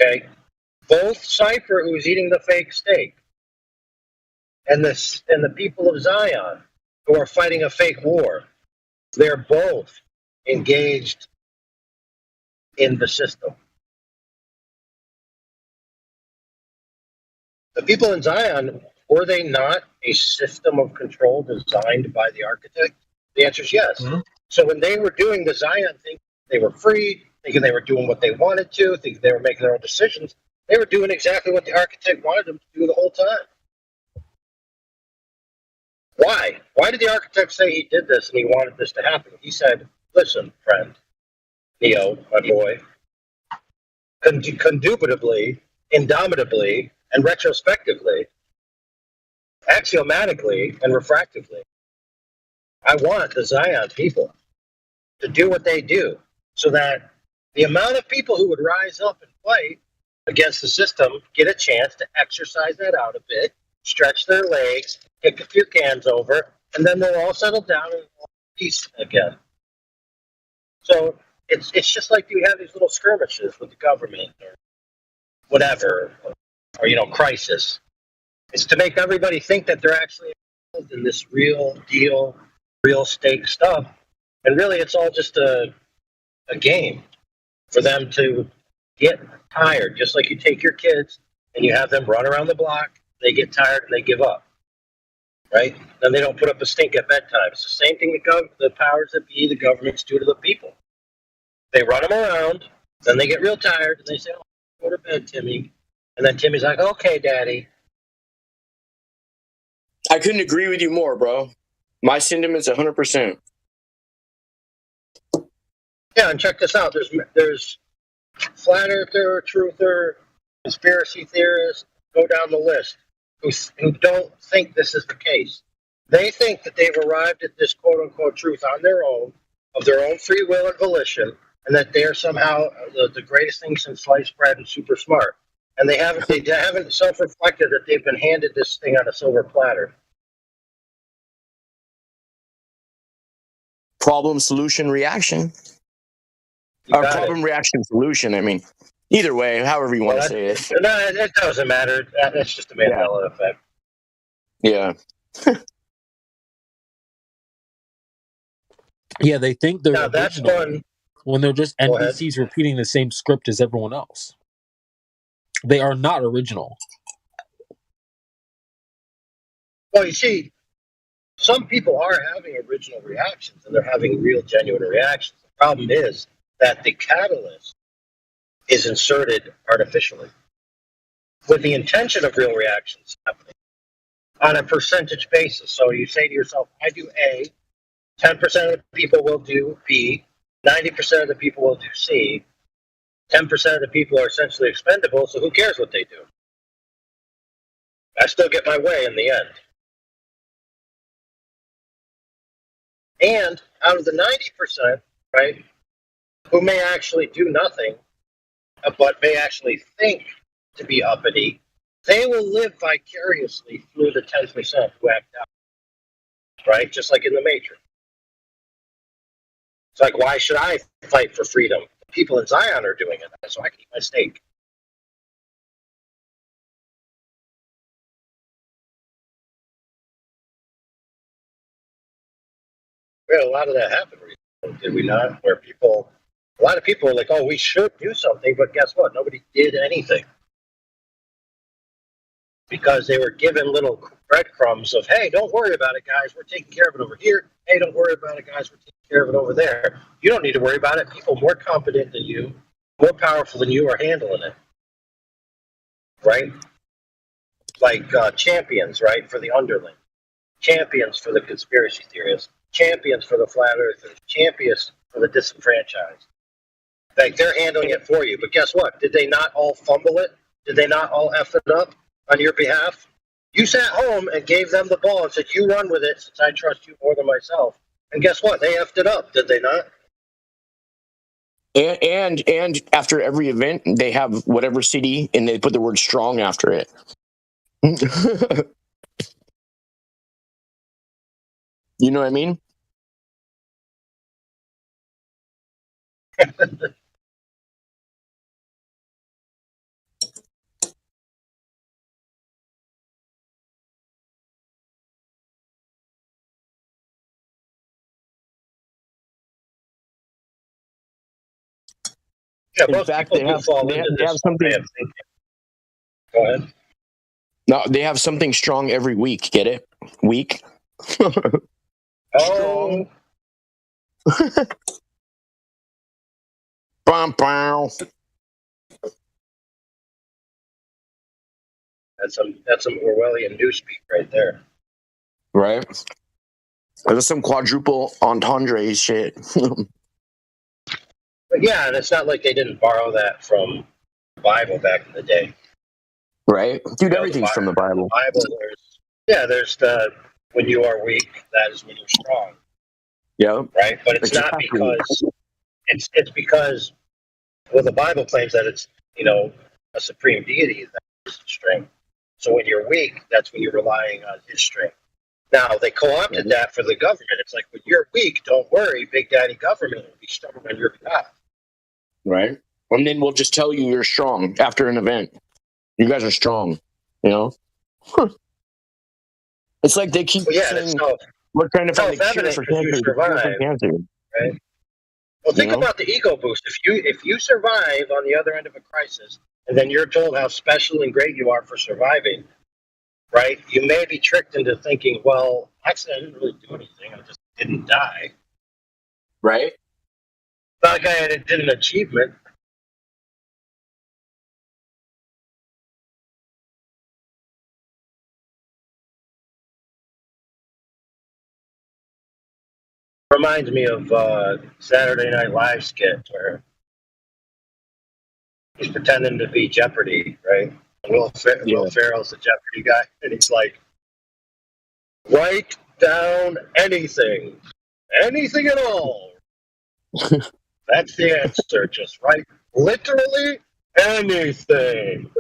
Okay, both Cypher, who's eating the fake steak, and the people of Zion, who are fighting a fake war, they're both engaged in the system. The people in Zion, were they not a system of control designed by the architect? The answer is yes. Mhm. So when they were doing the Zion thing, they were free, thinking they were doing what they wanted to, thinking they were making their own decisions. They were doing exactly what the architect wanted them to do the whole time. Why? Why did the architect say he did this and he wanted this to happen? He said, listen, friend, Neo, my boy, condubitably, indomitably, and retrospectively, axiomatically, and refractively, I want the Zion people to do what they do so that the amount of people who would rise up and fight against the system get a chance to exercise that out a bit, stretch their legs, kick a few cans over, and then they'll all settle down and peace again. So it's just like you have these little skirmishes with the government or whatever, or crisis. It's to make everybody think that they're actually involved in this real deal, real stake stuff, and really it's all just a game for them to get tired. Just like you take your kids and you have them run around the block, they get tired and they give up, right? Then they don't put up a stink at bedtime. It's the same thing the powers that be, the governments do to the people. They run them around, then they get real tired and they say, "Oh, go to bed, Timmy." And then Timmy's like, "Okay, Daddy." I couldn't agree with you more, bro. My sentiments 100%. Yeah, and check this out. There's flat earther, truther, conspiracy theorists, go down the list, who don't think this is the case. They think that they've arrived at this quote unquote truth on their own, of their own free will and volition, and that they're somehow the greatest thing since sliced bread and super smart. And they haven't self-reflected that they've been handed this thing on a silver platter. Problem, solution, reaction. Or problem, reaction, solution. I mean, either way, however you want to say it. No, it doesn't matter. That's just a Mandela effect. Yeah. Yeah, they think they're Now, that's original when they're just NPCs repeating the same script as everyone else. They are not original. Well, you see, some people are having original reactions, and they're having real, genuine reactions. The problem is that the catalyst is inserted artificially with the intention of real reactions happening on a percentage basis. So you say to yourself, I do A, 10% of the people will do B, 90% of the people will do C, 10% of the people are essentially expendable, so who cares what they do? I still get my way in the end. And out of the 90%, right, who may actually do nothing, but may actually think to be uppity, they will live vicariously through the 10% who act out, right? Just like in the Matrix. It's like, why should I fight for freedom? The people in Zion are doing it, so I can eat my steak. We had a lot of that happen recently, did we not? Where a lot of people are like, oh, we should do something, but guess what? Nobody did anything. Because they were given little breadcrumbs of, hey, don't worry about it, guys. We're taking care of it over here. Hey, don't worry about it, guys. We're taking care of it over there. You don't need to worry about it. People more competent than you, more powerful than you are handling it. Right? Like champions, right, for the underling. Champions for the conspiracy theorists. Champions for the flat earthers. Champions for the disenfranchised. Like, they're handling it for you. But guess what? Did they not all fumble it? Did they not all F it up on your behalf? You sat home and gave them the ball and said, you run with it since I trust you more than myself. And guess what? They effed it up, did they not? And after every event, they have whatever city and they put the word strong after it. You know what I mean? Yeah, In most fact, people do fall into they have this something. way of thinking. Go ahead. No, they have something strong every week. Get it? Week. Oh, Bum, bum. that's some Orwellian newspeak right there. Right. There's some quadruple entendre shit. But yeah, and it's not like they didn't borrow that from the Bible back in the day. Right, dude. You know, Everything's from the Bible. The Bible, there's the when you are weak, that is when you're strong. Yeah. Right, but it's not Exactly. because it's because the Bible claims that it's a supreme deity that is the strength. So when you're weak, that's when you're relying on his strength. Now they co-opted that for the government. It's like when you're weak, don't worry, Big Daddy government will be strong on your behalf. Right, and then we'll just tell you you're strong after an event. You guys are strong. You know. It's like they keep saying we're trying to find a cure for cancer. Right? Well, think about the ego boost. If you survive on the other end of a crisis, and then you're told how special and great you are for surviving, right? You may be tricked into thinking, well, actually, I didn't really do anything. I just didn't die. Right? Not like I did an achievement. Reminds me of Saturday Night Live skit where he's pretending to be Jeopardy, right? Will Ferrell's the Jeopardy guy, and he's like, write down anything at all. That's the answer. Just write literally anything.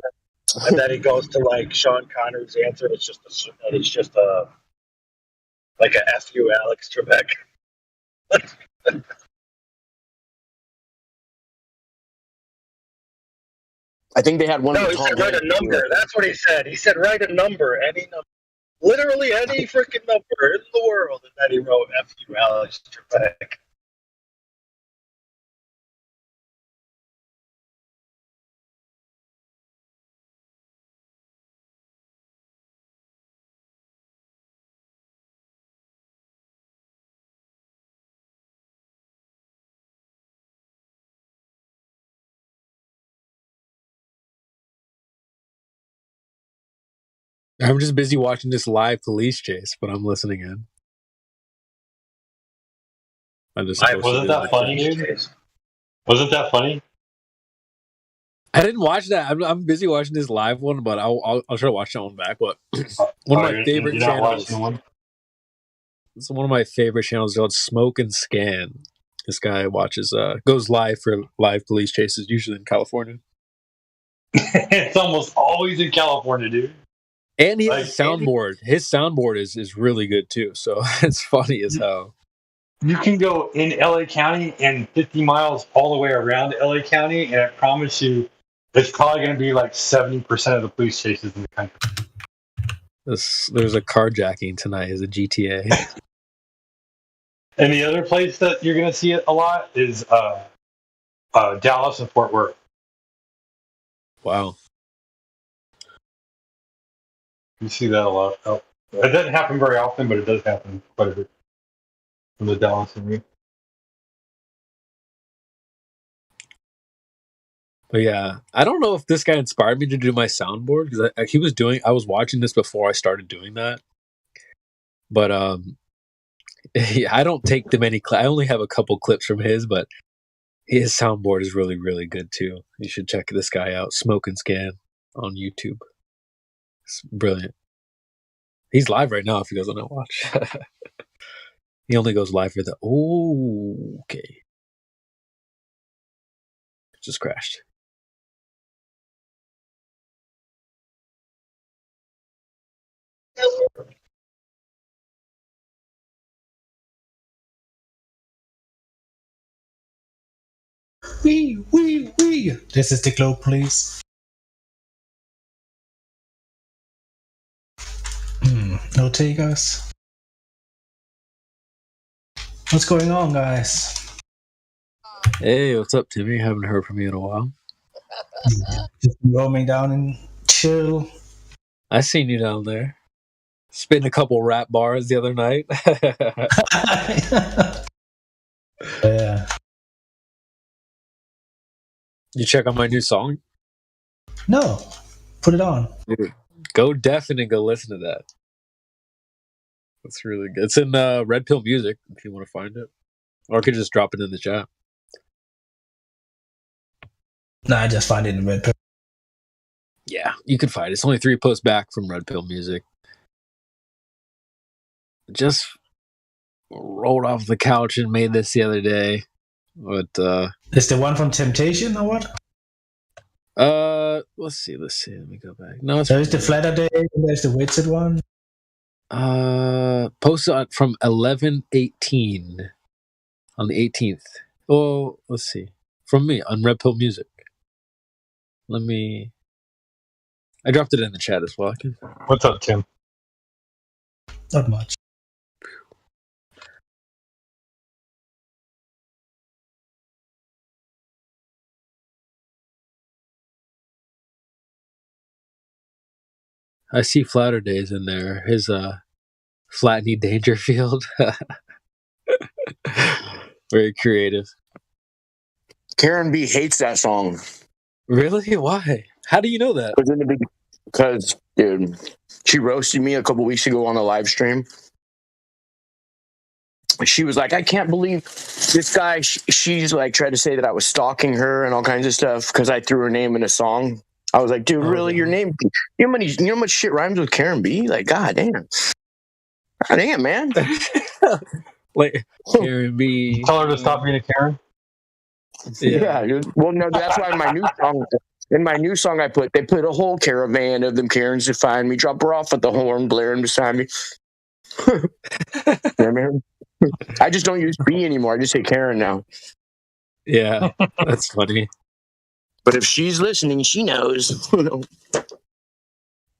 And then he goes to like Sean Connery's answer. It's just a like a F you, Alex Trebek. I think they had one. No, he said write a number. That's what he said. He said write a number, any number, literally any freaking number in the world. And then he wrote F you, Alex Trebek. I'm just busy watching this live police chase, but I'm listening in. Wasn't that funny, dude? Wasn't that funny? I didn't watch that. I'm busy watching this live one, but I'll try to watch that one back. But one of my favorite channels. It's one of my favorite channels called Smoke and Scan. This guy goes live for live police chases, usually in California. It's almost always in California, dude. And he has a soundboard. His soundboard is really good too. So it's funny as hell. You can go in LA County and 50 miles all the way around LA County, and I promise you, it's probably going to be like 70% of the police chases in the country. There's a carjacking tonight. Is a GTA. And the other place that you're going to see it a lot is Dallas and Fort Worth. Wow. You see that a lot. Oh, it doesn't happen very often, but it does happen quite a bit from the Dallas area. But yeah, I don't know if this guy inspired me to do my soundboard because I was watching this before I started doing that. But I don't take them any. I only have a couple clips from his, but his soundboard is really, really good too. You should check this guy out, Smoke and Scan, on YouTube. It's brilliant. He's live right now if you guys want to watch. He only goes live for okay. It just crashed. Wee. This is the Globe Police. No takers. What's going on, guys? Hey, what's up, Timmy? Haven't heard from you in a while. Just roaming down and chill. I seen you down there. Spitting a couple rap bars the other night. Yeah. You check out my new song? No, put it on. Dude, go deafen and go listen to that. That's really good. It's in Red Pill Music if you want to find it. Or I could just drop it in the chat. No, I just find it in Red Pill. Yeah, you can find it. It's only 3 posts back from Red Pill Music. Just rolled off the couch and made this the other day. But Is the one from Temptation or what? let's see. Let me go back. No, it's There's the Flatter Day and there's the Witched one. posted from 11/18 on the 18th. Oh, let's see. From me on Red Pill Music. I dropped it in the chat as well. What's up, Tim? Not much. I see Flatter Days in there. His Flatney Dangerfield. Very creative. Karen B hates that song. Really? Why? How do you know that? Because, dude, she roasted me a couple weeks ago on a live stream. She was like, I can't believe this guy. She's like, tried to say that I was stalking her and all kinds of stuff because I threw her name in a song. I was like, dude, really? Your name? You know how much shit rhymes with Karen B? Like, god damn. God damn, man. Like, Karen B. Tell her to stop being a Karen. Yeah, dude. Well, no, that's why in my new song I they put a whole caravan of them Karens to find me, drop her off at the horn, blaring beside me. Yeah, man. I just don't use B anymore. I just say Karen now. Yeah, that's funny. But if she's listening, she knows.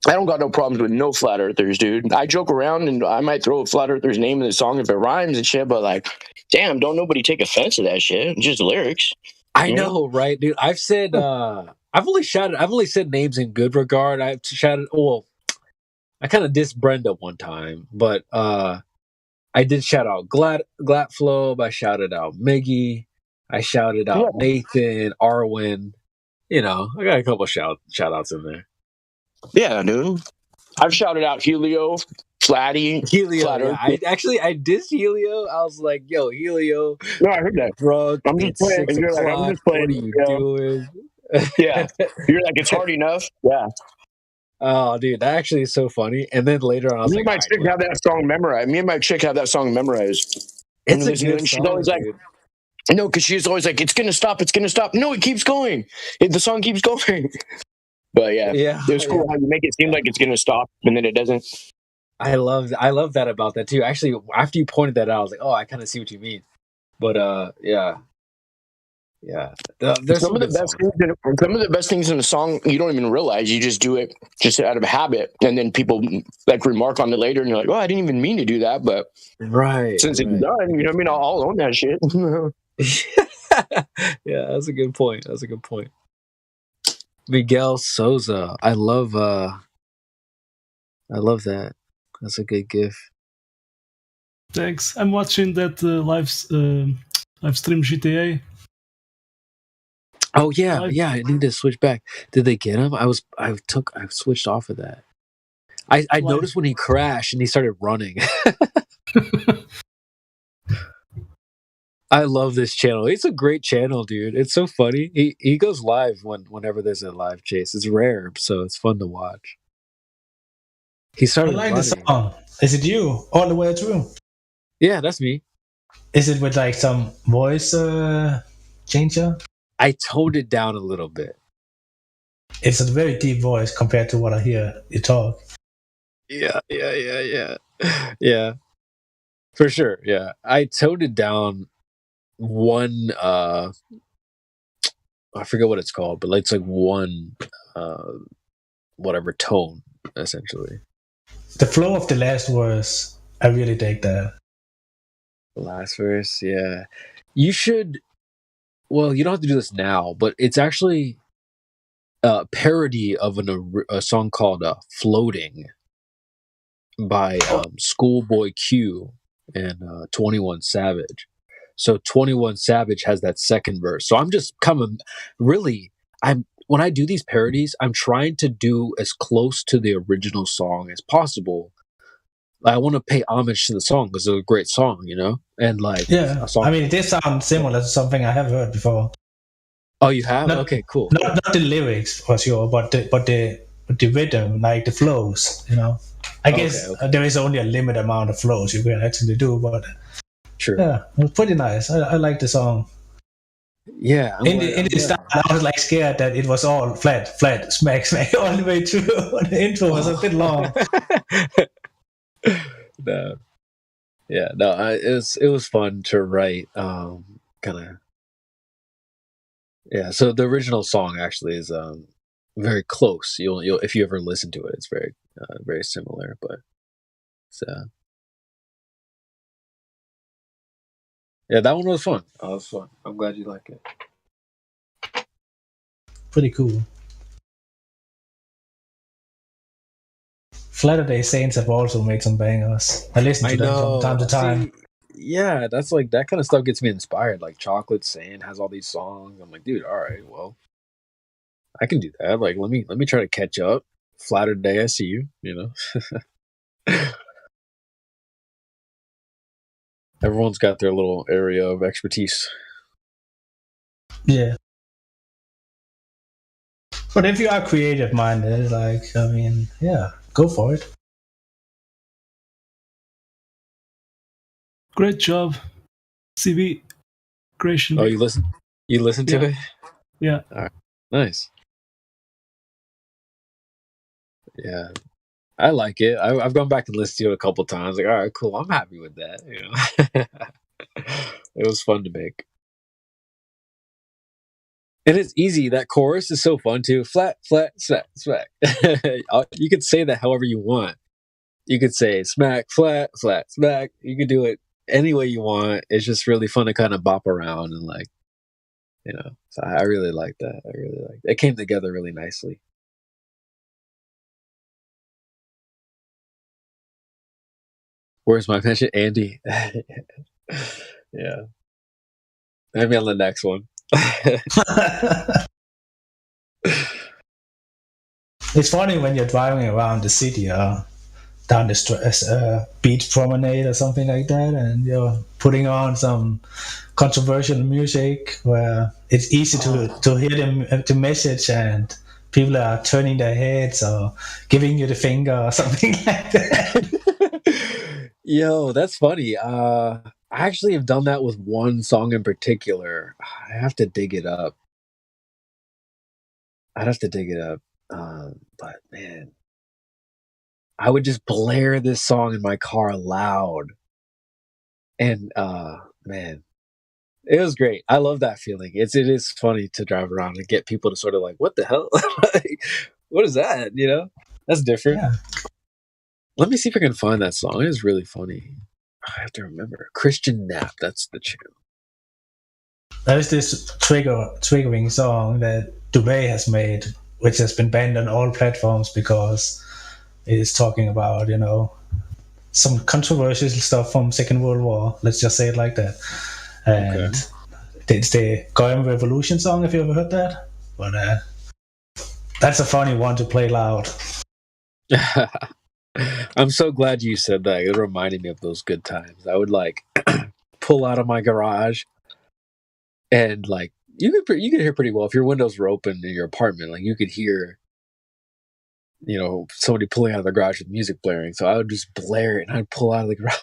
I don't got no problems with no flat earthers, dude. I joke around and I might throw a flat earther's name in the song if it rhymes and shit, but like, damn, don't nobody take offense to that shit. It's just lyrics. I know, right, dude? I've said I've only said names in good regard. I've shouted I kind of dissed Brenda one time, but I did shout out Glatflobe, I shouted out Miggy, I shouted out Nathan, Arwen. You know, I got a couple shout outs in there. Yeah, dude. I've shouted out Helio, Flatty, Helio. Flat Yeah. I dissed Helio. I was like, yo, Helio. No, I heard that. Drunk. I'm just playing. It's 6 You're like, o'clock. I'm just playing. What are you doing? Yeah. You're like, it's hard enough. Yeah. Oh, dude, that actually is so funny. And then later on, I was Me and my chick have that song memorized. It's a good she's song, always like, dude. no, because she's always like, it's gonna stop. No, it keeps going. The song keeps going. But yeah, it's cool how you make it seem like it's gonna stop and then it doesn't. I love that about that too. Actually, after you pointed that out, I was like, oh, I kind of see what you mean. But yeah. There's some of the best things in a song you don't even realize. You just do it just out of habit, and then people like remark on it later, and you're like, oh, I didn't even mean to do that, but since it's done, you know what I mean. I'll own that shit. Yeah, that's a good point. Miguel Souza. I love that. That's a good gif. Thanks. I'm watching that live stream GTA. Oh yeah. I need to switch back. Did they get him? I switched off of that. I noticed when he crashed and he started running. I love this channel. It's a great channel, dude. It's so funny. He goes live whenever there's a live chase. It's rare, so it's fun to watch. He started running. The song. Is it you all the way through? Yeah, that's me. Is it with like some voice changer? I toned it down a little bit. It's a very deep voice compared to what I hear you talk. Yeah. Yeah. For sure, yeah. I toned it down one I forget what it's called, but it's like one whatever tone, essentially. The flow of the last verse, I really dig that. The last verse, yeah. You should well, you don't have to do this now, but it's actually a parody of a song called "Floating" by Schoolboy Q and 21 Savage. So 21 Savage has that second verse. So I'm just coming really I'm when I do these parodies, I'm trying to do as close to the original song as possible. I want to pay homage to the song because it's a great song, you know? And like Yeah, a song. I mean, it did sound similar to something I have heard before. Oh, you have? Not Okay, cool. not the lyrics for sure, but the rhythm, like the flows. You know, I guess Okay. there is only a limited amount of flows you can actually do, but Sure. yeah, it was pretty nice. I like the song. Yeah. In the start, I was like scared that it was all flat, smack, smack all the way through. The intro was a bit long. No. Yeah, no, it was fun to write. Kind of. Yeah. So the original song actually is very close. You'll if you ever listen to it, it's very similar. But so yeah, that one was fun. Oh, it was fun. I'm glad you like it. Pretty cool. Latter-day Saints have also made some bangers. I listen to them from time to time. See, yeah, that's like that kind of stuff gets me inspired. Like Chocolate Sand has all these songs. I'm like, dude, all right, well, I can do that. Like, let me try to catch up. Flatter Day, I see you. You know, everyone's got their little area of expertise. Yeah. But if you are creative minded, like, I mean, yeah, go for it. Great job, CV creation. Oh, you listen? You listen to Yeah. it? Yeah. All right. Nice. Yeah, I like it. I've gone back and listened to it a couple times. Like, all right, cool. I'm happy with that. You know, it was fun to make, and it's easy. That chorus is so fun too. Flat, flat, smack, smack. You could say that however you want. You could say smack, flat, flat, smack. You could do it any way you want. It's just really fun to kind of bop around and like, you know. So I really like that. I really like it. It came together really nicely. Where's my mention, Andy? Yeah, maybe on the next one. It's funny when you're driving around the city down the beach promenade or something like that, and you're putting on some controversial music where it's easy to hear the message, and people are turning their heads or giving you the finger or something like that. Yo, that's funny. I actually have done that with one song in particular. I have to dig it up. I'd have to dig it up. But man, I would just blare this song in my car loud. And man, it was great. I love that feeling. It is funny to drive around and get people to sort of like, what the hell? Like, what is that? You know? That's different. Yeah. Let me see if I can find that song. It is really funny. I have to remember. Christian Knapp, that's the channel. There's this triggering song that Dubé has made, which has been banned on all platforms because it is talking about, you know, some controversial stuff from Second World War. Let's just say it like that. And it's the Goyim Revolution song, if you ever heard that. But that's a funny one to play loud. I'm so glad you said that. It reminded me of those good times. I would like pull out of my garage and like you could hear pretty well if your windows were open in your apartment. Like you could hear, you know, somebody pulling out of the garage with music blaring. So I would just blare it and I'd pull out of the garage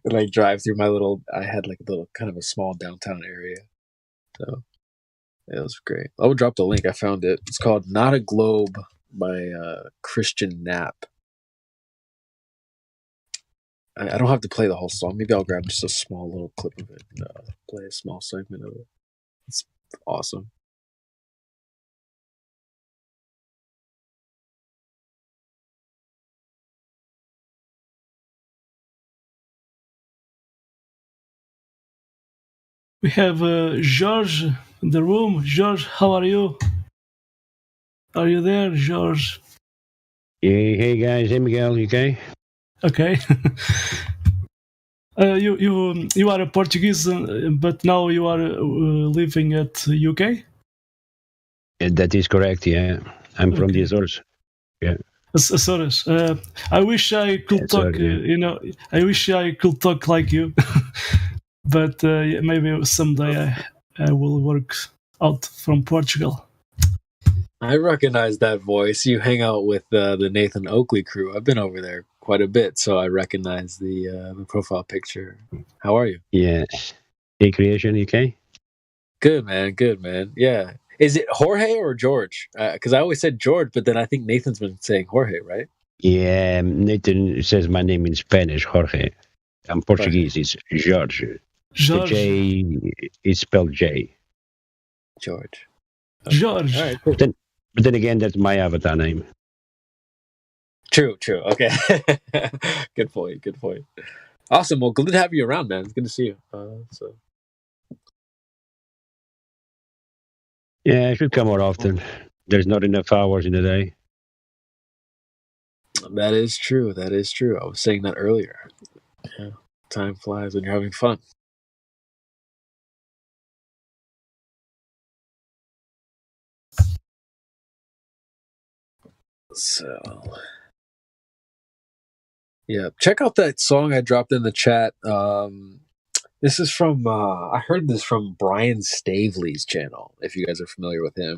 and like drive through my little. I had like a little kind of a small downtown area, so it was great. I will drop the link. I found it. It's called "Not a Globe" by Christian Knapp. I don't have to play the whole song. Maybe I'll grab just a small little clip of it and play a small segment of it. It's awesome. We have George in the room. George, how are you? Are you there, George? Hey guys, hey Miguel, you okay? Okay. You are a Portuguese, but now you are living at UK. That is correct. Yeah, I'm from the Okay. Azores. Azores. I wish I could talk. Azores, I wish I could talk like you, but yeah, maybe someday I will work out from Portugal. I recognize that voice. You hang out with the Nathan Oakley crew. I've been over there quite a bit, so I recognize the profile picture. How are you? Yeah. Hey Creation, you okay? Good, man. Good, man. Yeah. Is it Jorge or George? Because I always said George, but then I think Nathan's been saying Jorge, right? Yeah, Nathan says my name in Spanish, Jorge. I'm Portuguese. It's Jorge. George. The J is spelled J. George. George. All right, cool. But then again, that's my avatar name. True. Okay. Good point. Awesome. Well, good to have you around, man. It's good to see you. Yeah, I should come more often. There's not enough hours in the day. That is true. I was saying that earlier. Yeah. Time flies when you're having fun. So, yeah, check out that song I dropped in the chat. This is from, I heard this from Brian Staveley's channel, if you guys are familiar with him.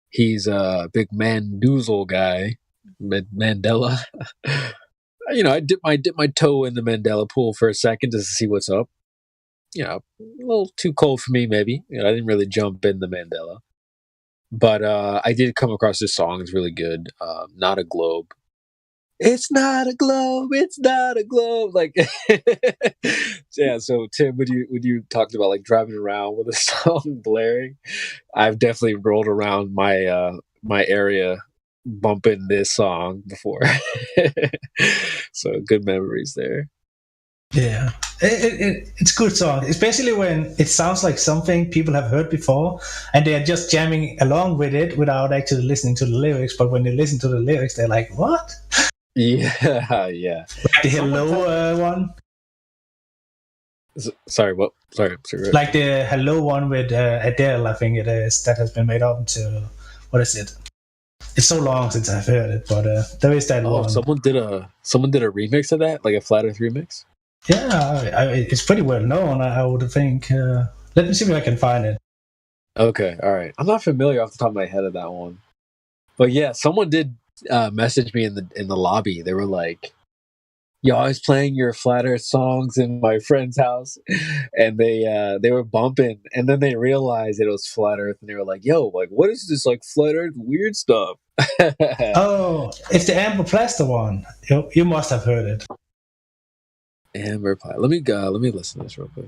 He's a big Mandoozle guy, Mandela. I dip my toe in the Mandela pool for a second just to see what's up. A little too cold for me, maybe. I didn't really jump in the Mandela. But I did come across this song. It's really good. Not a Globe. It's not a globe. It's not a globe. Like, yeah. So Tim, when you talked about like driving around with a song blaring, I've definitely rolled around my my area bumping this song before. So good memories there. Yeah, it's a good song, especially when it sounds like something people have heard before, and they are just jamming along with it without actually listening to the lyrics. But when they listen to the lyrics, they're like, "What?" Yeah, yeah. Like the hello one. Sorry, what? Sorry. Like the hello one with Adele, I think it is, that has been made up into, what is it? It's so long since I've heard it, but there is that one. Someone did a remix of that, like a Flat Earth remix. Yeah, it's pretty well known, I would think. Let me see if I can find it. Okay, all right. I'm not familiar off the top of my head of that one, but yeah, someone did message me in the lobby. They were like, "You're always playing your Flat Earth songs in my friend's house," and they were bumping, and then they realized it was Flat Earth, and they were like, "Yo, like, what is this like Flat Earth weird stuff?" Oh, it's the Amber Plaster one. You must have heard it. Amber Pie. Let me listen to this real quick.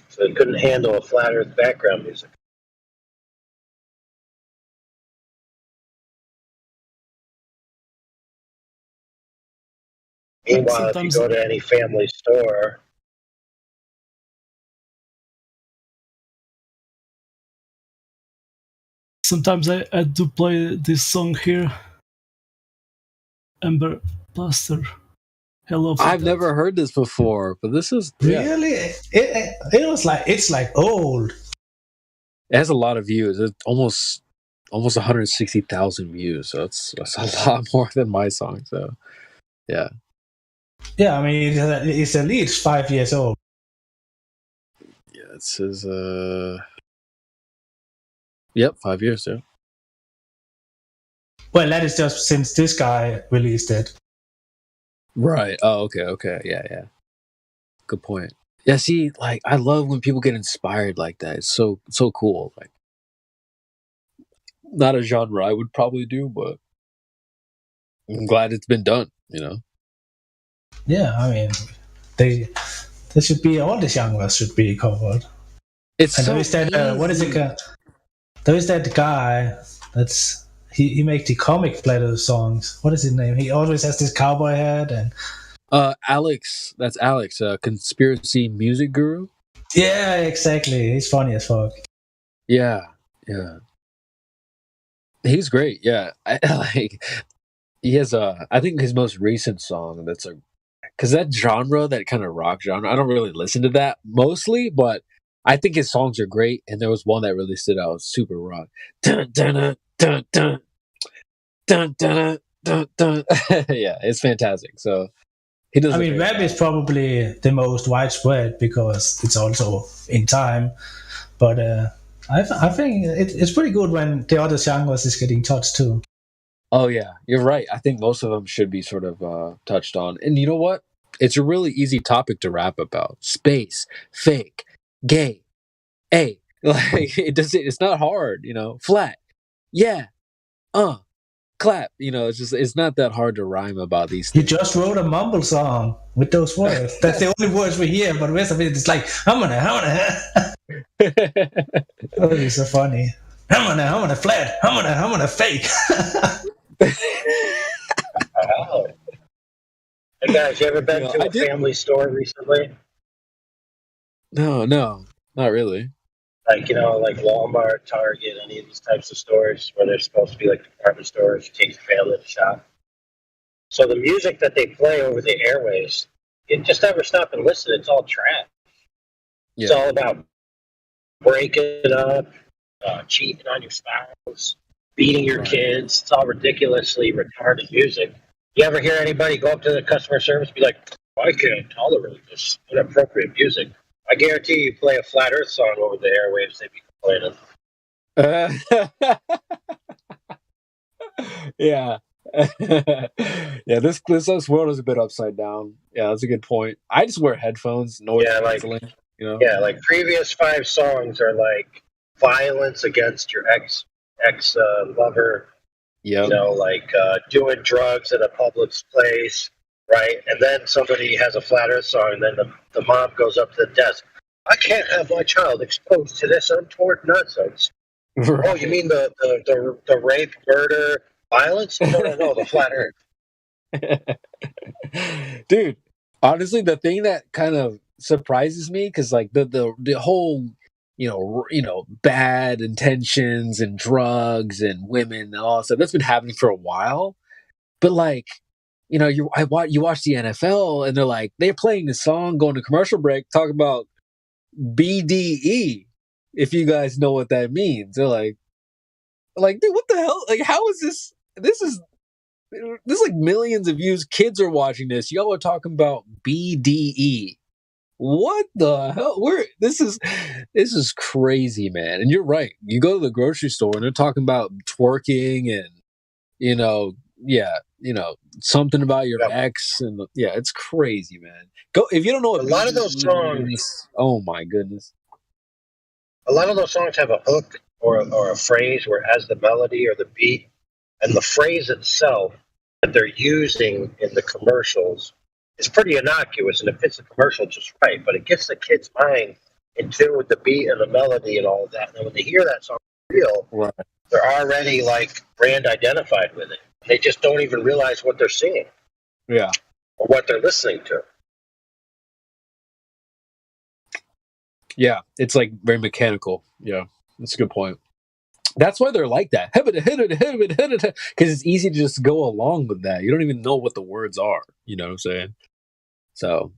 So they couldn't handle a Flat Earth background music. Meanwhile, if you go to any family store, sometimes I do play this song here. Amber Plaster. Hello. I've never heard this before, but this is really. It was like, it's like old. It has a lot of views. It's almost 160,000 views. So it's a lot more than my song. So yeah. Yeah, I mean, it's at least 5 years old. Yeah, it says yep, 5 years. Yeah. Well, that is just since this guy released it. Right. Oh, okay. Yeah. Good point. Yeah, see, like, I love when people get inspired like that. It's so cool. Like, not a genre I would probably do, but I'm glad it's been done, Yeah, I mean, they should be, all the genres should be covered. It's and so there is that, what is it? There is that guy that's he makes the comic Plato songs. What is his name? He always has this cowboy hat and Alex, that's Alex, conspiracy music guru. yeah, exactly. He's funny as fuck. Yeah, yeah. He's great. Yeah, like he has I think his most recent song that's a because that genre, that kind of rock genre, I don't really listen to that mostly, but I think his songs are great. And there was one that really stood out, super rock. Dun, dun, dun, dun, dun, dun, dun, dun. Yeah, it's fantastic. So he does. I mean, rap is probably the most widespread because it's also in time. But I think it's pretty good when the other genres is getting touched too. Oh yeah, you're right. I think most of them should be sort of touched on. And you know what? It's a really easy topic to rap about. Space, fake, gay, A. Like it's not hard, flat. Yeah. Clap. It's not that hard to rhyme about these You things. just wrote a mumble song with those words. That's the only words we hear, but the rest of it is like, I'm gonna. Oh, it's so funny. I'm gonna flat. I'm gonna fake. Wow. Hey guys, you ever been to a family store recently? No, not really. Like, like Walmart, Target, any of these types of stores where they're supposed to be like department stores, you take your family to shop. So the music that they play over the airwaves, you just never stop and listen. It's all trash. Yeah. It's all about breaking up, cheating on your spouse, beating your kids. It's all ridiculously retarded music. You ever hear anybody go up to the customer service and be like, I can't tolerate this inappropriate music? I guarantee you play a Flat Earth song over the airwaves, they'd be complaining. Yeah. Yeah, this world is a bit upside down. Yeah, that's a good point. I just wear headphones, noise canceling. Yeah, like previous 5 songs are like violence against your ex lover. Yeah. Like doing drugs at a public place, right? And then somebody has a Flat Earth song, and then the mom goes up to the desk. I can't have my child exposed to this untoward nonsense. Right. Oh, you mean the rape, murder, violence? No, the Flat Earth. Dude, honestly, the thing that kind of surprises me, because like the whole bad intentions and drugs and women and all that stuff, that's been happening for a while. But like, you watch the NFL and they're playing this song, going to commercial break, talking about BDE. If you guys know what that means, they're like, dude, what the hell? Like, how is this? This is like millions of views. Kids are watching this. Y'all are talking about BDE. What the hell? This is crazy, man. And you're right. You go to the grocery store and they're talking about twerking and something about your ex, and it's crazy, man. Go if you don't know what a lot of those songs. Oh my goodness. A lot of those songs have a hook or a phrase where it has the melody or the beat, and the phrase itself that they're using in the commercials is pretty innocuous, and it fits the commercial just right, but it gets the kid's mind in tune with the beat and the melody and all of that. And then when they hear that song real, right, they're already like brand identified with it. They just don't even realize what they're singing. Yeah. Or what they're listening to. Yeah, it's like very mechanical. Yeah, that's a good point. That's why they're like that. Because it's easy to just go along with that. You don't even know what the words are. You know what I'm saying? So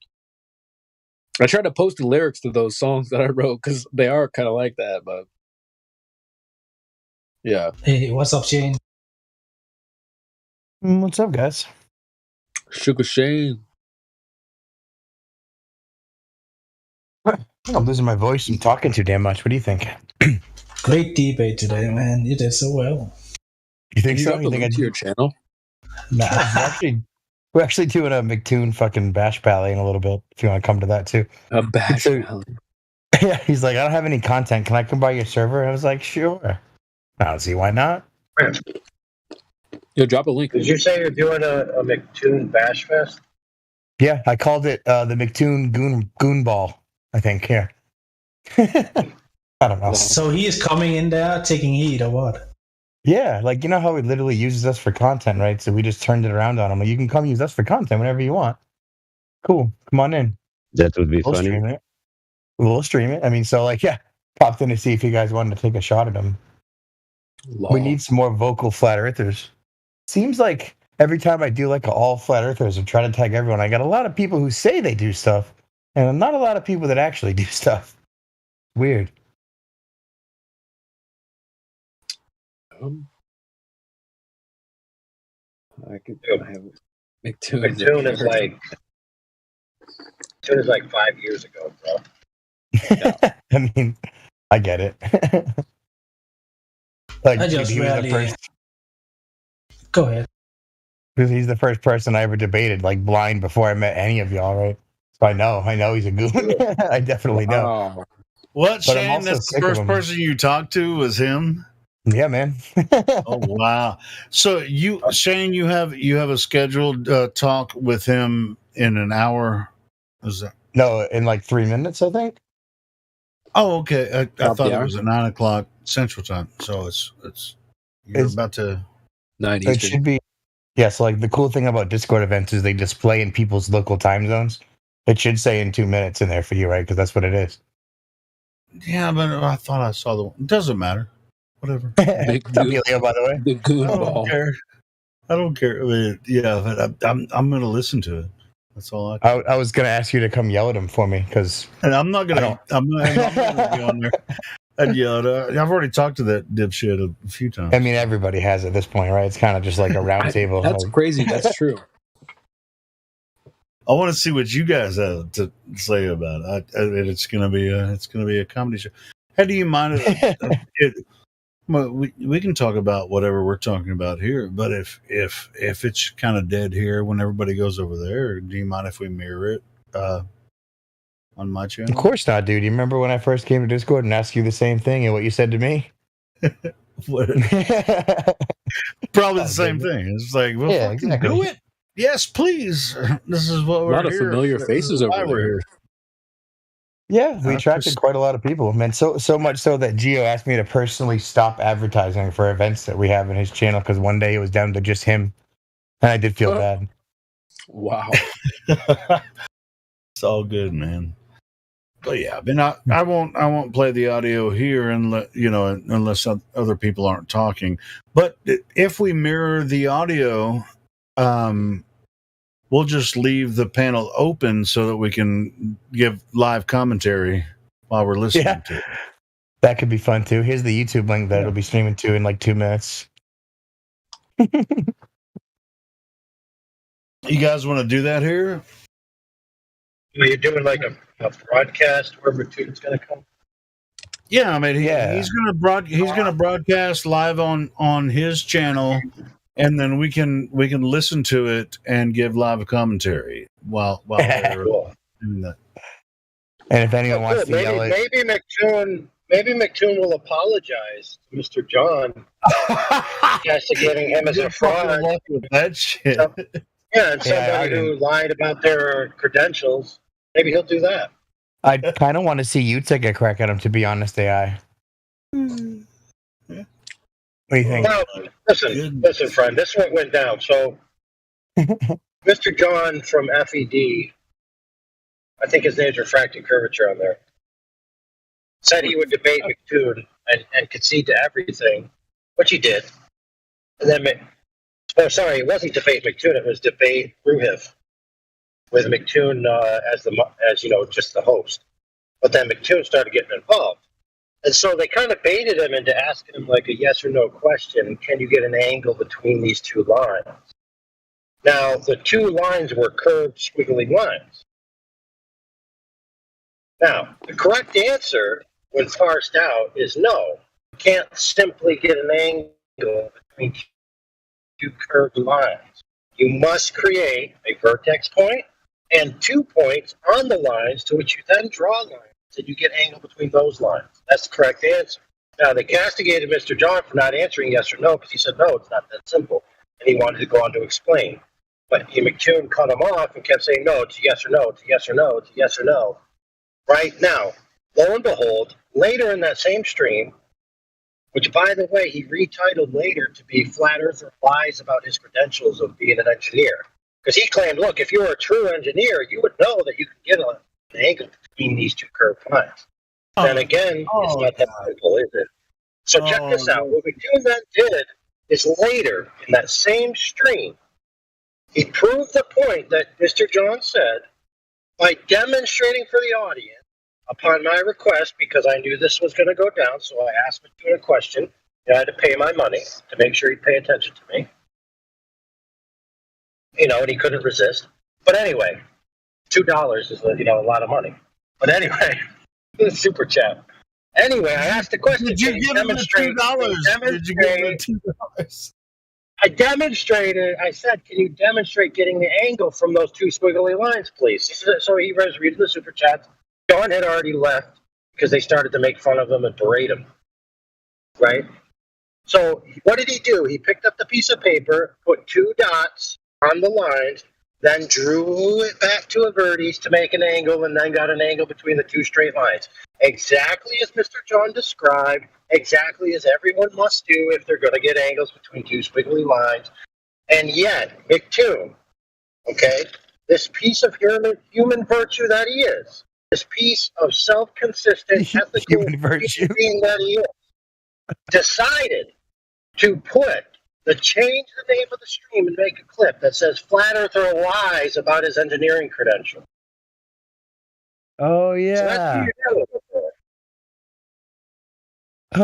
I tried to post the lyrics to those songs that I wrote because they are kind of like that. But yeah. Hey, what's up, Shane? What's up, guys? Sugar Shane. I'm losing my voice. I'm talking too damn much. What do you think? Great debate today, man. You did so well. You think so? You think I do your channel? Nah. We're actually doing a McToon fucking bash pally in a little bit. If you want to come to that too. A bash pally. Yeah, he's like, I don't have any content. Can I come by your server? I was like, sure. I don't see why not. Yo, drop a link. Did you say you're doing a McToon Bash Fest? Yeah, I called it the McToon Goon Ball, I think. Here. I don't know. So he is coming in there taking heat or what? Yeah, like you know how he literally uses us for content, right? So we just turned it around on him. Like, you can come use us for content whenever you want. Cool, come on in. That would be We'll funny. stream it. We'll stream it. I mean, so like, yeah, popped in to see if you guys wanted to take a shot at him. Lol. We need some more vocal flat earthers. Seems like every time I do like a all flat earthers and try to tag everyone, I got a lot of people who say they do stuff, and not a lot of people that actually do stuff. Weird. I could. Yep. I have McToon. McToon is like 5 years ago, bro. I mean, I get it. Like, I dude, just he was the rarely. first. Go ahead. Because he's the first person I ever debated, like blind, before I met any of y'all, right? So I know he's a goon. I definitely know. Wow. What, But I'm Shane? also That's the sick of first him. person you talked to was him? Yeah, man. Oh wow! So Shane, you have a scheduled talk with him in an hour. Is that? No, in like 3 minutes, I think. Oh, okay. I Top thought the it hour? was at 9 o'clock Central Time. So you're It's- about to. 9 It Eastern. should be. Yeah, so like the cool thing about Discord events is they display in people's local time zones. It should say in 2 minutes in there for you, right? Because that's what it is. Yeah, but I thought I saw the one. It doesn't matter. Whatever. Big What's up, goon. Elio, by the way? The goon I ball. don't care. I don't care. I mean, yeah, but I'm going to listen to it. That's all I was gonna ask you to come yell at him for me because And I'm not I gonna. I'm not gonna be on there. And I've already talked to that dipshit a few times. I mean everybody has at this point, right? It's kind of just like a round table. That's like- crazy. That's true. I want to see what you guys have to say about it. It's gonna be a comedy show. How do you mind it? Well, we can talk about whatever we're talking about here, but if it's kind of dead here when everybody goes over there, do you mind if we mirror it on my channel? Of course not, dude. You remember when I first came to Discord and asked you the same thing and what you said to me? What- Probably the same thing. It's like, well, Yeah, fucking exactly. do it. Yes, please. This is what A we're lot of here. familiar This is faces why over we're there. here. Yeah, we I attracted just- quite a lot of people, man. So much so that Gio asked me to personally stop advertising for events that we have in his channel because one day it was down to just him, and I did feel bad. Wow. It's all good, man. But yeah, I mean, I won't play the audio here unless other people aren't talking. But if we mirror the audio, we'll just leave the panel open so that we can give live commentary while we're listening Yeah. to it. That could be fun too. Here's the YouTube link that it'll be streaming to in like 2 minutes. You guys want to do that here? Are you doing like a broadcast where McToon's going to come? Yeah, I mean, Yeah. he's gonna broadcast live on his channel, and then we can listen to it and give live commentary while they're Cool. doing that. And if anyone wants Good. to yell it, Maybe McToon will apologize to Mr. John, castigating him as a Good fucking fraud. luck with that shit. Yeah, and Yeah, I somebody who lied about their credentials. Maybe he'll do that. I kind of want to see you take a crack at him, to be honest, AI. What do you think? Well, listen, friend. This is what went down. So, Mr. John from FED, I think his name's Refracting Curvature on there, said he would debate McToon and concede to everything, which he did. And then, it wasn't debate McToon; it was debate Ruhiv, with McToon as just the host. But then McToon started getting involved. And so they kind of baited him into asking him like a yes or no question. Can you get an angle between these two lines? Now, the two lines were curved, squiggly lines. Now, the correct answer, when parsed out, is no. You can't simply get an angle between two curved lines. You must create a vertex point and 2 points on the lines to which you then draw lines, and you get angle between those lines. That's the correct answer. Now, they castigated Mr. John for not answering yes or no because he said, no, it's not that simple. And he wanted to go on to explain. But McToon cut him off and kept saying, no, it's a yes or no, it's a yes or no, it's a yes or no. Right now, lo and behold, later in that same stream, which, by the way, he retitled later to be Flat Earther Lies About His Credentials of Being an Engineer. Because he claimed, look, if you were a true engineer, you would know that you could get an angle between these two curved lines. And again, it's not that simple, is it? So check this out. What McToon then did is later, in that same stream, he proved the point that Mr. John said by demonstrating for the audience, upon my request, because I knew this was going to go down, so I asked McToon a question. I had to pay my money to make sure he'd pay attention to me. And he couldn't resist. But anyway, $2 is a lot of money. But anyway, super chat. Anyway, I asked the question. Did you give him the $2? Did you give him the $2? I demonstrated. I said, can you demonstrate getting the angle from those two squiggly lines, please? So he was reading the super chats. John had already left because they started to make fun of him and berate him. Right? So what did he do? He picked up the piece of paper, put 2 dots on the lines, then drew it back to a vertex to make an angle, and then got an angle between the 2 straight lines. Exactly as Mr. John described, exactly as everyone must do if they're going to get angles between 2 squiggly lines. And yet, McToon, okay, this piece of human virtue that he is, this piece of self-consistent, ethical human virtue that he is, decided to change the name of the stream and make a clip that says Flat Earther lies about his engineering credential. Oh yeah. So that's who you're dealing with there.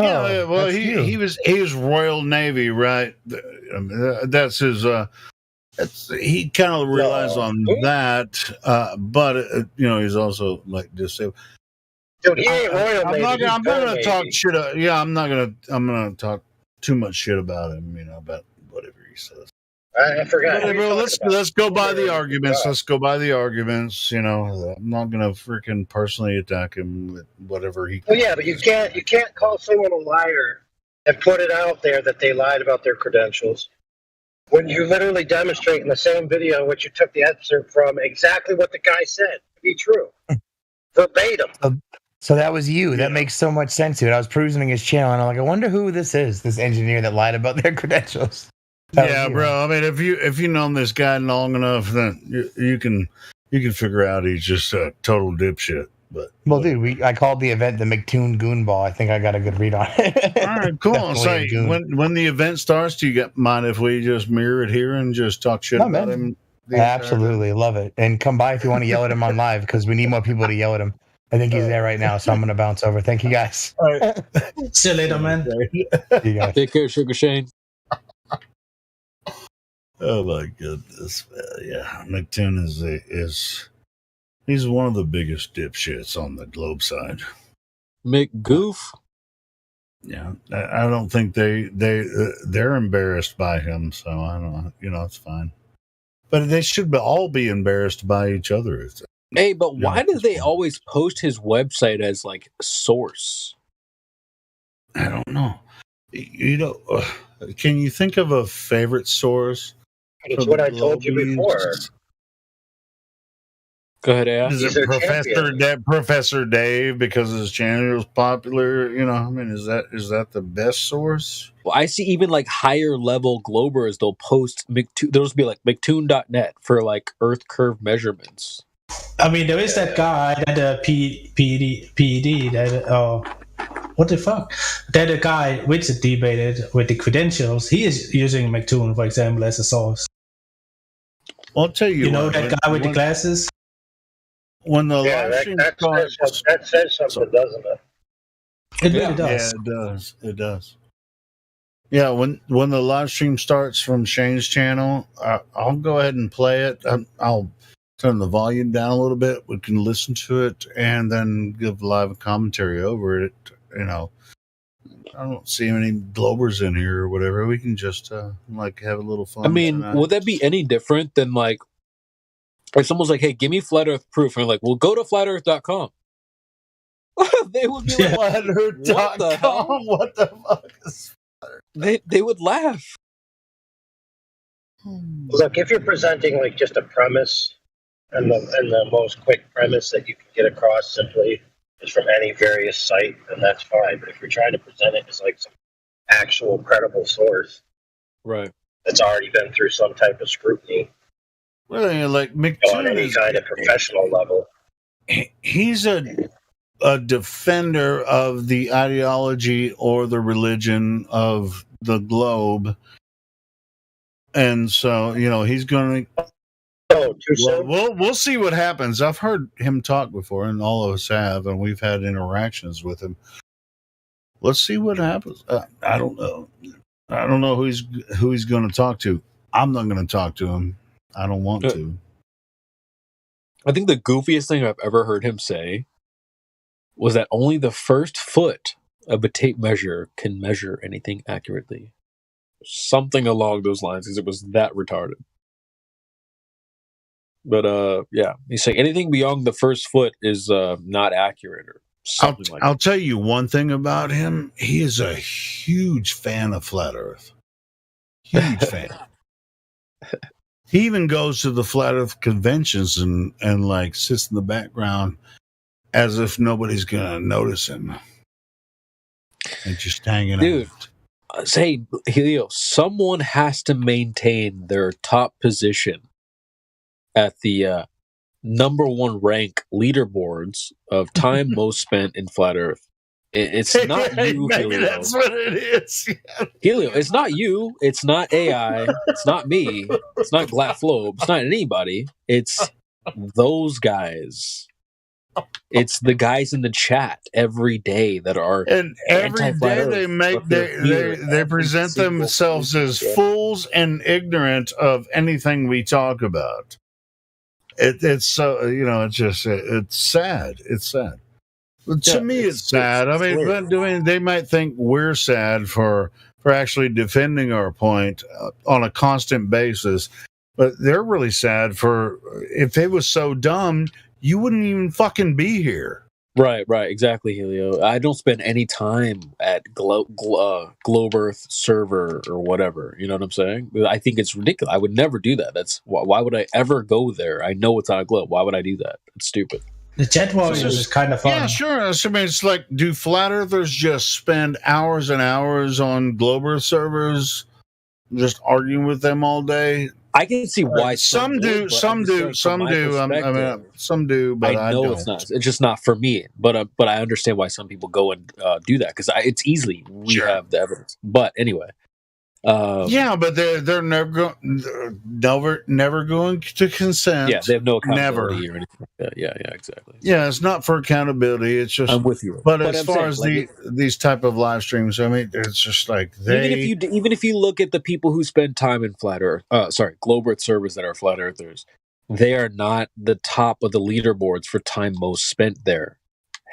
Yeah, well, he was Royal Navy, right? That's his. He kind of relies on that, but he's also like disabled. Dude, he ain't Royal Navy. I'm not gonna talk shit. I'm gonna talk too much shit about him. About whatever he says. I forgot. Let's go by the arguments. Let's go by the arguments. I'm not gonna freaking personally attack him with whatever he. Well, yeah, but you can't call someone a liar and put it out there that they lied about their credentials when you literally demonstrate in the same video, which you took the excerpt from, exactly what the guy said to be true, verbatim. So that was you. Yeah. That makes so much sense to it. I was perusing his channel, and I'm like, I wonder who this is. This engineer that lied about their credentials. Yeah, bro. I mean, if you've known this guy long enough, then you can figure out he's just a total dipshit. But dude, I called the event the McToon Goonball. I think I got a good read on it. All right, cool. So when the event starts, do you mind if we just mirror it here and just talk shit about him? Absolutely, love it. And come by if you want to yell at him on live, because we need more people to yell at him. I think he's there right now, so I'm going to bounce over. Thank you, guys. All right. See you later, man. You guys. Take care, Sugar Shane. Oh my goodness, yeah. McToon he's one of the biggest dipshits on the globe side. McGoof. Yeah, I don't think they're embarrassed by him, so I don't know. It's fine. But they should all be embarrassed by each other. Hey, but why do they always post his website as like source? I don't know. Can you think of a favorite source? It's what I told you before. Go ahead, Al. Is it Professor Dave because his channel is popular? Is that the best source? Well, I see even like higher level Globers, they'll post there'll just be like McToon.net for like Earth curve measurements. I mean, there is that guy that PED that what the fuck? That a guy which debated with the credentials. He is using McToon, for example, as a source. I'll tell you. That guy with the glasses. When the that says something, doesn't it? It really does. Yeah, it does. It does. Yeah, when the live stream starts from Shane's channel, I'll go ahead and play it. I'll turn the volume down a little bit. We can listen to it and then give live commentary over it. I don't see any Globers in here or whatever. We can just have a little fun. I mean, would that be any different than like if someone's like, "Hey, give me flat Earth proof," and I'm like, "Well, go to flatearth.com." They would be like, "Flatearth.com? What the fuck is Flat?" They would laugh. Look, if you're presenting like just a premise, and the most quick premise that you can get across simply is from any various site, then that's fine. But if you're trying to present it as like some actual credible source Right. that's already been through some type of scrutiny Well, you know, like on McToon any is kind of professional level. he's a defender of the ideology or the religion of the globe, and so you know he's going to. Oh, too soon? We'll see what happens. I've heard him talk before, and all of us have, and we've had interactions with him. Let's see what happens. I don't know. I don't know who he's going to talk to. I'm not going to talk to him. I don't want to. I think the goofiest thing I've ever heard him say was that only the first foot of a tape measure can measure anything accurately. Something along those lines, because it was that retarded. But yeah, he's saying anything beyond the first foot is not accurate or something like that. I'll tell you one thing about him. He is a huge fan of Flat Earth. Huge fan. He even goes to the Flat Earth conventions and like sits in the background as if nobody's gonna notice him. And just hanging Dude. out. Say, Helio, someone has to maintain their top position at the number one rank leaderboards of time most spent in Flat Earth. It's not you, Maybe Helio. that's what it is. Helio, it's not you. It's not AI. It's not me. It's not Glatflobe. It's not anybody. It's those guys. It's the guys in the chat every day that are And every anti-Flat day Earth, they make but they're here they every present single themselves as week. fools and ignorant of anything we talk about. It's so it's sad. It's sad. But to me, it's sad. I mean, they might think we're sad for actually defending our point on a constant basis, but they're really sad for if they was so dumb, you wouldn't even fucking be here. Right, exactly, Helio. I don't spend any time at Globe Earth server or whatever. You know what I'm saying? I think it's ridiculous. I would never do that. That's why would I ever go there? I know it's on a globe. Why would I do that? It's stupid. The chat warriors is kind of fun. Yeah, sure. I mean, it's like, do flat earthers just spend hours and hours on Globe Earth servers, just arguing with them all day? I can see why some do. would, Some do. Some do. Some do, but I know don't. It's not. It's just not for me. But I understand why some people go and do that because it's easily we have the evidence. But anyway, yeah, but they're never going to consent. Yeah, they have no accountability Never. or anything like that. Yeah, exactly. Yeah, it's not for accountability. It's just I'm with you. But as far as these type of live streams, I mean, it's just like even if you look at the people who spend time in Flat Earth, Globe Earth servers that are Flat Earthers, they are not the top of the leaderboards for time most spent there.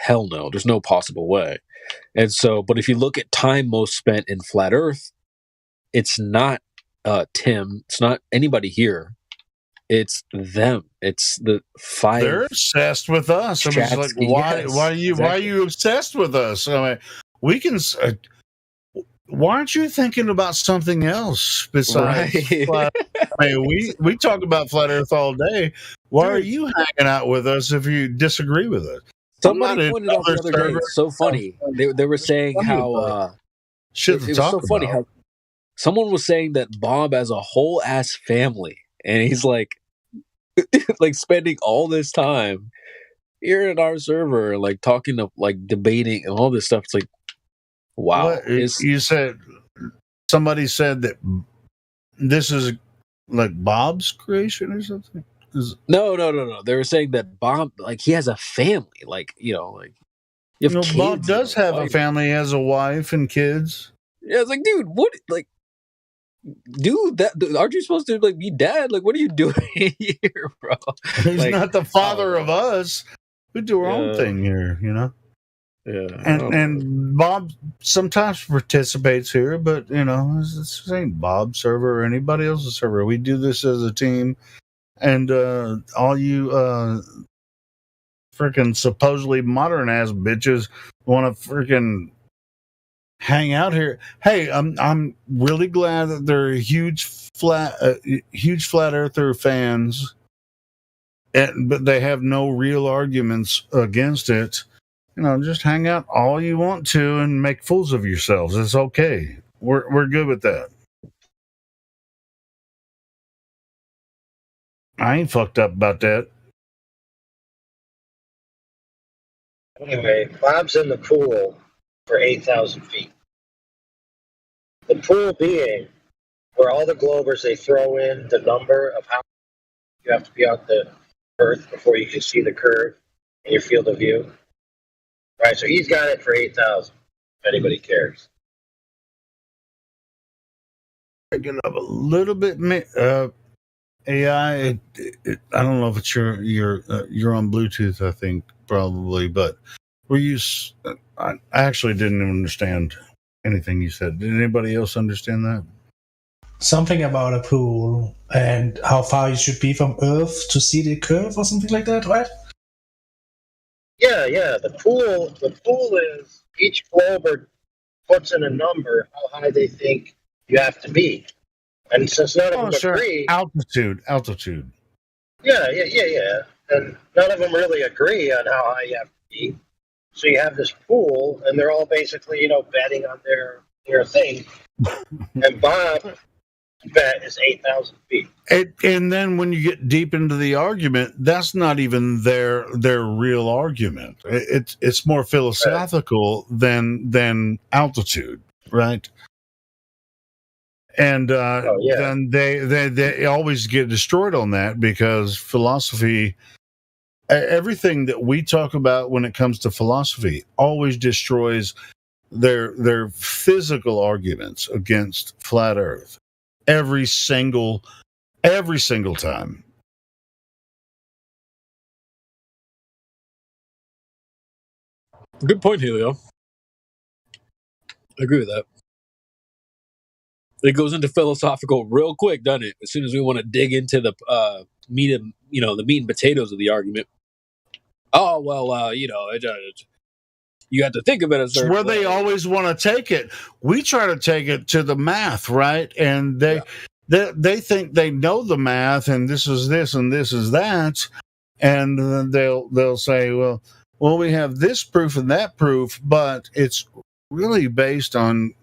Hell no, there's no possible way. And so, but if you look at time most spent in Flat Earth, it's not Tim. It's not anybody here. It's them. It's the 5. They're obsessed with us. I mean, it's like, why are you obsessed with us? I mean, we can. Why aren't you thinking about something else besides? Right. I mean, we talk about Flat Earth all day. Why are you hanging out with us if you disagree with us? Somebody pointed out the other day. It's so funny. They were saying how shit to talk so about. funny how someone was saying that Bob has a whole ass family, and he's like spending all this time here in our server, like talking to debating and all this stuff. It's like, wow. You said somebody said that this is like Bob's creation or something. No. They were saying that Bob, he has a family, you have kids, Bob does have a family. He has a wife and kids. Yeah, it's like, dude, what, dude, aren't you supposed to be dad? What are you doing here, bro? He's not the father of us. We do our own thing here, you know. Yeah, and Bob sometimes participates here, but this ain't Bob's server or anybody else's server. We do this as a team, and all you freaking supposedly modern ass bitches want to freaking hang out here. Hey, I'm really glad that there are huge flat earther fans, but they have no real arguments against it. Just hang out all you want to and make fools of yourselves. It's okay. We're good with that. I ain't fucked up about that. Anyway, Bob's in the pool for 8,000 feet. The pool being where all the Globers, they throw in the number of how you have to be on the Earth before you can see the curve in your field of view. Right, so he's got it for 8,000, if anybody cares. Picking up a little bit AI. I don't know if it's you're on Bluetooth. I think probably, but I actually didn't understand anything you said. Did anybody else understand that? Something about a pool and how far you should be from Earth to see the curve or something like that, right? Yeah. The pool is each Glober puts in a number how high they think you have to be, and since none of them agree, altitude. Yeah, and none of them really agree on how high you have to be. So you have this pool, and they're all basically, betting on their thing. And Bob bet is 8,000 feet. And then when you get deep into the argument, that's not even their real argument. It's more philosophical than altitude, right? And then they always get destroyed on that, because philosophy, everything that we talk about when it comes to philosophy, always destroys their physical arguments against flat Earth every single time. Good point, Helio. I agree with that. It goes into philosophical real quick, doesn't it? As soon as we want to dig into the meat and the meat and potatoes of the argument. Oh well, you have to think of it as where they always want to take it. We try to take it to the math, right? And they think they know the math, and this is this and this is that, and then they'll say, well, we have this proof and that proof, but it's really based on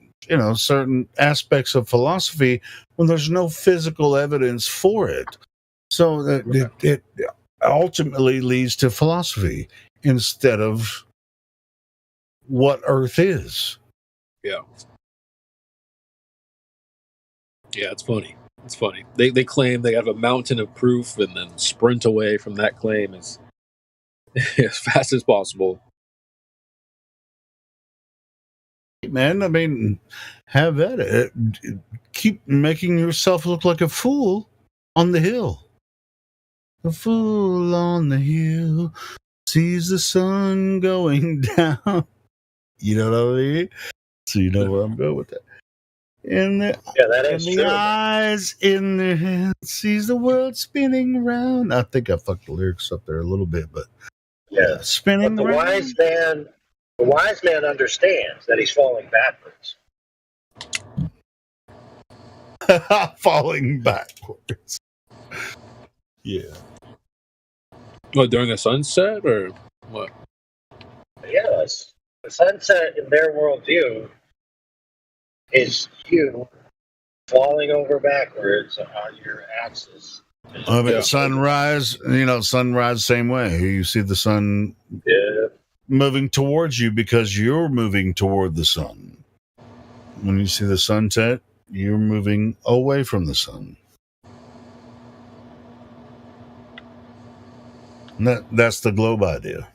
certain aspects of philosophy when there's no physical evidence for it. So that it ultimately leads to philosophy instead of what Earth is. Yeah, it's funny. It's funny. They claim they have a mountain of proof and then sprint away from that claim as fast as possible. Man, I mean, have at it. Keep making yourself look like a fool on the hill. A fool on the hill sees the sun going down. You know what I mean? So you know where I'm going with that. That is in true. the eyes in their hands sees the world spinning round. I think I fucked the lyrics up there a little bit, but yeah, spinning but round. The wise man understands that he's falling backwards. Falling backwards. Yeah. What, during a sunset or what? Yes. The sunset in their worldview is you falling over backwards on your axis. I mean, sunrise, sunrise, same way. You see the sun moving towards you because you're moving toward the sun. When you see the sunset, you're moving away from the sun. And that's the globe idea.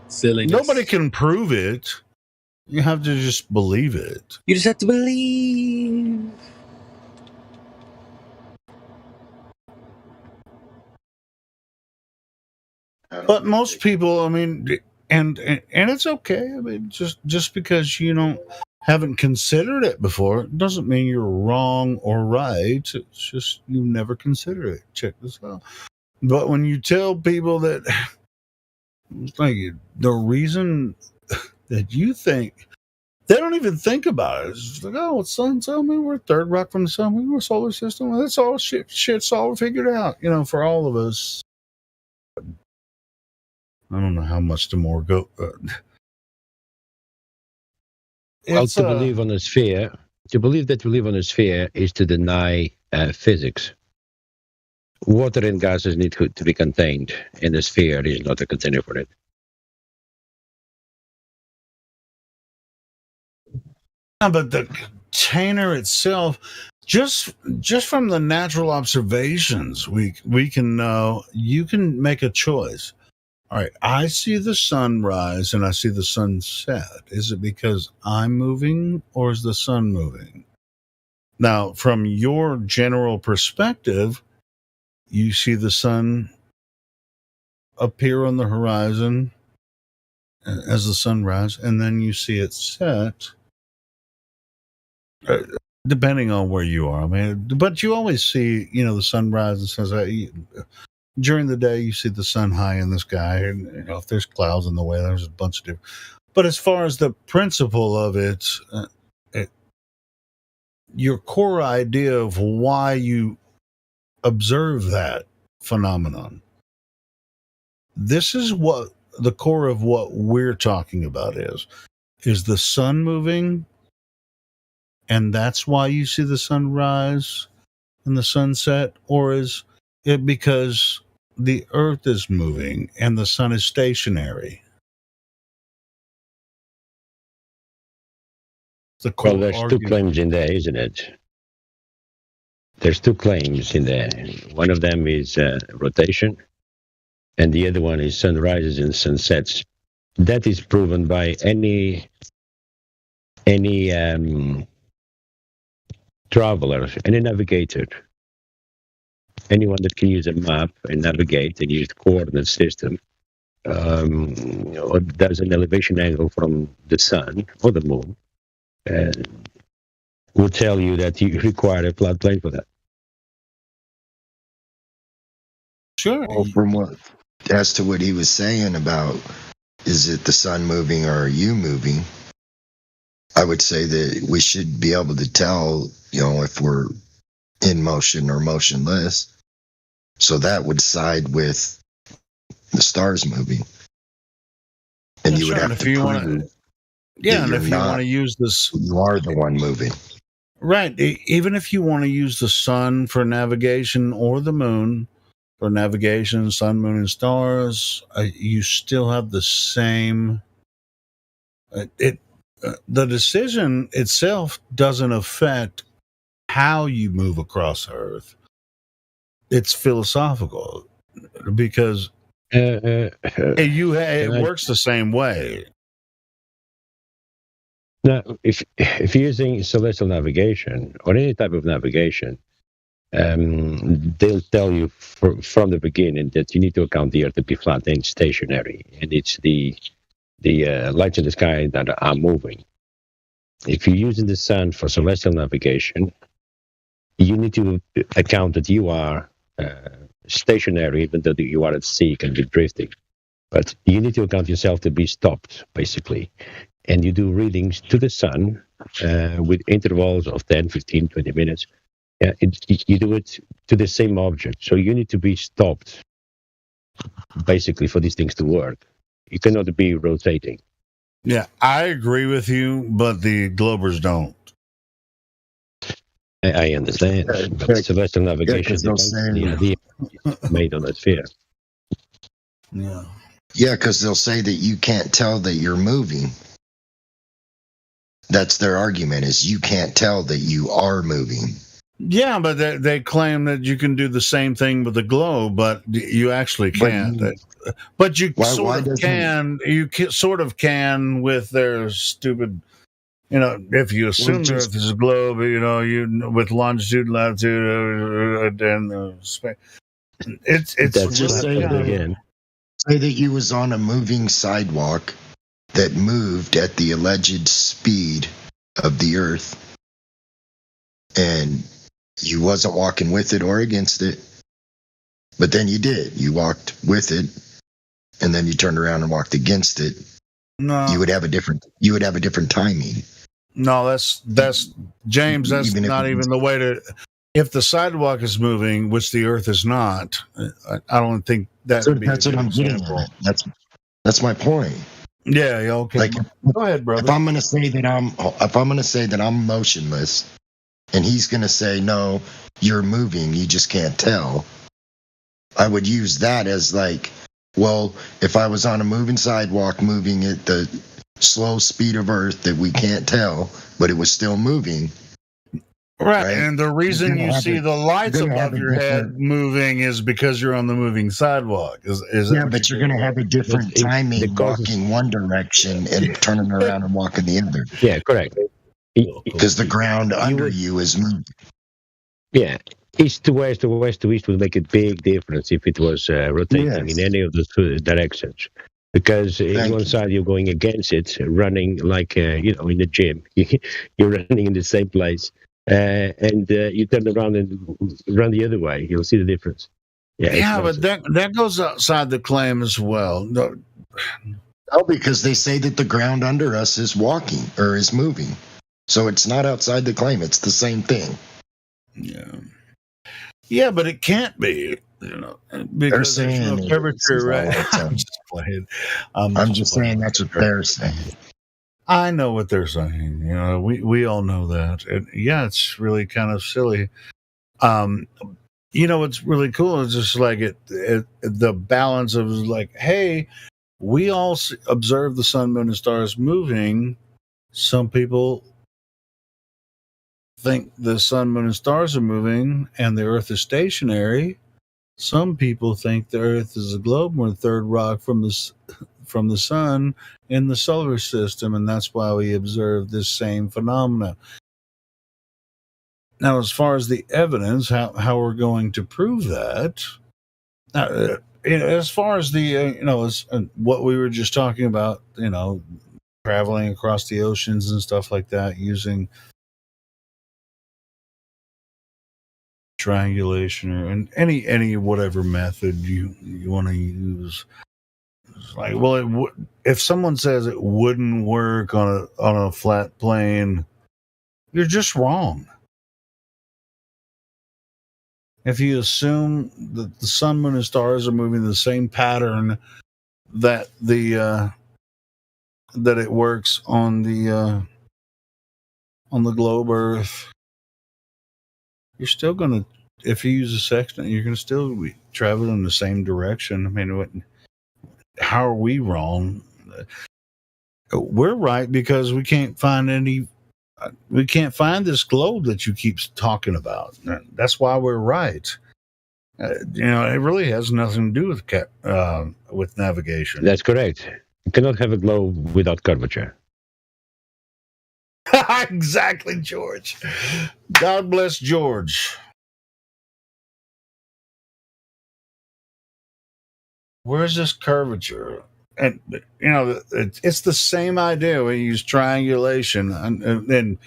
Silliness. Nobody can prove it. You have to just believe it. You just have to believe. But most people, I mean, and it's okay. I mean, just because you haven't considered it before doesn't mean you're wrong or right. It's just you never consider it. Check this out. But when you tell people that, it's like the reason that you think, they don't even think about it. It's just like, oh, it's sun. I mean, we're third rock from the sun. We're solar system. That's all shit's all figured out. For all of us. I don't know how much to more go. Well, to believe on a sphere, to believe that we live on a sphere is to deny physics. Water and gases need to be contained, and the sphere is not a container for it. But the container itself, just from the natural observations, we can know. You can make a choice. All right, I see the sun rise and I see the sun set. Is it because I'm moving or is the sun moving? Now, from your general perspective, you see the sun appear on the horizon as the sun rises, and then you see it set. Depending on where you are, I mean, but you always see, the sun rise and sunset. During the day, you see the sun high in the sky, and if there's clouds in the way, there's a bunch of different. But as far as the principle of it, your core idea of why you observe that phenomenon, this is what the core of what we're talking about is the sun moving, and that's why you see the sun rise and the sunset, or is it because the earth is moving and the sun is stationary? Well, there's two claims in there, isn't it? There's two claims in there. One of them is rotation, and the other one is sunrises and sunsets. That is proven by any traveler, any navigator, anyone that can use a map and navigate and use the coordinate system, or there's an elevation angle from the sun or the moon, will tell you that you require a flat plane for that. Sure. Well, as to what he was saying about, is it the sun moving or are you moving? I would say that we should be able to tell, if we're in motion or motionless. So that would side with the stars moving. And you would have to prove and if you want to use this, you are the one moving. Right. Even if you want to use the sun for navigation or the moon for navigation, sun, moon, and stars, you still have the same. The decision itself doesn't affect how you move across Earth. It's philosophical because it works the same way. Now, if you're using celestial navigation or any type of navigation, they'll tell you from the beginning that you need to account the Earth to be flat and stationary, and it's the lights in the sky that are moving. If you're using the sun for celestial navigation, you need to account that you are stationary, even though you are at sea, can be drifting. But you need to account yourself to be stopped, basically. And you do readings to the sun with intervals of 10, 15, 20 minutes. You do it to the same object. So you need to be stopped, basically, for these things to work. You cannot be rotating. Yeah, I agree with you, but the Globers don't. I understand. But celestial navigation the idea made on that sphere. Yeah. Yeah, because they'll say that you can't tell that you're moving. That's their argument, is you can't tell that you are moving. Yeah, but they claim that you can do the same thing with the globe, but you actually can't. But you sort of can. You sort of can with their stupid. If you assume the Earth is a globe, you with longitude, latitude, and space. It's just say that you was on a moving sidewalk that moved at the alleged speed of the Earth, and you wasn't walking with it or against it, but then you did. You walked with it, and then you turned around and walked against it. No, you would have a different timing. No, that's James. That's not even the way to. If the sidewalk is moving, which the Earth is not, I don't think that would be. That's what I'm getting at. That's my point. Yeah, okay. Like, Go ahead, if brother. I'm gonna say that I'm motionless, and he's gonna say, no, you're moving, you just can't tell, I would use that as like, well, if I was on a moving sidewalk moving at the slow speed of Earth that we can't tell, but it was still moving. Right. Right. And the reason gonna you have see a- the lights you're gonna have above a your head different- moving is because you're on the moving sidewalk. Is that Yeah, what but you're getting gonna at? have a different But if the timing causes- walking one direction and turning around and walking the other, Yeah, correct. because the ground under would- you is moving. Yeah, east to west or west to east would make a big difference if it was rotating in Yes. any of the two directions. Because in Thank one you. side you're going against it, running like in the gym. You're running in the same place, and you turn around and run the other way. You'll see the difference. Yeah, it's Yeah, but nonsense. that goes outside the claim as well. No, No, because they say that the ground under us is walking or is moving. So it's not outside the claim. It's the same thing. yeah, but it can't be. Because there's saying no it is, curvature, is all right? I'm saying. I'm just playing. I'm just saying that's what they're saying. I know what they're saying. We all know that. And yeah, it's really kind of silly. What's really cool is just like the balance of like, hey, we all observe the sun, moon, and stars moving. Some people think the sun, moon, and stars are moving and the earth is stationary. Some people think the earth is a globe. We're the third rock from the sun in the solar system, and that's why we observe this same phenomena. Now, as far as the evidence, how we're going to prove that, as far as the what we were just talking about, traveling across the oceans and stuff like that, using triangulation or any whatever method you want to use. It's like, well, if someone says it wouldn't work on a flat plane, you're just wrong. If you assume that the sun, moon, and stars are moving the same pattern that that it works on the globe Earth, you're still going to, if you use a sextant, you're going to still be traveling in the same direction. I mean, how are we wrong? We're right because we can't find this globe that you keep talking about. That's why we're right. It really has nothing to do with navigation. That's correct. You cannot have a globe without curvature. Exactly, George. God bless George. Where's this curvature? And it's the same idea. We use triangulation, and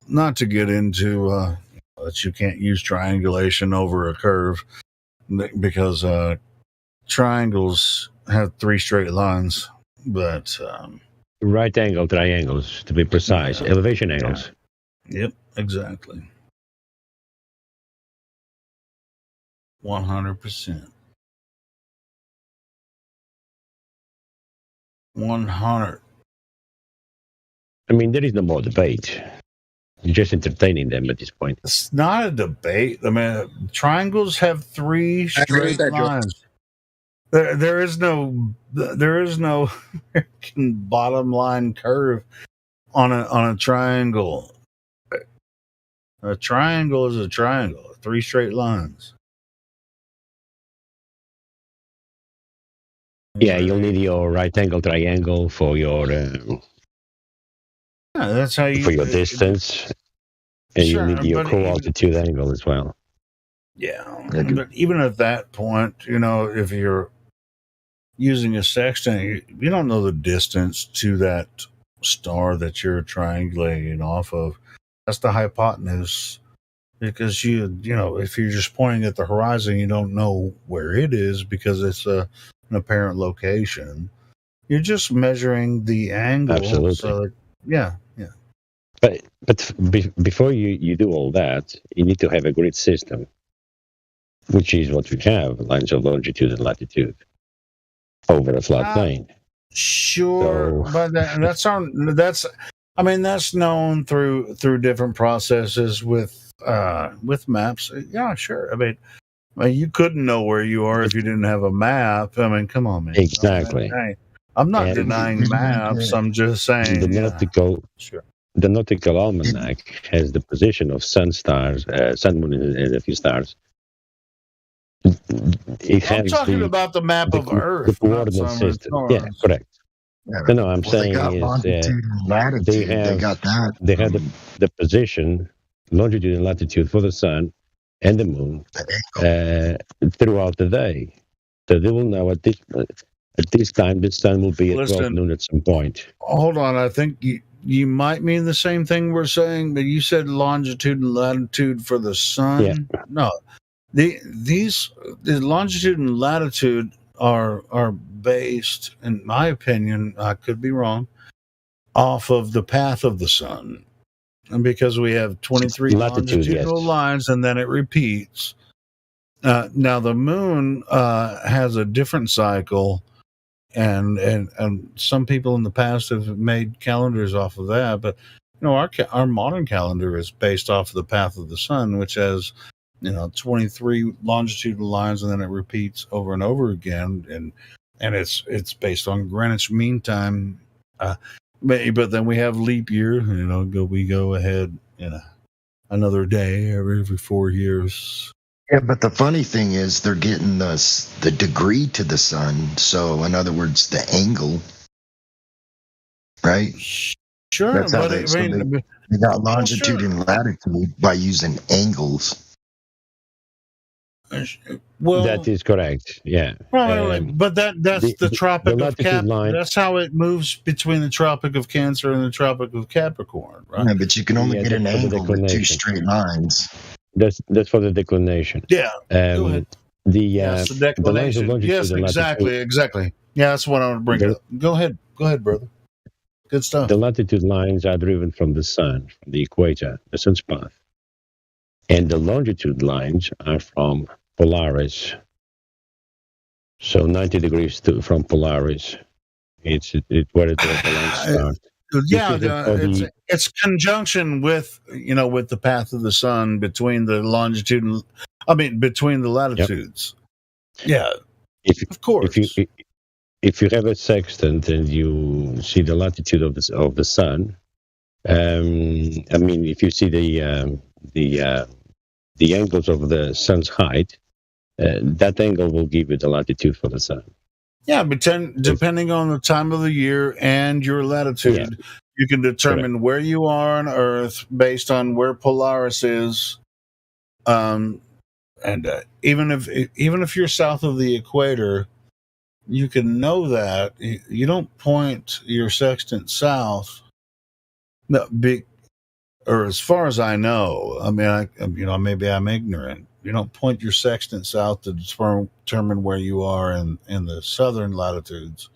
not to get into that you can't use triangulation over a curve because triangles have 3 straight lines, but Right angle triangles, to be precise. Yeah. Elevation angles. Yep, exactly. 100%. 100. I mean, there is no more debate. You're just entertaining them at this point. It's not a debate. I mean, triangles have 3 I agree straight with that, Joe. lines. There is no freaking bottom line curve on a triangle. A triangle is a triangle, 3 straight lines. Yeah, you'll need your right angle triangle for your Yeah, that's how you for your distance, and Sure, you need your but co-altitude angle as well. Yeah, but even at that point, if you're using a sextant, you don't know the distance to that star that you're triangulating off of. That's the hypotenuse, because if you're just pointing at the horizon, you don't know where it is because it's an apparent location. You're just measuring the angle. Absolutely. So, yeah. But before you do all that, you need to have a grid system, which is what we have: lines of longitude and latitude over a flat plane. Sure, So but that's known through different processes with maps. Yeah, sure. I mean, you couldn't know where you are if you didn't have a map. I mean, come on, man. exactly. I'm not And denying maps. I'm just saying, the yeah, nautical sure. the nautical almanac has the position of sun stars, sun, moon, and a few stars. It I'm has talking about the map of the Earth, not coordinate sun or system. Yeah, stars. correct. Yeah. No, I'm Well, they saying got is longitude and they latitude. They have got that. they have the position, longitude and latitude for the sun and the moon throughout the day. So they will know at this time the sun will be at 12 Listen, noon at some point. hold on. I think you might mean the same thing we're saying, but you said longitude and latitude for the sun. Yeah. No, the longitude and latitude are based, in my opinion, I could be wrong, off of the path of the sun, and because we have 23 Latitude, longitudinal yes. lines, and then it repeats. Now the moon has a different cycle, and some people in the past have made calendars off of that, but our modern calendar is based off of the path of the sun, which has 23 longitudinal lines, and then it repeats over and over again, and it's based on Greenwich Mean Time. But then we have leap year. We go ahead another day every 4 years. Yeah, but the funny thing is they're getting the degree to the sun. So in other words, the angle, right? Sure, That's how but I mean, they got longitude sure. and latitude by using angles. Well, That is correct. Yeah. but that's the Tropic of latitude Cap. line. That's how it moves between the Tropic of Cancer and the Tropic of Capricorn, right? Yeah, but you can only Yeah, get an that's for the angle with two declination. straight lines. That's for the declination. Yeah. Go ahead. The Yes, the the lines of declination. longitude Yes, and latitude. exactly. Yeah, that's what I want to bring up. Go ahead, brother. Good stuff. The latitude lines are driven from the sun, from the equator, the sun's path, and the longitude lines are from Polaris. So 90 degrees from Polaris. It's where the lines start. Yeah, it's conjunction with the path of the sun between the longitude and between the latitudes. Yeah, of course. If you have a sextant and you see the latitude of the sun, if you see the angles of the sun's height, that angle will give you the latitude for the sun. Yeah, but depending on the time of the year and your latitude, you can determine where you are on Earth based on where Polaris is. And even if you're south of the equator, you can know that. You don't point your sextant south. No, or as far as I know, maybe I'm ignorant. You don't point your sextant south to determine where you are in the southern latitudes.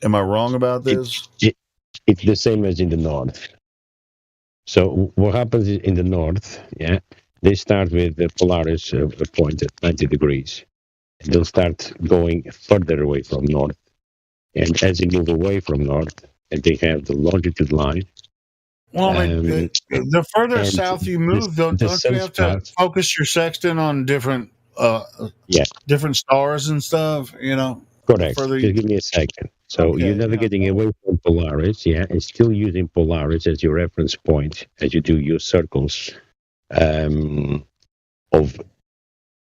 Am I wrong about this? It's the same as in the north. So what happens in the north? Yeah, they start with the Polaris point at 90 degrees. And they'll start going further away from north. And as you move away from north, and they have the longitude line. Well, the further south you move, don't you have to focus your sextant on different stars and stuff? Correct. Just give me a second. So you're navigating away from Polaris, and still using Polaris as your reference point as you do your circles of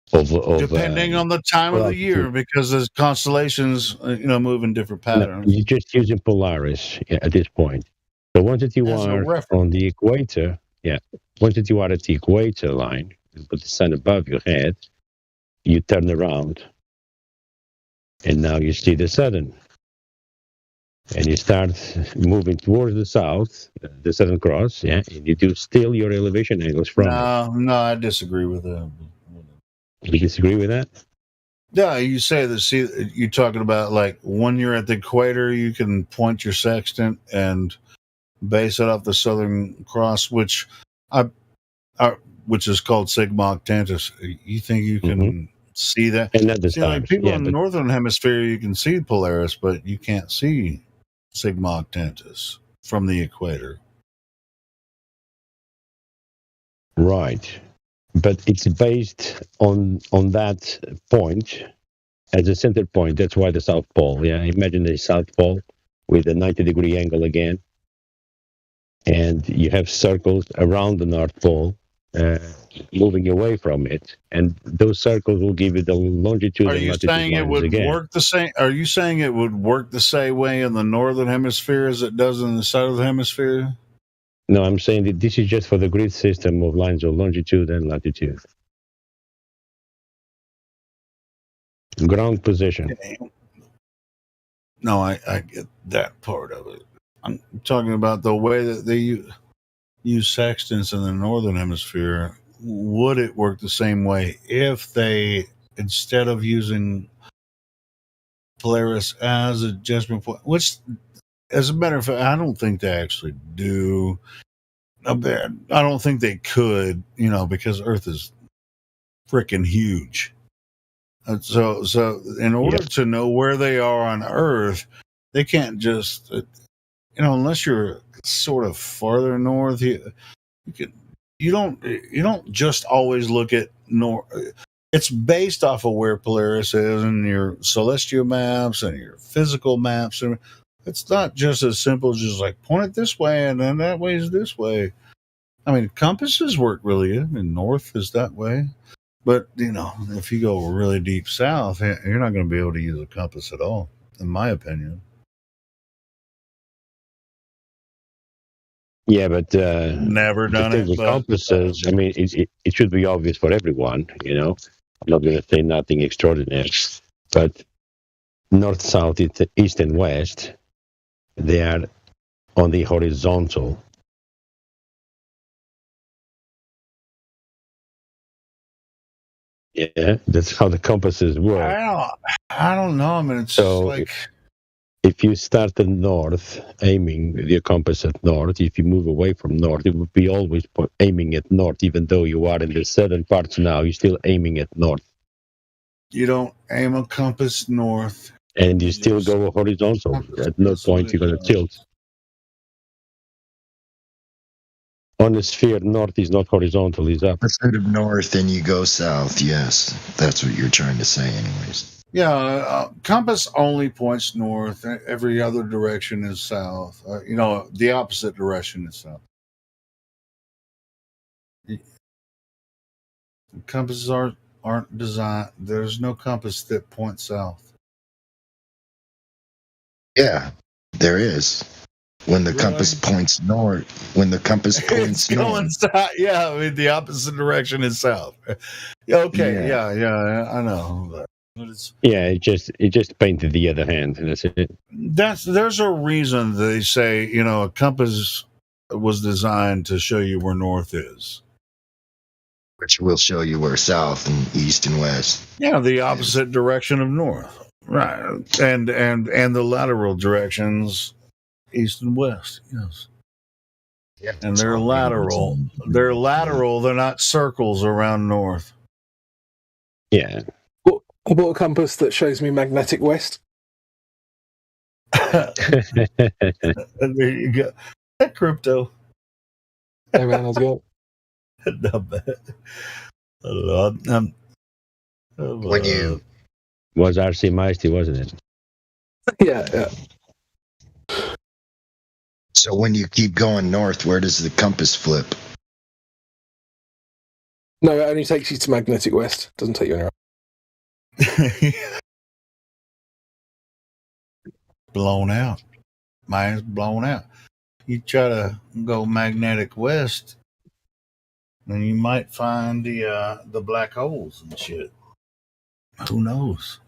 depending on the time of the year, because the constellations, move in different patterns. No, you're just using Polaris at this point. So once that you are on the equator, once that you are at the equator line, put the sun above your head, you turn around, and now you see the southern. And you start moving towards the south, the Southern Cross, and you do still your elevation angles from it. No, I disagree with that. You disagree with that? Yeah, you say that. See, you're talking about like when you're at the equator, you can point your sextant and base it off the Southern Cross, which is called Sigma Octantis. You think you can see that. And at the See, like stars, people yeah, in the but northern hemisphere, you can see Polaris, but you can't see Sigma Octantis from the equator. right. But it's based on that point as a center point. That's why the South Pole. Yeah, imagine the South Pole with a 90-degree angle again, and you have circles around the North Pole, moving away from it, and those circles will give you the longitude Are and you latitude saying it lines would again. work the same? Are you saying it would work the same way in the northern hemisphere as it does in the southern hemisphere? No, I'm saying that this is just for the grid system of lines of longitude and latitude. Ground position. No, I get that part of it. I'm talking about the way that they use sextants in the northern hemisphere. Would it work the same way if they, instead of using Polaris as a adjustment point, which, as a matter of fact, I don't think they actually do. I don't think they could, because Earth is freaking huge. So in order to know where they are on Earth, they can't just, unless you're sort of farther north, you don't just always look at north. It's based off of where Polaris is in your celestial maps and your physical maps, and it's not just as simple as just like point it this way and then that way is this way. I mean, compasses work really good. I mean, north is that way. But, if you go really deep south, you're not going to be able to use a compass at all, in my opinion. Yeah, but Never the done thing it, with but compasses, I mean, it should be obvious for everyone, I'm not going to say nothing extraordinary, but north, south, east, and west, they are on the horizontal. Yeah, that's how the compasses work. I don't know. I mean, it's So like, if you start at north, aiming with your compass at north, if you move away from north, it would be always aiming at north, even though you are in the southern parts now, you're still aiming at north. you don't aim a compass north. And you still go horizontal. At no point you're going to tilt. On a sphere, north is not horizontal, it's up. Instead of north and you go south, yes. That's what you're trying to say, anyways. Yeah, compass only points north. Every other direction is south. The opposite direction is south. Compasses aren't designed. There's no compass that points south. Yeah, there is. When the compass points north, It's going south. Yeah, I mean, the opposite direction is south. Okay, yeah, I know. Yeah, it just painted the other hand, and that's it. There's a reason they say, a compass was designed to show you where north is. Which will show you where south and east and west. Yeah, the opposite direction of north. Right. And the lateral directions, east and west, yes. Yeah, and they're lateral. They're lateral. They're not circles around north. Yeah. Well, I bought a compass that shows me magnetic west. There you go. That crypto. Hey man, how's it going? Not bad. I don't know. When you was RC Maesty, wasn't it? Yeah. So when you keep going north, where does the compass flip? No, it only takes you to magnetic west. It doesn't take you anywhere. Blown out. Mine's blown out. You try to go magnetic west, then you might find the black holes and shit. Who knows?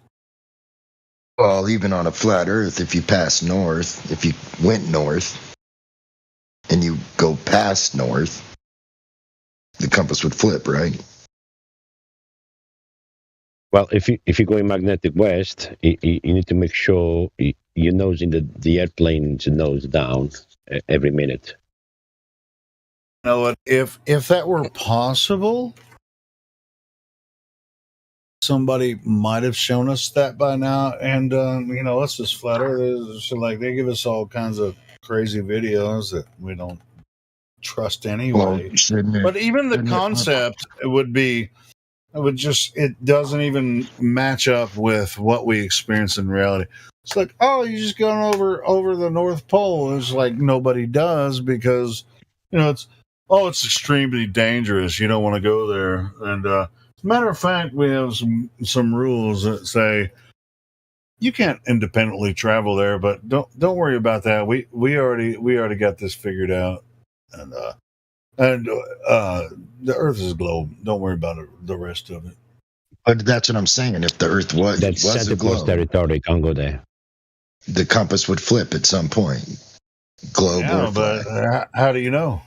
Well, even on a flat Earth, if you pass north, if you went north and you go past north, the compass would flip, right? Well, if you're going magnetic west, you need to make sure your nose in the airplane's nose down every minute. You know what? If that were possible, somebody might have shown us that by now. And us as flat earthers, so like they give us all kinds of crazy videos that we don't trust Well, anyway. shouldn't it? But even the Shouldn't it? concept it doesn't even match up with what we experience in reality. It's like, oh, you're just going over the North Pole. It's like nobody does because it's extremely dangerous. You don't want to go there. And as a matter of fact, we have some rules that say you can't independently travel there, but don't worry about that. We already got this figured out. And the Earth is a globe. Don't worry about the rest of it. But that's what I'm saying. If the Earth was That's a Santa Claus globe, territory. Can't go there. the compass would flip at some point. Globe Yeah, or but flat. how do you know?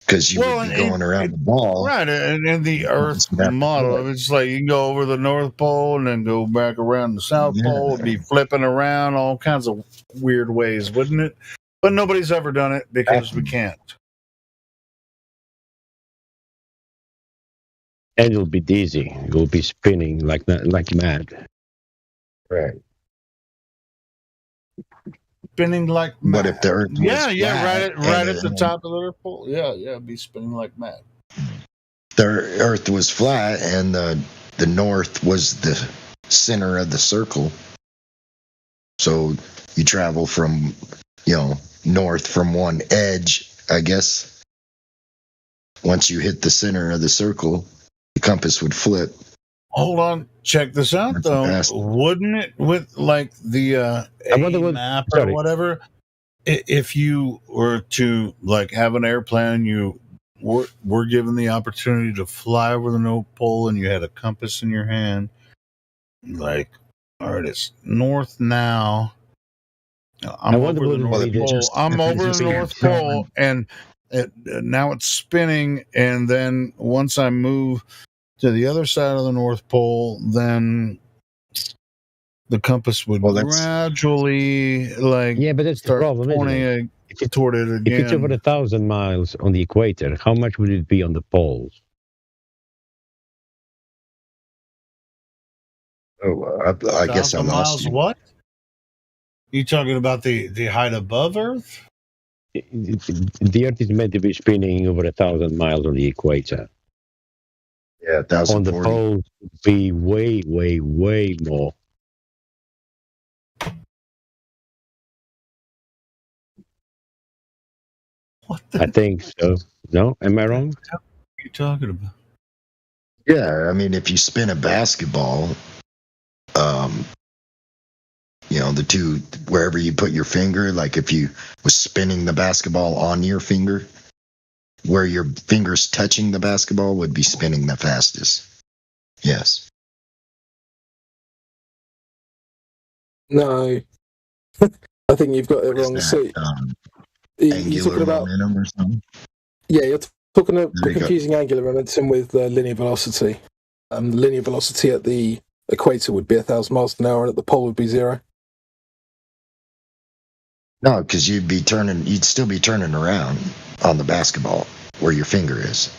Because you Well, would be going around the ball. right, and in the Earth It's not model, flip. it's like you can go over the North Pole and then go back around the South Pole and be flipping around all kinds of weird ways, wouldn't it? But nobody's ever done it because we can't. And you'll be dizzy. You'll be spinning like mad. Right. Spinning like But mad. if the Earth was flat, right at the top of the North Pole. Yeah, be spinning like mad. The Earth was flat and the North was the center of the circle. So you travel from, north from one edge, I guess. Once you hit the center of the circle, the compass would flip. Hold on, check this out That's though. fast. Wouldn't it with like the map or sorry. whatever? If you were to like have an airplane, you were given the opportunity to fly over the North Pole, and you had a compass in your hand. Like, all right, it's north now. I'm over the North Pole. I'm over the North Pole, and now it's spinning. And then once I move to the other side of the North Pole, then the compass would gradually but that's the start problem, isn't it? pointing toward it again. If it's over 1,000 miles on the equator, how much would it be on the poles? Oh, I guess I 1,000 lost miles. you. What? You talking about the height above Earth? The Earth is meant to be spinning over 1,000 miles on the equator. Yeah, On the 1,040. poles, it would be way, way, way more. What the I think so. No? Am I wrong? What are you talking about? Yeah, I mean, if you spin a basketball, the two, wherever you put your finger, like if you was spinning the basketball on your finger, where your finger's touching the basketball would be spinning the fastest. Yes. No, I think you've got it What is wrong. that? So you're Angular talking about momentum or something? yeah, you're talking about There you go. confusing angular momentum with linear velocity. Linear velocity at the equator would be 1,000 miles an hour, and at the pole would be 0. No, because you'd still be turning around on the basketball where your finger is.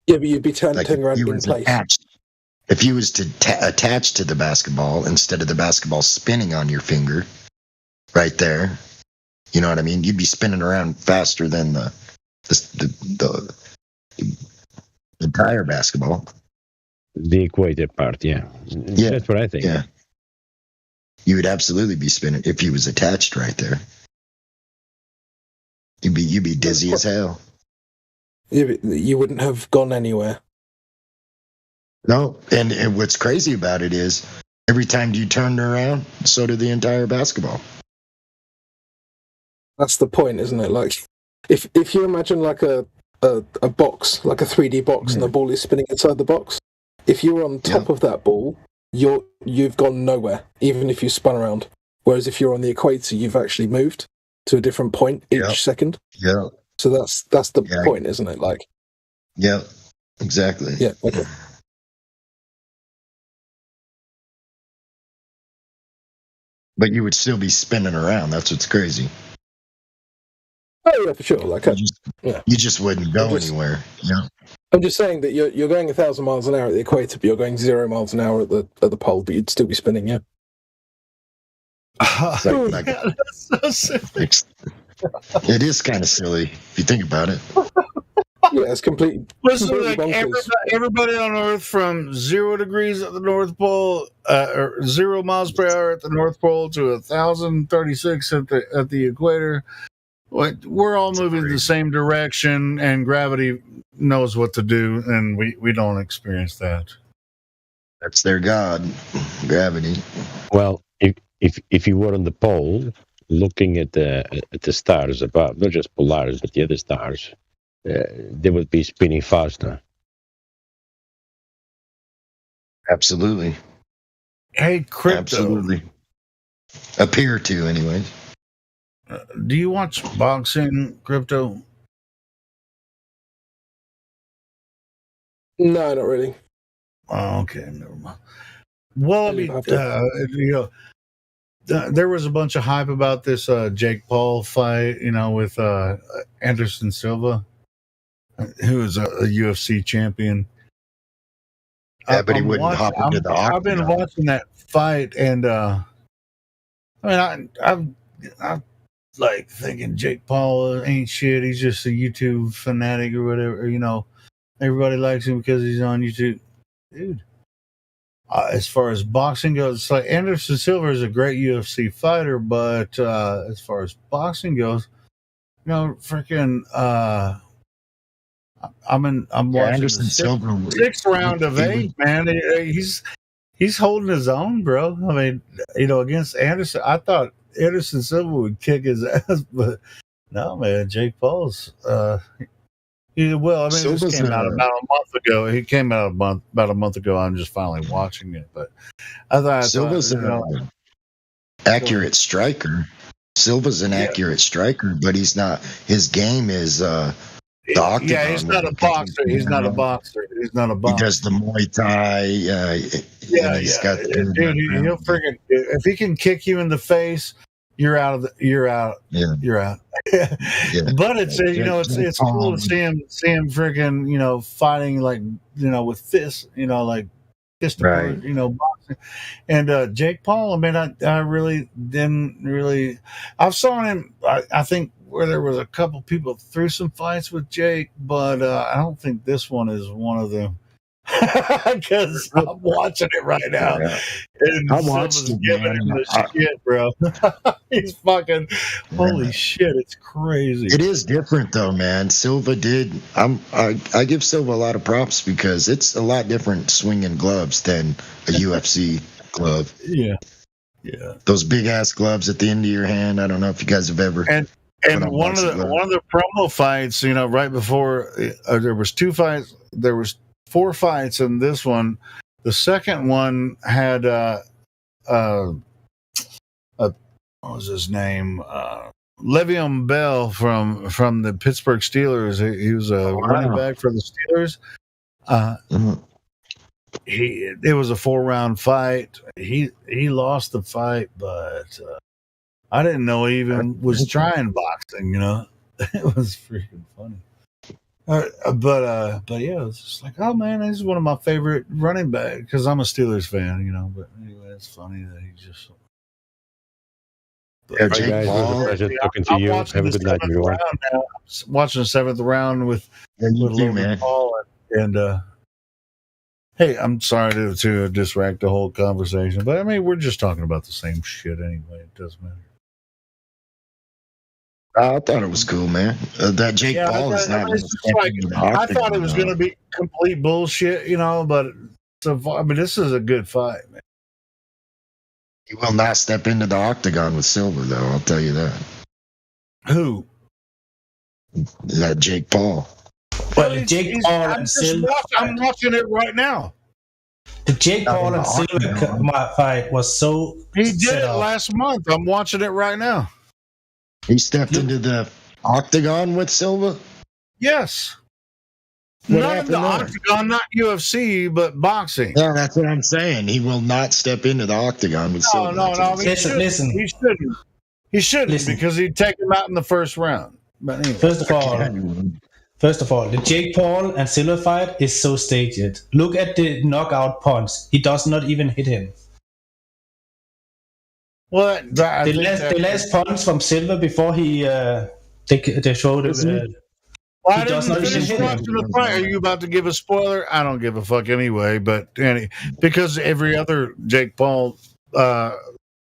Yeah, but you'd be turning Like around if you in was place. attached, if you was to attach to the basketball instead of the basketball spinning on your finger, right there, you know what I mean? You'd be spinning around faster than the entire basketball. The equator part, yeah. Yeah, That's what I think. yeah. You would absolutely be spinning if he was attached right there. You'd be dizzy as hell. Yeah, but you wouldn't have gone anywhere. No, and what's crazy about it is every time you turn around, so did the entire basketball. That's the point, isn't it? Like, if you imagine like a box, like a 3D box, and the ball is spinning inside the box, if you're on top of that ball, you've gone nowhere, even if you spun around. Whereas if you're on the equator, you've actually moved to a different point each second. Yeah. So that's the point, isn't it? Like, yeah, exactly. Yeah. Okay. But you would still be spinning around. That's what's crazy. Oh yeah, for sure. Like, You just wouldn't go just- anywhere. Yeah. I'm just saying that you're going 1,000 miles an hour at the equator, but you're going 0 miles an hour at the pole, but you'd still be spinning. Yeah. Like, That's so silly. it is kind of silly if you think about it. Yeah, it's completely. Listen, completely like bonkers. everybody on Earth from 0 degrees at the North Pole, or 0 miles per hour at the North Pole to 1,036 at the equator. We're all moving the same direction, and gravity knows what to do, and we don't experience that. That's their god, gravity. Well, if you were on the pole, looking at the stars above, not just Polaris but the other stars, they would be spinning faster. Absolutely. Hey, Crypto, Absolutely. Appear to, anyways. do you watch boxing, Crypto? No, not really. Oh, okay, never mind. Well, I You mean, have to- there was a bunch of hype about this Jake Paul fight, with Anderson Silva, who is a UFC champion. Yeah, but he wouldn't hop into the I've been octagon. watching that fight, and I'm like thinking Jake Paul ain't shit. He's just a YouTube fanatic or whatever. Everybody likes him because he's on YouTube, dude. As far as boxing goes, it's like Anderson Silva is a great UFC fighter, but as far as boxing goes, freaking. I'm watching Anderson the Silva. sixth round of he 8, man. He's holding his own, bro. I mean, against Anderson, I thought Anderson Silva would kick his ass, but no, man. Jake Paul's. This Silva's came out about a month ago. He came out about a month ago. I'm just finally watching it, but Silva's an accurate striker. Silva's an accurate striker, but he's not. His game is the octagon. Yeah, he's not a boxer. He's not a boxer. He's not a boxer. He does the Muay Thai. He's got Dude, he'll freaking if he can kick you in the face, you're out. You're out. Yeah. You're out. Yeah. But it's it's cool to see him freaking fighting like with fists, like fist Right. boxing. And Jake Paul, I mean, I really didn't really. I've saw him. I think where there was a couple people threw some fights with Jake, but I don't think this one is one of them. Because I'm watching it right now, and I watched Silva's it, giving man. him the shit, bro. He's fucking holy shit! It's crazy. It is different though, man. Silva did. I give Silva a lot of props because it's a lot different swinging gloves than a UFC glove. Yeah. Those big ass gloves at the end of your hand. I don't know if you guys have ever. And on one of the promo fights, right before there was 2 fights. There was 4 fights in this one. The second one had what was his name? Le'Veon Bell from the Pittsburgh Steelers. He was a running back for the Steelers. It was a 4-round fight. He lost the fight, but I didn't know he even was trying boxing. It was freaking funny. But yeah, it's just like, oh man, he's one of my favorite running backs because I'm a Steelers fan, But anyway, it's funny that he just. Yeah, Jake guys, it was a Paul. pleasure talking to you. Have a good night, everyone. I'm watching the 7th round with Logan Paul and hey, I'm sorry to distract the whole conversation, but I mean we're just talking about the same shit anyway. It doesn't matter. I thought it was cool, man. That Jake Paul is not. I thought it was going to be complete bullshit, but this is a good fight, man. He will not step into the octagon with Silva, though. I'll tell you that. Who? That Jake Paul. Well, Jake Paul and Silva. I'm watching it right now. The Jake Paul and Silva fight was so. He did it last month. I'm watching it right now. He stepped into the octagon with Silva? Yes. What Not in the happened octagon, not UFC, but boxing. Yeah, that's what I'm saying. He will not step into the octagon with Silva. No. Listen. He shouldn't Listen. because he'd take him out in the first round. But anyway, First of all, the Jake Paul and Silver fight is so staged. Look at the knockout punch. He does not even hit him. well, The last punch from Silver before he they showed it. I He does didn't not finish even hit him. watching the fight. Are you about to give a spoiler? I don't give a fuck anyway. But because every other Jake Paul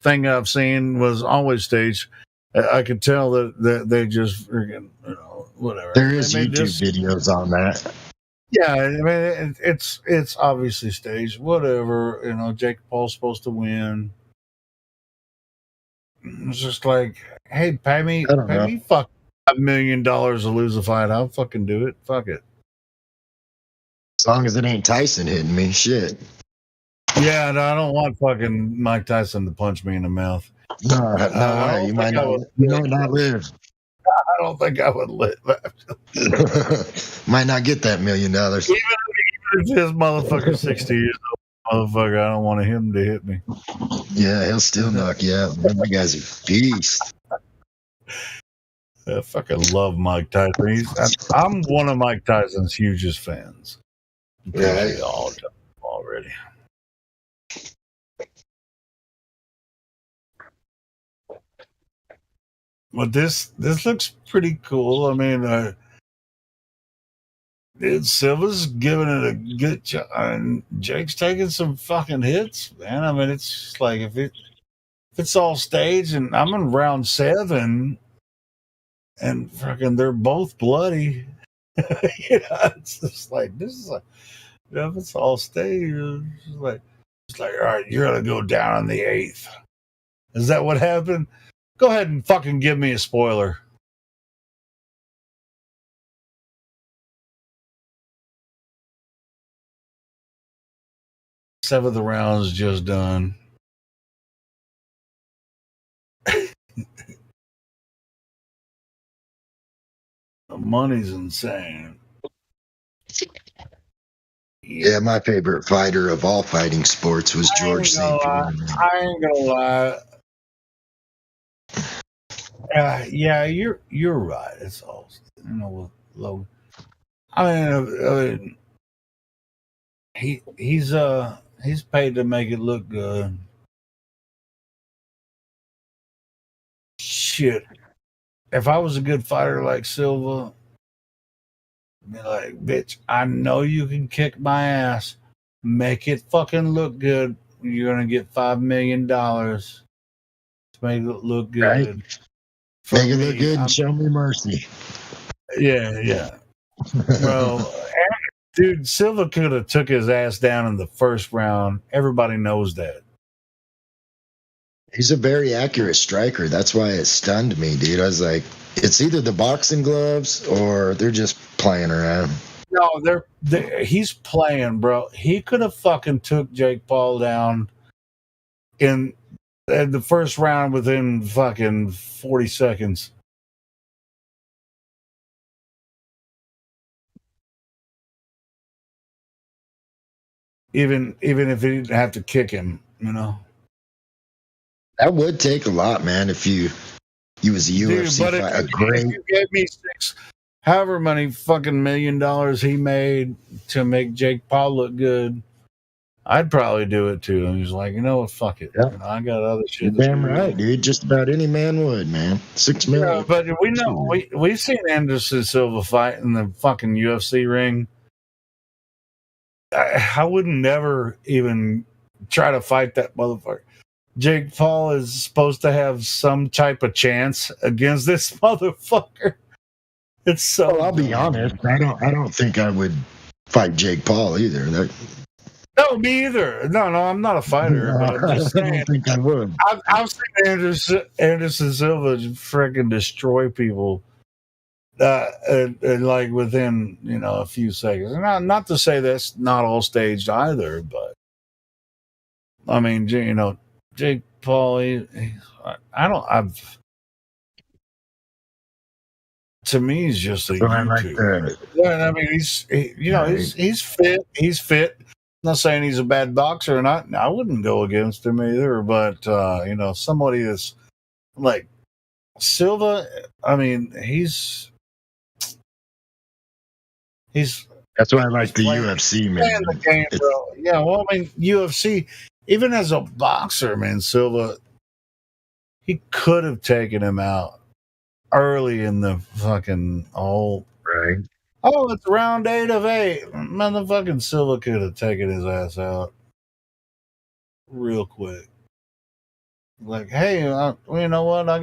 thing I've seen was always staged, I could tell that they just freaking, whatever. There is They made YouTube videos on that. Yeah, I mean it's obviously staged. Whatever, Jake Paul's supposed to win. It's just like, hey, pay me fuck $5 million to lose a fight. I'll fucking do it. Fuck it. As long as it ain't Tyson hitting me, shit. Yeah, no, I don't want fucking Mike Tyson to punch me in the mouth. No way. You might not live. I don't think I would live. Might not get that $1 million. Even if this motherfucker's 60 years old, motherfucker, I don't want him to hit me. Yeah, he'll still knock you out. That guy's a beast. I fucking love Mike Tyson. I'm one of Mike Tyson's hugest fans. Yeah, all done already. But this looks pretty cool. I mean, dude, Silva's giving it a good job, and Jake's taking some fucking hits, man. I mean, it's just like if it's all staged, and I'm in round 7, and fucking they're both bloody. It's just like this is like, if it's all staged, it's like all right, you're gonna go down in the 8th. Is that what happened? Go ahead and fucking give me a spoiler. 7th round's just done. The money's insane. Yeah, my favorite fighter of all fighting sports was George St. Pierre. I ain't gonna lie. Yeah, you're right. It's all low. I mean, he's paid to make it look good. Shit, if I was a good fighter like Silva, I'd be like, bitch, I know you can kick my ass. Make it fucking look good. You're gonna get $5 million to make it look good. Right. Make it look good and show me mercy. Yeah. Well, dude, Silva could have took his ass down in the first round. Everybody knows that. He's a very accurate striker. That's why it stunned me, dude. I was like, it's either the boxing gloves or they're just playing around. No, he's playing, bro. He could have fucking took Jake Paul down in the first round within fucking 40 seconds. Even if he didn't have to kick him, That would take a lot, man, if you was a UFC Dude, fighter. If you gave me however many fucking $1 million he made to make Jake Paul look good, I'd probably do it too. And he's like, you know what, fuck it. Yeah. I got other shit. You're damn right, dude. Just about any man would, man. $6 million. Yeah, but we know we've seen Anderson Silva fight in the fucking UFC ring. I would never even try to fight that motherfucker. Jake Paul is supposed to have some type of chance against this motherfucker. It's so. Well, I'll be honest. I don't think I would fight Jake Paul either. No, me either. No, I'm not a fighter. But I'm just saying, I don't think I would. I've seen Anderson Silva freaking destroy people, and like within a few seconds. Not to say that's not all staged either, but I mean, Jake Paul. To me, he's just a YouTuber. I mean, he's fit. He's fit. I'm not saying he's a bad boxer or not. I wouldn't go against him either. But somebody that's like Silva. I mean, he's That's why I like the playing- UFC, man. playing the game, It's- bro. Yeah, well, I mean, UFC, even as a boxer, man, Silva, he could have taken him out early in the fucking whole. Right. Oh, it's round 8 of 8. Motherfucking Silva could have taken his ass out real quick. Like, hey, you know what? I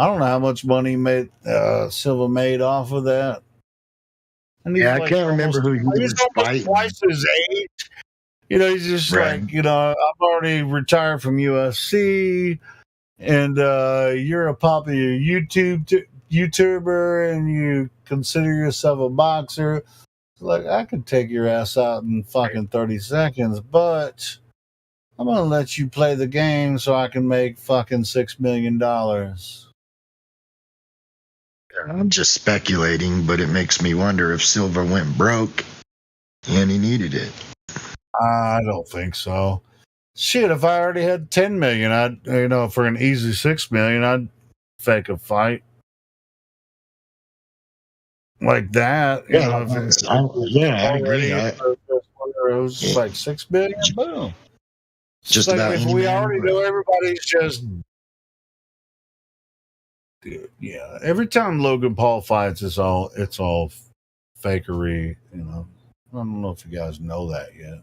don't know how much money Silva made off of that. And he's Yeah, I like can't remember who he he's was almost fighting. twice his age. You know, he's just Right. like, I'm already retired from UFC, and you're a popular YouTuber, and you consider yourself a boxer. Like, I could take your ass out in fucking 30 seconds, but I'm gonna let you play the game so I can make fucking $6 million. I'm just speculating, but it makes me wonder if Silva went broke and he needed it. I don't think so. Shit, if I already had 10 million, I'd, for an easy 6 million, I'd fake a fight like that. Yeah, I agree. It was like 6 billion, boom. Just Like, about if any we man, already know everybody's just. Yeah, every time Logan Paul fights, it's all fakery. I don't know if you guys know that yet.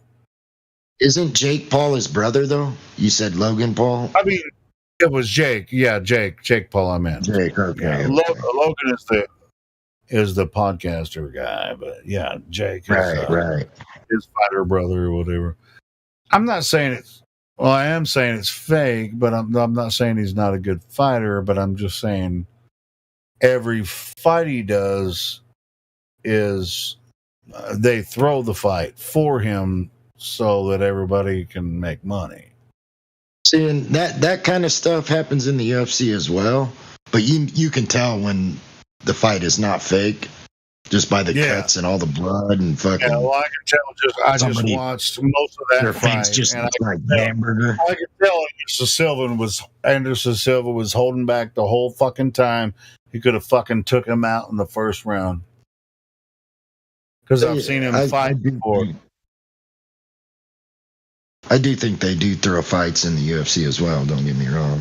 Isn't Jake Paul his brother though? You said Logan Paul. I mean, it was Jake. Yeah, Jake Paul. I meant Jake. Okay. Yeah, okay. Logan is the podcaster guy, but yeah, Jake is Right. his fighter brother or whatever. I'm not saying it's. Well, I am saying it's fake, but I'm not saying he's not a good fighter. But I'm just saying every fight he does is they throw the fight for him so that everybody can make money. See, and that kind of stuff happens in the UFC as well. But you can tell when the fight is not fake just by the cuts and all the blood and fucking. Yeah, well, I can tell. I just watched most of that their fight, face just and looks like hamburger. I could tell Anderson Silva was holding back the whole fucking time. He could have fucking took him out in the first round. Because I've seen him fight before. I do think they do throw fights in the UFC as well. Don't get me wrong.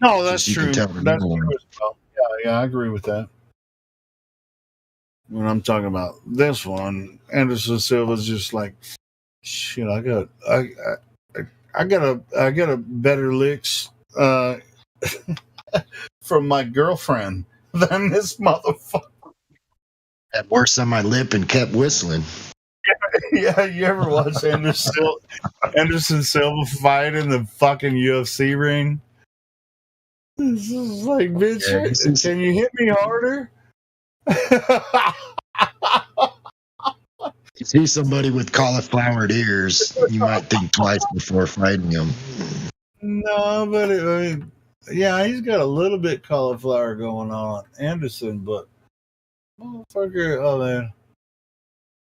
No, that's Just you true. can tell That's the true as well. Yeah, I agree with that. When I'm talking about this one, Anderson Silva's just like, shit. I got a better licks from my girlfriend than this motherfucker. Had worse on my lip and kept whistling. Yeah, you ever watch Anderson Silva fight in the fucking UFC ring? This is like, bitch, can you hit me harder? You see somebody with cauliflowered ears, you might think twice before fighting him. No, but yeah, he's got a little bit cauliflower going on, Anderson, but motherfucker, oh man.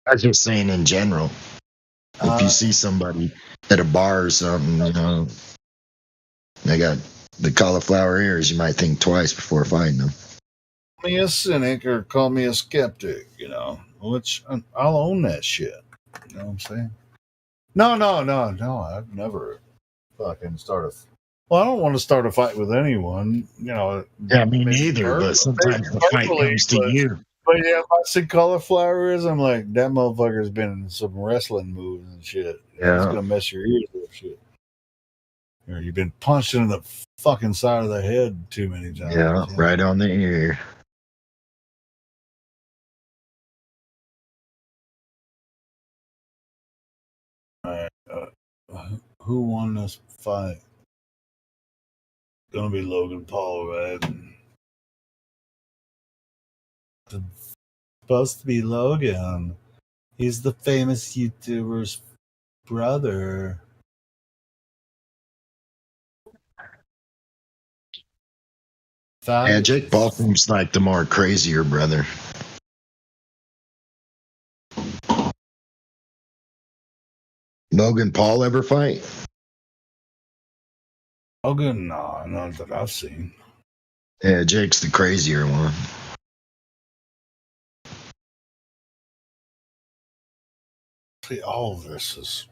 I was just saying in general. If you see somebody at a bar or something, they got the cauliflower ears, you might think twice before fighting them. Call me a cynic or call me a skeptic, which I'll own that shit. You know what I'm saying? No, I've never fucking started. Well, I don't want to start a fight with anyone, Yeah, me neither, but sometimes the fight comes to you. But yeah, if I see cauliflower ears, I'm like, that motherfucker's been in some wrestling moves and shit. Yeah. It's gonna mess your ears up, shit. Or you've been punched in the fucking side of the head too many times. Yeah, right on the ear. All right, who won this fight? Gonna be Logan Paul, right? It's supposed to be Logan. He's the famous YouTuber's brother. Yeah, Jake Paul seems like the more crazier brother. Logan Paul ever fight? Logan, no, not that I've seen. Yeah, Jake's the crazier one. See, all of this is.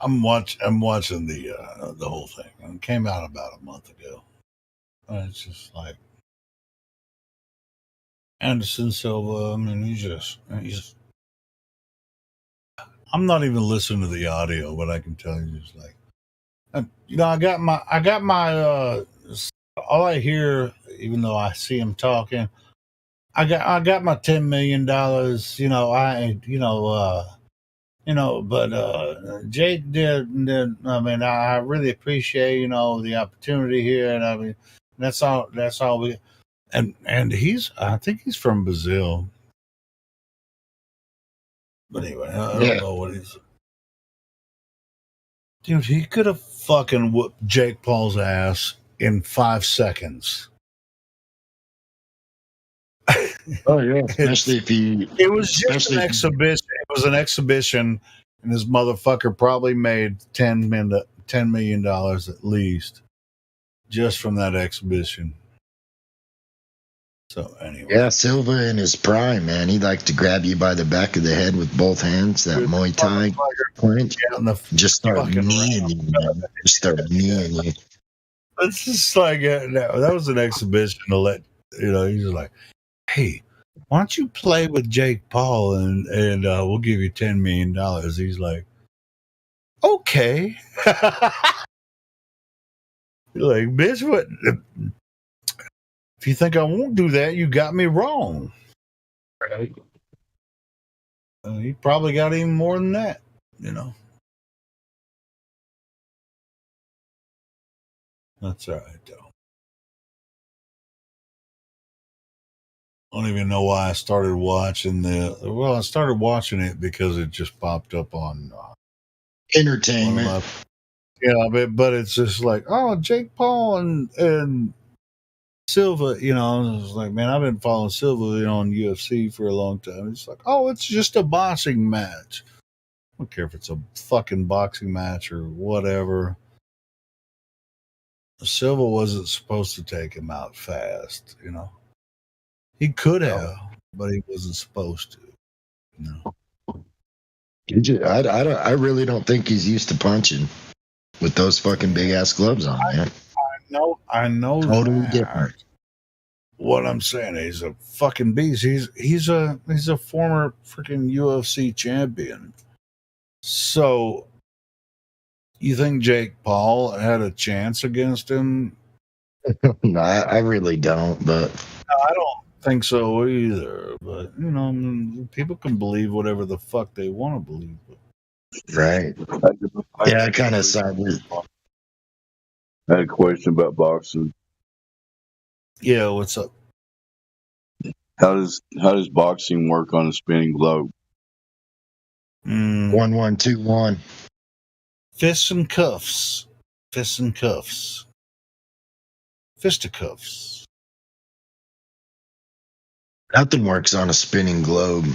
I'm watching the whole thing. It came out about a month ago. And it's just like Anderson Silva. I mean, he's. I'm not even listening to the audio, but I can tell you, just like, you know, I got my. All I hear, even though I see him talking, I got my $10 million. But Jake did. I mean, I really appreciate the opportunity here, and I mean, that's all we. And I think he's from Brazil. But anyway, I don't know what he's. Dude, he could have fucking whooped Jake Paul's ass in 5 seconds. Oh yeah, especially if he. It was just an exhibition. It was an exhibition, and this motherfucker probably made $10 million at least just from that exhibition. So anyway, Yeah, Silva in his prime, man, he liked to grab you by the back of the head with both hands. That Muay Thai point, just start kneeing you, man. Just start kneeing you. It's just like that was an exhibition to let he's just like, hey, why don't you play with Jake Paul and we'll give you $10 million. He's like, okay. You're like, bitch, what? If you think I won't do that, you got me wrong. Right. He probably got even more than that, That's all right, though. I don't even know why I started watching I started watching it because it just popped up on entertainment. But it's just like, oh, Jake Paul and Silva, I was like, man, I've been following Silva on UFC for a long time. It's like, oh, it's just a boxing match. I don't care if it's a fucking boxing match or whatever. Silva wasn't supposed to take him out fast, He could have, but he wasn't supposed to. I really don't think he's used to punching with those fucking big ass gloves on, man. I know. Totally different. What I'm saying, he's a fucking beast. He's a former freaking UFC champion. So, you think Jake Paul had a chance against him? No, I really don't. But I don't think so either. But people can believe whatever the fuck they want to believe. Right? Yeah, I kind of side with. I had a question about boxing. Yeah, what's up? How does boxing work on a spinning globe? 1-1-2-1. Fists and cuffs. Fisticuffs. Nothing works on a spinning globe.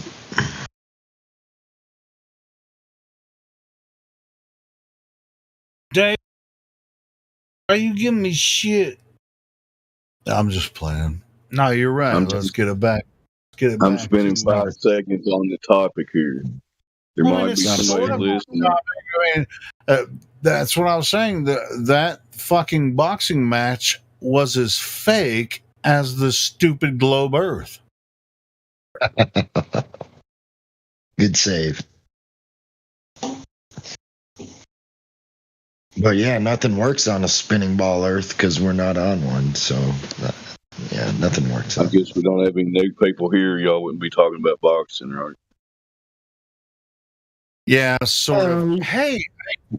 Dave, are you giving me shit? I'm just playing. No, you're right. Let's get it back. I'm spending 5 seconds on the topic here. There might be somebody listening. That's what I was saying. That fucking boxing match was as fake as the stupid globe Earth. Good save. But yeah, nothing works on a spinning ball Earth because we're not on one. So yeah, nothing works. I guess we don't have any new people here. Y'all wouldn't be talking about boxing, right? Yeah, sort of. Hey,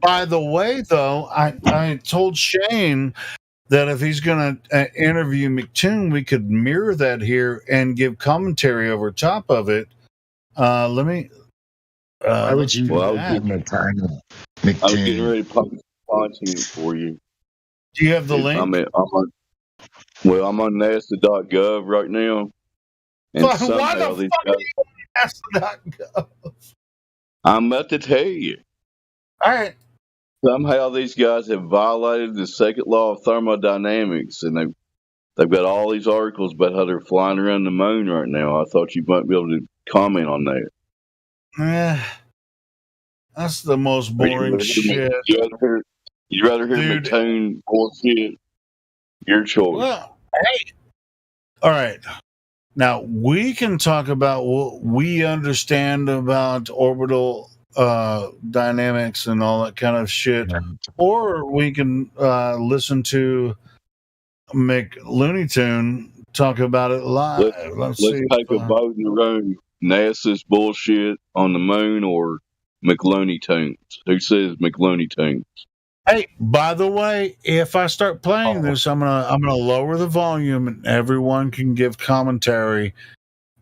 by the way, though, I told Shane that if he's going to interview McToon, we could mirror that here and give commentary over top of it. Let me. Why would you? Well, I was getting ready to sponsor it for you. Do you have the link? I'm on NASA.gov right now. And why the fuck are you on NASA.gov? I'm about to tell you. All right. Somehow these guys have violated the second law of thermodynamics, and they've got all these articles about how they're flying around the moon right now. I thought you might be able to comment on that. That's the most Or boring shit. You'd rather hear Dude. McToon bullshit? Your choice. Well, hey. All right. Now, we can talk about what we understand about orbital dynamics and all that kind of shit, or we can listen to Looney Tune talk about it live. Let's take a vote in the room. NASA's bullshit on the moon or McLooney Tunes? Who says McLooney Tunes? Hey, by the way, if I start playing this, I'm gonna lower the volume and everyone can give commentary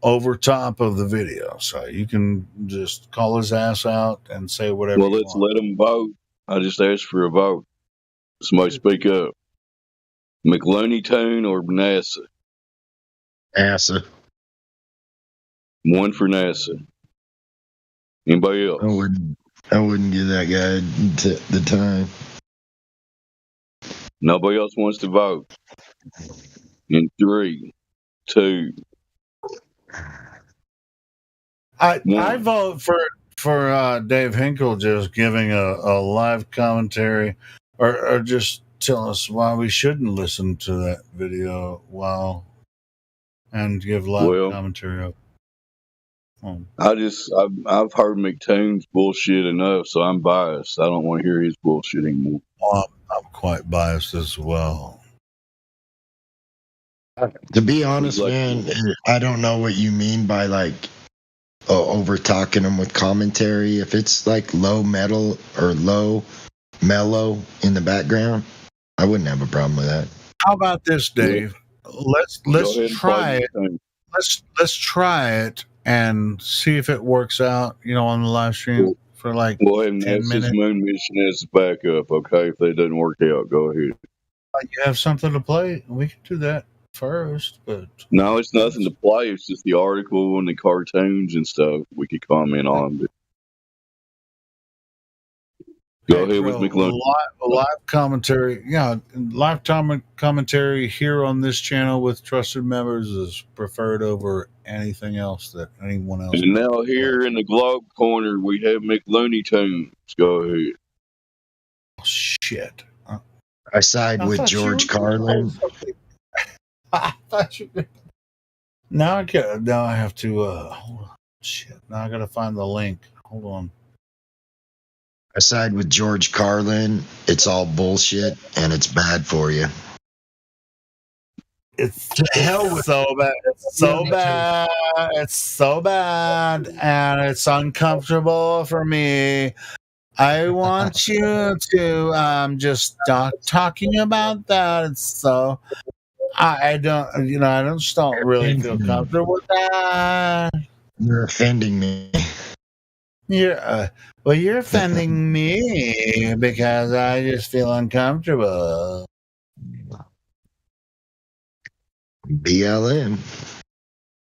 over top of the video, so you can just call his ass out and say whatever. Well, let's let him vote. I just asked for a vote. Somebody speak up. McLooney Tune or NASA? NASA. One for NASA. Anybody else? I wouldn't give that guy the time. Nobody else wants to vote. In 3, 2. I vote for Dave Hinkle just giving a live commentary, or just tell us why we shouldn't listen to that video and give live commentary of. I've heard McToon's bullshit enough, so I'm biased. I don't want to hear his bullshit anymore. Well, I'm quite biased as well. To be honest, man, I don't know what you mean by over talking them with commentary. If it's like low metal or low mellow in the background, I wouldn't have a problem with that. How about this, Dave? Let's try it. Let's try it and see if it works out. On the live stream for like 10 minutes. Moon mission as backup. Okay, if that doesn't work out, go ahead. You have something to play? We can do that first, but no, it's nothing to play. It's just the article and the cartoons and stuff we could comment on. But go ahead with McLooney. Live commentary, live commentary here on this channel with trusted members is preferred over anything else that anyone else. And now here in the Globe corner, we have McLooney Tunes. Go ahead. Oh, shit. I side with George Carlin. Now I have to. Hold on. Shit. Now I gotta find the link. Hold on. I side with George Carlin. It's all bullshit and it's bad for you. It's so bad. It's so bad. It's so bad, and it's uncomfortable for me. I want you to just stop talking about that. It's so. I don't really feel comfortable with that. You're offending me. You're offending me because I just feel uncomfortable. BLM.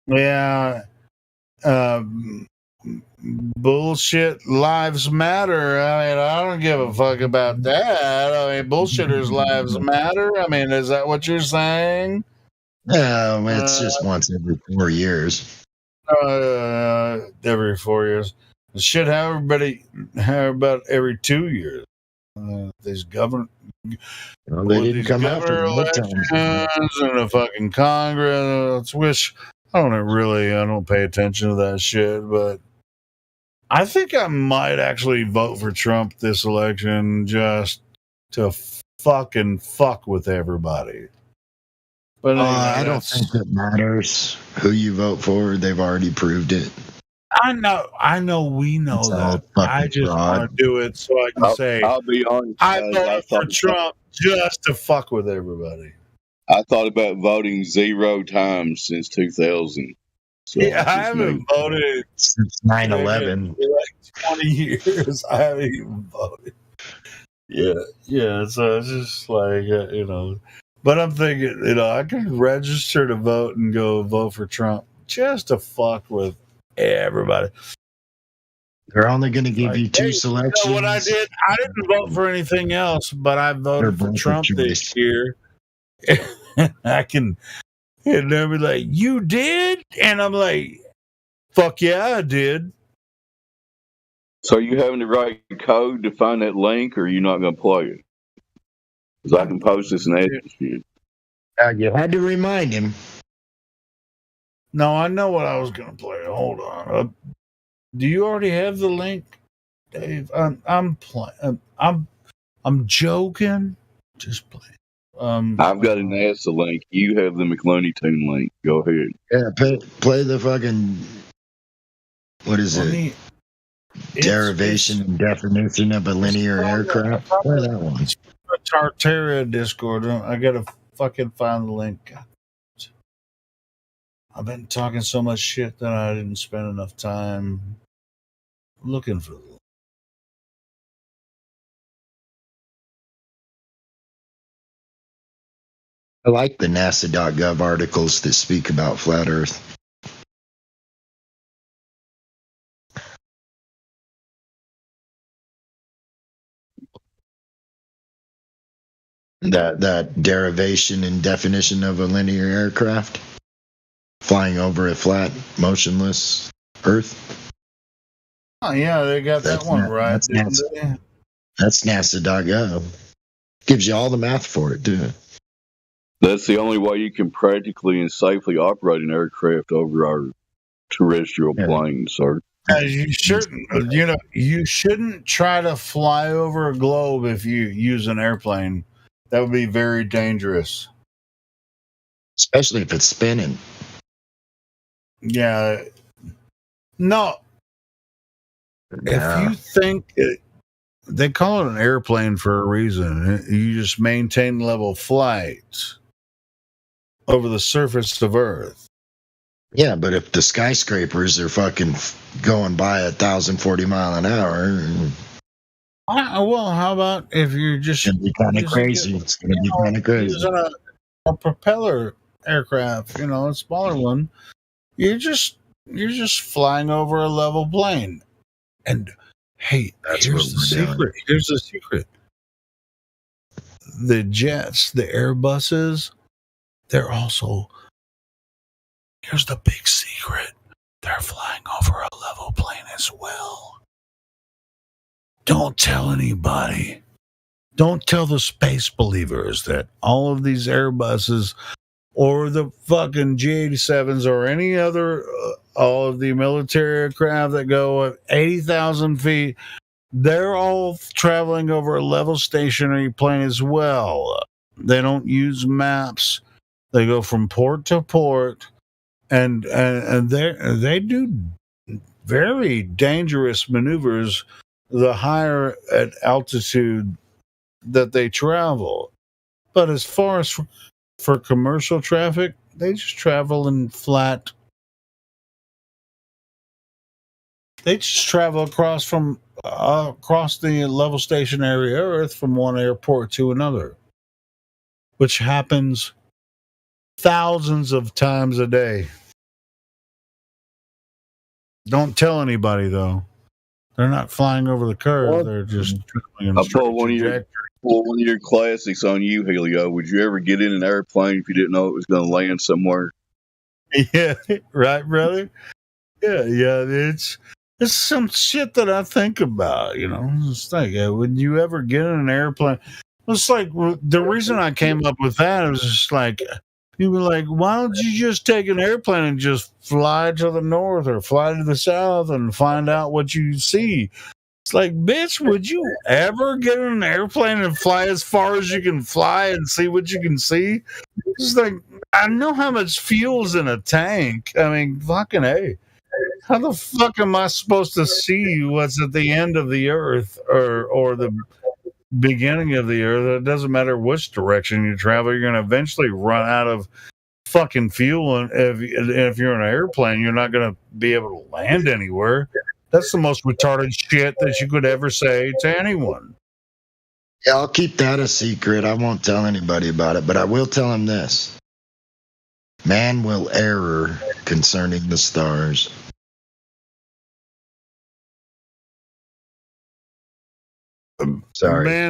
Yeah. Bullshit lives matter. I mean, I don't give a fuck about that. I mean, bullshitters' lives matter. I mean, is that what you're saying? No, it's just once every 4 years. Every 4 years. Shit, how about every 2 years? These government. Well, they didn't come after elections and the fucking Congress. I don't pay attention to that shit, but I think I might actually vote for Trump this election just to fucking fuck with everybody. But anyway, I don't think it matters who you vote for. They've already proved it. I know, we know that. I just want to do it so I can say, I'll be honest. I voted for Trump just to fuck with everybody. I thought about voting 0 times since 2000. So yeah, I haven't voted since 9/11. Like 20 years. I haven't even voted. Yeah. So it's just like But I'm thinking, I could register to vote and go vote for Trump just to fuck with everybody. They're only going to give you 2 selections. What I didn't vote for anything else, but I voted for Trump this year. And they'll be like, "You did?" And I'm like, "Fuck yeah, I did." So are you having to write code to find that link, or are you not going to play it? Because I can post this and add it shit. You had to remind him. No, I know what I was going to play. Hold on. Do you already have the link, Dave? I'm playing. I'm joking. Just playing. I've got an NASA link. You have the McLoney Tune link. Go ahead. Yeah, play the fucking. What is it? Derivation and definition of a linear aircraft. Play that one. It's the Tartaria Discord. I gotta fucking find the link. I've been talking so much shit that I didn't spend enough time looking for the link. I like the NASA.gov articles that speak about flat Earth. That derivation and definition of a linear aircraft flying over a flat, motionless Earth. Oh yeah, they got that one right. That's NASA.gov. Gives you all the math for it too. That's the only way you can practically and safely operate an aircraft over our terrestrial plane, sir. You shouldn't try to fly over a globe if you use an airplane. That would be very dangerous. Especially if it's spinning. Yeah. No. If you think they call it an airplane for a reason, you just maintain level flight over the surface of Earth. Yeah, but if the skyscrapers are fucking going by 1,040 miles an hour. Well, how about if you're just It's gonna be kind of crazy. It's gonna be kind of crazy. Using a propeller aircraft, a smaller one, you're just flying over a level plane. And hey, here's the secret. Here's the secret. The jets, the Airbuses, they're also. Here's the big secret. They're flying over a level plane as well. Don't tell anybody. Don't tell the space believers that all of these Airbuses or the fucking G-87s or any other, all of the military aircraft that go at 80,000 feet, they're all traveling over a level stationary plane as well. They don't use maps. They go from port to port, and they do very dangerous maneuvers the higher at altitude that they travel. But as far as for commercial traffic, they just travel in flat. They just travel across the level stationary Earth from one airport to another, which happens thousands of times a day. Don't tell anybody though. They're not flying over the curve. They're just traveling in a straight trajectory. One of your classics on you, Helio. Would you ever get in an airplane if you didn't know it was going to land somewhere? Yeah, right, brother. Yeah. It's some shit that I think about. It's like, would you ever get in an airplane? It's like the reason I came up with that was just like, people were like, why don't you just take an airplane and just fly to the north or fly to the south and find out what you see? It's like, bitch, would you ever get in an airplane and fly as far as you can fly and see what you can see? It's like, I know how much fuel's in a tank. I mean, fucking A. How the fuck am I supposed to see what's at the end of the earth or the beginning of the earth? It doesn't matter which direction you travel, you're going to eventually run out of fucking fuel. And if you're in an airplane, you're not going to be able to land anywhere. That's the most retarded shit that you could ever say to anyone. Yeah, I'll keep that a secret. I won't tell anybody about it, but I will tell him this. Man will err concerning the stars. Sorry.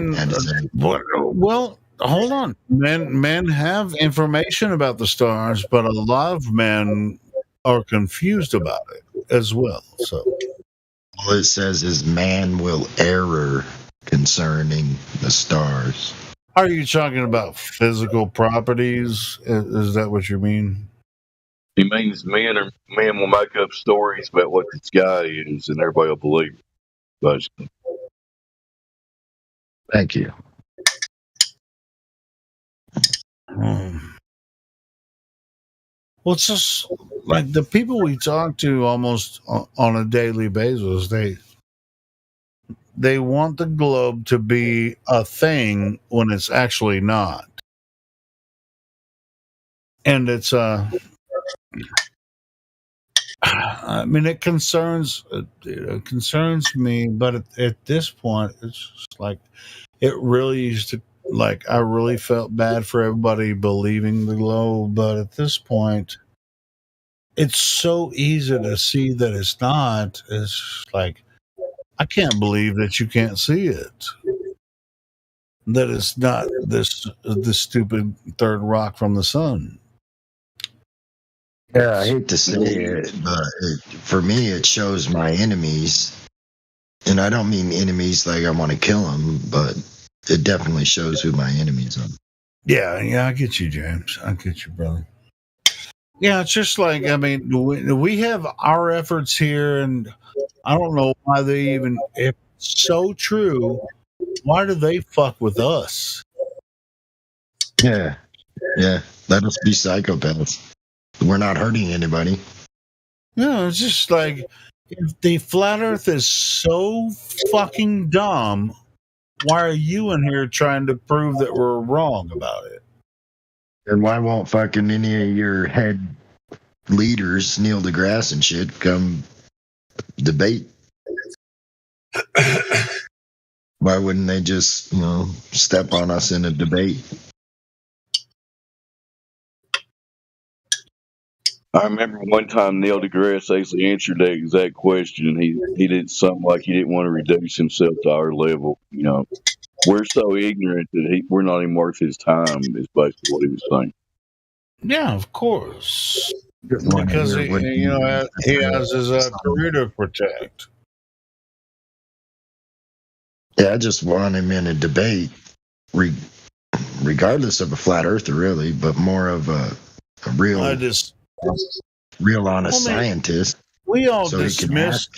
Well, hold on. Men have information about the stars, but a lot of men are confused about it as well. So a All it says is man will error concerning the stars. Are you talking about physical properties? Is that what you mean? He means men will make up stories about what the sky is, and everybody will believe it. Basically. Thank you. Well, it's just like the people we talk to almost on a daily basis. They want the globe to be a thing when it's actually not, and it's I mean, it concerns me, but at this point, it's just like it really used to. Like, I really felt bad for everybody believing the globe, but at this point, it's so easy to see that it's not. It's like, I can't believe that you can't see it. That it's not this stupid third rock from the sun. Yeah, I hate to say it, but for me, it shows my enemies. And I don't mean enemies like I want to kill them, but it definitely shows who my enemies are. Yeah, I get you, James. I get you, brother. Yeah, it's just like, I mean, we have our efforts here, and I don't know why they even, if it's so true, why do they fuck with us? Yeah, let us be psychopaths. We're not hurting anybody. No, it's just like, if the flat earth is so fucking dumb, why are you in here trying to prove that we're wrong about it? And why won't fucking any of your head leaders, Neil deGrasse and shit, come debate? Why wouldn't they just, step on us in a debate? I remember one time Neil deGrasse actually answered that exact question. He did something like he didn't want to reduce himself to our level. We're so ignorant that we're not even worth his time. Is basically what he was saying. Yeah, of course, because he has his career to protect. Yeah, I just want him in a debate, regardless of a flat earther, really, but more of a real, honest scientist. We all so dismiss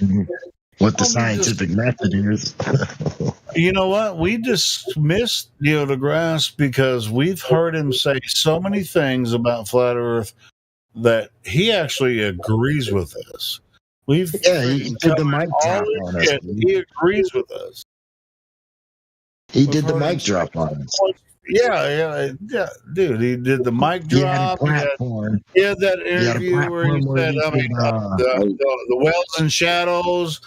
what the scientific method is. You know what? We dismissed Neil deGrasse because we've heard him say so many things about flat Earth that he actually agrees with us. He did the mic drop on us. He agrees with us. He did the mic drop on us. Yeah, dude. He did the mic drop. He had that interview where he said, the wells and shadows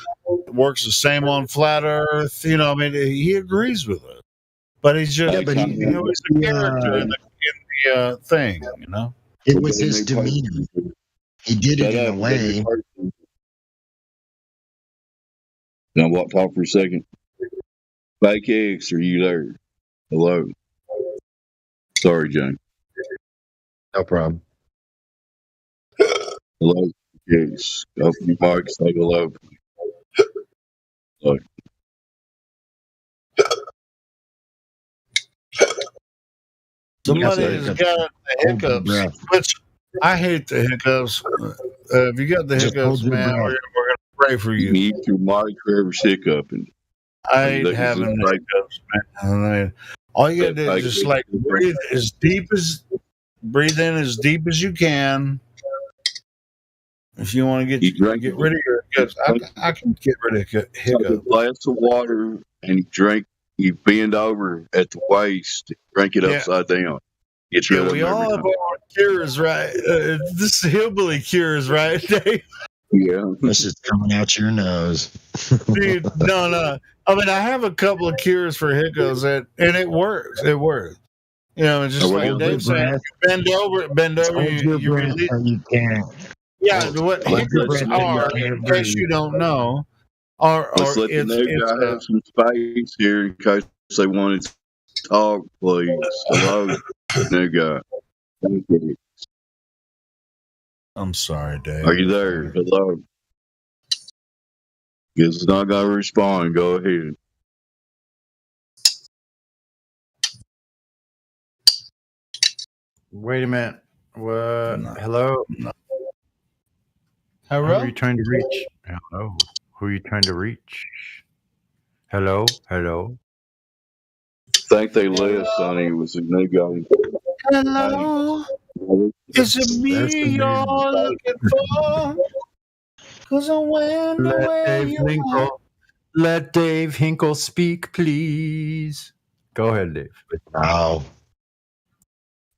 works the same on flat Earth. He agrees with it, but he's just, he's a character in the thing. It was his demeanor. He did it in a way. Now, talk for a second. Fake X, are you there? Hello. Sorry, John. No problem. Hello, yes. Open your mic, say hello. Hello. Somebody has got the hiccups, which I hate the hiccups. If you got the hiccups, man, we're going to pray for you. Mute your mic, whoever's hiccuping. I ain't having the hiccups, man. All you gotta do is just like breathe in as deep as you can. If you want to get rid of your hiccups, I can get rid of hiccups. A glass of water and you bend over at the waist, drink it upside down. We all have our cures, right? This is hillbilly cures, right, Dave? Yeah. This is coming out your nose. Dude, no. I mean, I have a couple of cures for hiccups, and it works. It works. Just like Dave said, bend over, you release. You can't. Yeah, what hiccups are, in case you don't know, let's let the new guy have some space here in case they wanted to talk, please. Hello, new guy. I'm sorry, Dave. Are you there? Hello. Guess it's not gonna respond. Go ahead. Wait a minute. What? No. Hello? Who are Hello? you trying to reach? Hello? Who are you trying to reach? Hello? Hello? Think they left, Sonny. It was a new guy. Hello? Is it me you're looking for? 'Cause I went Let where Dave you are. Hinkle. Let Dave Hinkle speak, please. Go ahead, Dave. Wow.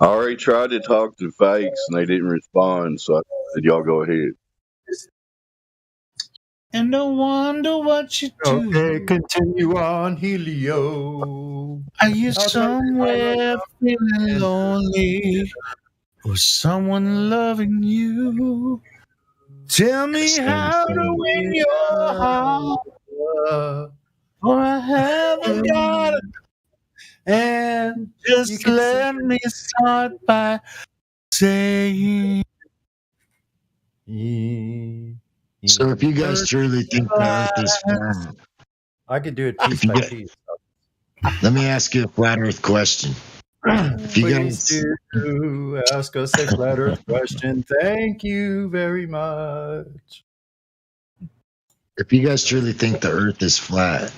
I already tried to talk to fakes and they didn't respond, so I said, y'all go ahead. And I wonder what you do. Okay, continue on, Helio. Are you I'd like to somewhere feeling and- lonely? Or someone loving you? Tell me how to win your heart. For I haven't got it. And Just let me start by saying, So if you guys truly think the Earth is flat, I could do it piece if you by get- piece. let me ask you a flat Earth question. If you Please guys, do ask us a flat Earth question. Thank you very much. if you guys truly think the Earth is flat,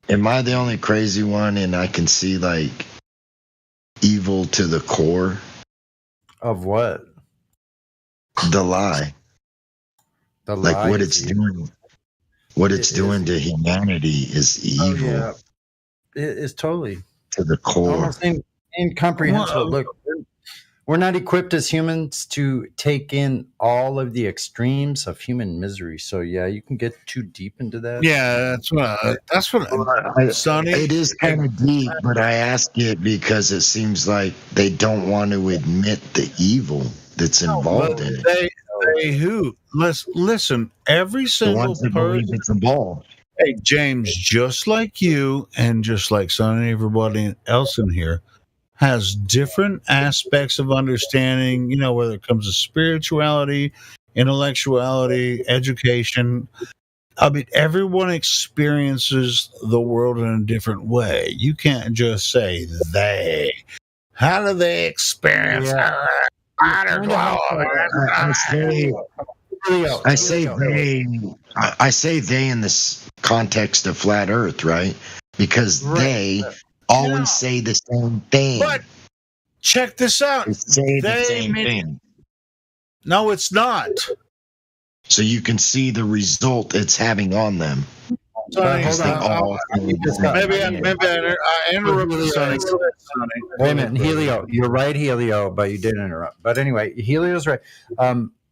am I the only crazy one? And I can see like evil to the core, Of what? the lie, The like lie what is it's evil. doing. What it's It doing is- to humanity is Oh, evil yeah. It is totally to the core. almost incomprehensible. Look, we're not equipped as humans to take in all of the extremes of human misery. So yeah, you can get too deep into that. yeah, that's what Sonny. It is kind of deep, but I ask it because it seems like they don't want to admit the evil that's involved in it. They who? Listen, every The single ones that believe person. it's involved. Hey, James, just like you and just like Sonny and everybody else in here, has different aspects of understanding, whether it comes to spirituality, intellectuality, education. I mean, everyone experiences the world in a different way. You can't just say they. How do they experience I say they in this context of flat Earth, right? Because they always say the same thing. But check this out. They say the They same mean- thing. No, it's not. So you can see the result it's having on them. Sonny, hold They on. all say the same Maybe thing. I interrupted Sonny. Wait a minute, Helio. You're right, Helio, but you did interrupt. But anyway, Helio's right.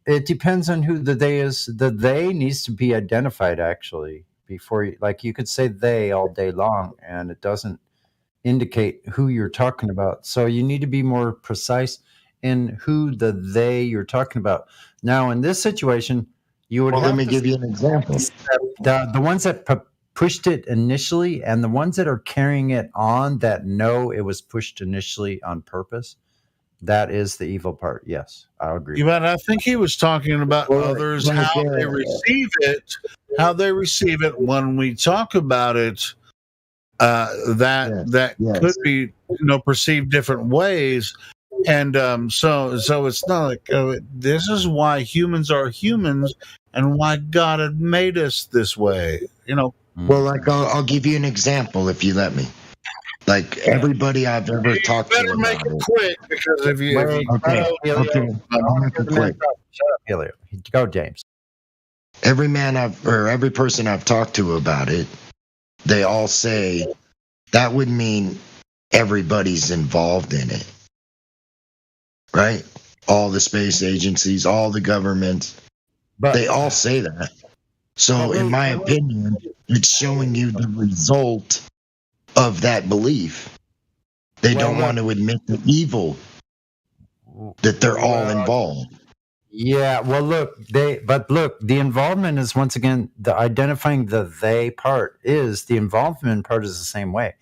It depends on who the they is. The they needs to be identified actually before you. Like you could say they all day long, and it doesn't indicate who you're talking about. So you need to be more precise in who the they you're talking about. Now, in this situation, you would Well, have let me to give you an example. the ones that pushed it initially and the ones that are carrying it on that know it was pushed initially on purpose, that is the evil part. Yes, I agree. But I think he was talking about others, how they receive it, when we talk about it. That could be perceived different ways, and so it's not like this is why humans are humans and why God had made us this way. Well, like I'll give you an example if you let me. Like everybody I've ever talked to Better about make it it. quick because if you Okay, I'll make it quick. Shut up, Helio. Go, James. Every person I've talked to about it, they all say that would mean everybody's involved in it, right? All the space agencies, all the governments, they all say that. So, in my opinion, it's showing you the result of that belief. They don't want to admit the evil that they're all involved. Yeah, well, look, the involvement is once again the identifying the they part is the involvement part is the same way.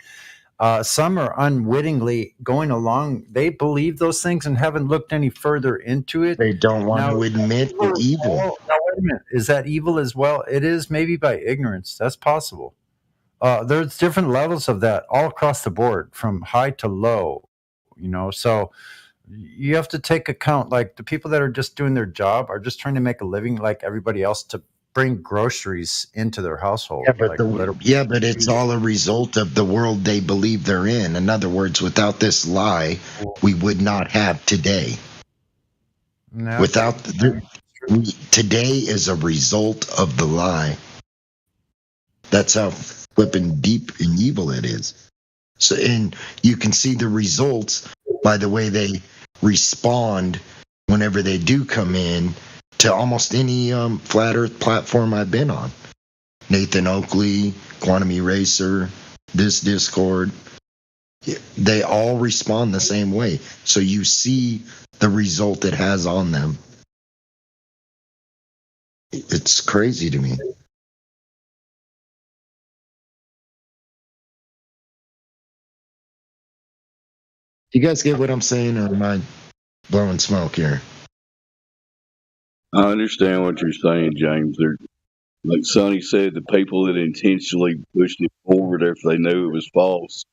Some are unwittingly going along. They believe those things and haven't looked any further into it. They don't want to admit the evil. Now, a minute. Is that evil as well? It is, maybe by ignorance. That's possible. There's different levels of that all across the board, from high to low. So you have to take account, like the people that are just doing their job are just trying to make a living like everybody else to bring groceries into their household. But it's all a result of the world they believe they're in. In other words, without this lie, we would not have today. No, Without today is a result of the lie. That's how flipping deep and evil it is. So, and you can see the results by the way they respond whenever they do come in to almost any flat Earth platform I've been on. Nathan Oakley, Quantum Eraser, this Discord, they all respond the same way. So you see the result it has on them. It's crazy to me. You guys get what I'm saying, or am I blowing smoke here? I understand what you're saying, James. They're, like Sonny said, the people that intentionally pushed it forward after they knew it was false,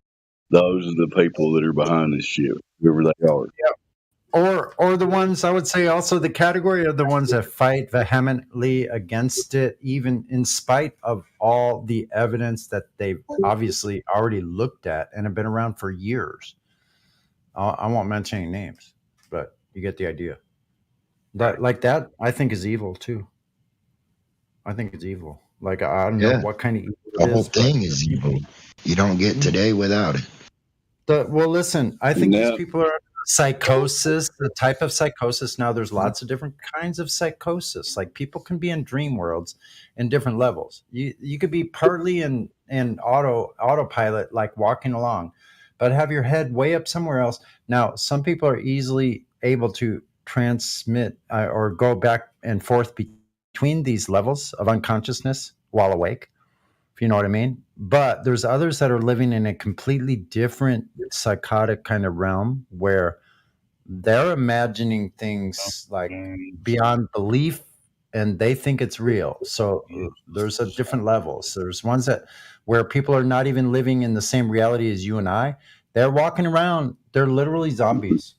those are the people that are behind this shit, whoever they are. Or the ones, I would say also the category of the ones that fight vehemently against it, even in spite of all the evidence that they've obviously already looked at and have been around for years. I won't mention any names, but you get the idea. That, like that, I think is evil too. I think it's evil. Like, I don't know what kind of evil The it whole is, but thing is evil. You don't get today without it. well, listen, I think these people are psychosis, the type of psychosis. Now, there's lots of different kinds of psychosis. Like, people can be in dream worlds in different levels. You could be partly in autopilot, like walking along, but have your head way up somewhere else. Now, some people are easily able to transmit or go back and forth between these levels of unconsciousness while awake, if you know what I mean. But there's others that are living in a completely different psychotic kind of realm where they're imagining things like beyond belief and they think it's real. So there's a different levels. There's ones that where people are not even living in the same reality as you and I. They're walking around. They're literally zombies.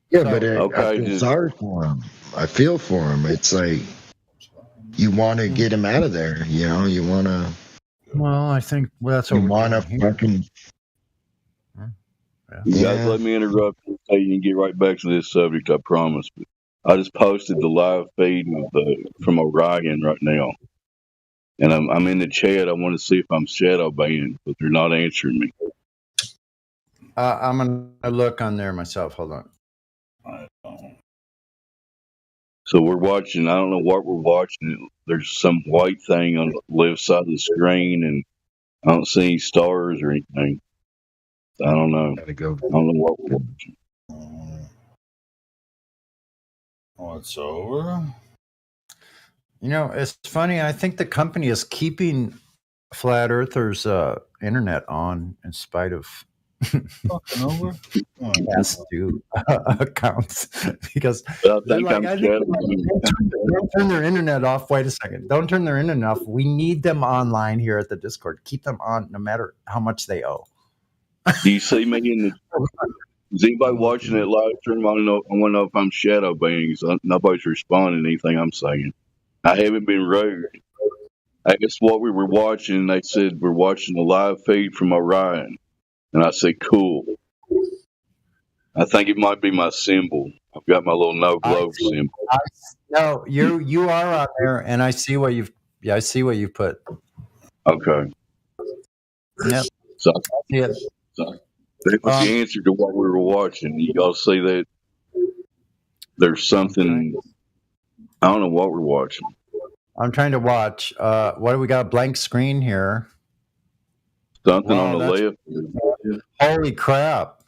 Yeah, but I feel sorry for them. I feel for them. It's like you want to get them out of there. You know, you want to. Well, I think that's what you want to fucking. You guys let me interrupt you so you can get right back to this subject, I promise. But I just posted the live feed from Orion right now. And I'm in the chat. I want to see if I'm shadow banned, but they're not answering me. I'm going to look on there myself. Hold on. So we're watching, I don't know what we're watching. There's some white thing on the left side of the screen, and I don't see any stars or anything. I don't know. I don't know what we're watching. Oh, it's over? You know, it's funny. I think the company is keeping Flat Earthers' internet on in spite of fucking over past due accounts because I they're think like, I'm don't turn their internet off. Wait a second. Don't turn their internet off. We need them online here at the Discord. Keep them on no matter how much they owe. Do you see me in the... Is anybody watching that live stream? I want to know if I'm shadow banned. Nobody's responding to anything I'm saying. I haven't been rude. I guess what we were watching, they said we're watching a live feed from Orion. And I said, cool. I think it might be my symbol. I've got my little no globe symbol. No, you are on there, and I see what you've put. Okay. Yep. So that was the answer to what we were watching. You all see that there's something. I don't know what we're watching. I'm trying to watch. What do we got? Blank screen here. Something on the left. Holy crap!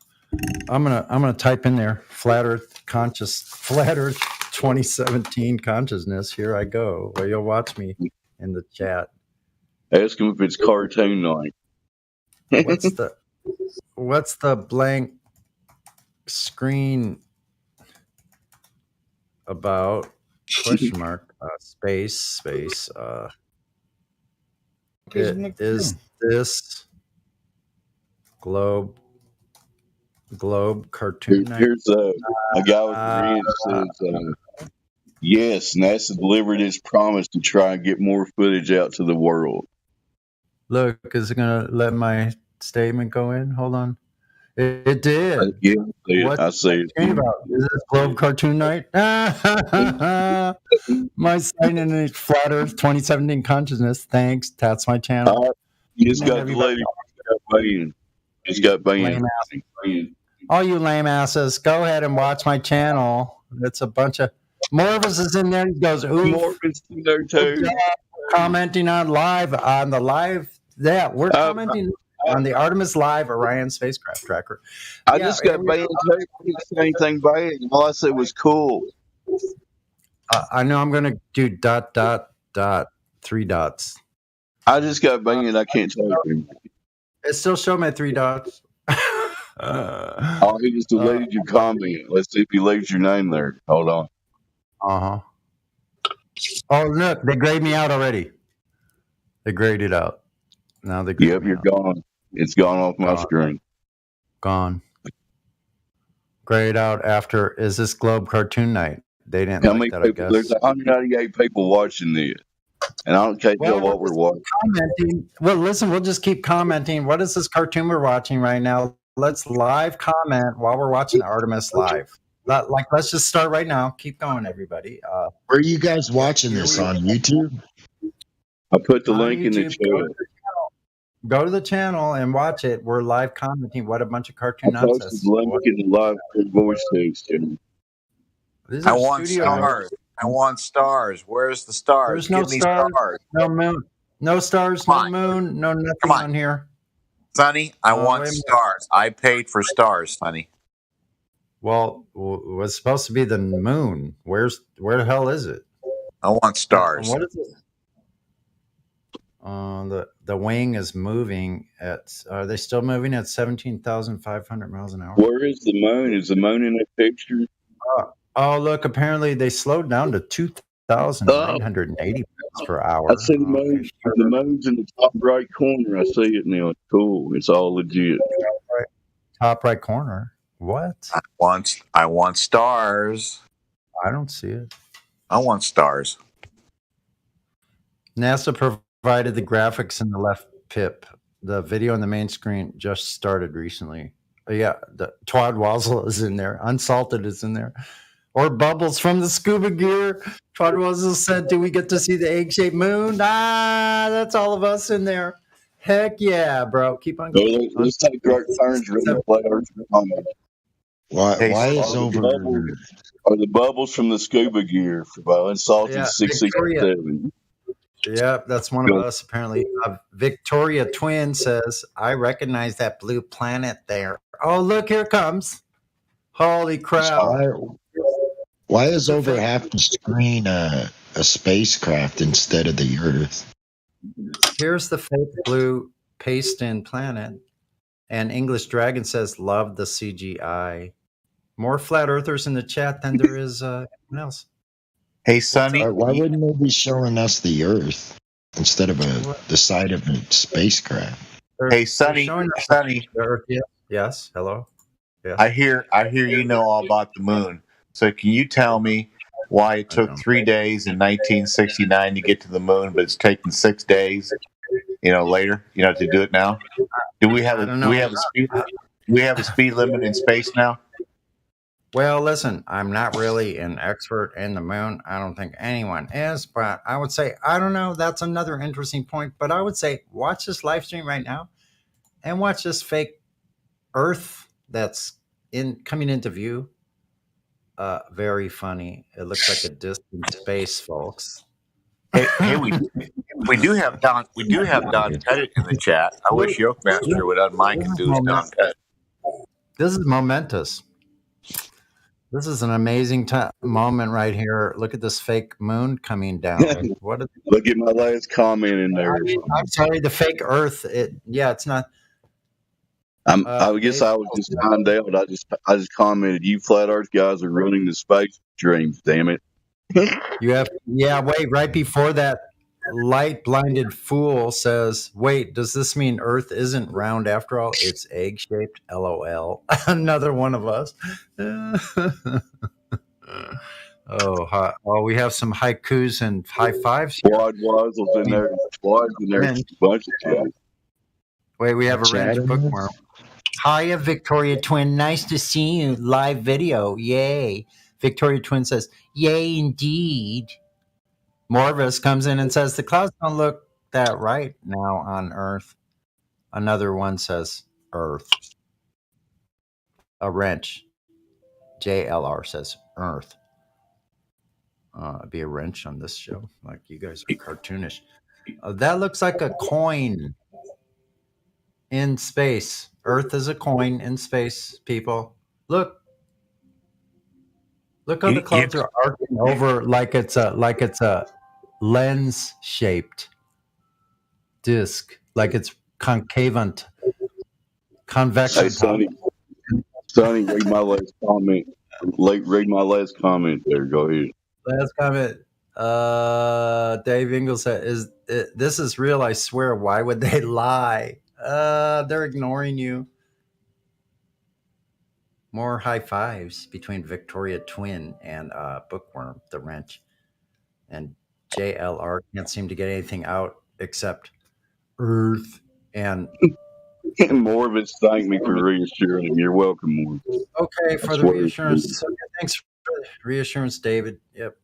I'm gonna type in there Flat Earth 2017 consciousness. Here I go. Well, you'll watch me in the chat. Ask him if it's cartoon night. What's the blank screen about? question mark space is this globe cartoon night? Here's a guy with Korean says, yes, NASA delivered its promise to try and get more footage out to the world. Look, is it gonna let my statement go in? Hold on. It did. I see it. About? Is this Globe Cartoon Night? My sign in a Flat Earth 2017 consciousness. Thanks. That's my channel. You just got the lady. He's got banned. All you lame asses, go ahead and watch my channel. It's a bunch of Morvis is in there. He goes, ooh. Morvis in there too. Commenting on the live. Yeah, we're commenting on the Artemis Live Orion spacecraft tracker. I just got banned too. I didn't say anything bad. All I said was cool. I know I'm going to do ... 3 dots. I just got banned. I can't tell you. It still showed my 3 dots. Oh, he just deleted your comment. Let's see if he leaves your name there. Hold on. Uh-huh. Oh, look, they grayed me out already. They graded out. Now they grayed me you're out. gone. It's gone off my screen. Gone. Grayed out after Is This Globe Cartoon Night? They didn't How like many that, people? I guess. There's 198 people watching this. And I don't care what we're watching. Commenting. Well, listen, we'll just keep commenting. What is this cartoon we're watching right now? Let's live comment while we're watching Artemis Live. Let's just start right now. Keep going, everybody. Where are you guys watching this on YouTube? I put the link in the chat. Go to the channel and watch it. We're live commenting. What a bunch of cartoon I posted nonsense. the link in the live voice text. These I are want studio- stars. I want stars. Where's the stars? There's no Give me stars. stars. No moon. No stars. No moon. No nothing on here. Sonny, I want wait a minute. stars. I paid for stars, Sonny. Well, it was supposed to be the moon. Where the hell is it? I want stars. What is it? The wing is moving at. Are they still moving at 17,500 miles an hour? Where is the moon? Is the moon in that picture? Oh, look! Apparently, they slowed down to 2,980 miles per hour. I see the moon. The moon's in the top right corner. I see it now. It's cool. It's all legit. Top right corner. What? I want stars. I don't see it. I want stars. NASA provided the graphics in the left pip. The video on the main screen just started recently. Yeah, the Twad Wazzle is in there. Unsalted is in there. Or Bubbles from the scuba gear. Twad Wazzle said, do we get to see the egg-shaped moon? That's all of us in there. Heck yeah, bro. Keep on going. Let's take direct turns. Why is Are the bubbles from the scuba gear by Unsalted 667? Yeah, that's one of us, apparently. Victoria Twin says, I recognize that blue planet there. Oh, look, here it comes. Holy crap. Why is over half the screen a spacecraft instead of the Earth? Here's the fake blue paste-in planet. And English Dragon says, love the CGI. More flat earthers in the chat than there is anyone else. Hey, Sonny. Why wouldn't they be showing us the Earth instead of the side of a spacecraft? Hey, Sonny. Sonny. Yes. Hello. Yes. I hear you know all about the moon. So can you tell me why it took 3 days in 1969 to get to the moon, but it's taking 6 days, later, to do it now? Do we have a speed limit in space now? Well, listen, I'm not really an expert in the moon. I don't think anyone is, but I would say, I don't know. That's another interesting point. But I would say, watch this live stream right now and watch this fake Earth that's coming into view. Very funny. It looks like a distant space, folks. Hey, we do have Don Pettit in the chat. I wish Yokemaster would unmic and do his Don Pettit. This is momentous. This is an amazing moment right here. Look at this fake moon coming down. Look at my last comment in there. I'm sorry, the fake Earth. It's not. I guess I was just timed out. I just commented, you flat Earth guys are ruining the space dreams. Damn it! You have, yeah, wait, right before that, light blinded fool says, wait, does this mean Earth isn't round after all? It's egg shaped. LOL. Another one of us. Oh, we have some haikus and high fives. Squad Wazzle's in there. Squad's in there. Wrench. Bunch of kids. Wait, we have a Chat wrench in bookworm. Hiya, Victoria Twin. Nice to see you. Live video. Yay. Victoria Twin says, yay, indeed. Morvis comes in and says, the clouds don't look that right now on Earth. Another one says, Earth. A wrench. JLR says, Earth. Be a wrench on this show. Like, you guys are cartoonish. That looks like a coin in space. Earth is a coin in space, people. Look how the clouds are arcing over like it's a lens shaped disc, like it's concavant, convection. Hey, Sonny, read my last comment. Read my last comment there. Go ahead. Last comment. Dave Ingalls said, this is real, I swear. Why would they lie? They're ignoring you. More high fives between Victoria Twin and Bookworm, the wrench. And JLR can't seem to get anything out except Earth. And Morvis thanked me for reassuring him. You're welcome, Morvis. okay, for the reassurance. Okay, thanks for the reassurance, David. Yep.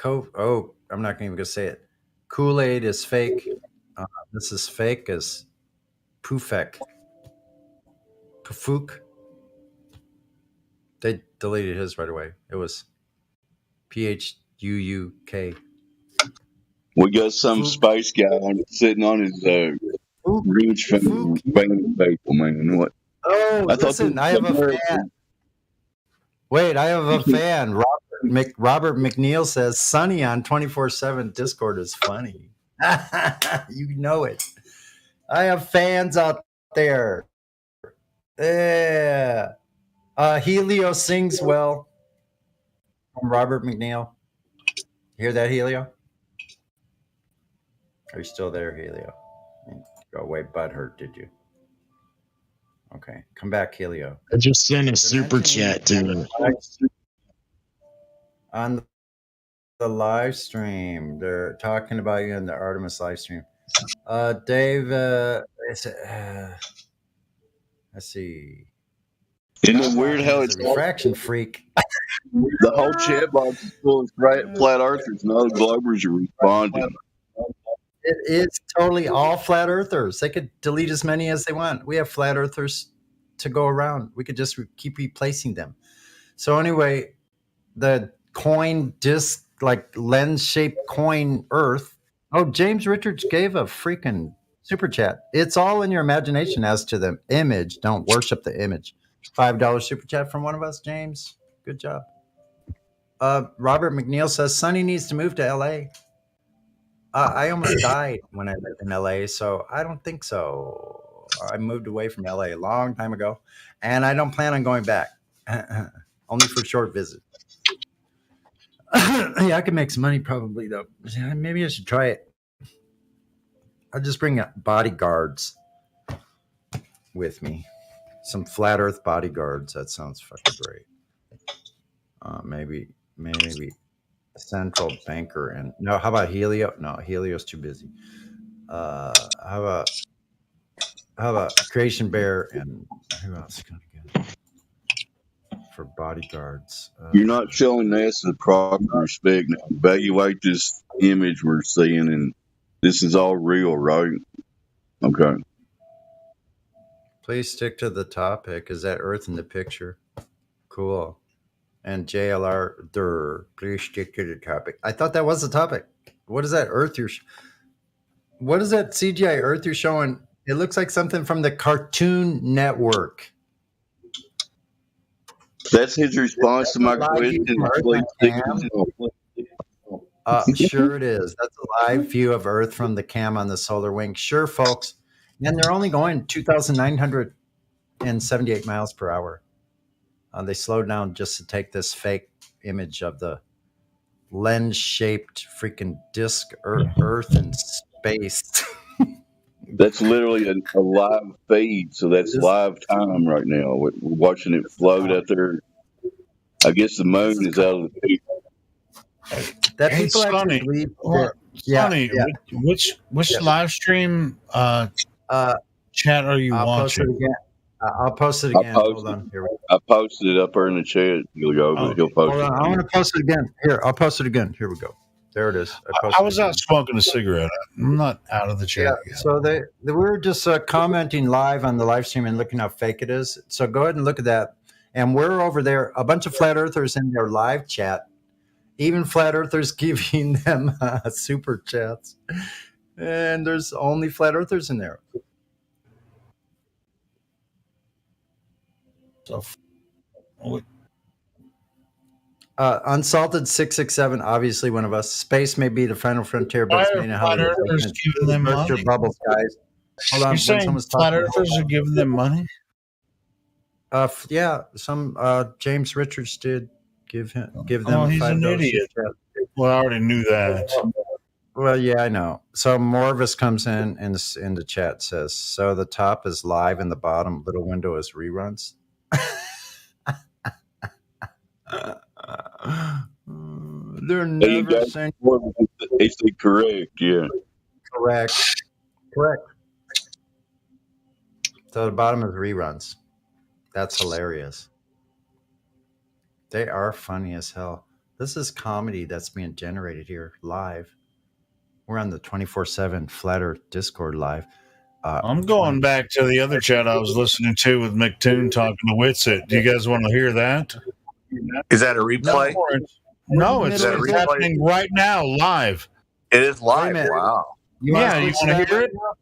I'm not even going to say it. Kool-Aid is fake. This is fake as Pufek. Pufuk. They deleted his right away. It was PHUUK. We got some space guy sitting on his ridge fan table, man. What? Oh, listen, I have a fan. Wait, I have a fan. Robert McNeil says, Sunny on 24/7 Discord is funny. You know it. I have fans out there. Yeah. Helio sings well. From Robert McNeil. Hear that, Helio? Are you still there, Helio? Go away, butthurt, did you? Okay, come back, Helio. I just sent a super chat to him. On the live stream, they're talking about you in the Artemis live stream. Dave, let's see. Isn't it weird how it's a refraction freak? The whole chat box is full of flat earthers and other globers are responding. It is totally all flat earthers. They could delete as many as they want. We have flat earthers to go around. We could just keep replacing them. So anyway, the coin disc, like lens-shaped coin Earth. Oh, James Richards gave a freaking super chat. It's all in your imagination as to the image. Don't worship the image. $5 super chat from one of us, James. Good job. Robert McNeil says, Sonny needs to move to L.A. I almost died when I lived in L.A., so I don't think so. I moved away from L.A. a long time ago, and I don't plan on going back. Only for short visits. Yeah, I could make some money probably, though. Maybe I should try it. I'll just bring bodyguards with me. Some flat earth bodyguards. That sounds fucking great. Maybe a central banker and no. How about Helio? No, Helio's too busy. How about Creation Bear and who else can I get for bodyguards? You're not showing NASA the proper respect now. Evaluate this image we're seeing, and this is all real, right? Okay. Please stick to the topic. Is that Earth in the picture? Cool. And JLR, please stick to the topic. I thought that was the topic. What is that Earth what is that CGI Earth you're showing? It looks like something from the Cartoon Network. That's his response to my question. Sure it is. That's a live view of Earth from the cam on the solar wing. Sure, folks. And they're only going 2,978 miles per hour. They slowed down just to take this fake image of the lens-shaped freaking disc Earth and space. That's literally a live feed, so that's live time right now. We're watching it float out there. I guess the moon is out of the picture. That Hey, people Sonny, actually believe. Sonny, which live stream chat are you I'll post it watching? again. I'll post it again. Hold on. Here we go. I posted it up there in the chat. He'll go, but he'll post Hold it. on. I want to post it again. Here, I'll post it again. Here we go. There it is. I was out smoking a cigarette. I'm not out of the chat yet. So they were just commenting live on the live stream and looking how fake it is. So go ahead and look at that. And we're over there, a bunch of flat earthers in their live chat, even flat earthers giving them super chats. And there's only flat earthers in there. So, Unsalted 667, obviously one of us. Space may be the final frontier, but it's made in flat Hollywood. earthers giving them Burst your money? bubbles, guys. Hold on. You're when saying someone's flat talking- earthers are giving them money? Yeah, some James Richards did give them. Oh, he's an $5 idiot. super chat. Well, I already knew that. Well, yeah, I know. So Morvis comes in the chat says, so the top is live and the bottom little window is reruns. They're never saying It's correct, yeah. correct. So the bottom is reruns. That's hilarious. They are funny as hell. This is comedy that's being generated here live. We're on the 24/7 Flat Earth Discord live. I'm going back to the other chat I was listening to with McToon talking to Witsit. Do you guys want to hear that? Is that a replay? No, it's Is that a replay? happening right now, live. It is live. Wait a minute. Wow. You wanna Yeah, you switch want that to hear right it? now?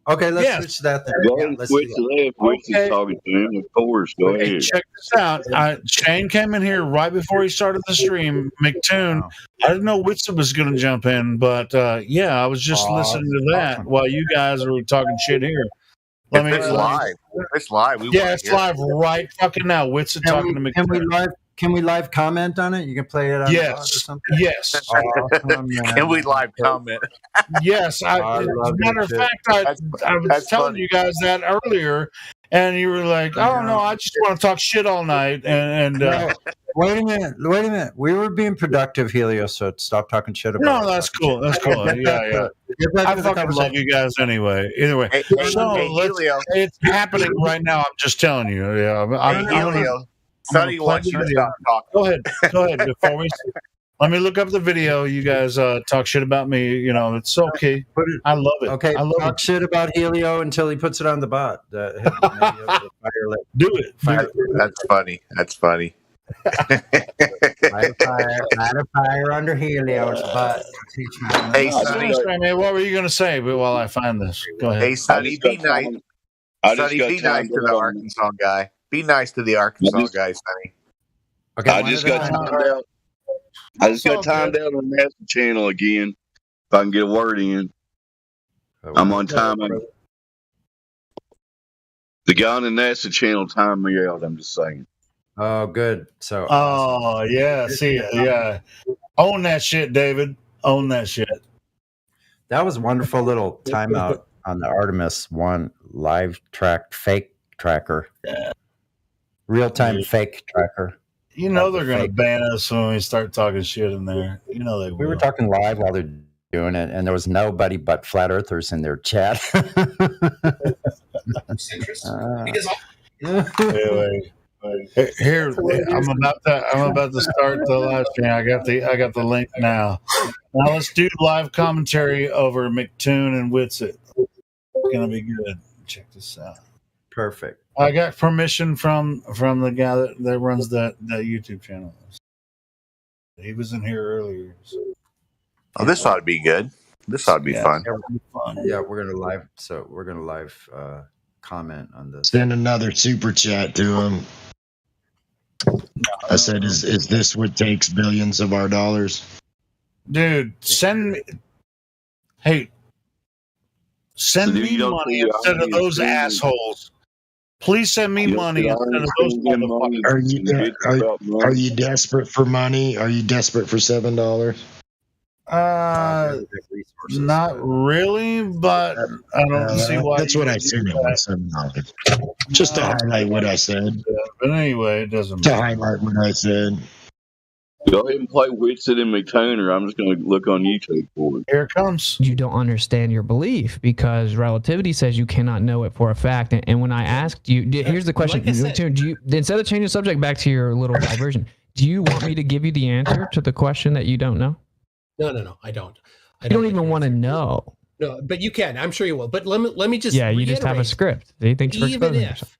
Okay, let's Yes. switch that then. Go Yeah, ahead and let's switch do to that. that. Which Okay. is talking to him, of course. Go Hey, ahead. check this out. Shane came in here right before he started the stream. McToon, I didn't know Witsit was going to jump in, but yeah, I was just listening to that while you guys were talking shit here. If it's live. If it's live. We Yeah, wanna it's hear it. live right fucking now. Witsit talking to McToon. Can we live comment on it? You can play it on the bot or Yes. something? Yes. Awesome, man. Can we live comment? Yes, I as a love matter of that fact, I was that's telling funny. you guys that earlier, and you were like, "Oh no, I just want to talk shit all night." And No, wait a minute. We were being productive, Helio, so stop talking shit about no, that's cool. That's cool. Yeah. Get back I to the fucking love conversation. you guys anyway. Either way, Hey, so hey, Helio. it's happening right now. I'm just telling you. Yeah, I'm Hey, Helio. Sonny wants you to stop talking. Go ahead. Before we, let me look up the video. You guys talk shit about me. You know, it's okay. I love it. Okay, I love talk it. shit about Helio until he puts it on the bot. Do it. That's funny. That's funny. Light a fire under Helio's butt. Hey, I was Sonny. gonna say, man, what were you going to say? But while I find this, go ahead. Hey, Sonny, be nice. got Sonny, be nice timed to the out. Arkansas guy. Be nice to the Arkansas guy, Sonny. Okay, I just got timed out. I just got timed out on the NASA channel again. If I can get a word in, I'm on time. The guy on the NASA channel timed me out. I'm just saying. Oh, good. So, Oh yeah, see, yeah, own that shit, David. Own that shit. that was a wonderful little timeout on the Artemis 1 live fake tracker. Yeah. Real time fake tracker. You know they're going to ban us when we start talking shit in there. You know they will. We were talking live while they're doing it, and there was nobody but flat earthers in their chat. Anyway, here I'm about to start the live stream. I got the link now. Now let's do live commentary over McToon and Witsit. It's gonna be good. Check this out. Perfect. I got permission from the guy that runs that YouTube channel. He was in here earlier. So. Oh, this ought to be good. This ought to be fun. Yeah, we're gonna live. So we're gonna live comment on this. Send another super chat to him. I said, is this what takes billions of our dollars? Dude, send me. Hey, send me money instead of those assholes. Please send me Yes, money but I instead of those understand him money. motherfuckers. Are you It's about are money. you desperate for money? Are you desperate for $7? Not really, but I don't see why That's you what I would said. do It that. was $7. Just to highlight what I said. But anyway, it doesn't To matter. highlight what I said. Go ahead and play Whitsitt and McToner. I'm just going to look on YouTube for it. Here it comes. You don't understand your belief because relativity says you cannot know it for a fact. And when I asked you, here's the question: Like I said- do you, instead of changing the subject back to your little diversion, do you want me to give you the answer to the question that you don't know? No, I don't. You don't even want to know. No, but you can. I'm sure you will. But let me just Yeah, you just have a reiterate, script. Thanks for exposing yourself.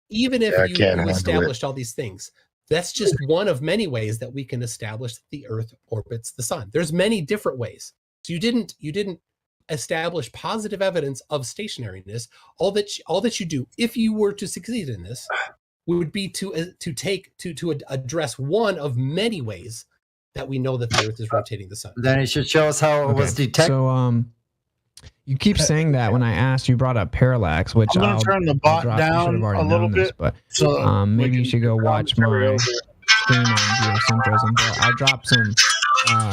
Even if Yeah, I you can't handle established all these things, that's just one of many ways that we can establish that the Earth orbits the sun. There's many different ways. So you didn't establish positive evidence of stationariness. All that you do, if you were to succeed in this, would be to address one of many ways that we know that the Earth is rotating the sun. Then it should show us how it was detected. So you keep saying that when I asked, you brought up parallax, which I'm gonna turn the bot down a little bit, but so maybe you should go watch my stream on geocentrism. But I'll drop some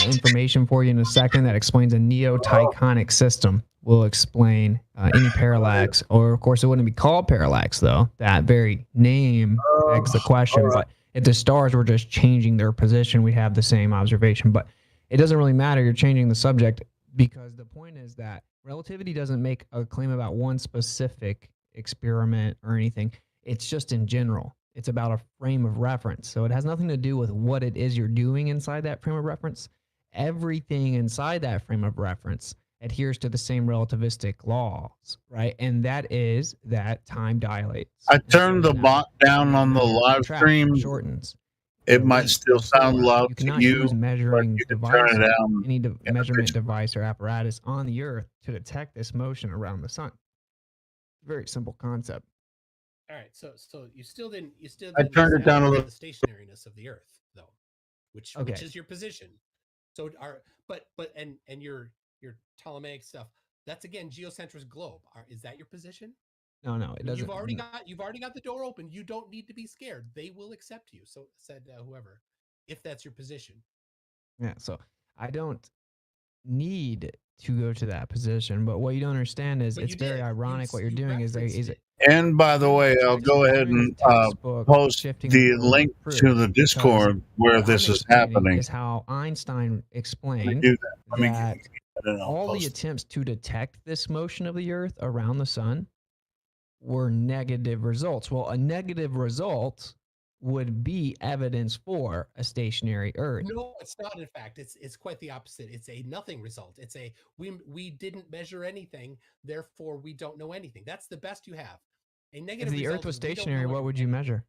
information for you in a second that explains a neotychonic system. Will explain any parallax, or of course it wouldn't be called parallax though. That very name begs the question. But if the stars were just changing their position, we'd have the same observation. But it doesn't really matter. You're changing the subject because the point is that relativity doesn't make a claim about one specific experiment or anything. It's just in general. It's about a frame of reference. So it has nothing to do with what it is you're doing inside that frame of reference. Everything inside that frame of reference adheres to the same relativistic laws, right? And that is that time dilates. I turned the bot down on the live stream. Shortens. It might still sound loud You to cannot you, use measuring but you can device, turn it down. any measurement device or apparatus on the Earth to detect this motion around the sun. Very simple concept. All right, so you still didn't I turned it down a little. the stationariness of the Earth though, which Okay. is your position. So and your Ptolemaic stuff. That's again geocentric globe. Is that your position? No, it doesn't. You've already got the door open. You don't need to be scared. They will accept you. So said whoever, if that's your position. Yeah, so I don't need to go to that position, but what you don't understand is But it's you very did. ironic what you're doing is And by the way, I'll go ahead and post the link to the Discord where this is happening. Is how Einstein explained do that. Let me that get it and I'll all the post it. attempts to detect this motion of the Earth around the sun were negative results. Well, a negative result would be evidence for a stationary Earth. No, it's not. In fact, it's quite the opposite. It's a nothing result. It's a we didn't measure anything, therefore we don't know anything. That's the best you have. A If negative. the result Earth was is we don't stationary, know what would you measure?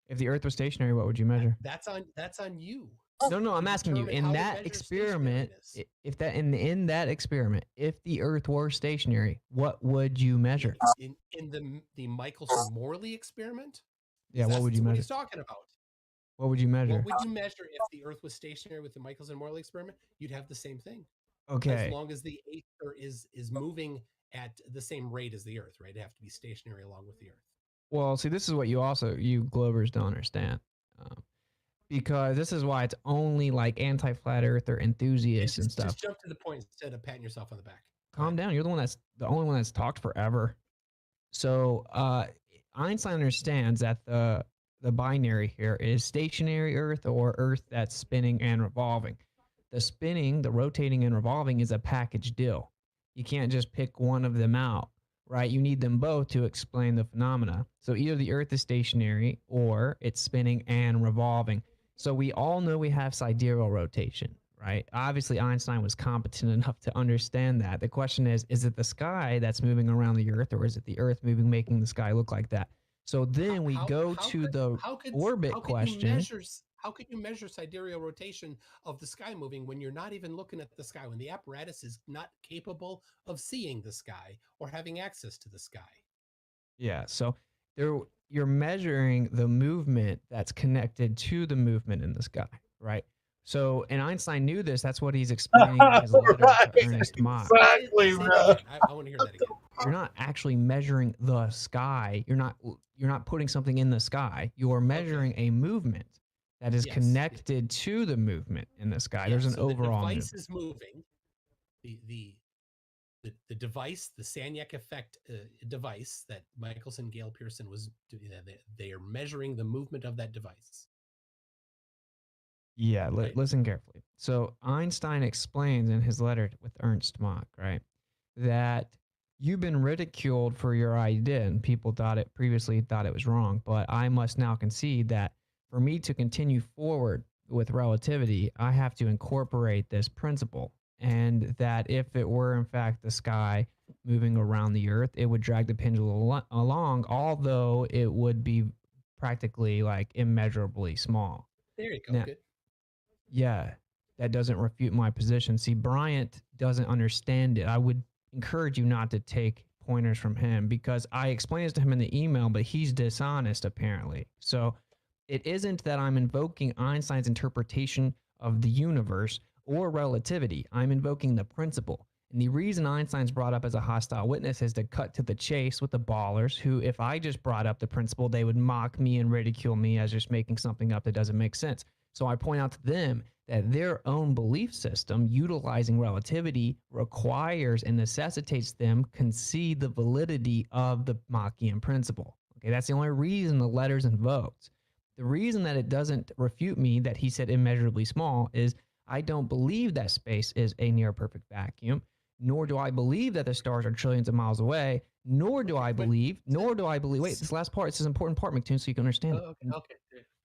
If the Earth was stationary, what would you measure? That's on you. No, I'm asking you. determine In how to that measure experiment, stationariness. if that in that experiment, if the Earth were stationary, what would you measure? In the Michelson-Morley experiment. Yeah, what would you What measure? he's talking about. What would you measure? What would you measure if the Earth was stationary with the Michelson-Morley experiment? You'd have the same thing. Okay. As long as the aether is moving at the same rate as the Earth, right? It'd have to be stationary along with the Earth. Well, see, this is what you Globers don't understand. Because this is why it's only like anti-flat earther enthusiasts and stuff. Just jump to the point instead of patting yourself on the back. Calm down. You're the only one that's talked forever. So Einstein understands that the binary here is stationary Earth or Earth that's spinning and revolving. The spinning, the rotating and revolving is a package deal. You can't just pick one of them out, right? You need them both to explain the phenomena. So either the Earth is stationary or it's spinning and revolving. So we all know we have sidereal rotation, right? Obviously, Einstein was competent enough to understand that. The question is it the sky that's moving around the Earth, or is it the Earth moving, making the sky look like that? So then we go to the orbit question. How could you measure sidereal rotation of the sky moving when you're not even looking at the sky, when the apparatus is not capable of seeing the sky or having access to the sky? Yeah, so you're measuring the movement that's connected to the movement in the sky, right? So, and Einstein knew this. That's what he's explaining in his letter to Ernest Mach. Exactly, bro. I want to hear that again. you're not actually measuring the sky. You're not putting something in the sky. You're measuring a movement that is connected to the movement in the sky. There's an overall the device movement. is moving. The device, the Sagnac effect device that Michelson, Gale Pearson was doing, they are measuring the movement of that device. Yeah, listen carefully. So Einstein explains in his letter with Ernst Mach, right, that you've been ridiculed for your idea, and people previously thought it was wrong. But I must now concede that for me to continue forward with relativity, I have to incorporate this principle, and that if it were in fact the sky moving around the Earth, it would drag the pendulum along, although it would be practically like immeasurably small. There you go. Now, Good. yeah, that doesn't refute my position. See, Bryant doesn't understand it. I would encourage you not to take pointers from him because I explained this to him in the email, but he's dishonest apparently. So it isn't that I'm invoking Einstein's interpretation of the universe or relativity. I'm invoking the principle. And the reason Einstein's brought up as a hostile witness is to cut to the chase with the ballers who, if I just brought up the principle, they would mock me and ridicule me as just making something up that doesn't make sense. So I point out to them that their own belief system utilizing relativity requires and necessitates them concede the validity of the Machian principle. Okay, that's the only reason the letter's invoked. The reason that it doesn't refute me that he said immeasurably small is I don't believe that space is a near perfect vacuum, nor do I believe that the stars are trillions of miles away, nor do I believe, wait, this last part, this is an important part, McToon, so you can understand it. Okay.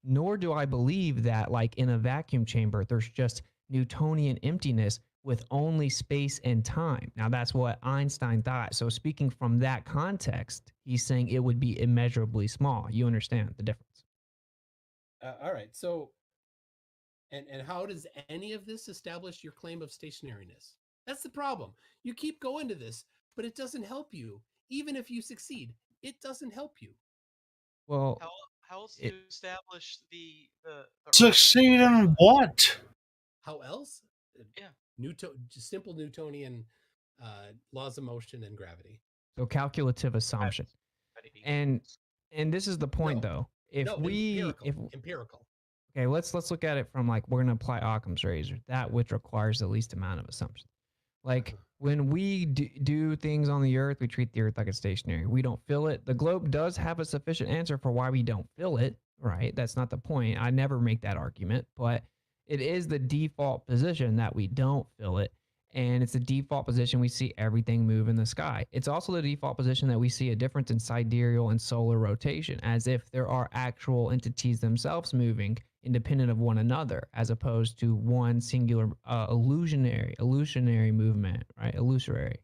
Nor do I believe that, like in a vacuum chamber, there's just Newtonian emptiness with only space and time. Now, that's what Einstein thought. So speaking from that context, he's saying it would be immeasurably small. You understand the difference? All right. So, and how does any of this establish your claim of stationariness? That's the problem. You keep going to this, but it doesn't help you. Even if you succeed, it doesn't help you. Well, how else do you establish the Succeed in what? How else? Yeah. Just simple Newtonian laws of motion and gravity. So calculative assumption. And this is the point though. Empirical. Okay, let's look at it from like we're gonna apply Occam's razor, that which requires the least amount of assumption. Like when we do things on the Earth, we treat the Earth like it's stationary. We don't feel it. The globe does have a sufficient answer for why we don't feel it, right? That's not the point. I never make that argument, but it is the default position that we don't feel it. And it's the default position we see everything move in the sky. It's also the default position that we see a difference in sidereal and solar rotation, as if there are actual entities themselves moving independent of one another, as opposed to one singular illusionary movement, right? Illusory,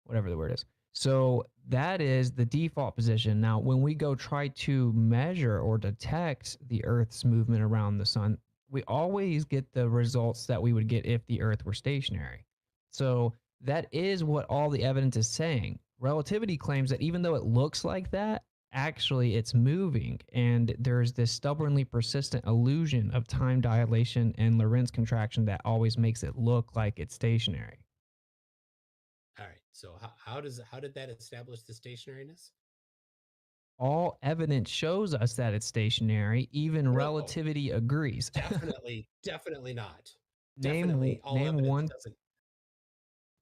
whatever the word is. So that is the default position. Now, when we go try to measure or detect the Earth's movement around the sun, we always get the results that we would get if the Earth were stationary. So that is what all the evidence is saying. Relativity claims that even though it looks like that, actually it's moving, and there's this stubbornly persistent illusion of time dilation and Lorentz contraction that always makes it look like it's stationary. All right. So how did that establish the stationariness? All evidence shows us that it's stationary. Even relativity agrees. Definitely not.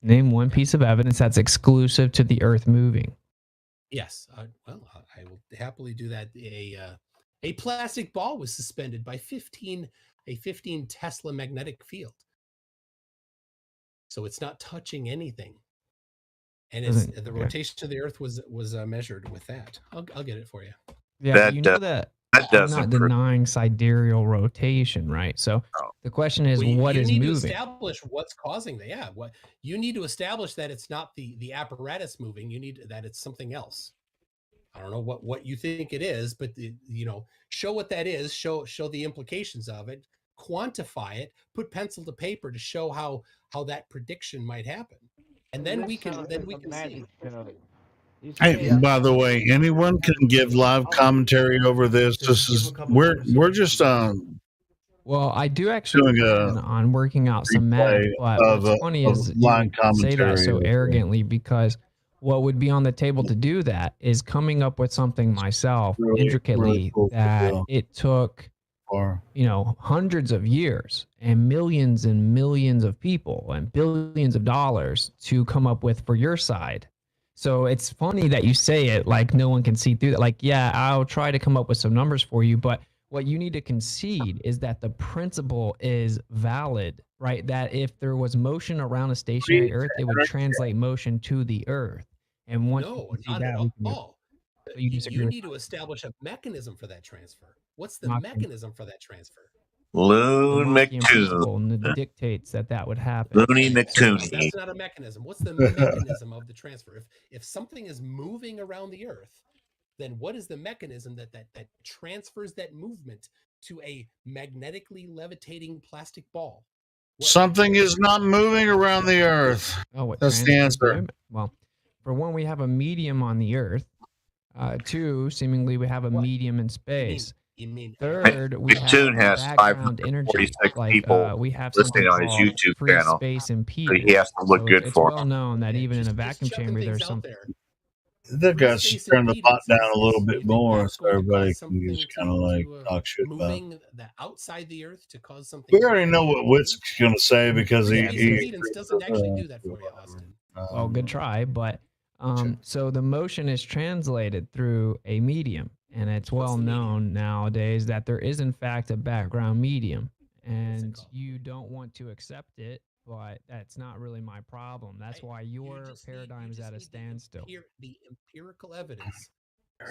Name one piece of evidence that's exclusive to the Earth moving. Yes. Well, I will happily do that. A plastic ball was suspended by 15 Tesla magnetic field. So it's not touching anything. And the rotation of the Earth was measured with that. I'll get it for you. Yeah, but you know that I'm not denying sidereal rotation, right? So the question is, what is moving? You need to establish what's causing that. Yeah, what you need to establish that it's not the apparatus moving. You need that it's something else. I don't know what you think it is, but show what that is. Show the implications of it. Quantify it. Put pencil to paper to show how that prediction might happen, and then we can see. Hey, by the way, anyone can give live commentary over this. We're just Well, I do actually plan on working out some math, but what's funny is you say that so arrogantly because what would be on the table to do that is coming up with something myself intricately that it took hundreds of years and millions of people and billions of dollars to come up with for your side. So it's funny that you say it like no one can see through that. Like, yeah, I'll try to come up with some numbers for you, but what you need to concede is that the principle is valid, right? That if there was motion around a stationary Earth, it would translate motion to the Earth. And once No, you can see not that, at we can all. so you disagree with need to establish a mechanism for that transfer. What's the Mach- mechanism for that transfer? Loon the Machian principle McToon. dictates that would happen. Looney So McTooney. that's not a mechanism. What's the mechanism of the transfer? If something is moving around the Earth, then what is the mechanism that transfers that movement to a magnetically levitating plastic ball? Something is not moving around the earth. Oh, what That's the transfers the answer. movement? Well, for one, we have a medium on the Earth. Two, seemingly we have a medium in space. You mean Third, we have McToon has background energy. 546 Like people we have listening something on his called YouTube free channel. space So impedance. he has to look So good it's for well him. known that even in a vacuum chamber, there's out something. there. They've got to turn the pot down a little bit more that's so going to everybody cause can just kind of like talk shit about it. moving the outside the Earth to cause something? We already know what Witt's going to say because he impedance doesn't actually do that for you, Austin. Well, good try, but so the motion is translated through a medium, and it's well known nowadays that there is in fact a background medium, and you don't want to accept it, but that's not really my problem. That's why your paradigm is at a standstill. The empirical evidence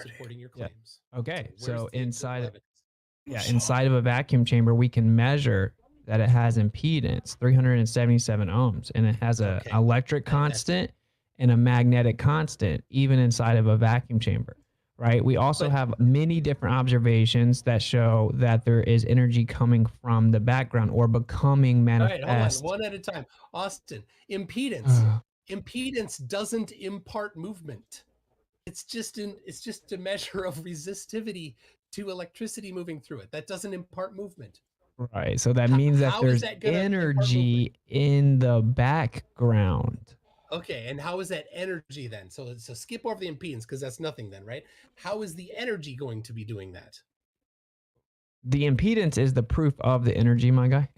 supporting your Yeah. claims. Okay, So so where's the empirical inside evidence? inside of a vacuum chamber, we can measure that it has impedance, 377 ohms, and it has a electric constant and a magnetic constant, even inside of a vacuum chamber, right? We also have many different observations that show that there is energy coming from the background or becoming All manifest. right, hold on, one at a time. Austin, impedance. Impedance doesn't impart movement. It's just a measure of resistivity to electricity moving through it. That doesn't impart movement. Right. So that means that how is there's that gonna impart energy in the background. Okay, and how is that energy then? So skip over the impedance because that's nothing then, right? How is the energy going to be doing that? The impedance is the proof of the energy, my guy.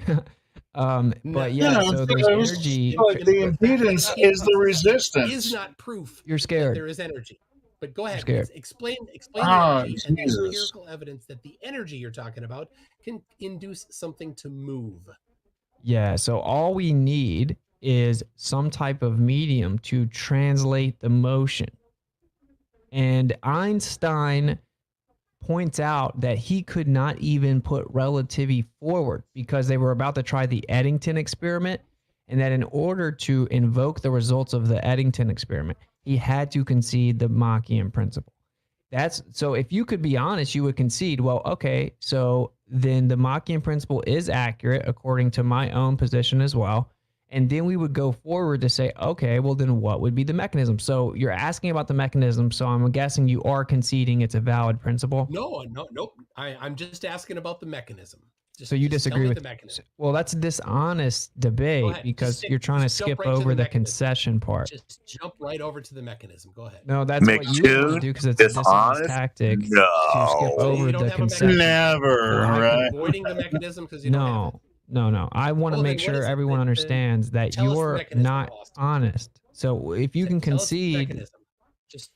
But yeah, No, so there's energy. But the impedance is the resistance. Is not proof You're that scared. there is energy. But go ahead, scared. explain Ah, the energy and the Jesus. empirical evidence that the energy you're talking about can induce something to move. Yeah, so all we need is some type of medium to translate the motion. And Einstein points out that he could not even put relativity forward because they were about to try the Eddington experiment, and that in order to invoke the results of the Eddington experiment, he had to concede the Machian principle. That's so if you could be honest, you would concede, well, okay, so then the Machian principle is accurate according to my own position as well. And then we would go forward to say, okay, well, then what would be the mechanism? So you're asking about the mechanism. So I'm guessing you are conceding it's a valid principle. Nope. I'm just asking about the mechanism. So you just tell disagree me with the mechanism. Well, that's dishonest debate ahead. because Just you're trying to just jump skip right to over the the mechanism. concession part. Just jump right over to the mechanism. Go ahead. No, that's what you want to do because it's a dishonest tactic to skip over You don't the have a concession. Never, Well, I'm right? avoiding the mechanism because you don't have it. No. I want to Well, make then what sure is it? everyone Then understands that tell us the you're mechanism, not honest. So if you can Tell us the concede, mechanism. Just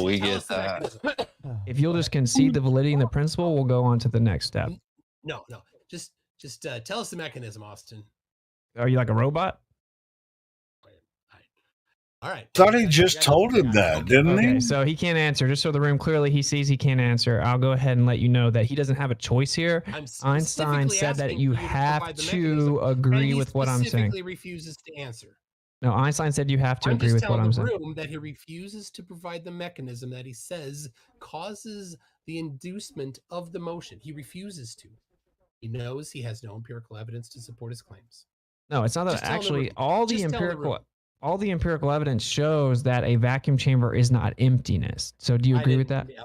we tell get us the that. mechanism. if you'll just concede the validity and the principle, we'll go on to the next step. No. Just tell us the mechanism, Austin. Are you like a robot? All right. Thought he just told him that, didn't Okay, he? so he can't answer. Just so the room clearly he sees he can't answer. I'll go ahead and let you know that he doesn't have a choice here. Einstein specifically said that asking you for you to have provide the to mechanism, and agree he with what I'm saying. specifically refuses to answer. No, Einstein said you have to I'm agree just with what telling I'm the saying. room that he refuses to provide the mechanism that he says causes the inducement of the motion. He refuses to. He knows he has no empirical evidence to support his claims. No, it's not that Just tell the actually room. all the Just tell the empirical room. all the empirical evidence shows that a vacuum chamber is not emptiness. So do you agree with that? It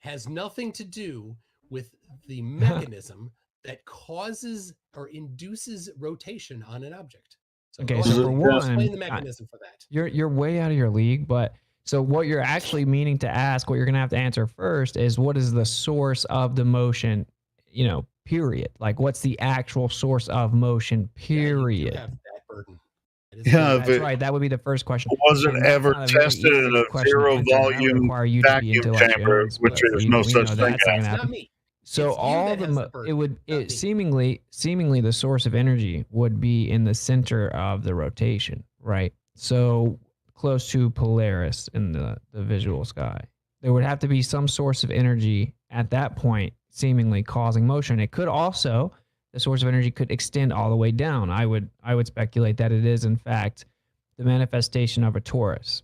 has nothing to do with the mechanism that causes or induces rotation on an object. Okay, go so ahead. for Explain one, the mechanism for that. you're way out of your league. But so what you're actually meaning to ask, what you're going to have to answer first, is what is the source of the motion? You know, period. Like, what's the actual source of motion? Period. Have that burden. Yeah, That's right. That would be the first question. wasn't And that's ever not a very tested easy in a question to zero answer. That would volume require you to be vacuum intellectually chamber, honest, which but there's we- no we such know thing that's not gonna as. happen. Not me. So It's you all that the has the mo- burden, it would not it seemingly the source of energy would be in the center of the rotation, right? So close to Polaris in the visual sky. There would have to be some source of energy at that point, seemingly causing motion. It could also, the source of energy could extend all the way down. I would speculate that it is in fact the manifestation of a torus.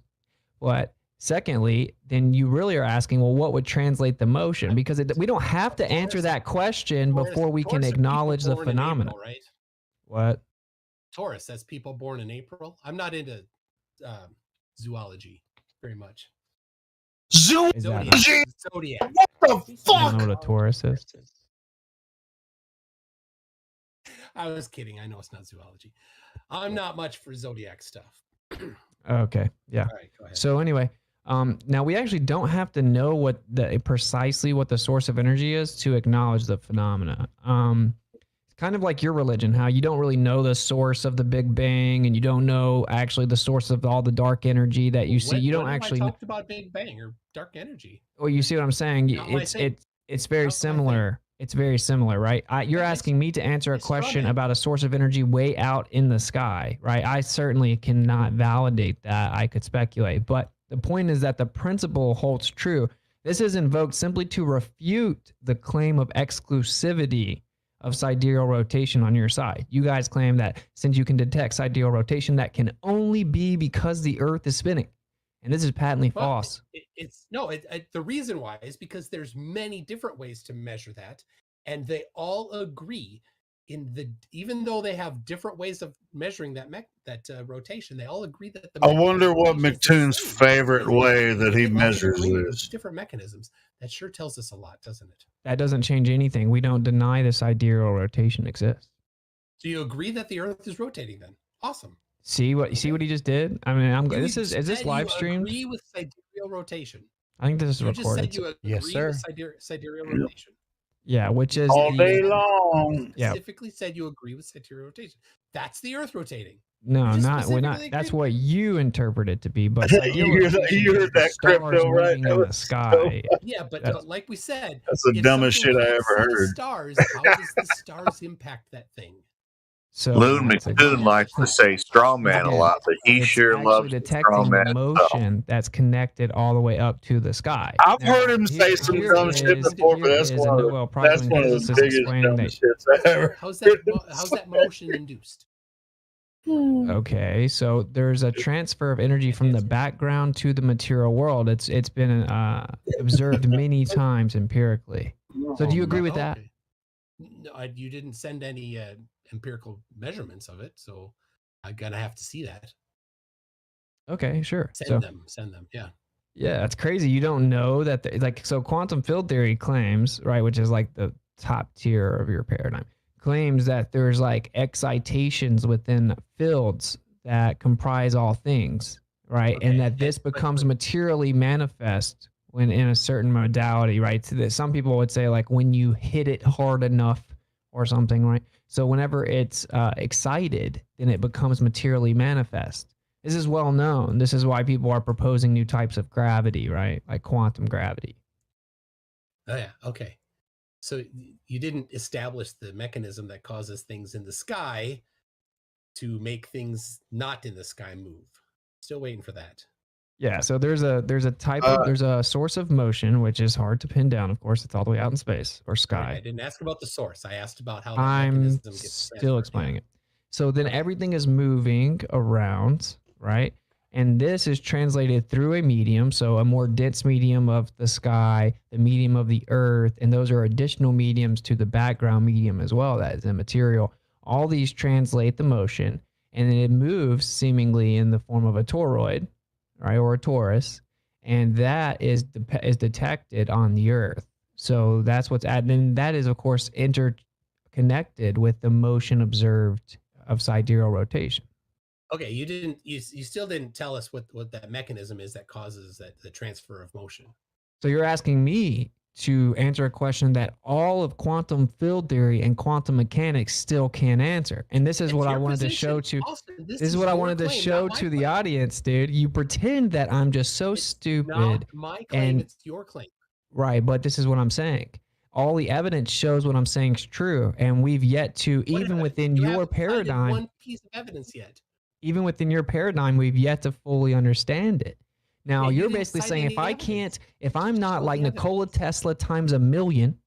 But secondly, then you really are asking, well, what would translate the motion? Because we don't have to answer that question before we can Taurus are acknowledge the people born in phenomena. April, right? What? Taurus, that's people born in April. I'm not into zoology very much. Is that not- Zodiac. What the I don't know what a Taurus is. I was kidding. I know it's not zoology. I'm not much for zodiac stuff. Okay. Yeah. All right, go ahead. So anyway, now we actually don't have to know what precisely what the source of energy is to acknowledge the phenomena. It's kind of like your religion, how you don't really know the source of the Big Bang, and you don't know actually the source of all the dark energy that you see. You don't When have actually. I talked about Big Bang or dark energy. Well, you see what I'm saying? Not my thing. It's very similar. It's very similar, right? You're asking me to answer a question about a source of energy way out in the sky, right? I certainly cannot validate that. I could speculate, but the point is that the principle holds true. This is invoked simply to refute the claim of exclusivity of sidereal rotation on your side. You guys claim that since you can detect sidereal rotation, that can only be because the Earth is spinning. And this is patently false. The reason why is because there's many different ways to measure that, and they all agree even though they have different ways of measuring that rotation, they all agree that the I wonder what McToon's favorite way that he measures is. different mechanisms. That sure tells us a lot, doesn't it? That doesn't change anything. We don't deny the sidereal rotation exists. So you agree that the Earth is rotating then? Awesome. See what he just did? I mean, is this live You streamed? agree with sidereal rotation. I think this is You recorded. just said you agree Yes, sir. with sidereal rotation. Yeah, which is All day long. Yeah. Specifically said you agree with sidereal rotation. That's the Earth rotating. No, You just not we're not. specifically That's what you interpret it to be. But You sidereal heard that- rotation you heard is the that stars crypto, right? moving That in the was sky. Yeah, but That's- like we said, That's the if dumbest something shit I hits ever the heard. Stars. How does the stars impact that thing? So Loon that's McToon likes to say straw man a lot, but he sure actually loves the straw detecting man the stuff. motion that's connected all the way up to the sky. I've heard him say some dumb shit before, but that's one of the biggest dumbest shits I ever. How's that motion induced? Okay, so there's a transfer of energy from the background to the material world. It's been observed many times empirically. So do you agree with that? No, you didn't send any empirical measurements of it, so I'm gonna have to see that. Okay, sure. Send them. Yeah. Yeah, that's crazy. You don't know that, so quantum field theory claims, right, which is like the top tier of your paradigm, claims that there's like excitations within fields that comprise all things, right? And that this becomes materially manifest when in a certain modality, right? So that some people would say like when you hit it hard enough or something, right? So whenever it's excited, then it becomes materially manifest. This is well known. This is why people are proposing new types of gravity, right? Like quantum gravity. Oh yeah. Okay. So you didn't establish the mechanism that causes things in the sky to make things not in the sky move. Still waiting for that. Yeah, so there's a type of there's a source of motion which is hard to pin down. Of course, it's all the way out in space or I sky. didn't ask about the source. I asked about how that I'm mechanism gets still explaining it. So then everything is moving around, right? And this is translated through a medium, so a more dense medium of the sky, the medium of the earth, and those are additional mediums to the background medium as well, that is immaterial. All these translate the motion, and it moves seemingly in the form of a toroid, right, or a torus, and that is detected on the earth. So that's what's added, and that is, of course, interconnected with the motion observed of sidereal rotation. Okay, you didn't. You still didn't tell us what that mechanism is that causes the transfer of motion. So you're asking me to answer a question that all of quantum field theory and quantum mechanics still can't answer. And this is what I wanted to show to Austin, this is what I wanted to show to the audience, dude. You pretend that I'm just so stupid. Not my claim, and it's your claim. right, but this is what I'm saying. All the evidence shows what I'm saying is true, and we've yet to, even within your paradigm, one piece of evidence yet. even within your paradigm, we've yet to fully understand it. Now, Yeah, you you're didn't basically cite saying any if I evidence. can't, if I'm not Show like the Nikola Tesla times a million,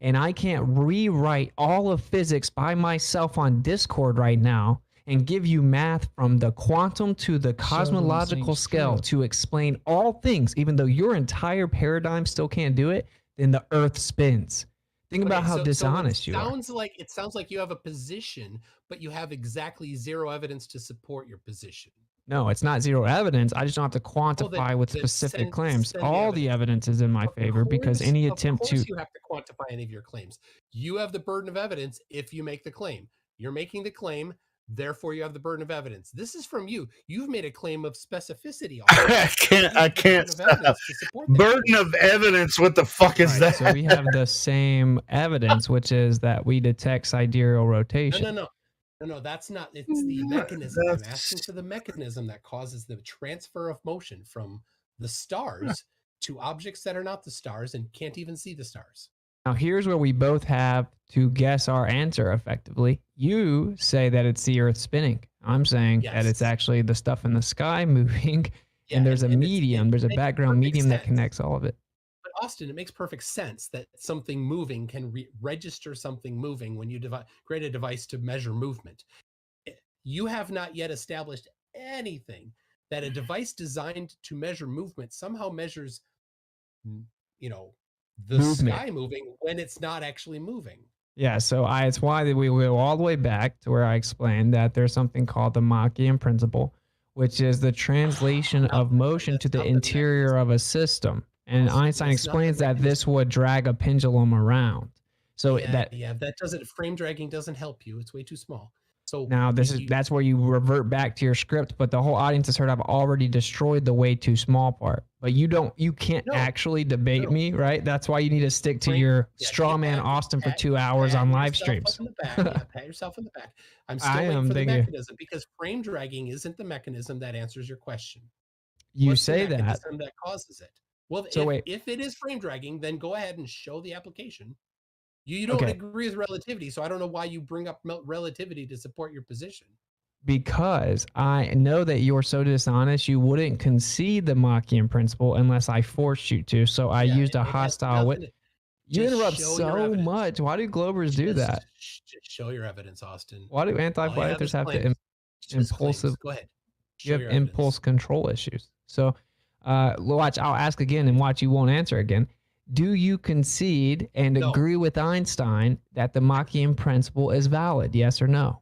and I can't rewrite all of physics by myself on Discord right now and give you math from the quantum to the cosmological scale to explain all things, even though your entire paradigm still can't do it, then the Earth spins. Think about how dishonest you are. It sounds like you have a position, but you have exactly zero evidence to support your position. No, it's not zero evidence. I just don't have to quantify with then specific send claims. the All the evidence is in my favor because any attempt Of to course you have to quantify any of your claims. You have the burden of evidence if you make the claim. You're making the claim, therefore you have the burden of evidence. This is from you. You've made a claim of specificity. I can't stop. Burden of evidence. What the fuck is that? So we have the same evidence, which is that we detect sidereal rotation. No, that's not. It's the mechanism. I'm asking for the mechanism that causes the transfer of motion from the stars to objects that are not the stars and can't even see the stars. Now, here's where we both have to guess our answer effectively. You say that it's the Earth spinning. I'm saying that it's actually the stuff in the sky moving, and there's a medium, there's a background medium that connects all of it. But Austin, it makes perfect sense that something moving can register something moving when you create a device to measure movement. You have not yet established anything that a device designed to measure movement somehow measures, the Movement. sky moving when it's not actually moving. Yeah, so it's why we go all the way back to where I explained that there's something called the Machian principle, which is the translation of motion to the interior of a system. And Einstein explains that this would drag a pendulum around. So that doesn't, frame dragging doesn't help you. It's way too small. So now that's where you revert back to your script, but the whole audience has heard I've already destroyed the way too small part. But you can't actually debate me, right? That's why you need to stick to your straw man Austin for 2 hours on live streams. Pat yourself on the back. I'm still waiting for the mechanism because frame dragging isn't the mechanism that answers your question. You say that. Mechanism that causes it. Well, So if it is frame dragging, then go ahead and show the application. You don't agree with relativity, so I don't know why you bring up relativity to support your position. Because I know that you're so dishonest, you wouldn't concede the Machian principle unless I forced you to. So I used a hostile wit. You interrupt so much. Why do Globers do that? Just show your evidence, Austin. Why do anti-flat earthers have to impulsive? Go ahead. You have impulse control issues. So watch. I'll ask again and watch. You won't answer again. Do you concede and agree with Einstein that the Machian principle is valid? Yes or no?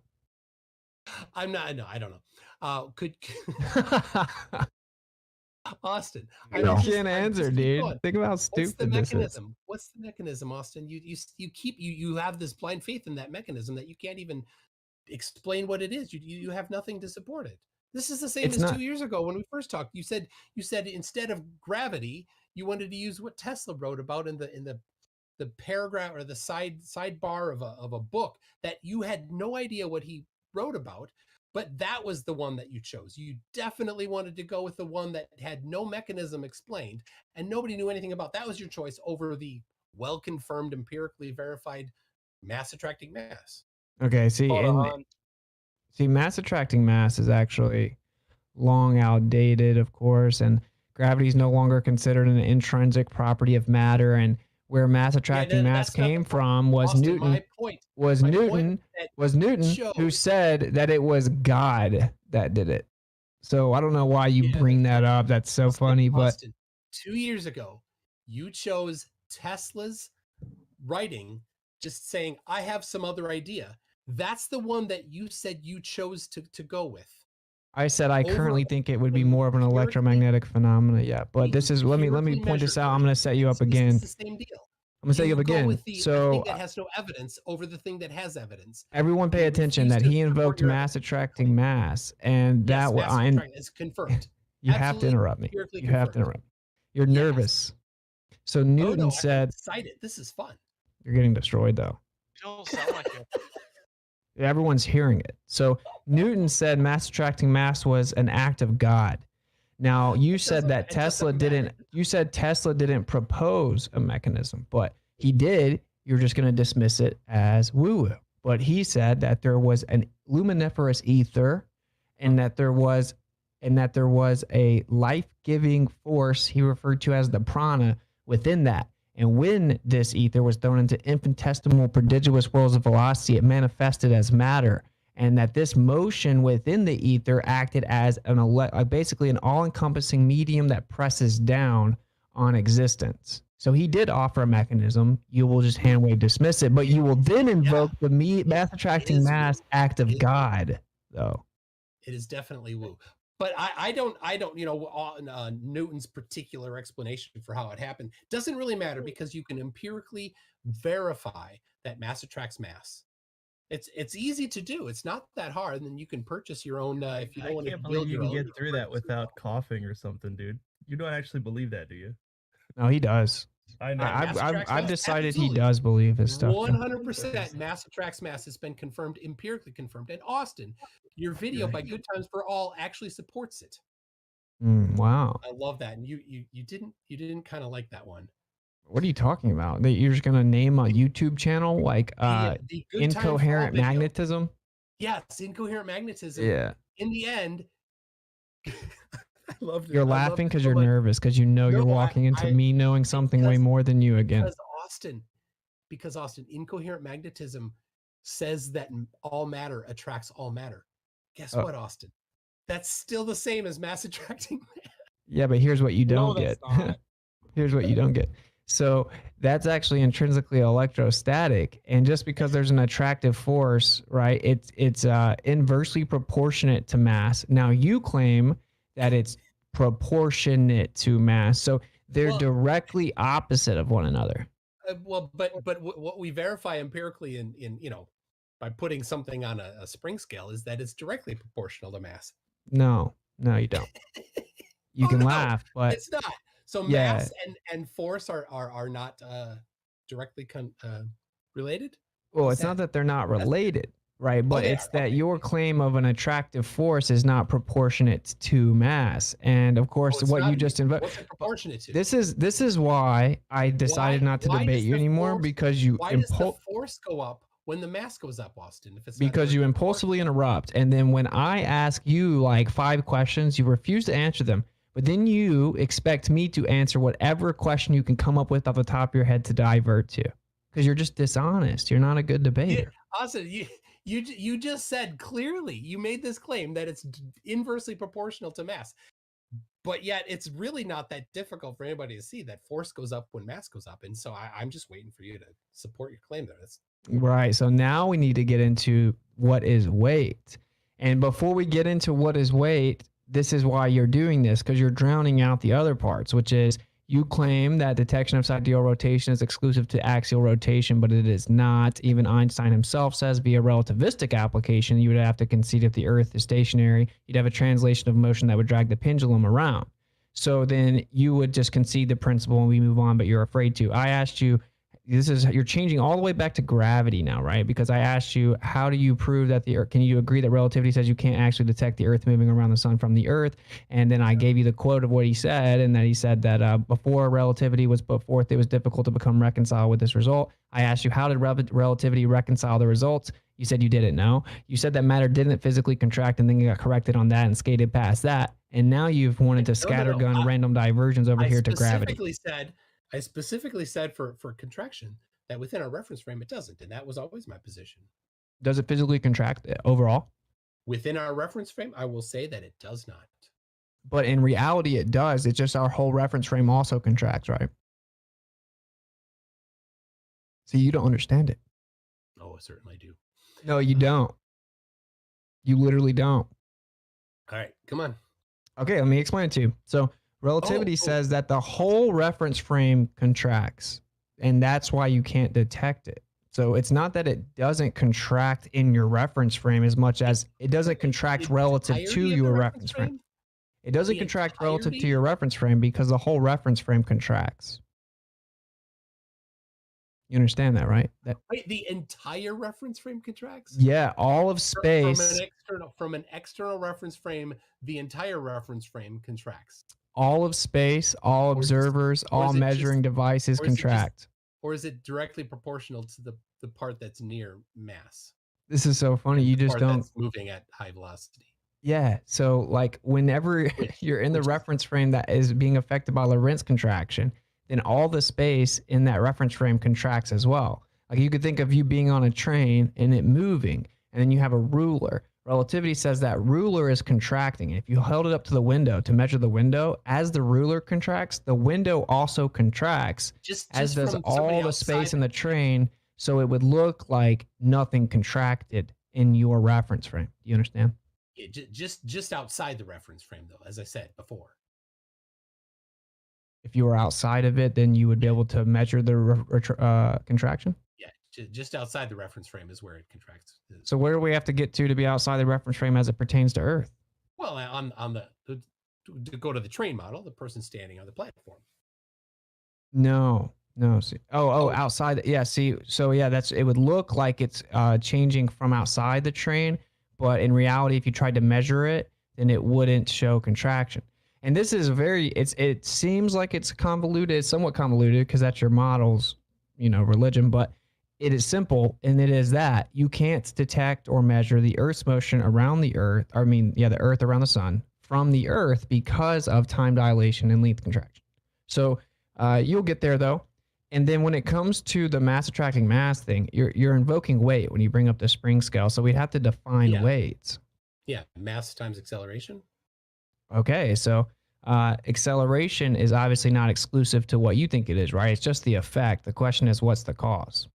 I'm not. No, I don't know. Austin, I can't answer, dude. Think about how stupid this is. What's the mechanism, Austin? You have this blind faith in that mechanism that you can't even explain what it is. You have nothing to support it. This is the same as 2 years ago when we first talked. You said instead of gravity, you wanted to use what Tesla wrote about in the paragraph or the sidebar of a book that you had no idea what he wrote about, but that was the one that you chose. You definitely wanted to go with the one that had no mechanism explained and nobody knew anything about. That was your choice over the well-confirmed, empirically verified mass attracting mass. Okay, see, mass attracting mass is actually long outdated, of course, and gravity is no longer considered an intrinsic property of matter. And where mass attracting mass came from was Newton. Was Newton who said that it was God that did it. So I don't know why you bring that up. That's so funny. But 2 years ago, you chose Tesla's writing, just saying, I have some other idea. That's the one that you said you chose to go with. I said I currently think it would be more of an electromagnetic phenomena. Yeah, but this is let me point this out. I'm going to set you up again. It's the same deal. I'm gonna say You it go again. with the So thing that has no evidence over the thing that has evidence. everyone pay attention that he invoked mass attracting mass, and that Yes, mass attraction is confirmed. you have to Absolutely interrupt me. empirically You have to confirmed. interrupt. You're nervous. So Newton no, I'm said, excited. This is fun. "You're getting destroyed, though." You don't sound like it. Everyone's hearing it. So Newton said mass attracting mass was an act of God. Now you said that Tesla didn't. You said Tesla didn't propose a mechanism, but he did. You're just going to dismiss it as woo-woo. But he said that there was an luminiferous ether, and that there was a life-giving force he referred to as the prana within that. And when this ether was thrown into infinitesimal prodigious worlds of velocity, it manifested as matter. And that this motion within the ether acted as basically an all-encompassing medium that presses down on existence. So he did offer a mechanism. You will just hand-wave dismiss it, but you will then invoke the mass-attracting mass act of God, though. It is definitely woo. But I don't, Newton's particular explanation for how it happened doesn't really matter because you can empirically verify that mass attracts mass. It's easy to do. It's not that hard. And then you can purchase your own if you don't want to can't build believe you your can own. get through that without coughing or something, dude. You don't actually believe that, do you? No, he does. I know. I've decided he does believe his stuff. 100% mass attracts mass has been confirmed, empirically confirmed. And Austin, your video by Good Times for All actually supports it. Wow. I love that. And you didn't kind of like that one. What are you talking about? That you're just gonna name a YouTube channel like the Good Times for All Incoherent video. Magnetism? Yes, incoherent magnetism. Yeah. In the end, I loved it. You're laughing because you're nervous because you know you're walking into me knowing something way more than you again. Because Austin, incoherent magnetism says that all matter attracts all matter. Guess what, Austin? That's still the same as mass attracting. Yeah, but here's what you don't get. Here's what you don't get. So that's actually intrinsically electrostatic, and just because there's an attractive force, right? It's inversely proportionate to mass. Now you claim that it's proportionate to mass, so they're directly opposite of one another. But what we verify empirically in by putting something on a spring scale is that it's directly proportional to mass. No, you don't. You can laugh, but it's not. So yeah. mass and force are not directly related. Well, it's not that they're not related, right? But it's that your claim of an attractive force is not proportionate to mass. And of course, what you just invoked. What's it proportionate to? This is why I decided not to debate you anymore, because you why does the force go up when the mass goes up, Austin? If it's because you impulsively interrupt, and then when I ask you like 5 questions, you refuse to answer them. But then you expect me to answer whatever question you can come up with off the top of your head to divert to, because you're just dishonest. You're not a good debater. Austin, you just said clearly, you made this claim that it's inversely proportional to mass, but yet it's really not that difficult for anybody to see that force goes up when mass goes up. And so I'm just waiting for you to support your claim there. Right. So now we need to get into what is weight. And before we get into what is weight, this is why you're doing this, because you're drowning out the other parts, which is you claim that detection of sidereal rotation is exclusive to axial rotation, but it is not. Even Einstein himself says via relativistic application, you would have to concede if the Earth is stationary, you'd have a translation of motion that would drag the pendulum around. So then you would just concede the principle and we move on, but you're afraid to. I asked you, you're changing all the way back to gravity now, right? Because I asked you, how do you prove that the Earth, can you agree that relativity says you can't actually detect the Earth moving around the sun from the Earth? And then I gave you the quote of what he said, and that he said that before relativity was put forth, it was difficult to become reconciled with this result. I asked you, how did relativity reconcile the results? You said you didn't know. You said that matter didn't physically contract, and then you got corrected on that and skated past that. And now you've wanted to scattergun random diversions over here to gravity. I specifically said for contraction that within our reference frame, it doesn't. And that was always my position. Does it physically contract overall? Within our reference frame, I will say that it does not. But in reality, it does. It's just our whole reference frame also contracts, right? See, you don't understand it. Oh, I certainly do. No, you don't. You literally don't. All right, come on. Okay, let me explain it to you. So relativity says that the whole reference frame contracts. and that's why you can't detect it. So it's not that it doesn't contract in your reference frame as much as it doesn't contract relative to entirety of your the reference frame. It doesn't The contract relative to entirety? your reference frame because the whole reference frame contracts. You understand that, right? That, Wait, the entire reference frame contracts? yeah, all of From space, an external reference frame, the entire reference frame contracts. all of space, all observers, or all is it measuring just- devices or is it just- contract. Or is it directly proportional to the part that's near mass? This is so funny. You The just part don't. that's moving at high velocity. Yeah. So like whenever you're in the reference frame that is being affected by Lorentz contraction, then all the space in that reference frame contracts as well. Like you could think of you being on a train and it moving, and then you have a ruler. Relativity says that ruler is contracting. If you held it up to the window to measure the window, as the ruler contracts, the window also contracts, as does from all somebody the space outside- in the train. So it would look like nothing contracted in your reference frame. Do you understand? Yeah, just outside the reference frame, though, as I said before. If you were outside of it, then you would be able to measure the contraction. Yeah, just outside the reference frame is where it contracts. So where do we have to get to be outside the reference frame as it pertains to Earth? Well, on the to go to the train model, the person standing on the platform. No. See. Oh, outside. Yeah. See. So yeah, it would look like it's changing from outside the train, but in reality, if you tried to measure it, then it wouldn't show contraction. And this is it seems like it's convoluted, it's somewhat convoluted because that's your model's, religion, but it is simple. And it is that you can't detect or measure the Earth's motion around the Earth. The Earth around the sun from the Earth because of time dilation and length contraction. So you'll get there though. And then when it comes to the mass attracting mass thing, you're invoking weight when you bring up the spring scale. So we'd have to define weights. Yeah, mass times acceleration. Okay, so acceleration is obviously not exclusive to what you think it is, right? It's just the effect. The question is, what's the cause?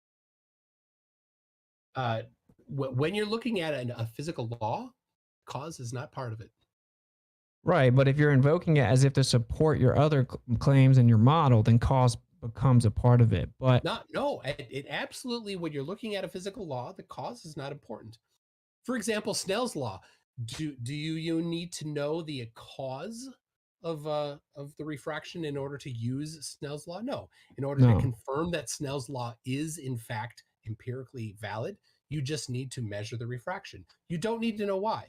When you're looking at a physical law, cause is not part of it. Right, but if you're invoking it as if to support your other claims in your model, then cause becomes a part of it. But It absolutely, when you're looking at a physical law, the cause is not important. For example, Snell's law. Do you need to know the cause of the refraction in order to use Snell's law? No. In order to confirm that Snell's law is in fact empirically valid, you just need to measure the refraction. You don't need to know why.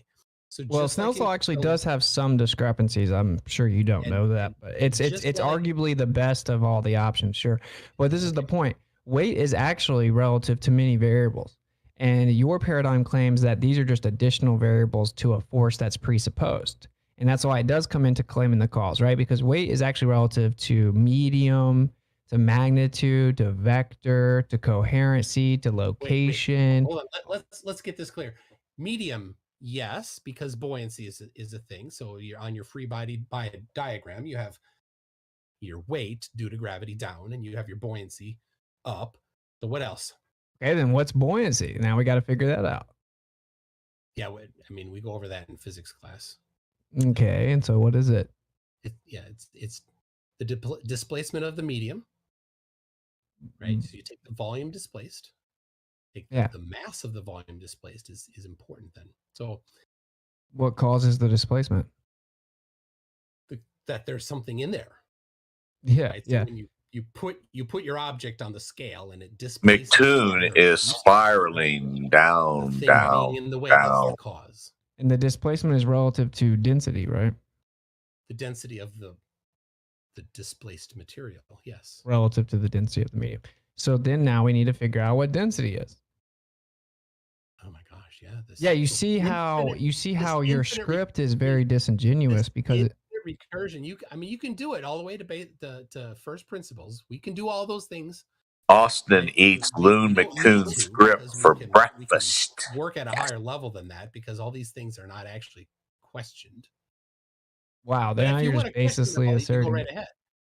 So Snell's law actually does have some discrepancies. I'm sure you don't know that, but it's arguably the best of all the options, sure. But this is the point. Weight is actually relative to many variables. And your paradigm claims that these are just additional variables to a force that's presupposed. And that's why it does come into claiming the cause, right? Because weight is actually relative to medium, to magnitude, to vector, to coherency, to location. Hold on. Let's get this clear. Medium, yes, because buoyancy is a thing. So you're on your free body diagram, you have your weight due to gravity down, and you have your buoyancy up. So what else? Okay, then what's buoyancy? Now we got to figure that out. Yeah, we go over that in physics class. Okay, and so what is it? It's the displacement of the medium, right? So you take the volume displaced. The mass of the volume displaced is important then. So what causes the displacement? That there's something in there. Yeah, right? So yeah. when you put your object on the scale and it displaces. McToon is spiraling down, the thing down, being in the way, that's down. the cause. And the displacement is relative to density, right? The density of the displaced material, yes. Relative to the density of the medium. So then now we need to figure out what density is. Oh my gosh, yeah. Yeah, you see how your script is very disingenuous because recursion. You can do it all the way to first principles. We can do all those things. Austin eats Loon McToon's script for breakfast. Work at a higher level than that because all these things are not actually questioned. Wow, now you're just basically asserting. You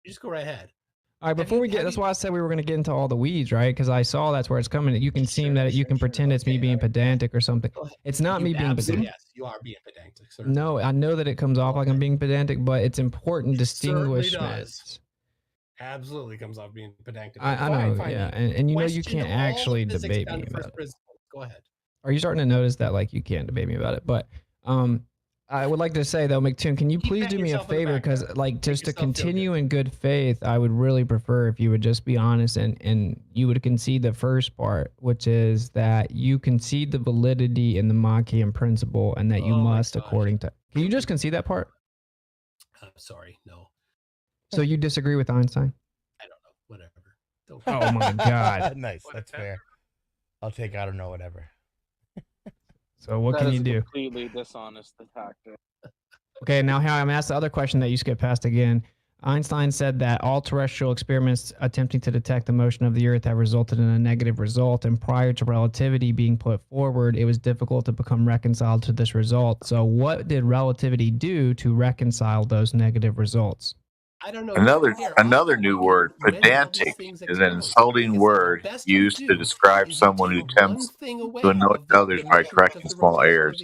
just go right ahead. All right, before that's why I said we were going to get into all the weeds, right? Because I saw that's where it's coming. You can seem that you can pretend it's me being pedantic or something. It's not me being pedantic. Yes, you are being pedantic. No, I know that it comes off like I'm being pedantic, but it's important distinguishment. absolutely comes off being pedantic. I know, Fine, yeah, and you know you question can't all the actually physics debate down me to about first it. principles. Go ahead. Are you starting to notice that like you can't debate me about it? But I would like to say though, McToon, can you please do patting me a yourself on the favor? back, Because man. like just to yourself feel continue in good faith, I would really prefer if you would just be honest and you would concede the first part, which is that you concede the validity in the Machian principle and that you must, according to. Can you just concede that part? I'm sorry, no. So you disagree with Einstein? Whatever. Don't Oh my God. Nice. That's fair. I'll take I don't know whatever. So what That can is you a do? completely dishonest tactic. Okay, now here I'm asked the other question that you skipped past again. Einstein said that all terrestrial experiments attempting to detect the motion of the Earth have resulted in a negative result, and prior to relativity being put forward, it was difficult to become reconciled to this result. So what did relativity do to reconcile those negative results? I don't know. Another new word, pedantic, is an insulting word used to describe someone who attempts to annoy others by correcting small errors.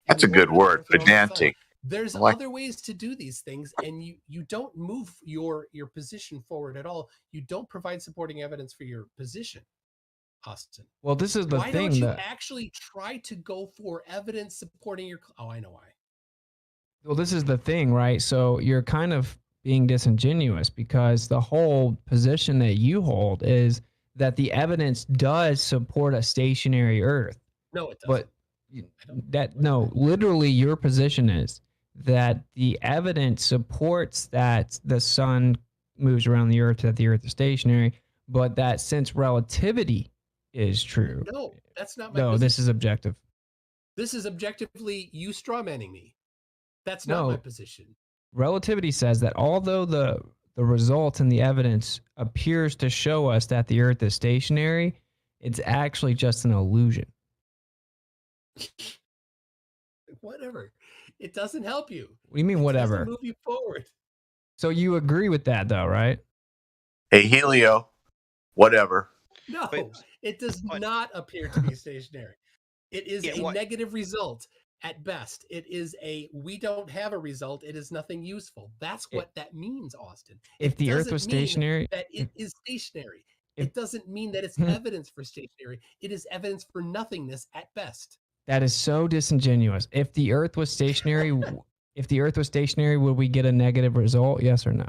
That's a good word, pedantic. There's I like other ways to do these things, and you don't move your position forward at all. You don't provide supporting evidence for your position, Austin. Well, this is the Why thing don't you that actually try to go for evidence supporting your? Oh, I know why. Well, this is the thing, right? So you're kind of being disingenuous because the whole position that you hold is that the evidence does support a stationary Earth. No, it doesn't. But literally your position is that the evidence supports that the sun moves around the Earth, that the Earth is stationary, but that since relativity is true. No, that's not my No, position. this is objective. This is objectively you strawmanning me. That's not my position. Relativity says that although the result and the evidence appears to show us that the Earth is stationary, it's actually just an illusion. Whatever. It doesn't help you. What do you mean, whatever? It doesn't move you forward. So you agree with that, though, right? Hey, Helio, whatever. No, it does not appear to be stationary. It is a negative result at best. It is we don't have a result. It is nothing useful. That's what that means, Austin. If the Earth was doesn't mean stationary, that it is stationary. It doesn't mean that it's evidence for stationary. It is evidence for nothingness at best. that is so disingenuous. If the Earth was stationary, would we get a negative result? Yes or no?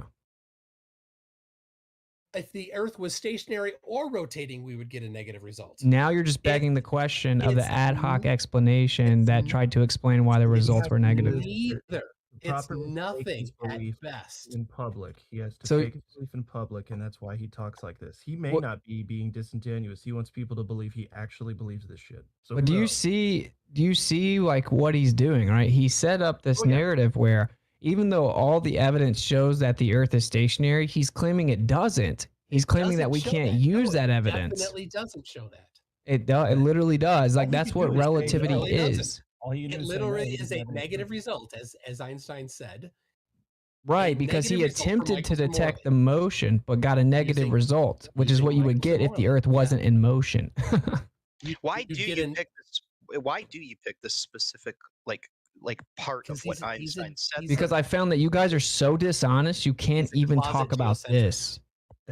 If the Earth was stationary or rotating, we would get a negative result. Now you're just begging the question of the ad hoc explanation that tried to explain why the results were negative. Neither. It's Properly take nothing his belief at best. in public. He has to So- take his belief in public, and that's why he talks like this. He may What- not be being disingenuous. He wants people to believe he actually believes this shit. So But do you see like what he's doing, right? He set up this narrative where even though all the evidence shows that the Earth is stationary, he's claiming it doesn't. He's claiming that we Doesn't show can't that. use No, that it evidence. Definitely doesn't show that. It does. It literally does. Like he that's can what do is say relativity It really is. doesn't. All you It literally is a negative result, as Einstein said. Right, because he negative result for attempted to Michael detect the motion, but got a negative result, which is what you would get if the Earth wasn't in motion. Why do you pick this specific part of what Einstein said? Because I found that you guys are so dishonest, you can't even closet talk about geocentrist. this.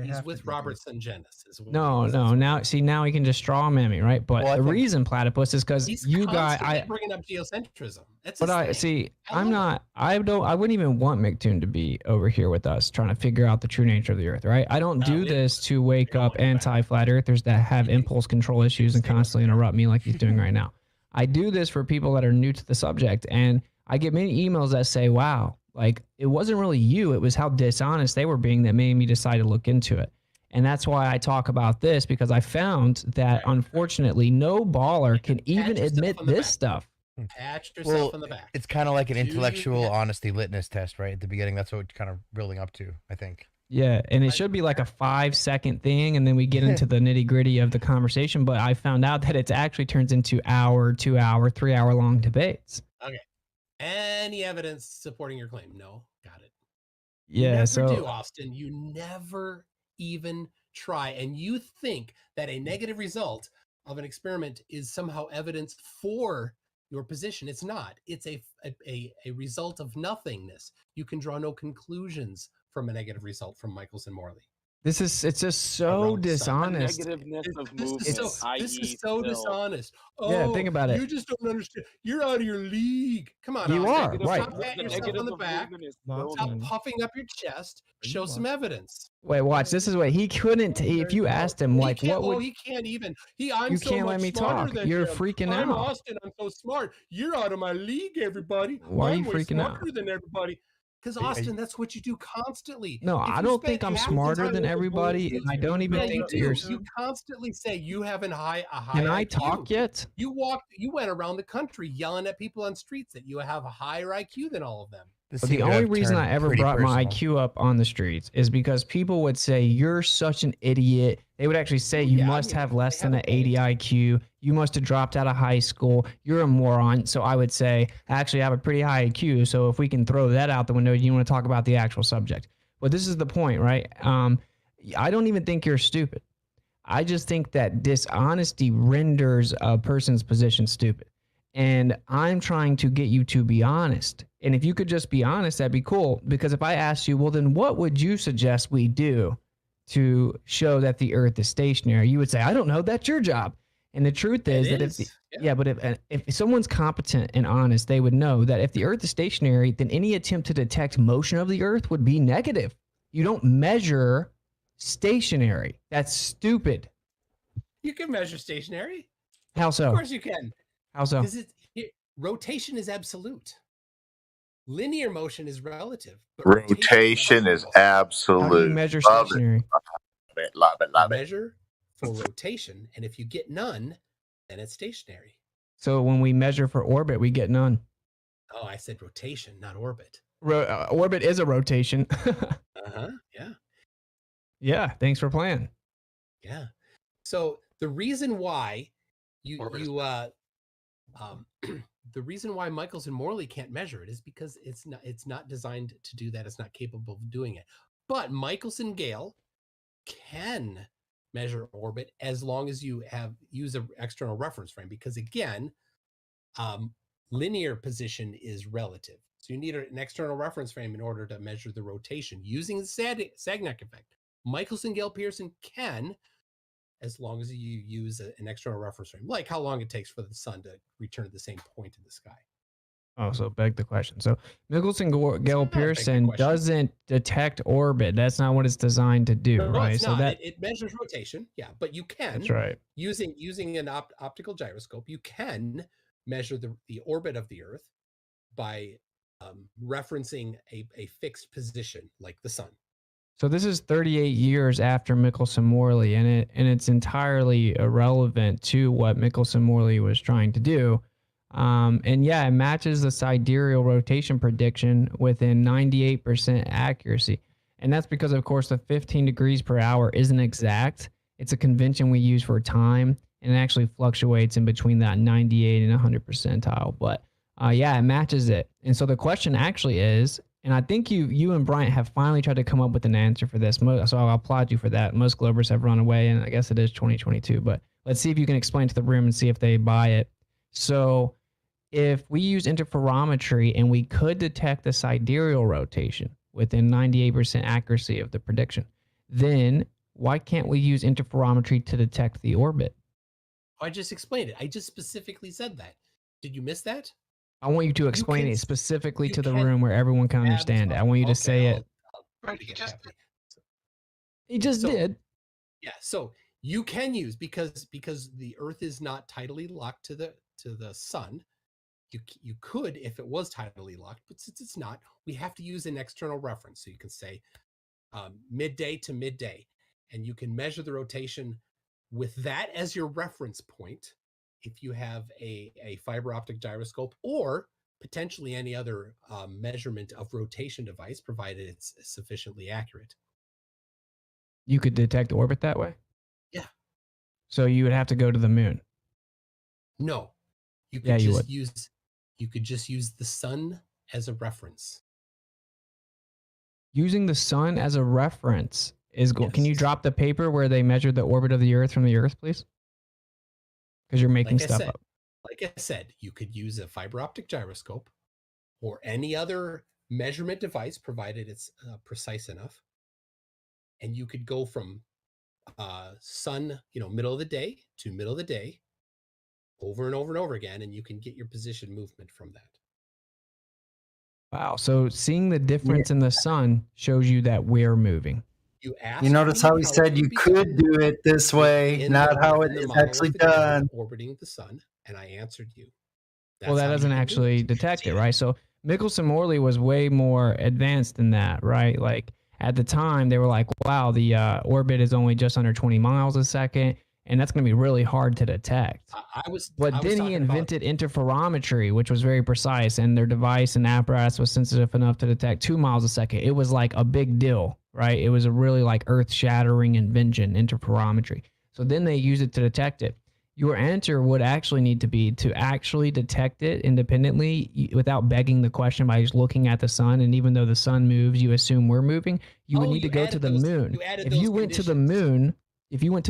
He's with Robertson Genis. No. Now, see, now he can just straw man me, right? But the reason, Platypus, is because He's you guys, constantly bringing up geocentrism. That's but his I thing. see. I wouldn't even want McToon to be over here with us trying to figure out the true nature of the Earth, right? I don't do this to wake up anti-flat Earthers that have impulse control issues and constantly interrupt me like he's doing right now. I do this for people that are new to the subject, and I get many emails that say, "Wow, like it wasn't really you; it was how dishonest they were being that made me decide to look into it." And that's why I talk about this, because I found that unfortunately no baller can even admit this stuff. Pat yourself Well, on the back. it's kind of like an Do you intellectual get- honesty litmus test, right? At the beginning, that's what we're kind of building up to, I think. Yeah, and it should be like a 5-second thing, and then we get into the nitty gritty of the conversation. But I found out that it actually turns into hour, 2 hour, 3 hour long debates. Okay. Any evidence supporting your claim? No. Got it. Yeah, You never so do, Austin. You never even try, and you think that a negative result of an experiment is somehow evidence for your position. It's not. It's a result of nothingness. You can draw no conclusions from a negative result from Michelson-Morley. It's just so dishonest. Negativeness of This movement, is i.e. so still. dishonest. Yeah, Oh, think about it. You just don't understand. You're out of your league. Come on, You Austin. are, right. Stop patting The yourself negative on the of back. movement is Stop still. puffing up your chest. Show some evidence. Wait, watch. This is what he couldn't. If you asked him, like, he can't, what would he can't even. I'm you so can't much let me smarter talk? than You're him. freaking I'm out. Austin. I'm so smart. You're out of my league, everybody. Why are you I'm way freaking out? smarter than everybody. Because Austin, that's what you do constantly. No, If I you don't spend think I'm half the smarter time than with the everybody, bullshit- and I don't even Yeah, think you that do. you're. You constantly say you have a high Can I IQ. talk yet? You went around the country yelling at people on streets that you have a higher IQ than all of them. But the only reason I ever brought my IQ up on the streets is because people would say, you're such an idiot. They would actually say, you must have less than an 80 IQ. You must have dropped out of high school. You're a moron. So I would say, actually, I have a pretty high IQ. So if we can throw that out the window, you want to talk about the actual subject. But this is the point, right? I don't even think you're stupid. I just think that dishonesty renders a person's position stupid. And I'm trying to get you to be honest. And if you could just be honest, that'd be cool. Because if I asked you, well, then what would you suggest we do to show that the earth is stationary? You would say, I don't know. That's your job. And the truth is that but if someone's competent and honest, they would know that if the earth is stationary, then any attempt to detect motion of the earth would be negative. You don't measure stationary. That's stupid. You can measure stationary. How so? Of course you can. How so? Because rotation is absolute. Linear motion is relative. But Rotation is absolute. How do you measure Love it. stationary? Love it. Measure for rotation, and if you get none, then it's stationary. So when we measure for orbit, we get none. Oh, I said rotation, not orbit. Orbit is a rotation. Yeah. Yeah. Thanks for playing. Yeah. So the reason why the reason why Michelson-Morley can't measure it is because it's not designed to do that. It's not capable of doing it. But Michelson-Gale can measure orbit as long as you use an external reference frame, because again, linear position is relative. So you need an external reference frame in order to measure the rotation using the Sagnac effect. Michelson-Gale-Pearson can, as long as you use an external reference frame, like how long it takes for the sun to return to the same point in the sky. Oh, so beg the question. So Michelson-Gale-Pearson doesn't detect orbit. That's not what it's designed to do, No, right? it's So not. that It measures rotation, yeah, but you can. That's right. Using an optical gyroscope, you can measure the orbit of the Earth by referencing a fixed position like the sun. So this is 38 years after Michelson-Morley, and it's entirely irrelevant to what Michelson-Morley was trying to do. And yeah, it matches the sidereal rotation prediction within 98% accuracy. And that's because, of course, the 15 degrees per hour isn't exact. It's a convention we use for time, and it actually fluctuates in between that 98 and 100 percentile. But yeah, it matches it. And so the question actually is, and I think you and Bryant have finally tried to come up with an answer for this. So I'll applaud you for that. Most Globers have run away, and I guess it is 2022. But let's see if you can explain to the room and see if they buy it. So if we use interferometry and we could detect the sidereal rotation within 98% accuracy of the prediction, then why can't we use interferometry to detect the orbit? I just explained it. I just specifically said that. Did you miss that? I want you to explain it specifically to the room where everyone can understand it. I want you to say it. He just did. Yeah, so you can use, because the Earth is not tidally locked to the sun. You could if it was tidally locked, but since it's not, we have to use an external reference. So you can say midday to midday, and you can measure the rotation with that as your reference point if you have a fiber optic gyroscope or potentially any other measurement of rotation device, provided it's sufficiently accurate. You could detect orbit that way? Yeah. So you would have to go to the moon. No. You could Yeah, you just would. you could just use the sun as a reference. Using the sun as a reference is Can you drop the paper where they measured the orbit of the Earth from the Earth, please? Because you're making stuff up. like I said, you could use a fiber optic gyroscope or any other measurement device, provided it's precise enough. And you could go from sun, middle of the day to middle of the day over and over and over again, and you can get your position movement from that. Wow. So seeing the difference in the sun shows you that we're moving. You notice how he said you could do it this way, not how it is actually done. Orbiting the sun, and I answered you. Well, that doesn't actually detect it, right? So Michelson-Morley was way more advanced than that, right? Like at the time, they were like, wow, the orbit is only just under 20 miles a second, and that's going to be really hard to detect. But then he invented interferometry, which was very precise, and their device and apparatus was sensitive enough to detect 2 miles a second. It was like a big deal, right? It was a really like earth-shattering invention, interferometry. So then they used it to detect it. Your answer would actually need to be to actually detect it independently without begging the question by just looking at the sun. And even though the sun moves, you assume we're moving. You would need to go to the moon. If you went to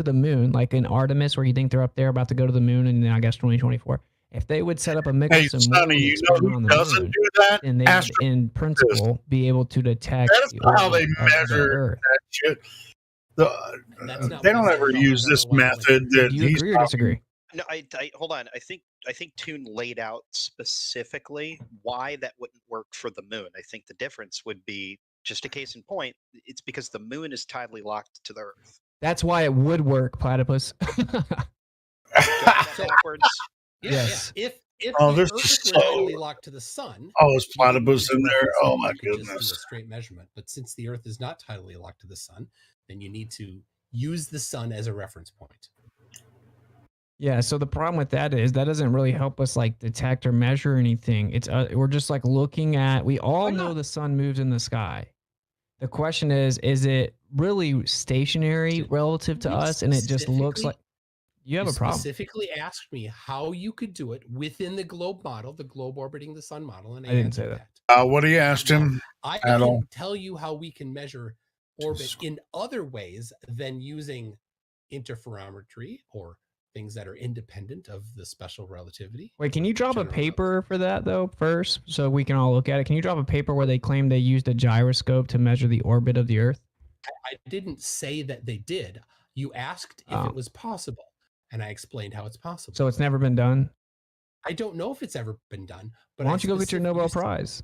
the moon, like in Artemis, where you think they're up there about to go to the moon in, I guess, 2024, if they would set up a Michelson Sonny, who doesn't do that? then they would, in principle, be able to detect That's how they measure that shit. They don't ever use this method. Do you agree or disagree? No, I hold on. I think Toon laid out specifically why that wouldn't work for the moon. I think the difference would be, just a case in point, it's because the moon is tidally locked to the Earth. That's why it would work, Platypus. Backwards. Yes. If Oh, the there's Earth just were so- tidally locked to the sun, Oh, there's platypus in you there. could Oh my just do goodness. a straight measurement. But since the Earth is not tidally locked to the sun, then you need to use the sun as a reference point. Yeah, so the problem with that is that doesn't really help us like detect or measure anything. It's we're just like looking at. We all know the sun moves in the sky. The question is it really stationary relative to us, and it just looks like you have a problem? Specifically asked me how you could do it within the globe model, the globe orbiting the sun model, and I didn't say that. What he asked him? I at all? can tell you how we can measure orbit in other ways than using interferometry or things that are independent of the special relativity. Wait, can you drop a paper for that though first, so we can all look at it? Can you drop a paper where they claim they used a gyroscope to measure the orbit of the Earth? I didn't say that they did. You asked if it was possible, and I explained how it's possible. So it's never been done. I don't know if it's ever been done. But Why don't you go get your Nobel Prize?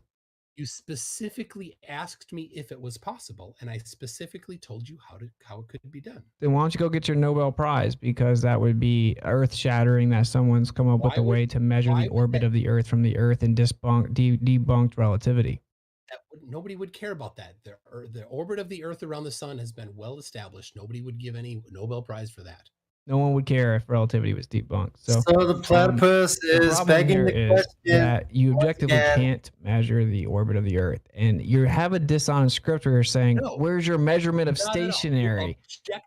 You specifically asked me if it was possible, and I specifically told you how it could be done. Then why don't you go get your Nobel Prize? Because that would be earth-shattering that someone's come up with a way to measure the orbit of the Earth from the Earth and debunked relativity. Nobody would care about that. The orbit of the Earth around the sun has been well established. Nobody would give any Nobel Prize for that. No one would care if relativity was debunked. So the platypus is problem begging here the is question. that you objectively again. can't measure the orbit of the Earth, and you have a dishonest script where you're saying, "Where's your measurement of stationary?"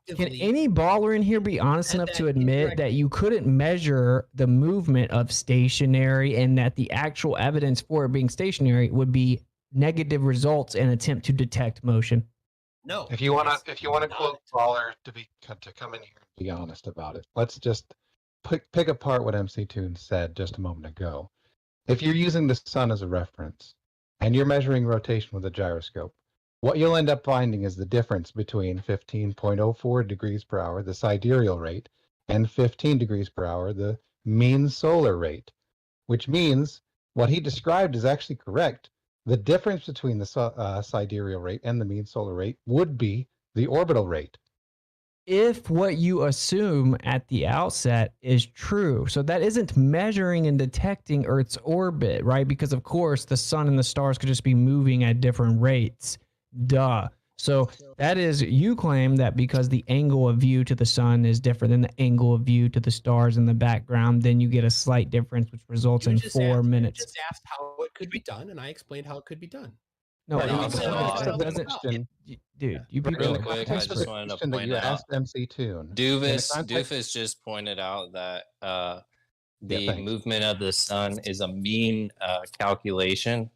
Can any baller in here be honest enough to admit that you couldn't measure the movement of stationary, and that the actual evidence for it being stationary would be negative results in attempt to detect motion? No. If you want to quote Baller to come in here and be honest about it, let's just pick apart what MC Toon said just a moment ago. If you're using the sun as a reference and you're measuring rotation with a gyroscope, what you'll end up finding is the difference between 15.04 degrees per hour, the sidereal rate, and 15 degrees per hour, the mean solar rate, which means what he described is actually correct. The difference between the sidereal rate and the mean solar rate would be the orbital rate. If what you assume at the outset is true. So that isn't measuring and detecting Earth's orbit, right? Because of course the sun and the stars could just be moving at different rates. Duh. So that is, you claim that because the angle of view to the sun is different than the angle of view to the stars in the background, then you get a slight difference, which results in 4 minutes. You just asked how it could be done, and I explained how it could be done. No, Right, it doesn't. Dude, you people Real are quick, I just wanted to point you out. asked MC Toon. Doofus just pointed out that the movement of the sun is a mean calculation.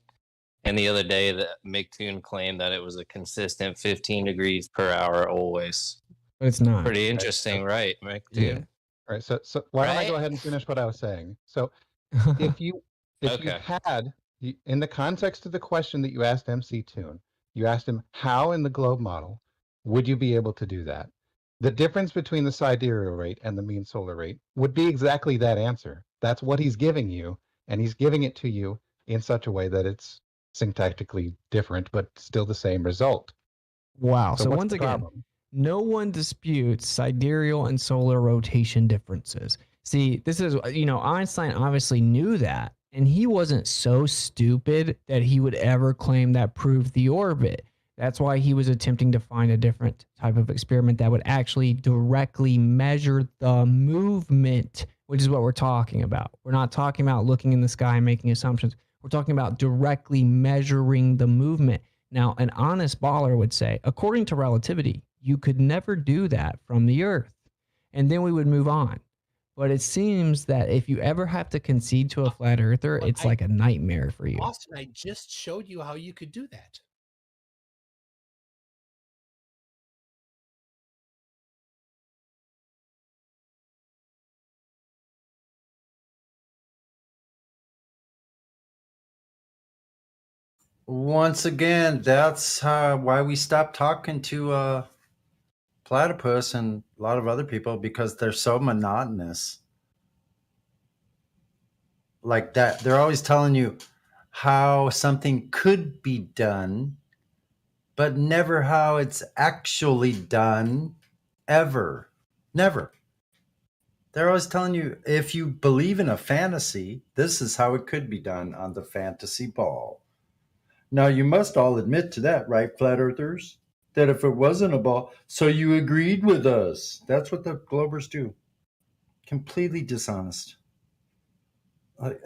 And the other day, that McToon claimed that it was a consistent 15 degrees per hour always. But it's not. Pretty interesting, right, McToon? Right. So why don't I go Right? ahead and finish what I was saying? So if you Okay. had in the context of the question that you asked MC Toon, you asked him how in the globe model would you be able to do that? The difference between the sidereal rate and the mean solar rate would be exactly that answer. That's what he's giving you, and he's giving it to you in such a way that it's syntactically different, but still the same result. Wow. So what's once the again, problem? no one disputes sidereal and solar rotation differences. See, this is, Einstein obviously knew that, and he wasn't so stupid that he would ever claim that proved the orbit. That's why he was attempting to find a different type of experiment that would actually directly measure the movement, which is what we're talking about. We're not talking about looking in the sky and making assumptions. We're talking about directly measuring the movement. Now, an honest baller would say, according to relativity, you could never do that from the Earth. And then we would move on. But it seems that if you ever have to concede to a flat earther, it's like a nightmare for you. Austin, I just showed you how you could do that. Once again, that's why we stopped talking to Platypus and a lot of other people, because they're so monotonous. Like that, they're always telling you how something could be done, but never how it's actually done, ever. Never. They're always telling you, if you believe in a fantasy, this is how it could be done on the fantasy ball. Now, you must all admit to that, right, flat earthers? That if it wasn't a ball, so you agreed with us. That's what the Globers do. Completely dishonest. Like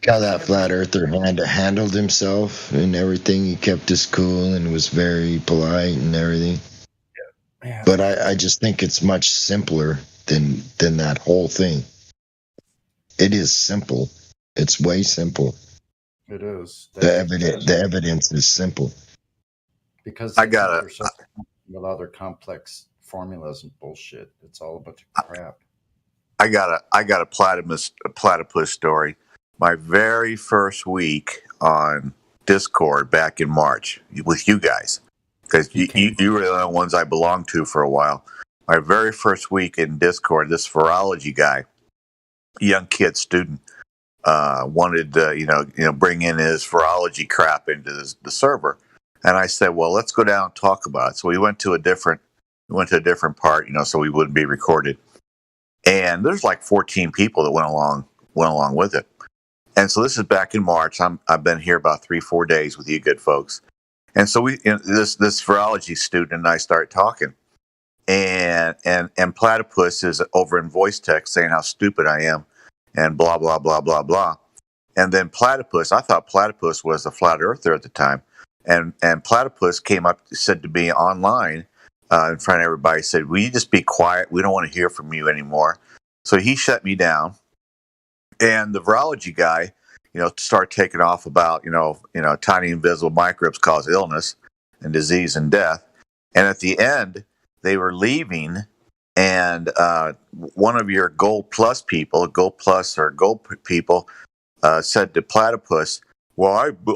how that flat earther handled himself and everything. He kept his cool and was very polite and everything. Yeah. But I just think it's much simpler than that whole thing. It is simple. It's way simple. It is. The evidence is simple. Because I got you're so with other complex formulas and bullshit. It's all a bunch of crap. I got a platypus story. My very first week on Discord back in March with you guys, because you were the ones I belonged to for a while. My very first week in Discord, this virology guy, young kid student, wanted to bring in his virology crap into the server, and I said, well, let's go down and talk about it. So we went to a different part, so we wouldn't be recorded. And there's like 14 people that went along with it. And so this is back in March. I've been here about 3-4 days with you good folks. And so this virology student and I started talking, and Platypus is over in voice text saying how stupid I am, and blah blah blah blah blah. And then Platypus, I thought Platypus was a flat earther at the time, and Platypus came up, said to me online in front of everybody, said, "Will you just be quiet? We don't want to hear from you anymore." So he shut me down, and the virology guy, started taking off about tiny invisible microbes cause illness and disease and death. And at the end, they were leaving, and one of your Gold Plus people said to Platypus, well,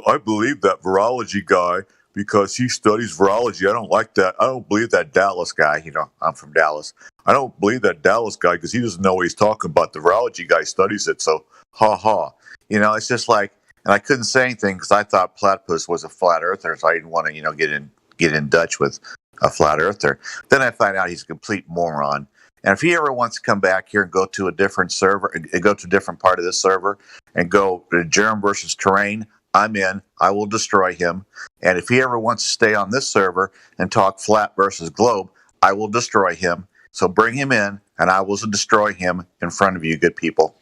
I believe that virology guy because he studies virology. I don't like that. I don't believe that Dallas guy. I'm from Dallas. I don't believe that Dallas guy because he doesn't know what he's talking about. The virology guy studies it, so ha ha. It's just like, and I couldn't say anything because I thought Platypus was a flat earther, so I didn't want to, get in Dutch with a flat earther. Then I find out he's a complete moron. And if he ever wants to come back here and go to a different server, and go to a different part of this server, and go germ versus terrain, I'm in. I will destroy him. And if he ever wants to stay on this server and talk flat versus globe, I will destroy him. So bring him in, and I will destroy him in front of you, good people.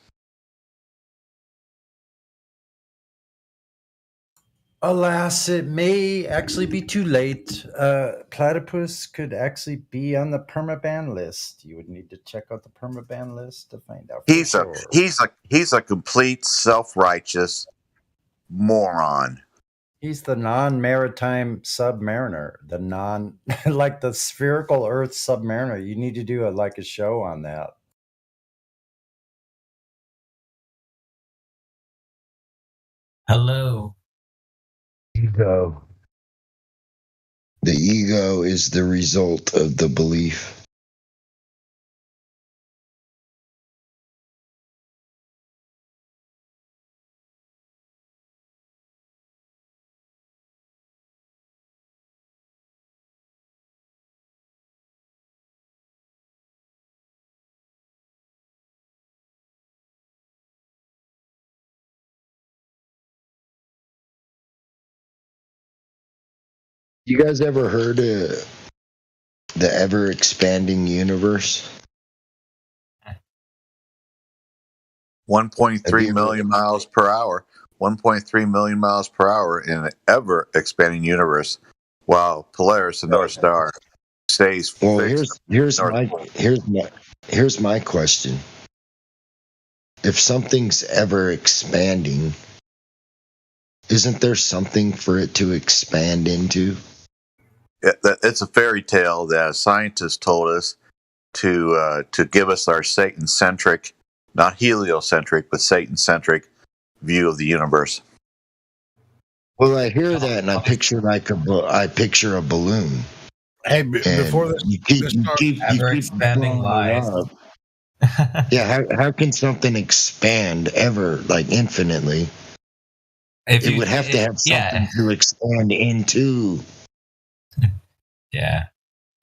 Alas, it may actually be too late. Platypus could actually be on the permaban list. You would need to check out the permaban list to find out. He's a complete self-righteous moron. He's the non-maritime submariner, the like the spherical Earth submariner. You need to do a show on that. Hello. Ego. The ego is the result of the belief. You guys ever heard of the ever expanding universe? 1.3 million miles per hour. 1.3 million miles per hour in an ever expanding universe, while Polaris, the North Star, stays Well, fixed. here's my question. If something's ever expanding, isn't there something for it to expand into? It's a fairy tale that scientists told us to give us our Satan-centric, not heliocentric, but Satan-centric view of the universe. Well, I hear that, and I picture a balloon. Hey, before this, you keep expanding lies. Yeah, how can something expand ever, like infinitely? It would have to have something to expand into. Yeah.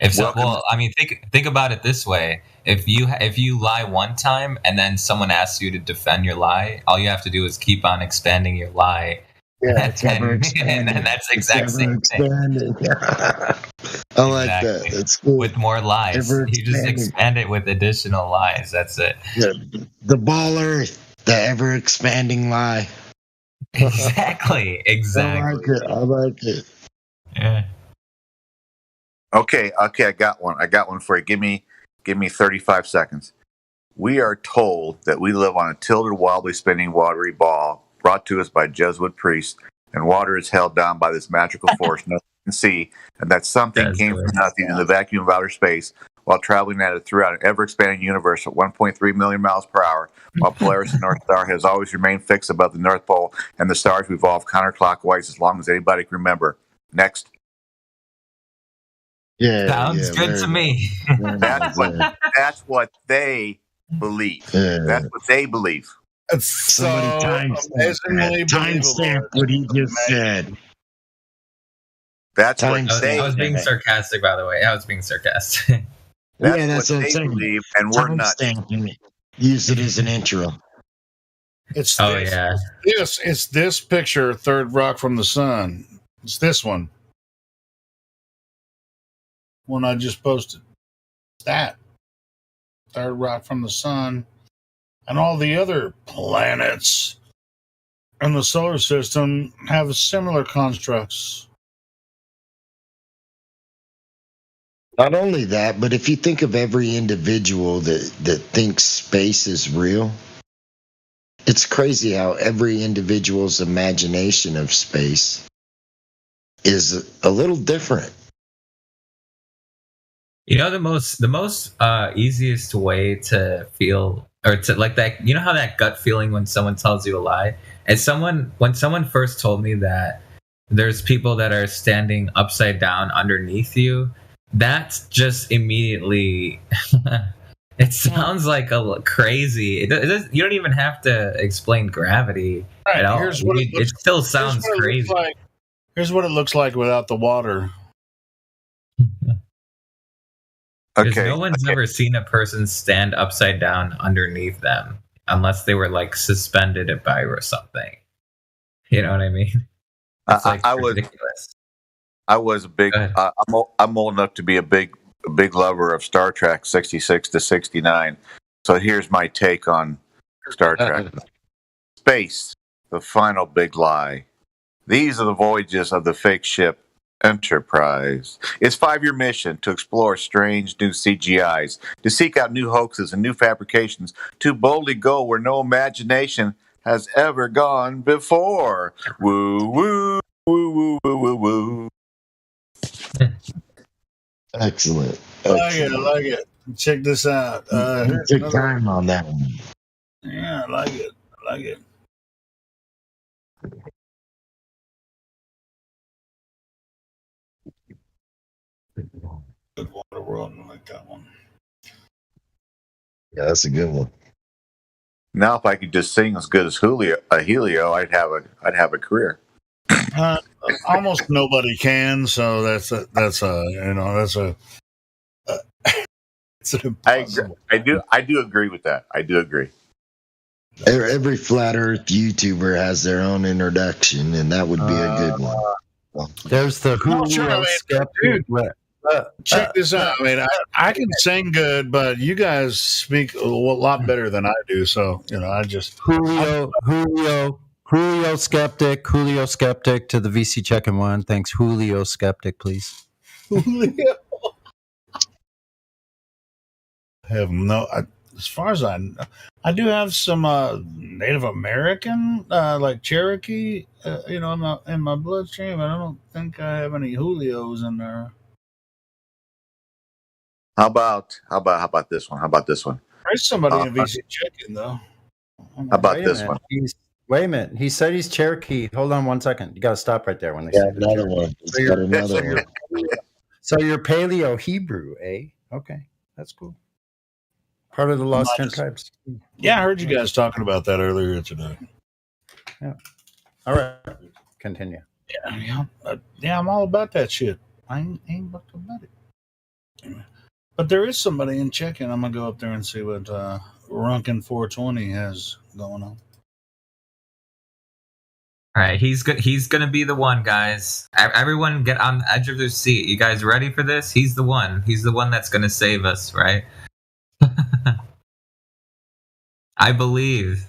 I mean, think about it this way: if you lie one time and then someone asks you to defend your lie, all you have to do is keep on expanding your lie. Yeah, and that's the exact same thing. I like that. That's cool. With more lies, you just expand it with additional lies. That's it. The ball earth, the ever expanding lie. Exactly. I like it. Yeah. Okay, I got one for you. Give me 35 seconds. We are told that we live on a tilted, wobbly, spinning, watery ball brought to us by Jesuit priests, and water is held down by this magical force nothing can see, and that something came from nothing in the vacuum of outer space while traveling at it throughout an ever-expanding universe at 1.3 million miles per hour, while Polaris, the North Star, has always remained fixed above the North Pole, and the stars revolve counterclockwise as long as anybody can remember. Next. Yeah, sounds good to me. That's what they believe. That's what they believe. Somebody timestamp what he just said. That's I was being sarcastic, by the way. I was being sarcastic. That's what I'm saying. Believe, and we're not. Use it as an intro. It's this picture, third rock from the sun. It's this one. One I just posted. It's that. Third rock from the sun. And all the other planets in the solar system have similar constructs. Not only that, but if you think of every individual that thinks space is real, it's crazy how every individual's imagination of space is a little different. You know, the most easiest way to feel, or to like that, you know how that gut feeling when someone tells you a lie? When someone first told me that there's people that are standing upside down underneath you, that's just immediately it sounds like a crazy. You don't even have to explain gravity at all. It still sounds crazy. Here's what it looks like without the water. Because no one's ever seen a person stand upside down underneath them unless they were like suspended by or something. You know what I mean? It's like ridiculous. I was a big. I'm old enough to be a big lover of Star Trek 66 to 69. So here's my take on Star Trek. Space, the final big lie. These are the voyages of the fake ship Enterprise. Its 5-year mission to explore strange new CGIs, to seek out new hoaxes and new fabrications, to boldly go where no imagination has ever gone before. Woo, woo, woo, woo, woo, woo, woo. Excellent. I like it. Check this out. Take time on that one. Yeah, I like it. Good water world. I like that one. Yeah, that's a good one. Now, if I could just sing as good as Helio, I'd have a career. Almost nobody can, so that's a it's an impossible. I do agree with that. I do agree. Every flat Earth YouTuber has their own introduction, and that would be a good one. There's the Julio skeptic. Check this out. I mean, I can sing good, but you guys speak a lot better than I do. So I just Julio skeptic to the VC check-in one. Thanks, Julio skeptic, please. Julio. As far as I know, I do have some Native American, like Cherokee, in my bloodstream. I don't think I have any Julios in there. How about this one? How about this one? There's somebody in VC check-in though. How about this one? Wait a minute. He said he's Cherokee. Hold on 1 second. You got to stop right there when they say another one. So you're Paleo Hebrew, eh? Okay, that's cool. Part of the Lost 10 Tribes. Yeah, I heard you guys talking about that earlier today. Yeah. All right. Continue. Yeah, I'm all about that shit. I ain't about it. But there is somebody in check-in. I'm gonna go up there and see what Runkin 420 has going on. All right, he's gonna be the one, guys. Everyone, get on the edge of their seat. You guys ready for this? He's the one. He's the one that's gonna save us, right? I believe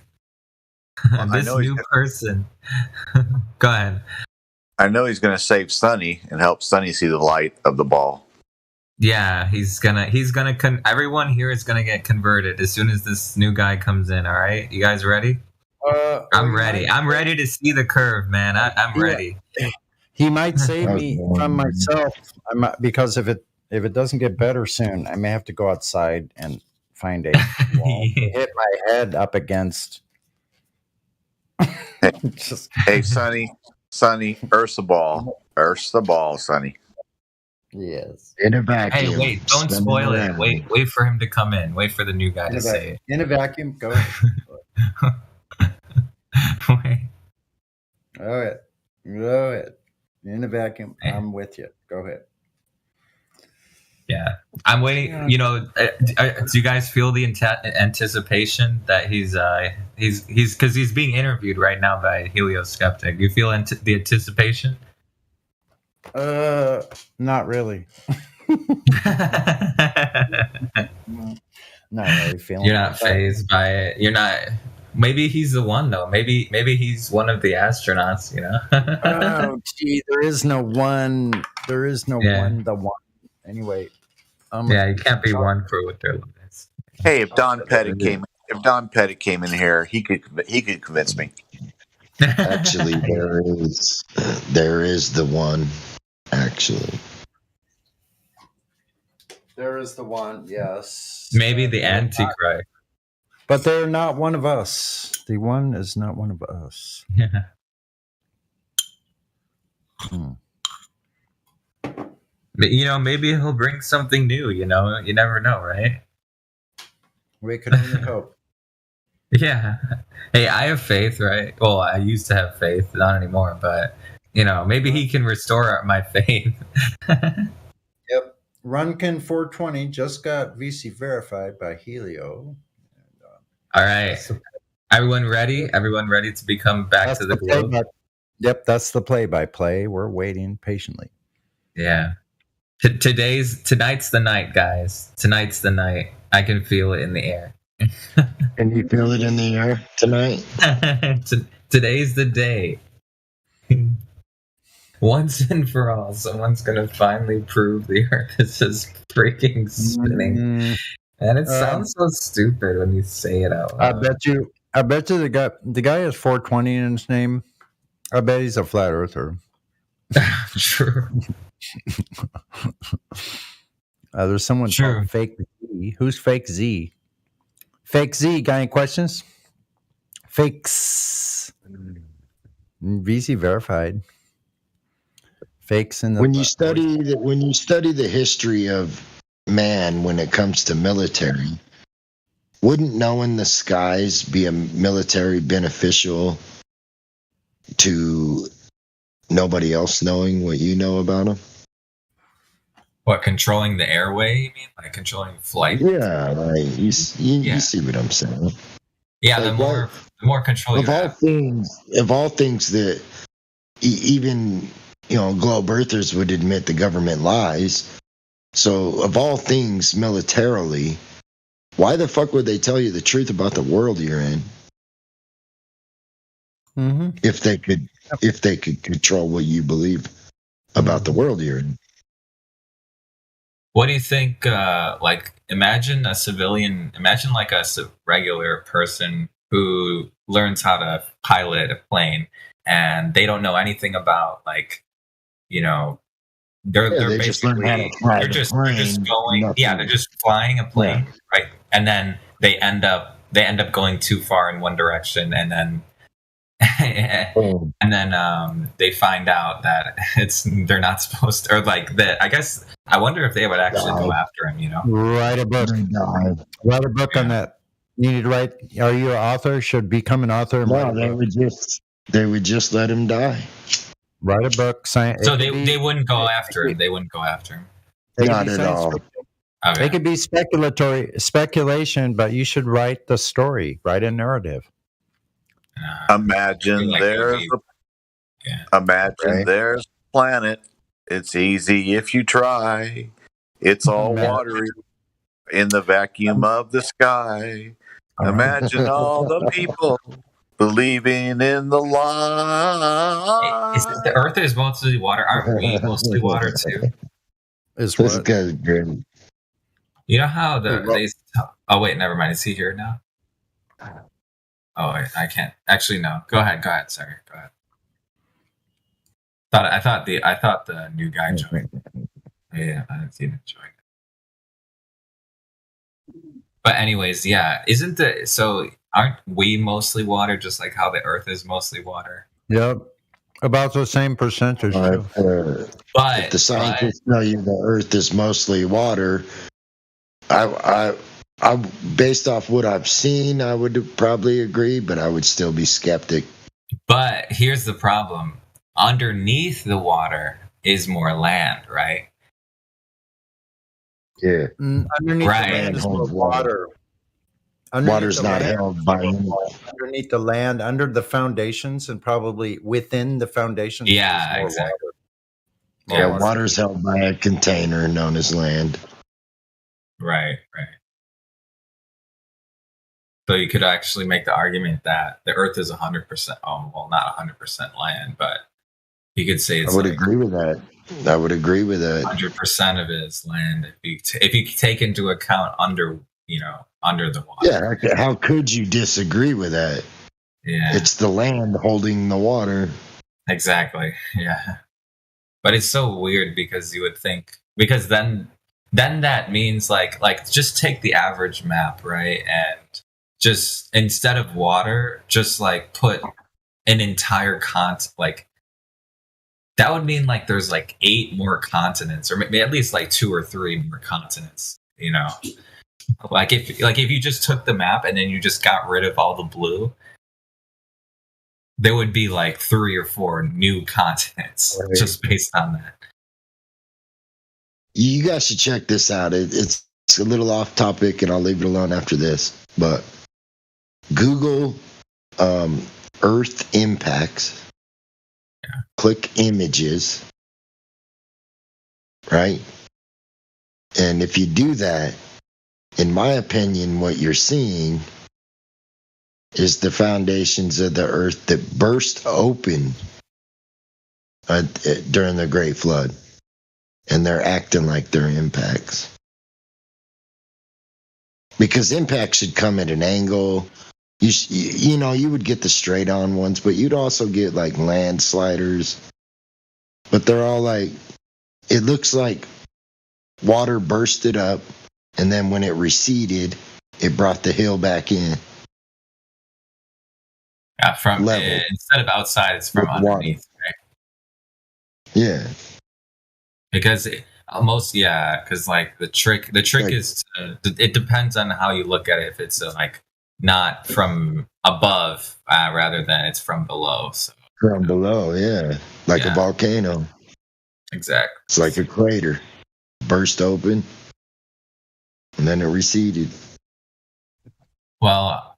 this new person. Go ahead. I know he's gonna save Sonny and help Sonny see the light of the ball. Yeah, he's gonna. Everyone here is gonna get converted as soon as this new guy comes in. All right, you guys ready? I'm ready. I'm ready to see the curve, man. I'm ready. He might save me from myself. Because if it doesn't get better soon, I may have to go outside and find a wall to hit my head up against. Hey, Sonny, Earth's the ball. Earth's the ball, Sonny. Yes. In a vacuum. Hey, wait! Don't spoil it. Wait for him to come in. Wait for the new guy to say it. In a vacuum. Go ahead. Wait. Go ahead. In a vacuum. I'm with you. Go ahead. Yeah, I'm waiting. Do you guys feel the anticipation that he's because he's being interviewed right now by Helio Skeptic? You feel the anticipation? Not really. Not really feeling. You're not phased by it. You're not. Maybe he's the one though. Maybe he's one of the astronauts. Oh, gee, there is no one. There is no one. The one. Anyway. You can't be one for what they're looking at. Hey, if Don Pettit came in here, he could convince me. Actually, there is the one. Actually, there is the one. Yes. Maybe the Antichrist. But they're not one of us. The one is not one of us. Yeah. But, maybe he'll bring something new, you never know, right? We can only hope. Yeah. Hey, I have faith, right? Well, I used to have faith, not anymore, but, maybe he can restore my faith. Yep. Runkin 420 just got VC verified by Helio. All right. Everyone ready? Everyone ready to become back to the globe? Yep, that's the play-by-play. We're waiting patiently. Yeah. Tonight's the night, guys. Tonight's the night. I can feel it in the air. Can you feel it in the air tonight? Today's the day. Once and for all, someone's gonna finally prove the Earth is just freaking spinning. And it sounds so stupid when you say it out loud. I bet you the guy has 420 in his name. I bet he's a flat earther. True. There's someone called Fake Z. Who's Fake Z? Fake Z, got any questions? Fakes. VC verified. Fakes in the When you study the history of man when it comes to military, wouldn't knowing the skies be a military beneficial to nobody else knowing what you know about them? What, controlling the airway? You mean like controlling flight? Yeah, like you see what I'm saying. Yeah, Like, the more control you have. Of all things that even globe earthers would admit the government lies. So of all things militarily, why the fuck would they tell you the truth about the world you're in? Mm-hmm. If they could control what you believe about the world you're in. What do you think? Like, imagine a civilian. Imagine like a regular person who learns how to pilot a plane, and they don't know anything about they're just learn how to basically fly they're the just plane, going. nothing. Yeah, they're just flying a plane, right? And then they end up going too far in one direction, and then they find out that they're not supposed to, or like that. I guess I wonder if they would actually go after him. Write a book. Write a book on that. You need to write. Are you an author? Should become an author. And No, they would just let him die. Write a book. So they wouldn't go after him. They wouldn't go after him. Not at all. Okay. It could be speculation, but you should write the story. Write a narrative. Imagine there's there's a planet. It's easy if you try. It's all watery in the vacuum of the sky. Imagine all the people believing in the lie. The Earth is mostly water. Aren't we mostly water too? Is this guy's great. You know how oh wait, never mind. Is he here now? Oh, I can't. Actually, no. Go ahead. Sorry. Go ahead. I thought the new guy joined. Yeah, I didn't see him join. But anyways, yeah. Aren't we mostly water, just like how the Earth is mostly water? Yep. About the same percentage. If the scientists tell you the Earth is mostly water, I based off what I've seen, I would probably agree, but I would still be skeptic. But here's the problem: underneath the water is more land, right? Yeah. Underneath the land is more water. Water's not held by underneath the land, under the foundations, and probably within the foundations. Yeah, exactly. Water's held by a container known as land. Right. So you could actually make the argument that the Earth is 100%. Well, not 100% land, but you could say it's. I would agree with that. 100% of it is land. If you take into account under the water. Yeah. How could you disagree with that? Yeah. It's the land holding the water. Exactly. Yeah. But it's so weird because you would think, because then that means like just take the average map, right? And just instead of water, just like put an entire that would mean like there's like 8 more continents, or maybe at least like 2 or 3 more continents, Like if you just took the map and then you just got rid of all the blue, there would be like 3 or 4 new continents just based on that. You guys should check this out. It's a little off topic, and I'll leave it alone after this. But Google Earth impacts. Yeah. Click images. Right? And if you do that, in my opinion, what you're seeing is the foundations of the Earth that burst open during the Great Flood. And they're acting like they're impacts. Because impacts should come at an angle. You would get the straight on ones, but you'd also get like landsliders. But they're all like, it looks like water bursted up, and then when it receded, it brought the hill back in. Yeah, from level. Instead of outside, it's from underneath, right? Yeah. because because like the trick is it depends on how you look at it. If it's like not from above rather than it's from below. So From below, yeah. Like a Yeah. volcano. exactly. It's like a crater. Burst open. And then it receded. Well,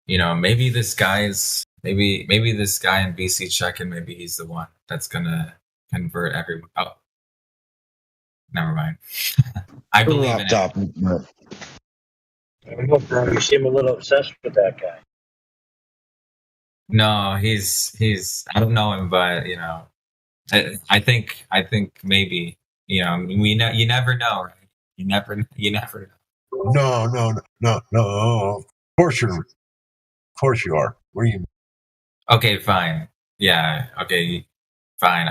maybe this guy's maybe this guy in BC check-in, maybe he's the one that's gonna convert everyone. Oh, never mind. I believe in it. Topic, but I don't know, bro. You seem a little obsessed with that guy. No, he's I don't know him, but I think maybe you never know, right? You never know. No. Of course you are. What do you? Okay, fine. Yeah. Okay, fine.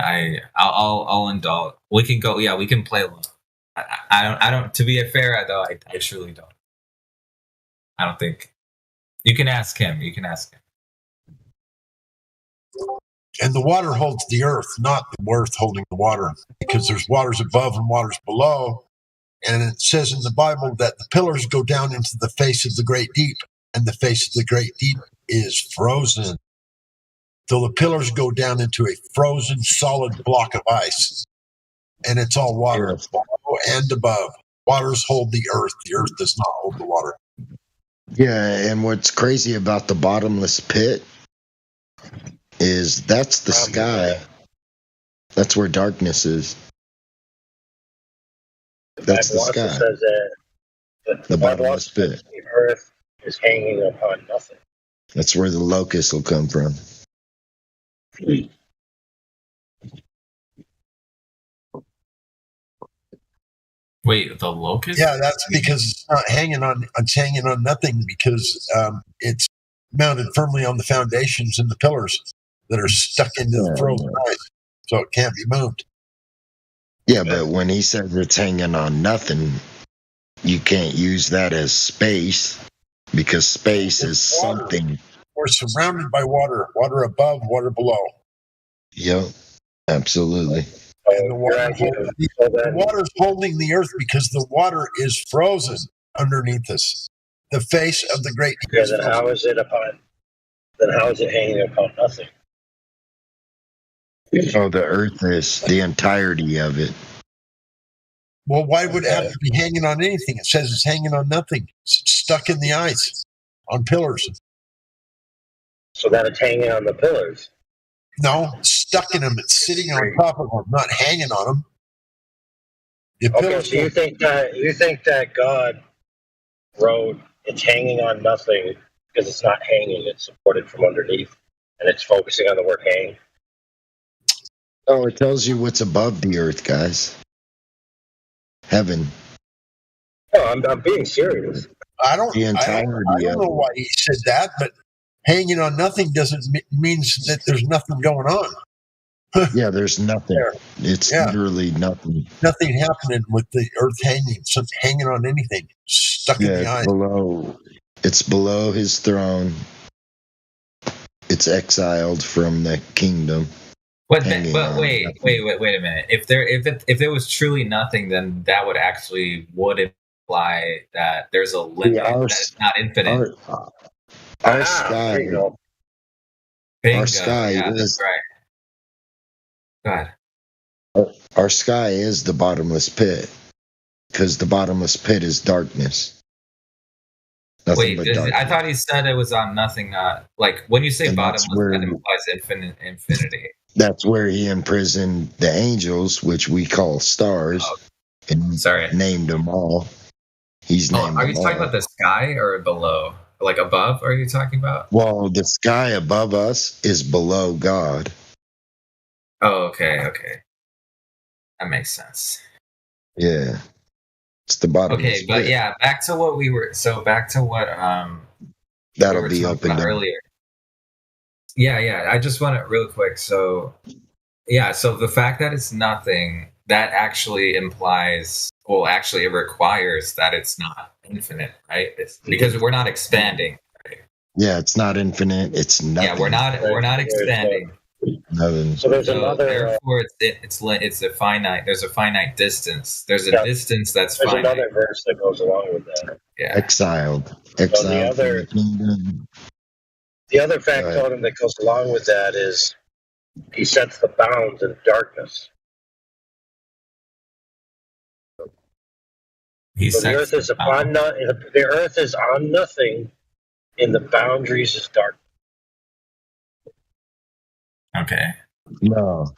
I'll indulge. We can go. Yeah, we can play along. I don't. To be fair, though, I truly don't. I don't think. You can ask him. And the water holds the earth, not the earth holding the water, because there's waters above and waters below. And it says in the Bible that the pillars go down into the face of the great deep, and the face of the great deep is frozen. So the pillars go down into a frozen, solid block of ice, and it's all water below and above. Waters hold the earth does not hold the water. yeah, and what's crazy about the bottomless pit is that's the sky. That's where darkness is. That's the Bible also sky. says that The Bible bottomless also says pit. the earth is hanging upon nothing. That's where the locusts will come from. Wait, the locust? Yeah, that's because it's not hanging on. It's hanging on nothing because it's mounted firmly on the foundations and the pillars that are stuck into the frozen ice, so it can't be moved. Yeah, but when he says it's hanging on nothing, you can't use that as space because space is something. We're surrounded by water above, water below. Yep, absolutely. And the water's holding the earth because the water is frozen underneath us. The face of the great deep Yeah, is then frozen. how is it hanging upon nothing? Oh, the earth is the entirety of it. Well, why would it have to be hanging on anything? It says it's hanging on nothing. It's stuck in the ice on pillars. So that it's hanging on the pillars. No, it's stuck in them. It's sitting on top of them, not hanging on them. The Okay, pillars so you think that God wrote it's hanging on nothing because it's not hanging, it's supported from underneath, and it's focusing on the word hang. Oh, it tells you what's above the earth, guys. Heaven. No, I'm being serious. I don't The entirety of know it. why he said that, but hanging on nothing doesn't means that there's nothing going on. Yeah, there's nothing. There. It's Yeah. literally nothing. Nothing happening with the earth hanging. Something hanging on anything. Stuck in the Yeah, ice. it's below his throne. It's exiled from the kingdom. But hanging on wait a minute. If there was truly nothing, then that would imply that there's a limit that's not infinite. Our sky. Bingo. Our sky Yeah, is that's right. Go ahead. our sky is the bottomless pit because the bottomless pit is darkness. Nothing but darkness. I thought he said it was on nothing. Not like when you say And that's bottomless, where- that implies infinity. That's where he imprisoned the angels, which we call stars, and named them all. He's named Are you them talking all. about the sky or below? Like above? Are you talking about? Well, the sky above us is below God. Oh, okay. That makes sense. Yeah, it's the bottomless Okay, but pit. yeah, back to what we were. So back to what That'll we were be talking opened about up. earlier. Yeah. I just want it real quick. So the fact that it's nothing, that actually implies, well, actually, it requires that it's not infinite, right? It's because we're not expanding. Yeah, it's not infinite. It's nothing. Yeah, we're not expanding. Nothing. So there's So another. therefore, it's a finite. There's a finite distance. There's a Yeah. distance that's There's finite. another verse that goes along with that. Yeah. Exiled So from the the kingdom. other factotum that goes along with that is he sets the bounds in darkness. He So the sets earth is the upon the earth is on nothing, in the boundaries is dark. Okay. No,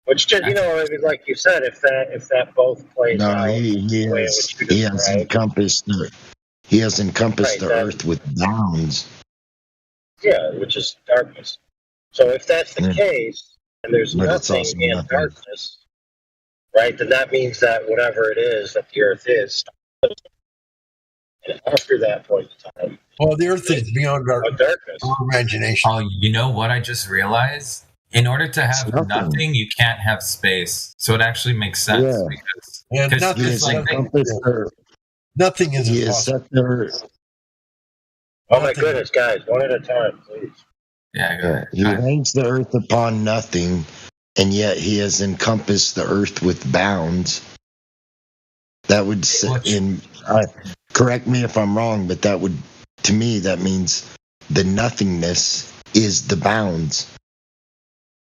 Which just I mean, like you said, if that both plays no, out he the way in has which you he has described, encompassed the Right, earth with bounds. yeah, which is darkness. So if that's the Yeah. case, and there's But it's nothing also in nothing. darkness, right? Then that means that whatever it is that the earth is, and after that point in time, Well, the earth is beyond our darkness. imagination. Oh, you know what I just realized? In order to have nothing, you can't have space. So it actually makes sense Yeah. because And nothing it's is like nothing is He has impossible. set the earth. Oh my goodness, guys, one at a time, please. Yeah, He hangs the earth upon nothing, and yet he has encompassed the earth with bounds. That would correct me if I'm wrong, but that would, to me, that means the nothingness is the bounds.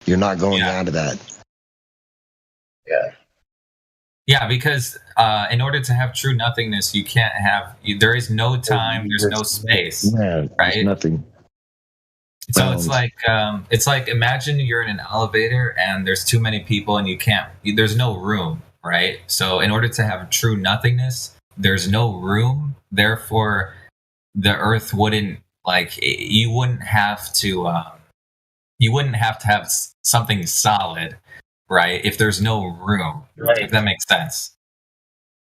You're not going out of that. Yeah. Yeah, because in order to have true nothingness, you can't have. There is no time. There's no space. Yeah, right? there's nothing. So it's like imagine you're in an elevator and there's too many people and you can't. There's no room, right? So in order to have true nothingness, there's no room. Therefore, the Earth wouldn't you wouldn't have to have something solid, right? If there's no room, Right. if that makes sense.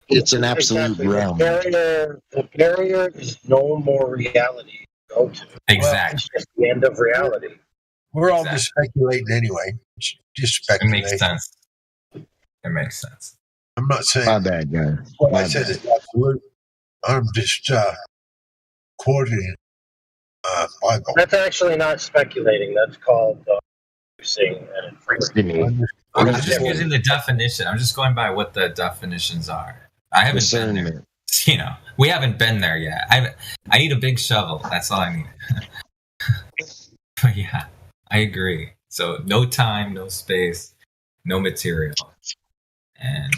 It's an absolute realm. The barrier is no more reality to go to. Exactly. It's just the end of reality. We're all just speculating anyway. It's just It speculation. makes sense. It makes sense. I'm not saying My bad, guy. what My I said bad. is absolute. I'm just quoting Bible. That's actually not speculating. That's called using and infringing. I'm just using the definition. I'm just going by what the definitions are. I haven't been there. You know, we haven't been there yet. I need a big shovel. That's all I need. But yeah, I agree. So no time, no space, no material, and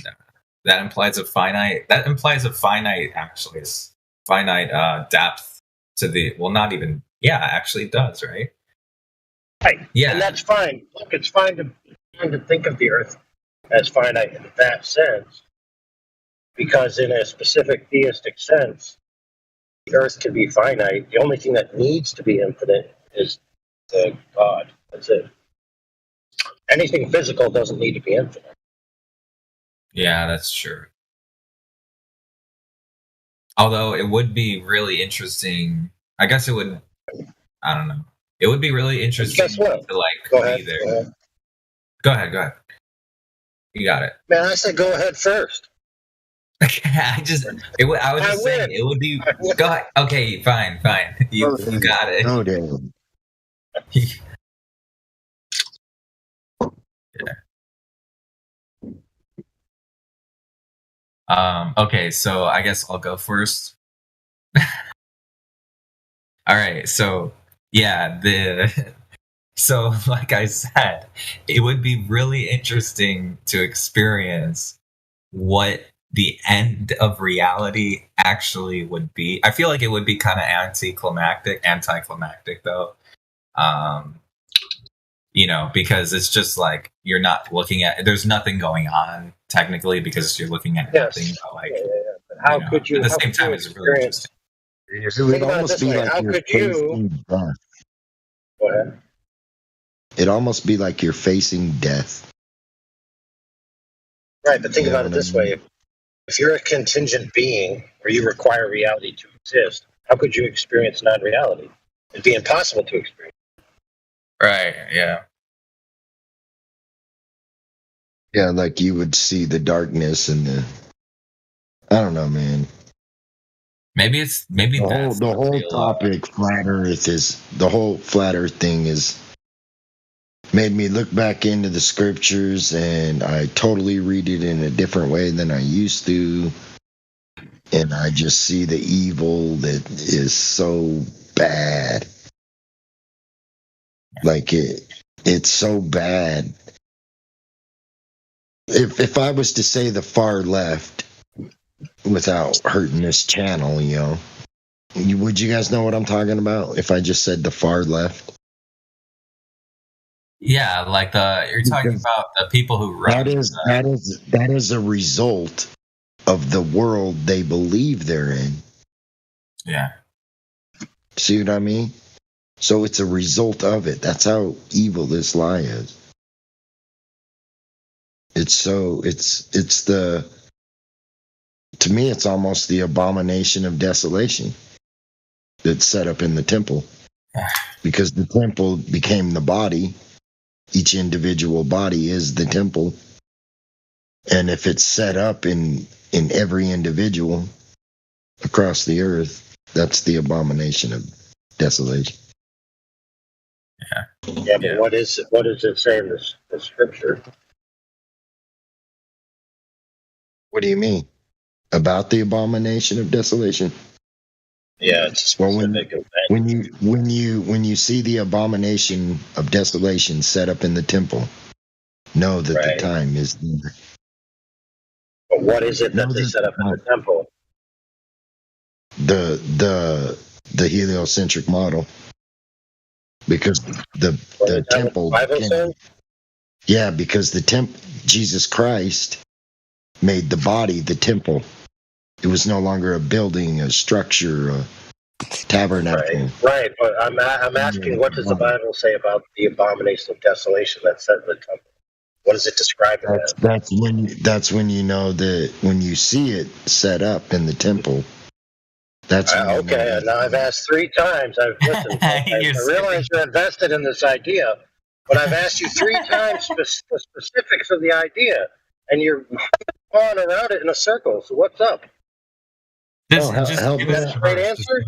that implies a finite. That implies a finite, actually, finite depth to the. Well, not even. Yeah, actually, it does, right? Right. Yeah, And that's fine. Look, it's fine to think of the Earth as finite in that sense, because in a specific theistic sense, the Earth can be finite. The only thing that needs to be infinite is the God. That's it. Anything physical doesn't need to be infinite. yeah, that's true. Although it would be really interesting. I guess it would. I don't know. It would be really interesting Guess what? to Go be ahead. there. Go ahead. You got it. Man, I said go ahead first. I was just saying it would be. Go ahead. Okay, fine. You got it. No, damn. Okay, so I guess I'll go first. All right, so yeah, so like I said, it would be really interesting to experience what the end of reality actually would be. I feel like it would be kind of anticlimactic though. You know, because it's just like you're not looking at. There's nothing going on technically because you're looking at nothing. But like, But how could you? At the how same could you time, it's really experience? It would Think about it almost this be way. like How you're could you? facing death. Go ahead. It'd almost be like you're facing death. Right, but think You know about it what I this mean? way: if you're a contingent being, or you require reality to exist, how could you experience non-reality? It'd be impossible to experience. right? Yeah. Yeah, like you would see the darkness and the. I don't know, man. Maybe The whole topic, flat Earth the whole flat Earth thing is made me look back into the scriptures, and I totally read it in a different way than I used to. And I just see the evil that is so bad. Like it's so bad. If I was to say the far left without hurting this channel, would you guys know what I'm talking about? If I just said the far left? Yeah, like you're talking about the people who run. That is a result of the world they believe they're in. Yeah. See what I mean? So it's a result of it. That's how evil this lie is. To me, it's almost the abomination of desolation that's set up in the temple. Because the temple became the body. Each individual body is the temple. And if it's set up in every individual across the earth, that's the abomination of desolation. Yeah, but what does it say in the scripture? What do you mean? About the abomination of desolation? Yeah, it's well, when you see the abomination of desolation set up in the temple, know that the time is near. But what is it that they set up in the temple? The heliocentric model, because the temple. Because Jesus Christ made the body the temple. It was no longer a building, a structure, a tabernacle. Right. But I'm asking, what does the Bible say about the abomination of desolation that's set in the temple? What does it describe as? That's when you know that when you see it set up in the temple. That's okay. Now I've asked 3 times. I've listened. I realize you're invested in this idea, but I've asked you 3 times the specifics of the idea, and you're going around it in a circle. So what's up? Help me. Great answer.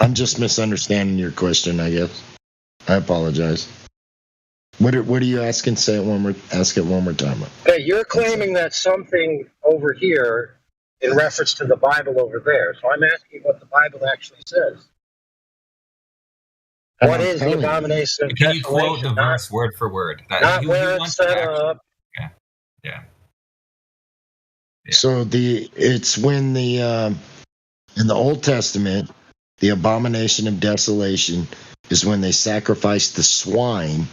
I'm just misunderstanding your question, I guess. I apologize. What are you asking? Ask it one more time. Okay, you're claiming that something over here in reference to the Bible over there. So I'm asking what the Bible actually says. What is the abomination of desolation? Can you quote the verse word for word? Not where it's set up. Okay. Yeah. So it's when in the Old Testament, the abomination of desolation is when they sacrificed the swine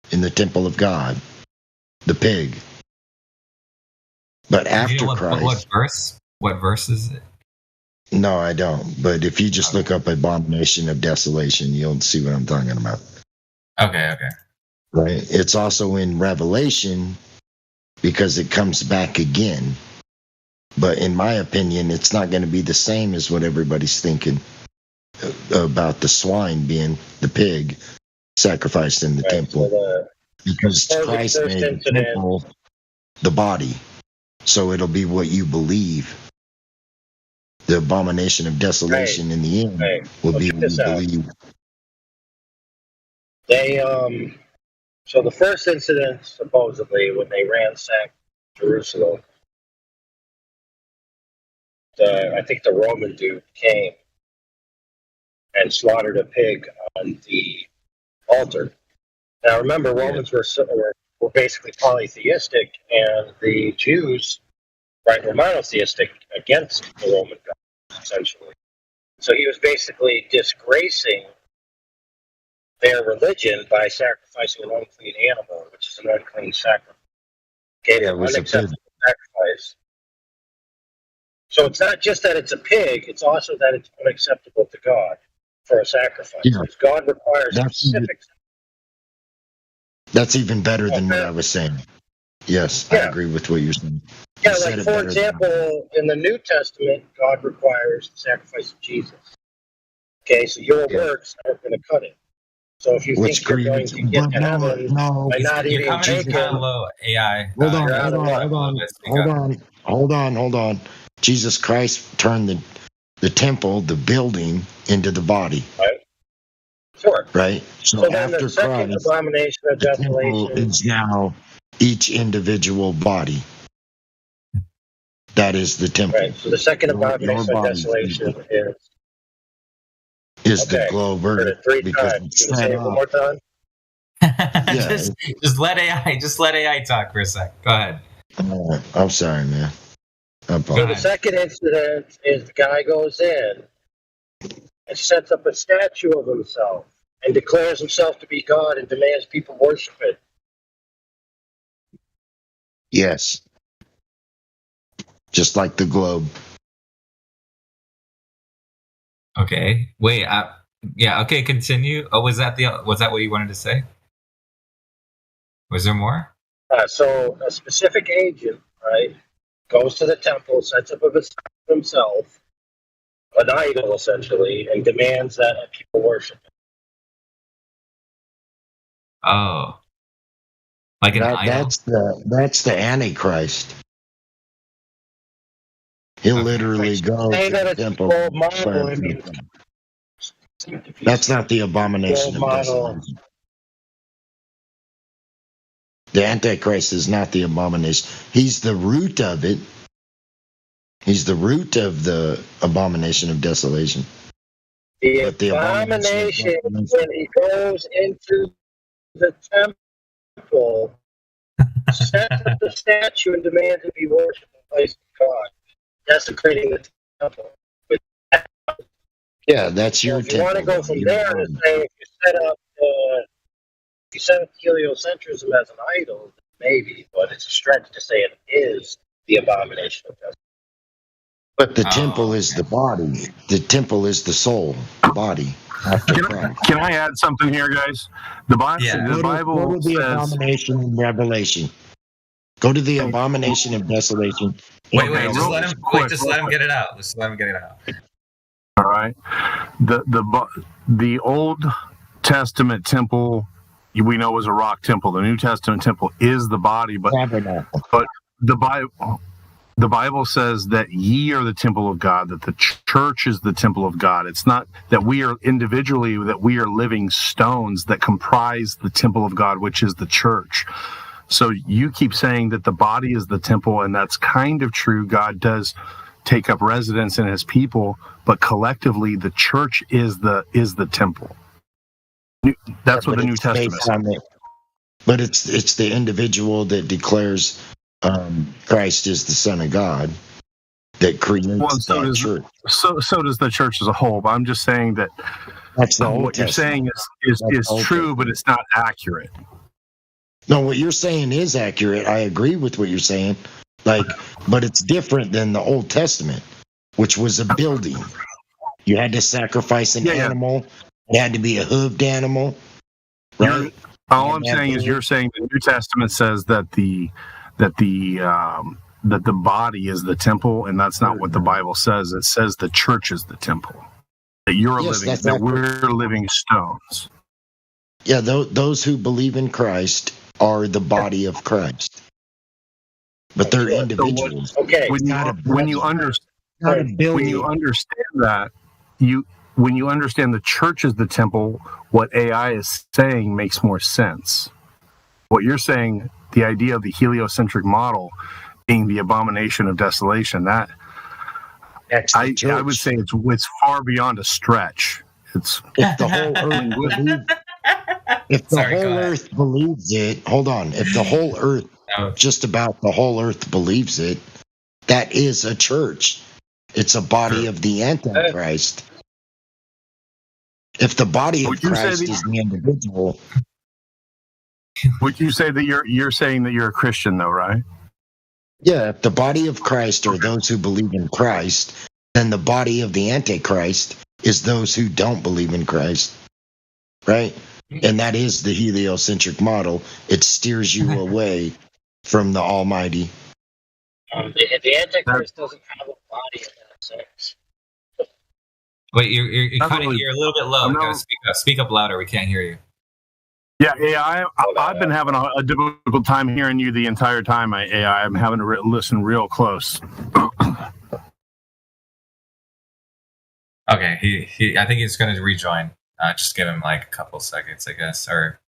in the temple of God, the pig. But after Christ, what verse is it? No, I don't. But if you just look up abomination of desolation, you'll see what I'm talking about. Okay. Right. It's also in Revelation because it comes back again. But in my opinion, it's not going to be the same as what everybody's thinking about the swine being the pig sacrificed in the temple. So because Christ made the temple the body. So it'll be what you believe. The abomination of desolation in the end will be what you believe. So the first incident, supposedly, when they ransacked Jerusalem, I think the Roman dude came and slaughtered a pig on the altar. Now, remember, Romans were basically polytheistic, and the Jews, were monotheistic against the Roman God, essentially. So he was basically disgracing their religion by sacrificing an unclean animal, which is an unclean sacrifice. Okay, an unacceptable sacrifice. So it's not just that it's a pig, it's also that it's unacceptable to God for a sacrifice. Because God requires specific. That's even better than what I was saying. Yes, I agree with what you're saying. Yeah, like for example, in the New Testament, God requires the sacrifice of Jesus. Okay, so your works aren't going to cut it. So if you think you're going to get to heaven by not eating bacon, AI. Hold on. Jesus Christ turned the temple, the building, into the body. Right. Sure. right? So So then the after second Christ, abomination of the temple desolation. is now each individual body. That is the temple. Right. So the second Your abomination of body desolation is okay, the globe heard earth it 3 because times. it's Can you say set it one up. more time? Yeah. just let AI talk for a sec. Go ahead. I'm sorry, man. I So the apologize. second incident is the guy goes in and sets up a statue of himself and declares himself to be God and demands people worship it. Yes. Just like the globe. Okay. Wait. Yeah. Okay. Continue. Oh, was that what you wanted to say? Was there more? So a specific agent, right, goes to the temple, sets up of himself, an idol essentially, and demands that people worship it. Oh, like an idol. That's the Antichrist. He'll literally go Say to that the it's a temple. gold model. I mean, That's not the abomination of desolation. The Antichrist is not the abomination. He's the root of it. He's the root of the abomination of desolation. The But the abomination when he goes into the temple, sets up the statue and demands to be worshipped in place of God, desecrating the temple. Yeah, that's your If you want to temple. go from there and say if you set up heliocentrism as an idol, maybe, but it's a stretch to say it is the abomination of desolation. But the temple is the body. The temple is the soul, the body. Can I add something here, guys? The Bible, Go to the says. abomination in Revelation. Go to the abomination of desolation. Wait. Just let him get it out. Just let him get it out. All right. The Old Testament temple we know was a rock temple. The New Testament temple is the body, but the Bible says that ye are the temple of God, that the church is the temple of God. It's not that we are individually, that we are living stones that comprise the temple of God, which is the church. So you keep saying that the body is the temple, and that's kind of true. God does take up residence in his people, but collectively the church is the temple. That's what the New Testament says. But it's the individual that declares Christ is the Son of God that creates that church. So does the church as a whole. But I'm just saying that that's the what you're saying is true, but it's not accurate. No, what you're saying is accurate. I agree with what you're saying. But it's different than the Old Testament, which was a building. You had to sacrifice an animal. It had to be a hooved animal. Right? All I'm saying is you're saying the New Testament says that the body is the temple, and that's not what the Bible says. It says the church is the temple. That we're living stones. Yeah, those who believe in Christ are the body of Christ. But they're individuals. Okay. When you understand that, when you understand the church is the temple, what AI is saying makes more sense. What you're saying, the idea of the heliocentric model being the abomination of desolation, I would say it's far beyond a stretch. If the whole earth believes it, hold on. If the whole earth, just about the whole earth believes it, that is a church. It's a body of the Antichrist. If the body of Christ is the individual. Would you say that you're saying that you're a Christian though, right? Yeah, if the body of Christ are those who believe in Christ, then the body of the Antichrist is those who don't believe in Christ. Right? And that is the heliocentric model. It steers you away from the Almighty. The Antichrist doesn't have a body in that sense. Wait, you're cutting. You're a little bit low. You gotta speak up louder. We can't hear you. Yeah, I've been having a difficult time hearing you the entire time. I'm having to listen real close. Okay, he I think he's going to rejoin. Just give him like a couple seconds, I guess. Or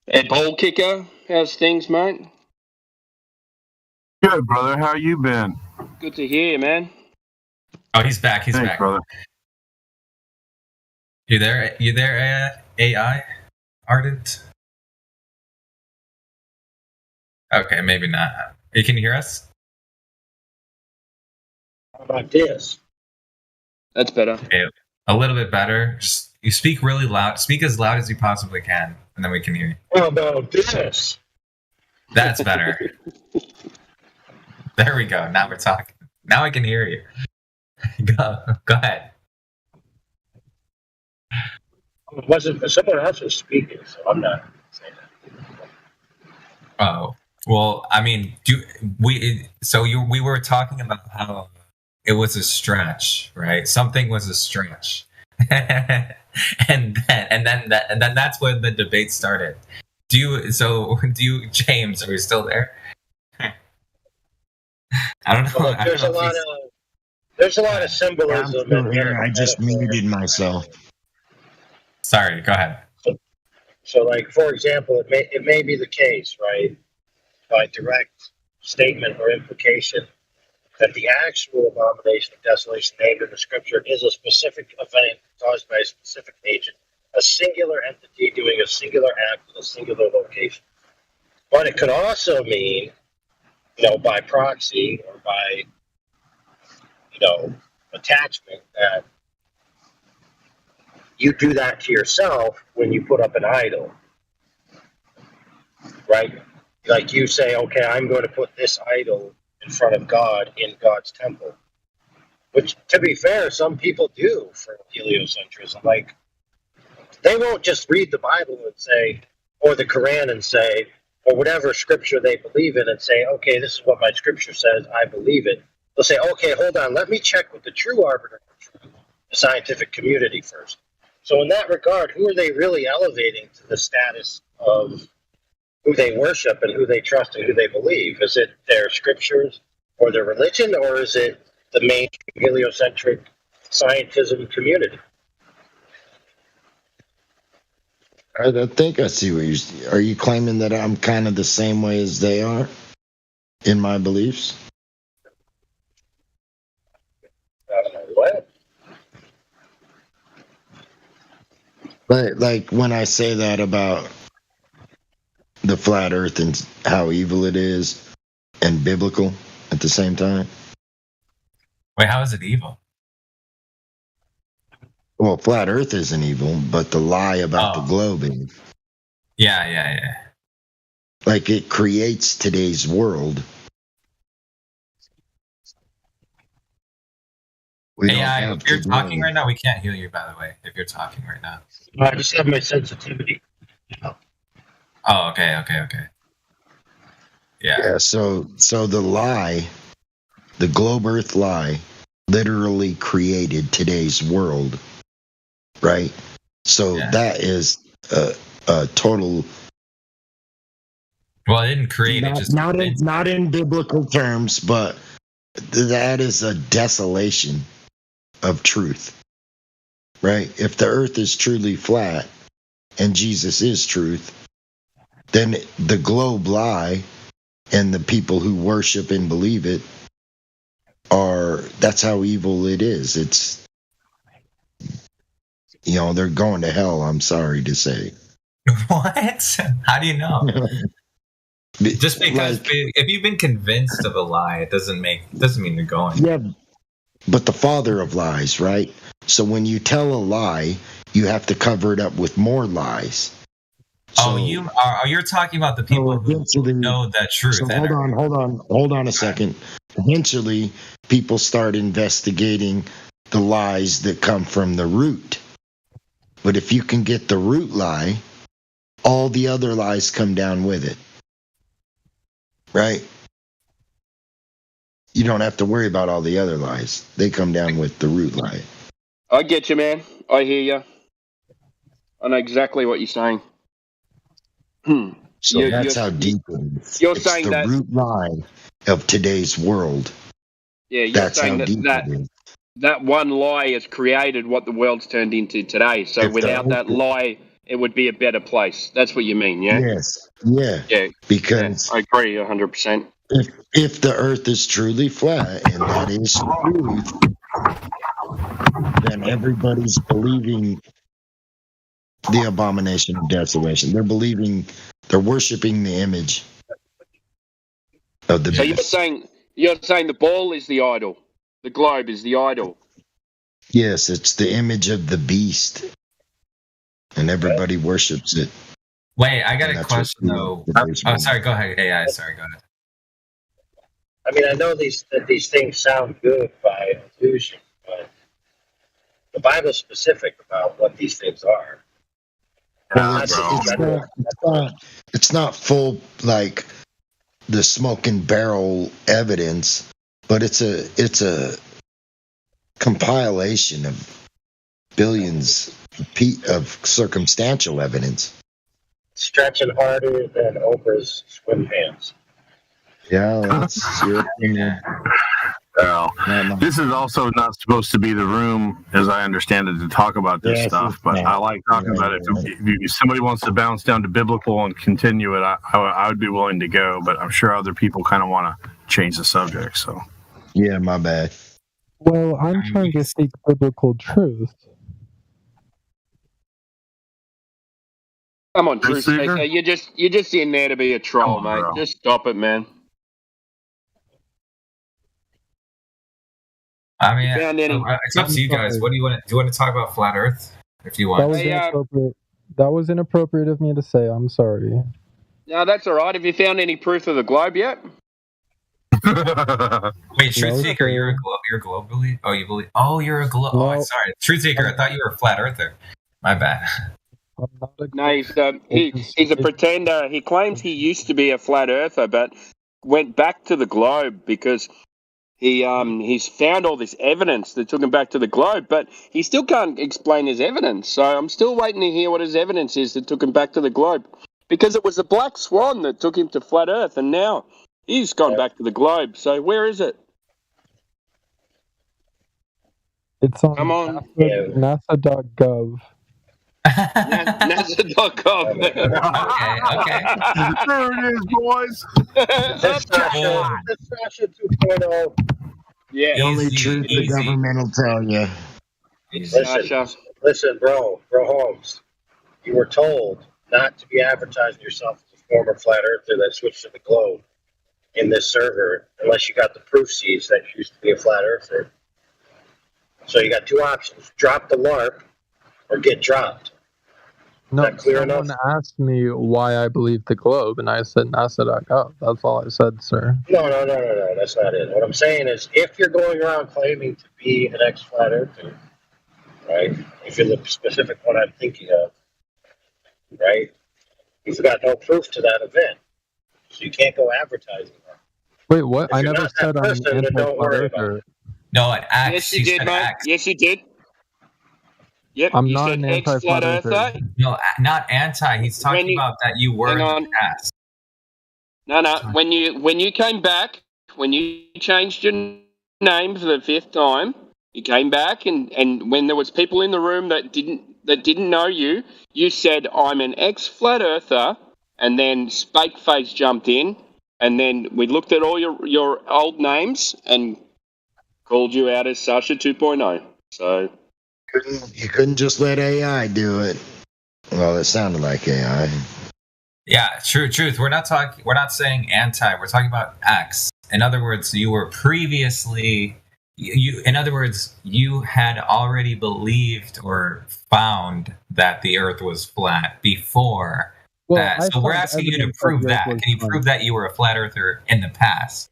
Hey, Bowl Kicker, how's things, mate? Good, brother. How you been? Good to hear, man. oh, he's back. He's Thanks, back. brother. You there? You there? AI Ardent? Okay, maybe not. You can hear us? How about this? That's better. Okay, a little bit better. Just, you speak really loud. Speak as loud as you possibly can, and then we can hear you. How about this? That's better. There we go. Now we're talking. Now I can hear you. Go ahead. It wasn't someone else was speaking, so I'm not saying that. Oh well, I mean, we were talking about how it was a stretch, right? Something was a stretch, and then that's when the debate started. James, are you still there? I don't know. Well, there's a lot of symbolism. I'm still here. I just muted myself. Sorry, go ahead. So, like, for example, it may be the case, right, by direct statement or implication, that the actual abomination of desolation named in the scripture is a specific event caused by a specific agent, a singular entity doing a singular act in a singular location. But it could also mean, by proxy or by, attachment, that you do that to yourself when you put up an idol, right? Like you say, okay, I'm going to put this idol in front of God in God's temple, which, to be fair, some people do for heliocentrism. Like, they won't just read the Bible and say, or the Quran and say, or whatever scripture they believe in and say, okay, this is what my scripture says, I believe it. They'll say, okay, hold on, let me check with the true arbiter of truth, the scientific community first. So in that regard, who are they really elevating to the status of who they worship and who they trust and who they believe? Is it their scriptures or their religion, or is it the main heliocentric scientism community? I think I see what are you claiming that I'm kind of the same way as they are in my beliefs? I don't know what. Like when I say that about the flat earth and how evil it is and biblical at the same time. Wait, how is it evil? Well, flat earth isn't evil, but the lie about the globe is. Yeah. Like, it creates today's world. AI, if you're talking right now, we can't hear you, by the way, if you're talking right now. I just have my sensitivity. Oh, okay. Yeah, so the lie, the globe earth lie, literally created today's world, right? So that is a total. Well, it didn't create it. Just not in biblical terms, but that is a desolation of truth, right? If the earth is truly flat and Jesus is truth, then the globe lie and the people who worship and believe it that's how evil it is. It's, they're going to hell, I'm sorry to say. What? How do you know? Just because if you've been convinced of a lie, it doesn't mean you're going. Yeah, but the father of lies, right? So when you tell a lie, you have to cover it up with more lies. So, you're talking about the people who know that truth. So hold on a second. Eventually, people start investigating the lies that come from the root. But if you can get the root lie, all the other lies come down with it. Right? You don't have to worry about all the other lies. They come down with the root lie. I get you, man. I hear you. I know exactly what you're saying. So that's how deep it is. You're it's saying the that root lie of today's world. Yeah, you're that's saying how deep that it is. that one lie has created what the world's turned into today. So without that lie, it would be a better place. That's what you mean, yeah? Yes. Yeah. Yeah. Because I agree 100%. if the earth is truly flat and that is truth, then everybody's believing the abomination of desolation. They're worshiping the image of the So beast. you're saying the ball is the idol, the globe is the idol. Yes, it's the image of the beast, and everybody worships it. Wait, I got And a that's what question though. the Oh, sorry. Go ahead. AI. Sorry. Go ahead. I mean, I know that these things sound good by illusion, but the Bible's specific about what these things are. Well, it's not full like the smoke and barrel evidence, but it's a compilation of billions of circumstantial evidence. Stretching harder than Oprah's swim pants. Yeah, that's your opinion. Well, this is also not supposed to be the room, as I understand it, to talk about this stuff. But I like talking about it. If somebody wants to bounce down to biblical and continue it, I would be willing to go. But I'm sure other people kind of want to change the subject. So, yeah, my bad. Well, I'm trying to seek biblical truth. Come on, Truth Seeker. You're just in there to be a troll, mate. bro. Just stop it, man. I mean, Found any- it's up to you guys. What do you want? Do you want to talk about flat Earth? If you want. That was inappropriate. That was inappropriate of me to say. I'm sorry. No, that's all right. Have you found any proof of the globe yet? Wait, Truth Seeker, you're globally? Oh, you believe? Oh, you're a globe. Oh, sorry, Truth Seeker. I thought you were a flat earther. My bad. No, he's a pretender. He claims he used to be a flat earther, but went back to the globe because he's found all this evidence that took him back to the globe, but he still can't explain his evidence. So I'm still waiting to hear what his evidence is that took him back to the globe, because it was a black swan that took him to flat Earth, and now he's gone back to the globe. So where is it? It's on Come on. NASA.gov. NASA.gov. Okay. There it is, boys. That's Sasha 2.0. Yeah. The only truth the government will tell you. Listen, bro Holmes, you were told not to be advertising yourself as a former flat earther that switched to the globe in this server unless you got the proof seeds that you used to be a flat earther. So you got two options: drop the LARP or get dropped. No, clear someone enough? asked me why I believe the globe, and I said NASA.gov. That's all I said, sir. No, that's not it. What I'm saying is, if you're going around claiming to be an ex-flat earther, right? If you're the specific one I'm thinking of, right? You've got no proof to that event, so you can't go advertising that. Wait, what? If I you're never not that said I'm person, an then don't anti-flat worry about earther. No, an axe. Yes, you did, said mate. axe. Yes, you did. Yep, I'm you not said an ex-flat anti-flat earther. earther. No, not anti. He's talking about that you were in the past. No. When you came back, when you changed your name for the 5th time, you came back, and when there was people in the room that didn't know you, you said, "I'm an ex-flat earther," and then Spakeface jumped in, and then we looked at all your old names and called you out as Sasha 2.0. So You couldn't just let AI do it. Well, it sounded like AI. Yeah, truth. We're not saying anti. We're talking about X. In other words, you were previously in other words, you had already believed or found that the Earth was flat before that. So we're asking you to prove that. Can you prove that you were a flat earther in the past?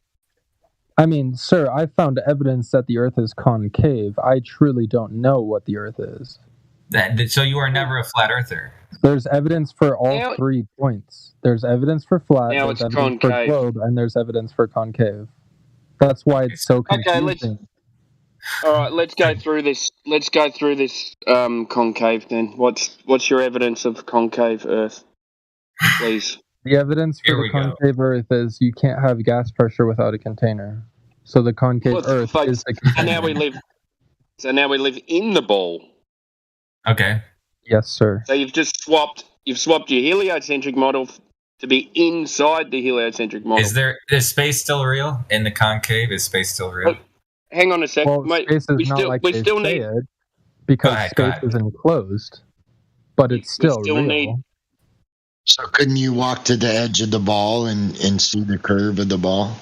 I mean, sir, I found evidence that the Earth is concave. I truly don't know what the Earth is. So you are never a flat earther. There's evidence for all 3 points. There's evidence for flat, Now there's it's evidence concave. for globe, and there's evidence for concave. That's why it's so confusing. All right, let's go through this. Let's go through this concave then. What's your evidence of concave Earth, please? The evidence for the concave Earth is you can't have gas pressure without a container. So the concave What the Earth fuck? is the And container. now we live. So now we live in the ball. Okay. Yes, sir. So you've swapped your heliocentric model to be inside the heliocentric model. Is space still real in the concave? Is space still real? Hang on a sec. Well, Mate, space is we not still, like we they still say need. it because Go space ahead. is enclosed, but it's still still real. need- So couldn't you walk to the edge of the ball and see the curve of the ball?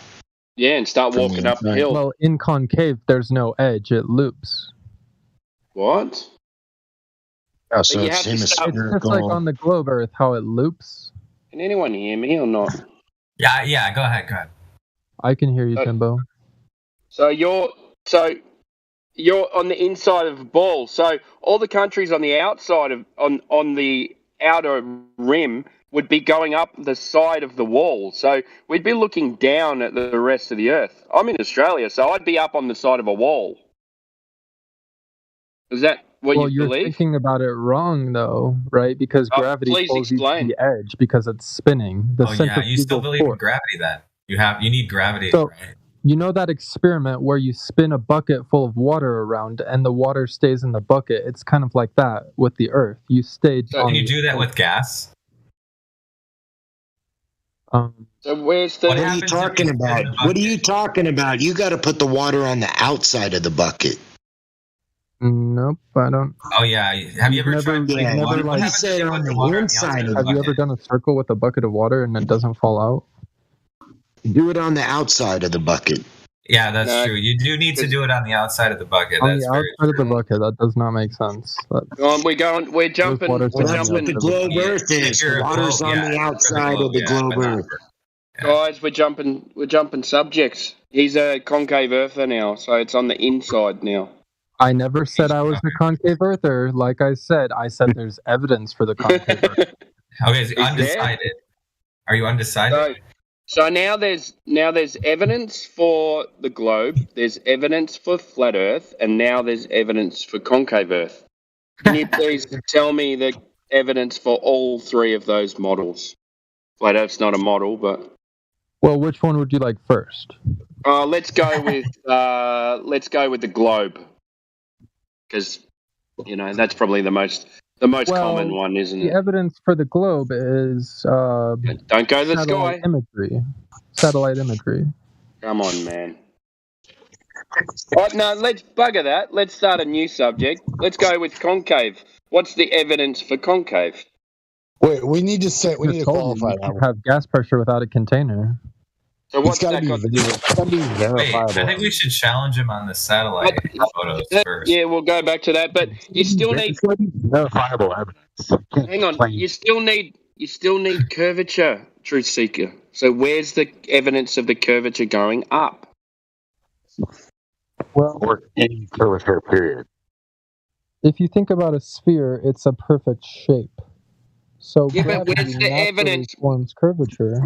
Yeah, and start From the walking up the inside? hill. Well, in concave, there's no edge; it loops. What? Oh, so you it's have to start- It's just like hemispherical. on the globe Earth, how it loops. Can anyone hear me or not? Yeah. Go ahead. I can hear you, Timbo. So you're on the inside of a ball. So all the countries on the outside of on the outer rim would be going up the side of the wall. So we'd be looking down at the rest of the Earth. I'm in Australia, so I'd be up on the side of a wall. Is that what Well, you you're believe? thinking about it wrong, though, right? Because gravity please pulls you explain. to the edge because it's spinning. The Oh yeah, you still centrifugal believe in force. gravity then? You need gravity, So, right? you know that experiment where you spin a bucket full of water around and the water stays in the bucket? It's kind of like that with the Earth. You stayed on Can you the do that edge. with gas? So where's the? What are you talking about? What are you talking about? You got to put the water on the outside of the bucket. Nope, I don't. Oh yeah. Have you ever tried? Yeah, water? you What happens said if you on put the water inside of Have you ever done a circle with a bucket of water and it doesn't fall out? Do it on the outside of the bucket. Yeah, that's No, true. You do need to do it on the outside of the bucket. On That's the very outside of the bucket, that does not make sense. We're jumping. water We're Well, that's what jumping. the globe Yeah, Earth is. if you're The a water's globe, on yeah, the if you're outside the of the yeah, globe but not Earth. Guys, we're jumping subjects. He's a concave earther now, so it's on the inside now. I never said I was a concave earther. Like I said there's evidence for the concave earth. Okay, so there? undecided. Are you undecided? So now there's evidence for the globe, there's evidence for flat Earth, and now there's evidence for concave Earth. Can you please tell me the evidence for all three of those models? Flat Earth's not a model, but Well, which one would you like first? let's go with the globe, because that's probably the most common one, isn't The it? evidence for the globe is Don't go to the satellite sky. imagery. Satellite imagery. Come on, man. Oh, no, let's bugger that. Let's start a new subject. Let's go with concave. What's the evidence for concave? Wait, we need to Just told qualify you that. can have gas pressure without a container. So It's what's got to that be got? Wait, I think we should challenge him on the satellite photos first. Yeah, we'll go back to that. But you still need. verifiable evidence. Hang on. You still need curvature, Truth Seeker. So where's the evidence of the curvature going up? Well, Or any curvature period. if you think about a sphere, it's a perfect shape. So Yeah, but gravity where's the naturally evidence? forms curvature.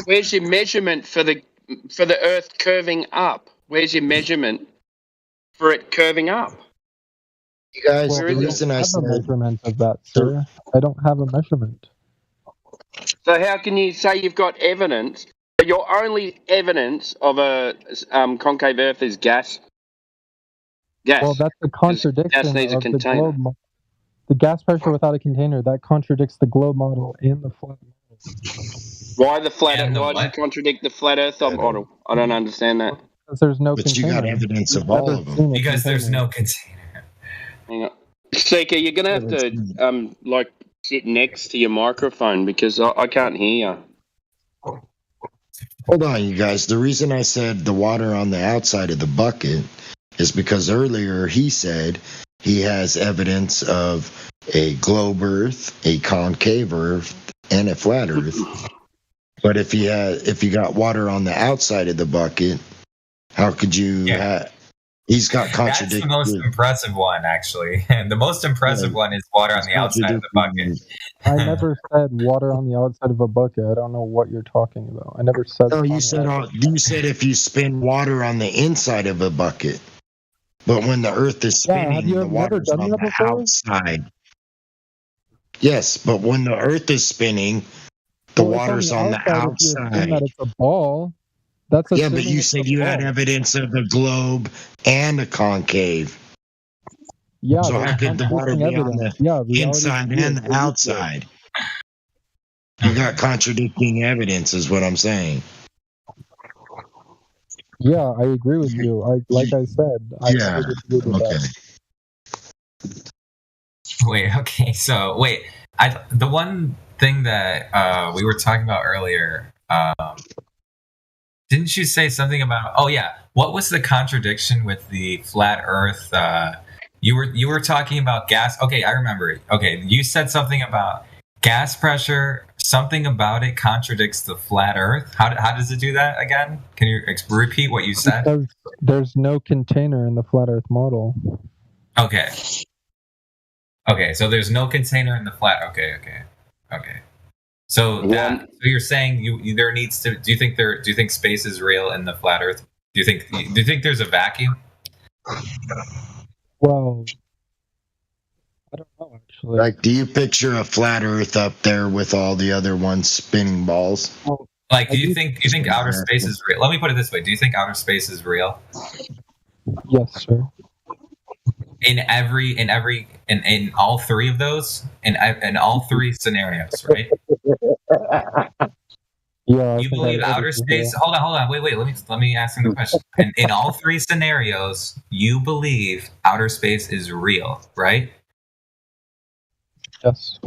Where's your measurement for the Earth curving up? Where's your measurement for it curving up? You guys, Well, the I don't reason I have a said measurement of that, sir. I don't have a measurement. So how can you say you've got evidence? But your only evidence of a concave Earth is gas. Gas. Well, that's a contradiction gas needs a of the container. globe model. The gas pressure without a container, that contradicts the globe model and the flat model. Why the flat? And the Why does what? it contradict the flat Earth model? I don't understand that. Because there's no But you container. got evidence You've of all never of them. seen a Because there's container. no container. Hang on, Seeker, you're gonna have to sit next to your microphone because I can't hear you. Hold on, you guys. The reason I said the water on the outside of the bucket is because earlier he said he has evidence of a globe Earth, a concave Earth, and a flat Earth. But if you got water on the outside of the bucket, how could you? He's got That's contradictory. the most impressive one, actually. And the most impressive one is water on the outside of the bucket. I never said water on the outside of a bucket. I don't know what you're talking about. I never said. No, on you the said outside. you said if you spin water on the inside of a bucket, but when the Earth is Yeah, have spinning, you the never water's done on that the before? outside. Yes, but when the Earth is spinning, the Well, it's water's on the if you assume outside. that it's a ball. That's Yeah, but assuming you it's said a you had ball. evidence of the globe and a concave. Yeah, So there's how could the water contradicting be on evidence. the Yeah, reality inside is and what the you said. outside? You got contradicting evidence, is what I'm saying. Yeah, I agree with you. Like I said, I Yeah. never disagreed with Okay. that. Wait. The one thing that we were talking about earlier, didn't you say something about? Oh yeah, what was the contradiction with the flat Earth? You were talking about gas. Okay, I remember it. Okay, you said something about gas pressure. Something about it contradicts the flat Earth. How does it do that again? Can you repeat what you said? Because there's no container in the flat Earth model. Okay. Okay, so there's no container in the flat. Okay. So you're saying there needs to. Do you think space is real in the flat Earth? Do you think there's a vacuum? Well, I don't know actually. Like, do you picture a flat Earth up there with all the other ones spinning balls? Like, do you think outer space is real? Let me put it this way: do you think outer space is real? Yes, sir. In all three of those, in all three scenarios, right? Yeah. You believe outer space? Hold on. Wait. Let me ask him the question. In all three scenarios, you believe outer space is real, right? Yes.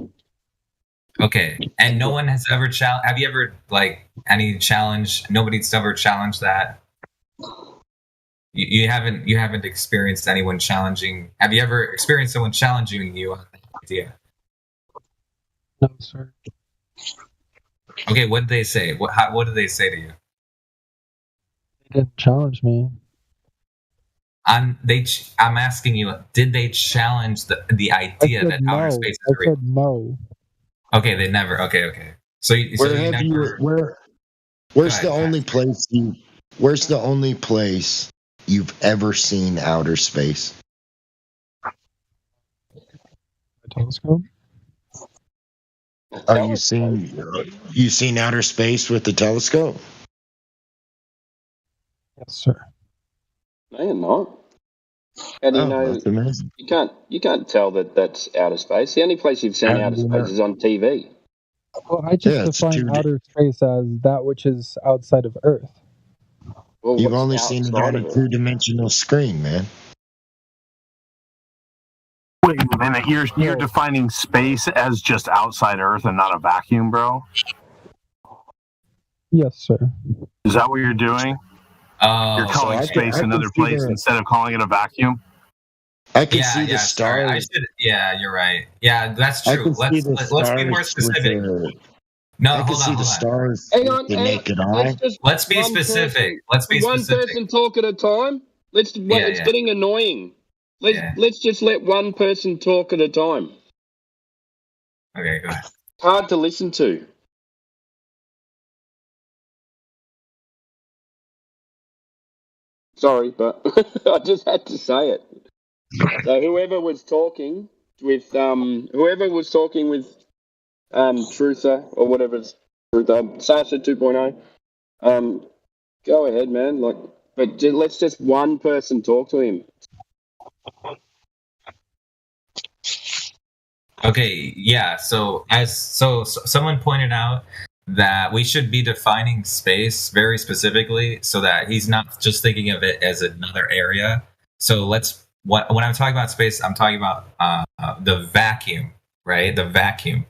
Okay. And no one has ever challenged. Have you ever any challenge? Nobody's ever challenged that. You haven't experienced anyone challenging. Have you ever experienced someone challenging you on the idea? No, sir. Okay, what did they say? What did they say to you? They didn't challenge me. I'm asking you, did they challenge the idea that outer space is real? I said no. Okay, they never. Okay. Where's the only place you've ever seen outer space? A telescope? Are you seen outer space with the telescope? Yes, sir. No, you're not. How do you know? That's amazing. You can't tell that that's outer space. The only place you've seen How outer do you space know? is on TV. Well, I just define outer space as that which is outside of Earth. Well, You've what's only seen it outside on of a it? two-dimensional screen, man. Wait a minute, you're defining space as just outside Earth and not a vacuum, bro? Yes, sir. Is that what you're doing? You're calling space another place instead of calling it a vacuum? I can see the stars. Yeah, you're right. Yeah, that's true. Let's be more specific. I can see the stars with the naked eye. Let's be specific. Let's be one specific. person talk at a time. It's getting annoying. Let's just let one person talk at a time. Okay, go ahead. Hard to listen to. Sorry, but I just had to say it. So whoever was talking with Truther or whatever it's Truther, Sasha 2.0, go ahead, man. But let's just one person talk to him. Okay, yeah. So someone pointed out that we should be defining space very specifically so that he's not just thinking of it as another area. So when I'm talking about space, I'm talking about the vacuum, right? The vacuum.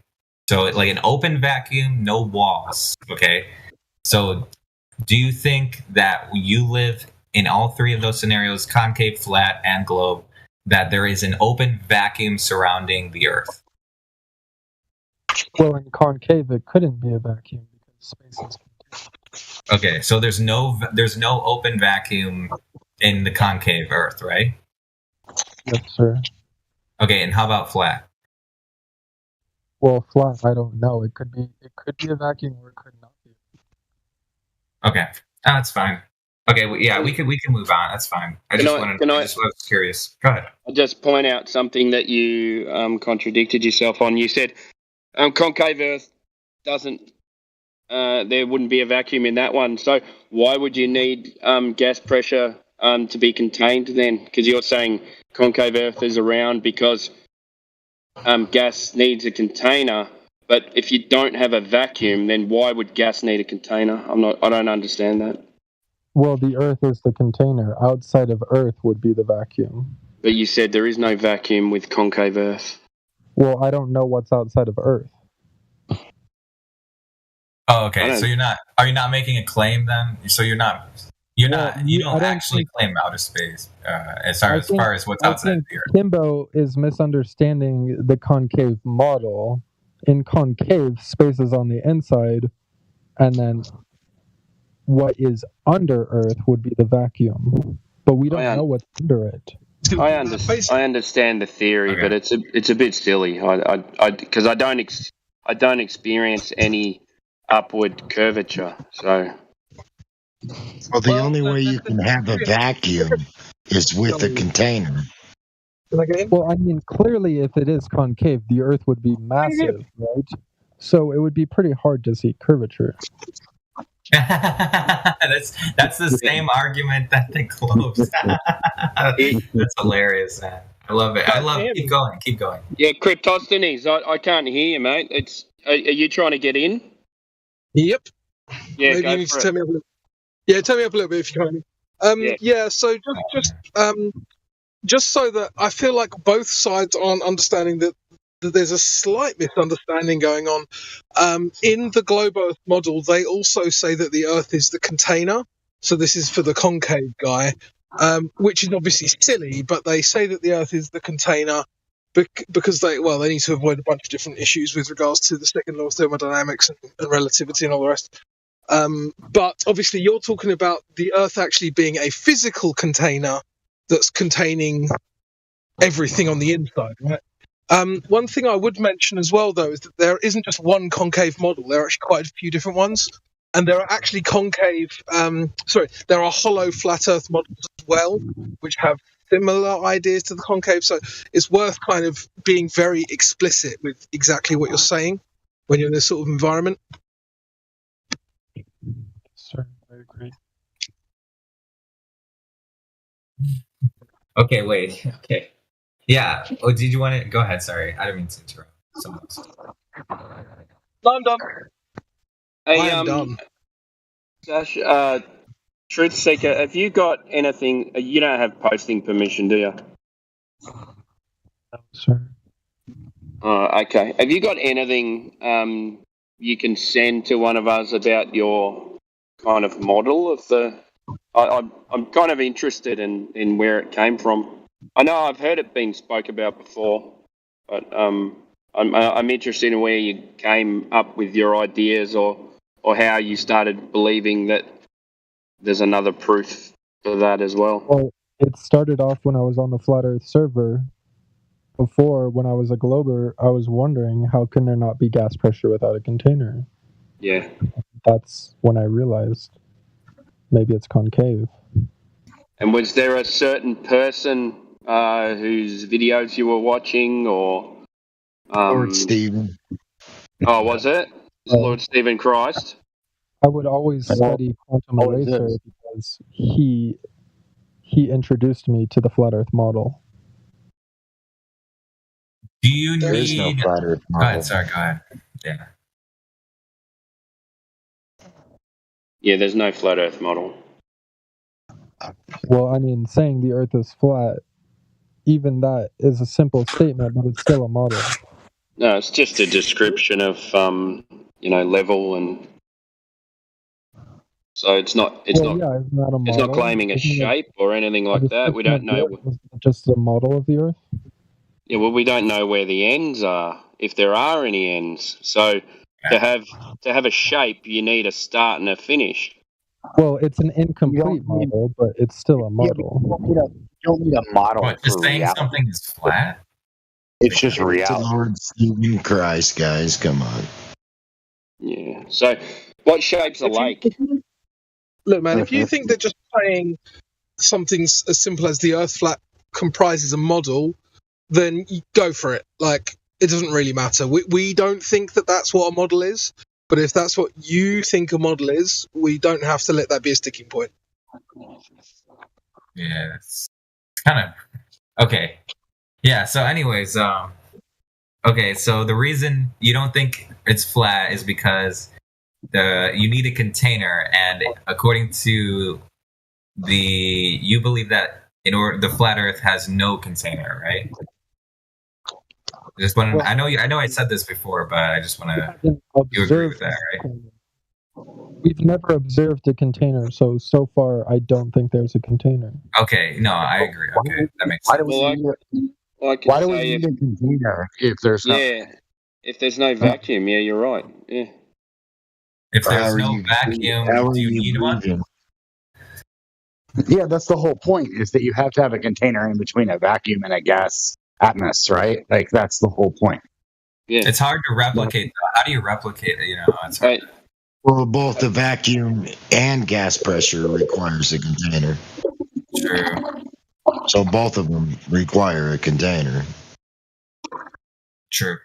So like an open vacuum, no walls. Okay. So do you think that you live in all three of those scenarios, concave, flat, and globe, that there is an open vacuum surrounding the Earth? Well, in concave, it couldn't be a vacuum because space is contained. Okay, so there's no open vacuum in the concave Earth, right? Yes, sir. Okay, and how about flat? Well, flat, I don't know. It could be a vacuum or it could not be. Okay, that's fine. Okay, we can move on. That's fine. I just was curious. Go ahead. I'll just point out something that you contradicted yourself on. You said concave Earth doesn't. There wouldn't be a vacuum in that one. So why would you need gas pressure to be contained then? Because you're saying concave Earth is around because gas needs a container. But if you don't have a vacuum, then why would gas need a container? I don't understand that. Well, the Earth is the container. Outside of Earth would be the vacuum. But you said there is no vacuum with concave Earth. Well, I don't know what's outside of Earth. Oh, okay. So are you not making a claim then? So you don't actually claim outer space as far as what's outside of the Earth. Kimbo is misunderstanding the concave model. In concave, space is on the inside, and then what is under Earth would be the vacuum. But we don't know what's under it. I understand the theory, but it's a bit silly. Because I don't experience any upward curvature. So, well, the only way you can have a vacuum is with a container. Well, I mean, clearly, if it is concave, the Earth would be massive, right? So it would be pretty hard to see curvature. That's the same argument that they closed. That's hilarious, man. I love it. Keep going. Yeah, Cryptosthenes, I can't hear you, mate. Are you trying to get in? Yep. Yeah, maybe you need to tell me up a little bit if you can. So just so that I feel like both sides aren't understanding that there's a slight misunderstanding going on. In the globe Earth model, they also say that the Earth is the container. So this is for the concave guy, which is obviously silly, but they say that the Earth is the container because they need to avoid a bunch of different issues with regards to the second law of thermodynamics and relativity and all the rest. But obviously you're talking about the Earth actually being a physical container that's containing everything on the inside, right? One thing I would mention as well, though, is that there isn't just one concave model. There are actually quite a few different ones. And there are actually there are hollow flat Earth models as well, which have similar ideas to the concave. So it's worth kind of being very explicit with exactly what you're saying when you're in this sort of environment. Sure, I agree. Okay, wait. Okay. Yeah. Oh, did you want to go ahead? Sorry, I didn't mean to interrupt. Someone else. No, I'm done. Hey, I'm done. Josh, Truth Seeker, have you got anything? You don't have posting permission, do you? Sure. Okay. Have you got anything you can send to one of us about your kind of model of the? I'm kind of interested in where it came from. I know I've heard it being spoke about before, but I'm interested in where you came up with your ideas or how you started believing that there's another proof for that as well. Well, it started off when I was on the Flat Earth server. Before, when I was a glober, I was wondering how can there not be gas pressure without a container? Yeah. That's when I realized maybe it's concave. And was there a certain person whose videos you were watching, or Lord Stephen? Oh, was it Lord Stephen Christ? I would always study Quantum Eraser because he introduced me to the Flat Earth model. Do you There is no Flat Earth Go model. ahead. Sorry. Go ahead. Yeah. Yeah, there's no flat Earth model. Well, I mean, saying the Earth is flat, even that is a simple statement, but it's still a model. No, it's just a description of level, and so it's not isn't that a it's not model? claiming a Isn't it shape or anything like that. We don't know. Just a model of the Earth. Yeah, well, we don't know where the ends are, if there are any ends. So to have a shape, you need a start and a finish. Well, it's an incomplete model, but it's still a model. You don't need a model What, just for saying reality. something is flat? It's just To reality. Lord Stephen Christ, guys, come on. Yeah. So what shape's a lake? Look, man, if you think that just saying something as simple as the Earth flat comprises a model, then you go for it. Like, it doesn't really matter. We don't think that that's what a model is, but if that's what you think a model is, we don't have to let that be a sticking point. Yeah, it's kind of okay. Yeah. So, anyways, okay. So the reason you don't think it's flat is because you need a container, and according to you believe that in order the flat Earth has no container, right? Just want to. I know. I said this before, but I just want to. You agree with that, right? We've never observed a container, so far I don't think there's a container. Okay, no, I agree. Okay, that makes sense. Why do we need a container if there's no? Yeah, if there's no vacuum, yeah, you're right. Yeah. If there's no vacuum, do you need one? Yeah, that's the whole point. Is that you have to have a container in between a vacuum and a gas atmosphere, right? Like that's the whole point. Yeah, it's hard to replicate. How do you replicate it? You know, it's hard. Well, both the vacuum and gas pressure requires a container. True. So both of them require a container. True.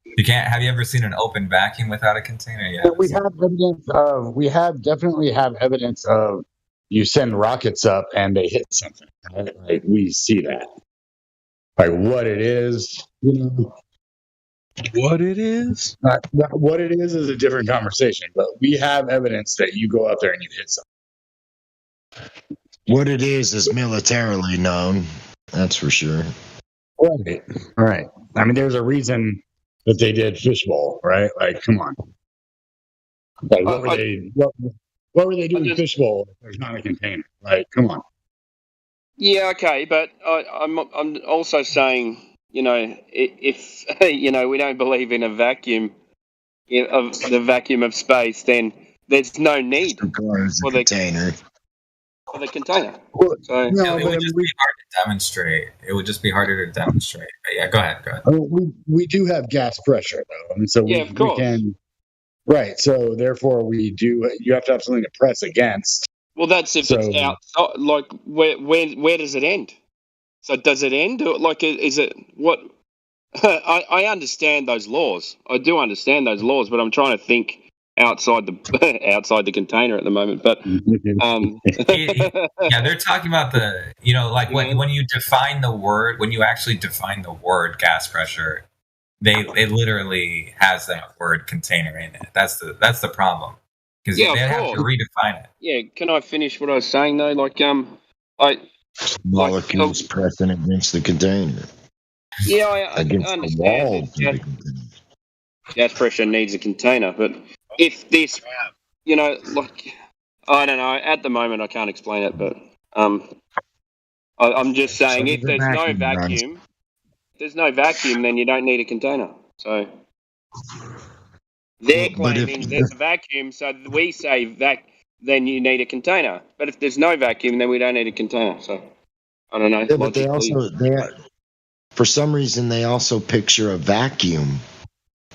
You can't. Have you ever seen an open vacuum without a container? Yeah. We have evidence of. We definitely have evidence of. You send rockets up and they hit something. Right? Like we see that. Like what it is, you know. What it is? What it is a different conversation, but we have evidence that you go out there and you hit something. What it is militarily known. That's for sure. Right. I mean, there's a reason that they did fishbowl, right? Like, come on. Like, what were they doing fishbowl if there's not a container? Like, come on. Yeah, okay, but I'm also saying, you know, if you know we don't believe in a vacuum of the vacuum of space, then there's no need for the container. For the container. So it would just be hard to demonstrate. It would just be harder to demonstrate. But yeah, go ahead. We do have gas pressure though, and so of course. We can. Right. So therefore, we do. You have to have something to press against. Well, that's if it's outside. Like, where does it end? So does it end? Or like, is it what? I understand those laws. I do understand those laws, but I'm trying to think outside the container at the moment. But yeah, they're talking about when you define the word, when you actually define the word gas pressure, it literally has that word container in it. That's the problem. Because they have to redefine it. Yeah, can I finish what I was saying though? Like, molecules pressing against the container. Yeah, I understand that gas pressure needs a container, but if this, you know, like, I don't know. At the moment, I can't explain it, but I'm just saying, if there's no vacuum, then you don't need a container. So. They're claiming there's a vacuum, so we say then you need a container. But if there's no vacuum, then we don't need a container. So, I don't know. Yeah, but for some reason, they also picture a vacuum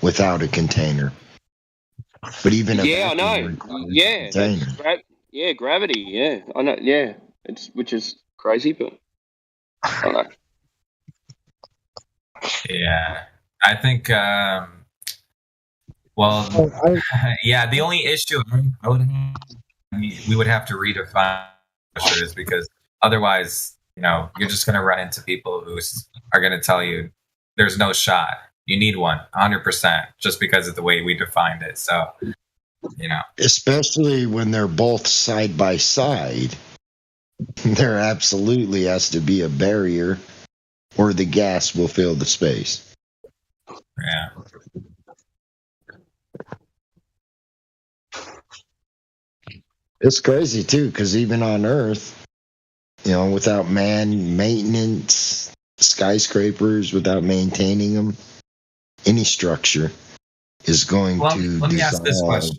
without a container. But even I know. Yeah, gravity. Yeah, I know. Yeah, which is crazy, but I don't know. Yeah, I think. Well, yeah, the only issue we would have to redefine pressure is because otherwise, you know, you're just going to run into people who are going to tell you there's no shot. You need one 100% just because of the way we defined it. So, you know, especially when they're both side by side, there absolutely has to be a barrier or the gas will fill the space. Yeah. It's crazy too, because even on Earth, you know, without man maintenance, skyscrapers, without maintaining them, any structure is going to dissolve. Let me ask this question.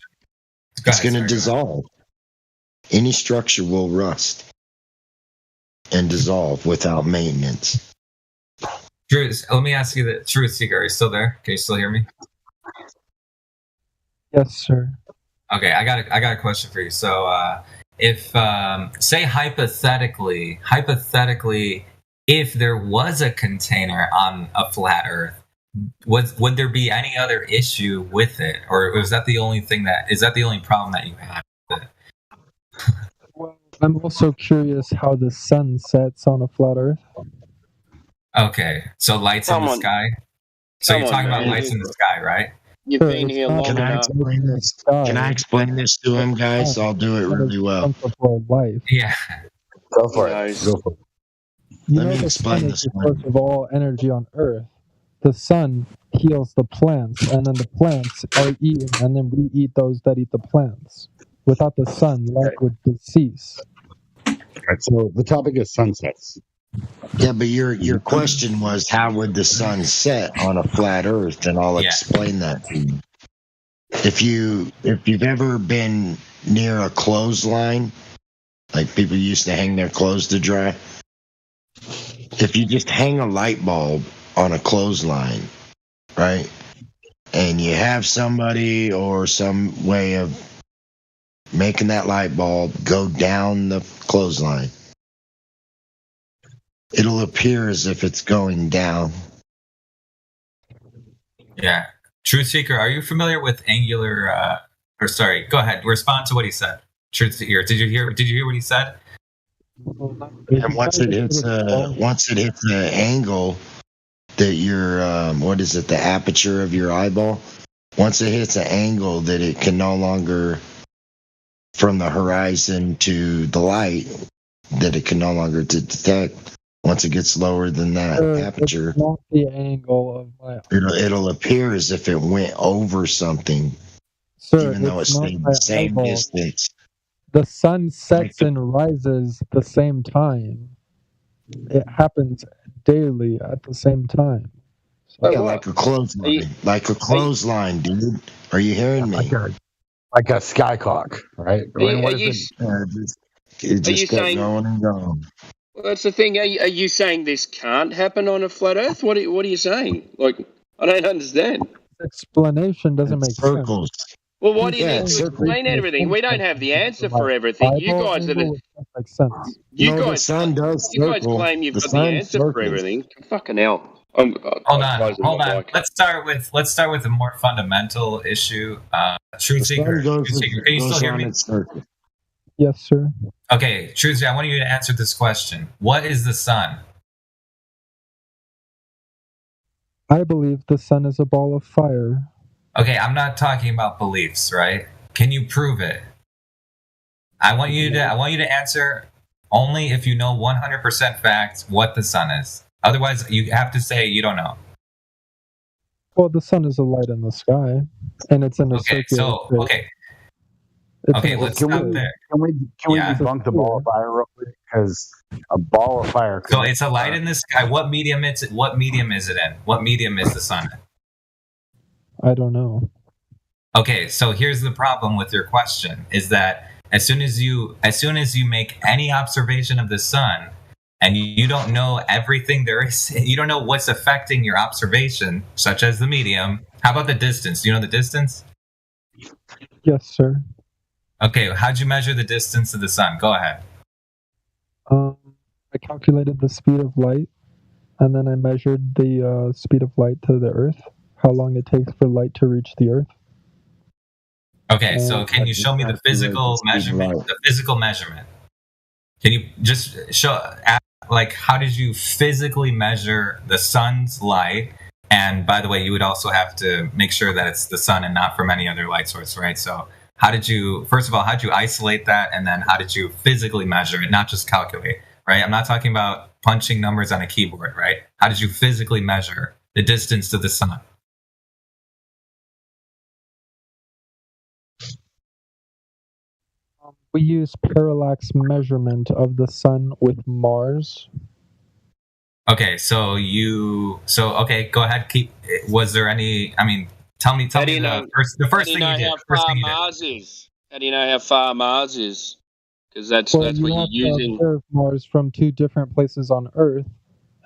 It's going to dissolve. Any structure will rust and dissolve without maintenance. Truth, let me ask you the Truth Seeker. Are you still there? Can you still hear me? Yes, sir. Okay, I got a question for you. So, if say hypothetically, if there was a container on a flat Earth, would there be any other issue with it, or is that the only problem that you had with it? I'm also curious how the sun sets on a flat Earth. Okay, so lights in Come the on. sky. So Come you're on, talking about man. lights in the sky, right? You've Sure, been it's here not long Can I enough. explain this? Can I explain this to him, guys? I'll do it really well. Of life. Yeah. Go Who for it. knows? Go for it. You Let know me the explain sun is this the one. source of all energy on Earth. The sun heals the plants, and then the plants are eaten, and then we eat those that eat the plants. Without the sun, life would cease. All right, so the topic is sunsets. Yeah, but your question was how would the sun set on a flat Earth, and I'll explain that to you. If you've ever been near a clothesline, like people used to hang their clothes to dry, if you just hang a light bulb on a clothesline, right, and you have somebody or some way of making that light bulb go down the clothesline, it'll appear as if it's going down. Yeah. Truth Seeker, are you familiar with angular? Or sorry, go ahead. Respond to what he said. Truth Seeker, did you hear what he said? And once it hits the angle that your what is it, the aperture of your eyeball, once it hits an angle that it can no longer, from the horizon to the light, that it can no longer detect. Once it gets lower than that aperture, It's not the angle of my it'll appear as if it went over something, Sir, even though it it's not stayed my the same eyeball. distance. The sun sets and rises the same time. It happens daily at the same time. Yeah, like a clothesline. Like a clothesline, dude. Are you hearing me? Like a sky clock, right? It just kept saying- going and going. Well, that's the thing. Are you saying this can't happen on a flat Earth? What are you saying? Like, I don't understand. Explanation doesn't make circles. sense. Well, why do you Yeah, need to circles. explain everything? We don't have the answer for everything. You Eyeball guys are angle the. makes sense. You No, the guys. sun does You guys circle. claim you've The got the sun answer for circles. everything. Fucking hell. Hold on. Let's start with a more fundamental issue. Truth Seeker, Truth Seeker, can you still hear me? Yes, sir. Okay, Truth Seeker, I want you to answer this question. What is the sun? I believe the sun is a ball of fire. Okay, I'm not talking about beliefs, right? Can you prove it? I want you to answer only if you know 100% fact what the sun is. Otherwise, you have to say you don't know. Well, the sun is a light in the sky, and it's in a Okay, circular so shape. okay, It's okay, in a let's Can stop we there. can we Yeah. debunk the ball of fire real quick? Because a ball of fire. So it's a light in the sky. What medium is it? What medium is it in? What medium is the sun in? I don't know. Okay, so here's the problem with your question: is that as soon as you make any observation of the sun, and you don't know everything there is, you don't know what's affecting your observation, such as the medium. How about the distance? Do you know the distance? Yes, sir. Okay, how'd you measure the distance of the sun? Go ahead. I calculated the speed of light, and then I measured the speed of light to the Earth, how long it takes for light to reach the Earth. Okay, so can you show me the physical measurement? The physical measurement. Can you just show, like, how did you physically measure the sun's light? And by the way, you would also have to make sure that it's the sun and not from any other light source, right? So how did you, first of all, how did you isolate that? And then how did you physically measure it, not just calculate, right? I'm not talking about punching numbers on a keyboard, right? How did you physically measure the distance to the sun? We use parallax measurement of the sun with Mars. Okay, okay, go ahead. Was there any? I mean, tell me How do you know? the first thing How do you you did. know how First far thing you did. Mars is? How do you know how far Mars is? Because that's Well, what you you're have to using. observe Mars from two different places on Earth,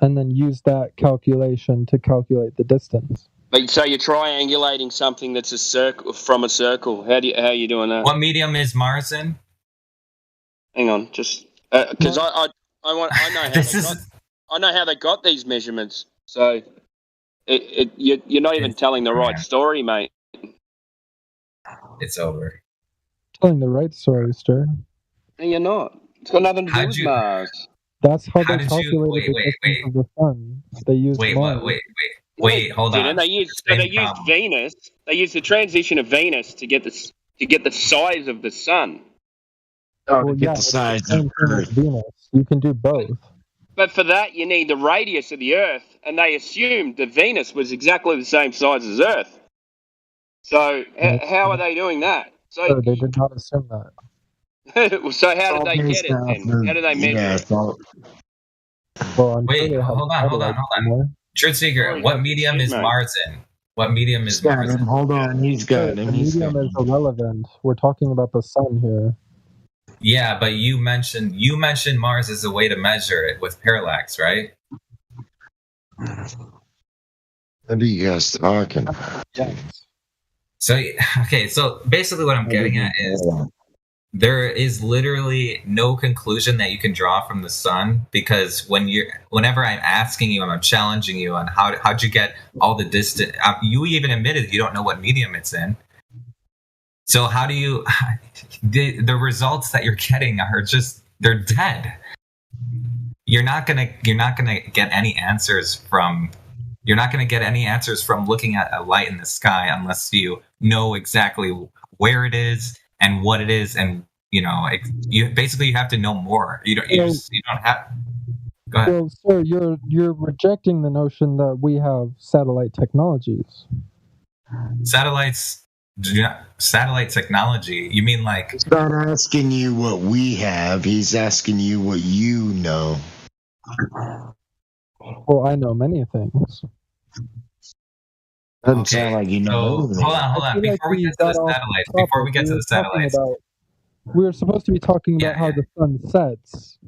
and then use that calculation to calculate the distance. Like, so you're triangulating something that's a circle from a circle. How are you doing that? What medium is Mars in? Hang on, just because I know how This I know how they got these measurements. So you're not even telling the right story, mate. It's over. Telling the right story, sir. And you're not. It's got nothing to do How'd with you- Mars. That's how How they did you- calculated the distance of the sun. They used Mars. Wait, hold Didn't on. they used problem. Venus? They used the transition of Venus to get the size of the sun. Oh, Well, to get yeah, the it's size the same of thing as Earth. Venus. You can do both. But for that, you need the radius of the Earth, and they assumed that Venus was exactly the same size as Earth. So how are they doing that? So they did not assume that. So how did they All get based it off then? of- How did they measure yeah, it? it's all- Well, I'm Wait, sure they have hold on. satellites somewhere. Truth Seeker, what medium is mate. Mars in? What medium is He's got Mars him. in? Hold on, he's got The him. He's got medium is irrelevant. We're talking about the sun here. Yeah, but you mentioned Mars as a way to measure it with parallax, right? What are you guys talking? Yes. So okay, so basically what I'm getting at is there is literally no conclusion that you can draw from the sun, because whenever I'm asking you and I'm challenging you on how'd you get all the distance, you even admitted you don't know what medium it's in. So how do you the results that you're getting are just, they're dead. You're not gonna get any answers from looking at a light in the sky unless you know exactly where it is and what it is, and you have to know more. You don't have. Go ahead. Well, sir, you're rejecting the notion that we have satellite technologies. Satellite technology. You mean like? He's not asking you what we have. He's asking you what you know. Well, I know many things. Doesn't sound like you know. So hold on. I feel Before like we get to the satellites, before we get to the satellites, we were supposed to be talking about how the sun sets.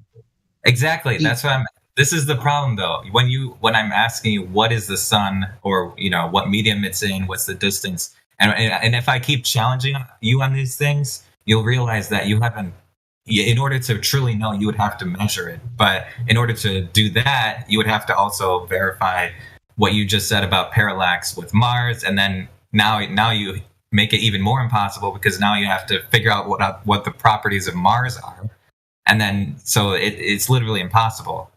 exactly. That's what I'm. This is the problem, though. When I'm asking you what is the sun, or what medium it's in, what's the distance, and if I keep challenging you on these things, you'll realize that you haven't. In order to truly know, you would have to measure it. But in order to do that, you would have to also verify what you just said about parallax with Mars, and then now you make it even more impossible, because now you have to figure out what the properties of Mars are, and then so it's literally impossible.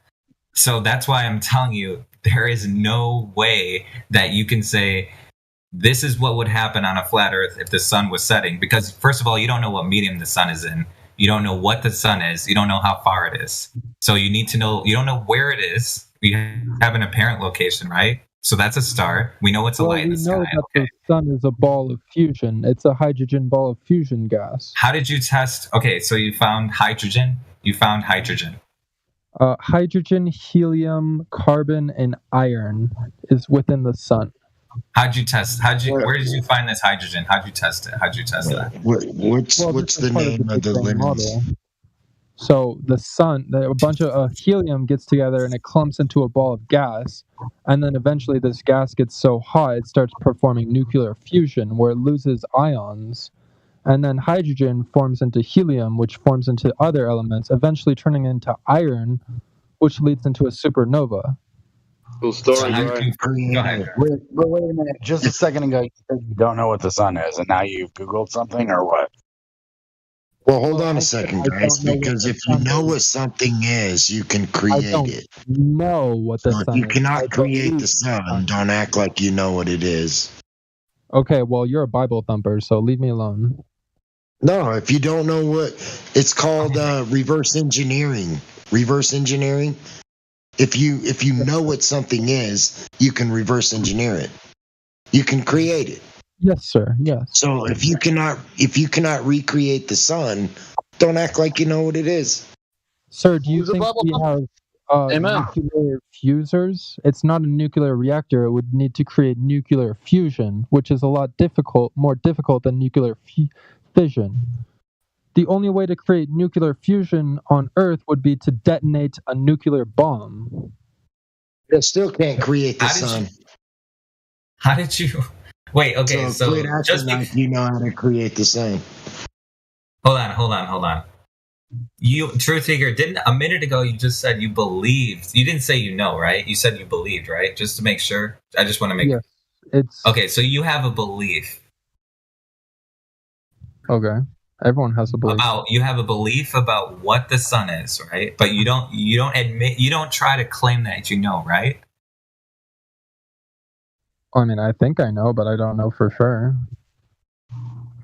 So that's why I'm telling you, there is no way that you can say this is what would happen on a flat Earth if the sun was setting, because first of all, you don't know what medium the sun is in. You don't know what the sun is. You don't know how far it is. So you need to know. You don't know where it is. We have an apparent location, right? So that's a start. We know it's a light in the sky. We know that the sun is a ball of fusion. It's a hydrogen ball of fusion gas. How did you test? Okay, so you found hydrogen. Hydrogen, helium, carbon, and iron is within the sun. How'd you test? Where did you find this hydrogen? How'd you test it? How'd you test that? What's the name of the model? So the sun, a bunch of helium gets together and it clumps into a ball of gas, and then eventually this gas gets so hot it starts performing nuclear fusion where it loses ions, and then hydrogen forms into helium, which forms into other elements, eventually turning into iron, which leads into a supernova. Cool story. Go ahead. Wait a minute. Just a second ago, you said you don't know what the sun is, and now you've Googled something, or what? Well, hold on a second, guys, because if you know what something is, you can create it. Know what the So if sun you is. cannot create the sun, don't act like you know what it is. Okay, well, you're a Bible thumper, so leave me alone. No, if you don't know what it's called, reverse engineering. Reverse engineering. If you know what something is, you can reverse engineer it. You can create it. Yes, sir. Yes. So if you cannot recreate the sun, don't act like you know what it is. Sir, do you think we have nuclear fusers? It's not a nuclear reactor. It would need to create nuclear fusion, which is a lot more difficult than nuclear fission. The only way to create nuclear fusion on Earth would be to detonate a nuclear bomb. It still can't create the sun. How did you? Wait, okay, so quit acting like you know how to create the sun. Hold on. You, Truth Seeker, didn't a minute ago you just said you believed. You didn't say you know, right? You said you believed, right? Just to make sure. I just want to make. Yes, it's okay. So you have a belief. Okay. Everyone has a belief. About you have a belief about what the sun is, right? But you don't admit, you don't try to claim that you know, right? I mean, I think I know, but I don't know for sure.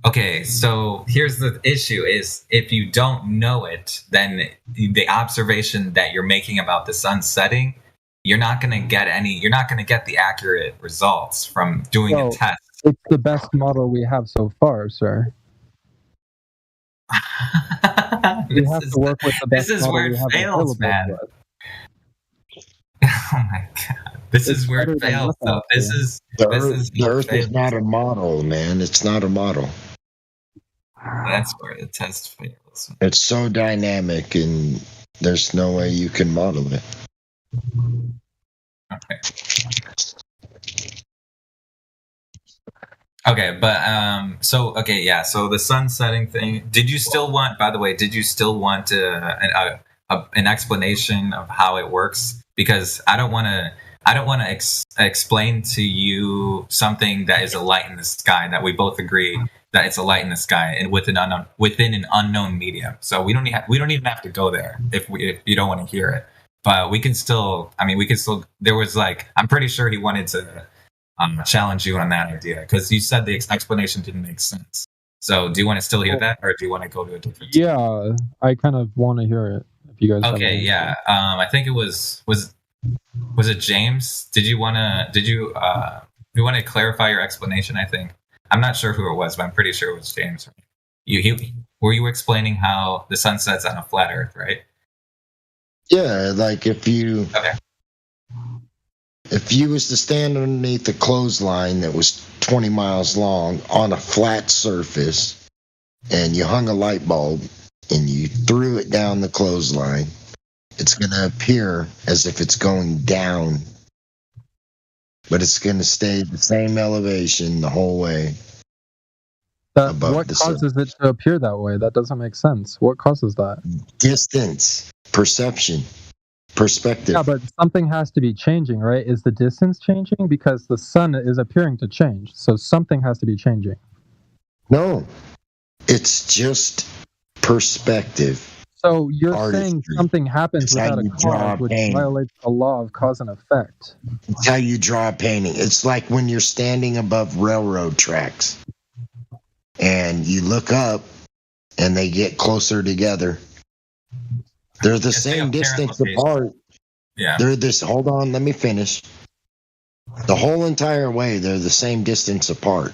Okay, so here's the issue: is if you don't know it, then the observation that you're making about the sun setting, you're not going to get the accurate results from doing a test. It's the best model we have so far, sir. We have to work with the best This is model where we it have fails, available man. to us. Oh my god, this is where it fails. Though. The Earth is not a model, man. It's not a model. That's where the test fails. It's so dynamic, and there's no way you can model it. Okay. Okay, but so the sun setting thing. Did you still want? By the way, did you still want an explanation of how it works? Because I don't want to explain to you something that is a light in the sky that we both agree that it's a light in the sky and within an unknown medium. So we don't even have to go there if you don't want to hear it. But we can still. There was I'm pretty sure he wanted to challenge you on that idea because you said the explanation didn't make sense. So do you want to still hear that, or do you want to go to a different? Yeah, I kind of want to hear it. If you guys. Okay, yeah. I think it was it James? Did you want to clarify your explanation? I think I'm not sure who it was, but I'm pretty sure it was James. Were you explaining how the sun sets on a flat Earth, right? Yeah, like if you was to stand underneath a clothesline that was 20 miles long on a flat surface, and you hung a light bulb and you threw it down the clothesline, it's going to appear as if it's going down, but it's going to stay the same elevation the whole way. What causes it to appear that way? That doesn't make sense. What causes that? Distance, perception, perspective. Yeah, but something has to be changing, right? Is the distance changing? Because the sun is appearing to change, so something has to be changing. No, it's just perspective. So you're saying something happens without a cause, which violates the law of cause and effect. It's how you draw a painting. It's like when you're standing above railroad tracks and you look up and they get closer together. They're the same distance apart. Yeah. Hold on, let me finish. The whole entire way, they're the same distance apart.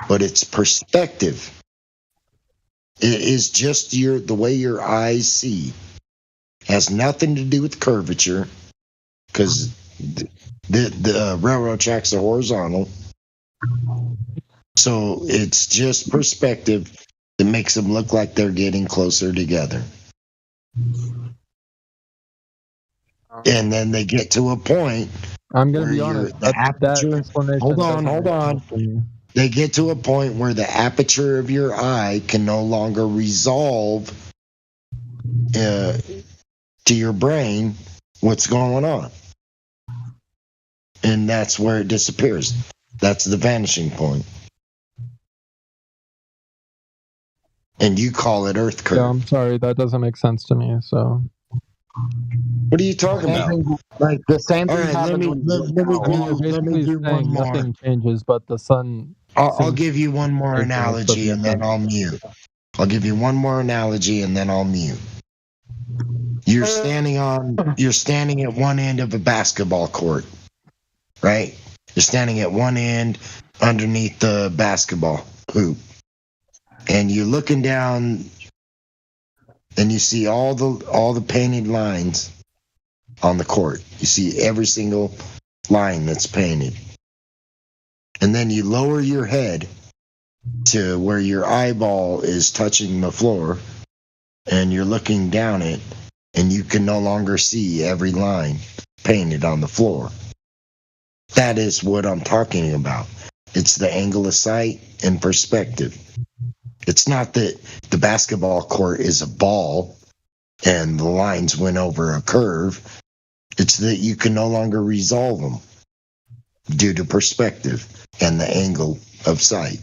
But it's perspective. It is just the way your eyes see. It has nothing to do with curvature, because the railroad tracks are horizontal. So it's just perspective that makes them look like they're getting closer together. And then they get to a point. I'm going to be honest. Hold on. They get to a point where the aperture of your eye can no longer resolve to your brain what's going on. And that's where it disappears. That's the vanishing point. And you call it Earth curve. Yeah, I'm sorry. That doesn't make sense to me. So. What are you talking about? Like the same thing All right, happened let me do one more. Nothing changes, but the sun. I'll give you one more analogy and then I'll mute. You're standing at one end of a basketball court, right? You're standing at one end underneath the basketball hoop. And you're looking down and you see all the painted lines on the court. You see every single line that's painted. And then you lower your head to where your eyeball is touching the floor and you're looking down it and you can no longer see every line painted on the floor. That is what I'm talking about. It's the angle of sight and perspective. It's not that the basketball court is a ball and the lines went over a curve. It's that you can no longer resolve them due to perspective and the angle of sight.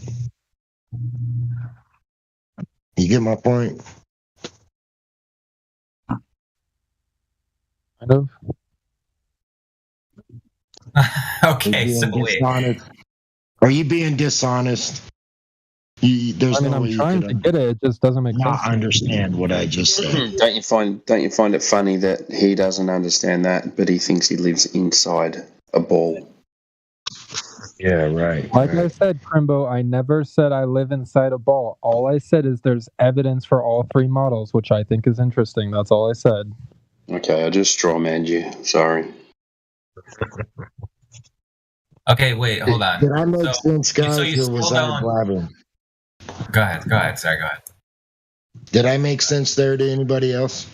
You get my point? Kind of. Okay, so wait. Are you being dishonest? There's no way I'm you trying could to get it. It just doesn't make sense. not understand what I just said. Don't you find it funny that he doesn't understand that, but he thinks he lives inside a ball? Yeah, right. Like I said, Crimbo, I never said I live inside a ball. All I said is there's evidence for all three models, which I think is interesting. That's all I said. Okay, I just strawmanned you. Sorry. Okay, wait, hold on. Did I make sense, guys, so you or was still I don't- blabbing? Go ahead. Sorry, go ahead. Did I make sense there to anybody else?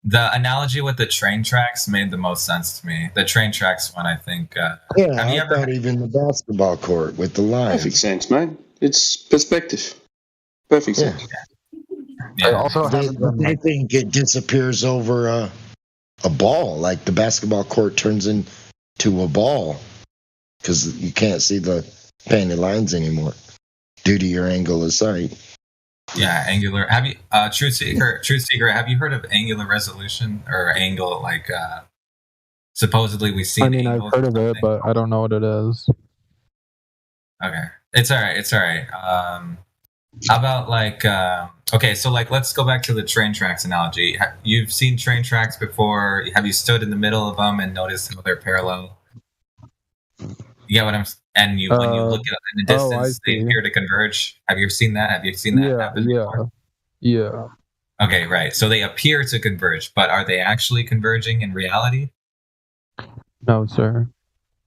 The analogy with the train tracks made the most sense to me. The train tracks one, I think. Yeah, have you I thought even the basketball court with the lines. Perfect sense, mate. It's perspective. Perfect sense. I also they think it disappears over a ball, like the basketball court turns into a ball because you can't see the painted lines anymore due to your angle of sight. Yeah, angular. Have you, Truth Seeker? Have you heard of angular resolution or angle? Like, supposedly we see. I mean, I've heard of it, but I don't know what it is. Okay, it's all right. How about like, okay, so like, let's go back to the train tracks analogy. You've seen train tracks before. Have you stood in the middle of them and noticed how they're parallel? You get what I'm? And when you look at in the distance, they appear to converge. Have you seen that? Have you seen that happen before? Yeah. Okay, right. So they appear to converge, but are they actually converging in reality? No, sir.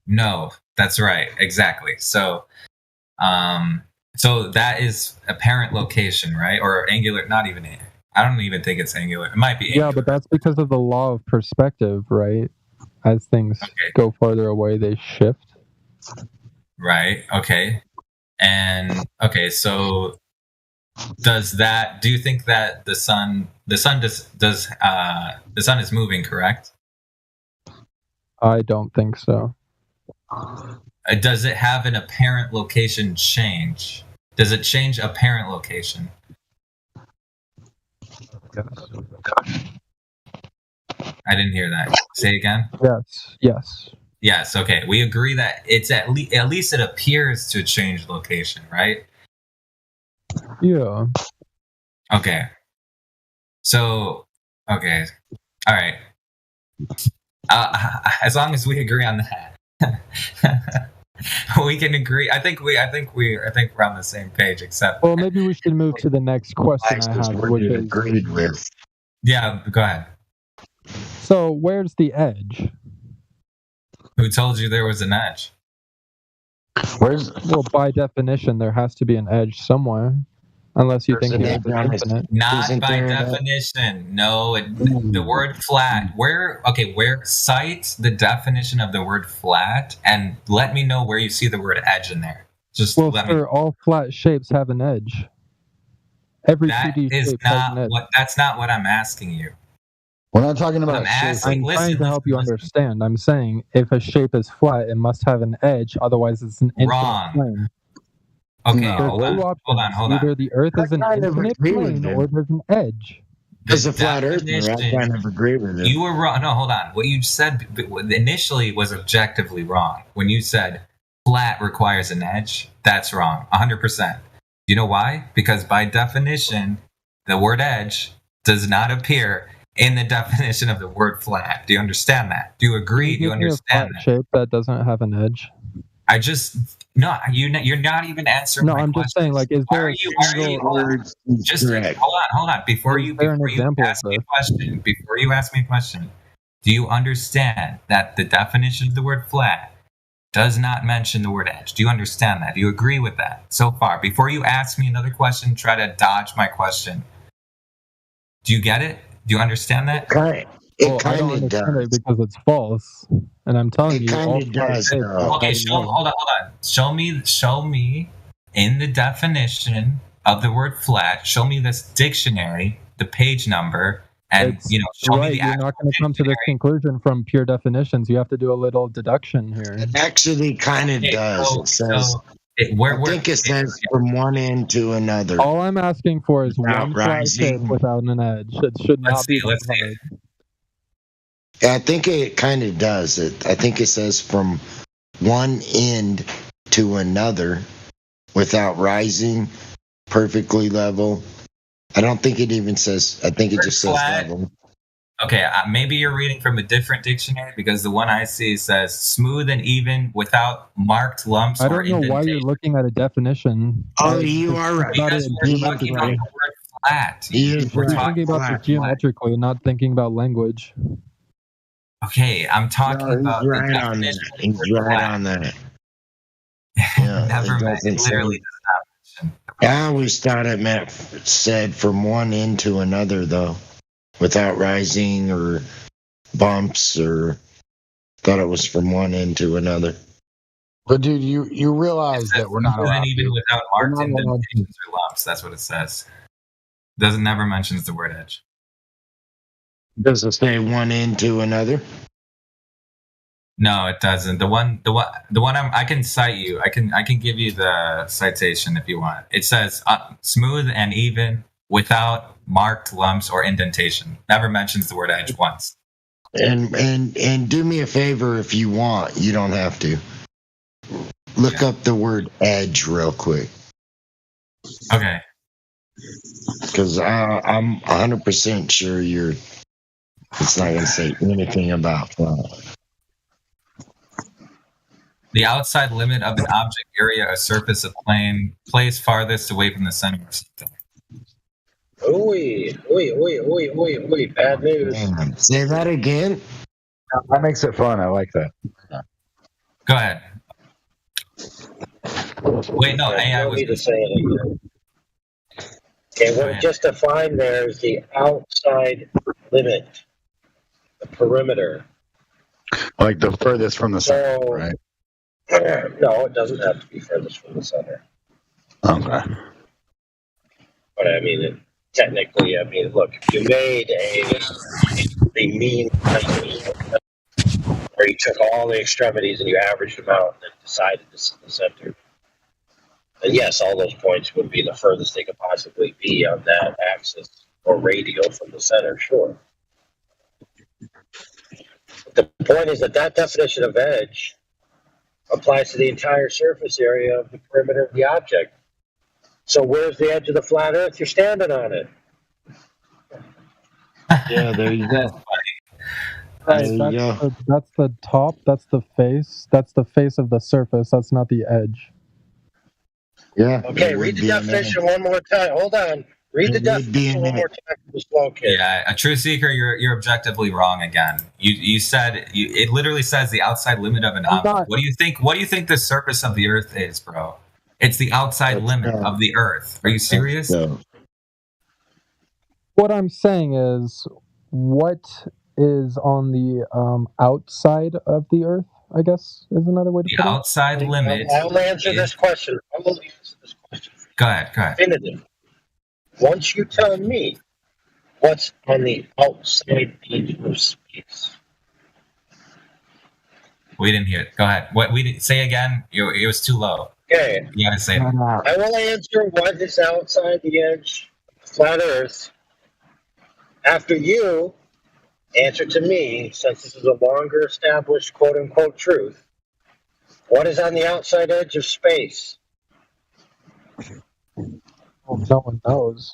No, that's right. Exactly. So, so that is apparent location, right? Or angular? Not even. I don't even think it's angular. It might be. Yeah, but that's because of the law of perspective, right? As things go farther away, they shift. Right. Okay. And okay, so do you think that the sun is moving, correct? I don't think so. Does it have an apparent location change? Does it change apparent location? I didn't hear that. Say again. Yes. Yes. Okay. We agree that it's at least it appears to change location, right? Yeah. Okay. So, okay. All right. As long as we agree on that, we can agree. I think we're on the same page. Except, well, maybe we should move to the next question I have, which is agreed with. Yeah. Go ahead. So, where's the edge? Who told you there was an edge? Well, by definition, there has to be an edge somewhere, unless you think the earth is infinite. Not by definition. No, the word flat. Where cite the definition of the word flat, and let me know where you see the word edge in there. Just well, let sir, all flat shapes have an edge. Every 2D shape has an edge. That's not what I'm asking you. We're not talking about. I'm trying to help you understand. I'm saying if a shape is flat, it must have an edge. Otherwise, it's an infinite plane. Okay, There's hold on. Either the Earth is an infinite plane, or there's an edge. As a flat earther, I kind of agree with it. You were wrong. No, hold on. What you said initially was objectively wrong. When you said flat requires an edge, that's wrong. 100%. You know why? Because by definition, the word edge does not appear in the definition of the word flat. Do you understand that? Do you agree? Do you understand that? Shape that doesn't have an edge. You're not even answering. No, I'm just saying. Like, is there? Hold on. Before you ask me a question, do you understand that the definition of the word flat does not mention the word edge? Do you understand that? Do you agree with that so far? Before you ask me another question, try to dodge my question. Do you get it? Do you understand that? It kind of does. It because it's false, and I'm telling you, all does. Okay, hold on. Show me in the definition of the word flat. Show me this dictionary, the page number, and show me the. You're not going to come to this conclusion from pure definitions. You have to do a little deduction here. It actually kind of does. I think it says from one end to another. All I'm asking for is Without one flat rising. shape without an edge. It should not be Let's that see. hard. Yeah, I think it kind of does it. I think it says from one end to another without rising, perfectly level. I don't think it even says, I think it just says Flat. level. Okay, maybe you're reading from a different dictionary because the one I see says smooth and even without marked lumps I or don't know why you're indentation. looking at a definition. Oh, you are right. Not Because it we're talking about geometrically. the word flat. He is We're right. thinking about Flat, this geometrically, not thinking about language. Okay, I'm talking No, he's about the right on definition. that. He's right on that. Yeah, Never it mind. doesn't It literally say. does not mention. I always thought it said from one end to another, though, without rising or bumps, or thought it was from one end to another. But dude, you realize that we're not Smooth allowed and even to. without We're marked not allowed to. indentations or lumps. That's what it says. Doesn't never mentions the word edge. Does it say one end to another? No, it doesn't. The one I can cite you. I can give you the citation if you want. It says smooth and even without marked lumps or indentation. Never mentions the word edge once. And do me a favor if you want. You don't have to. Look up the word edge real quick. Okay. Because I'm 100% sure it's not going to say anything about flat. The outside limit of an object, area, a surface, a plane, place farthest away from the center or something. Ooh, bad news. Damn. Say that again. That makes it fun. I like that. Go ahead. Wait, no, AI No was need to say it again. Okay, what just defined there is the outside limit, the perimeter. Like the furthest from the center, So, right? no, it doesn't have to be furthest from the center. Okay. But I mean, technically, look, if you made the mean where you took all the extremities and you averaged them out and then decided this is the center, then yes, all those points would be the furthest they could possibly be on that axis or radial from the center, sure. But the point is that definition of edge applies to the entire surface area of the perimeter of the object. So where's the edge of the flat Earth? You're standing on it. Yeah, there you go. Right, There you go. that's the top, that's the face, that's the face of the surface, that's not the edge. Yeah. Okay, read the definition one more time. Hold on. Read the definition one more time for the slow kid. Yeah, a true seeker, you're objectively wrong again. You said it literally says the outside limit of an object. What do you think the surface of the Earth is, bro? It's the outside limit of the Earth. Are you serious? What I'm saying is, what is on the outside of the Earth, I guess, is another way to put it. The outside limit. I'll answer this question. Go ahead. Definitive. Once you tell me what's on the outside edge of space. We didn't hear it. Go ahead. What we did say again? It was too low. Okay. You gotta say it. I will answer what is outside the edge of flat Earth after you answer to me, since this is a longer established quote unquote truth. What is on the outside edge of space? Well, no one knows.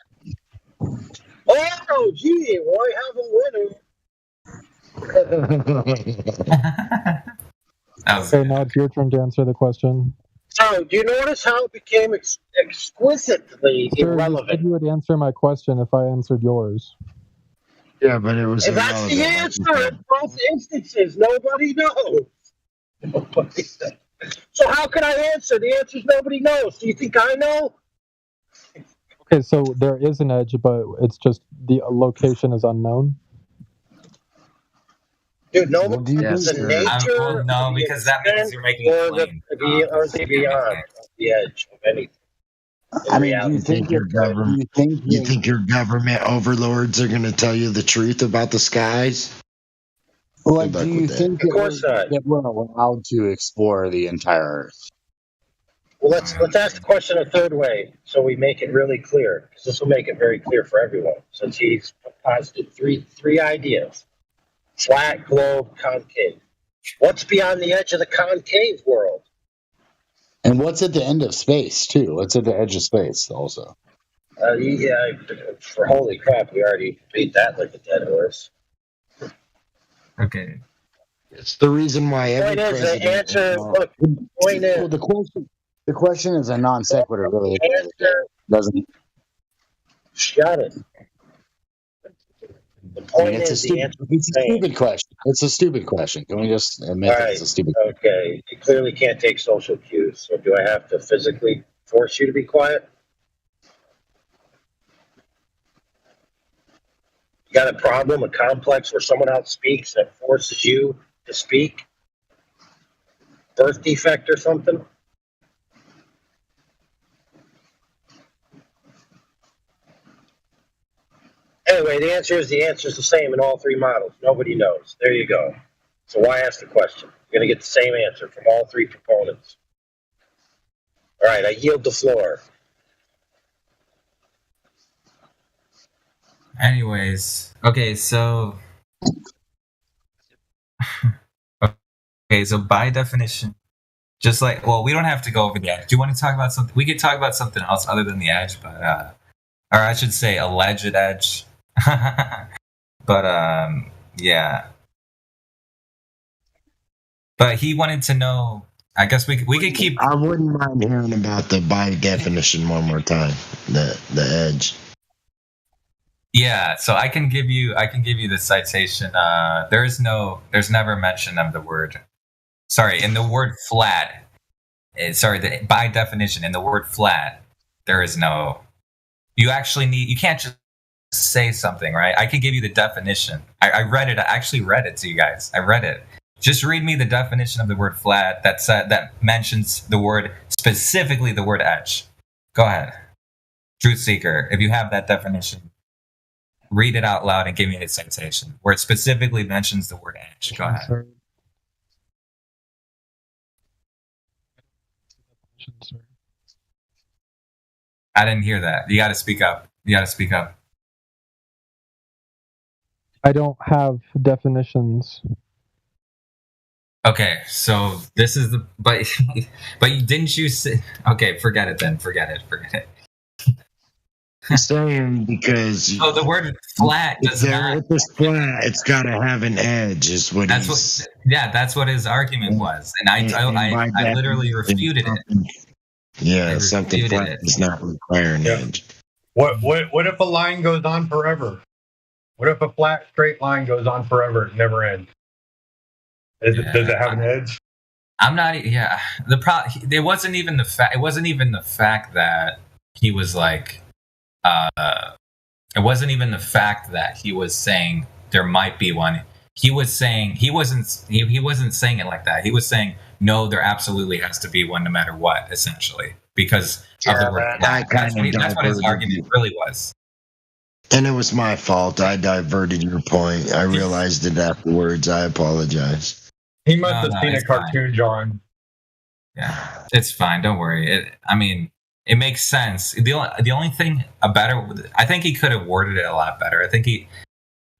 Oh, gee, well, I have a winner. Okay, now it's your turn to answer the question. So, do you notice how it became exquisitely Sir, you irrelevant? said you would answer my question if I answered yours. Yeah, but it was And that's the answer in both instances. Nobody knows. Nobody knows. So how can I answer? The answer is nobody knows. Do you think I know? Okay, so there is an edge, but it's just the location is unknown. Dude, nobody knows the nature. No, because that means you're making or a claim. the beyond the edge of anything. I mean, do you think your government? You think your government overlords are going to tell you the truth about the skies? Like, do you think Of course not. that we're allowed to explore the entire Earth? Well, let's ask the question a third way, so we make it really clear, because this will make it very clear for everyone. Since he's posited three ideas: flat, globe, concave. What's beyond the edge of the concave world? And what's at the end of space too? What's at the edge of space also? Yeah, for holy crap, we already beat that like a dead horse. Okay. It's the reason why every Point is, the president. answer. Look, point is. Well, the question is a non sequitur, really. Answer. Doesn't. Shut it. The I point mean, it's is, a the answer. stupid question. It's a stupid question. Can we just admit All that right. it's a stupid? Okay. You clearly can't take social cues. So do I have to physically force you to be quiet? You got a problem, a complex where someone else speaks that forces you to speak? Birth defect or something? Anyway, the answer is the same in all three models. Nobody knows. There you go. So why ask the question? You're going to get the same answer from all three proponents. All right, I yield the floor. Anyways, okay, so by definition, just like, well, we don't have to go over the edge. Do you want to talk about something? We could talk about something else other than the edge, but or I should say alleged edge. But yeah. But he wanted to know. I guess we could keep. I wouldn't mind hearing about the by definition one more time. The edge. Yeah, so I can give you the citation. There's never mention of the word. Sorry, in the word flat. By definition, in the word flat, there is no. You can't just say something, right? I can give you the definition. I read it. I actually read it to you guys. I read it. Just read me the definition of the word flat that mentions the word, specifically the word edge. Go ahead. Truth seeker, if you have that definition, read it out loud and give me a citation where it specifically mentions the word edge. Go ahead. I didn't hear that. You got to speak up. I don't have definitions. Okay, so this is but didn't you say? Okay, forget it then. Forget it. I'm saying because the word flat does not. If it's flat, it's got to have an edge. That's what his argument was, and I literally refuted it. Yeah, something flat does not require an edge. What if a line goes on forever? What if a flat straight line goes on forever? It never ends. Does it have an edge? I'm not. Yeah, it wasn't even the fact. It wasn't even the fact that he was like. It wasn't even the fact that he was saying there might be one. He was saying he wasn't saying it like that. He was saying no, there absolutely has to be one no matter what, essentially, because of the word. That's what his argument really was. And it was my fault. I diverted your point. I realized it afterwards. I apologize. He must have seen a cartoon drawing. Yeah, it's fine. Don't worry. It makes sense. The only thing I think he could have worded it a lot better.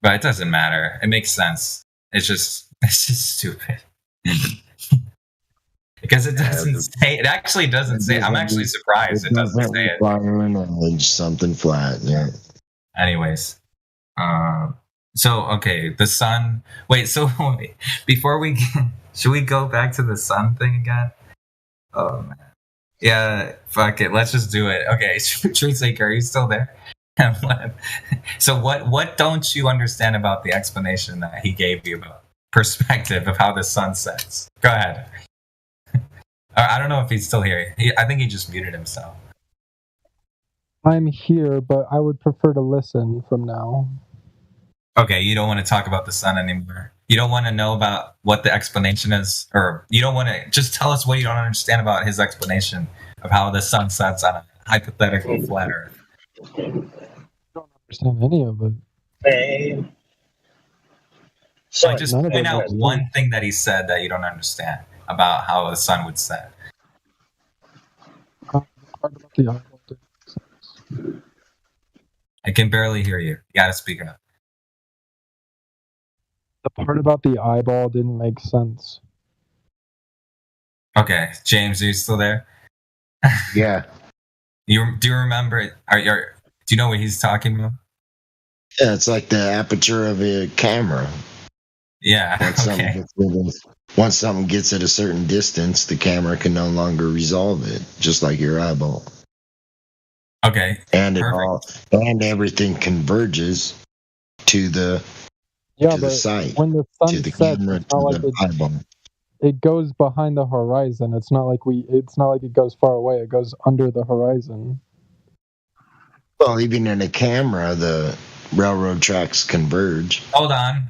But it doesn't matter. It makes sense. It's just stupid. Because it doesn't say. It actually doesn't say. I'm actually surprised it doesn't say it. Edge, something flat. Yeah. Anyways, so okay, the sun. Wait, so before should we go back to the sun thing again? Oh man. Yeah, fuck it. Let's just do it. Okay, Truth Seeker, are you still there? So what don't you understand about the explanation that he gave you about perspective of how the sun sets? Go ahead. I don't know if he's still here. I think he just muted himself. I'm here, but I would prefer to listen from now. Okay, you don't want to talk about the sun anymore. You don't want to know about what the explanation is, or you don't want to just tell us what you don't understand about his explanation of how the sun sets on a hypothetical flat Earth. I don't understand any of it. So just point out one thing that he said that you don't understand about how the sun would set. The eyeball didn't make sense. I can barely hear you. You gotta speak up. The part about the eyeball didn't make sense. Okay, James, are you still there? Yeah. Do you remember? Do you know what he's talking about? Yeah, it's like the aperture of a camera. Yeah. Once something gets at a certain distance, the camera can no longer resolve it, just like your eyeball. Okay. And everything converges to the site, when the sun to the sets, camera, it's not to like the eyeball. it goes behind the horizon. It's not like it goes far away. It goes under the horizon. Well, even in a camera, the railroad tracks converge. Hold on.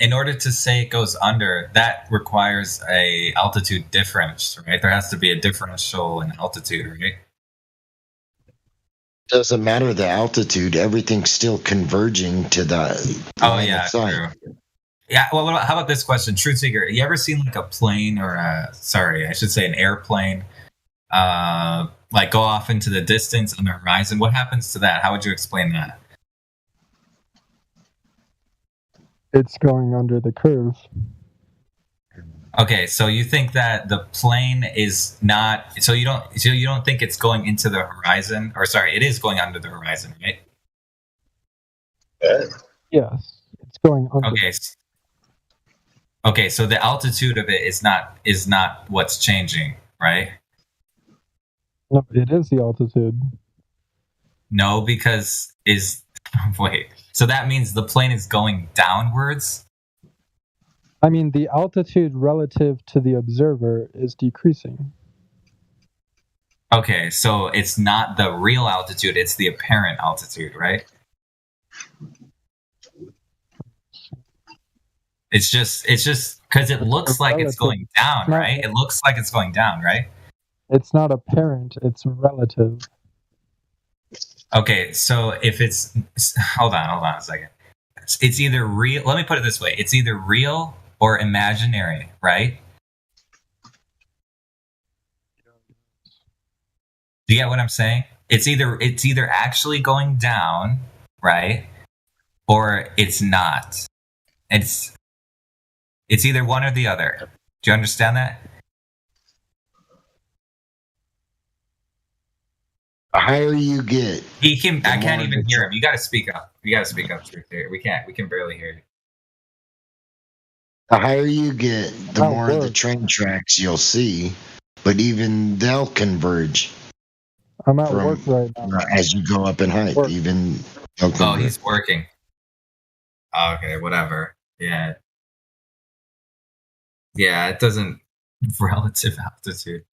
In order to say it goes under, that requires a altitude difference, right? There has to be a differential in altitude, right? Doesn't matter the altitude, everything's still converging to the line of sight. True. Yeah, well, how about this question? Truth Seeker, you ever seen like a plane or an airplane like go off into the distance on the horizon? What happens to that? How would you explain that? It's going under the curve. Okay, so you think that the plane is not, so you don't think it's going into the horizon, or sorry, it is going under the horizon, right? Yes, it's going under. Okay, so the altitude of it is not what's changing, right? No, it is the altitude. No, because wait. So that means the plane is going downwards? I mean, the altitude relative to the observer is decreasing. Okay, so it's not the real altitude, it's the apparent altitude, right? It's just because it looks like it's going down, right? It looks like it's going down, right? It's not apparent, it's relative. Okay, so if it's hold on a second. It's either real. Let me put it this way: it's either real or imaginary, right? Do you get what I'm saying? It's either actually going down, right, or it's not. It's either one or the other. Do you understand that? The higher you get, I can't even hear him. You got to speak up. You got to speak up, Truth Seeker. We can barely hear you. The higher you get, the more of the train tracks you'll see, but even they'll converge. I'm at work right now. As you go up in height, even they'll converge. Oh, he's working. Okay, whatever. Yeah. Yeah, it doesn't relative altitude.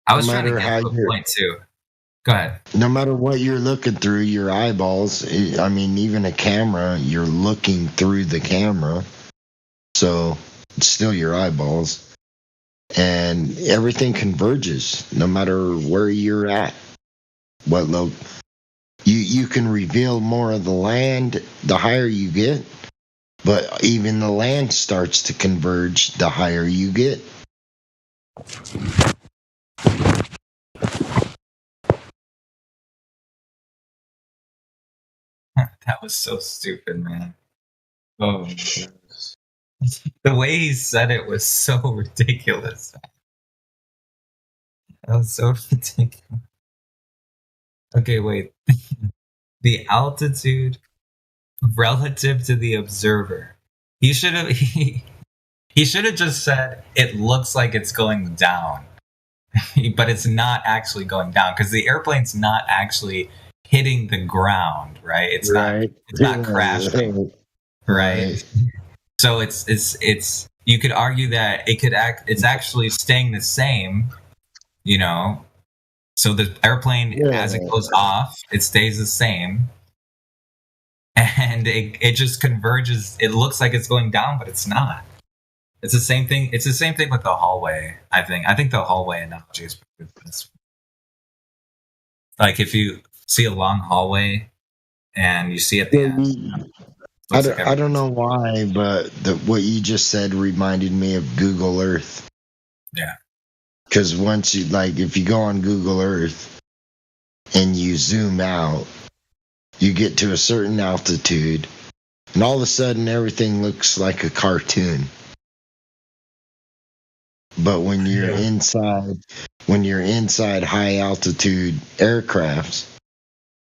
I was trying to get to a point too. Go ahead. No matter what you're looking through, your eyeballs, I mean, even a camera, you're looking through the camera. So it's still your eyeballs. And everything converges no matter where you're at. You can reveal more of the land the higher you get, but even the land starts to converge the higher you get. That was so stupid, man. Oh my goodness. The way he said it was so ridiculous. That was so ridiculous. Okay, wait. The altitude relative to the observer. He should have just said it looks like it's going down. But it's not actually going down because the airplane's not actually hitting the ground, right? It's not crashing. Right. So it's you could argue that it's actually staying the same, you know. So the airplane as it goes off, it stays the same. And it just converges. It looks like it's going down, but it's not. It's the same thing. It's the same thing with the hallway, I think. I think the hallway analogy is pretty good. Like if you see a long hallway and you see at the end. I don't know why, but what you just said reminded me of Google Earth. Yeah. Because once you, like, if you go on Google Earth and you zoom out, you get to a certain altitude, and all of a sudden everything looks like a cartoon. But when you're inside high altitude aircrafts,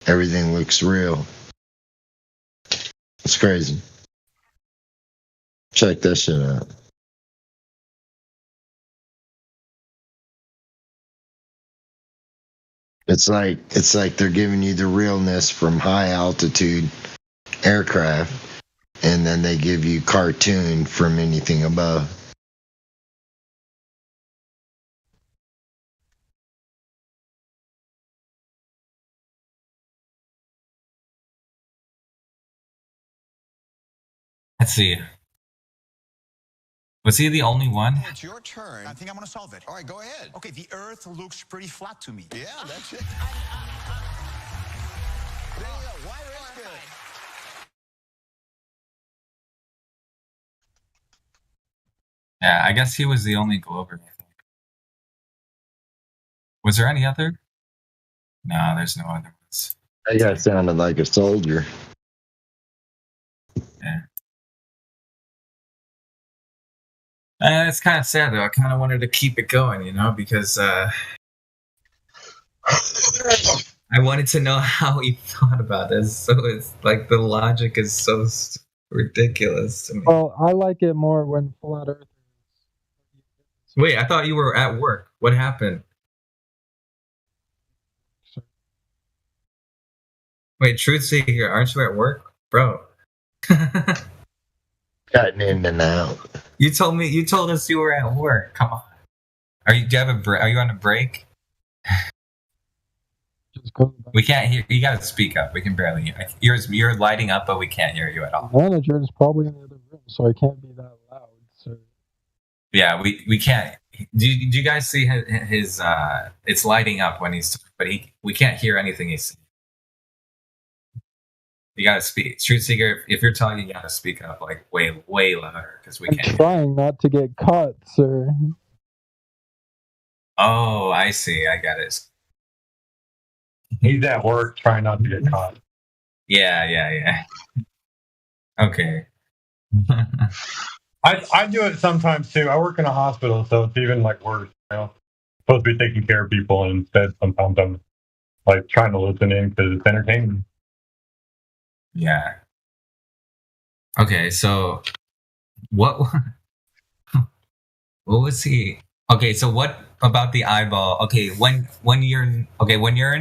everything looks real. It's crazy. Check that shit out. It's like they're giving you the realness from high altitude aircraft, and then they give you cartoon from anything above. Let's see. Was he the only one? It's your turn. I think I'm going to solve it. All right, go ahead. Okay, the Earth looks pretty flat to me. Yeah, that's it. Why risk it? Yeah, I guess he was the only Glober. I think. Was there any other? No, there's no other ones. That guy sounded like a soldier. Yeah. It's kind of sad though. I kind of wanted to keep it going, you know, because I wanted to know how he thought about this. So it's like the logic is so ridiculous to me. Well, I like it more when flat Earth. Wait, I thought you were at work. What happened? Wait, Truth Seeker, aren't you at work, bro? Cutting in and out. You told us you were at work. Come on. Are you on a break? We can't hear. You gotta speak up. We can barely hear. You're lighting up, but we can't hear you at all. The manager is probably in the other room, so I can't be that loud. So. Yeah, we can't. Do you guys see his it's lighting up when he's, but we can't hear anything he's saying. You gotta speak. Truth Seeker, if you're talking, you gotta speak up like way louder because we I'm can't. trying not to get caught, sir. Oh, I see. I got it. He's at work trying not to get caught. Yeah. Okay. I do it sometimes too. I work in a hospital, so it's even like worse. You know, supposed to be taking care of people, and instead sometimes I'm like trying to listen in because it's entertaining. Yeah. Okay, so what was he? Okay, so what about the eyeball? Okay, when you're in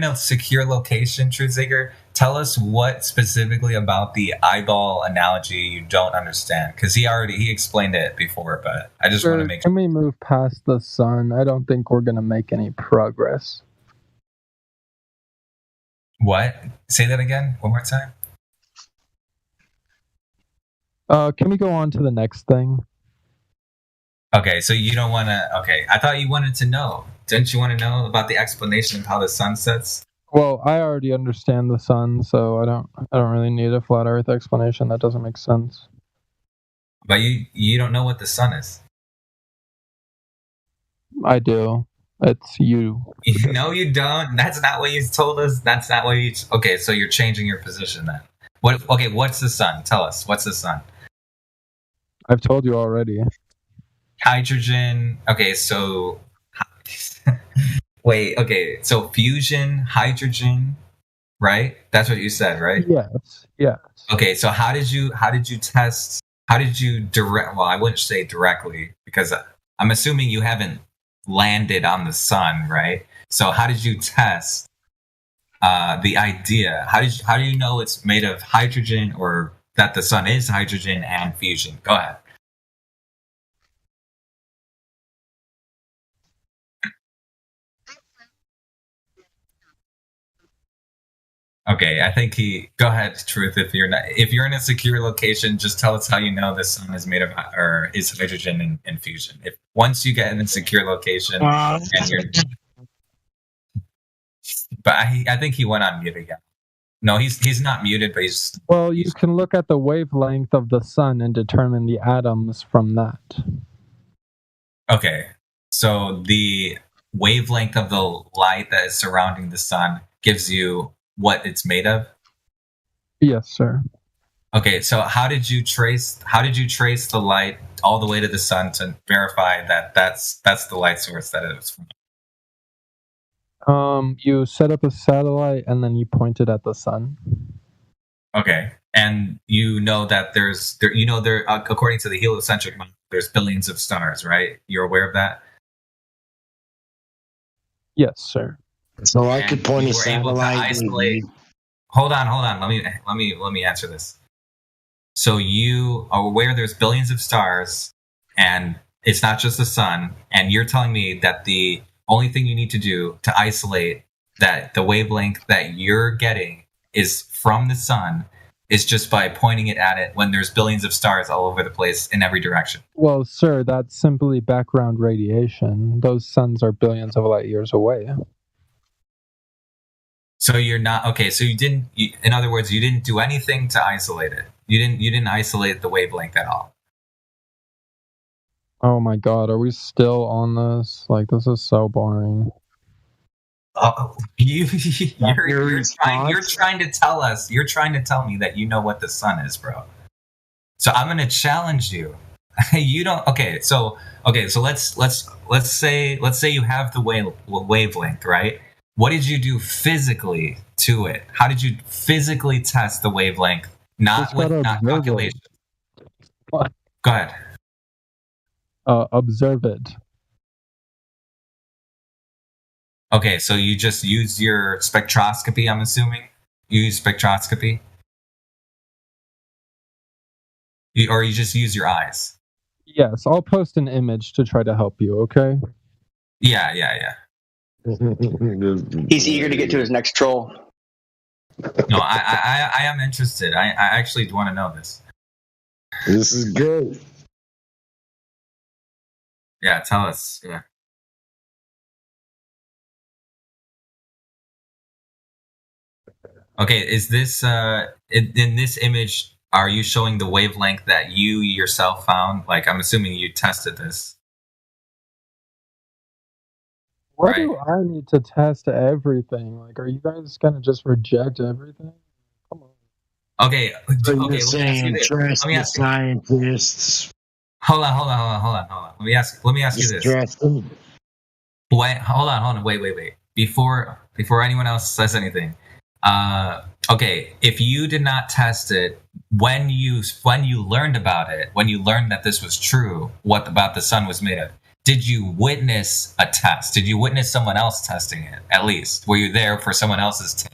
a secure location, Truth Seeker, tell us what specifically about the eyeball analogy you don't understand, because he explained it before, but I just want to make. Can we move past the sun? I don't think we're gonna make any progress. What? Say that again, one more time. Can we go on to the next thing? Okay, so you don't want to. Okay, I thought you wanted to know. Didn't you want to know about the explanation of how the sun sets? Well, I already understand the sun, so I don't really need a flat Earth explanation. That doesn't make sense. But you don't know what the sun is. I do. It's you. No, you don't. That's not what you told us. That's not what you. Okay, so you're changing your position then. What? Okay, what's the sun? Tell us. What's the sun? I've told you already. Hydrogen. Okay, so wait. Okay, so fusion, hydrogen, right? That's what you said, right? Yes. Yeah. Okay, so how did you test? How did you direct? Well, I wouldn't say directly because I'm assuming you haven't landed on the sun, right? So how did you test the idea? How do you know it's made of hydrogen, or that the sun is hydrogen and fusion? Go ahead. Okay, I think go ahead, Truth. If you're in a secure location, just tell us how you know the sun is made of or is hydrogen and fusion. If once you get in a secure location, and you're, but I think he went on mute again. No, he's not muted, but he's. Well, you can look at the wavelength of the sun and determine the atoms from that. Okay, so the wavelength of the light that is surrounding the sun gives you what it's made of? Yes, sir. Okay, so how did you trace the light all the way to the sun to verify that that's the light source that it was from? You set up a satellite and then you point it at the sun. Okay, and you know that there according to the heliocentric model, there's billions of stars, right? You're aware of that? Yes, sir. So I And could point you a were able to satellite. isolate. Hold on. Let me answer this. So you are aware there's billions of stars, and it's not just the sun. And you're telling me that the only thing you need to do to isolate that the wavelength that you're getting is from the sun is just by pointing it at it when there's billions of stars all over the place in every direction. Well, sir, that's simply background radiation. Those suns are billions of light years away. So you're not okay. So in other words, you didn't do anything to isolate it. You didn't isolate the wavelength at all. Oh my God, are we still on this? Like, this is so boring. You're trying to tell us. You're trying to tell me that you know what the sun is, bro. So I'm gonna challenge you. You don't. Okay. So let's say you have the wavelength, right? What did you do physically to it? How did you physically test the wavelength? Not calculation. What? Go ahead. Observe it. Okay, so you just use your spectroscopy, I'm assuming? You use spectroscopy? Or you just use your eyes? Yes, I'll post an image to try to help you, okay? Yeah. He's eager to get to his next troll. No, I am interested. I actually want to know this. This is good. Yeah, tell us. Yeah. Okay, is this in this image? Are you showing the wavelength that you yourself found? Like, I'm assuming you tested this. Why do I need to test everything? Like, are you guys gonna just reject everything? Okay. So Okay. you're saying trust the scientists. Hold on. Let me ask you this. Wait, hold on. Wait. Before anyone else says anything, okay. If you did not test it, when you learned about it, when you learned that this was true, what about the sun was made of, did you witness a test? Did you witness someone else testing it? At least, were you there for someone else's test?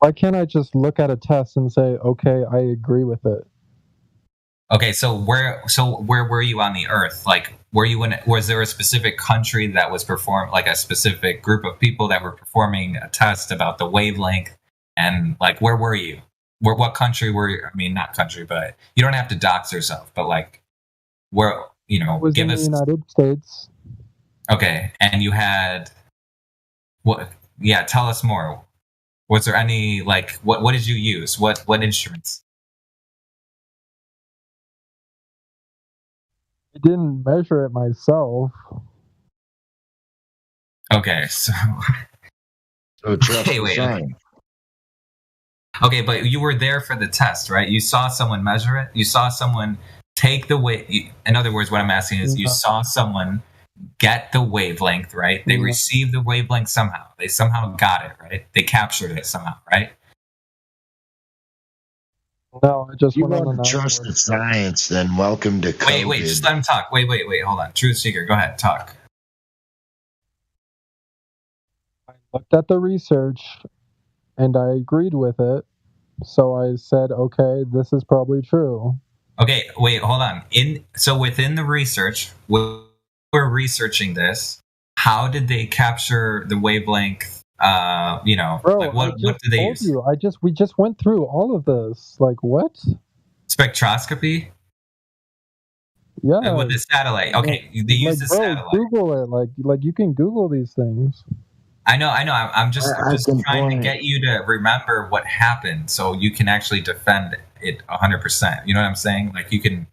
Why can't I just look at a test and say, okay, I agree with it? Okay, so where were you on the Earth? Like, was there a specific country that was like a specific group of people that were performing a test about the wavelength? And like, where were you? What country were you? I mean, not country, but you don't have to dox yourself. But like, where give us in the United States. Okay, and you had what? Yeah, tell us more. Was there any like what did you use? What instruments? I didn't measure it myself. Okay, so okay, wait. Okay, but you were there for the test, right? You saw someone measure it. You saw someone take the in other words, what I'm asking is, you saw someone get the wavelength, right? They received the wavelength somehow. They somehow got it, right? They captured it somehow, right? No, I just you want to trust the science. Then welcome to COVID. Wait, just let him talk. Wait, hold on. Truth Seeker, go ahead, talk. I looked at the research and I agreed with it. So I said, okay, this is probably true. Okay, wait, hold on. So within the research, we're researching this. How did they capture the wavelength? Bro, like what did they use? We just went through all of this. Like what? Spectroscopy? Yeah. With the satellite. Okay, they use the satellite. Google it. Like you can Google these things. I know. I'm just trying to get you to remember what happened, so you can actually defend it 100%. You know what I'm saying? Like you can.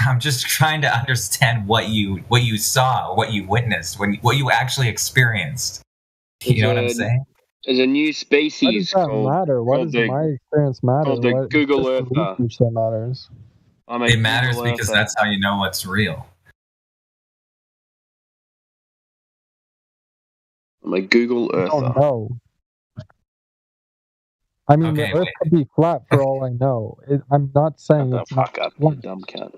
I'm just trying to understand what you saw, what you witnessed, what you actually experienced. You know what I'm saying? There's a new Why does species that called matter? Why does my experience matter? called the What, Google it's just the Earther. research that matters. I'm a It matters Google because Earther. that's how you know what's real. I'm a Google I don't Earther. know. I mean, Okay, the Earth could be flat for all I know. I'm not saying Shut it's the not fuck up, flat. you dumb cunt.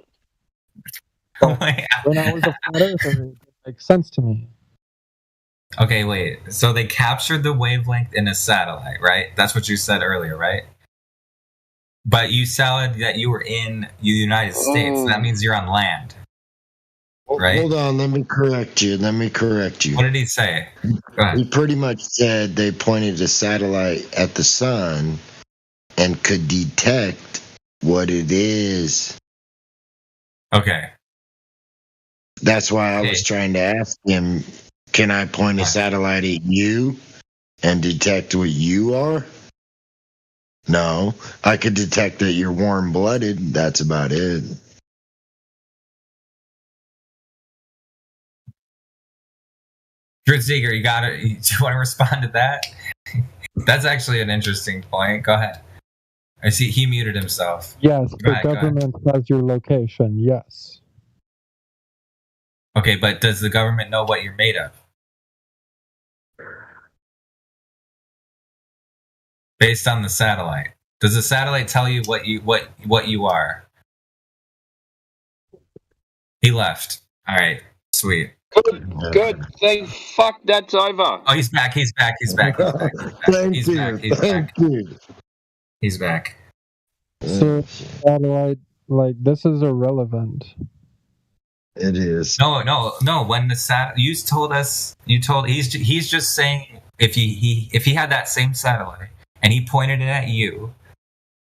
When I was a flat earther, it makes sense to me. Okay, wait. So they captured the wavelength in a satellite, right? That's what you said earlier, right? But you said that you were in the United States. That means you're on land, right? Hold on, let me correct you. What did he say? Go ahead. He pretty much said they pointed a satellite at the sun and could detect what it is. Okay. That's why I was trying to ask him, can I point a satellite at you and detect what you are? No, I could detect that you're warm-blooded. That's about it. Drew Seeger, you got it. Do you want to respond to that? That's actually an interesting point. Go ahead. I see he muted himself. Yes, Go the ahead, go ahead. government has your location. Yes. Okay, but does the government know what you're made of? Based on the satellite. Does the satellite tell you what you are? He left. All right, sweet. Good. Thank fuck that's over. Oh, he's back. He's back. Thank you. He's back. So, satellite, like, this is irrelevant. It is. No. When the you told he's just saying if he had that same satellite and he pointed it at you,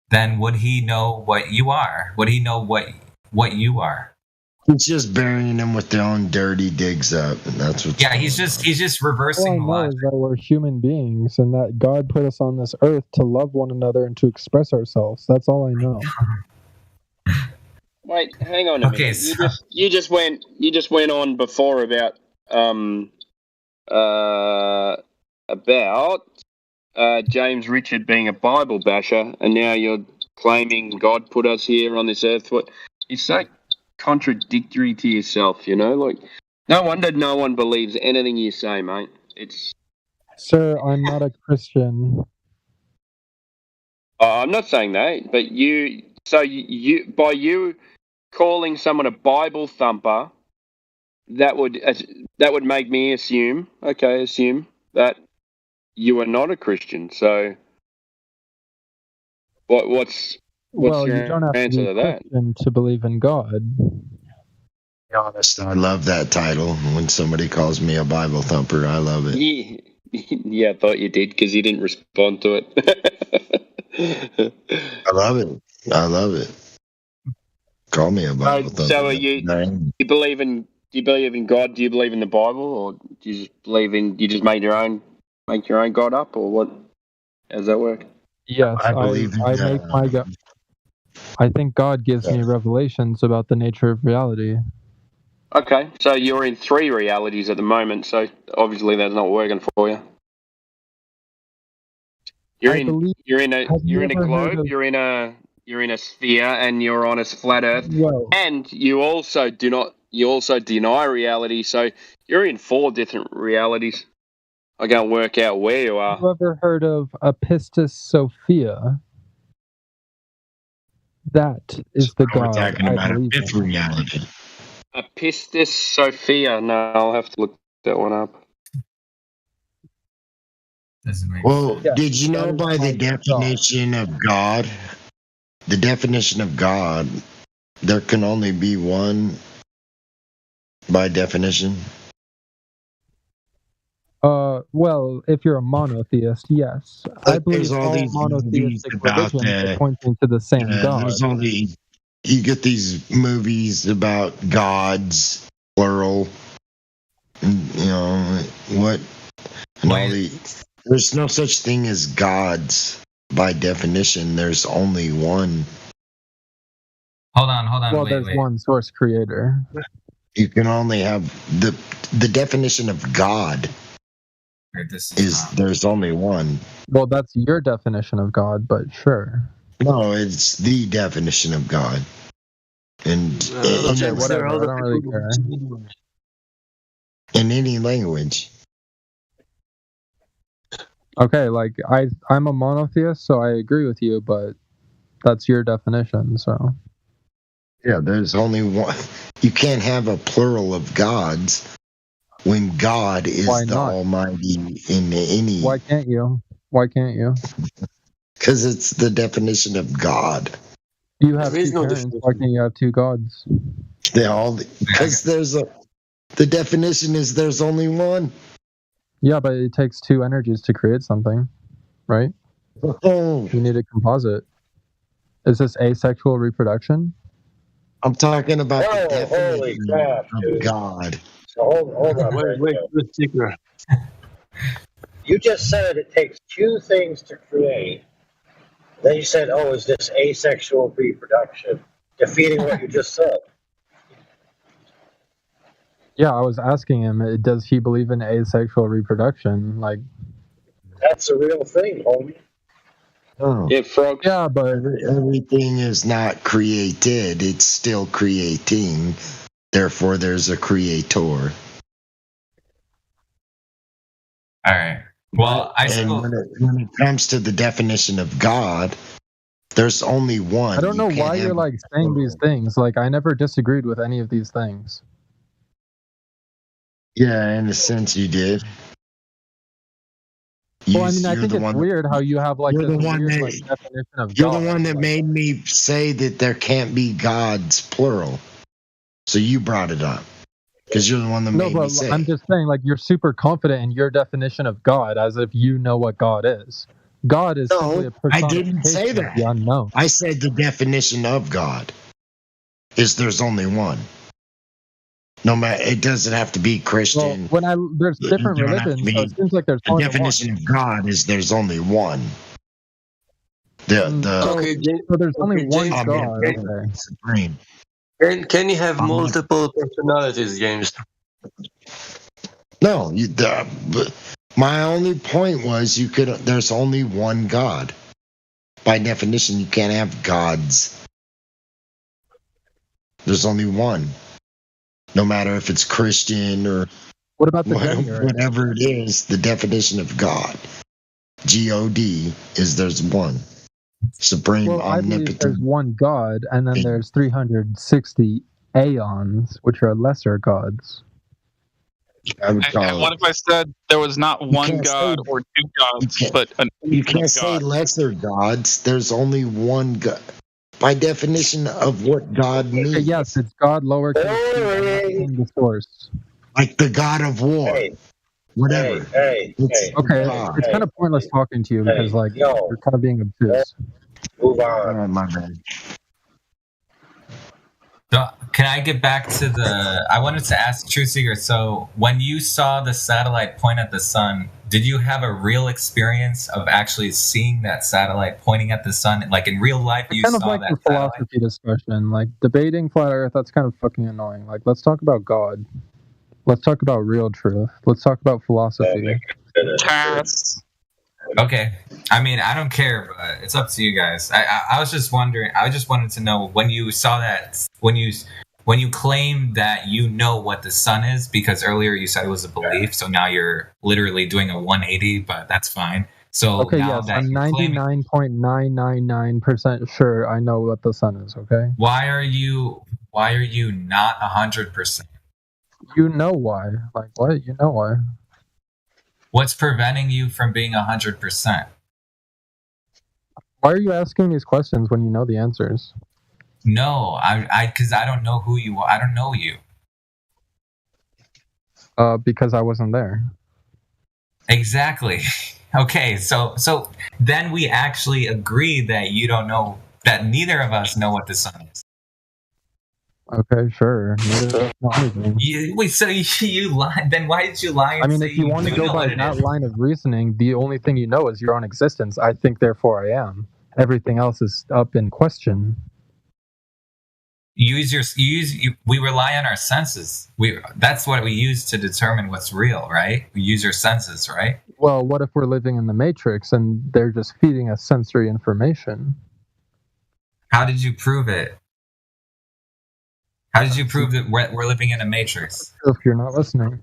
then would he know what you are? Would he know what you are? He's just burying them with their own dirty digs up, and that's what. Yeah, he's just reversing All I know is that we're human beings and that God put us on this earth to love one another and to express ourselves. That's all I know. Wait, hang on a minute. You just went on before about James Richard being a Bible basher, and now you're claiming God put us here on this earth. What? You're so contradictory to yourself, you know? Like, no wonder no one believes anything you say, mate. Sir, I'm not a Christian. I'm not saying that, but you by you calling someone a Bible thumper, that would make me assume that you are not a Christian. So, what's Well, you your don't have to answer be to a that? Christian to believe in God. Be honest, I love that title. When somebody calls me a Bible thumper, I love it. Yeah, I thought you did because you didn't respond to it. I love it. Call me a Bible thumper. So you believe in God? Do you believe in the Bible, or do you just believe in you just make your own God up, or what? How does that work? Yes, I believe in I make my God. I think God gives me revelations about the nature of reality. Okay, so you're in 3 realities at the moment, so obviously that's not working for you. You're in a globe, you're in a sphere, and you're on a flat Earth, and you also deny reality. So you're in 4 different realities. I can't work out where you are. Have you ever heard of Pistis Sophia? That is the God I believe in. reality. Pistis Sophia. No, I'll have to look that one up. Well, did you know by the definition of God, there can only be one by definition? Well, if you're a monotheist, yes. I believe all all these monotheistic about religions are pointing to the same God. You get these movies about gods, plural, and, you know, what, and all there's no such thing as gods by definition. There's only one. Hold on. on, Well, wait, there's wait. one source creator. You can only have the definition of God is there's only one. Well, that's your definition of God, but sure. No, it's the definition of God. And Okay, whatever. I don't really care. in any language. Okay, like I'm a monotheist, so I agree with you, but that's your definition, so. Yeah, there's only one. You can't have a plural of gods when God is Why the not? Almighty in any. Why can't you? Why can't you? Because it's the definition of God. You have two parents. Why can't you have two gods? They all because the definition is there's only one. Yeah, but it takes two energies to create something, right? Oh. You need a composite. Is this asexual reproduction? I'm talking about Oh, the holy definition crap, of dude. God. So hold on. Wait. You just said it takes two things to create. Then you said, oh, is this asexual reproduction? Defeating what you just said. Yeah, I was asking him, does he believe in asexual reproduction? Like, That's a real thing, homie. Oh. Yeah, frog. yeah, but Everything is not created, it's still creating. Therefore, there's a creator. All right. Well, when it comes to the definition of God, there's only one. I don't know You can't why you're have- like saying these things. Like, I never disagreed with any of these things. Yeah, in a sense, you did. Well, I mean, I You're think the it's one- weird how you have like You're this the one weird that- like, definition of You're God. the one that made me say that there can't be gods, plural. So you brought it up. Because you're the one that No, made me but say I'm it. just saying, like, you're super confident in your definition of God, as if you know what God is. God is simply a I didn't say personification of that. the unknown. I said the definition of God is there's only one. No matter, it doesn't have to be Well, Christian. there's different You don't have to religions, be- so it seems like there's the more than one. definition of God is there's only one. Okay, So there's only one James, God. Okay. Supreme. Can you have multiple personalities, James? No, but my only point was you could. There's only one God. By definition, you can't have gods. There's only one. No matter if it's Christian or What about the demiurge? whatever it is, the definition of God, God, is there's one. Supreme, Well, I believe omnipotent. there's one God, and then there's 360 aeons, which are lesser gods. I would And call what it. if I said there was not one can't God say- or two gods, but an You infinite can't say God? lesser gods. There's only one God. By definition of what God Okay, means. yes, it's God lowercase g, I'm not saying the source. Like the God of war. Hey, Whatever. hey, Okay, God. it's kind of pointless talking to you because, like, yo. you're kind of being obtuse. Move on. Oh, my bad. So, can I get back to the? I wanted to ask True Seeker. So, when you saw the satellite point at the sun, did you have a real experience of actually seeing that satellite pointing at the sun? Like in real life, you Kind of saw like that the satellite? philosophy discussion, like debating flat Earth. That's kind of fucking annoying. Like, let's talk about God. Let's talk about real truth. Let's talk about philosophy. Okay. I mean, I don't care, but it's up to you guys. I was just wondering. I just wanted to know when you saw that, when you claim that you know what the sun is, because earlier you said it was a belief, so now you're literally doing a 180, but that's fine. So Okay, now yes, that I'm you're claiming, 99.999% sure I know what the sun is. Okay, why are you not 100%? you know why? Like what? You know why? What's preventing you from being 100%? Why are you asking these questions when you know the answers? No, because I don't know who you are. I don't know you. Because I wasn't there. Exactly. Okay, so then we actually agree that you don't know, that neither of us know what the sun is. Okay, sure. Neither of us know anything. Wait, so you lied? Then why did you lie? And I mean, say if you want to do go know by what it that is? line of reasoning, the only thing you know is your own existence. I think, therefore I am. Everything else is up in question. we rely on our senses. That's what we use to determine what's real, right? We use our senses, right? Well, what if we're living in the Matrix and they're just feeding us sensory information? How did you prove it? How did you prove that we're living in a matrix? If you're not listening.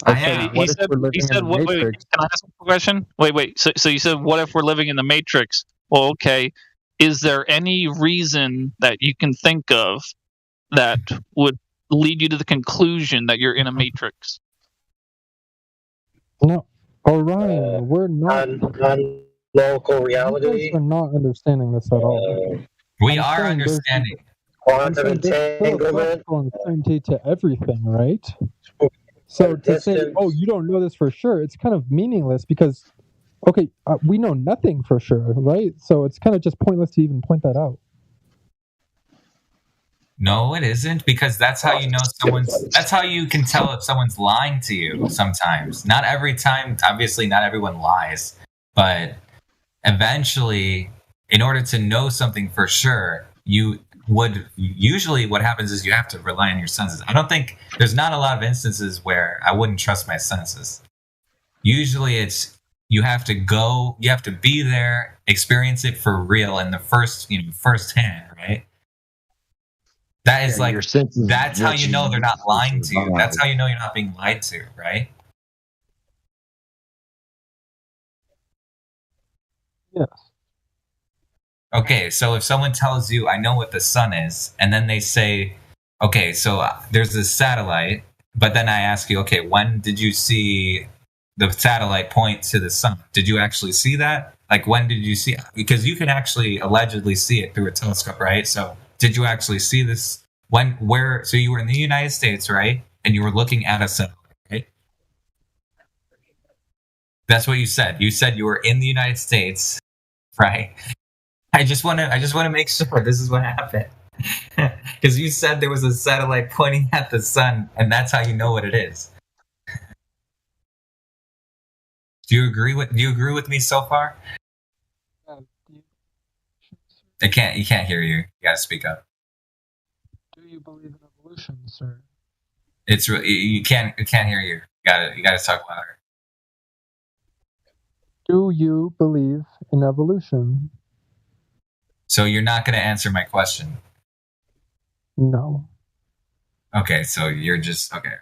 I am. He said, wait, can I ask a question? Wait. So you said, what if we're living in the Matrix? Well, okay. Is there any reason that you can think of that would lead you to the conclusion that you're in a Matrix? No. Orion, we're not. Non-local reality. You guys are not understanding this at all. We are understanding. Quantum entanglement. Uncertainty to everything, right? So to say, oh, you don't know this for sure, it's kind of meaningless because, okay, we know nothing for sure, right? So it's kind of just pointless to even point that out. No, it isn't, because that's how you know that's how you can tell if someone's lying to you sometimes. Not every time, obviously not everyone lies, but eventually, in order to know something for sure, usually what happens is you have to rely on your senses. I don't think there's not a lot of instances where I wouldn't trust my senses. Usually it's you have to be there, experience it for real in the first hand, right? That is that's how you know they're not lying to you. That's how you know you're not being lied to, right? Yes. Okay, so if someone tells you, I know what the sun is, and then they say, okay, so there's this satellite, but then I ask you, okay, when did you see the satellite point to the sun? Did you actually see that? Like, when did you see it? Because you can actually allegedly see it through a telescope, right? So did you actually see this? So you were in the United States, right? And you were looking at a satellite, right? That's what you said. You said you were in the United States, right? I just want to make sure this is what happened, because you said there was a satellite pointing at the sun, and that's how you know what it is. Do you agree with me so far? You can't hear you. You gotta speak up. Do you believe in evolution, sir? It's you can't hear you. You gotta talk louder. Do you believe in evolution? So you're not going to answer my question? No. Okay, so you're just okay.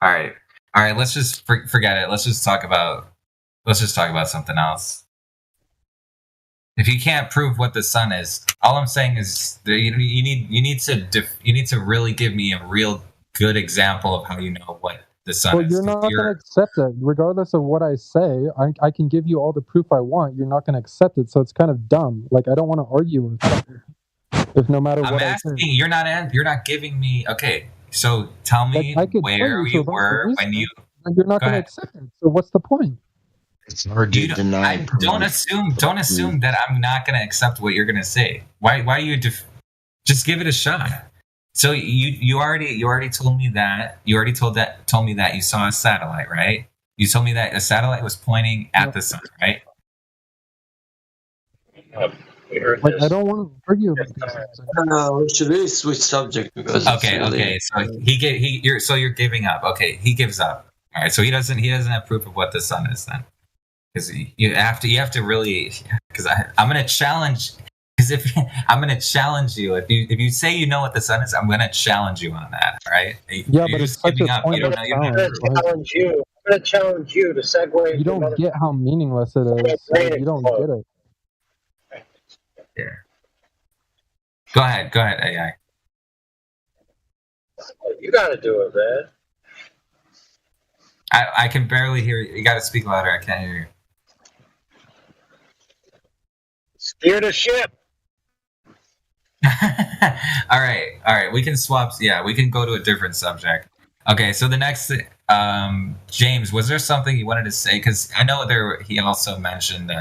All right. Let's just forget it. Let's just talk about something else. If you can't prove what the sun is, all I'm saying is that you need to really give me a real good example of how you know what the sun is. You're not going to accept it, regardless of what I say. I can give you all the proof I want. You're not going to accept it, so it's kind of dumb. Like, I don't want to argue with you. If no matter what I say, you're not giving me. Okay, so tell me where you were when you. You're not going to accept it. So what's the point? It's hard to deny. Don't assume that I'm not going to accept what you're going to say. Why do you just give it a shot? So you already told me that told me that you saw a satellite, right? You told me that a satellite was pointing at the sun, right? I don't want to argue about these things. Should we switch subject because okay. So you're giving up. Okay, he gives up. All right. So he doesn't have proof of what the sun is then, because you have to really, because I'm gonna challenge. Because I'm going to challenge you. If you say you know what the sun is, I'm going to challenge you on that, right? Yeah, but it's such a pointless challenge. I'm going to challenge you to segue. You don't get how meaningless it is. You don't get it. Yeah. Go ahead, AI. You got to do it, man. I can barely hear you. You got to speak louder. I can't hear you. Steer the ship. All right. We can swap. Yeah, we can go to a different subject. Okay, so the next, James, was there something you wanted to say? Because I know he also mentioned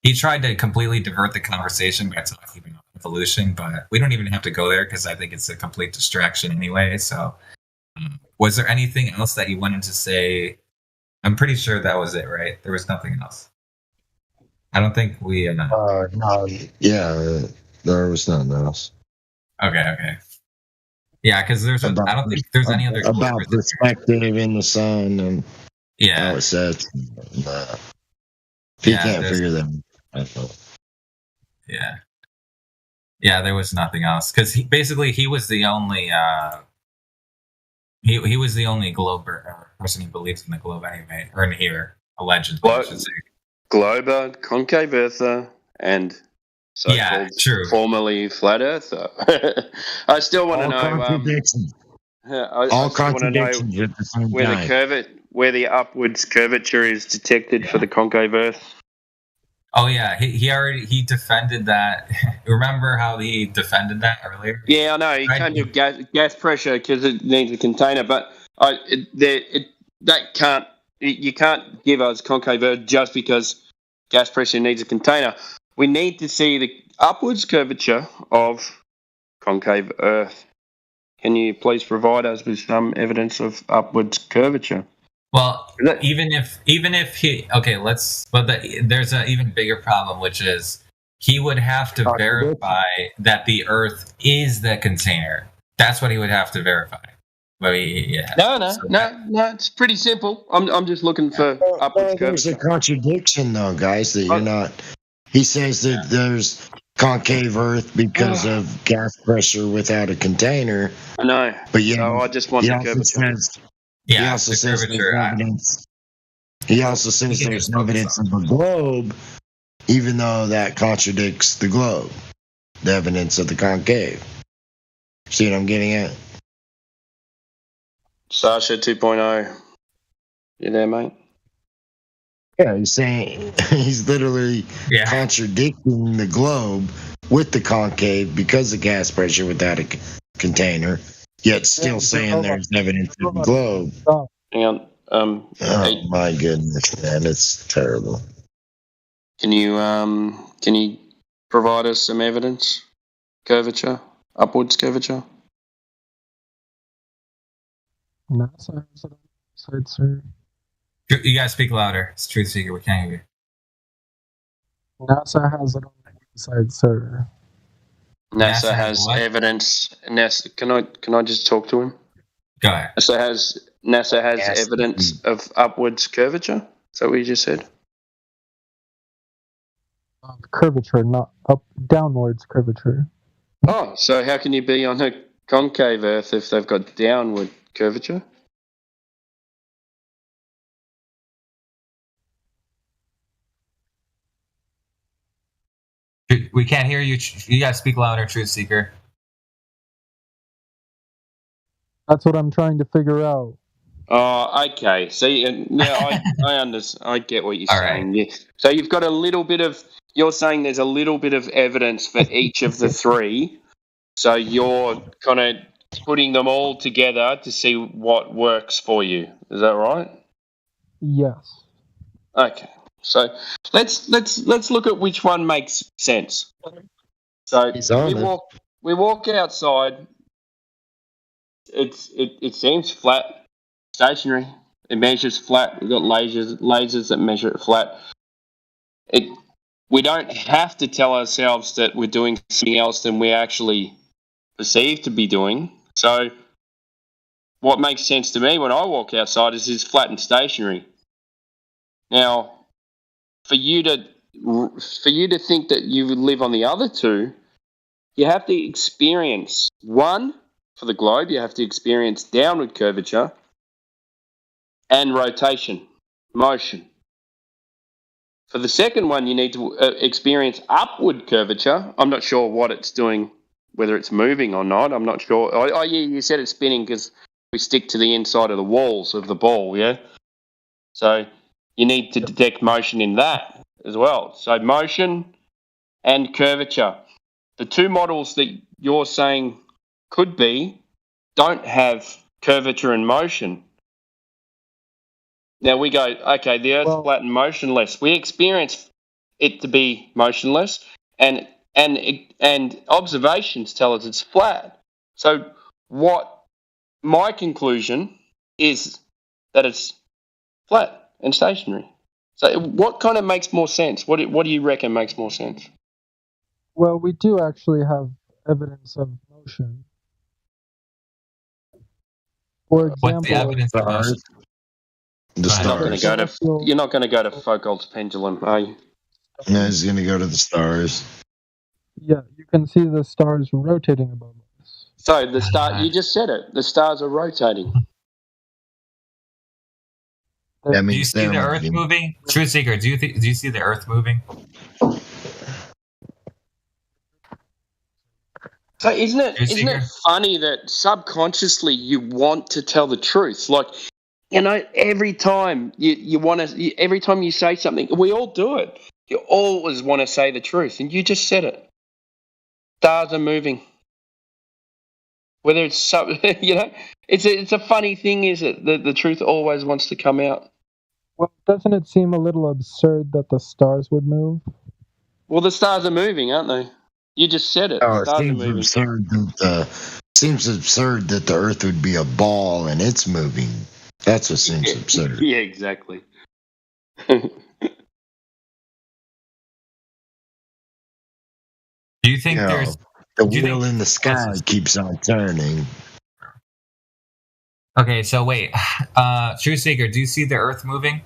he tried to completely divert the conversation by talking about evolution, but we don't even have to go there because I think it's a complete distraction anyway. So, was there anything else that you wanted to say? I'm pretty sure that was it, right? There was nothing else. I don't think we. No. Yeah, there was nothing else. Okay. Yeah, because I don't think there's any other about perspective in the sun and how it sets. If you can't figure that out. Yeah, there was nothing else because he was the only he was the only globe person who believes in the globe anyway, or in here allegedly. I should say. Glober, concave earther, and so-called formerly flat earther. I still want to know. Contradictions. I still want to know at the same where time. where the upwards curvature is detected for the concave Earth. Oh yeah, he defended that. Remember how he defended that earlier? Yeah, I know. He can't do gas pressure because it needs a container, but you can't give us concave Earth just because gas pressure needs a container. We need to see the upwards curvature of concave Earth. Can you please provide us with some evidence of upwards curvature? Well, even if he there's an even bigger problem, which is he would have to verify that the Earth is the container. That's what he would have to verify. No, it's pretty simple. I'm just looking for upwards curvature. There's a contradiction, though, guys. That you're not. He says that there's concave Earth because of gas pressure without a container. I know, but I just want the curvature. He also says there's evidence. He also says there's evidence of a globe, even though that contradicts the globe, the evidence of the concave. See what I'm getting at? Sasha 2.0. You there, mate? Yeah, he's saying he's literally contradicting the globe with the concave because of gas pressure without a container, yet still saying there's evidence of the globe. Hang on. Oh my goodness, man, it's terrible. Can you provide us some evidence? Curvature, upwards curvature. NASA has it on the website, sir. You gotta speak louder. It's Truth Seeker. We can't hear you. NASA has it on the website, sir. NASA has evidence. NASA, can I just talk to him? Go ahead. NASA has evidence of upwards curvature. Is that what you just said? Curvature, not downwards curvature. Oh, so how can you be on a concave Earth if they've got downward curvature? We can't hear you. You gotta speak louder, Truth Seeker. That's what I'm trying to figure out. Oh, okay. See, I understand. I get what you're saying. Yeah. So you've got a little bit of. You're saying there's a little bit of evidence for each of the three. So you're kind of putting them all together to see what works for you. Is that right? Yes. Okay. So let's look at which one makes sense. So we walk outside. It seems flat, stationary. It measures flat. We've got lasers that measure it flat. We don't have to tell ourselves that we're doing something else than we actually perceive to be doing. So what makes sense to me when I walk outside is it's flat and stationary. Now, for you to think that you would live on the other two, you have to experience one. For the globe, you have to experience downward curvature and rotation, motion. For the second one, you need to experience upward curvature. I'm not sure what it's doing, whether it's moving or not. I'm not sure. Oh yeah, you said it's spinning because we stick to the inside of the walls of the ball, yeah? So you need to detect motion in that as well. So motion and curvature. The two models that you're saying could be don't have curvature and motion. Now we go, okay, the Earth's flat and motionless. We experience it to be motionless, and observations tell us it's flat. So what my conclusion is that it's flat and stationary. So what kind of makes more sense? What do you reckon makes more sense? Well, we do actually have evidence of motion. For example, What's the evidence of motion? The stars. You're not going to go to Foucault's pendulum, are you? No, he's going to go to the stars. Yeah, you can see the stars rotating above us. So the star, you just said it. The stars are rotating. That Do you means see the they're Earth moving. moving? Truth Seeker, do you see the Earth moving? So isn't it funny that subconsciously you want to tell the truth? Like, every time you want to, every time you say something, we all do it. You always want to say the truth, and you just said it. Stars are moving. Whether it's it's a funny thing, is it? The truth always wants to come out. Well, doesn't it seem a little absurd that the stars would move? Well, the stars are moving, aren't they? You just said it. Oh, it Stars are seems moving. absurd that the Earth would be a ball and it's moving. That's what seems absurd. Yeah, exactly. Do you think there's the wheel in the sky keeps on turning? Okay, so wait. Truth Seeker, do you see the Earth moving?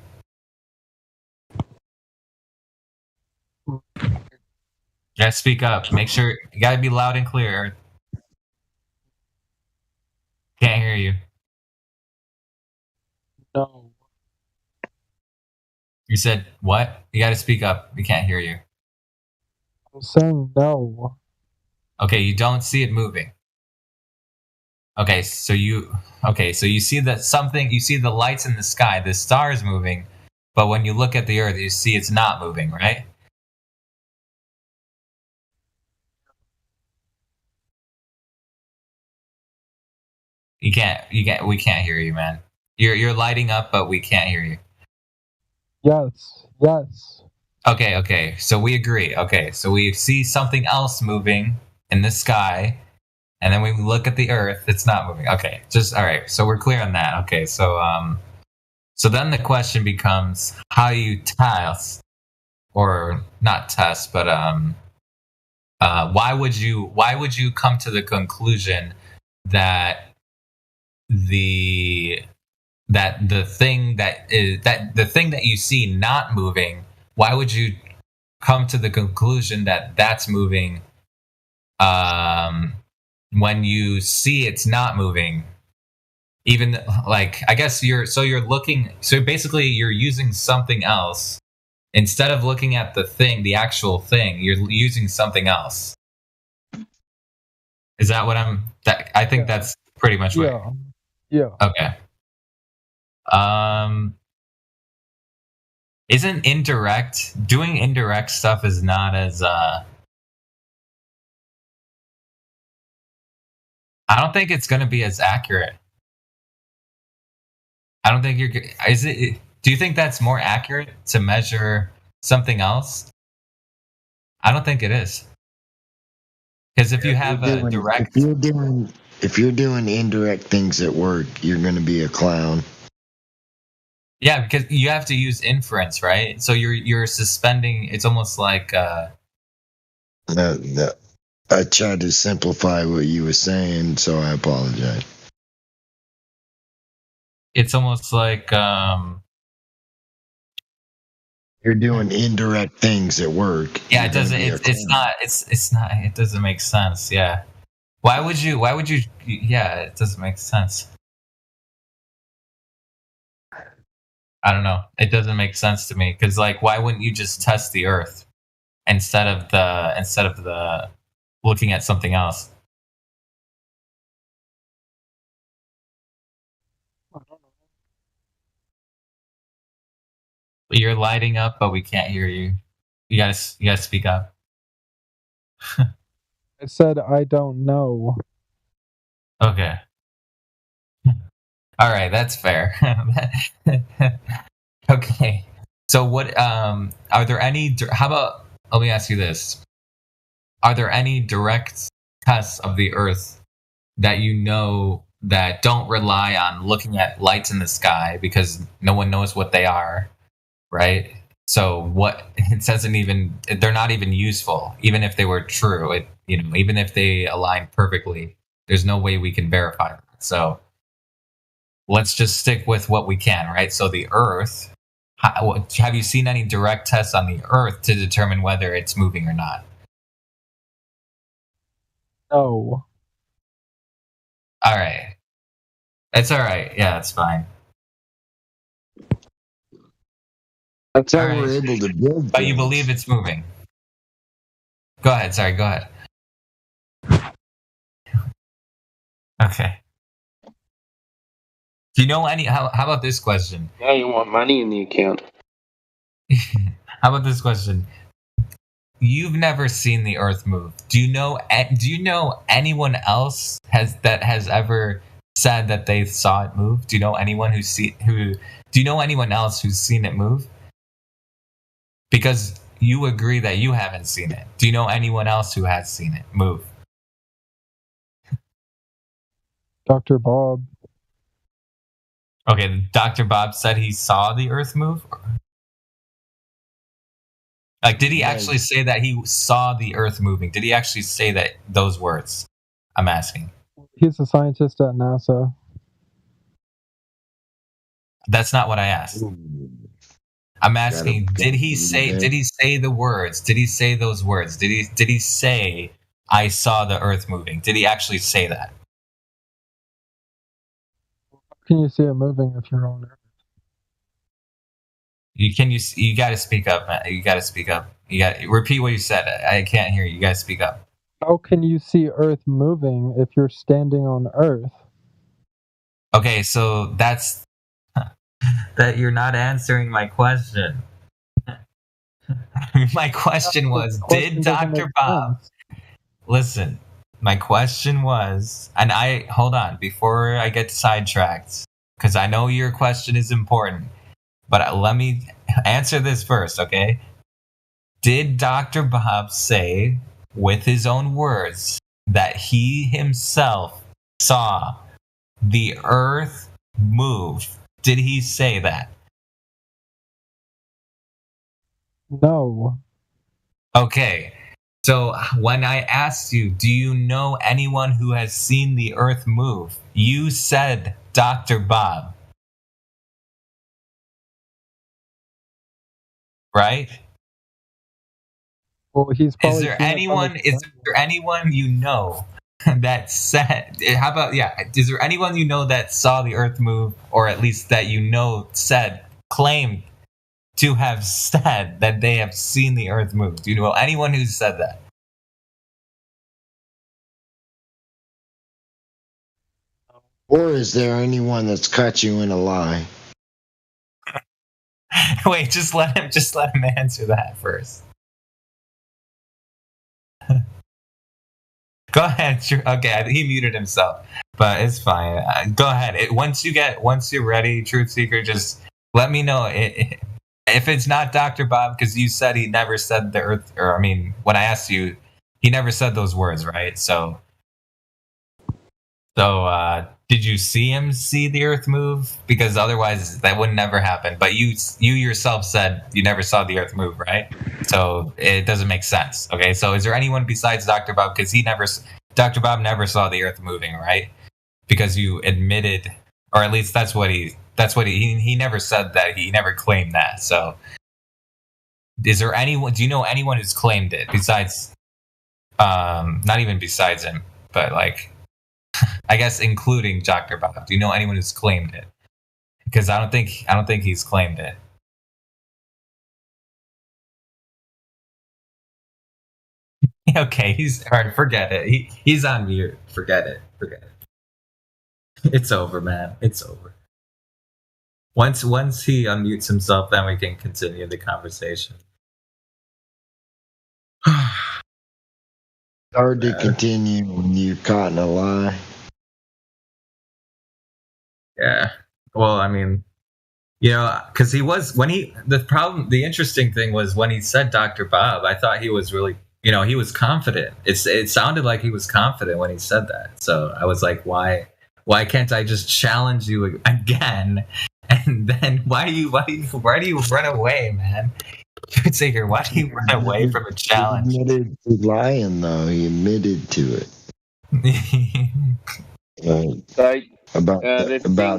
Yeah, speak up. Make sure you gotta be loud and clear. Can't hear you. No. You said what? You gotta speak up. We can't hear you. I'm saying no. Okay, you don't see it moving. Okay, so you see that something, you see the lights in the sky, the stars moving, but when you look at the Earth, you see it's not moving, right? We can't hear you, man. You're lighting up, but we can't hear you. Yes. Okay, so we agree. Okay, so we see something else moving in the sky, and then when we look at the Earth, it's not moving. Okay, all right. So we're clear on that. Okay, so then the question becomes how you test, or not test, but why would you come to the conclusion that the thing that you see not moving, why would you come to the conclusion that that's moving when you see it's not moving? Even like, I guess you're basically you're using something else instead of looking at the actual thing. You're using something else. Is that what I think that's pretty much what. Yeah. Okay. Isn't doing indirect stuff is not as I don't think it's going to be as accurate. I don't think do you think that's more accurate to measure something else? I don't think it is. Because if you have a direct, if you're doing indirect things at work, you're going to be a clown. Yeah, because you have to use inference, right? So you're suspending. It's almost like. No. I tried to simplify what you were saying, so I apologize. It's almost like you're doing indirect things at work. Yeah, it doesn't. It's not. It doesn't make sense. Yeah. Why would you? Yeah, it doesn't make sense. I don't know. It doesn't make sense to me because, like, why wouldn't you just test the Earth instead of the looking at something else? You're lighting up, but we can't hear you. You gotta speak up. I said I don't know. Okay. All right, that's fair. Okay. So what are there any how about let me ask you this. Are there any direct tests of the Earth that you know that don't rely on looking at lights in the sky because no one knows what they are, right? So what it doesn't even, they're not even useful, even if they were true. Even if they align perfectly, there's no way we can verify that. So let's just stick with what we can, right? So the Earth, have you seen any direct tests on the Earth to determine whether it's moving or not? No. All right. It's all right. Yeah, it's fine. That's how we're able to build. But you believe it's moving. Go ahead. Sorry, go ahead. Okay. Do you know how about this question? Now you want money in the account. How about this question? You've never seen the Earth move. Do you know anyone else that has ever said that they saw it move? Do you know anyone do you know anyone else who's seen it move? Because you agree that you haven't seen it. Do you know anyone else who has seen it move? Dr. Bob. Okay, Dr. Bob said he saw the Earth move? Like, did he actually say that he saw the Earth moving? Did he actually say those words? I'm asking. He's a scientist at NASA. That's not what I asked. I'm asking, did he say the words? Did he say those words? Did he say, I saw the Earth moving? Did he actually say that? How can you see it moving if you're on Earth? You got to speak up, man. You got to speak up. You got to repeat what you said. I can't hear you. You got to speak up. How can you see Earth moving if you're standing on Earth? Okay, so that's that you're not answering my question. My question was, did Dr. Bob listen? My question was, and hold on before I get sidetracked, because I know your question is important, but let me answer this first, okay? Did Dr. Bob say, with his own words, that he himself saw the Earth move? Did he say that? No. Okay. So when I asked you, do you know anyone who has seen the Earth move? You said Dr. Bob. Right? Well, he's probably. Is there anyone you know that said? How about is there anyone you know that saw the Earth move, or at least that claimed to have said that they have seen the Earth move? Do you know anyone who said that? Or is there anyone that's caught you in a lie? Wait, just let him answer that first. Go ahead. Okay, he muted himself, but it's fine. Go ahead. Once you're ready, Truth Seeker, just let me know if it's not Dr. Bob, because you said he never said the Earth, or I mean, when I asked you, he never said those words, right? So did you see him see the Earth move? Because otherwise that would never happen. But you yourself said you never saw the Earth move, right? So it doesn't make sense. Okay, so is there anyone besides Dr. Bob? Because Dr. Bob never saw the Earth moving, right? Because you admitted, or at least that's what he never said that. He never claimed that. So is there anyone? Do you know anyone who's claimed it besides? Not even besides him, but like, I guess including Dr. Bob. Do you know anyone who's claimed it? Because I don't think he's claimed it. Okay, all right. Forget it. He's on mute. Forget it. It's over, man. It's over. Once he unmutes himself, then we can continue the conversation. Hard to continue when you're caught in a lie. Yeah. Well, I mean, because the interesting thing was when he said Dr. Bob, I thought he was really, he was confident. It sounded like he was confident when he said that. So I was like, why can't I just challenge you again? And then why do you run away, man? Truthseeker, why do you run away from a challenge? He admitted to lying, though. He admitted to it. About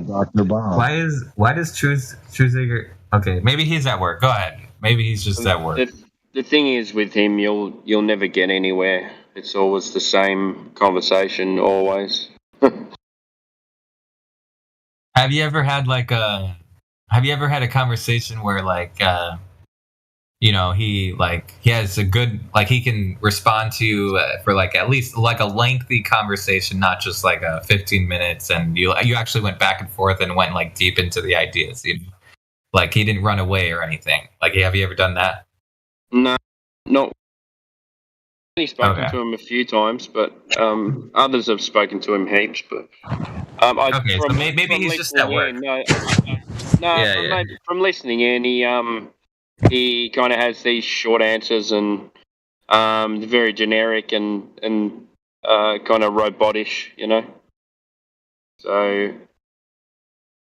Dr. Bob. Why does Truthseeker? Okay, maybe he's at work. Go ahead. Maybe he's just at work. The thing is with him, you'll never get anywhere. It's always the same conversation, always. Have you ever had a conversation where he has a good, he can respond to you for at least a lengthy conversation, not just 15 minutes, and you actually went back and forth and went deep into the ideas, he didn't run away or anything. Have you ever done that? No, not. I've only spoken to him a few times, but others have spoken to him heaps. But so maybe he's just at work. From listening in, he kind of has these short answers and very generic and kind of robotish, So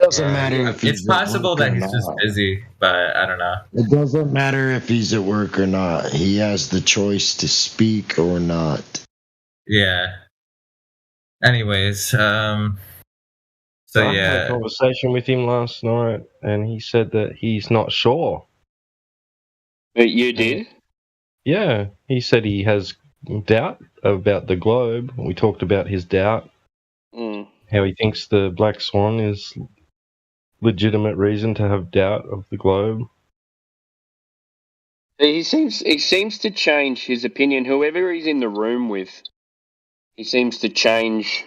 doesn't matter if it's possible that he's just busy, but I don't know. It doesn't matter if he's at work or not. He has the choice to speak or not. Yeah. Anyways, I had a conversation with him last night, and he said that he's not sure. You did? Yeah, he said he has doubt about the globe. We talked about his doubt, how he thinks the black swan is legitimate reason to have doubt of the globe. He seems to change his opinion. Whoever he's in the room with, he seems to change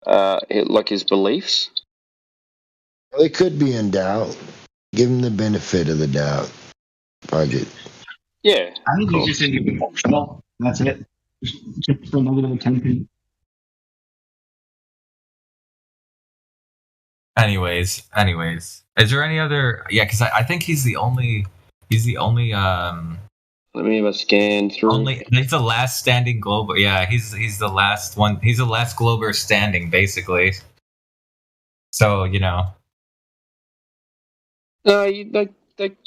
his beliefs. Well, he could be in doubt. Give him the benefit of the doubt. Budget. Yeah. I think he's just emotional. That's it. Just for a little bit of attention. Anyways, is there any other? Yeah, because I think he's the only. Let me have a scan through. He's the last standing globe. Yeah, he's the last one. He's the last glober standing, basically. So No,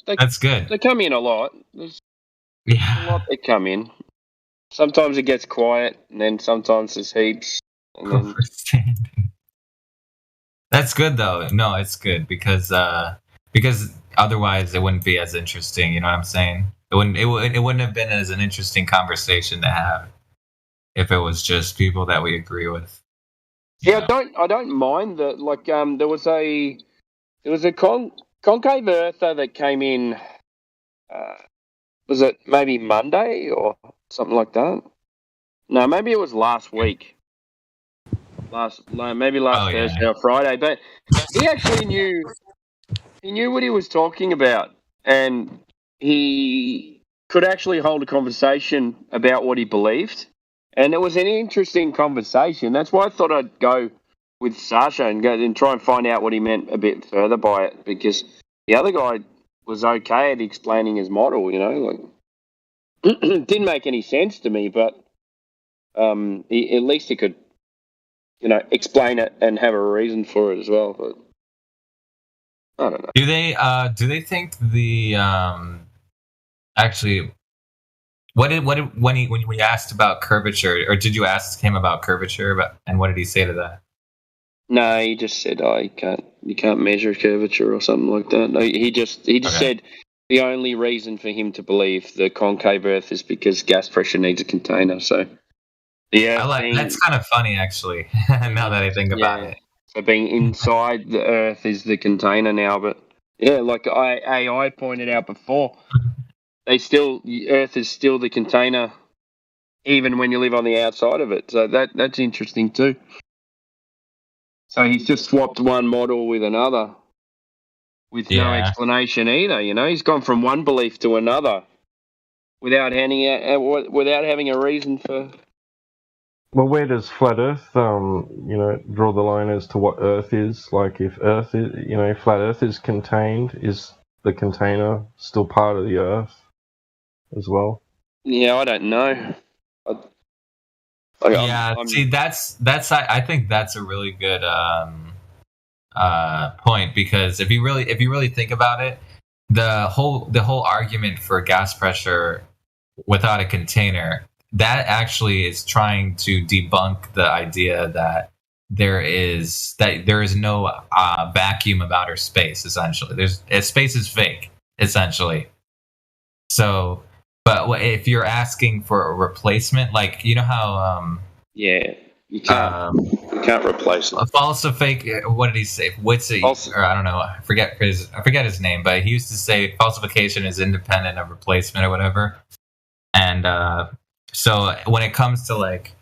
that's good. They come in a lot. There's a lot that come in. Sometimes it gets quiet, and then sometimes there's heaps. And then... That's good though. No, it's good because otherwise it wouldn't be as interesting. You know what I'm saying? It wouldn't have been as an interesting conversation to have if it was just people that we agree with. Yeah, I don't mind that. There was a concave earther that came in. Was it maybe Monday or something like that? No, maybe it was last week. Maybe last Thursday or Friday. But he actually knew what he was talking about, and he could actually hold a conversation about what he believed. And it was an interesting conversation. That's why I thought I'd go with Sasha and try and find out what he meant a bit further by it, because the other guy was okay at explaining his model, it didn't make any sense to me, but at least he could, explain it and have a reason for it as well. But I don't know. Do they think the actually when we asked about curvature, or did you ask him about curvature, and what did he say to that? No, he just said, you can't measure curvature or something like that. No, he just said the only reason for him to believe the concave Earth is because gas pressure needs a container. So that's kind of funny, actually. Now that I think about it. So being inside the Earth is the container now, but yeah, like AI pointed out before, Earth is still the container, even when you live on the outside of it. So that's interesting too. So he's just swapped one model with another, with no explanation either. He's gone from one belief to another, without having a reason for. Well, where does flat Earth, draw the line as to what Earth is? Like, if Earth is, flat Earth is contained, is the container still part of the Earth as well? Yeah, I don't know. I think that's a really good point, because if you really think about it, the whole argument for gas pressure without a container, that actually is trying to debunk the idea that there is no vacuum of outer space. Essentially, space is fake. Essentially, so. But if you're asking for a replacement, like you know how you can't replace it. A falsification. What did he say? Or I don't know. I forget his name, but he used to say falsification is independent of replacement or whatever. And so when it comes to like,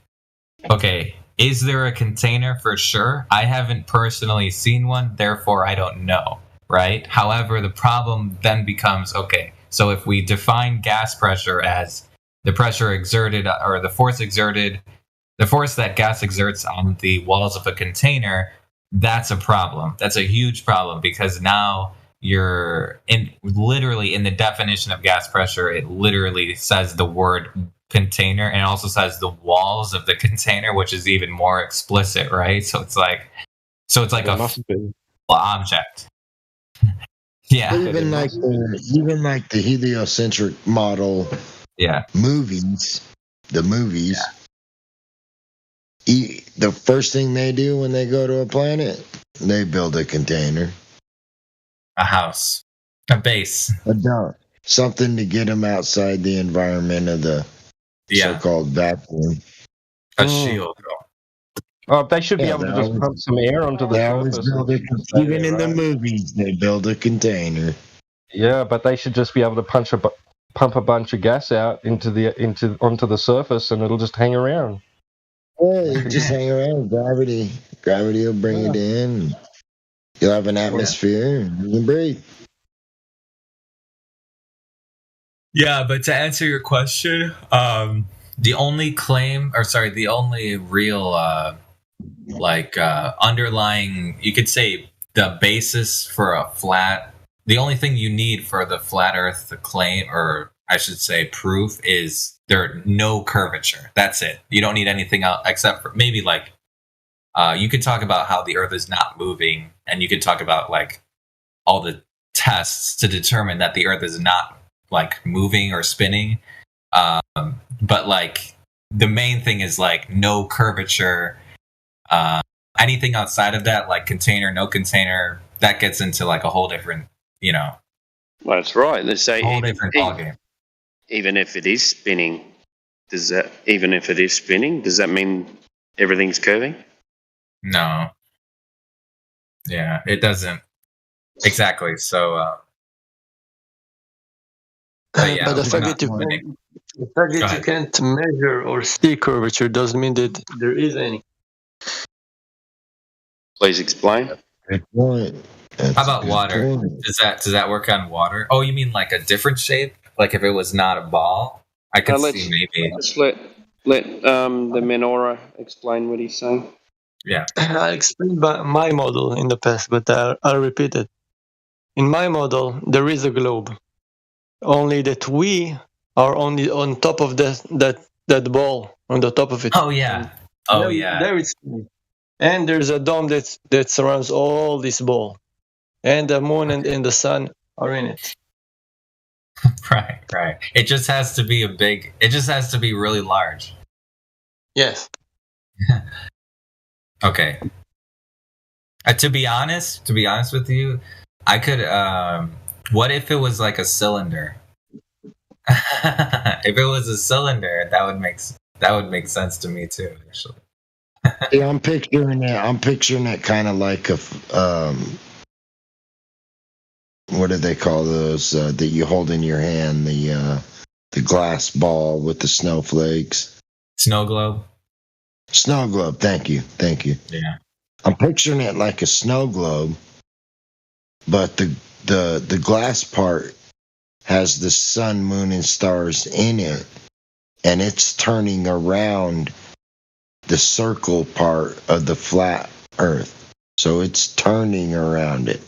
okay, is there a container for sure? I haven't personally seen one, therefore I don't know, right? However, the problem then becomes, okay, so if we define gas pressure as the pressure exerted or the force that gas exerts on the walls of a container, that's a problem. That's a huge problem because now you're literally in the definition of gas pressure, it literally says the word container and it also says the walls of the container, which is even more explicit, right? So it's like a object. Yeah. Even like the heliocentric model. Yeah. The movies. The first thing they do when they go to a planet, they build a container, a house, a base, a dump, something to get them outside the environment of the so-called vacuum. A shield. Oh, they should be able to just pump some air onto the surface. Even in the movies, they build a container. Yeah, but they should just be able to pump a bunch of gas out onto the surface, and it'll just hang around. Yeah, just hang around. Gravity will bring it in. You'll have an atmosphere, and you can breathe. Yeah, but to answer your question, the only real underlying, you could say the basis for a flat, the only thing you need for the flat earth to claim, or I should say proof, is there no curvature. That's it. You don't need anything else except for maybe like you could talk about how the earth is not moving, and you could talk about like all the tests to determine that the earth is not like moving or spinning. But like the main thing is like no curvature. Anything outside of that, like container, no container, that gets into like a whole different, Well, that's right. They say whole different ballgame. Even if it is spinning, does that mean everything's curving? No. Yeah, it doesn't. Exactly. So, but the fact that you can't measure or see curvature doesn't mean that there is any. Please explain. Good point. How about water? Does that work on water? Oh, you mean like a different shape? Like if it was not a ball? I could see maybe. Let's let the Menorah explain what he's saying. Yeah. I explained my model in the past, but I'll repeat it. In my model, there is a globe. Only that we are only on top of that ball, on the top of it. Oh yeah. There it's, and there's a dome that surrounds all this ball, and the moon and the sun are in it. Right. It just has to be really large. Yes. Okay. To be honest with you, I could. What if it was like a cylinder? If it was a cylinder, that would make sense to me too. Actually. Yeah, I'm picturing it kind of like a what do they call those that you hold in your hand, the glass ball with the snowflakes? Snow globe. Snow globe. Thank you. Yeah. I'm picturing it like a snow globe, but the glass part has the sun, moon, and stars in it, and it's turning around the circle part of the flat earth. So it's turning around it.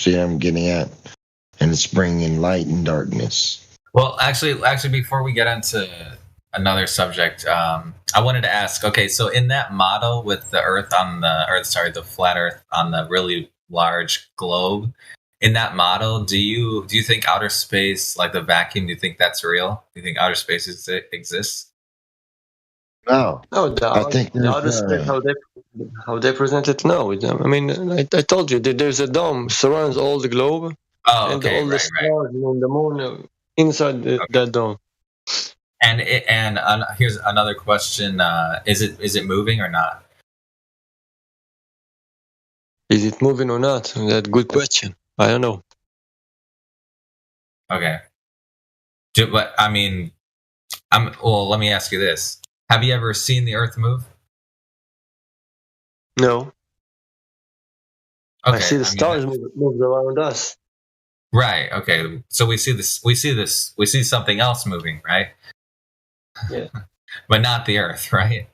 See what I'm getting at? And it's bringing light and darkness. Well, actually, before we get into another subject, I wanted to ask, okay, so in that model with the flat earth on the really large globe, in that model, do you think outer space, like the vacuum, do you think that's real? Do you think outer space exists? No. No, I think the outer there's, space, how they present it now. I mean, I told you that there's a dome surrounds all the globe, Oh, and okay, all the right. stars and the moon inside that dome. And here's another question: is it moving or not? Is it moving or not? That's a good question. I don't know. Okay. But I mean, well, let me ask you this: have you ever seen the Earth move? No. Okay, I see the stars move around us. Right. Okay. So we see something else moving, right? Yeah. But not the Earth, right?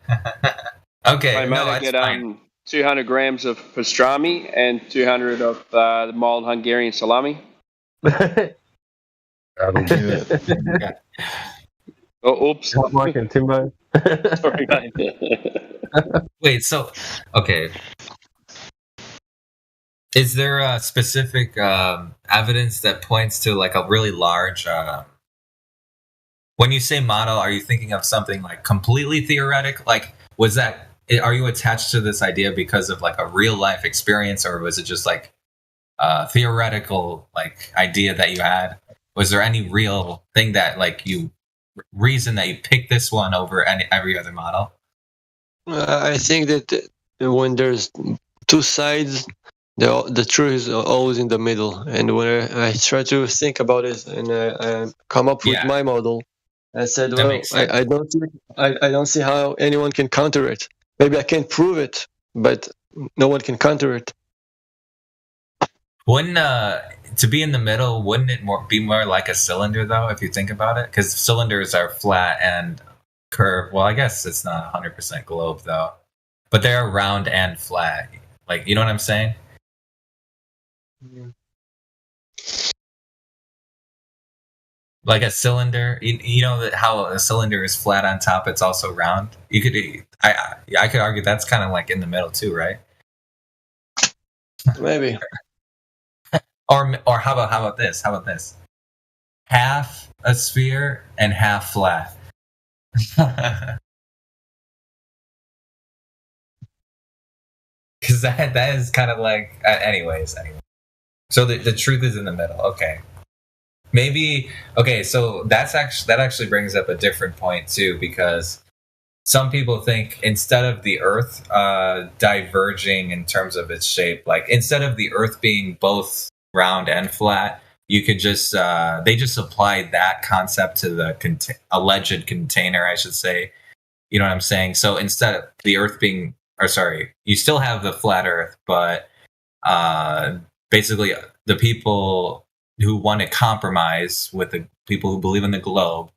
Okay. I might get 200 grams of pastrami and 200 of the mild Hungarian salami. That'll do it. Oh, oops. Not Mike and Timbo. Sorry, mate. Wait. So, okay. Is there a specific evidence that points to like a really large? When you say model, are you thinking of something like completely theoretic? Like, are you attached to this idea because of like a real life experience, or was it just like a theoretical like idea that you had? Was there any real thing that reason that you picked this one over every other model? I think that when there's two sides, the truth is always in the middle. And when I try to think about it and I come up with my model, I said, well, I don't see how anyone can counter it. Maybe I can't prove it, but no one can counter it. Wouldn't to be in the middle, wouldn't it be more like a cylinder though, if you think about it? Because cylinders are flat and curved. Well, I guess it's not 100% globe though, but they're round and flat. Like, you know what I'm saying? Yeah. Like a cylinder, you know that how a cylinder is flat on top, it's also round. I could argue that's kind of like in the middle too, right? Maybe. Or how about this? How about this? Half a sphere and half flat. Because that is kind of like, anyways. So the truth is in the middle. Okay. Maybe, okay, so that actually brings up a different point too, because some people think instead of the Earth diverging in terms of its shape, like instead of the Earth being both round and flat, you could just they just applied that concept to the alleged container, I should say. You know what I'm saying? So instead of the Earth being, or sorry, you still have the flat Earth, but basically the people who want to compromise with the people who believe in the globe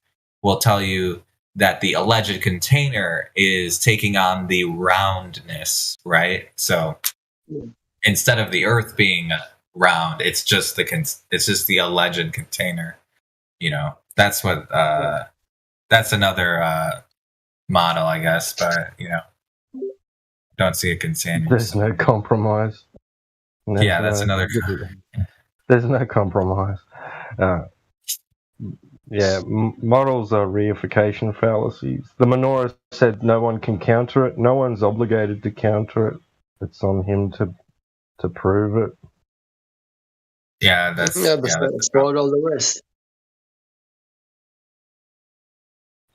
will tell you that the alleged container is taking on the roundness, right? So instead of the Earth being round, it's just the alleged container. You know, that's what that's another model, I guess. But you know, don't see a container. There's no compromise. That's another. There's no compromise. Models are reification fallacies. The menorah said no one can counter it. No one's obligated to counter it. It's on him to prove it. Yeah, that's all the rest.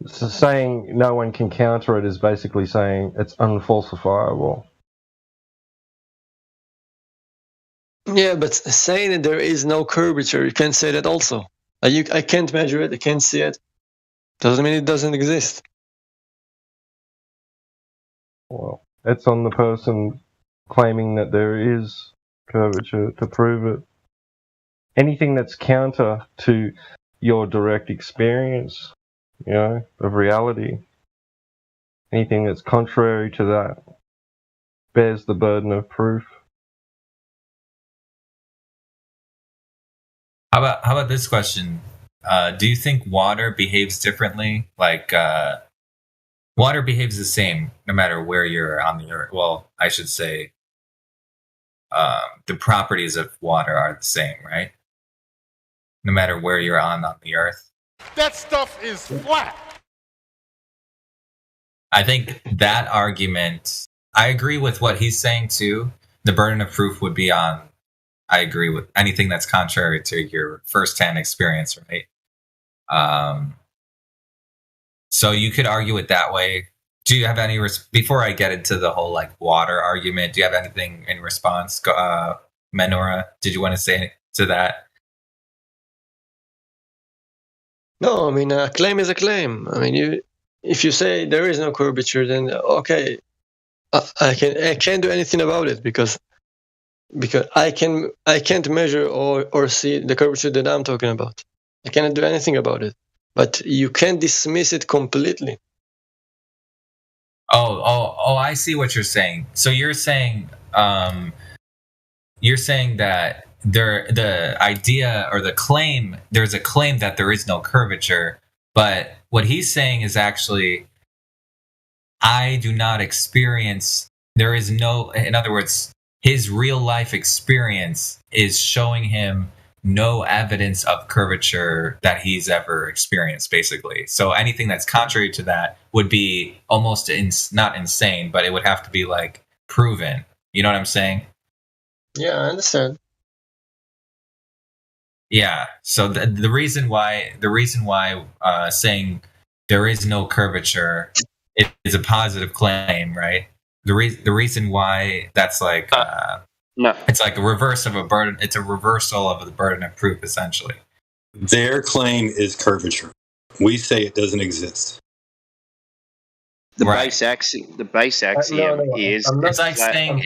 So saying no one can counter it is basically saying it's unfalsifiable. Yeah, but saying that there is no curvature, you can't say that also. I can't measure it, I can't see it. Doesn't mean it doesn't exist. Well, it's on the person claiming that there is curvature to prove it. Anything that's counter to your direct experience, you know, of reality, anything that's contrary to that bears the burden of proof. How about this question? Do you think water behaves differently? Like water behaves the same no matter where you're on the Earth. Well, I should say the properties of water are the same, right? No matter where you're on the earth. That stuff is flat. I think that argument, I agree with what he's saying too. The burden of proof would be on, I agree with anything that's contrary to your firsthand experience, right? So you could argue it that way. Do you have any, before I get into the whole like water argument, do you have anything in response? Menora, did you want to say to that? No, I mean, a claim is a claim. I mean, if you say there is no curvature, then okay, I can't do anything about it because I can't measure or see the curvature that I'm talking about. I cannot do anything about it. But you can't dismiss it completely. Oh! I see what you're saying. So you're saying that the idea or the claim, there's a claim that there is no curvature, but what he's saying is actually, I do not experience, there is no, in other words, his real life experience is showing him no evidence of curvature that he's ever experienced, basically. So anything that's contrary to that would be almost not insane, but it would have to be like proven. You know what I'm saying? Yeah, I understand. Yeah. So the reason why saying there is no curvature is a positive claim, right? The reason why that's like no, it's like a reverse of a burden. It's a reversal of the burden of proof, essentially. Their claim is curvature. We say it doesn't exist. The base axiom is it's like saying go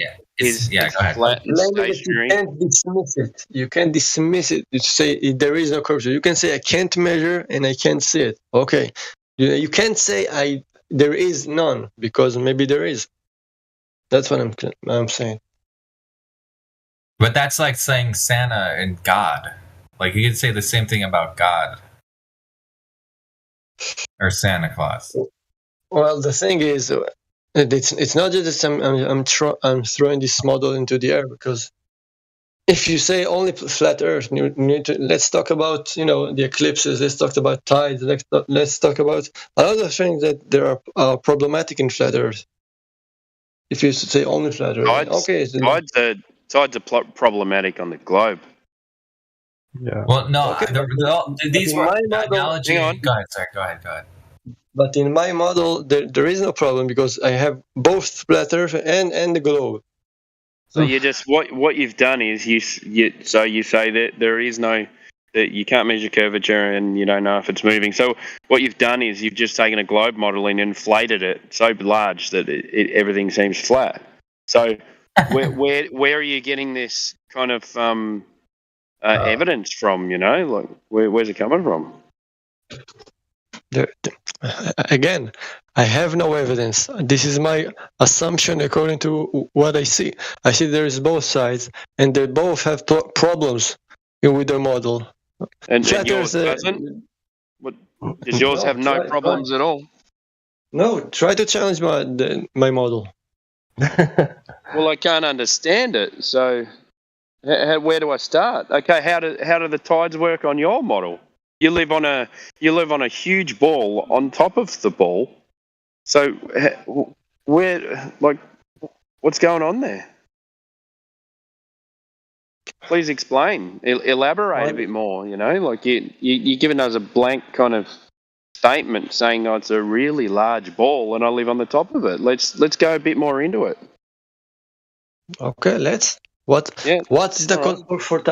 ahead. Flat and stationary. You can't dismiss it. You can't dismiss it. You say there is no curvature. You can say I can't measure and I can't see it. Okay, you can't say there is none because maybe there is. That's what I'm saying. But that's like saying Santa and God. Like you could say the same thing about God or Santa Claus. Well, the thing is, it's not just that I'm throwing this model into the air because if you say only flat Earth, you need to, let's talk about the eclipses. Let's talk about tides. Let's talk about a lot of things that there are problematic in flat Earth. If you say only flat Earth, tides are problematic on the globe. Yeah. Well, no, Okay. these were analogy. Go ahead, sir. Go ahead. But in my model, there is no problem because I have both flat Earth and the globe. So you just what you've done is you say that there is no, that you can't measure curvature and you don't know if it's moving. So what you've done is you've just taken a globe model and inflated it so large that everything seems flat. So where are you getting this kind of evidence from? Like where's it coming from? Again, I have no evidence. This is my assumption according to what I see. I see there is both sides, and they both have problems with their model. And yours doesn't? Does yours have no problems at all? No, try to challenge my model. Well, I can't understand it. So, where do I start? Okay, how do the tides work on your model? You live on a huge ball on top of the ball. So, what's going on there? Please explain. Elaborate a bit more. Like you're giving us a blank kind of statement saying, "Oh, it's a really large ball, and I live on the top of it." Let's go a bit more into it. Okay, let's. What's the contour for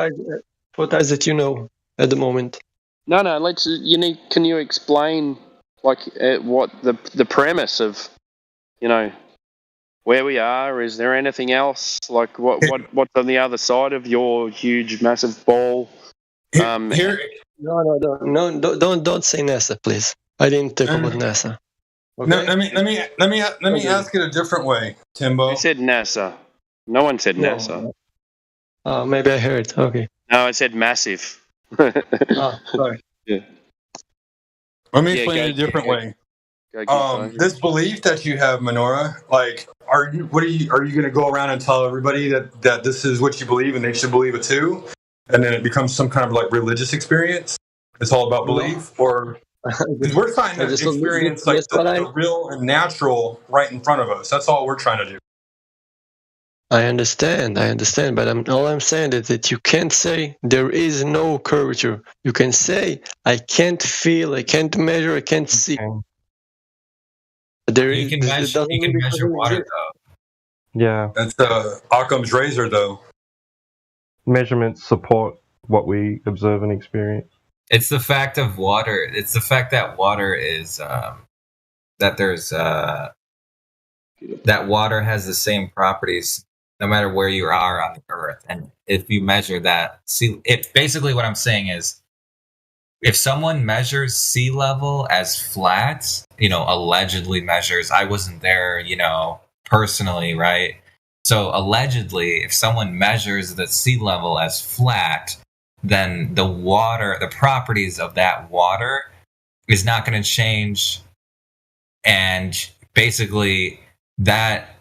tides that you know at the moment? No. Can you explain what the premise of, where we are? Is there anything else? Like what's on the other side of your huge, massive ball? No, Don't say NASA, please. I didn't talk about NASA. Okay? No, let me ask it a different way, Timbo. Who said NASA? No one said NASA. Maybe I heard. Okay. No, I said massive. Sorry. Yeah. Let me explain it a different way. This belief that you have, Menorah, like, are you going to go around and tell everybody that this is what you believe and they should believe it too, and then it becomes some kind of like religious experience? It's all about belief, or because we're trying to experience like the real and natural right in front of us. That's all we're trying to do. I understand, but all I'm saying is that you can't say there is no curvature. You can say I can't feel, I can't measure, I can't see. There You can measure water though. Yeah. That's Occam's razor, though. Measurements support what we observe and experience. It's the fact of water. It's the fact that water is that there's that water has the same properties no matter where you are on the earth. And if you measure that, basically what I'm saying is, if someone measures sea level as flat, allegedly measures, I wasn't there, personally, right? So allegedly, if someone measures the sea level as flat, then the properties of that water is not going to change. And basically that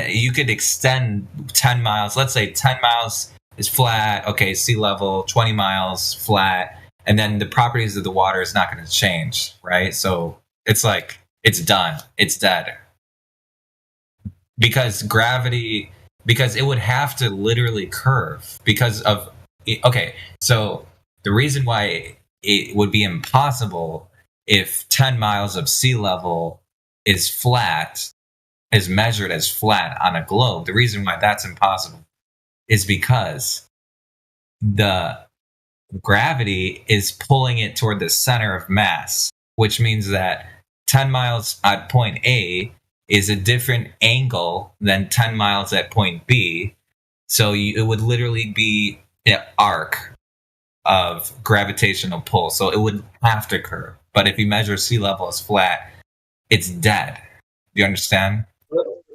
you could extend 10 miles. Let's say 10 miles is flat. Okay, sea level, 20 miles flat. And then the properties of the water is not going to change, right? So it's like, it's done. It's dead. Because it would have to literally curve so the reason why it would be impossible if 10 miles of sea level is measured as flat on a globe, the reason why that's impossible is because the gravity is pulling it toward the center of mass, which means that 10 miles at point A is a different angle than 10 miles at point B. So it would literally be an arc of gravitational pull. So it would have to curve. But if you measure sea level as flat, it's dead. Do you understand?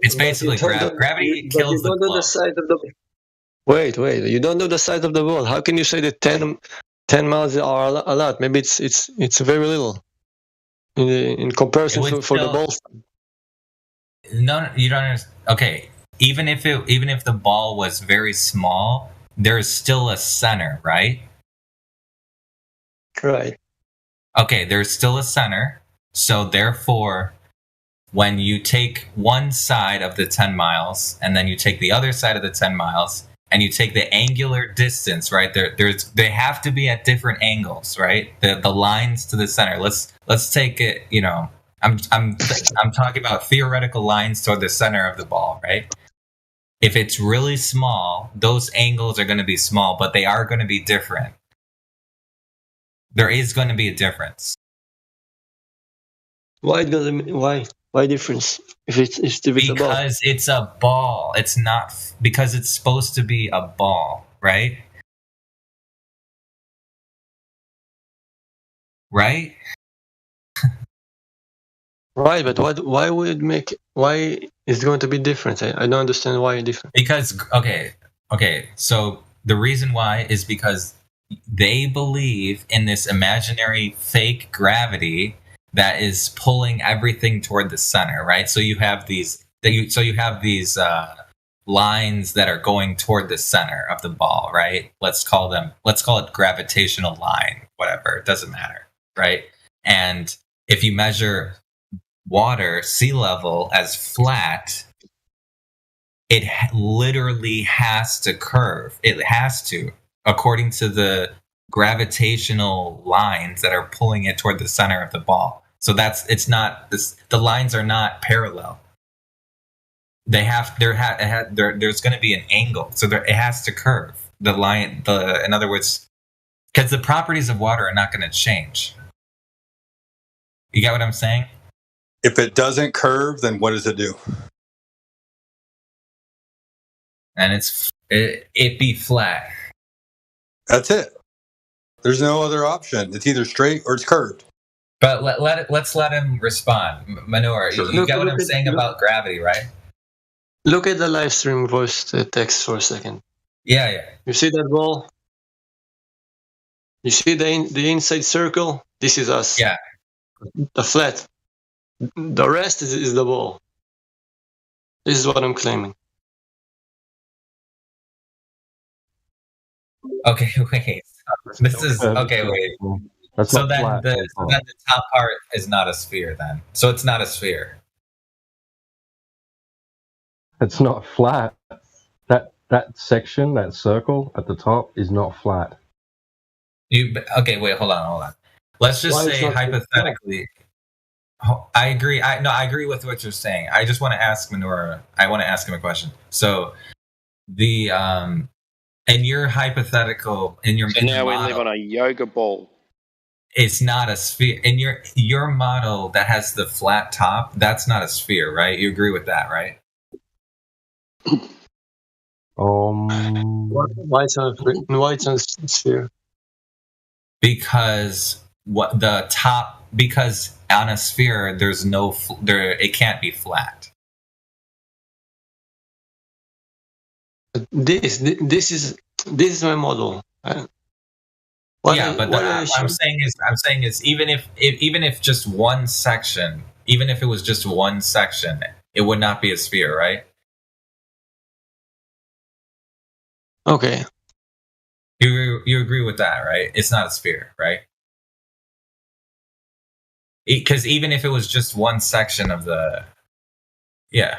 It's basically gravity kills the globe. Wait, you don't know the size of the ball. How can you say that 10 miles are a lot? Maybe it's very little in comparison for the ball. No, you don't understand. Okay, even if the ball was very small, there is still a center, right? Right. Okay, there's still a center. So therefore, when you take one side of the 10 miles and then you take the other side of the 10 miles and you take the angular distance, right? They have to be at different angles, right? The lines to the center. Let's take it, I'm talking about theoretical lines toward the center of the ball, right? If it's really small, those angles are going to be small, but they are going to be different. There is going to be a difference. Why difference? If it's a ball? Because it's a ball. It's not because it's supposed to be a ball, right? Right? Right, but why is it going to be different? I don't understand why it's different. Because okay, so the reason why is because they believe in this imaginary fake gravity that is pulling everything toward the center, right? So you have these lines that are going toward the center of the ball, right? Let's call it gravitational line, whatever, it doesn't matter, right? And if you measure water sea level as flat, it literally has to curve. It has to, according to the gravitational lines that are pulling it toward the center of the ball. So the lines are not parallel. There's going to be an angle, so it has to curve. In other words, because the properties of water are not going to change. You get what I'm saying? If it doesn't curve, then what does it do? And it be flat. That's it. There's no other option. It's either straight or it's curved. But let's let him respond. Menorah, sure. You get what I'm saying about gravity, right? Look at the live stream voice text for a second. Yeah. You see that ball? You see the inside circle? This is us. Yeah. The flat. The rest is the ball. This is what I'm claiming. Okay, wait. This is okay. Wait. So then the top part is not a sphere. Then, so it's not a sphere. It's not flat. That section, that circle at the top, is not flat. Okay, wait, hold on. Let's just say hypothetically. I agree. I agree with what you're saying. I just want to ask Minoru. I want to ask him a question. So, the in your hypothetical, in your So now model, we live on a yoga ball. It's not a sphere. In your model that has the flat top, that's not a sphere, right? You agree with that, right? Why it's not a sphere? Because because on a sphere there's no it can't be flat. This is my model. What I'm saying is even if just one section, even if it was just one section, it would not be a sphere, right? Okay. You agree with that, right? It's not a sphere, right? Because even if it was just one section of the, yeah.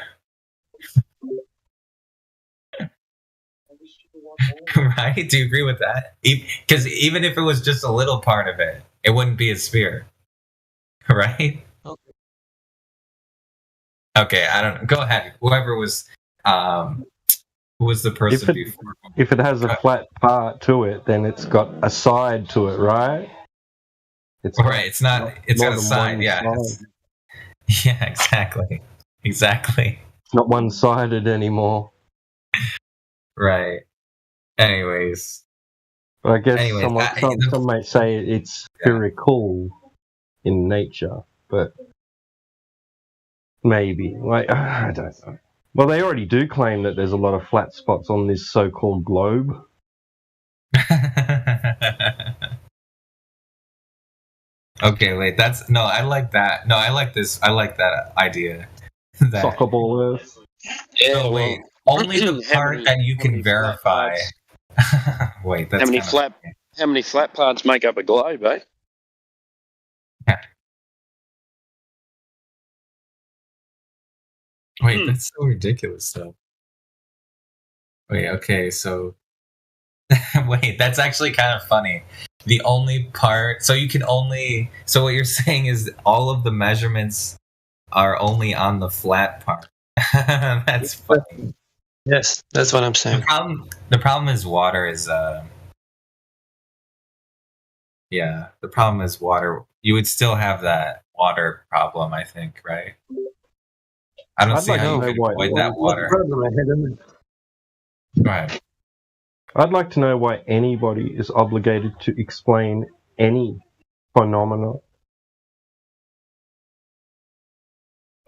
Right? Do you agree with that? Because even if it was just a little part of it, it wouldn't be a sphere, right? Okay, I don't know. Go ahead. Whoever was, who was the person before? If it has a flat part to it, then it's got a side to it, right? It's right. It's not. It's got a side. Yeah. Yeah. Exactly. It's not one-sided anymore. Right. Anyways. But I guess some might say it's spherical in nature, but maybe. I don't know. Well, they already do claim that there's a lot of flat spots on this so-called globe. Okay, wait. I like that. No, I like this. I like that idea. Soccer ball Earth. Yeah, wait. Only the part that you can verify. Wait, that's how many flat parts make up a globe, eh? Wait, that's so ridiculous, though. Wait, okay, so wait, that's actually kind of funny. The only part, so what you're saying is all of the measurements are only on the flat part. That's funny. Yes, that's what I'm saying. The problem is water is the problem is water. You would still have that water problem, I think, right? I don't see how you could avoid that water. Right. I'd like to know why anybody is obligated to explain any phenomena.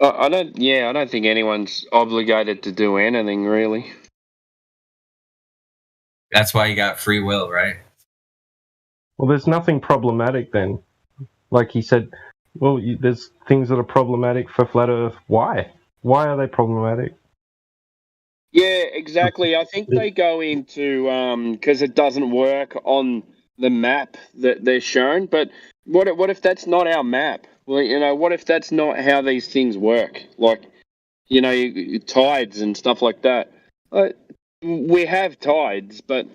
I don't think anyone's obligated to do anything, really. That's why you got free will, right? Well, there's nothing problematic then. Like he said, well, there's things that are problematic for Flat Earth. Why? Why are they problematic? Yeah, exactly. I think they go into because it doesn't work on the map that they're shown. But what if that's not our map? Well, what if that's not how these things work? Like, tides and stuff like that. We have tides, but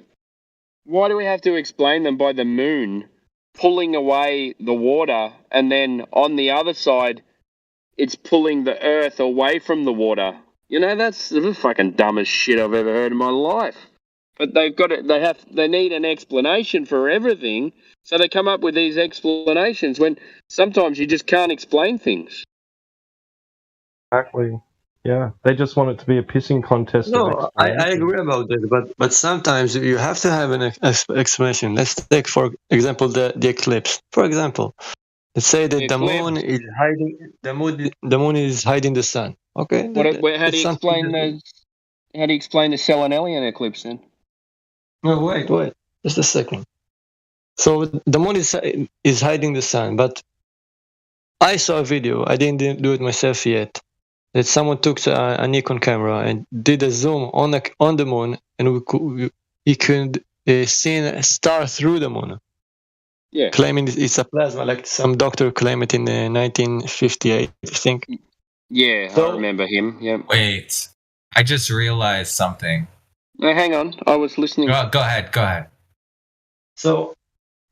why do we have to explain them by the moon pulling away the water, and then on the other side, it's pulling the Earth away from the water? That's the fucking dumbest shit I've ever heard in my life. But they've got it. They need an explanation for everything, so they come up with these explanations when sometimes you just can't explain things. Exactly. Yeah, they just want it to be a pissing contest. No, I agree about that, but sometimes you have to have an explanation. Let's take, for example, the eclipse. For example, let's say that the moon is hiding the sun. Okay. How do you explain the Selenelian eclipse then? No, wait, just a second. So the moon is hiding the sun, but I saw a video. I didn't do it myself yet. That someone took a Nikon camera and did a zoom on the moon, and he could see a star through the moon. Yeah. Claiming it's a plasma, like some doctor claimed it in 1958, I think. Yeah, I remember him. Yeah. Wait, I just realized something. No, hang on. I was listening. Go ahead. So,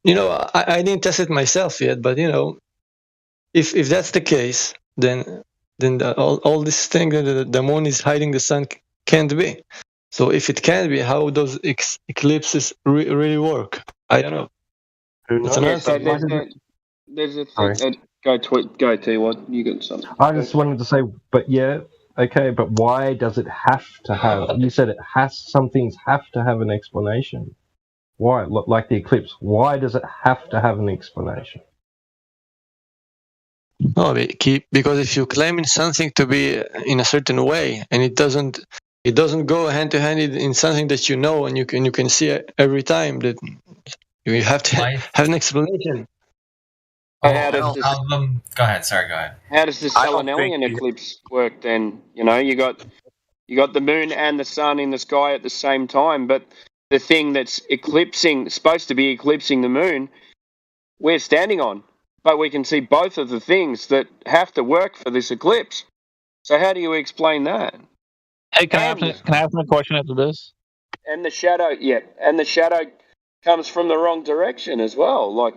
I didn't test it myself yet, but if that's the case, then all this thing that the moon is hiding the sun can't be. So if it can't be, how does eclipses really work? I don't know. It's knows? So there's a thing. Go T. What you got something? I just wanted to say, but yeah, okay, but why does it have to have? You said some things have to have an explanation. Why? Like the eclipse. Why does it have to have an explanation? No, because if you claim something to be in a certain way, and it doesn't go hand to hand in something that you know and you can see every time, that you have to have an explanation. Go ahead. Sorry, go ahead. How does the Selenelian eclipse work then? You got the moon and the sun in the sky at the same time, but the thing that's supposed to be eclipsing the moon, we're standing on. But we can see both of the things that have to work for this eclipse. So how do you explain that? Hey, can I ask a question after this? And the shadow comes from the wrong direction as well. Like,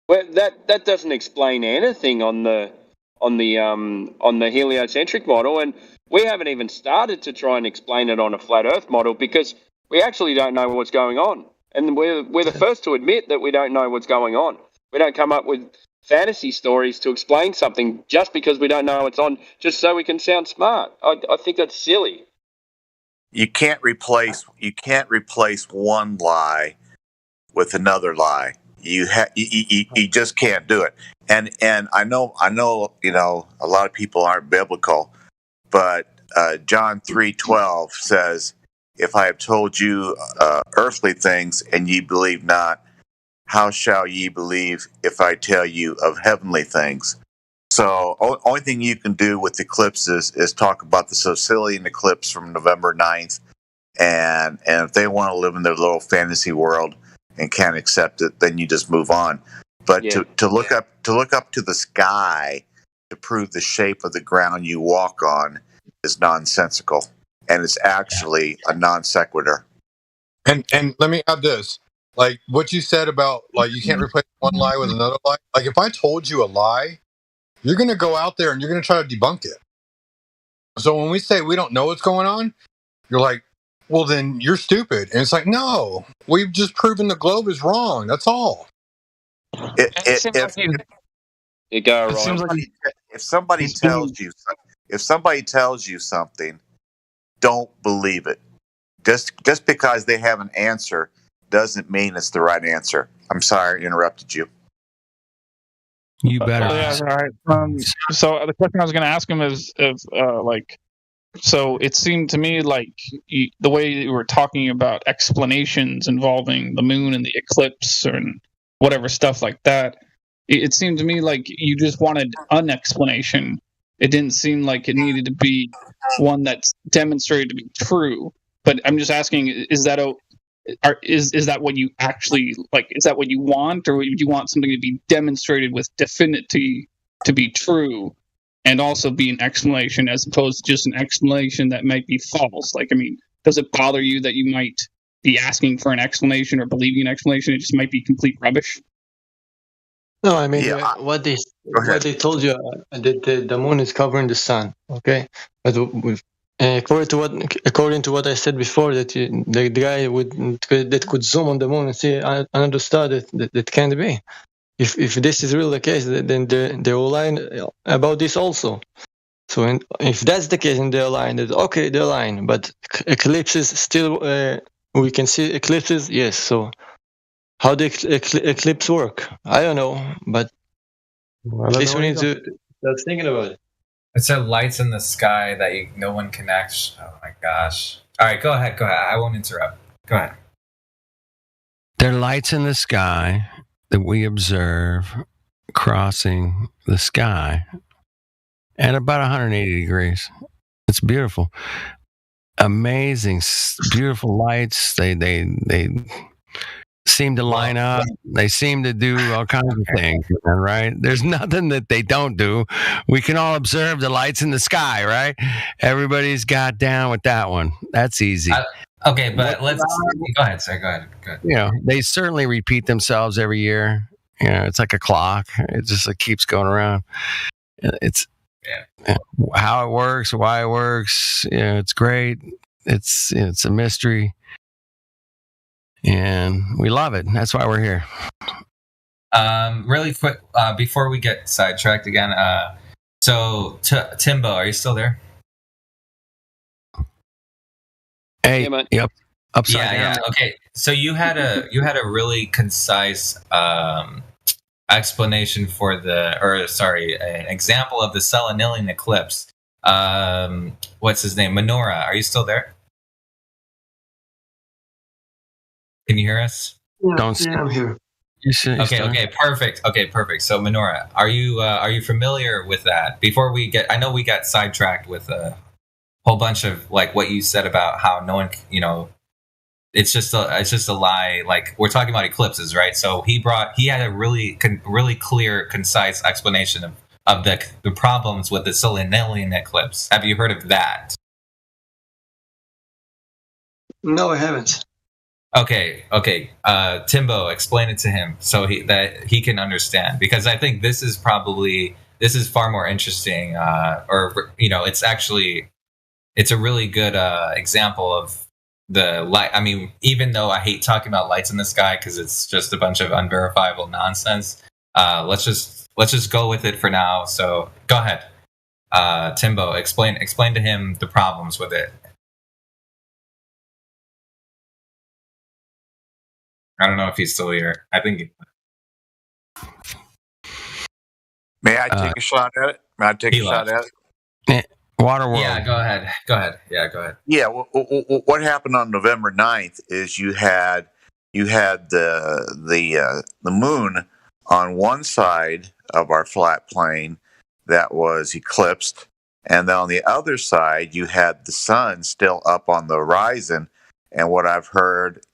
that doesn't explain anything on the heliocentric model, and we haven't even started to try and explain it on a flat Earth model because we actually don't know what's going on, and we're the first to admit that we don't know what's going on. We don't come up with fantasy stories to explain something just because we don't know it's on, just so we can sound smart. I think that's silly. You can't replace one lie with another lie. You just can't do it. And I know a lot of people aren't biblical, but John 3:12 says, "If I have told you earthly things and ye believe not, how shall ye believe if I tell you of heavenly things?" So only thing you can do with eclipses is talk about the Sicilian eclipse from November 9th. And if they want to live in their little fantasy world and can't accept it, then you just move on. But to look up to the sky to prove the shape of the ground you walk on is nonsensical. And it's actually a non sequitur. And let me add this. Like what you said about like you can't replace one lie with another lie. Like if I told you a lie, you're going to go out there and you're going to try to debunk it. So when we say we don't know what's going on, you're like, well, then you're stupid. And it's like, no, we've just proven the globe is wrong. That's all. If somebody tells you something, don't believe it. Just because they have an answer doesn't mean it's the right answer. I'm sorry I interrupted you. You better. Yeah, all right. So the question I was going to ask him is, so it seemed to me like the way you were talking about explanations involving the moon and the eclipse and whatever stuff like that, it seemed to me like you just wanted an explanation. It didn't seem like it needed to be one that's demonstrated to be true. But I'm just asking, is that what you actually like? Is that what you want, or do you want something to be demonstrated with definity to be true, and also be an explanation as opposed to just an explanation that might be false? Like, I mean, does it bother you that you might be asking for an explanation or believing an explanation? It just might be complete rubbish. No, I mean what they told you that the moon is covering the sun. Okay, but according to what I said before, that the guy that could zoom on the moon and see another star that can't be. If this is really the case, then they will lie about this also. So if that's the case, and they're lying, they're lying. But eclipses still, we can see eclipses. Yes. So how the eclipse work? I don't know, but at least we need to start thinking about it. It said lights in the sky that no one can actually. Oh my gosh! All right, go ahead. I won't interrupt. Go ahead. There are lights in the sky that we observe crossing the sky at about 180 degrees. It's beautiful. Amazing, beautiful lights. They seem to line up. They seem to do all kinds of things, right? There's nothing that they don't do. We can all observe the lights in the sky, right? Everybody's got down with that one. That's easy. Okay, but let's go ahead, sir. Go ahead. You know, they certainly repeat themselves every year. You know, it's like a clock. It just keeps going around. It's how it works, why it works. You know, it's great. It's a mystery. And we love it. That's why we're here. Really quick, before we get sidetracked again, so Timbo, are you still there? Hey, yep. Upside down. Yeah. Okay. So you had a really concise explanation for an example of the Selenilian eclipse. What's his name? Menorah. Are you still there? Can you hear us? Yeah, I'm here. Okay, perfect. So Menorah, are you familiar with that? Before we get, I know we got sidetracked with a whole bunch of like what you said about how no one, you know, it's just a lie. Like we're talking about eclipses, right? So he had a really clear, concise explanation of the problems with the Selenilian eclipse. Have you heard of that? No, I haven't. Okay. Timbo, explain it to him so that he can understand, because I think this is far more interesting. Or you know, it's a really good example of the light. I mean, even though I hate talking about lights in the sky because it's just a bunch of unverifiable nonsense, let's just go with it for now. So go ahead, Timbo, explain to him the problems with it. I don't know if he's still here. I think. May I take a shot at it? Waterworld. Yeah, go ahead. Yeah, go ahead. Yeah, what happened on November 9th is you had the moon on one side of our flat plane that was eclipsed, and then on the other side you had the sun still up on the horizon. And what I've heard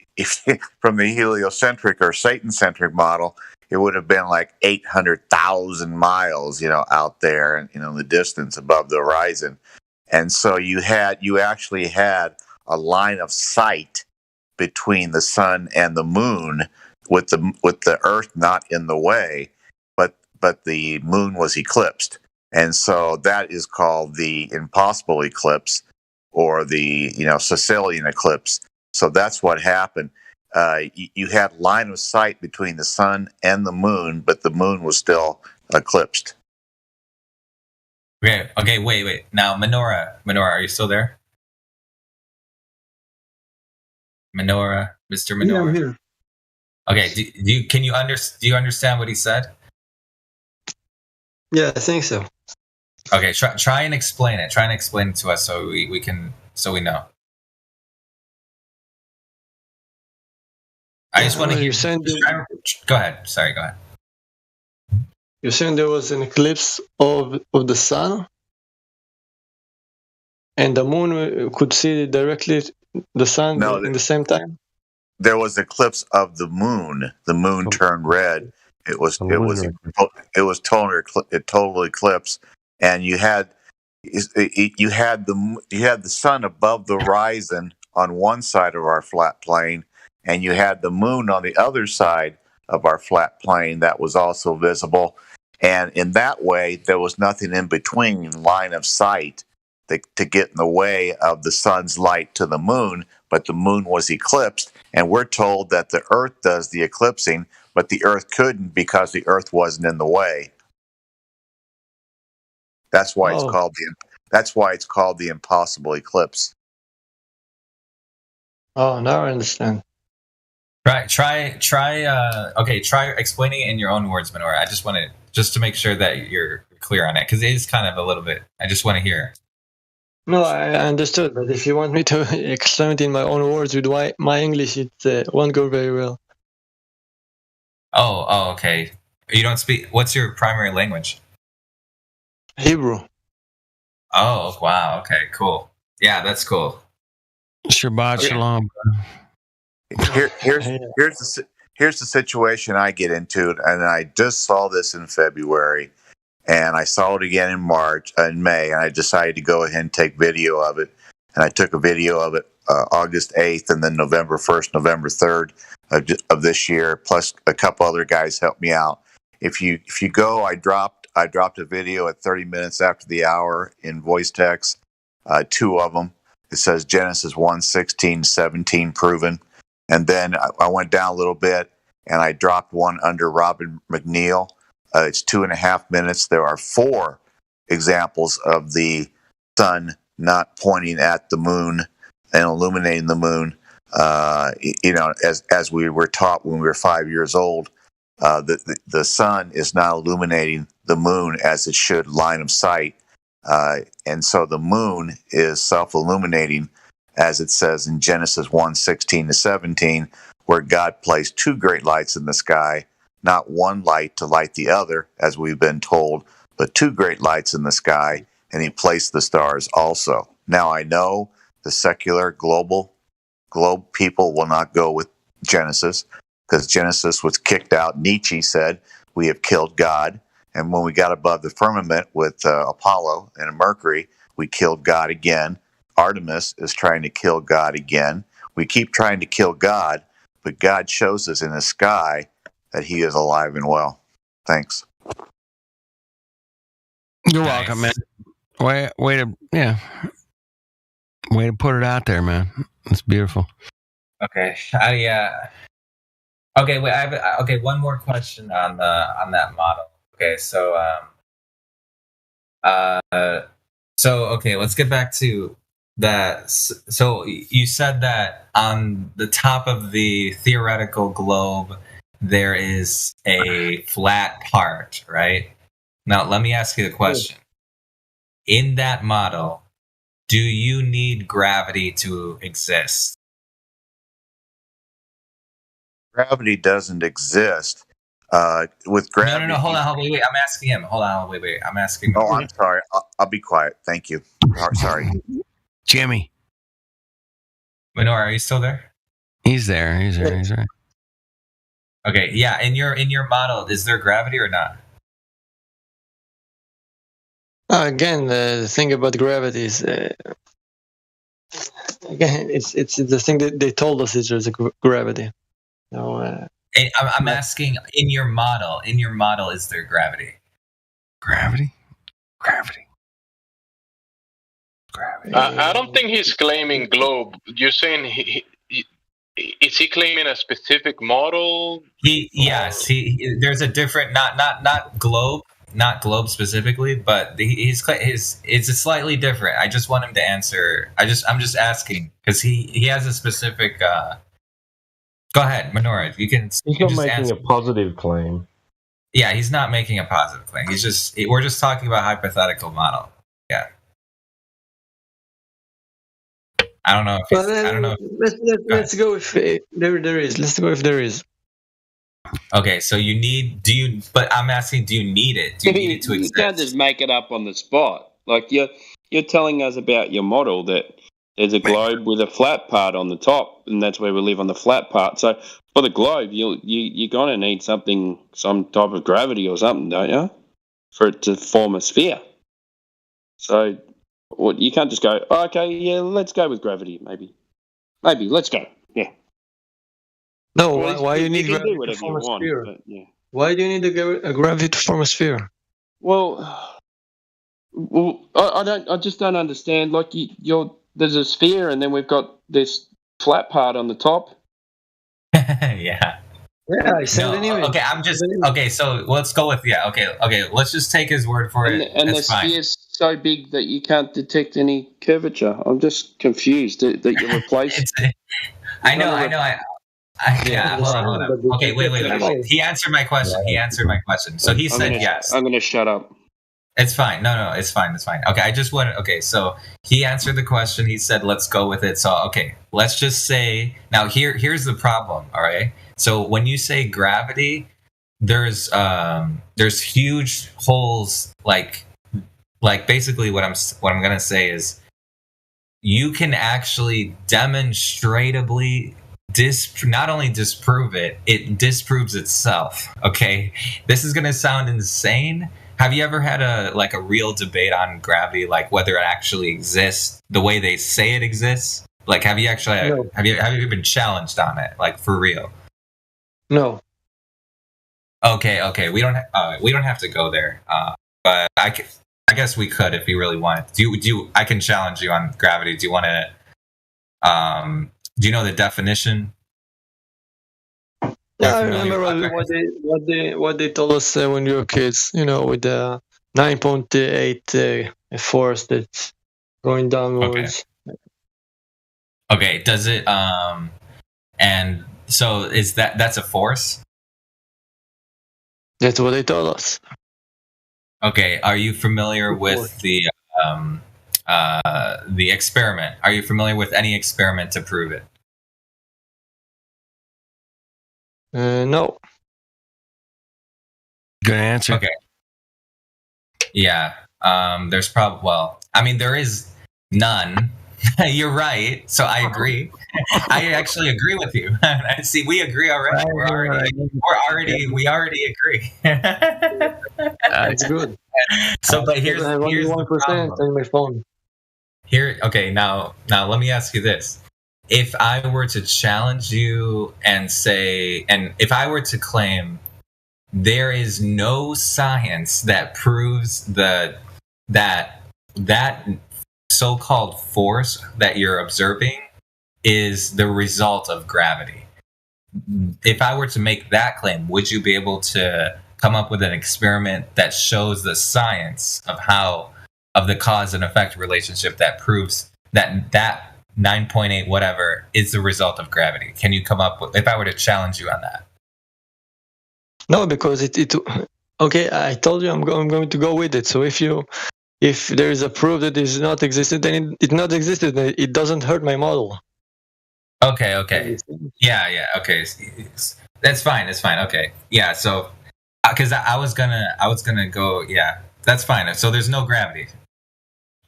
from the heliocentric or Satan-centric model, it would have been like 800,000 miles, you know, out there and, you know, in the distance above the horizon. And so you actually had a line of sight between the sun and the moon with the earth not in the way, but the moon was eclipsed. And so that is called the impossible eclipse, or the, you know, Sicilian eclipse. So that's what happened. You had line of sight between the sun and the moon, but the moon was still eclipsed. Okay, wait. Now, Menorah, are you still there? Menorah, Mr. Menorah. Yeah, I'm here. Okay, do you understand what he said? Yeah, I think so. Okay, try and explain it. Try and explain it to us so we know. I just want to hear. Go ahead. Sorry, go ahead. You're saying there was an eclipse of the sun, and the moon could see directly the sun in the same time? There was eclipse of the moon. The moon turned red. It was total eclipse, and you had the sun above the horizon on one side of our flat plane, and you had the moon on the other side of our flat plane that was also visible. And in that way, there was nothing in between line of sight to get in the way of the sun's light to the moon, but the moon was eclipsed. And we're told that the Earth does the eclipsing, but the Earth couldn't because the Earth wasn't in the way. That's why it's called the impossible eclipse. Oh, now I understand. Right. Try explaining it in your own words, Menorah. I just want to make sure that you're clear on it, because it is kind of a little bit. I just want to hear. No, I understood, but if you want me to explain it in my own words with my English, it won't go very well. Oh, okay. You don't speak. What's your primary language? Hebrew. Oh, wow. Okay, cool. Yeah, that's cool. Shabbat shalom. Here's the situation I get into, and I just saw this in February, and I saw it again in May, and I decided to go ahead and take video of it, and I took a video of it August 8th, and then November 1st, November 3rd of this year, plus a couple other guys helped me out. If you go, I dropped a video at 30 minutes after the hour in voice text, 2 of them. It says Genesis 1:16-17 proven. And then I went down a little bit and I dropped one under Robin McNeil. It's 2.5 minutes. There are 4 examples of the sun not pointing at the moon and illuminating the moon. As we were taught when we were 5 years old, the sun is not illuminating the moon as it should, line of sight. And so the moon is self-illuminating, as it says in Genesis 1:16-17, where God placed 2 great lights in the sky, not one light to light the other, as we've been told, but 2 great lights in the sky, and he placed the stars also. Now I know the secular globe people will not go with Genesis, because Genesis was kicked out. Nietzsche said, we have killed God. And when we got above the firmament with Apollo and Mercury, we killed God again. Artemis is trying to kill God again. We keep trying to kill God, but God shows us in the sky that he is alive and well. Thanks. You're welcome, man. Way to put it out there, man. It's beautiful. Okay. Okay. Wait. I have one more question on that model. Okay. So okay. Let's get back to that. So you said that on the top of the theoretical globe there is a flat part, right? Now let me ask you the question. In that model, do you need gravity to exist? Gravity doesn't exist. With gravity. No. Hold on. Wait. I'm asking him. Hold on. Wait. I'm asking him. Oh, I'm sorry. I'll be quiet. Thank you. Sorry. Jimmy. Manor, are you still there? He's there. He's there. Okay. Yeah. In your model, is there gravity or not? Again, the thing about gravity is, again, it's the thing that they told us is there's a gravity. No, I'm asking, in your model, is there gravity? Gravity. I don't think he's claiming globe. You're saying is he claiming a specific model? Yes. There's a different, not globe. Not globe specifically, but it's a slightly different. I just want him to answer. I'm just asking because he has a specific. Go ahead, Menorah. You can. He's not making a positive claim. Yeah, he's not making a positive claim. We're just talking about hypothetical model. Yeah. I don't know if I don't know. Let's go if there is. Let's go if there is. Okay, so but I'm asking, do you need it? Do you need it to exist? You can't just make it up on the spot. Like you're telling us about your model that there's a globe with a flat part on the top, and that's where we live on the flat part. So for the globe, you're gonna need some type of gravity or something, don't you, for it to form a sphere? So you can't just go, oh, okay, yeah, let's go with gravity, maybe let's go, yeah. No, why you need gravity to form a sphere? Yeah. Why do you need a gravity to form a sphere? Well, I just don't understand. Like there's a sphere, and then we've got this flat part on the top. Yeah. Yeah, I said anyway. Okay. So let's go with Okay. Let's just take his word for it. And the sphere's so big that you can't detect any curvature. I'm just confused that you replaced. I know. Hold on. Okay, wait. He answered my question. So he said yes. I'm going to shut up. It's fine. No, it's fine. Okay, I just wanted. Okay, so he answered the question. He said, "Let's go with it." So, okay, let's just say now. Here's the problem. All right. So when you say gravity, there's huge holes, like basically what I'm gonna say is you can actually demonstratably not only disprove it, it disproves itself. Okay, this is gonna sound insane. Have you ever had a real debate on gravity, like whether it actually exists the way they say it exists? Like, have you actually have you been challenged on it, like for real? No. Okay. We don't have to go there. But I guess we could if you really want. Do you? I can challenge you on gravity. Do you want to? Do you know the definition? Yeah, I remember what they told us when we were kids. With the 9.8 force that's going downwards. Okay. Does it? And so is that's a force? That's what they told us. Okay. Are you familiar with the experiment? Are you familiar with any experiment to prove it? No. Good answer. Okay. Yeah. There's there is none. You're right. So I agree. I actually agree with you. See, we agree already. We already agree. That's good. So, but here's the 1% on my phone. Here, okay. Now, let me ask you this: if I were to challenge you and if I were to claim there is no science that proves that so-called force that you're observing is the result of gravity. If I were to make that claim, would you be able to come up with an experiment that shows the science of the cause and effect relationship that proves that 9.8 whatever is the result of gravity? Can you come up with, if I were to challenge you on that? No, because okay, I told you I'm going to go with it. So if there is a proof that it is not existed, then it not existed. It doesn't hurt my model. Okay. Yeah. Okay, that's fine. Okay. Yeah. So, because I was gonna go. Yeah, that's fine. So there's no gravity,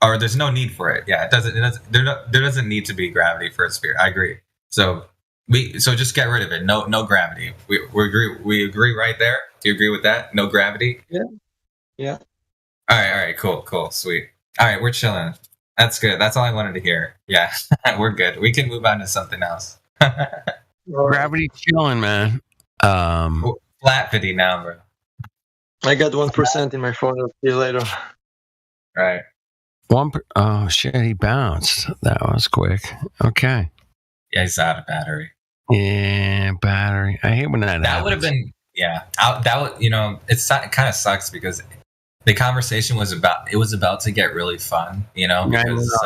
or there's no need for it. Yeah, it doesn't. There doesn't need to be gravity for a sphere. I agree. So just get rid of it. No gravity. We agree. We agree right there. Do you agree with that? No gravity. Yeah. All right. Cool. Sweet. All right, we're chilling. That's good. That's all I wanted to hear. Yeah, we're good. We can move on to something else. Gravity chilling, man. Flat pity now, bro. I got 1% in my phone. I'll see you later. Right. Oh shit! He bounced. That was quick. Okay. Yeah, he's out of battery. Yeah, battery. I hate when that happens. That would have been. Yeah. It kind of sucks because the conversation was about to get really fun, because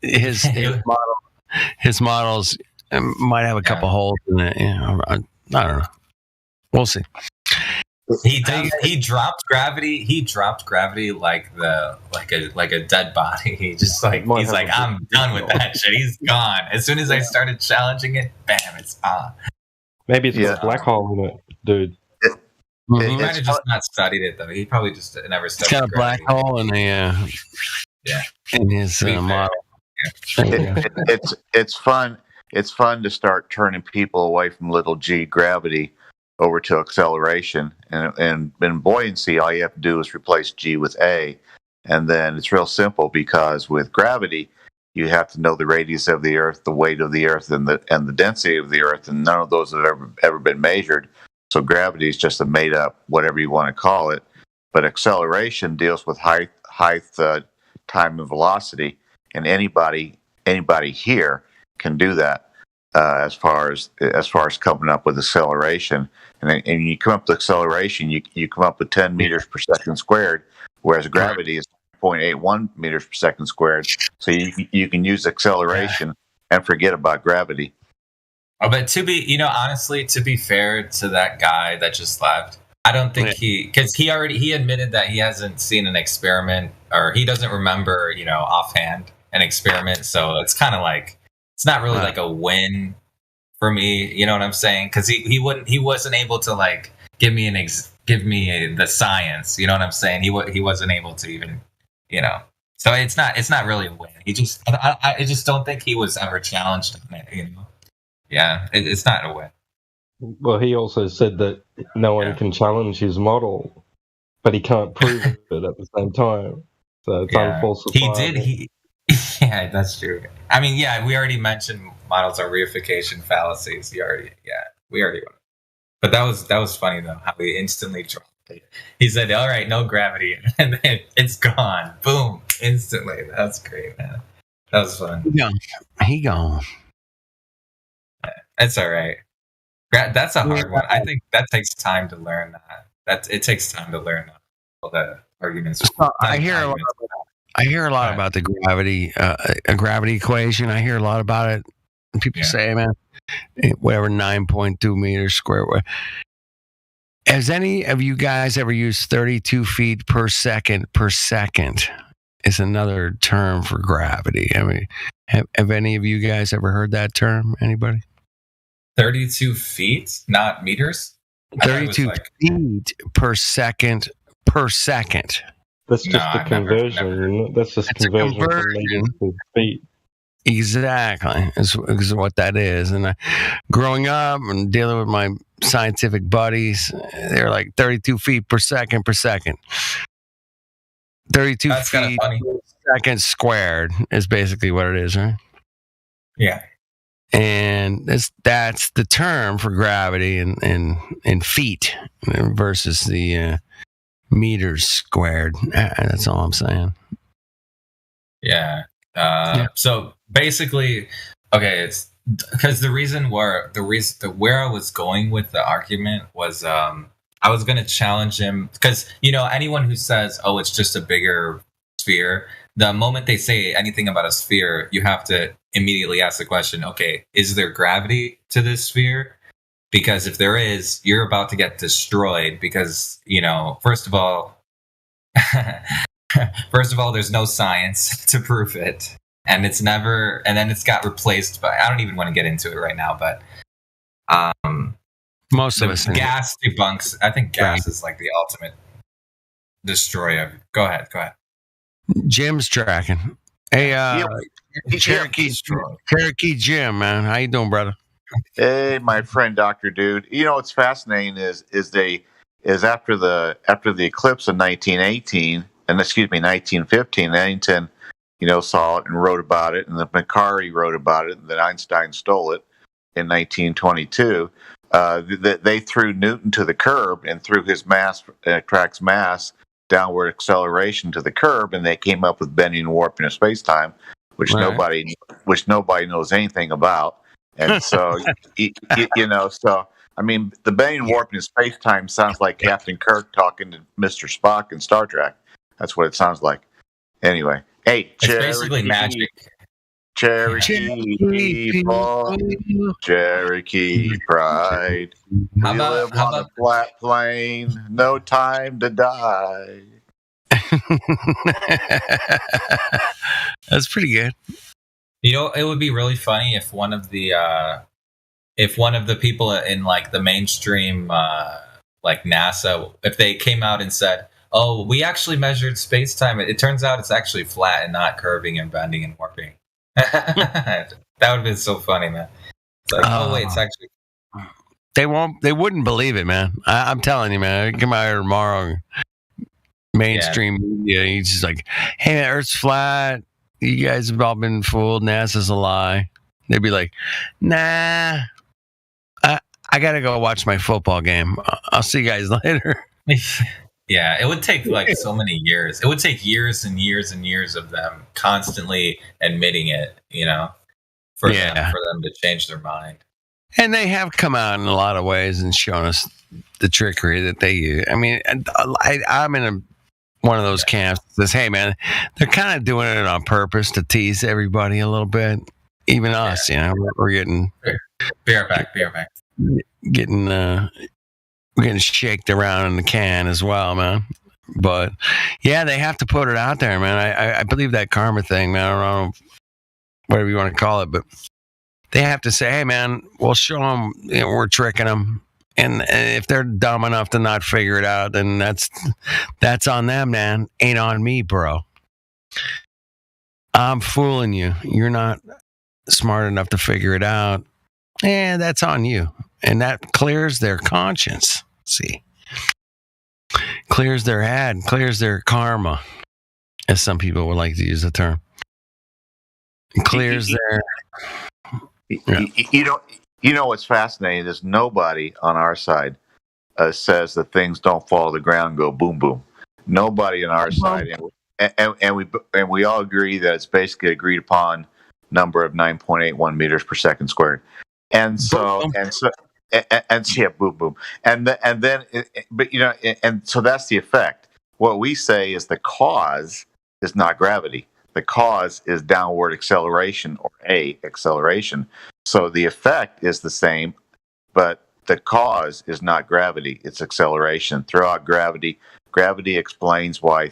his models might have a couple holes in it. I don't know. We'll see. He dropped gravity. He dropped gravity like a dead body. He's like, I'm done with that shit. He's gone. As soon as I started challenging it, bam, it's on. Maybe it's got a black hole in it, dude. He might have just not studied it though. He probably just never studied. It's got a black hole in his model. It's fun. It's fun to start turning people away from little g gravity over to acceleration, and in buoyancy, all you have to do is replace g with a, and then it's real simple because with gravity, you have to know the radius of the Earth, the weight of the Earth, and the density of the Earth, and none of those have ever been measured. So gravity is just a made up, whatever you want to call it. But acceleration deals with height, time, and velocity, and anybody here can do that as far as coming up with acceleration. And you come up with acceleration, you come up with 10 meters per second squared, whereas gravity is 0.81 meters per second squared. So you can use acceleration and forget about gravity. Oh, but honestly, to be fair to that guy that just left, I don't think because he admitted that he hasn't seen an experiment, or he doesn't remember, offhand an experiment. So it's kind of like, it's not really like a win for me. You know what I'm saying? Because he wasn't able to give me the science. You know what I'm saying? He wasn't able to even, you know. So it's not really a win. He just I just don't think he was ever challenged on it. You know. Yeah, it's not a win. Well, he also said that no one can challenge his model, but he can't prove it at the same time. So it's unfalsifiable. Yeah, that's true. I mean, yeah, we already mentioned models are reification fallacies. We already went. But that was funny though, how he instantly dropped it. He said, "All right, no gravity," and then it's gone. Boom, instantly. That's great, man. That was fun. He gone. It's all right. That's a hard one. I think that takes time to learn that. It takes time to learn all the arguments. I hear a lot about the gravity equation. I hear a lot about it. People say, man, whatever 9.2 meters square. Has any of you guys ever used 32 feet per second? Is another term for gravity. I mean, have any of you guys ever heard that term? Anybody? 32 feet, not meters? 32 feet per second. That's just a conversion. That's just conversion from meters to feet. Exactly, is what that is. And growing up and dealing with my scientific buddies, they're like 32 feet per second. 32 That's feet per second squared is basically what it is, right? Yeah. And that's the term for gravity in feet versus the meters squared. That's all I'm saying. Yeah. So basically, okay, it's because the reason where I was going with the argument was I was going to challenge him because, you know, anyone who says, oh, it's just a bigger sphere, the moment they say anything about a sphere, you have to immediately ask the question, okay, is there gravity to this sphere? Because if there is, you're about to get destroyed because, you know, first of all, there's no science to prove it. And then it's got replaced by, I don't even want to get into it right now, but most of us gas debunks. I think gas is like the ultimate destroyer. Go ahead. Jim's tracking. Hey, Cherokee Jim, man. How you doing, brother? Hey, my friend, Dr. Dude. You know what's fascinating is after the eclipse of 1915, Eddington, you know, saw it and wrote about it, and then Macquarie wrote about it, and then Einstein stole it in 1922. They threw Newton to the curb and threw his mass attracts mass downward acceleration to the curb, and they came up with bending and warping of space-time, which nobody knows anything about. And so, you know, so I mean, the bending and warping of space-time sounds like Captain Kirk talking to Mr. Spock in Star Trek. That's what it sounds like. Anyway, hey, it's basically magic. Cherokee people, Cherokee pride. We live on a flat plain, no time to die. That's pretty good. You know, it would be really funny if one of the people in like the mainstream, like NASA, if they came out and said, "Oh, we actually measured space-time. It turns out it's actually flat and not curving and bending and warping." That would have been so funny, man. It's like, oh wait, it's actually. They wouldn't believe it, man. I'm telling you, man. I come out here tomorrow. Mainstream media, he's just like, "Hey, man, Earth's flat. You guys have all been fooled. NASA's a lie." They'd be like, "Nah, I gotta go watch my football game. I'll see you guys later." Yeah, it would take like so many years. It would take years and years and years of them constantly admitting it, you know, for them to change their mind. And they have come out in a lot of ways and shown us the trickery that they use. I mean, I'm in one of those camps that says, "Hey, man, they're kind of doing it on purpose to tease everybody a little bit, even us. You know, we're getting bareback, we're getting shaked around in the can as well, man." But yeah, they have to put it out there, man. I believe that karma thing, man. I don't know, whatever you want to call it, but they have to say, "Hey, man, we'll show them, you know, we're tricking them, And if they're dumb enough to not figure it out, then that's on them, man. Ain't on me, bro. I'm fooling you. You're not smart enough to figure it out. And that's on you. And that clears their conscience. See, clears their head, clears their karma, as some people would like to use the term. It clears their. Yeah. You know what's fascinating is nobody on our side says that things don't fall to the ground and go boom boom. Nobody on our side, and we all agree that it's basically agreed upon number of 9.81 meters per second squared. And so yeah, boom boom, and then but you know, and so that's the effect. What we say is the cause is not gravity. The cause is downward acceleration or acceleration. So the effect is the same, but the cause is not gravity, it's acceleration. Throw out gravity. Gravity explains why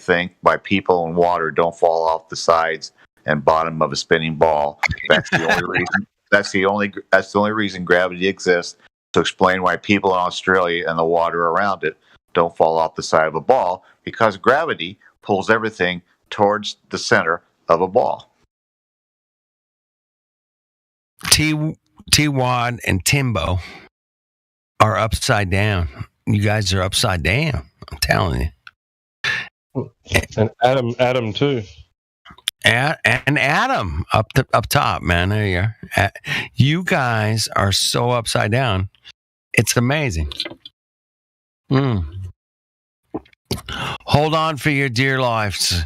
people in water don't fall off the sides and bottom of a spinning ball. That's the only reason. That's the only reason gravity exists, to explain why people in Australia and the water around it don't fall off the side of a ball, because gravity pulls everything towards the center of a ball. T-Wad and Timbo are upside down. You guys are upside down. I'm telling you. And Adam too. And Adam up top, man. There you are. You guys are so upside down. It's amazing. Hold on for your dear lives,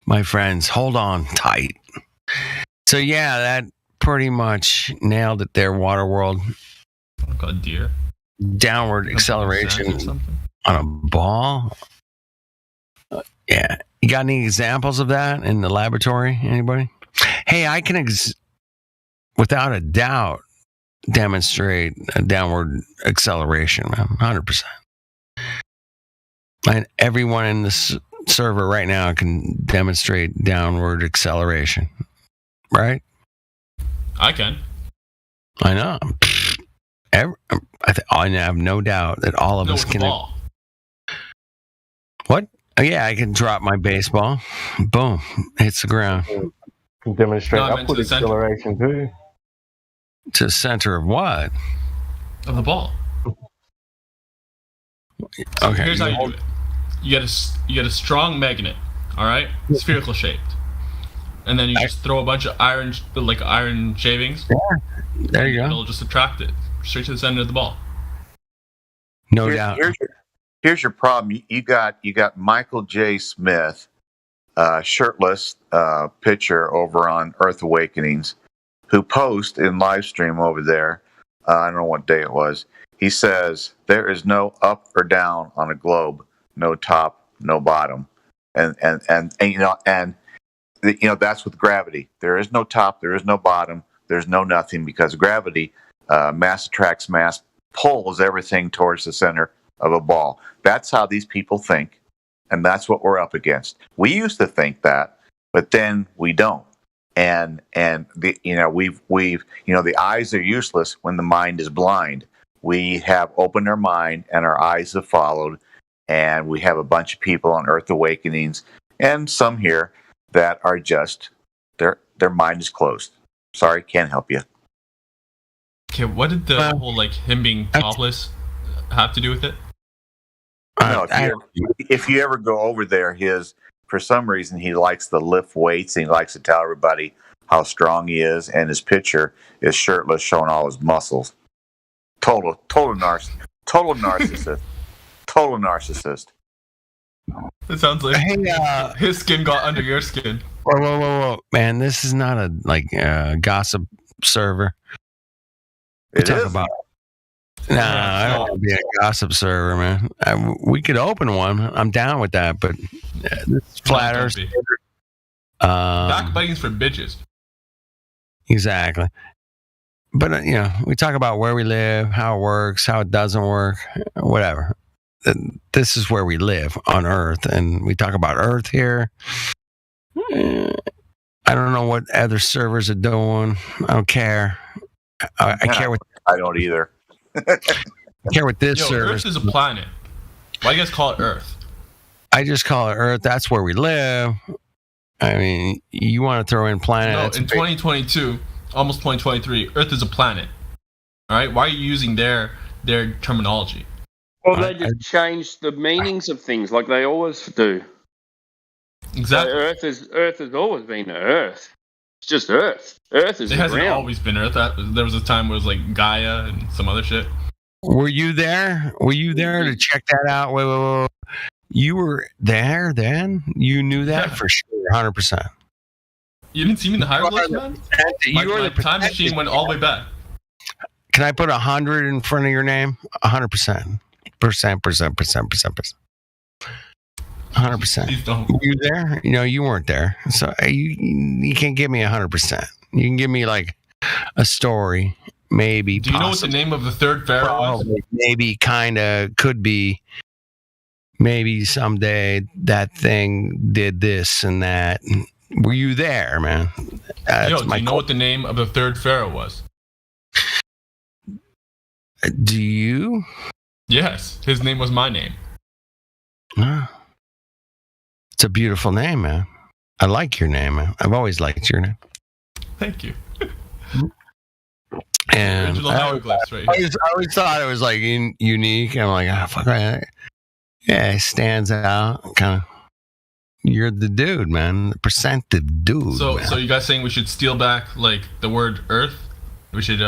my friends. Hold on tight. So yeah, that pretty much nailed it there, Waterworld. God, dear. Downward acceleration on a ball. Yeah. You got any examples of that in the laboratory? Anybody? Hey, I can, without a doubt, demonstrate a downward acceleration, man. 100%. And everyone in this server right now can demonstrate downward acceleration, right? I can. I know. I have no doubt that all of us can. Ball. What? Oh, yeah, I can drop my baseball. Boom. Hits the ground. Can demonstrate upward acceleration too. To the center of what? Of the ball. So Okay. here's how you do it. You get a strong magnet, all right, spherical shaped, and then you just throw a bunch of iron shavings. Yeah. There you go. It'll just attract it straight to the center of the ball. No doubt. Here's your problem. You got Michael J. Smith, shirtless pitcher over on Earth Awakenings, who posts in live stream over there. I don't know what day it was. He says there is no up or down on a globe, no top, no bottom, and that's with gravity. There is no top, there is no bottom, there's no nothing, because gravity, mass attracts mass, pulls everything towards the center of a ball. That's how these people think, and that's what we're up against. We used to think that, but then we don't. And the eyes are useless when the mind is blind. We have opened our mind and our eyes have followed, and we have a bunch of people on Earth Awakenings and some here that are just their mind is closed. Sorry, can't help you. Okay, what did the whole him being topless have to do with it? No, if you ever go over there, for some reason he likes to lift weights and he likes to tell everybody how strong he is, and his picture is shirtless, showing all his muscles. Total narcissist. Total narcissist. It sounds like his skin got under your skin. Whoa. Man, this is not a gossip server. It is. I don't want to be a gossip server, man. We could open one. I'm down with that, but this is flat Earth. Backbiting's for bitches. Exactly. But, we talk about where we live, how it works, how it doesn't work, whatever. This is where we live on Earth, and we talk about Earth here. I don't know what other servers are doing. I don't care. I care what. I don't either. care what this Yo, service. Earth is a planet. Why do you guys call it Earth? I just call it Earth. That's where we live. I mean, you want to throw in planet? No, that's in big. 2022, almost 2023, Earth is a planet. All right, why are you using their terminology? Well, they just changed the meanings of things like they always do. Exactly. So Earth has always been Earth. It's just Earth. Earth is It the hasn't ground. always been Earth. There was a time where it was like Gaia and some other shit. Were you there? Were you there to check that out? Wait. You were there then? You knew that for sure, 100%. You didn't see me in the hieroglyphs, man? My time machine went all the way back. Can I put 100 in front of your name? 100%. Percent. 100%. Please don't. Were you there? No, you weren't there. So you can't give me 100%. You can give me like a story, maybe. Do you know what the name of the third pharaoh was? Maybe, kind of, could be. Maybe someday that thing did this and that. Were you there, man? Yo, do you know what the name of the third pharaoh was? Do you? Yes, his name was my name. It's a beautiful name, man. I like your name, man. I've always liked your name. Thank you. And Original I hieroglyphs right here. always thought it was like unique. I'm like, fuck that. Yeah, it stands out. Kind of. You're the dude, man. The percentive dude. So man. you guys saying we should steal back like the word Earth? We should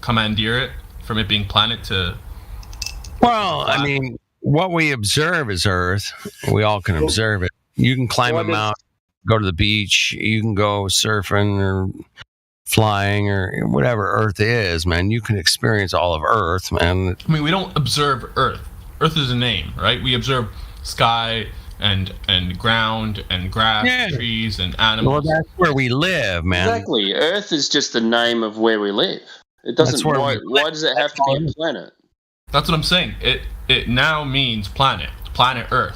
commandeer it from it being planet to. Well, I mean, what we observe is Earth. We all can observe it. You can climb a mountain, go to the beach. You can go surfing or flying or whatever Earth is, man. You can experience all of Earth, man. I mean, we don't observe Earth. Earth is a name, right? We observe sky and ground and grass, trees and animals. Well, that's where we live, man. Exactly. Earth is just the name of where we live. It doesn't. That's where Why does it have to be a planet? That's what I'm saying. It now means planet Earth.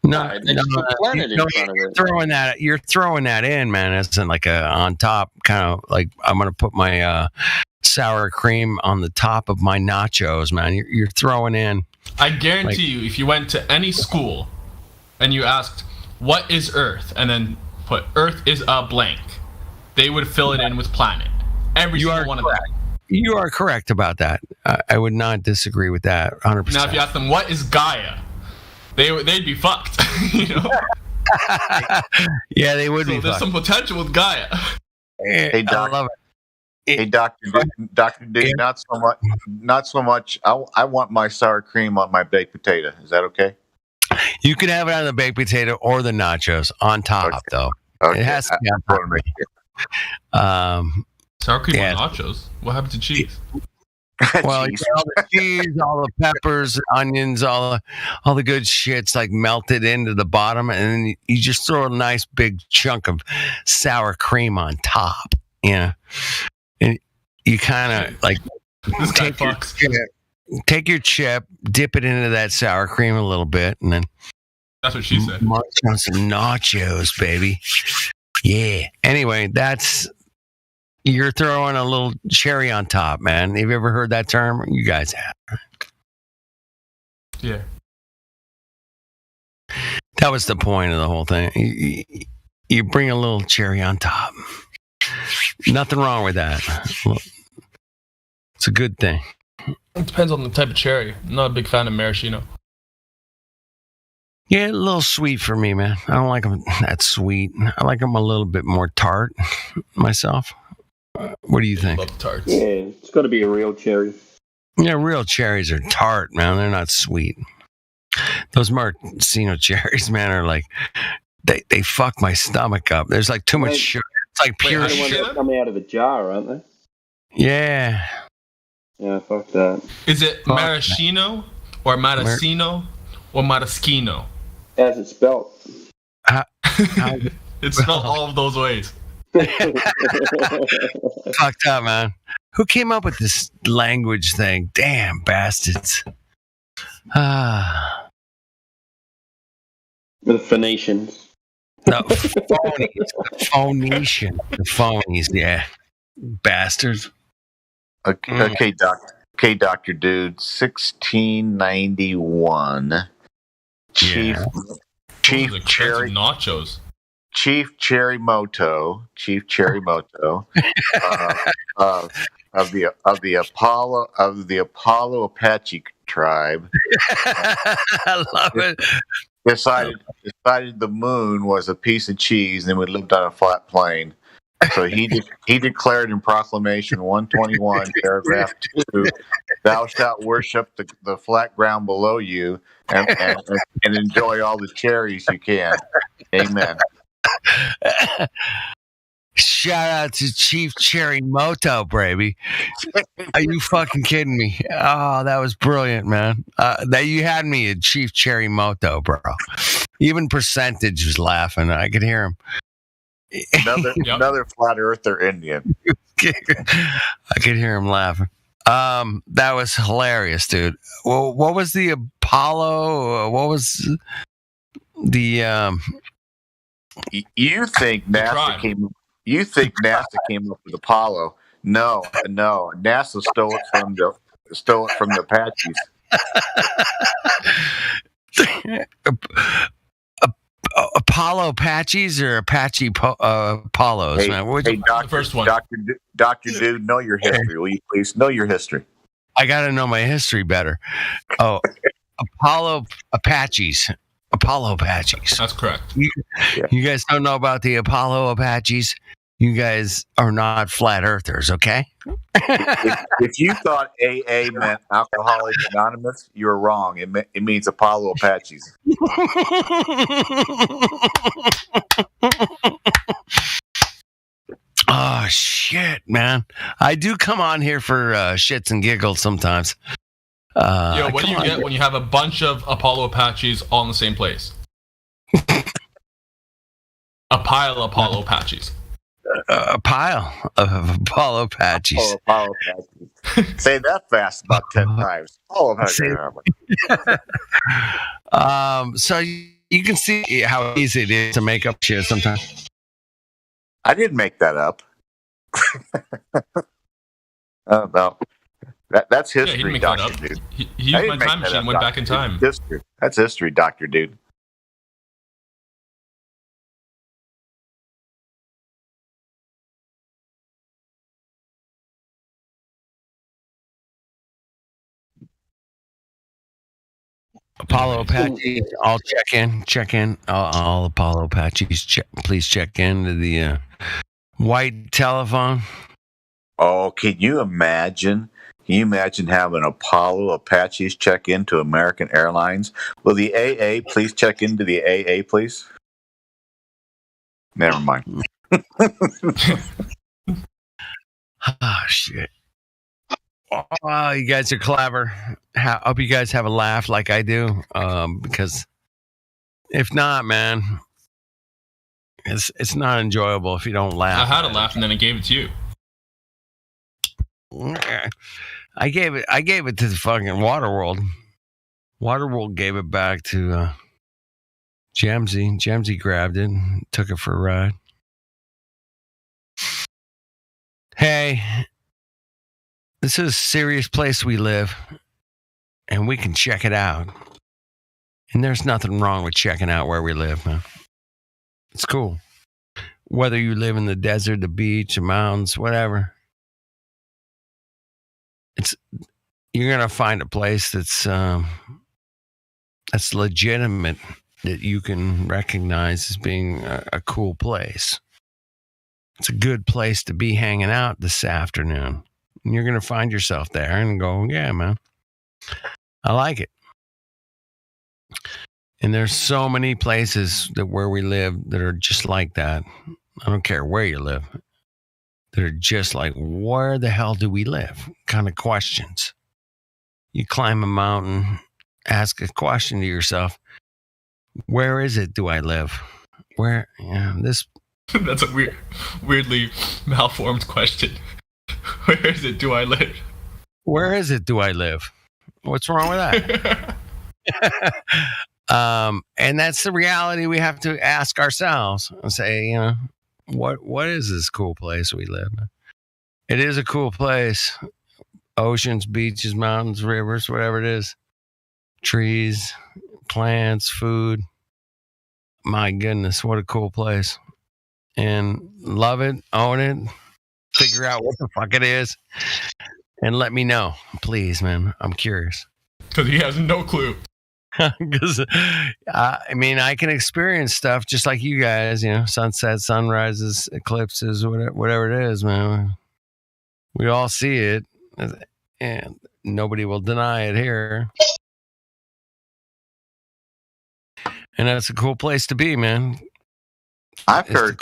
No, they just put planet in front of it. You're throwing that in, man. It's like a on top kind of like I'm gonna put my sour cream on the top of my nachos, man. You're throwing in. I guarantee you, if you went to any school and you asked, "What is Earth?" and then put "Earth is a blank," they would fill it in with planet. Every single one of them. You are correct about that. I would not disagree with that 100%. Now, if you ask them, "What is Gaia?" they'd be fucked. You know? Yeah, they would be. There's some potential with Gaia. Hey, Doc. I love it. Hey, Dr. Duke, not so much. I want my sour cream on my baked potato. Is that okay? You can have it on the baked potato or the nachos on top, though. Okay. It has to be on top. Sour cream on nachos? What happened to cheese? Well, you get all the cheese, all the peppers, onions, all the good shit's like melted into the bottom, and then you just throw a nice big chunk of sour cream on top. Yeah, and you kind of like take your chip, dip it into that sour cream a little bit, and then that's what she said. Munch on some nachos, baby. Yeah. Anyway, you're throwing a little cherry on top, man. Have you ever heard that term? You guys have. Yeah. That was the point of the whole thing. You bring a little cherry on top. Nothing wrong with that. It's a good thing. It depends on the type of cherry. I'm not a big fan of maraschino. Yeah, a little sweet for me, man. I don't like them that sweet. I like them a little bit more tart myself. What do you think? Love tarts. Yeah, it's got to be a real cherry. Yeah, real cherries are tart, man. They're not sweet. Those maraschino cherries, man, are like they fuck my stomach up. There's like too much sugar. It's like pure They're the ones that come out of the jar, aren't they? Yeah. Yeah, fuck that. Is it maraschino or maraschino or maraschino? How's it spelled? It's spelled all of those ways. Fucked up, man. Who came up with this language thing? Damn bastards. The Phoenicians. No, Phoenician. The phonies, yeah. Bastards. Okay, Doc. Okay, Dr. Dude, 1691. Chief Those are expensive nachos. Chief Cherimoto of the Apollo Apache tribe. I love it. Decided the moon was a piece of cheese and we lived on a flat plane. So he declared in Proclamation 121, paragraph 2, "Thou shalt worship the flat ground below you and enjoy all the cherries you can." Amen. Shout out to Chief Cherimoto, baby. Are you fucking kidding me? Oh, that was brilliant, man. That you had me at Chief Cherimoto, bro. Even Percentage was laughing. I could hear him. Another flat earther Indian. I could hear him laughing. That was hilarious, dude. Well, what was the Apollo? What was the? You think NASA came? You think NASA came up with Apollo? No. NASA stole it from the Apaches. Apollo Apaches or Apache Apollos? Hey, Doctor, first one. Dr. Dude, know your history. Will you please know your history? I got to know my history better. Oh, Apollo Apaches. That's correct. You guys don't know about the Apollo Apaches? You guys are not flat earthers, okay? If you thought AA meant Alcoholics Anonymous, you were wrong. It means Apollo Apaches. Oh, shit, man. I do come on here for shits and giggles sometimes. What do you get when you have a bunch of Apollo Apaches all in the same place? A pile of Apollo Apaches. A pile of Apollo Apaches. Apollo Apaches. Say that fast about 10 times. Apollo Apaches. So you can see how easy it is to make up shit sometimes. I didn't make that up. No. That's history, he didn't make Dr. that up. Dude. He used my time machine and went back in time. History. That's history, Dr. Dude. Apollo Apaches, I'll check in. All Apollo Apaches, please check into the white telephone. Oh, can you imagine? Can you imagine having Apollo Apaches check into American Airlines? Will the AA please check into the AA, please? Never mind. Oh, shit. Oh, you guys are clever. Hope you guys have a laugh like I do. Because if not, man, it's not enjoyable if you don't laugh. I had a laugh and then I gave it to you. I gave it to the fucking Waterworld. Waterworld gave it back to Jamsey. Jamsey grabbed it and took it for a ride. Hey, this is a serious place we live, and we can check it out. And there's nothing wrong with checking out where we live, man. It's cool. Whether you live in the desert, the beach, the mountains, whatever. You're gonna find a place that's legitimate, that you can recognize as being a cool place. It's a good place to be hanging out this afternoon. And you're gonna find yourself there and go, yeah, man, I like it. And there's so many places where we live that are just like that. I don't care where you live. That are just like, where the hell do we live? Kind of questions. You climb a mountain, ask a question to yourself. Where is it do I live? Where, this. That's a weirdly malformed question. Where is it do I live? Where is it do I live? What's wrong with that? And that's the reality we have to ask ourselves and say, what is this cool place we live in? It is a cool place, oceans, beaches, mountains, rivers, whatever it is, trees, plants, food. My goodness, what a cool place. And love it, own it, figure out what the fuck it is, and let me know, please, man. I'm curious. Because he has no clue. Because I mean, I can experience stuff just like you guys, sunsets, sunrises, eclipses, whatever it is, man. We all see it, and nobody will deny it here. And that's a cool place to be, man. I've heard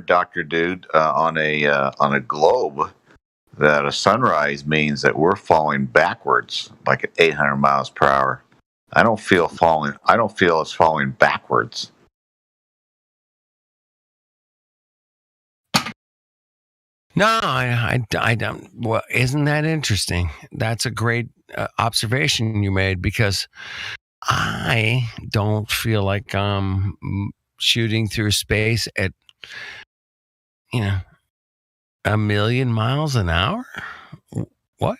Dr. Dude on a globe that a sunrise means that we're falling backwards, like at 800 miles per hour. I don't feel us falling backwards. No, I don't. Well, isn't that interesting? That's a great observation you made, because I don't feel like I'm shooting through space at, 1,000,000 miles an hour. What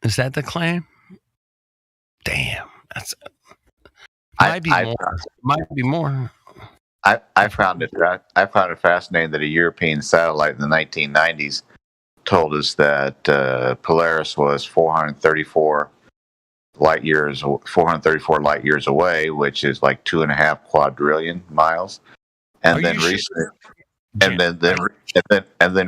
is that the claim? Damn, that's might be more. I found it fascinating that a European satellite in the 1990s told us that Polaris was 434 light years away, which is like 2.5 quadrillion miles. And then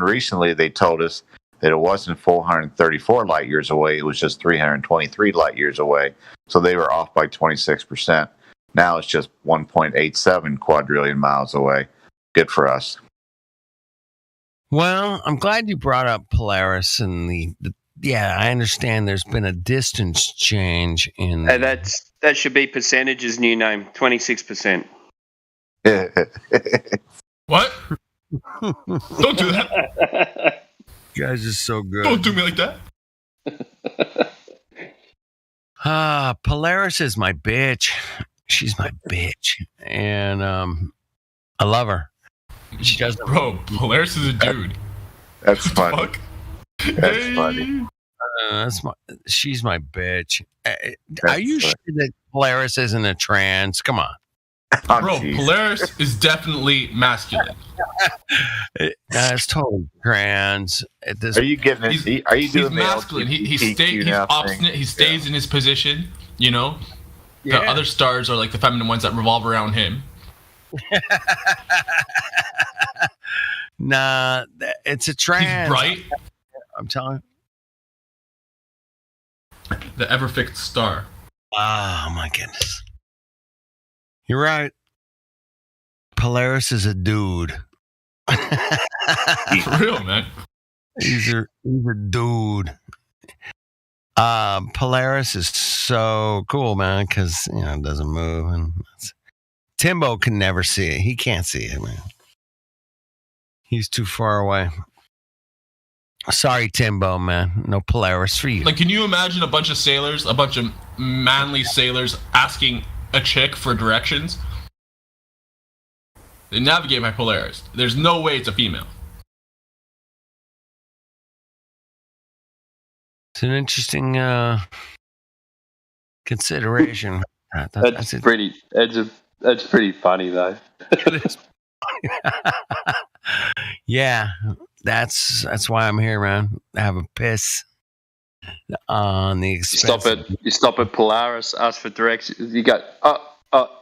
recently they told us that it wasn't 434 light years away; it was just 323 light years away. So they were off by 26%. Now it's just 1.87 quadrillion miles away. Good for us. Well, I'm glad you brought up Polaris and yeah, I understand there's been a distance change in. That should be Percentage's new name, 26%. What? Don't do that. You guys are so good. Don't do me like that. Polaris is my bitch. She's my bitch, and I love her. She doesn't. Bro, Polaris is a dude. That's funny. That's funny. She's my bitch. Are you sure that Polaris isn't a trans? Come on. Bro, Polaris is definitely masculine. It's totally trans. Are you getting it? Are you doing he's masculine. He's obstinate. He stays in his position. The other stars are like the feminine ones that revolve around him. Nah, it's a trans. He's bright. I'm telling you. The ever-fixed star. Oh my goodness. You're right. Polaris is a dude. For real, man. He's a dude. Polaris is so cool, man, because it doesn't move, and Timbo can never see it. He can't see it, man. He's too far away. Sorry, Timbo, man. No Polaris for you. Like, can you imagine a bunch of manly sailors asking a chick for directions? They navigate by Polaris. There's no way it's a female. It's an interesting consideration. That's pretty funny, though. Yeah, that's why I'm here, man. Have a piss on the expense. You stop at Polaris, ask for directions. You go,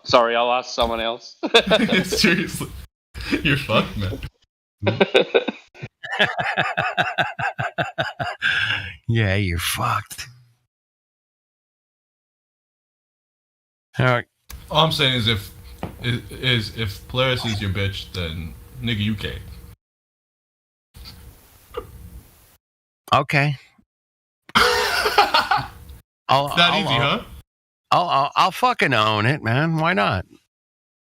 sorry, I'll ask someone else. Seriously, you're fucked, man. Yeah, you're fucked. All right. All I'm saying is if Polaris is your bitch, then nigga, you can't. Okay. That easy, huh? I'll fucking own it, man. Why not?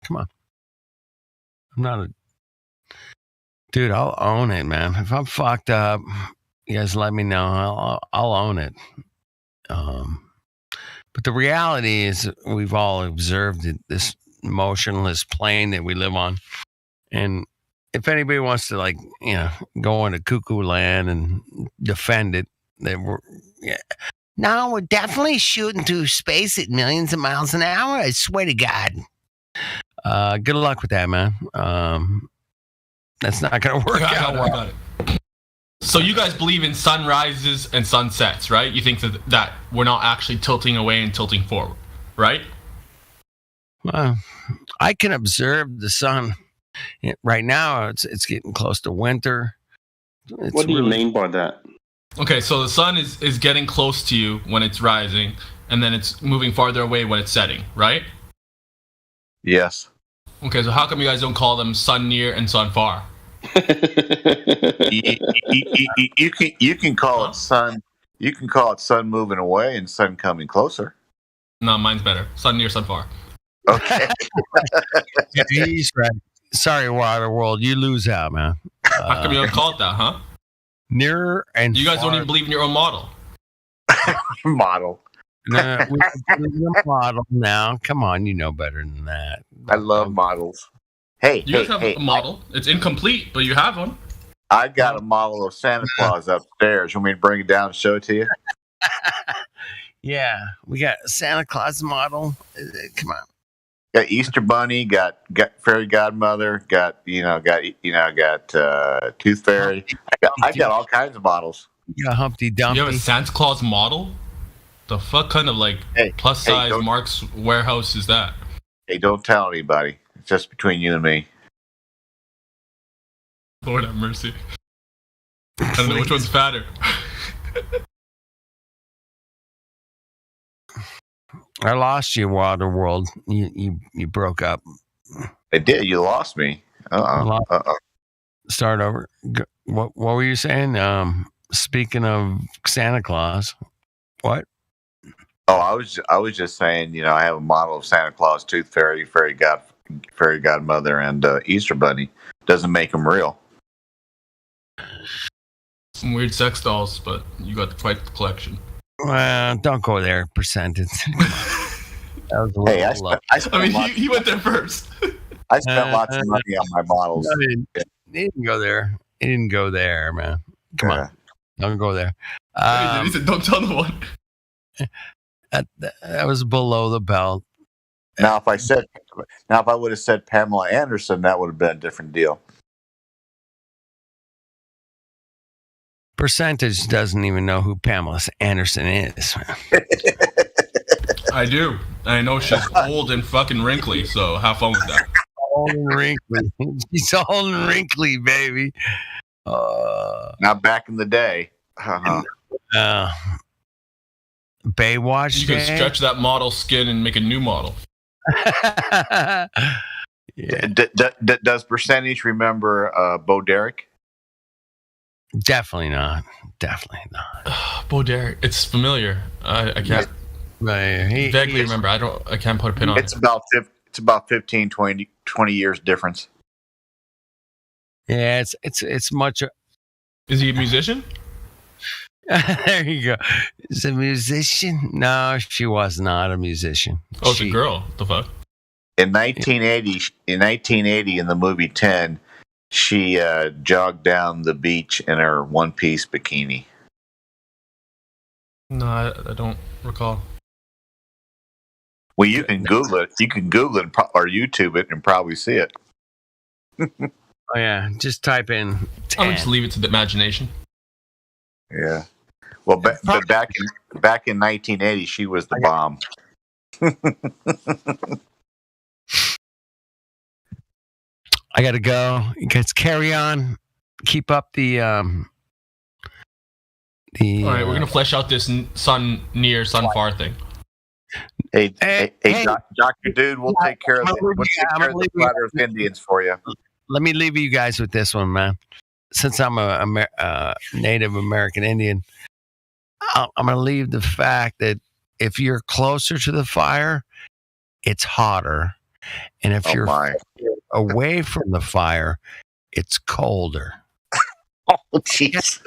Come on. I'm not a dude. I'll own it, man. If I'm fucked up, you guys let me know. I'll own it. But the reality is, we've all observed this motionless plane that we live on, and if anybody wants to like go into cuckoo land and defend it, they were no, we're definitely shooting through space at millions of miles an hour. I swear to God. Good luck with that, man. That's not going to work out well. Got it. So you guys believe in sunrises and sunsets, right? You think that we're not actually tilting away and tilting forward, right? I can observe the sun. Right now, it's getting close to winter. What do you mean by that? Okay, so the sun is getting close to you when it's rising, and then it's moving farther away when it's setting, right? Yes. Okay, so how come you guys don't call them sun near and sun far? You can call it sun. You can call it sun moving away and sun coming closer. No, mine's better. Sun near, sun far. Okay. He's right. Sorry, Waterworld, you lose out, man. How come you don't call it that, huh? Nearer and you guys far. don't even believe in your own model. Model. No, we believe in a model now. Come on, you know better than that. I love models. Hey, you guys have a model. It's incomplete, but you have one. I got a model of Santa Claus upstairs. You want me to bring it down and show it to you? Yeah, we got a Santa Claus model. Come on. Got Easter Bunny, got Fairy Godmother, got Tooth Fairy. I got all kinds of models. You got Humpty Dumpty. You have a Santa Claus model? The fuck kind of plus size Mark's warehouse is that? Hey, don't tell anybody. It's just between you and me. Lord have mercy. I don't know which one's fatter. I lost you, Waterworld. You broke up. I did. You lost me. Start over. What were you saying? Speaking of Santa Claus, what? Oh, I was just saying. I have a model of Santa Claus, Tooth Fairy, Fairy Godmother, and Easter Bunny. Doesn't make them real. Some weird sex dolls, but you got quite the collection. Well, don't go there, percentage. He went there first. I spent lots of money on my models. He didn't go there. He didn't go there, man. Come on. Don't go there. He said, don't tell no one. That was below the belt. Now, if I would have said Pamela Anderson, that would have been a different deal. Percentage doesn't even know who Pamela Anderson is. I do. I know she's old and fucking wrinkly, so have fun with that. Old and wrinkly. She's old and wrinkly, baby. Now, back in the day. Baywatch. You can stretch that model skin and make a new model. Yeah. Does Percentage remember Bo Derek? Definitely not. Bo Derek. It's familiar. I can't vaguely remember. I can't put a pin on it. It's about 15, 20 years difference. Yeah, it's much. Is he a musician? There you go. Is a musician? No, she was not a musician. Oh, it's a girl. What the fuck? In 1980, in the movie 10, she jogged down the beach in her one-piece bikini. No, I don't recall. Well, you can Google it. You can Google it or YouTube it and probably see it. Oh yeah, just type in 10. I'll just leave it to the imagination. Yeah. Well, but back in 1980, she was the bomb. I gotta go. You guys carry on. Keep up the. All right, we're gonna flesh out this sun near, sun far thing. Hey, Dr. Dude, we'll take care of the Flat Earth Indians for you. Let me leave you guys with this one, man. Since I'm a Native American Indian, I'm gonna leave the fact that if you're closer to the fire, it's hotter, and if you're away from the fire, it's colder. Oh, jeez.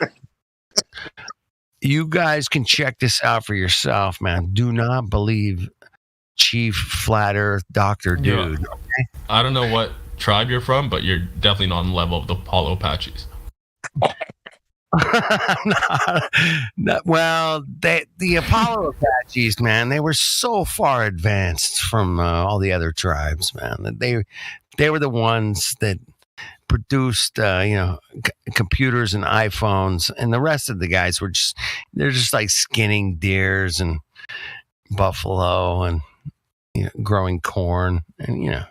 You guys can check this out for yourself, man. Do not believe Chief Flat Earth Dr. Dude. I don't know what tribe you're from, but you're definitely not on the level of the Apollo Apaches. Well, the Apollo Apaches, man, they were so far advanced from all the other tribes, man. They were the ones that produced, computers and iPhones, and the rest of the guys were they're just like skinning deers and buffalo and growing corn and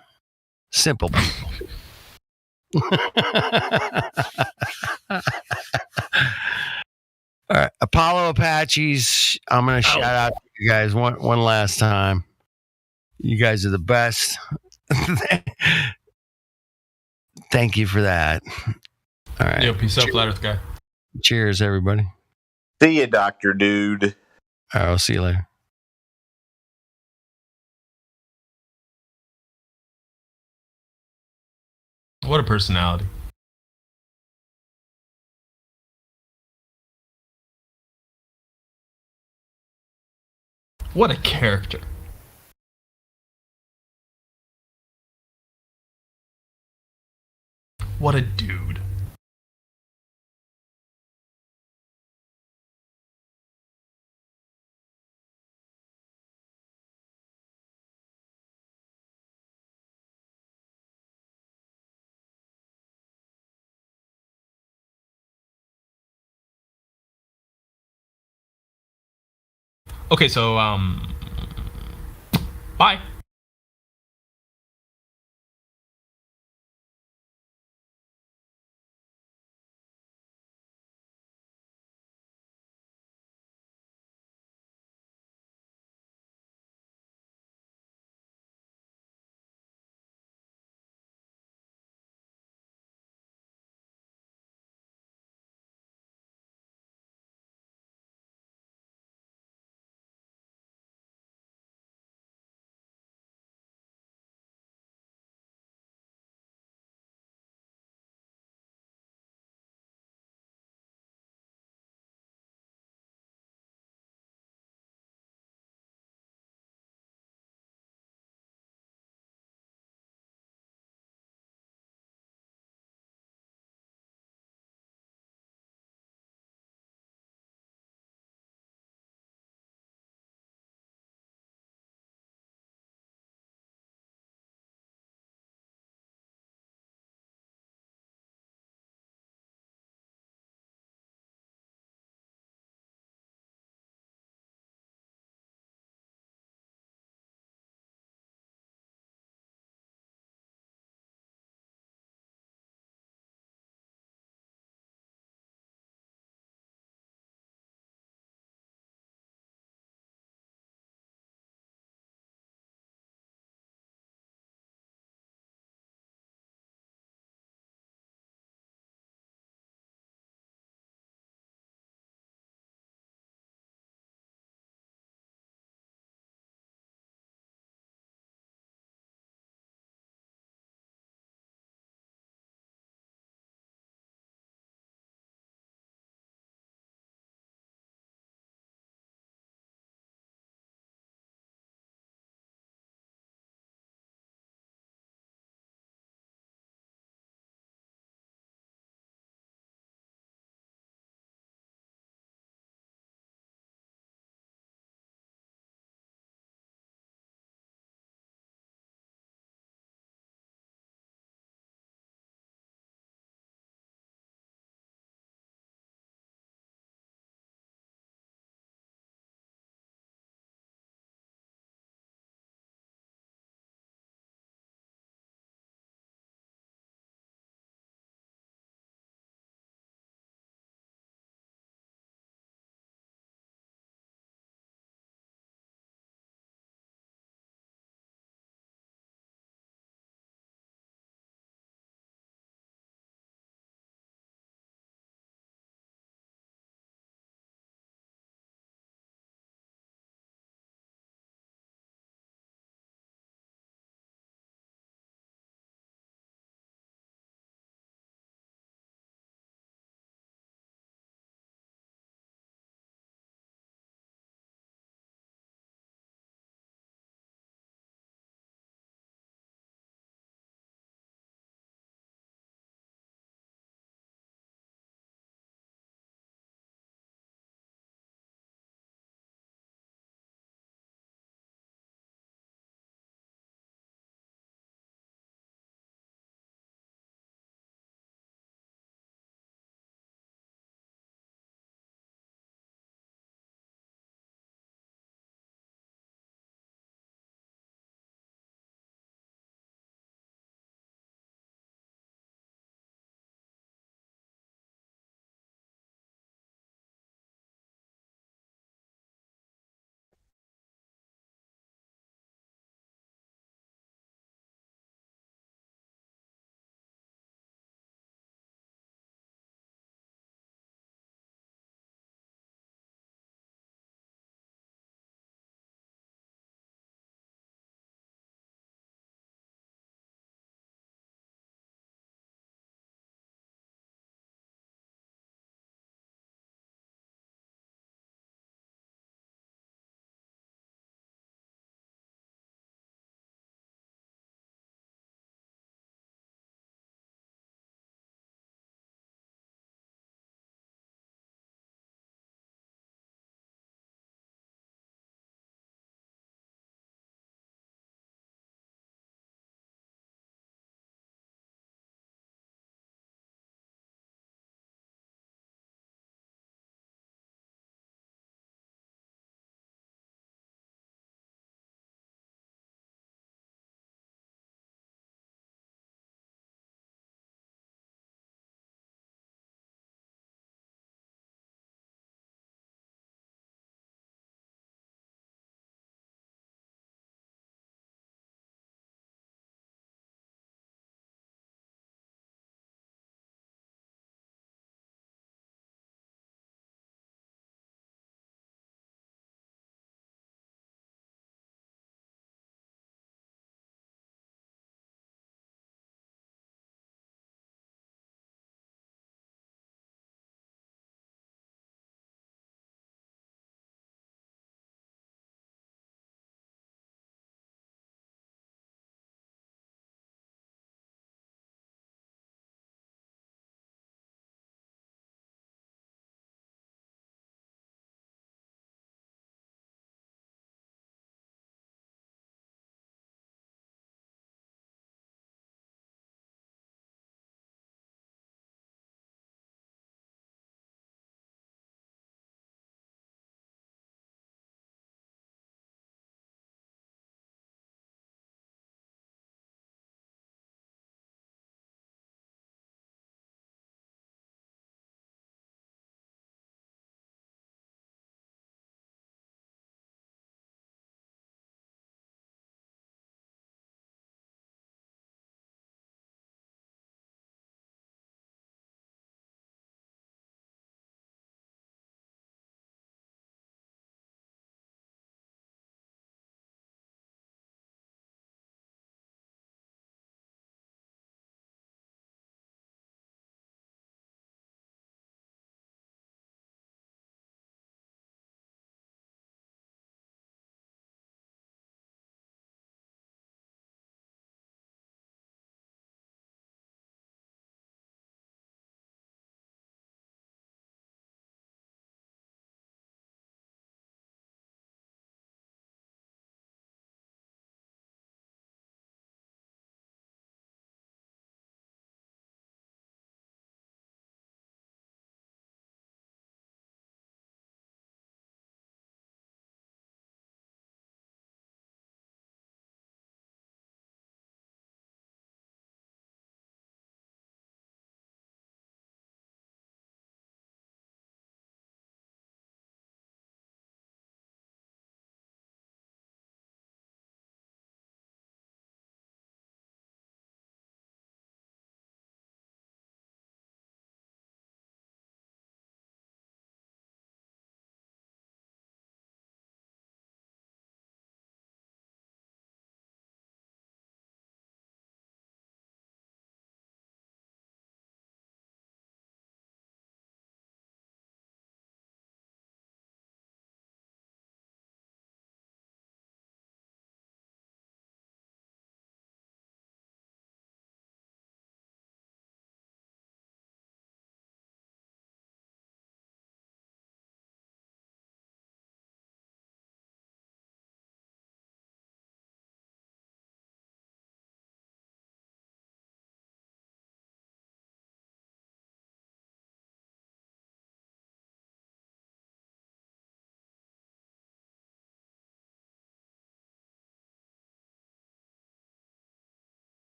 simple people. All right, Apollo Apaches. I'm gonna shout out to you guys one last time. You guys are the best. Thank you for that. All right. Yeah, peace out, Flat Earth guy. Cheers, everybody. See you, Dr. Dude. All right, I'll see you later. What a personality. What a character. What a dude. Okay, so bye.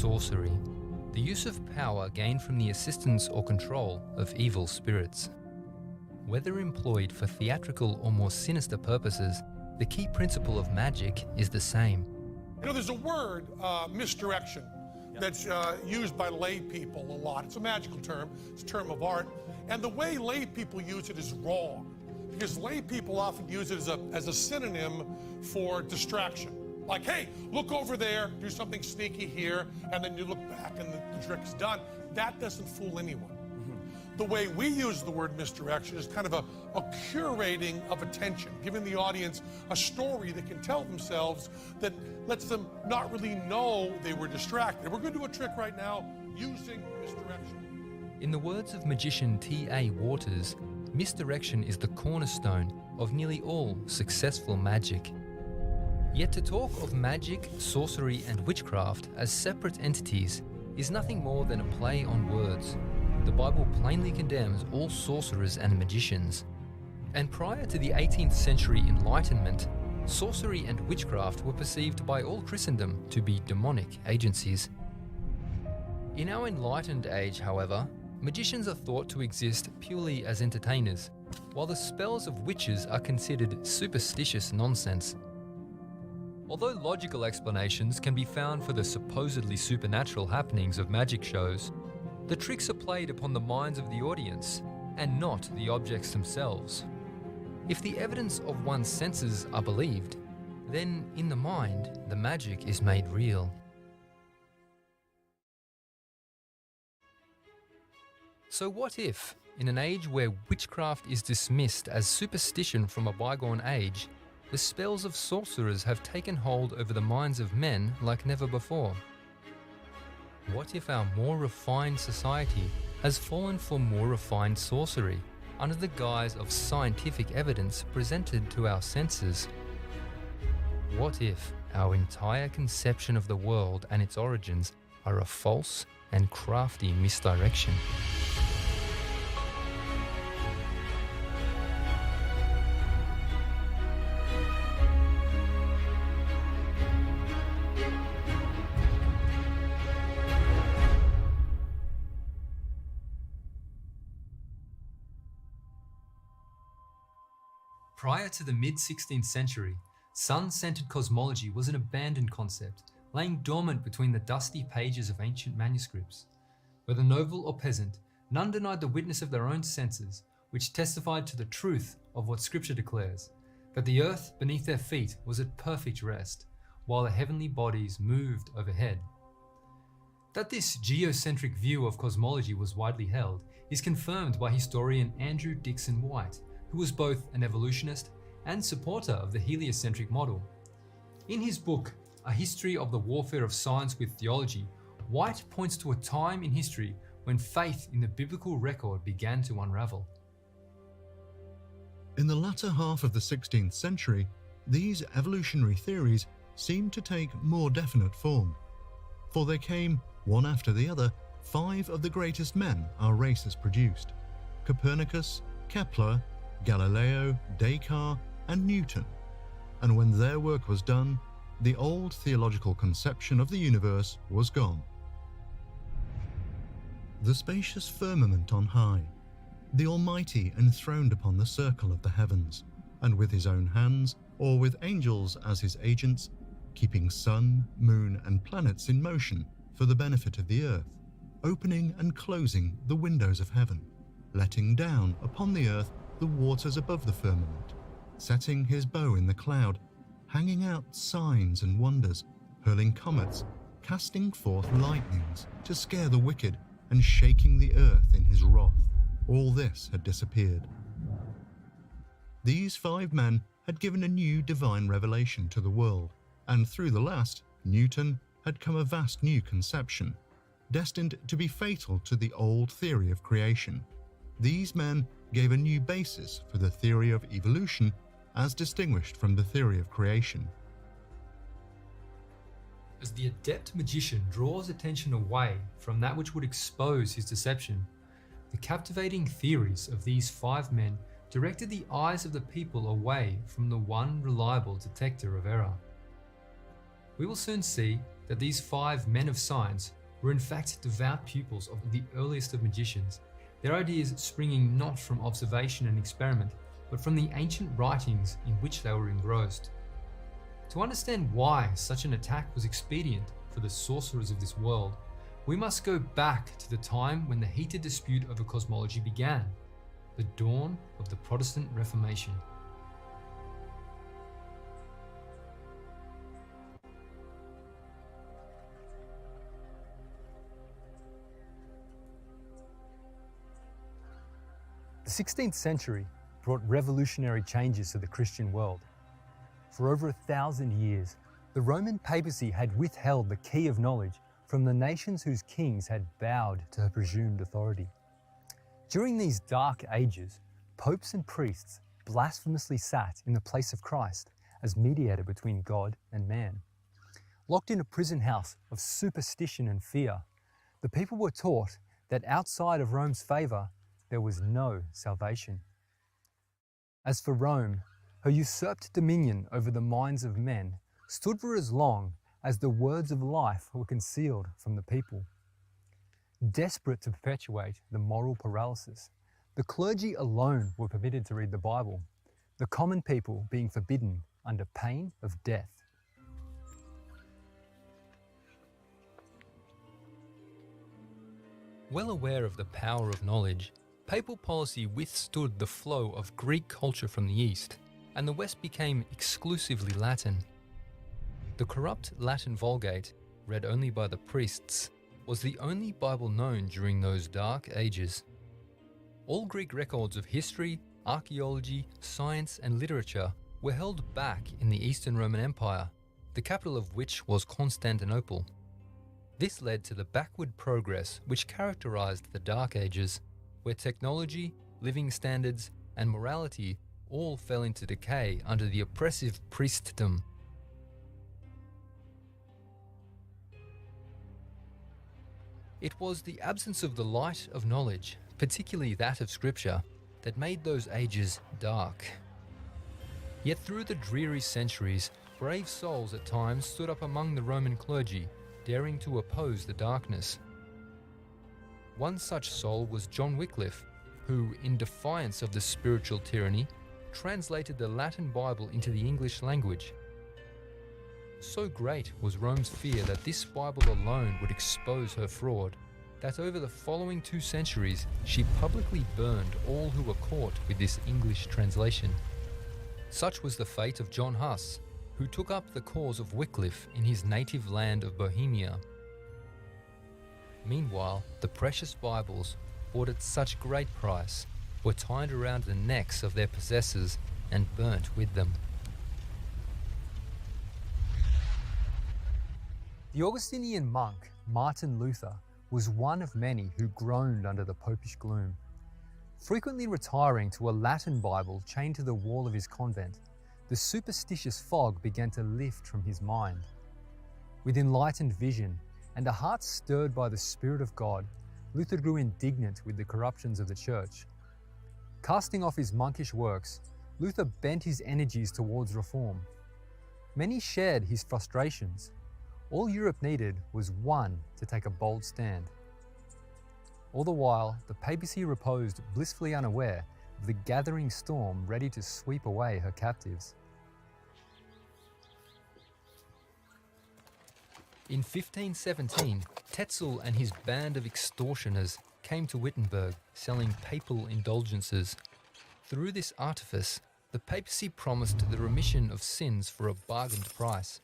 sorcery, the use of power gained from the assistance or control of evil spirits. Whether employed for theatrical or more sinister purposes, the key principle of magic is the same. You know, there's a word, misdirection, that's used by lay people a lot. It's a magical term. It's a term of art. And the way lay people use it is wrong, because lay people often use it as a synonym for distraction. Like, hey, look over there, do something sneaky here, and then you look back and the trick's done. That doesn't fool anyone. The way we use the word misdirection is kind of a curating of attention, giving the audience a story they can tell themselves that lets them not really know they were distracted. We're going to do a trick right now using misdirection. In the words of magician T.A. Waters, misdirection is the cornerstone of nearly all successful magic. Yet to talk of magic, sorcery, and witchcraft as separate entities is nothing more than a play on words. The Bible plainly condemns all sorcerers and magicians. And prior to the 18th century Enlightenment, sorcery and witchcraft were perceived by all Christendom to be demonic agencies. In our enlightened age, however, magicians are thought to exist purely as entertainers, while the spells of witches are considered superstitious nonsense. Although logical explanations can be found for the supposedly supernatural happenings of magic shows, the tricks are played upon the minds of the audience and not the objects themselves. If the evidence of one's senses are believed, then in the mind, the magic is made real. So what if, in an age where witchcraft is dismissed as superstition from a bygone age, the spells of sorcerers have taken hold over the minds of men like never before? What if our more refined society has fallen for more refined sorcery under the guise of scientific evidence presented to our senses? What if our entire conception of the world and its origins are a false and crafty misdirection? Prior to the mid-16th century, sun-centered cosmology was an abandoned concept, laying dormant between the dusty pages of ancient manuscripts. Whether noble or peasant, none denied the witness of their own senses, which testified to the truth of what Scripture declares, that the earth beneath their feet was at perfect rest, while the heavenly bodies moved overhead. That this geocentric view of cosmology was widely held is confirmed by historian Andrew Dickson White, who was both an evolutionist and supporter of the heliocentric model. In his book, A History of the Warfare of Science with Theology, White points to a time in history when faith in the biblical record began to unravel. In the latter half of the 16th century, these evolutionary theories seemed to take more definite form, for there came, one after the other, 5 of the greatest men our race has produced: Copernicus, Kepler, Galileo, Descartes, and Newton. And when their work was done, the old theological conception of the universe was gone. The spacious firmament on high, the Almighty enthroned upon the circle of the heavens, and with his own hands, or with angels as his agents, keeping sun, moon, and planets in motion for the benefit of the earth, opening and closing the windows of heaven, letting down upon the earth the waters above the firmament, setting his bow in the cloud, hanging out signs and wonders, hurling comets, casting forth lightnings to scare the wicked, and shaking the earth in his wrath. All this had disappeared. These 5 men had given a new divine revelation to the world, and through the last, Newton, had come a vast new conception, destined to be fatal to the old theory of creation. These men gave a new basis for the theory of evolution as distinguished from the theory of creation. As the adept magician draws attention away from that which would expose his deception, the captivating theories of these 5 men directed the eyes of the people away from the one reliable detector of error. We will soon see that these 5 men of science were in fact devout pupils of the earliest of magicians, their ideas springing not from observation and experiment, but from the ancient writings in which they were engrossed. To understand why such an attack was expedient for the sorcerers of this world, we must go back to the time when the heated dispute over cosmology began, the dawn of the Protestant Reformation. The 16th century brought revolutionary changes to the Christian world. For over 1,000 years, the Roman papacy had withheld the key of knowledge from the nations whose kings had bowed to her presumed authority. During these dark ages, popes and priests blasphemously sat in the place of Christ as mediator between God and man. Locked in a prison house of superstition and fear, the people were taught that outside of Rome's favour, there was no salvation. As for Rome, her usurped dominion over the minds of men stood for as long as the words of life were concealed from the people. Desperate to perpetuate the moral paralysis, the clergy alone were permitted to read the Bible, the common people being forbidden under pain of death. Well aware of the power of knowledge, papal policy withstood the flow of Greek culture from the East, and the West became exclusively Latin. The corrupt Latin Vulgate, read only by the priests, was the only Bible known during those dark ages. All Greek records of history, archaeology, science, and literature were held back in the Eastern Roman Empire, the capital of which was Constantinople. This led to the backward progress which characterized the Dark Ages, where technology, living standards, and morality all fell into decay under the oppressive priestdom. It was the absence of the light of knowledge, particularly that of Scripture, that made those ages dark. Yet through the dreary centuries, brave souls at times stood up among the Roman clergy, daring to oppose the darkness. One such soul was John Wycliffe, who, in defiance of the spiritual tyranny, translated the Latin Bible into the English language. So great was Rome's fear that this Bible alone would expose her fraud, that over the following 2 centuries she publicly burned all who were caught with this English translation. Such was the fate of John Huss, who took up the cause of Wycliffe in his native land of Bohemia. Meanwhile, the precious Bibles, bought at such great price, were tied around the necks of their possessors and burnt with them. The Augustinian monk Martin Luther was one of many who groaned under the popish gloom. Frequently retiring to a Latin Bible chained to the wall of his convent, the superstitious fog began to lift from his mind. With enlightened vision and a heart stirred by the Spirit of God, Luther grew indignant with the corruptions of the Church. Casting off his monkish works, Luther bent his energies towards reform. Many shared his frustrations. All Europe needed was one to take a bold stand. All the while, the papacy reposed blissfully unaware of the gathering storm ready to sweep away her captives. In 1517, Tetzel and his band of extortioners came to Wittenberg selling papal indulgences. Through this artifice, the papacy promised the remission of sins for a bargained price.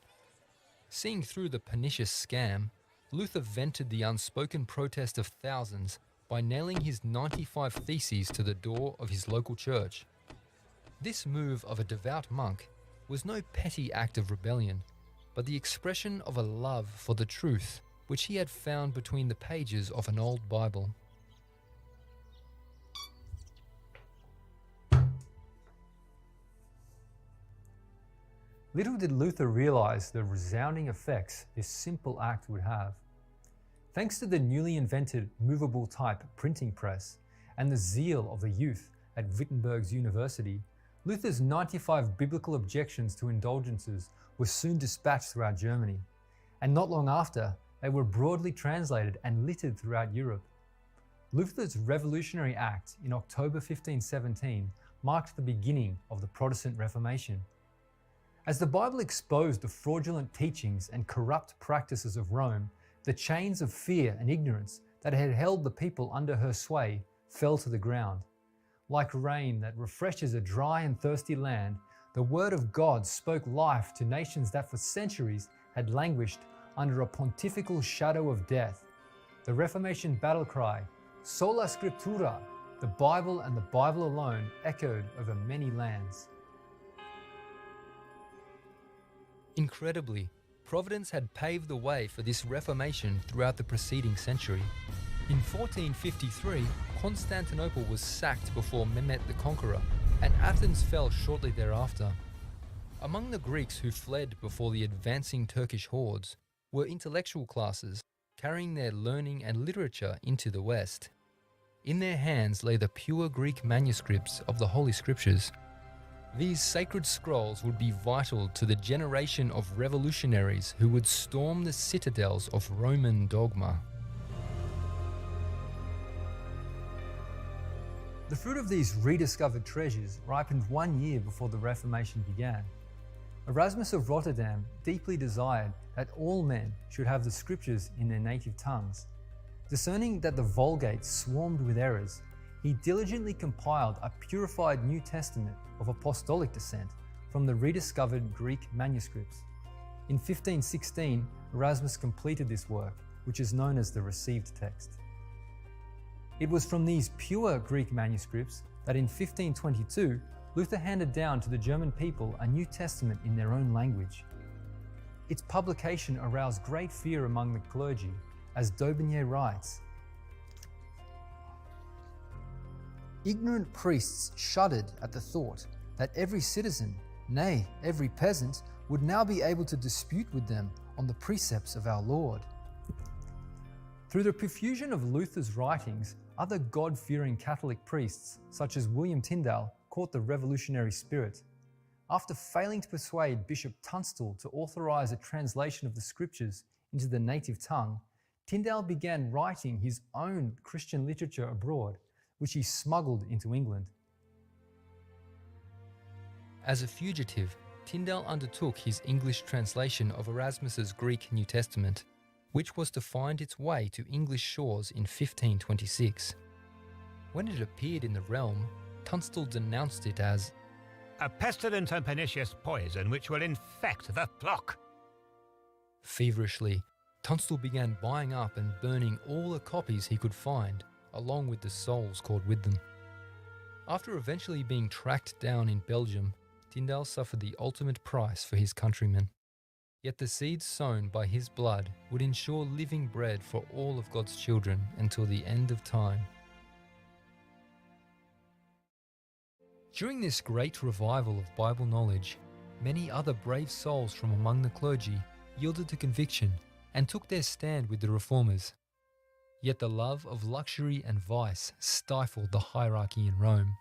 Seeing through the pernicious scam, Luther vented the unspoken protest of thousands by nailing his 95 theses to the door of his local church. This move of a devout monk was no petty act of rebellion, but the expression of a love for the truth which he had found between the pages of an old Bible. Little did Luther realize the resounding effects this simple act would have. Thanks to the newly invented movable type printing press and the zeal of the youth at Wittenberg's university, Luther's 95 biblical objections to indulgences were soon dispatched throughout Germany, and not long after, they were broadly translated and littered throughout Europe. Luther's revolutionary act in October 1517 marked the beginning of the Protestant Reformation. As the Bible exposed the fraudulent teachings and corrupt practices of Rome, the chains of fear and ignorance that had held the people under her sway fell to the ground. Like rain that refreshes a dry and thirsty land, the Word of God spoke life to nations that for centuries had languished under a pontifical shadow of death. The Reformation battle cry, Sola Scriptura, the Bible and the Bible alone, echoed over many lands. Incredibly, Providence had paved the way for this Reformation throughout the preceding century. In 1453, Constantinople was sacked before Mehmet the Conqueror, and Athens fell shortly thereafter. Among the Greeks who fled before the advancing Turkish hordes were intellectual classes, carrying their learning and literature into the West. In their hands lay the pure Greek manuscripts of the Holy Scriptures. These sacred scrolls would be vital to the generation of revolutionaries who would storm the citadels of Roman dogma. The fruit of these rediscovered treasures ripened 1 year before the Reformation began. Erasmus of Rotterdam deeply desired that all men should have the Scriptures in their native tongues. Discerning that the Vulgate swarmed with errors, he diligently compiled a purified New Testament of apostolic descent from the rediscovered Greek manuscripts. In 1516, Erasmus completed this work, which is known as the Received Text. It was from these pure Greek manuscripts that in 1522, Luther handed down to the German people a New Testament in their own language. Its publication aroused great fear among the clergy, as Daubigny writes, "Ignorant priests shuddered at the thought that every citizen, nay, every peasant, would now be able to dispute with them on the precepts of our Lord." Through the profusion of Luther's writings, other God-fearing Catholic priests, such as William Tyndale, caught the revolutionary spirit. After failing to persuade Bishop Tunstall to authorize a translation of the Scriptures into the native tongue, Tyndale began writing his own Christian literature abroad, which he smuggled into England. As a fugitive, Tyndale undertook his English translation of Erasmus's Greek New Testament, which was to find its way to English shores in 1526. When it appeared in the realm, Tunstall denounced it as a pestilent and pernicious poison which will infect the flock. Feverishly, Tunstall began buying up and burning all the copies he could find, along with the souls caught with them. After eventually being tracked down in Belgium, Tyndale suffered the ultimate price for his countrymen. Yet the seeds sown by his blood would ensure living bread for all of God's children until the end of time. During this great revival of Bible knowledge, many other brave souls from among the clergy yielded to conviction and took their stand with the reformers. Yet the love of luxury and vice stifled the hierarchy in Rome.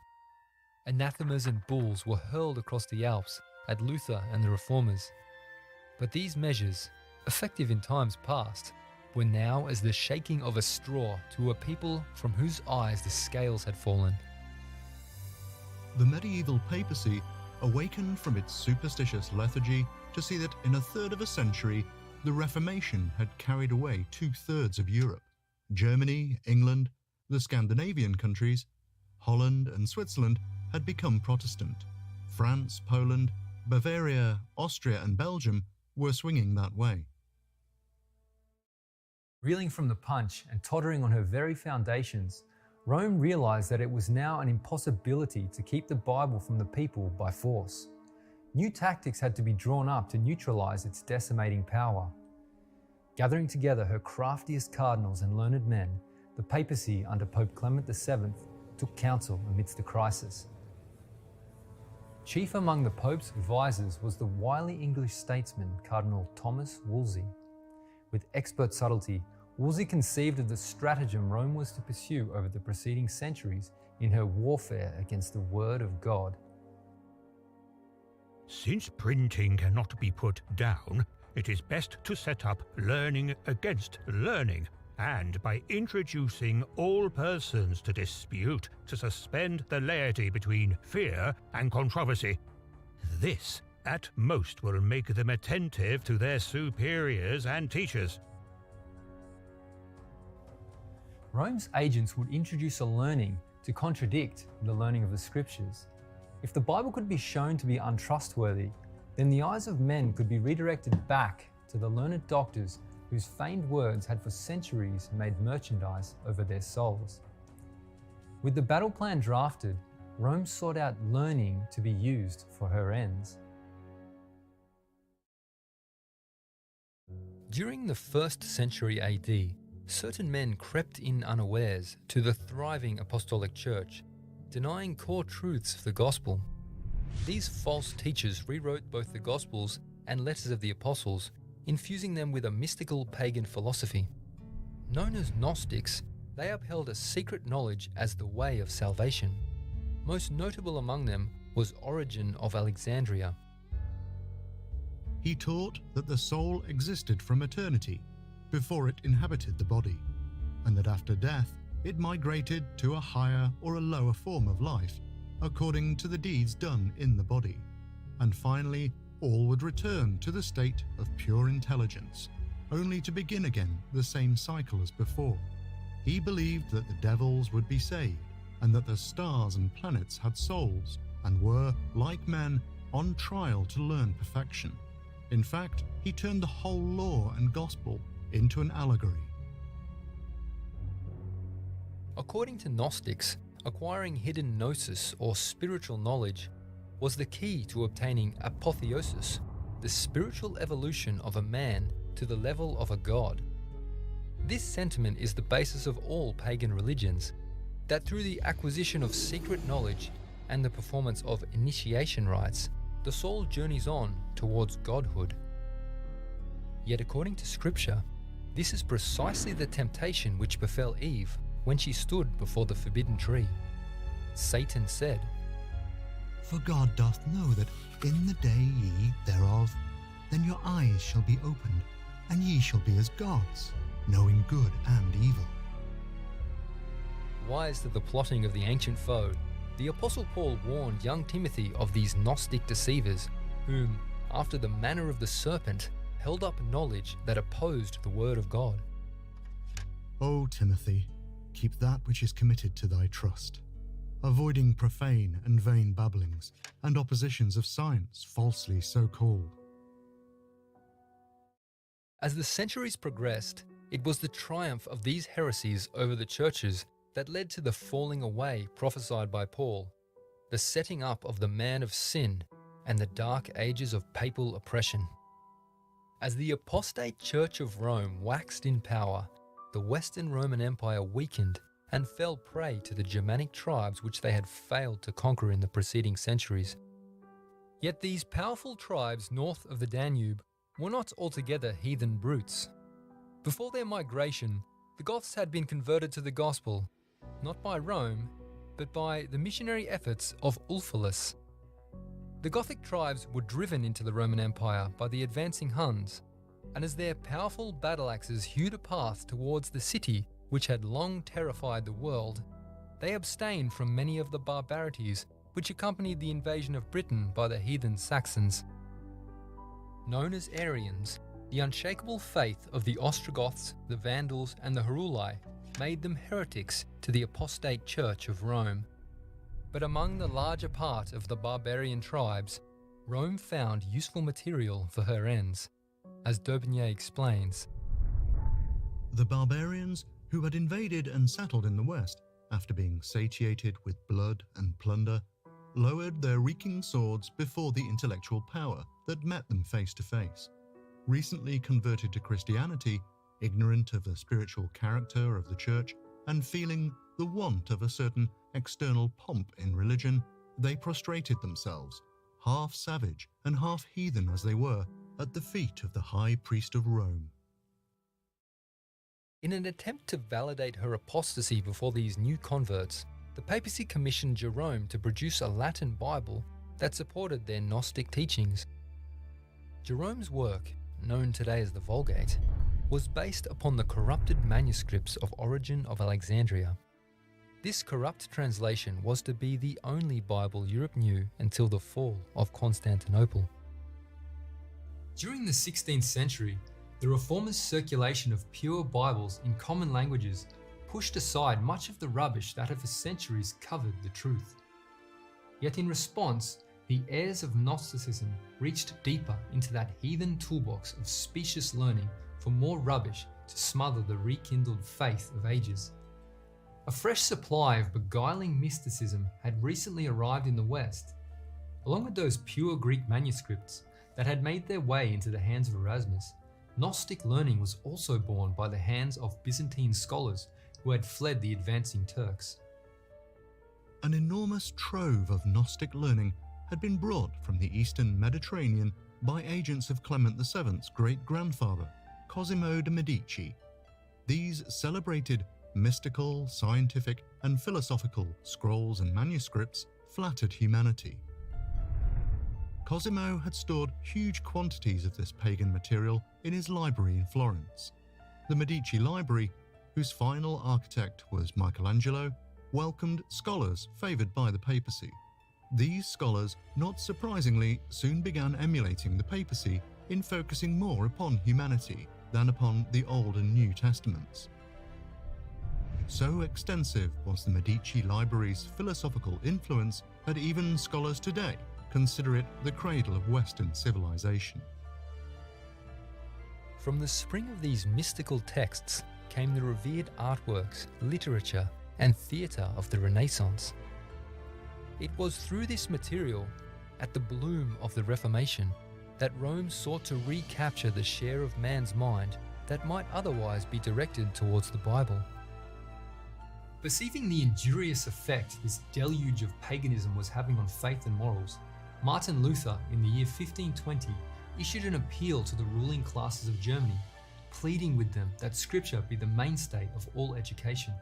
Anathemas and bulls were hurled across the Alps at Luther and the reformers. But these measures, effective in times past, were now as the shaking of a straw to a people from whose eyes the scales had fallen. The medieval papacy awakened from its superstitious lethargy to see that in a third of a century, the Reformation had carried away 2/3 of Europe. Germany, England, the Scandinavian countries, Holland and Switzerland had become Protestant. France, Poland, Bavaria, Austria and Belgium were swinging that way. Reeling from the punch and tottering on her very foundations, Rome realized that it was now an impossibility to keep the Bible from the people by force. New tactics had to be drawn up to neutralize its decimating power. Gathering together her craftiest cardinals and learned men, the papacy under Pope Clement VII took counsel amidst the crisis. Chief among the Pope's advisors was the wily English statesman Cardinal Thomas Wolsey. With expert subtlety, Wolsey conceived of the stratagem Rome was to pursue over the preceding centuries in her warfare against the Word of God. Since printing cannot be put down, it is best to set up learning against learning, and by introducing all persons to dispute, to suspend the laity between fear and controversy. This, at most, will make them attentive to their superiors and teachers. Rome's agents would introduce a learning to contradict the learning of the scriptures. If the Bible could be shown to be untrustworthy, then the eyes of men could be redirected back to the learned doctors whose feigned words had for centuries made merchandise over their souls. With the battle plan drafted, Rome sought out learning to be used for her ends. During the 1st century AD, certain men crept in unawares to the thriving apostolic church, denying core truths of the gospel. These false teachers rewrote both the gospels and letters of the apostles, infusing them with a mystical pagan philosophy. Known as Gnostics, they upheld a secret knowledge as the way of salvation. Most notable among them was Origen of Alexandria. He taught that the soul existed from eternity, before it inhabited the body, and that after death it migrated to a higher or a lower form of life, according to the deeds done in the body, and finally all would return to the state of pure intelligence, only to begin again the same cycle as before. He believed that the devils would be saved, and that the stars and planets had souls, and were, like men, on trial to learn perfection. In fact, he turned the whole law and gospel into an allegory. According to Gnostics, acquiring hidden gnosis or spiritual knowledge was the key to obtaining apotheosis, the spiritual evolution of a man to the level of a god. This sentiment is the basis of all pagan religions, that through the acquisition of secret knowledge and the performance of initiation rites, the soul journeys on towards godhood. Yet according to Scripture, this is precisely the temptation which befell Eve when she stood before the forbidden tree. Satan said, For God doth know that in the day ye eat thereof, then your eyes shall be opened, and ye shall be as gods, knowing good and evil. Wise to the plotting of the ancient foe, the Apostle Paul warned young Timothy of these Gnostic deceivers, whom, after the manner of the serpent, held up knowledge that opposed the word of God. O Timothy, keep that which is committed to thy trust, avoiding profane and vain babblings, and oppositions of science falsely so called. As the centuries progressed, it was the triumph of these heresies over the churches that led to the falling away prophesied by Paul, the setting up of the man of sin, and the dark ages of papal oppression. As the apostate Church of Rome waxed in power, the Western Roman Empire weakened and fell prey to the Germanic tribes which they had failed to conquer in the preceding centuries. Yet these powerful tribes north of the Danube were not altogether heathen brutes. Before their migration, the Goths had been converted to the gospel, not by Rome, but by the missionary efforts of Ulfilas. The Gothic tribes were driven into the Roman Empire by the advancing Huns, and as their powerful battle axes hewed a path towards the city which had long terrified the world, they abstained from many of the barbarities which accompanied the invasion of Britain by the heathen Saxons. Known as Arians, the unshakable faith of the Ostrogoths, the Vandals, and the Heruli made them heretics to the apostate Church of Rome. But among the larger part of the barbarian tribes, Rome found useful material for her ends, as D'Aubigné explains. The barbarians who had invaded and settled in the West after being satiated with blood and plunder, lowered their reeking swords before the intellectual power that met them face to face. Recently converted to Christianity, ignorant of the spiritual character of the church, and feeling the want of a certain external pomp in religion, they prostrated themselves, half savage and half heathen as they were, at the feet of the high priest of Rome. In an attempt to validate her apostasy before these new converts, the papacy commissioned Jerome to produce a Latin Bible that supported their Gnostic teachings. Jerome's work, known today as the Vulgate, was based upon the corrupted manuscripts of Origen of Alexandria. This corrupt translation was to be the only Bible Europe knew until the fall of Constantinople. During the 16th century, the Reformers' circulation of pure Bibles in common languages pushed aside much of the rubbish that had for centuries covered the truth. Yet in response, the heirs of Gnosticism reached deeper into that heathen toolbox of specious learning for more rubbish to smother the rekindled faith of ages. A fresh supply of beguiling mysticism had recently arrived in the West. Along with those pure Greek manuscripts that had made their way into the hands of Erasmus, Gnostic learning was also born by the hands of Byzantine scholars who had fled the advancing Turks. An enormous trove of Gnostic learning had been brought from the eastern Mediterranean by agents of Clement VII's great-grandfather, Cosimo de' Medici. These celebrated mystical, scientific, and philosophical scrolls and manuscripts flattered humanity. Cosimo had stored huge quantities of this pagan material in his library in Florence. The Medici Library, whose final architect was Michelangelo, welcomed scholars favoured by the papacy. These scholars, not surprisingly, soon began emulating the papacy in focusing more upon humanity than upon the Old and New Testaments. So extensive was the Medici Library's philosophical influence that even scholars today consider it the cradle of Western civilization. From the spring of these mystical texts came the revered artworks, literature, and theatre of the Renaissance. It was through this material, at the bloom of the Reformation, that Rome sought to recapture the share of man's mind that might otherwise be directed towards the Bible. Perceiving the injurious effect this deluge of paganism was having on faith and morals, Martin Luther, in the year 1520, issued an appeal to the ruling classes of Germany, pleading with them that Scripture be the mainstay of all education.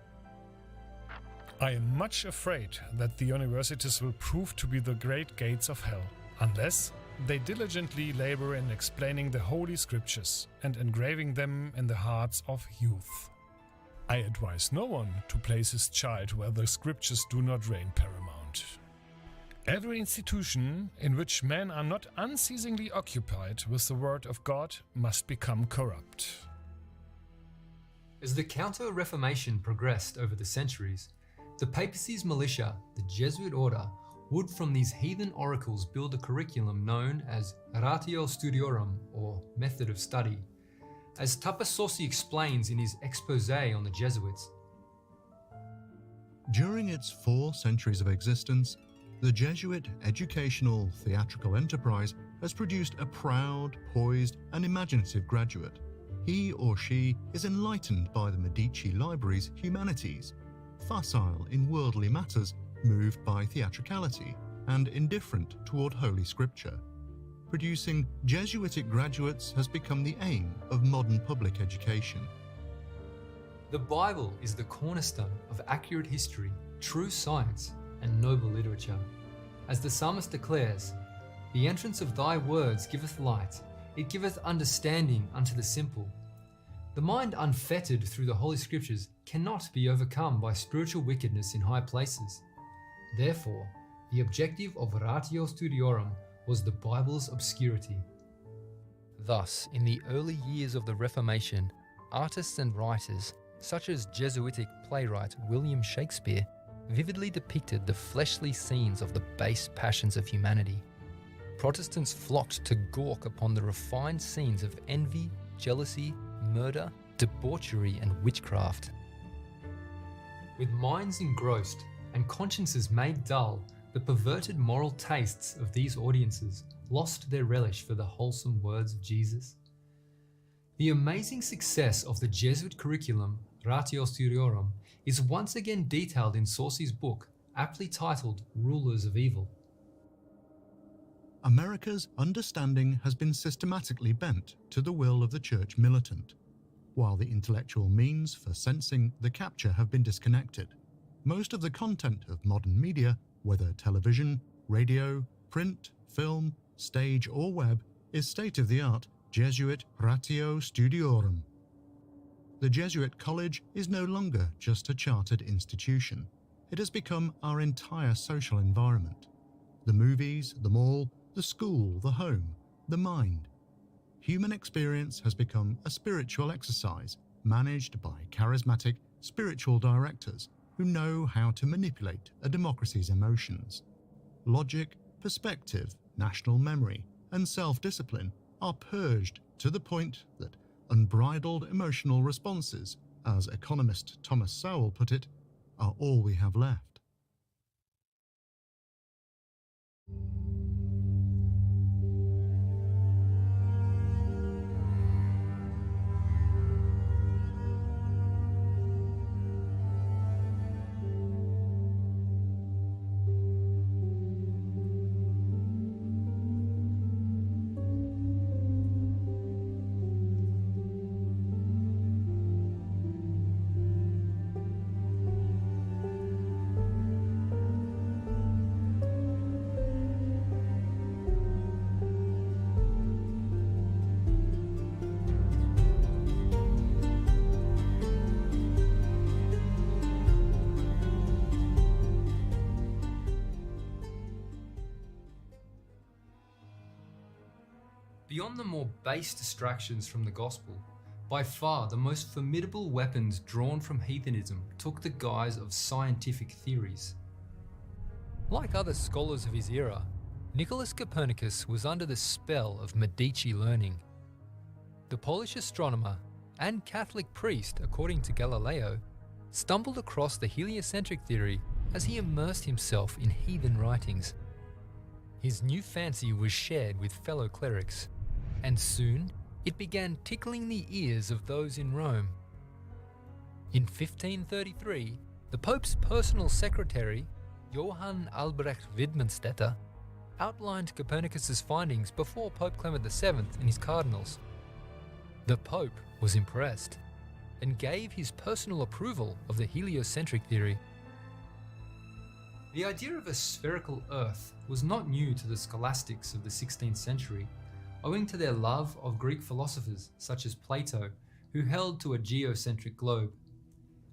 I am much afraid that the universities will prove to be the great gates of hell, unless they diligently labor in explaining the Holy Scriptures and engraving them in the hearts of youth. I advise no one to place his child where the Scriptures do not reign paramount. Every institution in which men are not unceasingly occupied with the Word of God must become corrupt. As the Counter-Reformation progressed over the centuries, the papacy's militia, the Jesuit order, would from these heathen oracles build a curriculum known as Ratio Studiorum, or Method of Study, as Tapasosi explains in his exposé on the Jesuits. During its 4 centuries of existence, the Jesuit educational theatrical enterprise has produced a proud, poised, and imaginative graduate. He or she is enlightened by the Medici Library's humanities, facile in worldly matters, moved by theatricality, and indifferent toward Holy Scripture. Producing Jesuitic graduates has become the aim of modern public education. The Bible is the cornerstone of accurate history, true science, and noble literature. As the psalmist declares, "The entrance of thy words giveth light, it giveth understanding unto the simple." The mind unfettered through the Holy Scriptures cannot be overcome by spiritual wickedness in high places. Therefore, the objective of Ratio Studiorum was the Bible's obscurity. Thus, in the early years of the Reformation, artists and writers, such as Jesuitic playwright William Shakespeare, vividly depicted the fleshly scenes of the base passions of humanity. Protestants flocked to gawk upon the refined scenes of envy, jealousy, murder, debauchery, and witchcraft. With minds engrossed and consciences made dull, the perverted moral tastes of these audiences lost their relish for the wholesome words of Jesus. The amazing success of the Jesuit curriculum, Ratio Studiorum, is once again detailed in Saucy's book, aptly titled Rulers of Evil. America's understanding has been systematically bent to the will of the church militant, while the intellectual means for sensing the capture have been disconnected. Most of the content of modern media, whether television, radio, print, film, stage or web, is state-of-the-art Jesuit Ratio Studiorum. The Jesuit College is no longer just a chartered institution. It has become our entire social environment. The movies, the mall, the school, the home, the mind. Human experience has become a spiritual exercise managed by charismatic spiritual directors who know how to manipulate a democracy's emotions. Logic, perspective, national memory, and self-discipline are purged to the point that unbridled emotional responses, as economist Thomas Sowell put it, are all we have left. Beyond the more base distractions from the gospel, by far the most formidable weapons drawn from heathenism took the guise of scientific theories. Like other scholars of his era, Nicholas Copernicus was under the spell of Medici learning. The Polish astronomer and Catholic priest, according to Galileo, stumbled across the heliocentric theory as he immersed himself in heathen writings. His new fancy was shared with fellow clerics, and soon it began tickling the ears of those in Rome. In 1533, the Pope's personal secretary, Johann Albrecht Widmanstätter, outlined Copernicus's findings before Pope Clement VII and his cardinals. The Pope was impressed and gave his personal approval of the heliocentric theory. The idea of a spherical Earth was not new to the scholastics of the 16th century, owing to their love of Greek philosophers such as Plato, who held to a geocentric globe.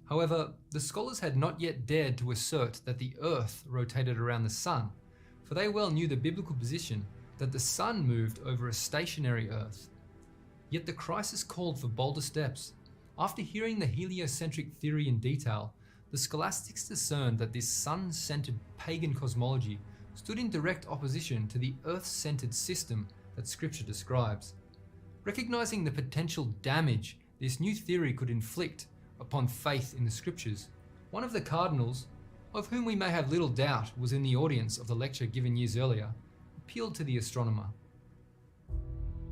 However, the scholars had not yet dared to assert that the Earth rotated around the Sun, for they well knew the biblical position that the Sun moved over a stationary Earth. Yet the crisis called for bolder steps. After hearing the heliocentric theory in detail, the scholastics discerned that this sun-centered pagan cosmology stood in direct opposition to the Earth-centered system that Scripture describes. Recognizing the potential damage this new theory could inflict upon faith in the Scriptures, one of the cardinals, of whom we may have little doubt was in the audience of the lecture given years earlier, appealed to the astronomer.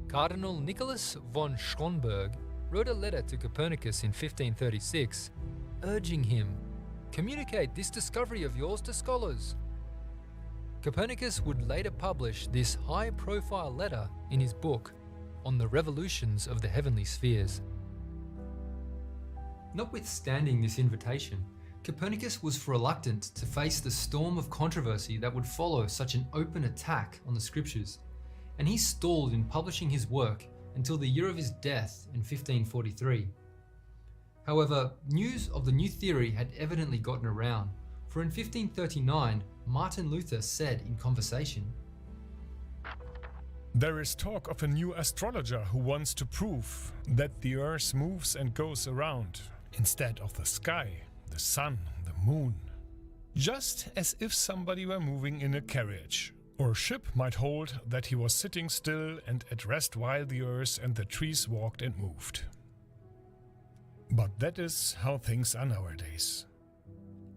Cardinal Nicholas von Schönberg wrote a letter to Copernicus in 1536, urging him, "Communicate this discovery of yours to scholars." Copernicus would later publish this high-profile letter in his book on the revolutions of the heavenly spheres. Notwithstanding this invitation, Copernicus was reluctant to face the storm of controversy that would follow such an open attack on the Scriptures, and he stalled in publishing his work until the year of his death in 1543. However, news of the new theory had evidently gotten around, for in 1539, Martin Luther said in conversation, "There is talk of a new astrologer who wants to prove that the Earth moves and goes around, instead of the sky, the sun, the moon. Just as if somebody were moving in a carriage, or a ship might hold that he was sitting still and at rest while the Earth and the trees walked and moved. But that is how things are nowadays.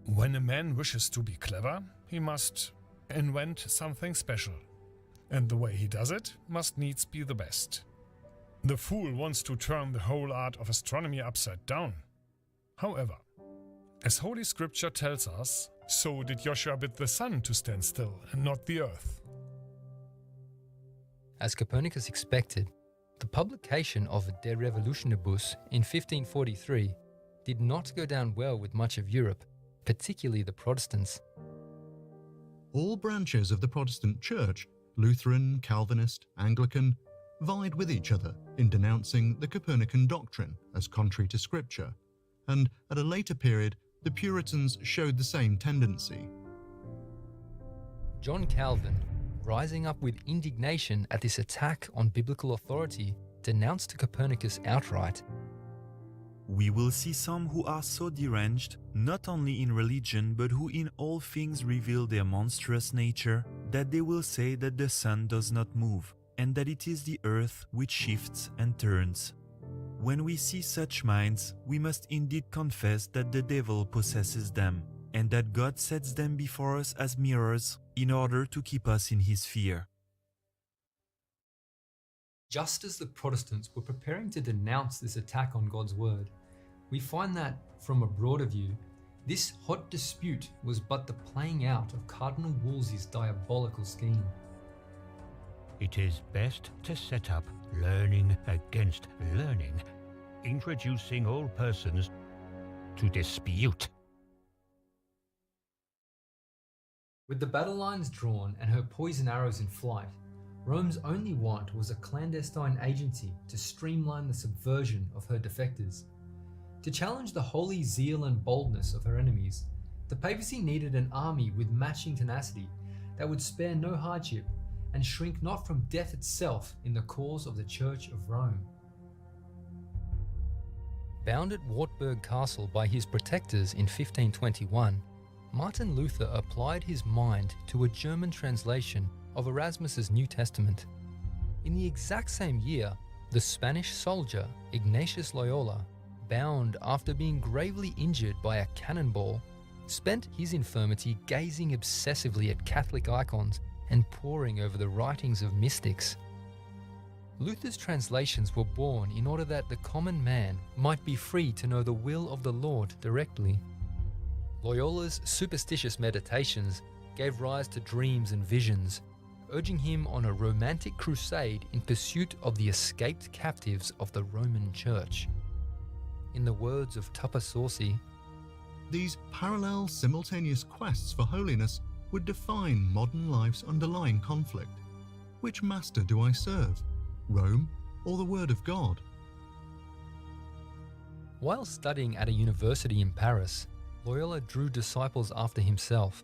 When a man wishes to be clever, he must invent something special, and the way he does it must needs be the best. The fool wants to turn the whole art of astronomy upside down. However, as Holy Scripture tells us, so did Joshua bid the sun to stand still and not the earth." As Copernicus expected, the publication of De Revolutionibus in 1543 did not go down well with much of Europe, particularly the Protestants. All branches of the Protestant Church, Lutheran, Calvinist, Anglican, vied with each other in denouncing the Copernican doctrine as contrary to Scripture, and at a later period, the Puritans showed the same tendency. John Calvin, rising up with indignation at this attack on biblical authority, denounced Copernicus outright. We will see some who are so deranged, not only in religion, but who in all things reveal their monstrous nature, that they will say that the sun does not move, and that it is the earth which shifts and turns. When we see such minds, we must indeed confess that the devil possesses them, and that God sets them before us as mirrors in order to keep us in his fear. Just as the Protestants were preparing to denounce this attack on God's word, we find that, from a broader view, this hot dispute was but the playing out of Cardinal Wolsey's diabolical scheme. It is best to set up learning against learning, introducing all persons to dispute. With the battle lines drawn and her poison arrows in flight, Rome's only want was a clandestine agency to streamline the subversion of her defectors. To challenge the holy zeal and boldness of her enemies, the papacy needed an army with matching tenacity that would spare no hardship and shrink not from death itself in the cause of the Church of Rome. Bound at Wartburg Castle by his protectors in 1521, Martin Luther applied his mind to a German translation of Erasmus's New Testament. In the exact same year, the Spanish soldier Ignatius Loyola, bound after being gravely injured by a cannonball, spent his infirmity gazing obsessively at Catholic icons and poring over the writings of mystics. Luther's translations were born in order that the common man might be free to know the will of the Lord directly. Loyola's superstitious meditations gave rise to dreams and visions, urging him on a romantic crusade in pursuit of the escaped captives of the Roman Church. In the words of Tupper-Saucy, these parallel, simultaneous quests for holiness would define modern life's underlying conflict. Which master do I serve? Rome or the Word of God? While studying at a university in Paris, Loyola drew disciples after himself.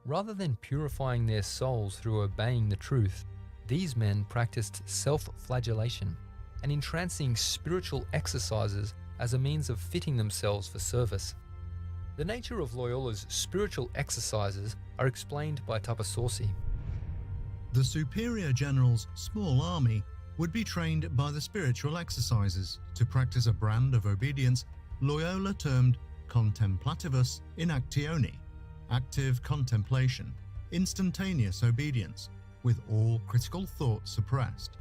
Rather than purifying their souls through obeying the truth, these men practiced self-flagellation and entrancing spiritual exercises as a means of fitting themselves for service. The nature of Loyola's spiritual exercises are explained by Tupper-Saucy. The superior general's small army would be trained by the spiritual exercises to practice a brand of obedience Loyola termed contemplativus in actione, active contemplation, instantaneous obedience, with all critical thought suppressed.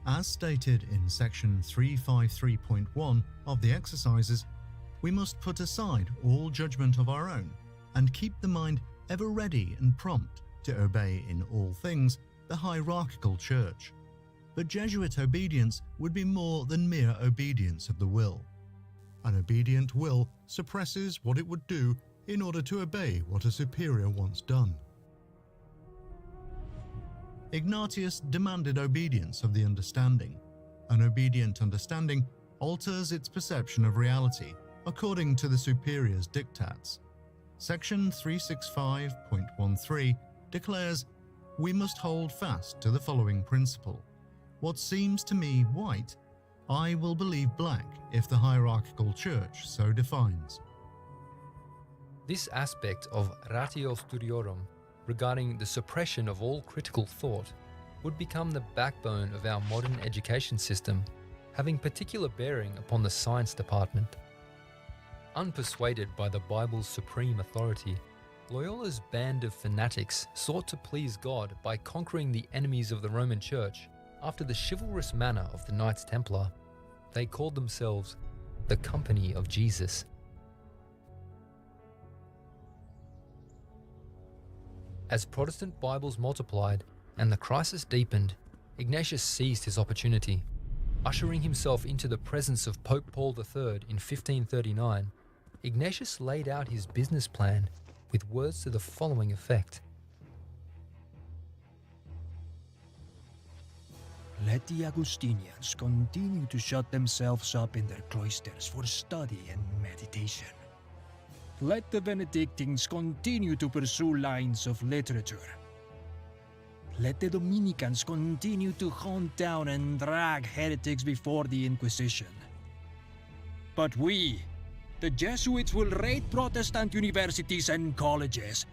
As stated in section 353.1 of the exercises, we must put aside all judgment of our own and keep the mind ever ready and prompt to obey in all things the hierarchical church. But Jesuit obedience would be more than mere obedience of the will. An obedient will suppresses what it would do in order to obey what a superior wants done. Ignatius demanded obedience of the understanding. An obedient understanding alters its perception of reality according to the superior's diktats. Section 365.13 declares, we must hold fast to the following principle. What seems to me white, I will believe black if the hierarchical church so defines. This aspect of ratio studiorum regarding the suppression of all critical thought would become the backbone of our modern education system, having particular bearing upon the science department. Unpersuaded by the Bible's supreme authority, Loyola's band of fanatics sought to please God by conquering the enemies of the Roman Church after the chivalrous manner of the Knights Templar. They called themselves the Company of Jesus. As Protestant Bibles multiplied and the crisis deepened, Ignatius seized his opportunity. Ushering himself into the presence of Pope Paul III in 1539, Ignatius laid out his business plan with words to the following effect. Let the Augustinians continue to shut themselves up in their cloisters for study and meditation. Let the Benedictines continue to pursue lines of literature. Let the Dominicans continue to hunt down and drag heretics before the Inquisition. But we, the Jesuits, will raid Protestant universities and colleges.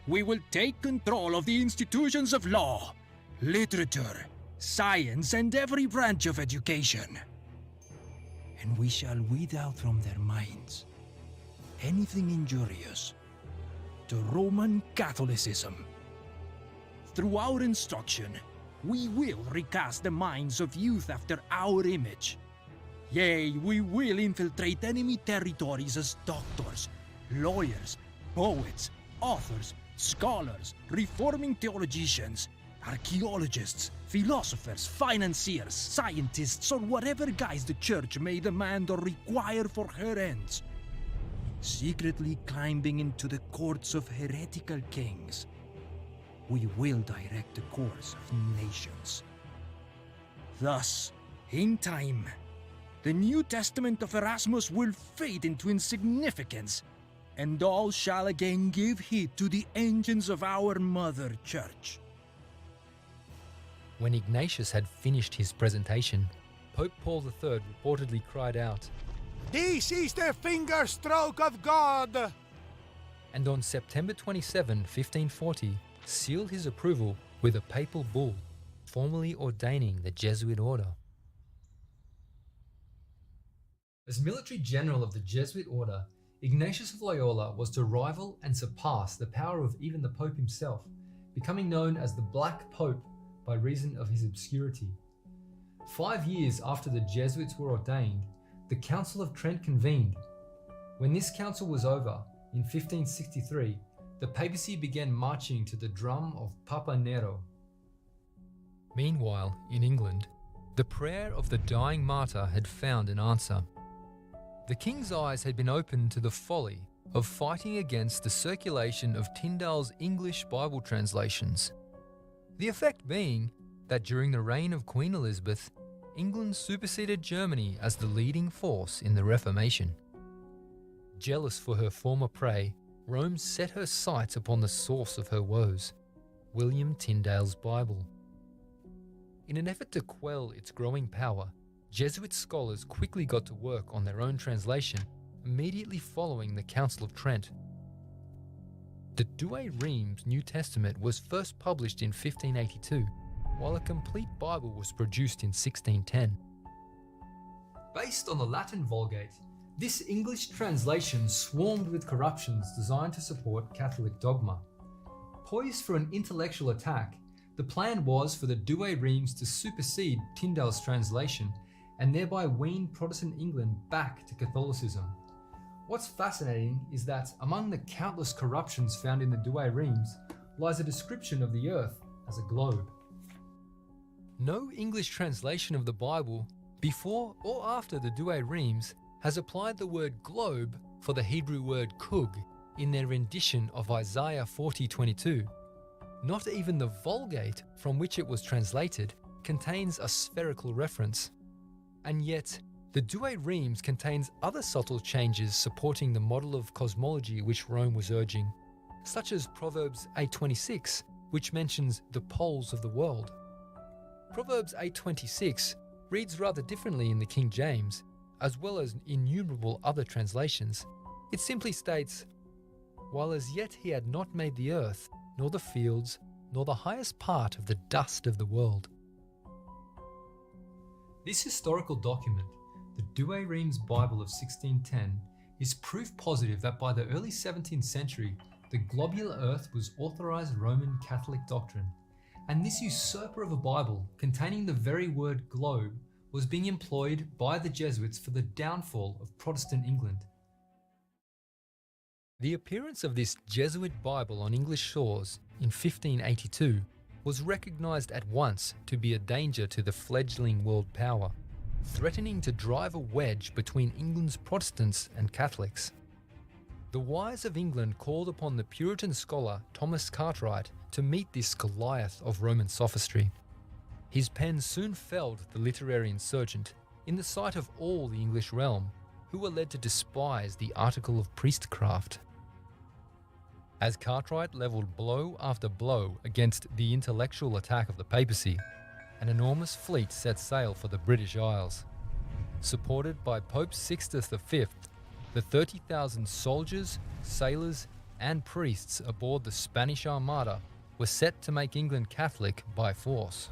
We will take control of the institutions of law, literature, science, and every branch of education. And we shall weed out from their minds anything injurious to Roman Catholicism. Through our instruction, we will recast the minds of youth after our image. Yea, we will infiltrate enemy territories as doctors, lawyers, poets, authors, scholars, reforming theologians, archaeologists, philosophers, financiers, scientists, or whatever guise the Church may demand or require for her ends. Secretly climbing into the courts of heretical kings, we will direct the course of nations. Thus, in time, the New Testament of Erasmus will fade into insignificance, and all shall again give heed to the engines of our Mother Church. When Ignatius had finished his presentation, Pope Paul III reportedly cried out, "This is the finger stroke of God!" and on September 27, 1540, sealed his approval with a papal bull, formally ordaining the Jesuit order. As military general of the Jesuit order, Ignatius of Loyola was to rival and surpass the power of even the Pope himself, becoming known as the Black Pope by reason of his obscurity. 5 years after the Jesuits were ordained, the Council of Trent convened. When this council was over, in 1563, the papacy began marching to the drum of Papa Nero. Meanwhile, in England, the prayer of the dying martyr had found an answer. The king's eyes had been opened to the folly of fighting against the circulation of Tyndale's English Bible translations. The effect being that during the reign of Queen Elizabeth, England superseded Germany as the leading force in the Reformation. Jealous for her former prey, Rome set her sights upon the source of her woes, William Tyndale's Bible. In an effort to quell its growing power, Jesuit scholars quickly got to work on their own translation immediately following the Council of Trent. The Douay-Rheims New Testament was first published in 1582, while a complete Bible was produced in 1610. Based on the Latin Vulgate, this English translation swarmed with corruptions designed to support Catholic dogma. Poised for an intellectual attack, the plan was for the Douay-Rheims to supersede Tyndale's translation and thereby wean Protestant England back to Catholicism. What's fascinating is that among the countless corruptions found in the Douay-Rheims lies a description of the earth as a globe. No English translation of the Bible, before or after the Douay-Rheims, has applied the word globe for the Hebrew word kug in their rendition of Isaiah 40:22. Not even the Vulgate, from which it was translated, contains a spherical reference. And yet, the Douay-Rheims contains other subtle changes supporting the model of cosmology which Rome was urging, such as Proverbs 8:26, which mentions the poles of the world. Proverbs 8:26 reads rather differently in the King James, as well as innumerable other translations. It simply states, "While as yet he had not made the earth, nor the fields, nor the highest part of the dust of the world." This historical document, the Douay-Rheims Bible of 1610, is proof positive that by the early 17th century, the globular earth was authorized Roman Catholic doctrine, and this usurper of a Bible containing the very word globe was being employed by the Jesuits for the downfall of Protestant England. The appearance of this Jesuit Bible on English shores in 1582 was recognized at once to be a danger to the fledgling world power, threatening to drive a wedge between England's Protestants and Catholics. The wise of England called upon the Puritan scholar Thomas Cartwright to meet this Goliath of Roman sophistry. His pen soon felled the literary insurgent in the sight of all the English realm, who were led to despise the article of priestcraft. As Cartwright levelled blow after blow against the intellectual attack of the papacy, an enormous fleet set sail for the British Isles. Supported by Pope Sixtus V, the 30,000 soldiers, sailors, and priests aboard the Spanish Armada were set to make England Catholic by force.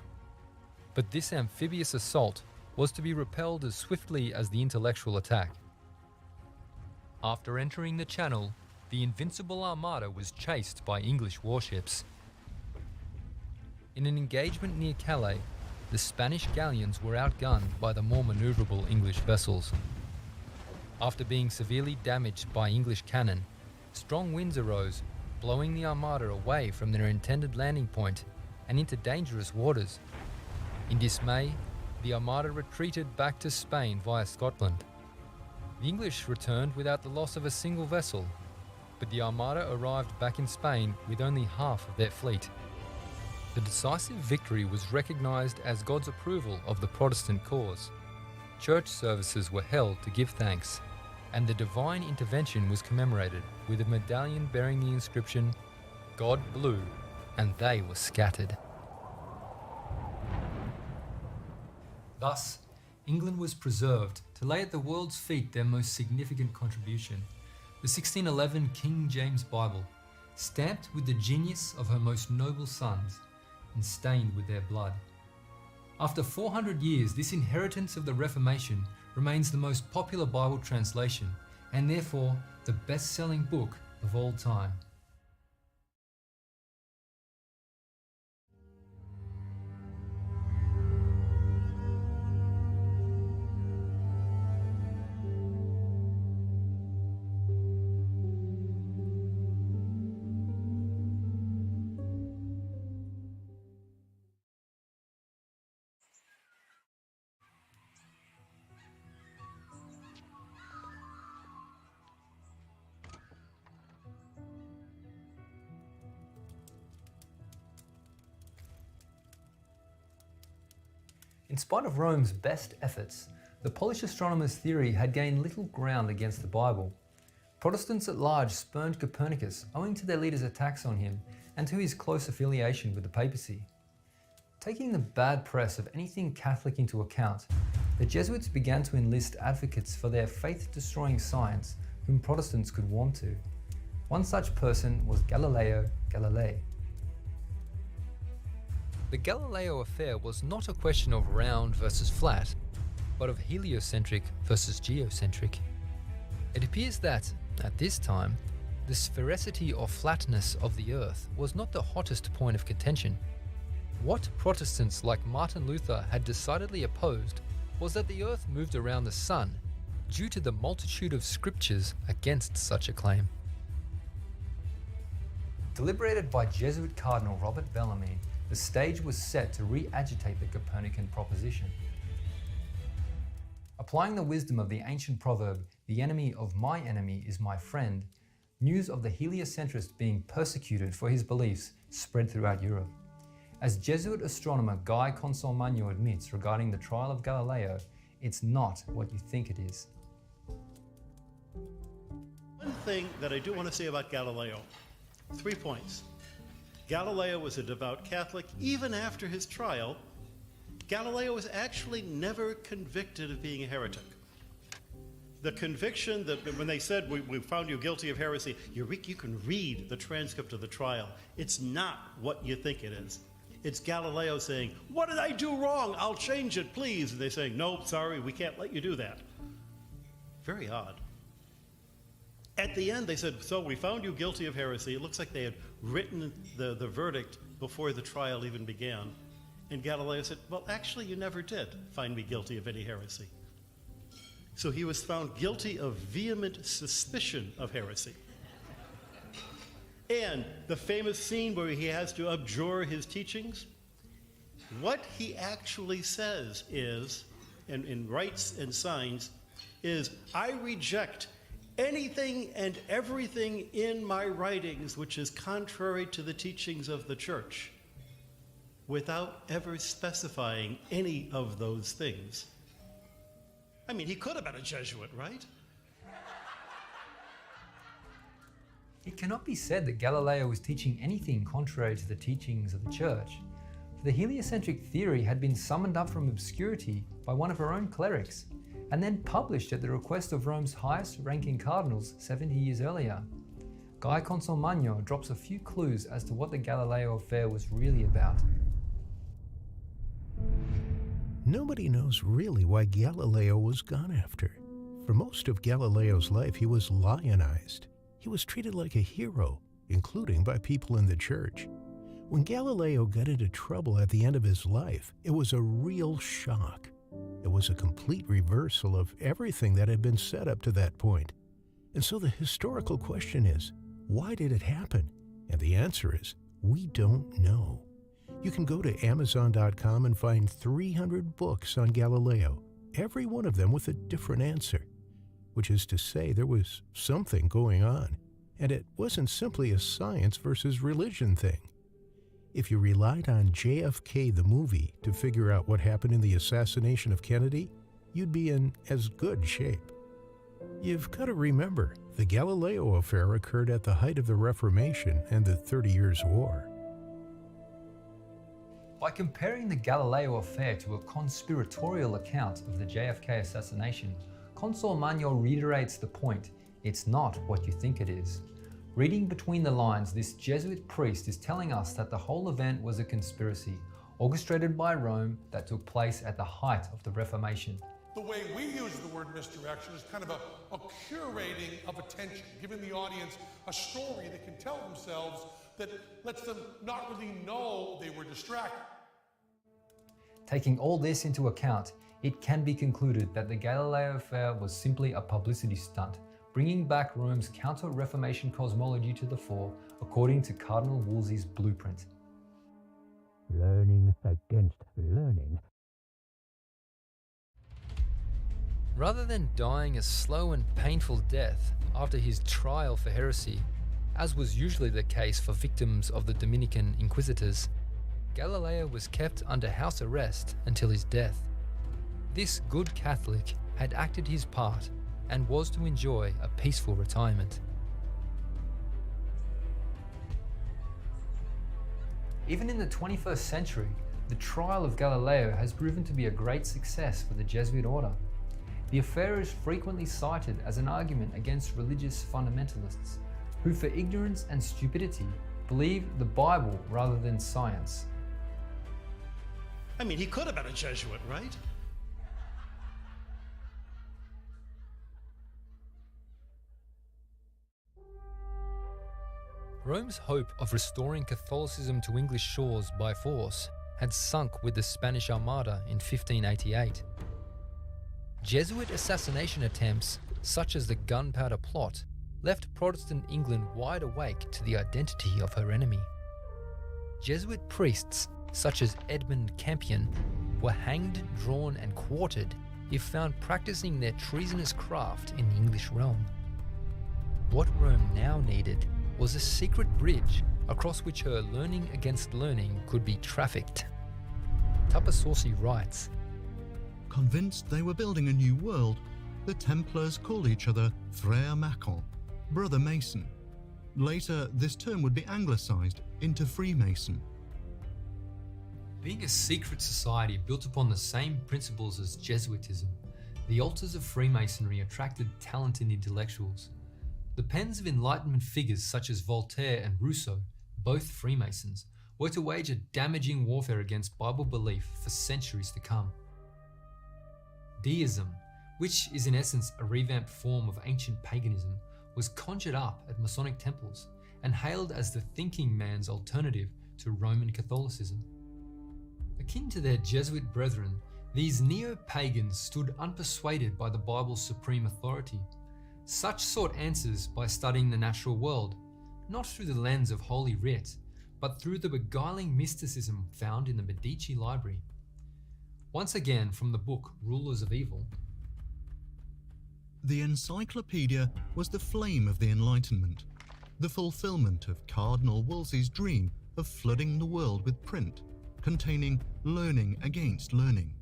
But this amphibious assault was to be repelled as swiftly as the intellectual attack. After entering the Channel, the Invincible Armada was chased by English warships. In an engagement near Calais, the Spanish galleons were outgunned by the more manoeuvrable English vessels. After being severely damaged by English cannon, strong winds arose, blowing the Armada away from their intended landing point and into dangerous waters. In dismay, the Armada retreated back to Spain via Scotland. The English returned without the loss of a single vessel, but the Armada arrived back in Spain with only half of their fleet. The decisive victory was recognised as God's approval of the Protestant cause. Church services were held to give thanks, and the divine intervention was commemorated with a medallion bearing the inscription, "God blew, and they were scattered." Thus, England was preserved to lay at the world's feet their most significant contribution, the 1611 King James Bible, stamped with the genius of her most noble sons and stained with their blood. After 400 years, this inheritance of the Reformation remains the most popular Bible translation and therefore the best-selling book of all time. In spite of Rome's best efforts, the Polish astronomer's theory had gained little ground against the Bible. Protestants at large spurned Copernicus owing to their leaders' attacks on him and to his close affiliation with the papacy. Taking the bad press of anything Catholic into account, the Jesuits began to enlist advocates for their faith-destroying science whom Protestants could warm to. One such person was Galileo Galilei. The Galileo affair was not a question of round versus flat, but of heliocentric versus geocentric. It appears that, at this time, the sphericity or flatness of the Earth was not the hottest point of contention. What Protestants like Martin Luther had decidedly opposed was that the Earth moved around the Sun, due to the multitude of scriptures against such a claim. Deliberated by Jesuit Cardinal Robert Bellarmine, the stage was set to re-agitate the Copernican proposition. Applying the wisdom of the ancient proverb, "The enemy of my enemy is my friend," news of the heliocentrist being persecuted for his beliefs spread throughout Europe. As Jesuit astronomer Guy Consolmagno admits regarding the trial of Galileo, it's not what you think it is. One thing that I do want to say about Galileo, 3 points. Galileo was a devout Catholic. Even after his trial, Galileo was actually never convicted of being a heretic. The conviction that when they said, we found you guilty of heresy, you can read the transcript of the trial. It's not what you think it is. It's Galileo saying, "What did I do wrong? I'll change it, please." And they're saying, "Nope, sorry, we can't let you do that." Very odd. At the end, they said, "So we found you guilty of heresy." It looks like they had written the verdict before the trial even began. And Galileo said, "Well, actually, you never did find me guilty of any heresy." So he was found guilty of vehement suspicion of heresy. And the famous scene where he has to abjure his teachings, what he actually says is, and in rites and signs, is, "I reject anything and everything in my writings which is contrary to the teachings of the church," without ever specifying any of those things. I mean, he could have been a Jesuit, right? It cannot be said that Galileo was teaching anything contrary to the teachings of the Church. For the heliocentric theory had been summoned up from obscurity by one of her own clerics, and then published at the request of Rome's highest-ranking cardinals 70 years earlier. Guy Consolmagno drops a few clues as to what the Galileo affair was really about. Nobody knows really why Galileo was gone after. For most of Galileo's life, he was lionized. He was treated like a hero, including by people in the church. When Galileo got into trouble at the end of his life, it was a real shock. It was a complete reversal of everything that had been set up to that point. And so the historical question is, why did it happen? And the answer is, we don't know. You can go to Amazon.com and find 300 books on Galileo, every one of them with a different answer, which is to say there was something going on, and it wasn't simply a science versus religion thing. If you relied on JFK the movie to figure out what happened in the assassination of Kennedy, you'd be in as good shape. You've got to remember, the Galileo affair occurred at the height of the Reformation and the 30 Years' War. By comparing the Galileo affair to a conspiratorial account of the JFK assassination, Consolmagno reiterates the point, it's not what you think it is. Reading between the lines, this Jesuit priest is telling us that the whole event was a conspiracy, orchestrated by Rome, that took place at the height of the Reformation. The way we use the word misdirection is kind of a curating of attention, giving the audience a story they can tell themselves that lets them not really know they were distracted. Taking all this into account, it can be concluded that the Galileo affair was simply a publicity stunt, bringing back Rome's counter-Reformation cosmology to the fore, according to Cardinal Wolsey's blueprint. Learning against learning. Rather than dying a slow and painful death after his trial for heresy, as was usually the case for victims of the Dominican inquisitors, Galileo was kept under house arrest until his death. This good Catholic had acted his part and was to enjoy a peaceful retirement. Even in the 21st century, the trial of Galileo has proven to be a great success for the Jesuit order. The affair is frequently cited as an argument against religious fundamentalists, who for ignorance and stupidity believe the Bible rather than science. I mean, he could have been a Jesuit, right? Rome's hope of restoring Catholicism to English shores by force had sunk with the Spanish Armada in 1588. Jesuit assassination attempts, such as the Gunpowder Plot, left Protestant England wide awake to the identity of her enemy. Jesuit priests, such as Edmund Campion, were hanged, drawn and quartered if found practicing their treasonous craft in the English realm. What Rome now needed was a secret bridge across which her learning against learning could be trafficked. Tapasorsi writes, Convinced they were building a new world, the Templars called each other Frère Macon, Brother Mason. Later, this term would be anglicised into Freemason. Being a secret society built upon the same principles as Jesuitism, the altars of Freemasonry attracted talented intellectuals. The pens of Enlightenment figures such as Voltaire and Rousseau, both Freemasons, were to wage a damaging warfare against Bible belief for centuries to come. Deism, which is in essence a revamped form of ancient paganism, was conjured up at Masonic temples and hailed as the thinking man's alternative to Roman Catholicism. Akin to their Jesuit brethren, these neo-pagans stood unpersuaded by the Bible's supreme authority. Such sought answers by studying the natural world, not through the lens of Holy Writ, but through the beguiling mysticism found in the Medici Library. Once again from the book Rulers of Evil. The encyclopedia was the flame of the Enlightenment, the fulfillment of Cardinal Wolsey's dream of flooding the world with print, containing learning against learning.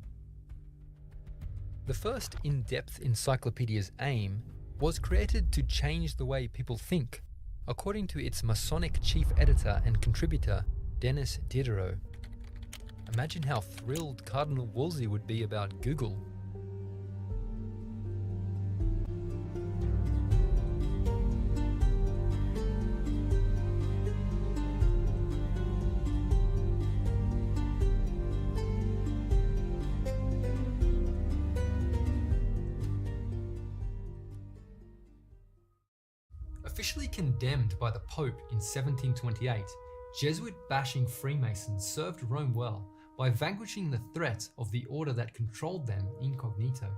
The first in-depth encyclopedia's aim was created to change the way people think, according to its Masonic chief editor and contributor, Dennis Diderot. Imagine how thrilled Cardinal Wolsey would be about Google. Officially condemned by the Pope in 1728, Jesuit-bashing Freemasons served Rome well by vanquishing the threat of the order that controlled them incognito.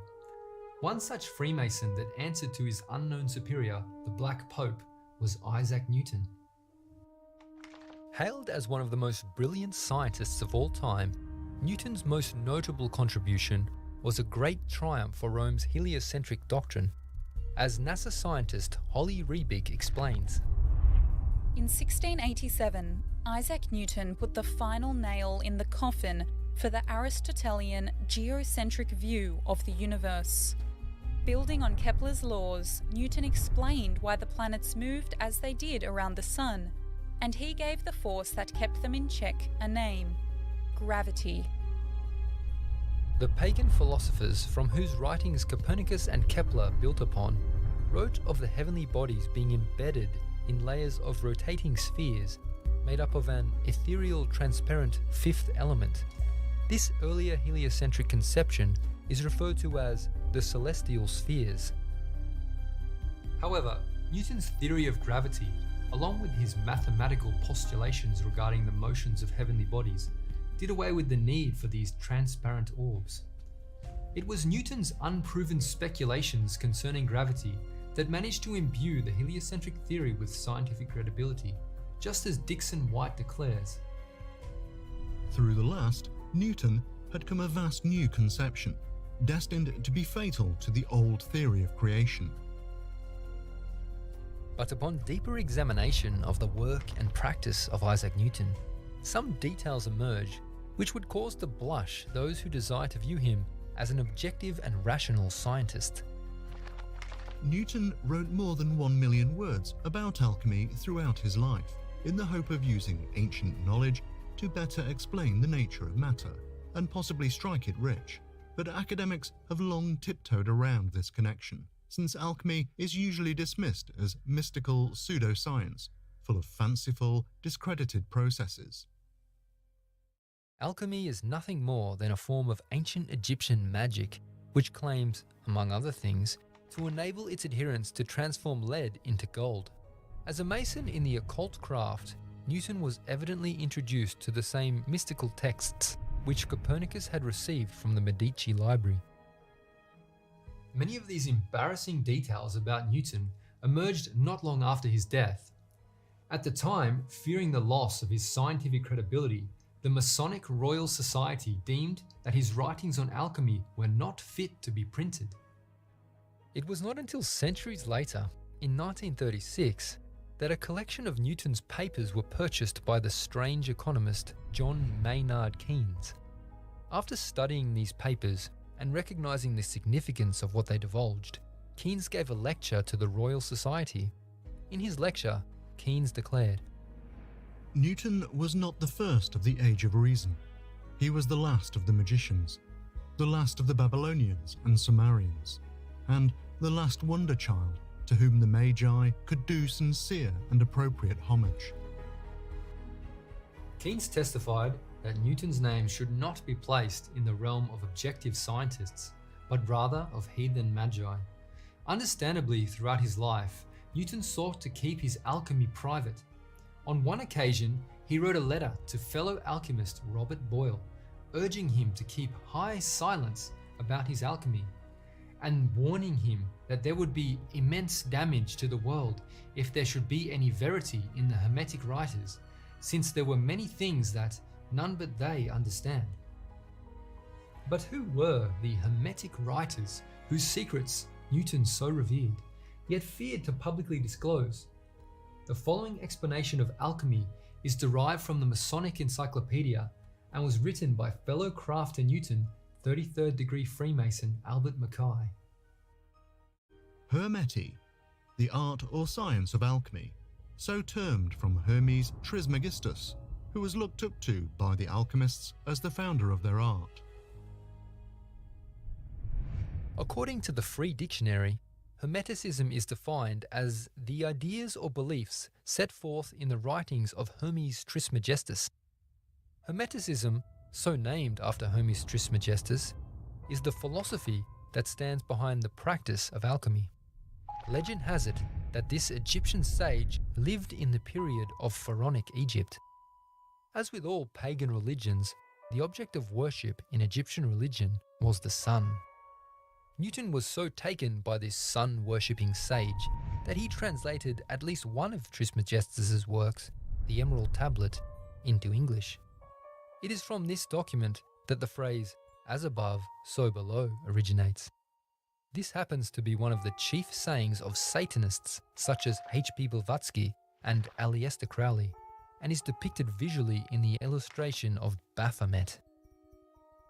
One such Freemason that answered to his unknown superior, the Black Pope, was Isaac Newton. Hailed as one of the most brilliant scientists of all time, Newton's most notable contribution was a great triumph for Rome's heliocentric doctrine. As NASA scientist Holly Rebick explains, in 1687, Isaac Newton put the final nail in the coffin for the Aristotelian geocentric view of the universe. Building on Kepler's laws, Newton explained why the planets moved as they did around the Sun, and he gave the force that kept them in check a name: gravity. The pagan philosophers from whose writings Copernicus and Kepler built upon wrote of the heavenly bodies being embedded in layers of rotating spheres made up of an ethereal transparent fifth element. This earlier heliocentric conception is referred to as the celestial spheres. However, Newton's theory of gravity, along with his mathematical postulations regarding the motions of heavenly bodies, did away with the need for these transparent orbs. It was Newton's unproven speculations concerning gravity that managed to imbue the heliocentric theory with scientific credibility, just as Dixon White declares. Through the last, Newton had come a vast new conception, destined to be fatal to the old theory of creation. But upon deeper examination of the work and practice of Isaac Newton, some details emerge which would cause to blush those who desire to view him as an objective and rational scientist. Newton wrote more than 1 million words about alchemy throughout his life, in the hope of using ancient knowledge to better explain the nature of matter, and possibly strike it rich. But academics have long tiptoed around this connection, since alchemy is usually dismissed as mystical pseudoscience, full of fanciful, discredited processes. Alchemy is nothing more than a form of ancient Egyptian magic, which claims, among other things, to enable its adherents to transform lead into gold. As a mason in the occult craft, Newton was evidently introduced to the same mystical texts which Copernicus had received from the Medici library. Many of these embarrassing details about Newton emerged not long after his death. At the time, fearing the loss of his scientific credibility, the Masonic Royal Society deemed that his writings on alchemy were not fit to be printed. It was not until centuries later, in 1936, that a collection of Newton's papers were purchased by the strange economist John Maynard Keynes. After studying these papers and recognizing the significance of what they divulged, Keynes gave a lecture to the Royal Society. In his lecture, Keynes declared, Newton was not the first of the Age of Reason. He was the last of the magicians, the last of the Babylonians and Sumerians, and the last wonder child to whom the Magi could do sincere and appropriate homage. Keynes testified that Newton's name should not be placed in the realm of objective scientists, but rather of heathen magi. Understandably, throughout his life, Newton sought to keep his alchemy private. On one occasion, he wrote a letter to fellow alchemist Robert Boyle, urging him to keep high silence about his alchemy, and warning him that there would be immense damage to the world if there should be any verity in the Hermetic writers, since there were many things that none but they understand. But who were the Hermetic writers whose secrets Newton so revered, yet feared to publicly disclose? The following explanation of alchemy is derived from the Masonic Encyclopedia and was written by fellow crafter Newton, 33rd degree Freemason Albert Mackay. Hermeti, the art or science of alchemy, so termed from Hermes Trismegistus, who was looked up to by the alchemists as the founder of their art. According to the Free Dictionary, Hermeticism is defined as the ideas or beliefs set forth in the writings of Hermes Trismegistus. Hermeticism, so named after Hermes Trismegistus, is the philosophy that stands behind the practice of alchemy. Legend has it that this Egyptian sage lived in the period of Pharaonic Egypt. As with all pagan religions, the object of worship in Egyptian religion was the sun. Newton was so taken by this sun-worshipping sage that he translated at least one of Trismegistus's works, the Emerald Tablet, into English. It is from this document that the phrase, "as above, so below," originates. This happens to be one of the chief sayings of Satanists such as H.P. Blavatsky and Aleister Crowley, and is depicted visually in the illustration of Baphomet.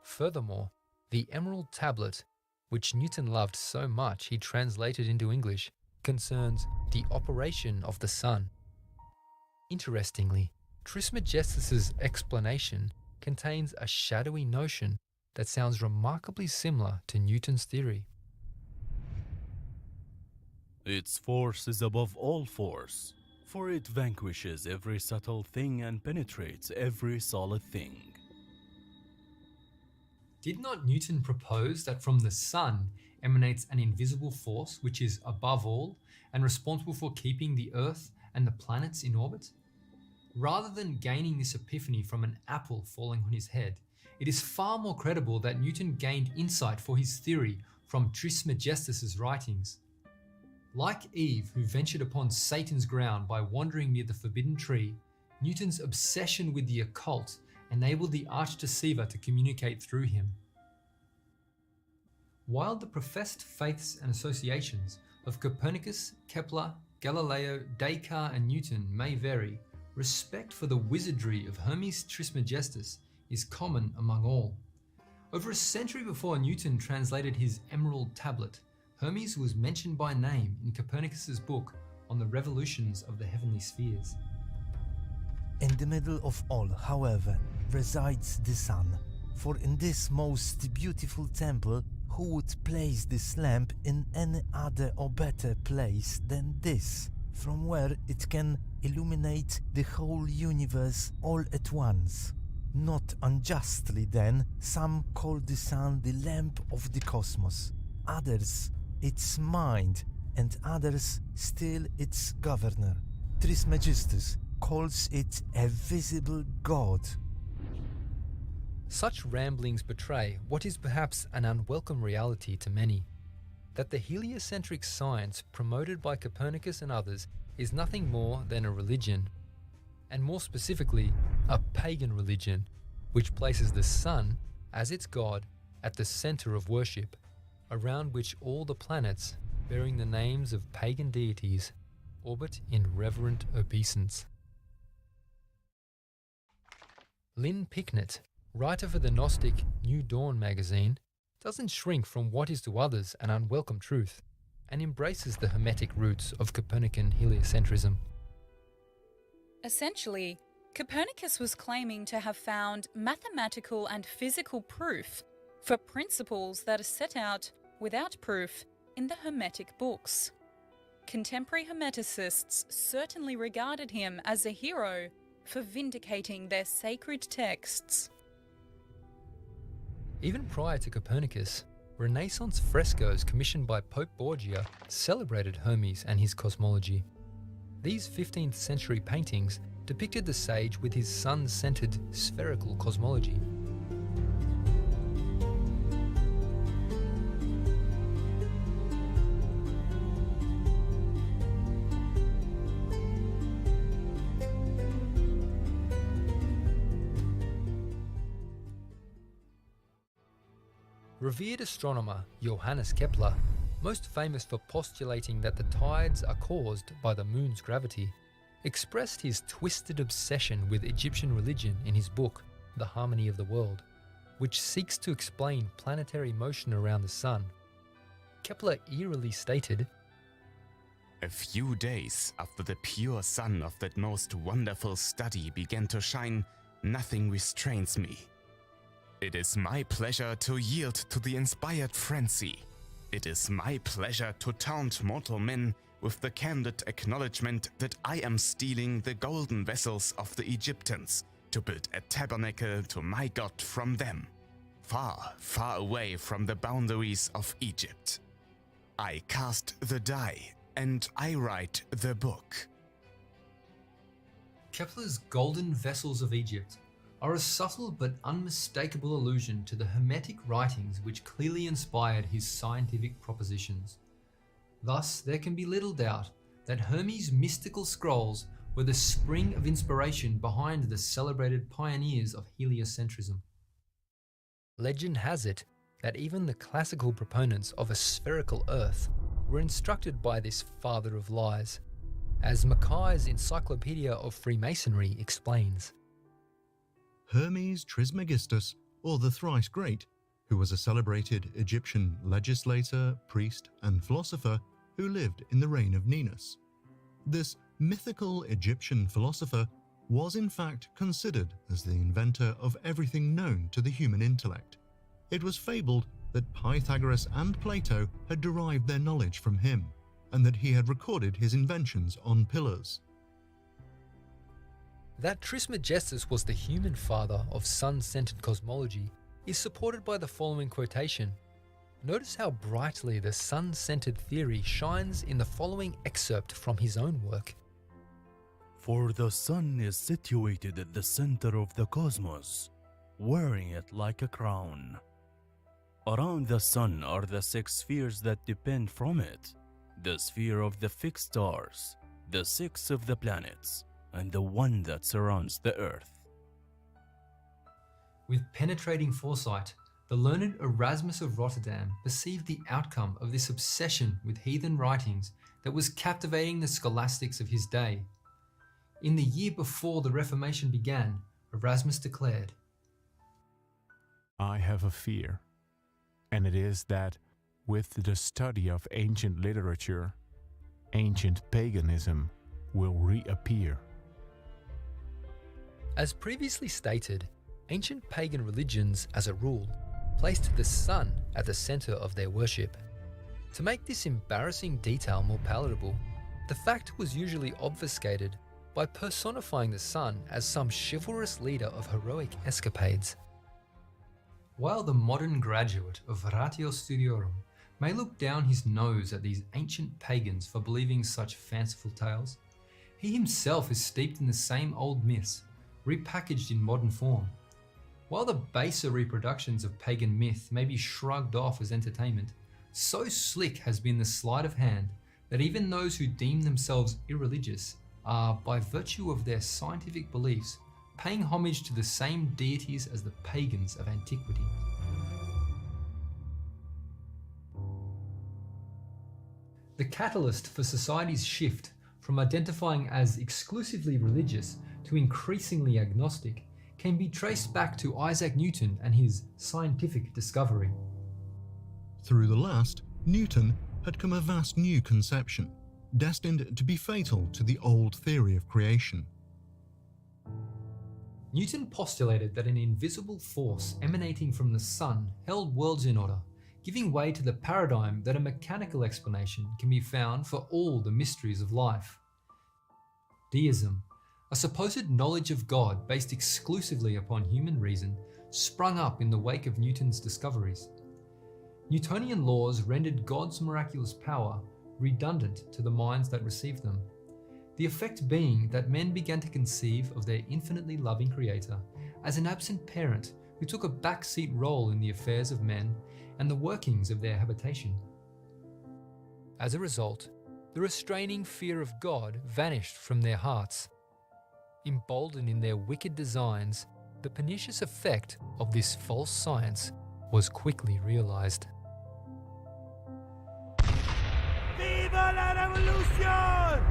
Furthermore, the Emerald Tablet, which Newton loved so much he translated into English, concerns the operation of the sun. Interestingly, Trismegistus's explanation contains a shadowy notion that sounds remarkably similar to Newton's theory. Its force is above all force, for it vanquishes every subtle thing and penetrates every solid thing. Did not Newton propose that from the sun emanates an invisible force which is above all and responsible for keeping the Earth and the planets in orbit? Rather than gaining this epiphany from an apple falling on his head, it is far more credible that Newton gained insight for his theory from Trismegistus's writings. Like Eve, who ventured upon Satan's ground by wandering near the forbidden tree, Newton's obsession with the occult enabled the arch-deceiver to communicate through him. While the professed faiths and associations of Copernicus, Kepler, Galileo, Descartes and Newton may vary, respect for the wizardry of Hermes Trismegistus is common among all. Over a century before Newton translated his Emerald Tablet, Hermes was mentioned by name in Copernicus's book on the revolutions of the heavenly spheres. In the middle of all, however, resides the sun. For in this most beautiful temple, who would place this lamp in any other or better place than this, from where it can illuminate the whole universe all at once? Not unjustly then, some call the sun the lamp of the cosmos, others its mind, and others still its governor. Trismegistus calls it a visible god. Such ramblings betray what is perhaps an unwelcome reality to many, that the heliocentric science promoted by Copernicus and others is nothing more than a religion, and more specifically, a pagan religion, which places the sun as its god at the center of worship, around which all the planets, bearing the names of pagan deities, orbit in reverent obeisance. Lynn Picknett, writer for the Gnostic New Dawn magazine, doesn't shrink from what is to others an unwelcome truth, and embraces the Hermetic roots of Copernican heliocentrism. Essentially, Copernicus was claiming to have found mathematical and physical proof for principles that are set out without proof in the Hermetic books. Contemporary Hermeticists certainly regarded him as a hero for vindicating their sacred texts. Even prior to Copernicus, Renaissance frescoes commissioned by Pope Borgia celebrated Hermes and his cosmology. These 15th century paintings depicted the sage with his sun-centered spherical cosmology. Revered astronomer Johannes Kepler, most famous for postulating that the tides are caused by the moon's gravity, expressed his twisted obsession with Egyptian religion in his book, The Harmony of the World, which seeks to explain planetary motion around the Sun. Kepler eerily stated, "A few days after the pure sun of that most wonderful study began to shine, nothing restrains me. It is my pleasure to yield to the inspired frenzy. It is my pleasure to taunt mortal men with the candid acknowledgement that I am stealing the golden vessels of the Egyptians to build a tabernacle to my god from them, far, far away from the boundaries of Egypt. I cast the die and I write the book." Kepler's golden vessels of Egypt are a subtle but unmistakable allusion to the Hermetic writings which clearly inspired his scientific propositions. Thus, there can be little doubt that Hermes' mystical scrolls were the spring of inspiration behind the celebrated pioneers of heliocentrism. Legend has it that even the classical proponents of a spherical Earth were instructed by this father of lies, as Mackay's Encyclopedia of Freemasonry explains. Hermes Trismegistus, or the Thrice Great, who was a celebrated Egyptian legislator, priest, and philosopher who lived in the reign of Ninus. This mythical Egyptian philosopher was in fact considered as the inventor of everything known to the human intellect. It was fabled that Pythagoras and Plato had derived their knowledge from him, and that he had recorded his inventions on pillars. That Trismegistus was the human father of sun-centered cosmology is supported by the following quotation. Notice how brightly the sun-centered theory shines in the following excerpt from his own work. "For the sun is situated at the center of the cosmos, wearing it like a crown. Around the sun are the 6 spheres that depend from it, the sphere of the fixed stars, the 6 of the planets, and the one that surrounds the earth." With penetrating foresight, the learned Erasmus of Rotterdam perceived the outcome of this obsession with heathen writings that was captivating the scholastics of his day. In the year before the Reformation began, Erasmus declared, "I have a fear, and it is that with the study of ancient literature, ancient paganism will reappear." As previously stated, ancient pagan religions, as a rule, placed the sun at the center of their worship. To make this embarrassing detail more palatable, the fact was usually obfuscated by personifying the sun as some chivalrous leader of heroic escapades. While the modern graduate of Ratio Studiorum may look down his nose at these ancient pagans for believing such fanciful tales, he himself is steeped in the same old myths, repackaged in modern form. While the baser reproductions of pagan myth may be shrugged off as entertainment, so slick has been the sleight of hand that even those who deem themselves irreligious are, by virtue of their scientific beliefs, paying homage to the same deities as the pagans of antiquity. The catalyst for society's shift from identifying as exclusively religious to increasingly agnostic can be traced back to Isaac Newton and his scientific discovery. Through the last, Newton had come a vast new conception, destined to be fatal to the old theory of creation. Newton postulated that an invisible force emanating from the sun held worlds in order, giving way to the paradigm that a mechanical explanation can be found for all the mysteries of life. Deism, a supposed knowledge of God based exclusively upon human reason, sprung up in the wake of Newton's discoveries. Newtonian laws rendered God's miraculous power redundant to the minds that received them, the effect being that men began to conceive of their infinitely loving Creator as an absent parent who took a backseat role in the affairs of men and the workings of their habitation. As a result, the restraining fear of God vanished from their hearts. Emboldened in their wicked designs, the pernicious effect of this false science was quickly realized. Viva la revolution!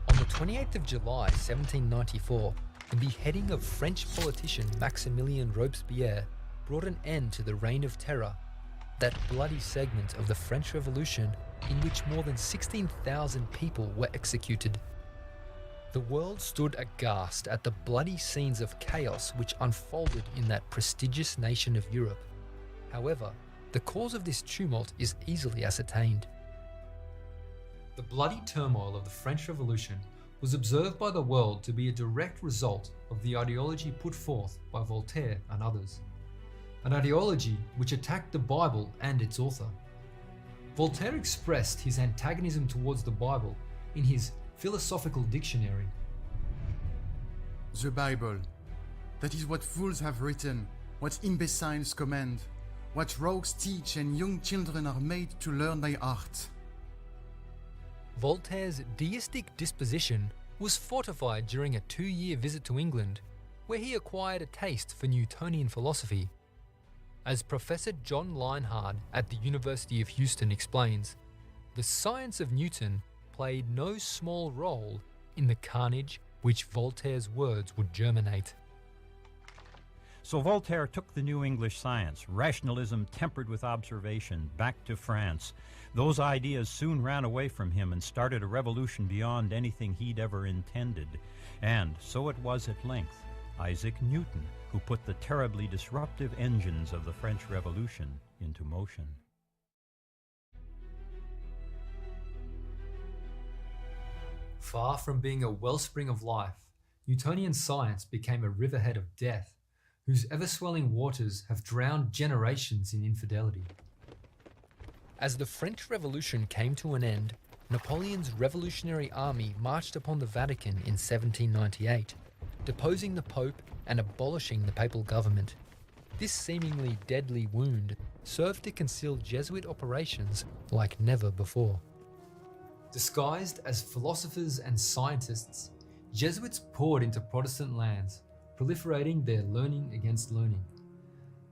On the 28th of July 1794, the beheading of French politician Maximilien Robespierre brought an end to the Reign of Terror, that bloody segment of the French Revolution in which more than 16,000 people were executed. The world stood aghast at the bloody scenes of chaos which unfolded in that prestigious nation of Europe. However, the cause of this tumult is easily ascertained. The bloody turmoil of the French Revolution was observed by the world to be a direct result of the ideology put forth by Voltaire and others. An ideology which attacked the Bible and its author. Voltaire expressed his antagonism towards the Bible in his Philosophical Dictionary. The Bible. That is what fools have written, what imbeciles command, what rogues teach and young children are made to learn by heart. Voltaire's deistic disposition was fortified during a 2-year visit to England, where he acquired a taste for Newtonian philosophy. As Professor John Lienhard at the University of Houston explains, the science of Newton played no small role in the carnage which Voltaire's words would germinate. So Voltaire took the new English science, rationalism tempered with observation, back to France. Those ideas soon ran away from him and started a revolution beyond anything he'd ever intended. And so it was at length Isaac Newton who put the terribly disruptive engines of the French Revolution into motion. Far from being a wellspring of life, Newtonian science became a riverhead of death, whose ever-swelling waters have drowned generations in infidelity. As the French Revolution came to an end, Napoleon's revolutionary army marched upon the Vatican in 1798, deposing the Pope and abolishing the papal government. This seemingly deadly wound served to conceal Jesuit operations like never before. Disguised as philosophers and scientists, Jesuits poured into Protestant lands, proliferating their learning against learning.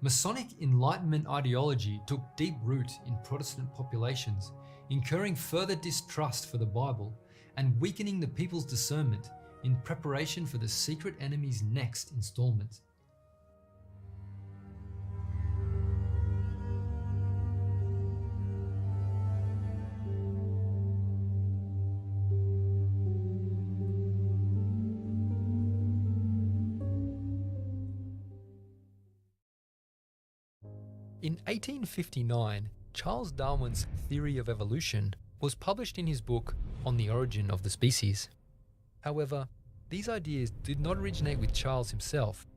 Masonic Enlightenment ideology took deep root in Protestant populations, incurring further distrust for the Bible and weakening the people's discernment in preparation for the secret enemy's next installment. In 1859, Charles Darwin's theory of evolution was published in his book On the Origin of the Species. However, these ideas did not originate with Charles himself.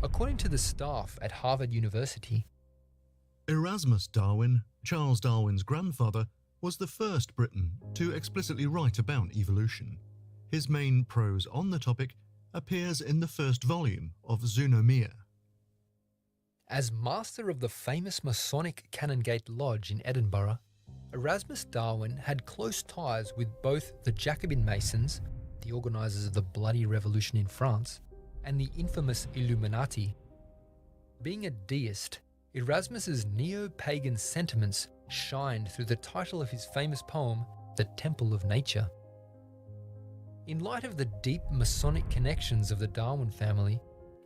According to the staff at Harvard University, Erasmus Darwin, Charles Darwin's grandfather, was the first Briton to explicitly write about evolution. His main prose on the topic appears in the first volume of Zoonomia. as master of the famous Masonic Canongate Lodge in Edinburgh, Erasmus Darwin had close ties with both the Jacobin Masons, the organisers of the bloody revolution in France, and the infamous Illuminati. Being a deist, Erasmus's neo-pagan sentiments shined through the title of his famous poem, The Temple of Nature. In light of the deep Masonic connections of the Darwin family,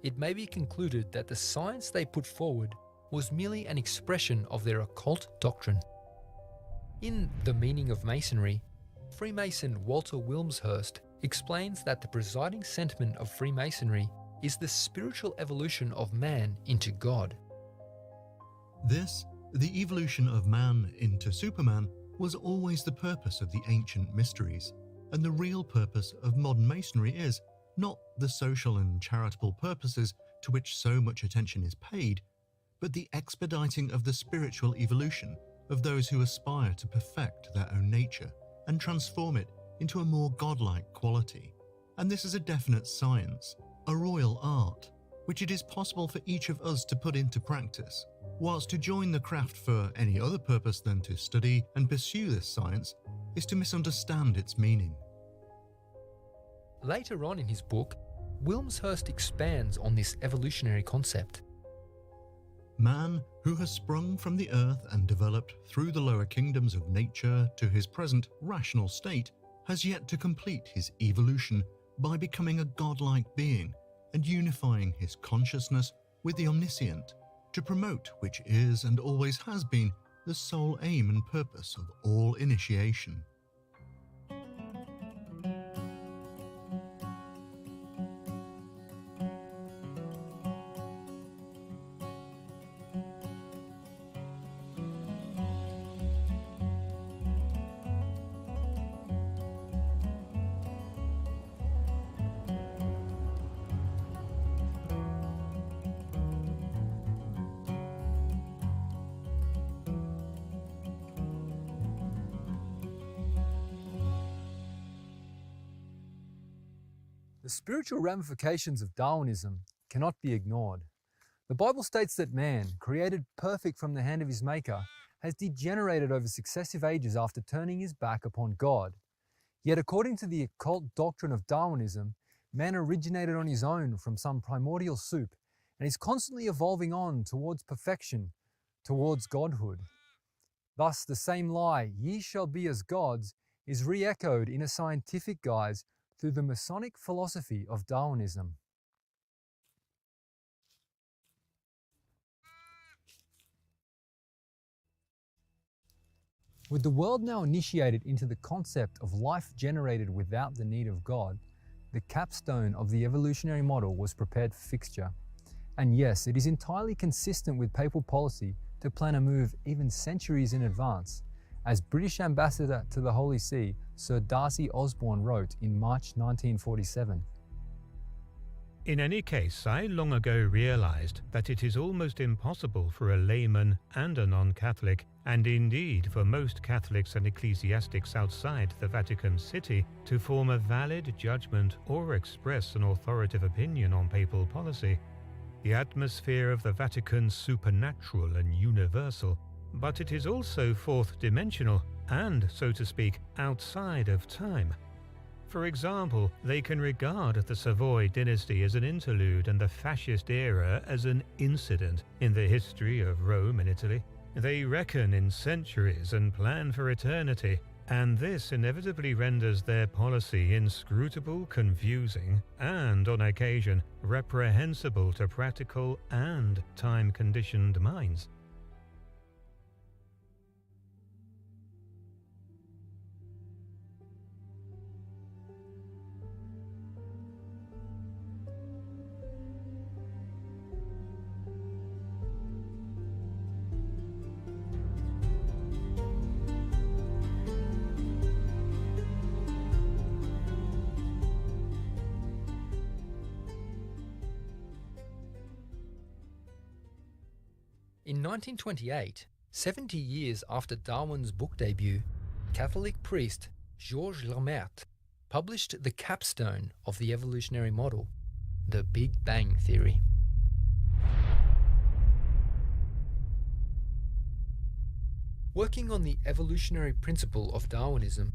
it may be concluded that the science they put forward was merely an expression of their occult doctrine. In The Meaning of Masonry, Freemason Walter Wilmshurst explains that the presiding sentiment of Freemasonry is the spiritual evolution of man into God. This, the evolution of man into Superman, was always the purpose of the ancient mysteries, and the real purpose of modern Masonry is not the social and charitable purposes to which so much attention is paid, but the expediting of the spiritual evolution of those who aspire to perfect their own nature and transform it into a more godlike quality. And this is a definite science, a royal art, which it is possible for each of us to put into practice, whilst to join the craft for any other purpose than to study and pursue this science is to misunderstand its meaning. Later on in his book, Wilmshurst expands on this evolutionary concept. Man, who has sprung from the earth and developed through the lower kingdoms of nature to his present rational state, has yet to complete his evolution by becoming a godlike being and unifying his consciousness with the omniscient, to promote which is and always has been the sole aim and purpose of all initiation. The spiritual ramifications of Darwinism cannot be ignored. The Bible states that man, created perfect from the hand of his Maker, has degenerated over successive ages after turning his back upon God. Yet according to the occult doctrine of Darwinism, man originated on his own from some primordial soup and is constantly evolving on towards perfection, towards godhood. Thus the same lie, ye shall be as gods, is re-echoed in a scientific guise through the Masonic philosophy of Darwinism. With the world now initiated into the concept of life generated without the need of God, the capstone of the evolutionary model was prepared for fixture. And yes, it is entirely consistent with papal policy to plan a move even centuries in advance, as British Ambassador to the Holy See, Sir Darcy Osborne wrote in March 1947. In any case, I long ago realized that it is almost impossible for a layman and a non-Catholic, and indeed for most Catholics and ecclesiastics outside the Vatican City, to form a valid judgment or express an authoritative opinion on papal policy. The atmosphere of the Vatican's supernatural and universal, but it is also fourth-dimensional and, so to speak, outside of time. For example, they can regard the Savoy dynasty as an interlude and the fascist era as an incident in the history of Rome and Italy. They reckon in centuries and plan for eternity, and this inevitably renders their policy inscrutable, confusing, and, on occasion, reprehensible to practical and time-conditioned minds. In 1928, 70 years after Darwin's book debut, Catholic priest Georges Lemaître published the capstone of the evolutionary model, the Big Bang Theory. Working on the evolutionary principle of Darwinism,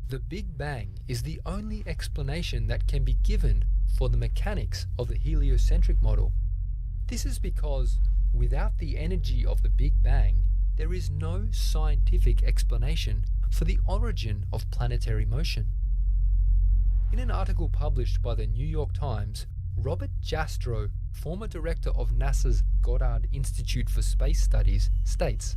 the Big Bang is the only explanation that can be given for the mechanics of the heliocentric model. This is because without the energy of the Big Bang, there is no scientific explanation for the origin of planetary motion. In an article published by the New York Times, Robert Jastrow, former director of NASA's Goddard Institute for Space Studies, states,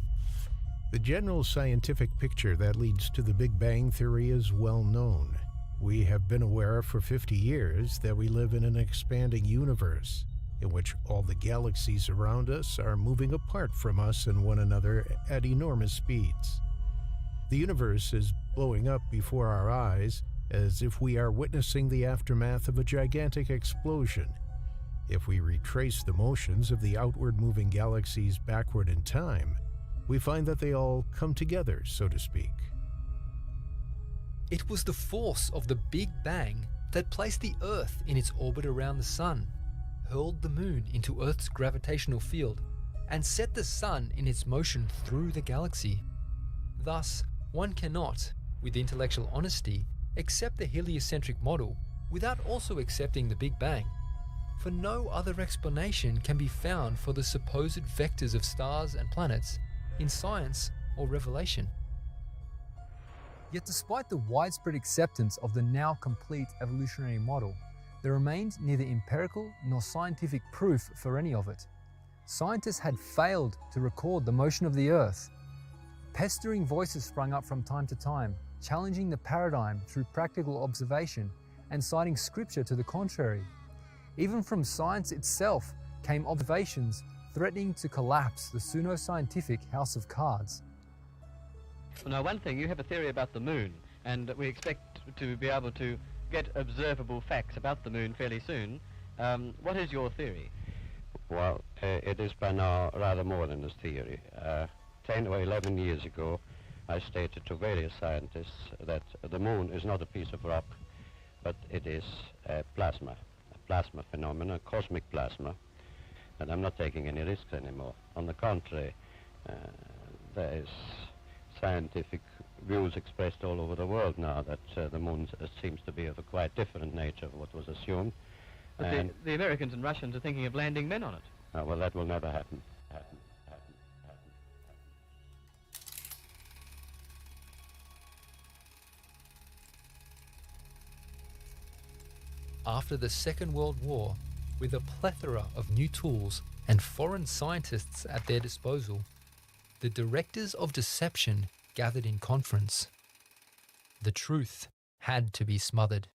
"The general scientific picture that leads to the Big Bang Theory is well known. We have been aware for 50 years that we live in an expanding universe, in which all the galaxies around us are moving apart from us and one another at enormous speeds. The universe is blowing up before our eyes as if we are witnessing the aftermath of a gigantic explosion. If we retrace the motions of the outward-moving galaxies backward in time, we find that they all come together, so to speak." It was the force of the Big Bang that placed the Earth in its orbit around the Sun, hurled the Moon into Earth's gravitational field, and set the Sun in its motion through the galaxy. Thus, one cannot, with intellectual honesty, accept the heliocentric model without also accepting the Big Bang, for no other explanation can be found for the supposed vectors of stars and planets in science or revelation. Yet despite the widespread acceptance of the now complete evolutionary model, there remained neither empirical nor scientific proof for any of it. Scientists had failed to record the motion of the Earth. Pestering voices sprung up from time to time, challenging the paradigm through practical observation and citing scripture to the contrary. Even from science itself came observations threatening to collapse the pseudo-scientific house of cards. Well, now, one thing, you have a theory about the moon, and we expect to be able to get observable facts about the moon fairly soon. What is your theory? Well, it is by now rather more than a theory. 10 or 11 years ago, I stated to various scientists that the moon is not a piece of rock, but it is a plasma phenomenon, a cosmic plasma, and I'm not taking any risks anymore. On the contrary, there is scientific views expressed all over the world now that the moon seems to be of a quite different nature of what was assumed. But the Americans and Russians are thinking of landing men on it. Well, that will never happen. After the Second World War, with a plethora of new tools and foreign scientists at their disposal, the directors of deception gathered in conference. The truth had to be smothered.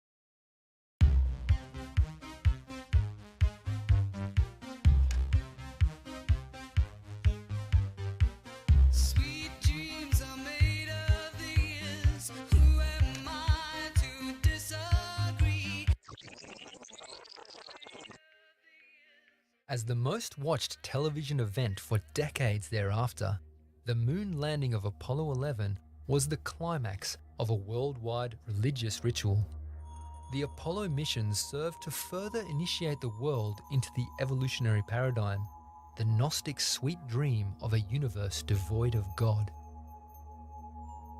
Sweet dreams are made of these. Who am I to disagree? As the most watched television event for decades thereafter, the moon landing of Apollo 11 was the climax of a worldwide religious ritual. The Apollo missions served to further initiate the world into the evolutionary paradigm, the Gnostic sweet dream of a universe devoid of God.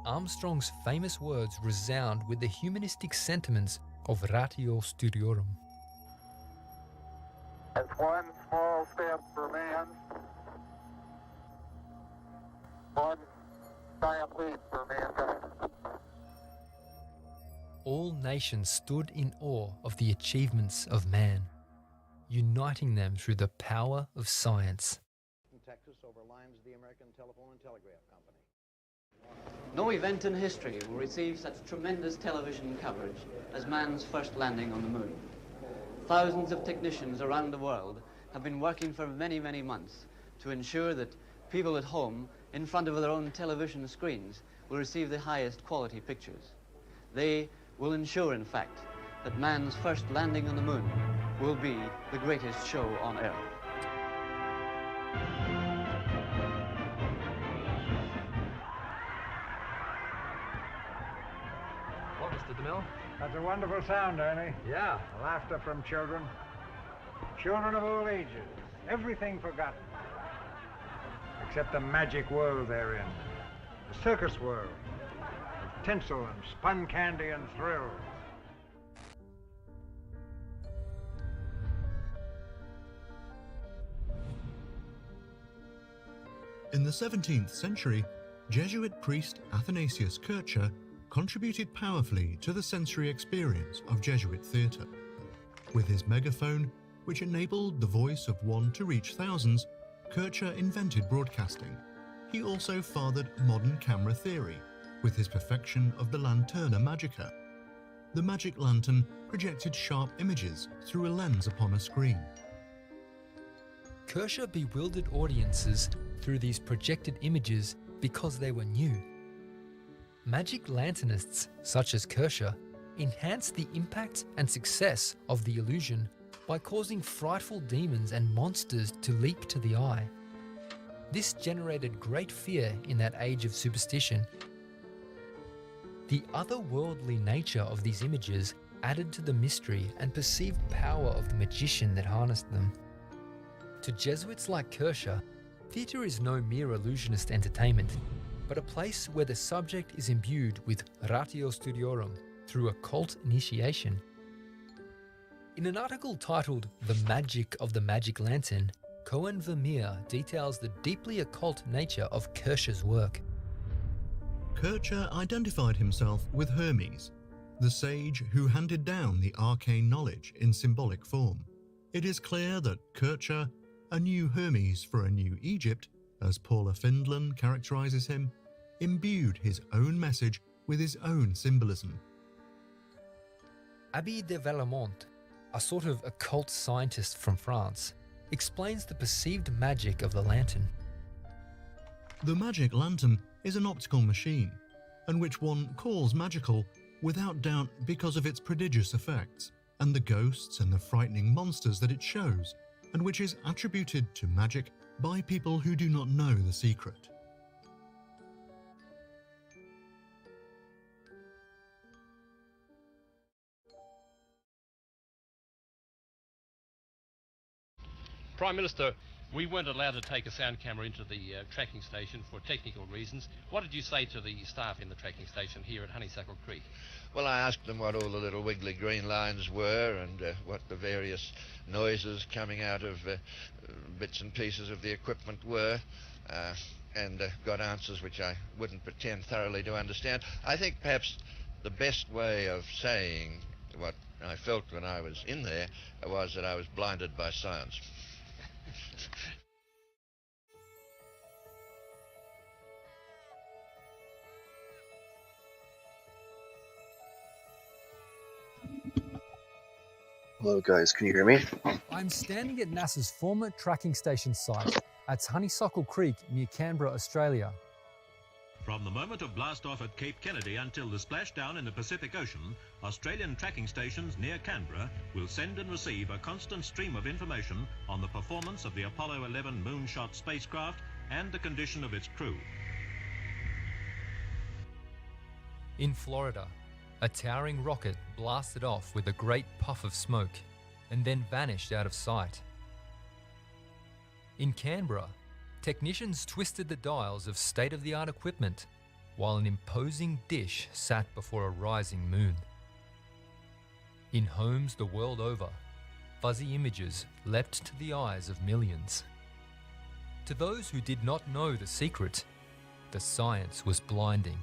Armstrong's famous words resound with the humanistic sentiments of Ratio Studiorum. It's one small step for man, one giant leap for mankind. All nations stood in awe of the achievements of man, uniting them through the power of science. In Texas, over lines of the American Telephone and Telegraph Company. No event in history will receive such tremendous television coverage as man's first landing on the moon. Thousands of technicians around the world have been working for many, many months to ensure that people at home, in front of their own television screens, will receive the highest quality pictures. They will ensure, in fact, that man's first landing on the moon will be the greatest show on Earth. What, Mr. DeMille? That's a wonderful sound, Ernie. Yeah. Laughter from children. Children of all ages. Everything forgotten. Except the magic world they're in. The circus world. Of tinsel and spun candy and thrill. In the 17th century, Jesuit priest Athanasius Kircher contributed powerfully to the sensory experience of Jesuit theatre. With his megaphone, which enabled the voice of one to reach thousands, Kircher invented broadcasting. He also fathered modern camera theory with his perfection of the Lanterna Magica. The magic lantern projected sharp images through a lens upon a screen. Kircher bewildered audiences through these projected images because they were new. Magic lanternists, such as Kircher, enhanced the impact and success of the illusion by causing frightful demons and monsters to leap to the eye. This generated great fear in that age of superstition. The otherworldly nature of these images added to the mystery and perceived power of the magician that harnessed them. To Jesuits like Kircher, theatre is no mere illusionist entertainment, but a place where the subject is imbued with Ratio Studiorum through occult initiation. In an article titled The Magic of the Magic Lantern, Cohen Vermeer details the deeply occult nature of Kircher's work. Kircher identified himself with Hermes, the sage who handed down the arcane knowledge in symbolic form. It is clear that Kircher, a new Hermes for a new Egypt, as Paula Findlen characterizes him, imbued his own message with his own symbolism. Abbé de Vallemont, a sort of occult scientist from France, explains the perceived magic of the lantern. The magic lantern is an optical machine, and which one calls magical without doubt because of its prodigious effects, and the ghosts and the frightening monsters that it shows, and which is attributed to magic by people who do not know the secret. Prime Minister, we weren't allowed to take a sound camera into the tracking station for technical reasons. What did you say to the staff in the tracking station here at Honeysuckle Creek? Well, I asked them what all the little wiggly green lines were and what the various noises coming out of bits and pieces of the equipment were, and got answers which I wouldn't pretend thoroughly to understand. I think perhaps the best way of saying what I felt when I was in there was that I was blinded by science. Hello guys, can you hear me? I'm standing at NASA's former tracking station site at Honeysuckle Creek near Canberra, Australia. From the moment of blast-off at Cape Kennedy until the splashdown in the Pacific Ocean, Australian tracking stations near Canberra will send and receive a constant stream of information on the performance of the Apollo 11 moonshot spacecraft and the condition of its crew. In Florida, a towering rocket blasted off with a great puff of smoke and then vanished out of sight. In Canberra, technicians twisted the dials of state-of-the-art equipment while an imposing dish sat before a rising moon. In homes the world over, fuzzy images leapt to the eyes of millions. To those who did not know the secret, the science was blinding.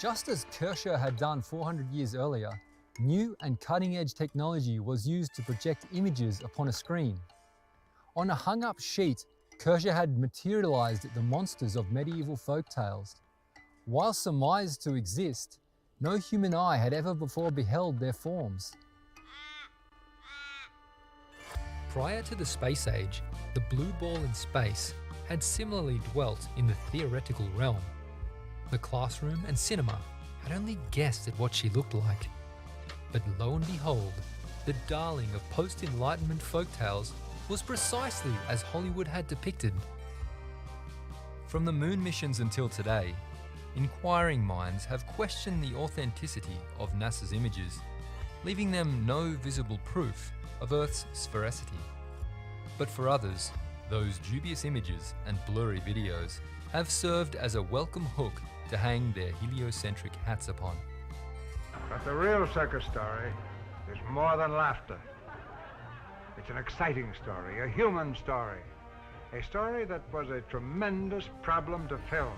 Just as Kircher had done 400 years earlier, new and cutting-edge technology was used to project images upon a screen. On a hung-up sheet, Kircher had materialized the monsters of medieval folk tales. While surmised to exist, no human eye had ever before beheld their forms. Prior to the space age, the blue ball in space had similarly dwelt in the theoretical realm. The classroom and cinema had only guessed at what she looked like. But lo and behold, the darling of post-Enlightenment folktales was precisely as Hollywood had depicted. From the moon missions until today, inquiring minds have questioned the authenticity of NASA's images, leaving them no visible proof of Earth's sphericity. But for others, those dubious images and blurry videos have served as a welcome hook to hang their heliocentric hats upon. But the real circus story is more than laughter. It's an exciting story, a human story. A story that was a tremendous problem to film.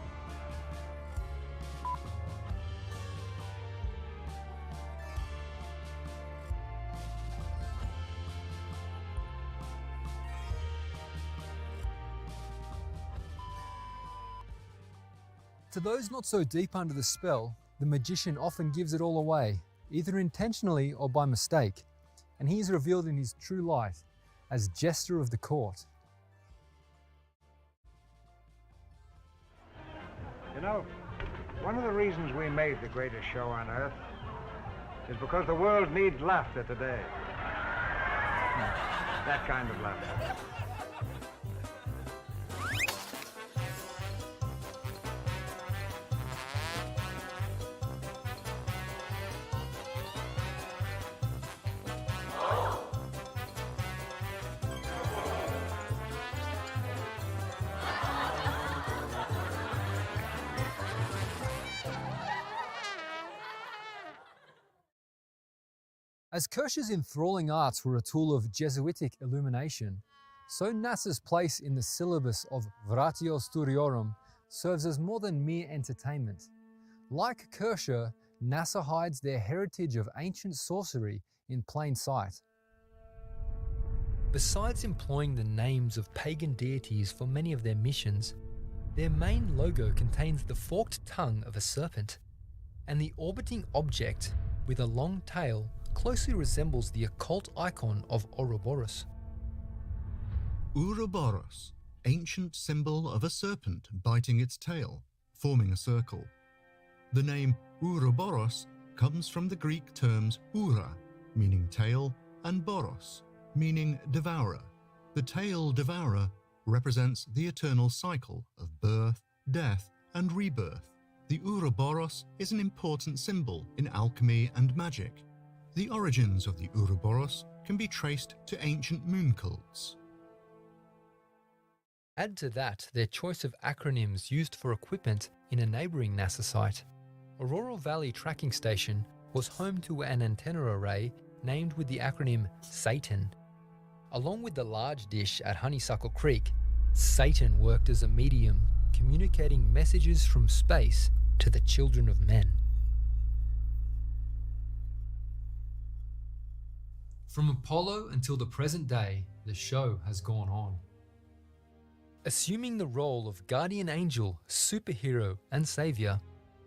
To those not so deep under the spell, the magician often gives it all away, either intentionally or by mistake, and he is revealed in his true light as jester of the court. You know, one of the reasons we made the greatest show on Earth is because the world needs laughter today. That kind of laughter. As Kirsch's enthralling arts were a tool of Jesuitic illumination, so NASA's place in the syllabus of Vratio Studiorum serves as more than mere entertainment. Like Kircher, NASA hides their heritage of ancient sorcery in plain sight. Besides employing the names of pagan deities for many of their missions, their main logo contains the forked tongue of a serpent, and the orbiting object with a long tail closely resembles the occult icon of Ouroboros. Ouroboros, ancient symbol of a serpent biting its tail, forming a circle. The name Ouroboros comes from the Greek terms oura, meaning tail, and boros, meaning devourer. The tail devourer represents the eternal cycle of birth, death, and rebirth. The Ouroboros is an important symbol in alchemy and magic. The origins of the Ouroboros can be traced to ancient moon cults. Add to that their choice of acronyms used for equipment in a neighbouring NASA site. Aurora Valley Tracking Station was home to an antenna array named with the acronym SATAN. Along with the large dish at Honeysuckle Creek, Satan worked as a medium, communicating messages from space to the children of men. From Apollo until the present day, the show has gone on. Assuming the role of guardian angel, superhero, and savior,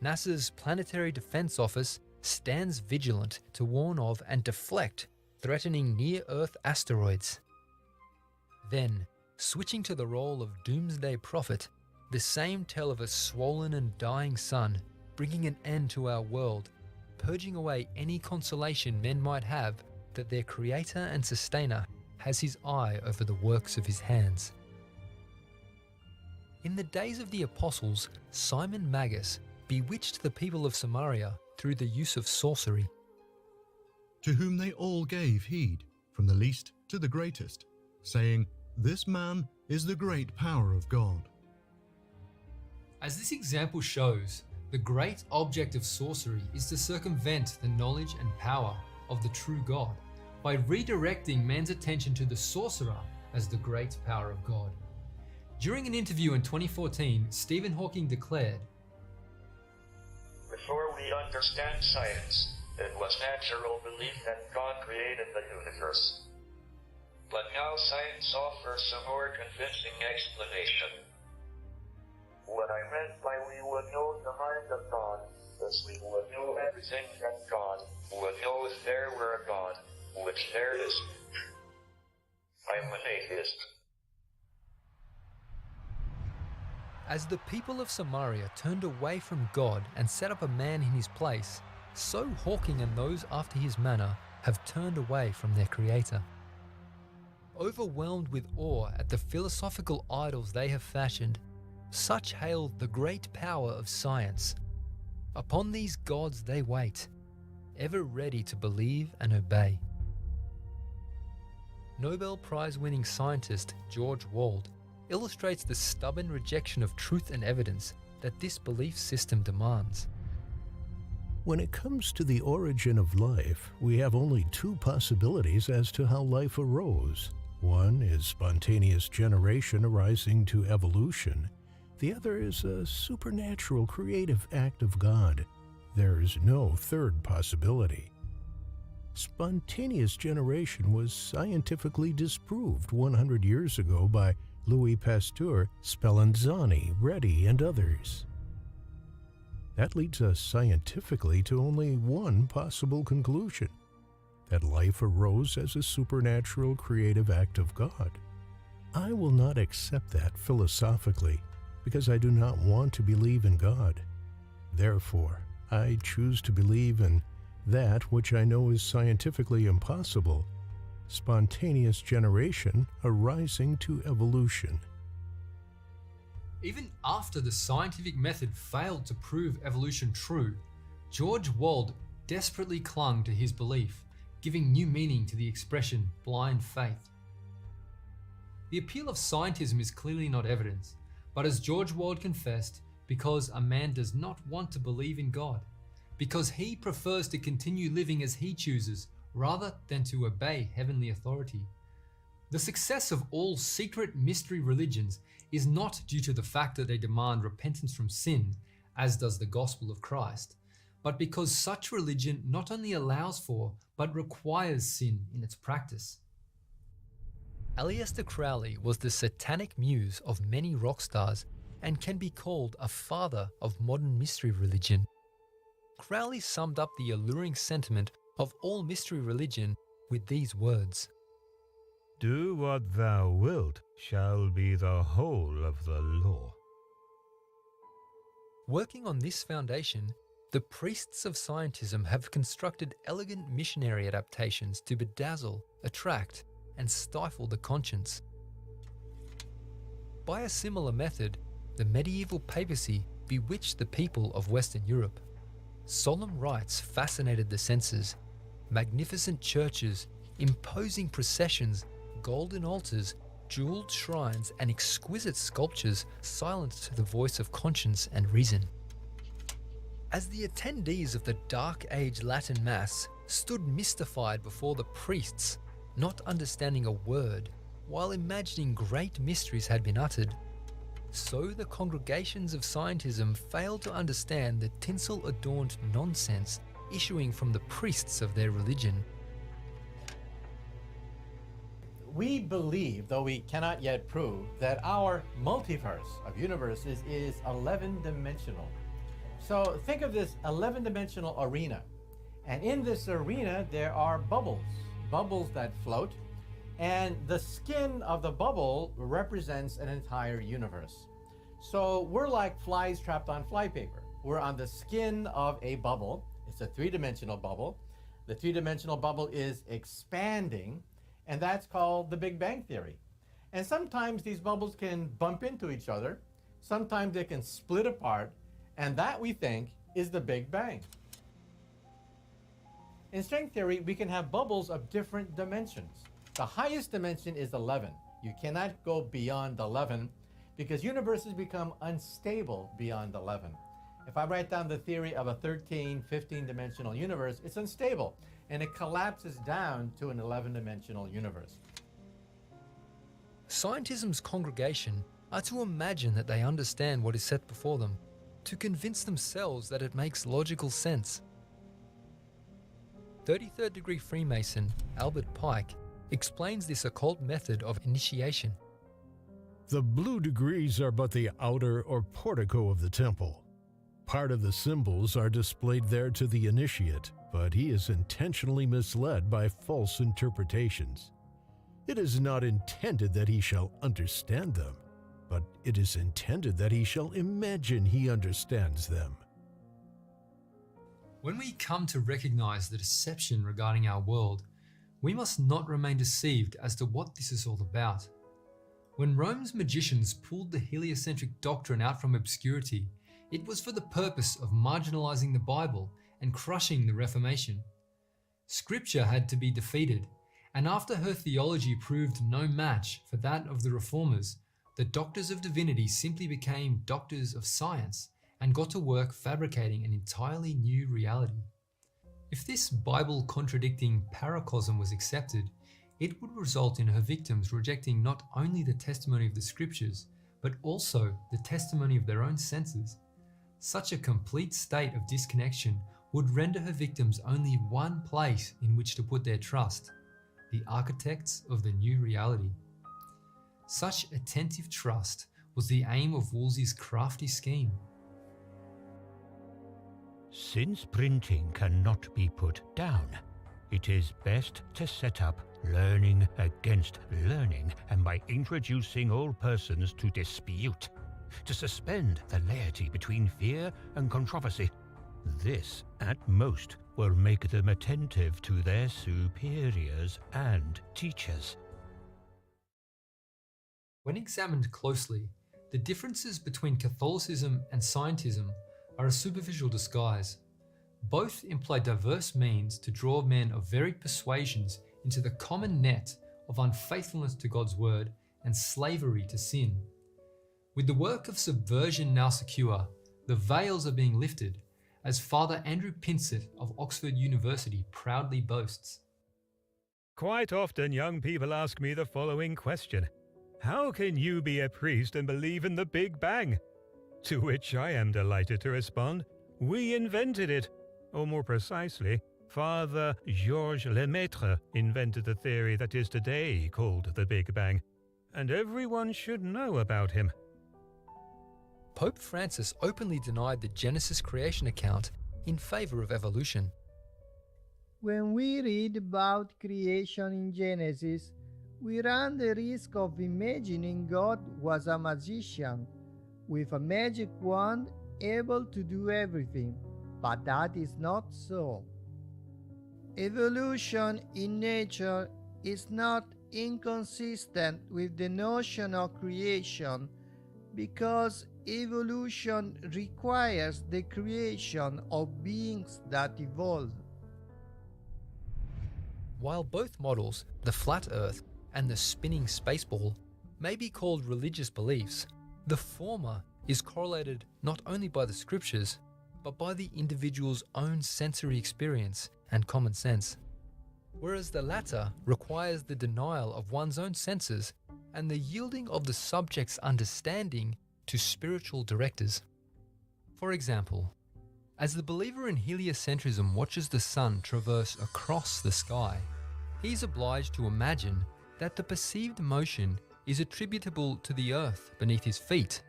NASA's Planetary Defense Office stands vigilant to warn of and deflect threatening near-Earth asteroids. Then, switching to the role of doomsday prophet, the same tell of a swollen and dying sun, bringing an end to our world, purging away any consolation men might have that their creator and sustainer has his eye over the works of his hands. In the days of the apostles, Simon Magus bewitched the people of Samaria through the use of sorcery. To whom they all gave heed, from the least to the greatest, saying, "This man is the great power of God." As this example shows, the great object of sorcery is to circumvent the knowledge and power of the true God by redirecting man's attention to the sorcerer as the great power of God. During an interview in 2014, Stephen Hawking declared, "Before we understand science, it was natural belief that God created the universe. But now science offers a more convincing explanation. What I meant by we would know the mind of God is we would know everything that God would know if there were a God, which there isn't. I'm an atheist." As the people of Samaria turned away from God and set up a man in his place, so Hawking and those after his manner have turned away from their creator. Overwhelmed with awe at the philosophical idols they have fashioned, such hail the great power of science. Upon these gods they wait, ever ready to believe and obey. Nobel Prize-winning scientist George Wald illustrates the stubborn rejection of truth and evidence that this belief system demands. When it comes to the origin of life, we have only two possibilities as to how life arose. One is spontaneous generation arising to evolution. The other is a supernatural creative act of God. There is no third possibility. Spontaneous generation was scientifically disproved 100 years ago by Louis Pasteur, Spallanzani, Reddy, and others. That leads us scientifically to only one possible conclusion: that life arose as a supernatural creative act of God. I will not accept that philosophically because I do not want to believe in God. Therefore, I choose to believe in that which I know is scientifically impossible: spontaneous generation arising to evolution. Even after the scientific method failed to prove evolution true, George Wald desperately clung to his belief, giving new meaning to the expression blind faith. The appeal of scientism is clearly not evidence, but as George Wald confessed, because a man does not want to believe in God, because he prefers to continue living as he chooses rather than to obey heavenly authority. The success of all secret mystery religions is not due to the fact that they demand repentance from sin, as does the gospel of Christ, but because such religion not only allows for, but requires sin in its practice. Aleister Crowley was the satanic muse of many rock stars and can be called a father of modern mystery religion. Crowley summed up the alluring sentiment of all mystery religion with these words: "Do what thou wilt shall be the whole of the law." Working on this foundation, the priests of scientism have constructed elegant missionary adaptations to bedazzle, attract, and stifle the conscience. By a similar method, the medieval papacy bewitched the people of Western Europe. Solemn rites fascinated the senses. Magnificent churches, imposing processions, golden altars, jeweled shrines, and exquisite sculptures silenced the voice of conscience and reason. As the attendees of the Dark Age Latin Mass stood mystified before the priests, not understanding a word, while imagining great mysteries had been uttered, so the congregations of scientism failed to understand the tinsel-adorned nonsense issuing from the priests of their religion. We believe, though we cannot yet prove, that our multiverse of universes is 11-dimensional. So think of this 11-dimensional arena. And in this arena, there are bubbles that float. And the skin of the bubble represents an entire universe. So we're like flies trapped on flypaper. We're on the skin of a bubble. It's a 3-dimensional bubble. The 3-dimensional bubble is expanding, and that's called the Big Bang Theory. And sometimes these bubbles can bump into each other. Sometimes they can split apart, and that, we think, is the Big Bang. In string theory, we can have bubbles of different dimensions. The highest dimension is 11. You cannot go beyond 11 because universes become unstable beyond 11. If I write down the theory of a 13, 15-dimensional universe, it's unstable, and it collapses down to an 11-dimensional universe. Scientism's congregation are to imagine that they understand what is set before them, to convince themselves that it makes logical sense. 33rd degree Freemason Albert Pike explains this occult method of initiation. The blue degrees are but the outer or portico of the temple. Part of the symbols are displayed there to the initiate, but he is intentionally misled by false interpretations. It is not intended that he shall understand them, but it is intended that he shall imagine he understands them. When we come to recognize the deception regarding our world, we must not remain deceived as to what this is all about. When Rome's magicians pulled the heliocentric doctrine out from obscurity, it was for the purpose of marginalizing the Bible and crushing the Reformation. Scripture had to be defeated, and after her theology proved no match for that of the Reformers, the doctors of divinity simply became doctors of science and got to work fabricating an entirely new reality. If this Bible-contradicting paracosm was accepted, it would result in her victims rejecting not only the testimony of the scriptures, but also the testimony of their own senses. Such a complete state of disconnection would render her victims only one place in which to put their trust: the architects of the new reality. Such attentive trust was the aim of Wolsey's crafty scheme. Since printing cannot be put down, it is best to set up learning against learning, and by introducing all persons to dispute, to suspend the laity between fear and controversy. This, at most, will make them attentive to their superiors and teachers. When examined closely, the differences between Catholicism and Scientism are a superficial disguise. Both imply diverse means to draw men of varied persuasions into the common net of unfaithfulness to God's word and slavery to sin. With the work of subversion now secure, the veils are being lifted, as Father Andrew Pinsett of Oxford University proudly boasts. Quite often, young people ask me the following question: how can you be a priest and believe in the Big Bang? To which I am delighted to respond, we invented it. Or more precisely, Father Georges Lemaitre invented the theory that is today called the Big Bang, and everyone should know about him. Pope Francis openly denied the Genesis creation account in favor of evolution. When we read about creation in Genesis, we run the risk of imagining God was a magician with a magic wand able to do everything, but that is not so. Evolution in nature is not inconsistent with the notion of creation because evolution requires the creation of beings that evolve. While both models, the flat Earth and the spinning spaceball, may be called religious beliefs, the former is correlated not only by the scriptures, but by the individual's own sensory experience and common sense, whereas the latter requires the denial of one's own senses and the yielding of the subject's understanding to spiritual directors. For example, as the believer in heliocentrism watches the sun traverse across the sky, he is obliged to imagine that the perceived motion is attributable to the earth beneath his feet,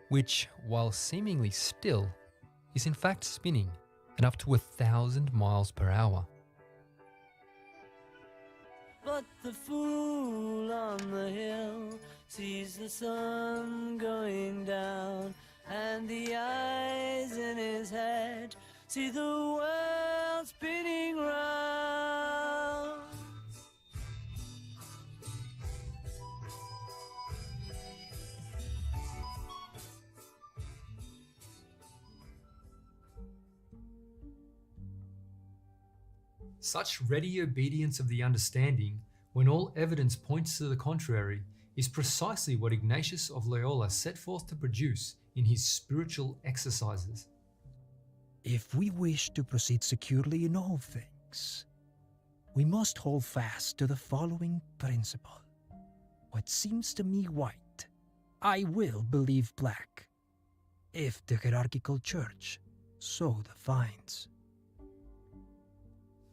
which, while seemingly still, is in fact spinning at up to 1,000 miles per hour. But the fool on the hill sees the sun going down, and the eyes in his head see the world spinning round. Such ready obedience of the understanding, when all evidence points to the contrary, is precisely what Ignatius of Loyola set forth to produce in his spiritual exercises. If we wish to proceed securely in all things, we must hold fast to the following principle. What seems to me white, I will believe black, if the hierarchical church so defines.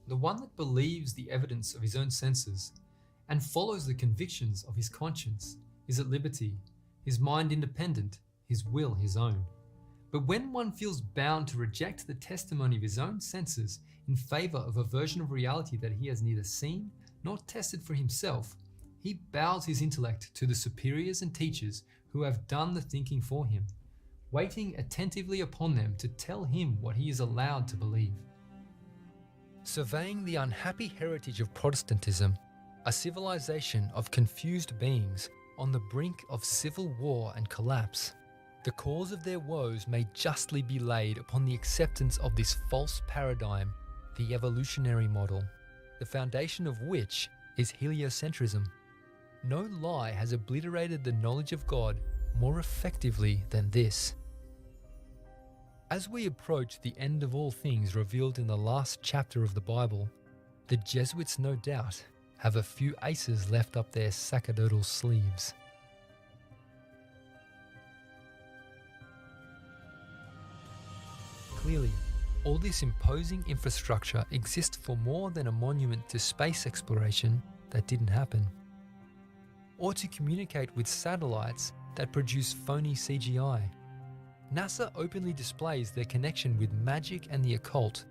The one that believes the evidence of his own senses and follows the convictions of his conscience is at liberty, his mind independent, his will his own. But when one feels bound to reject the testimony of his own senses in favor of a version of reality that he has neither seen nor tested for himself, he bows his intellect to the superiors and teachers who have done the thinking for him, waiting attentively upon them to tell him what he is allowed to believe. Surveying the unhappy heritage of Protestantism, a civilization of confused beings on the brink of civil war and collapse, the cause of their woes may justly be laid upon the acceptance of this false paradigm, the evolutionary model, the foundation of which is heliocentrism. No lie has obliterated the knowledge of God more effectively than this. As we approach the end of all things revealed in the last chapter of the Bible, the Jesuits no doubt have a few aces left up their sacerdotal sleeves. Clearly, all this imposing infrastructure exists for more than a monument to space exploration that didn't happen, or to communicate with satellites that produce phony CGI. NASA openly displays their connection with magic and the occult,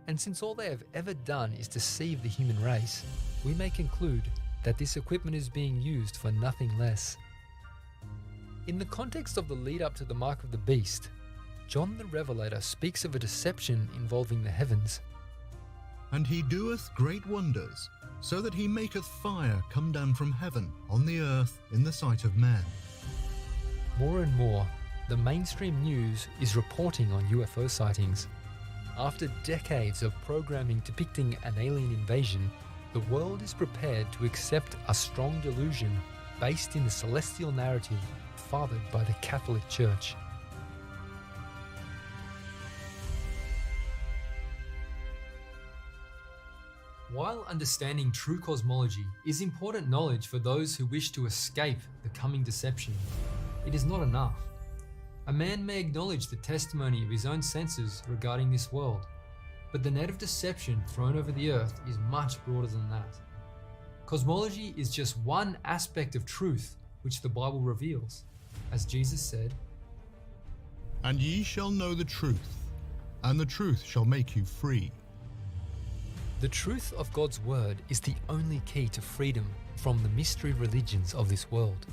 and since all they have ever done is deceive the human race, we may conclude that this equipment is being used for nothing less. In the context of the lead up to the mark of the beast, John the Revelator speaks of a deception involving the heavens. And he doeth great wonders, so that he maketh fire come down from heaven on the earth in the sight of men. More and more, the mainstream news is reporting on UFO sightings. After decades of programming depicting an alien invasion, the world is prepared to accept a strong delusion based in the celestial narrative fathered by the Catholic Church. While understanding true cosmology is important knowledge for those who wish to escape the coming deception, it is not enough. A man may acknowledge the testimony of his own senses regarding this world, but the net of deception thrown over the earth is much broader than that. Cosmology is just one aspect of truth which the Bible reveals. As Jesus said, "And ye shall know the truth, and the truth shall make you free." the truth of God's word is the only key to freedom from the mystery religions of this world.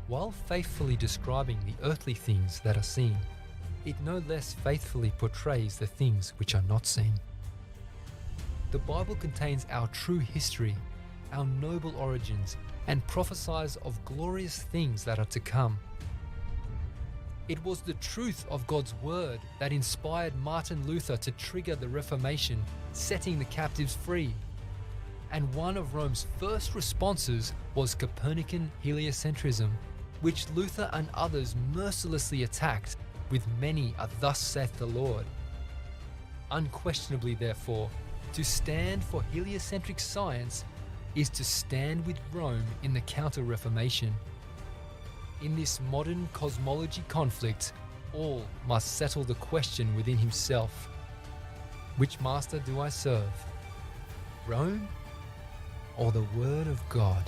While faithfully describing the earthly things that are seen, it no less faithfully portrays the things which are not seen. The Bible contains our true history, our noble origins, and prophesies of glorious things that are to come. It was the truth of God's word that inspired Martin Luther to trigger the Reformation, setting the captives free. And one of Rome's first responses was Copernican heliocentrism, which Luther and others mercilessly attacked with many a "Thus saith the Lord." Unquestionably, therefore, to stand for heliocentric science is to stand with Rome in the Counter-Reformation. In this modern cosmology conflict, all must settle the question within himself: which master do I serve? Rome or the Word of God?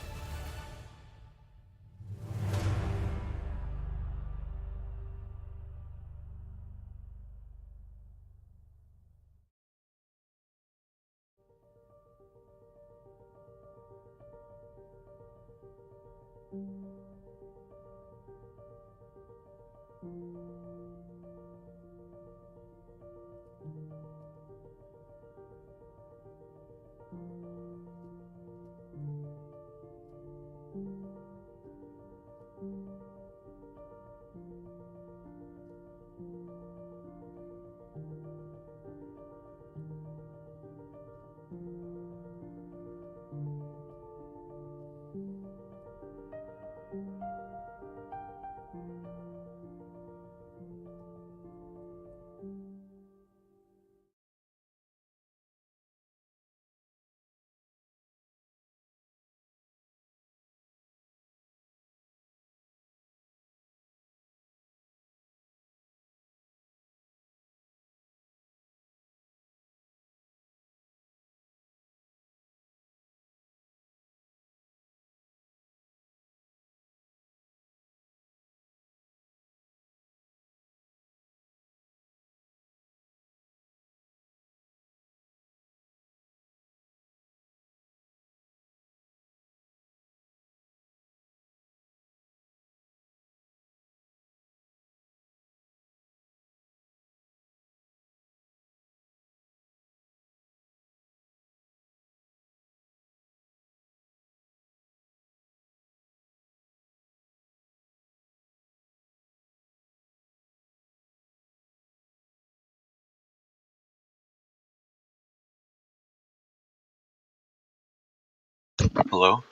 Hello?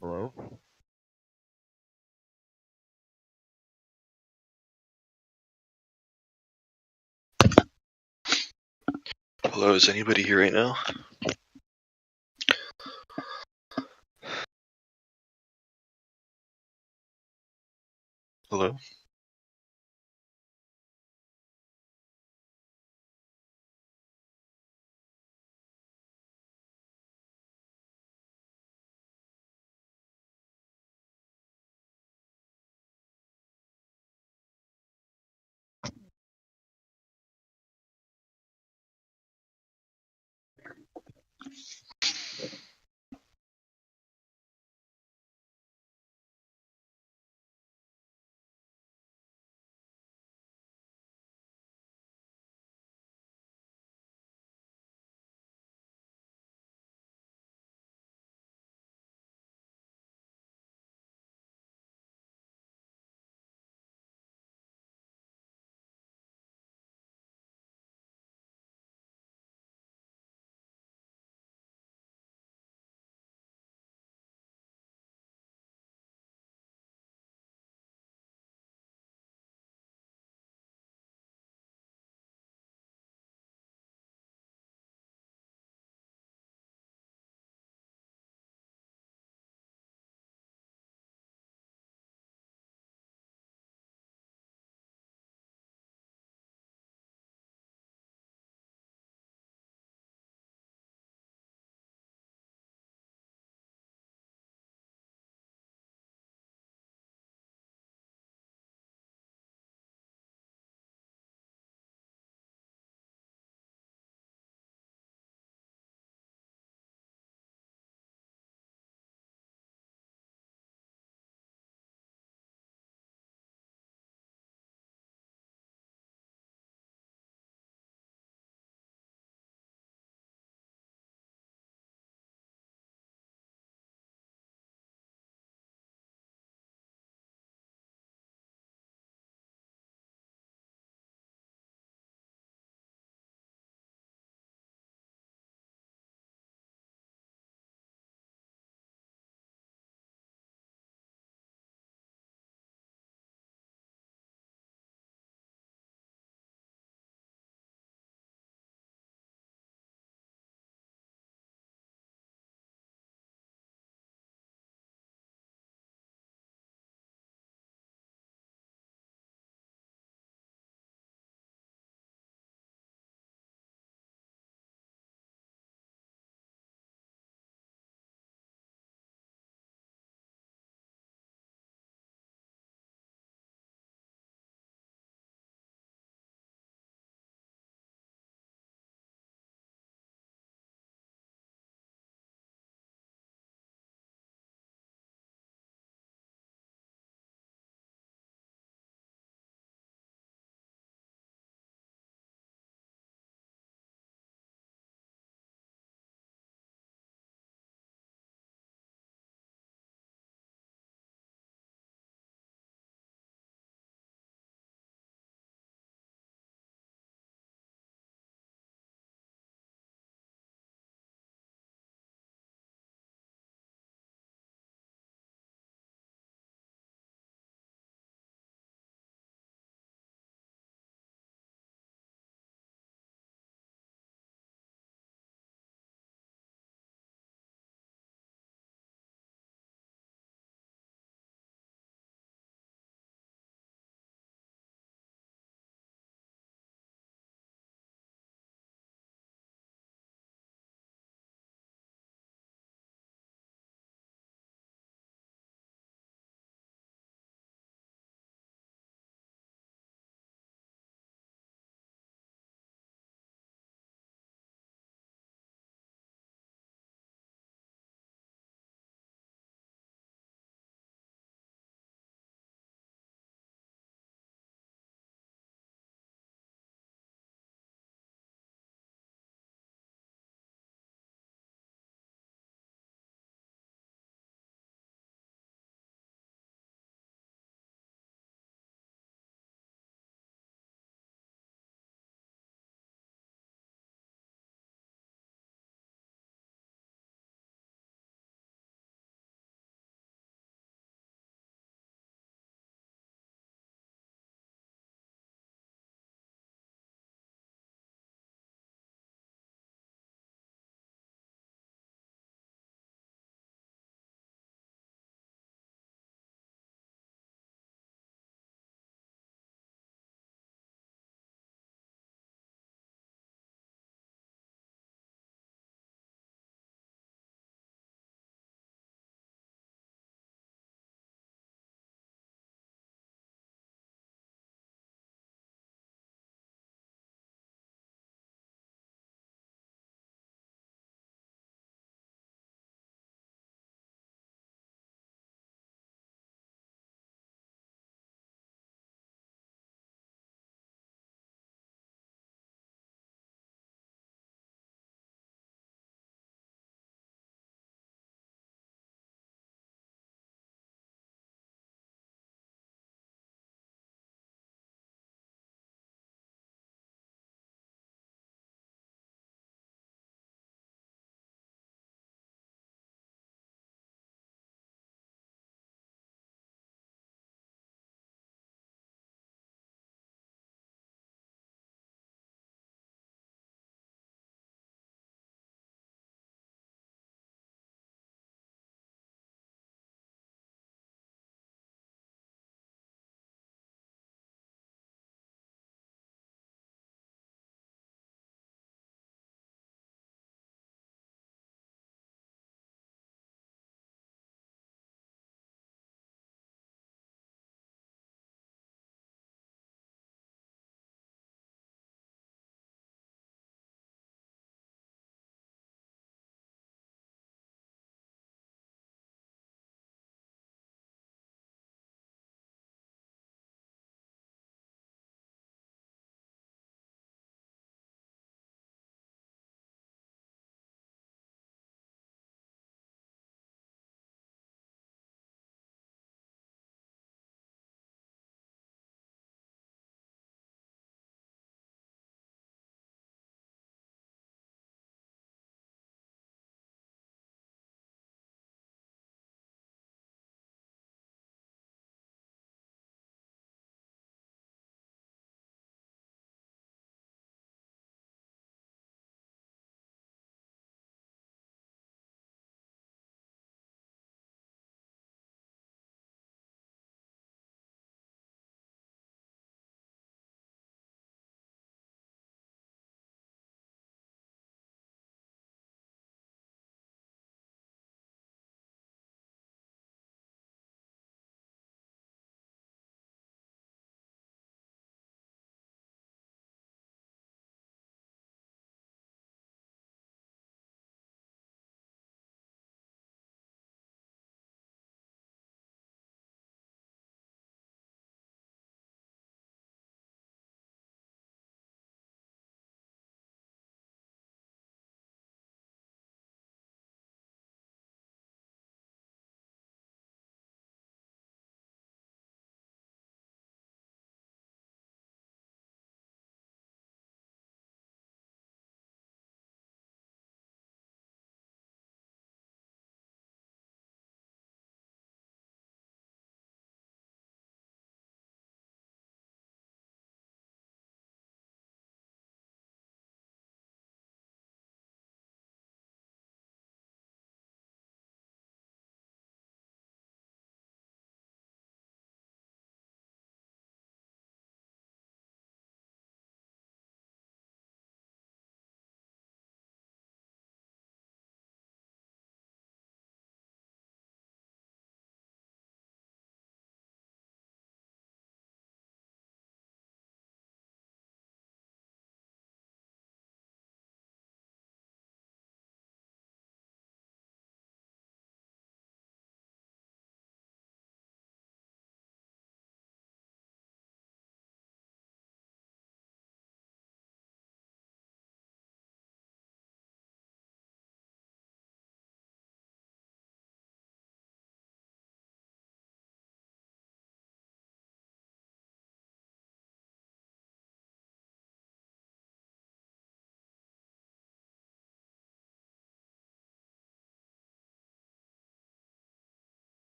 Hello? Hello, is anybody here right now? Hello?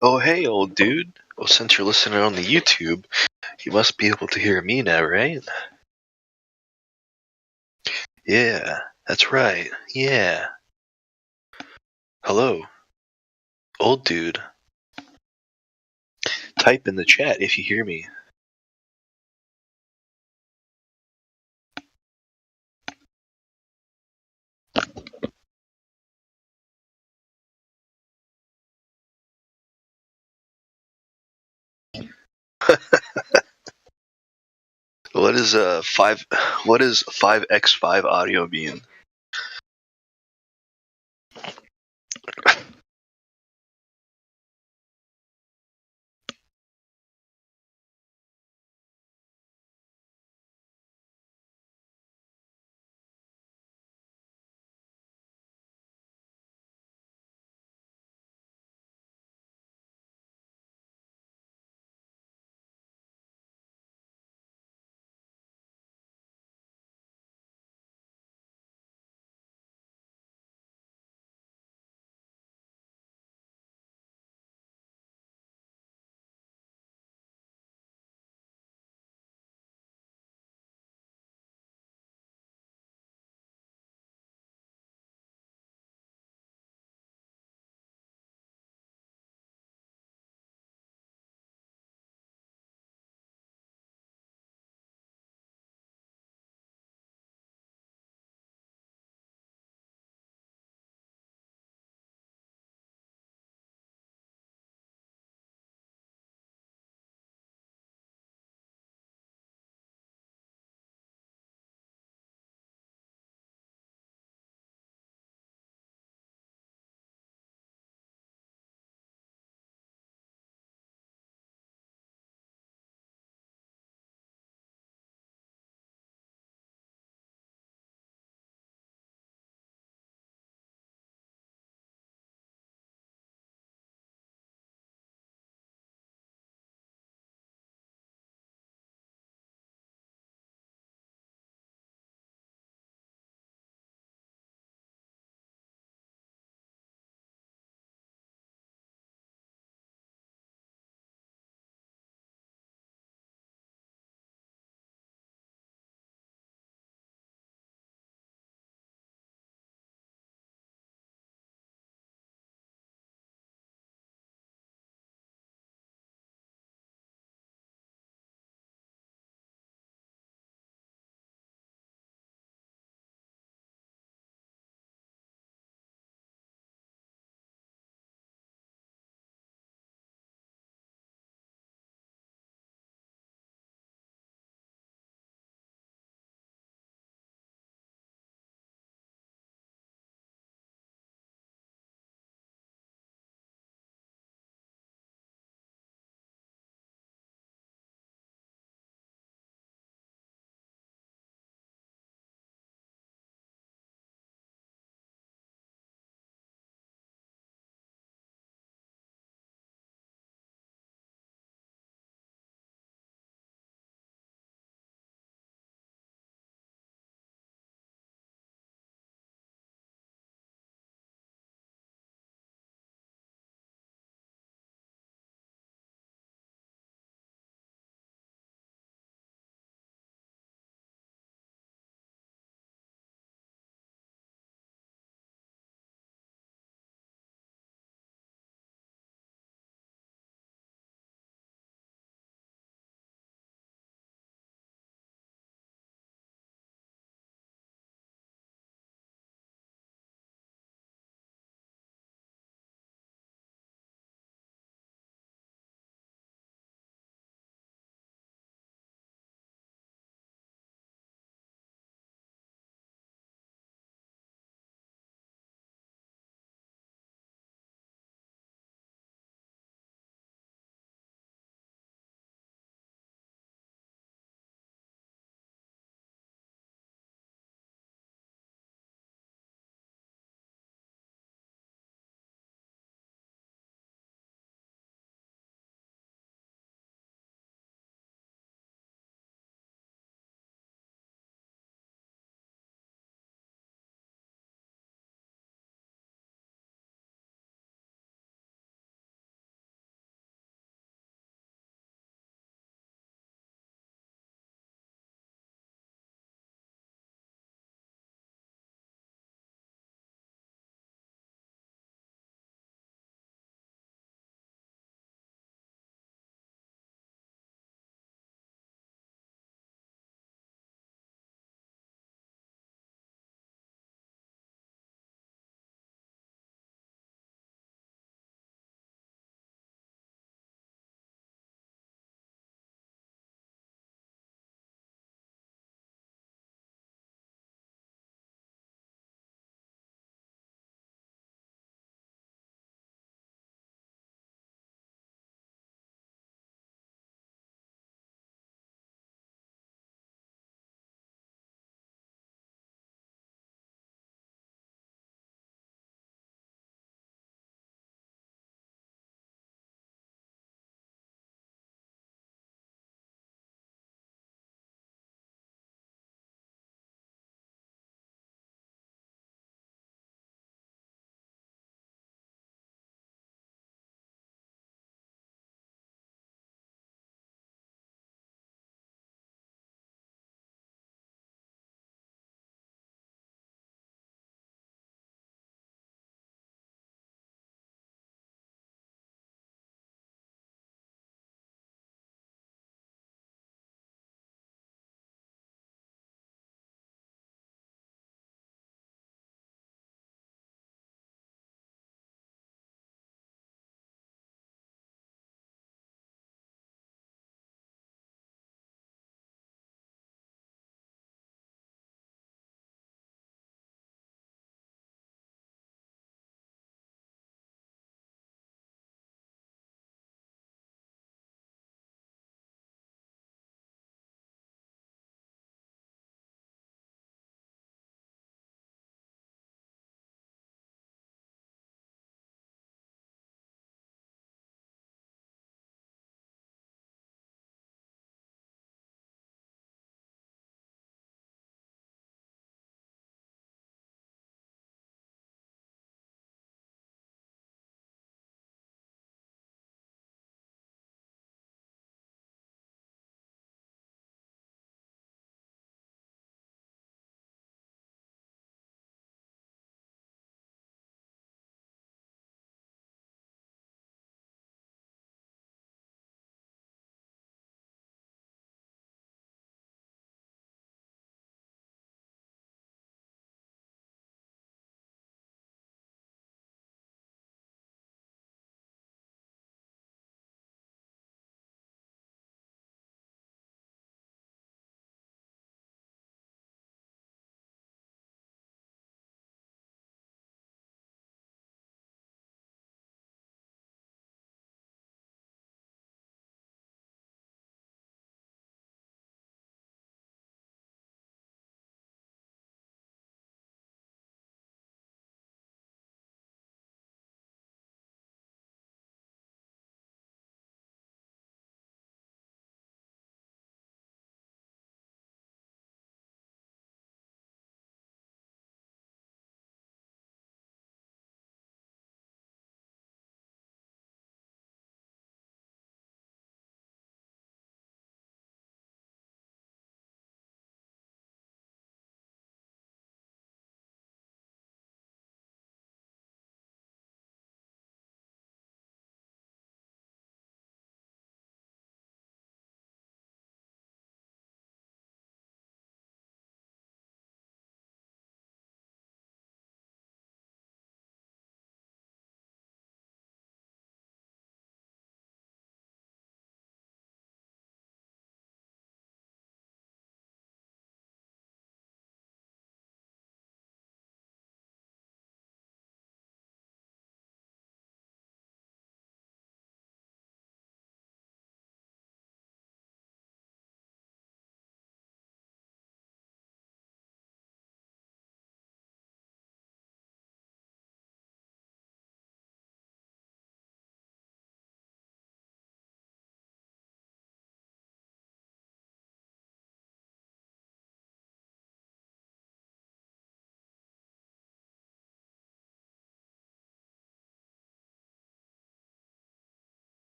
Oh, hey, old dude. Well, since you're listening on the YouTube, you must be able to hear me now, right? Yeah, that's right. Yeah. Hello, old dude. Type in the chat if you hear me. What is 5x5 audio mean?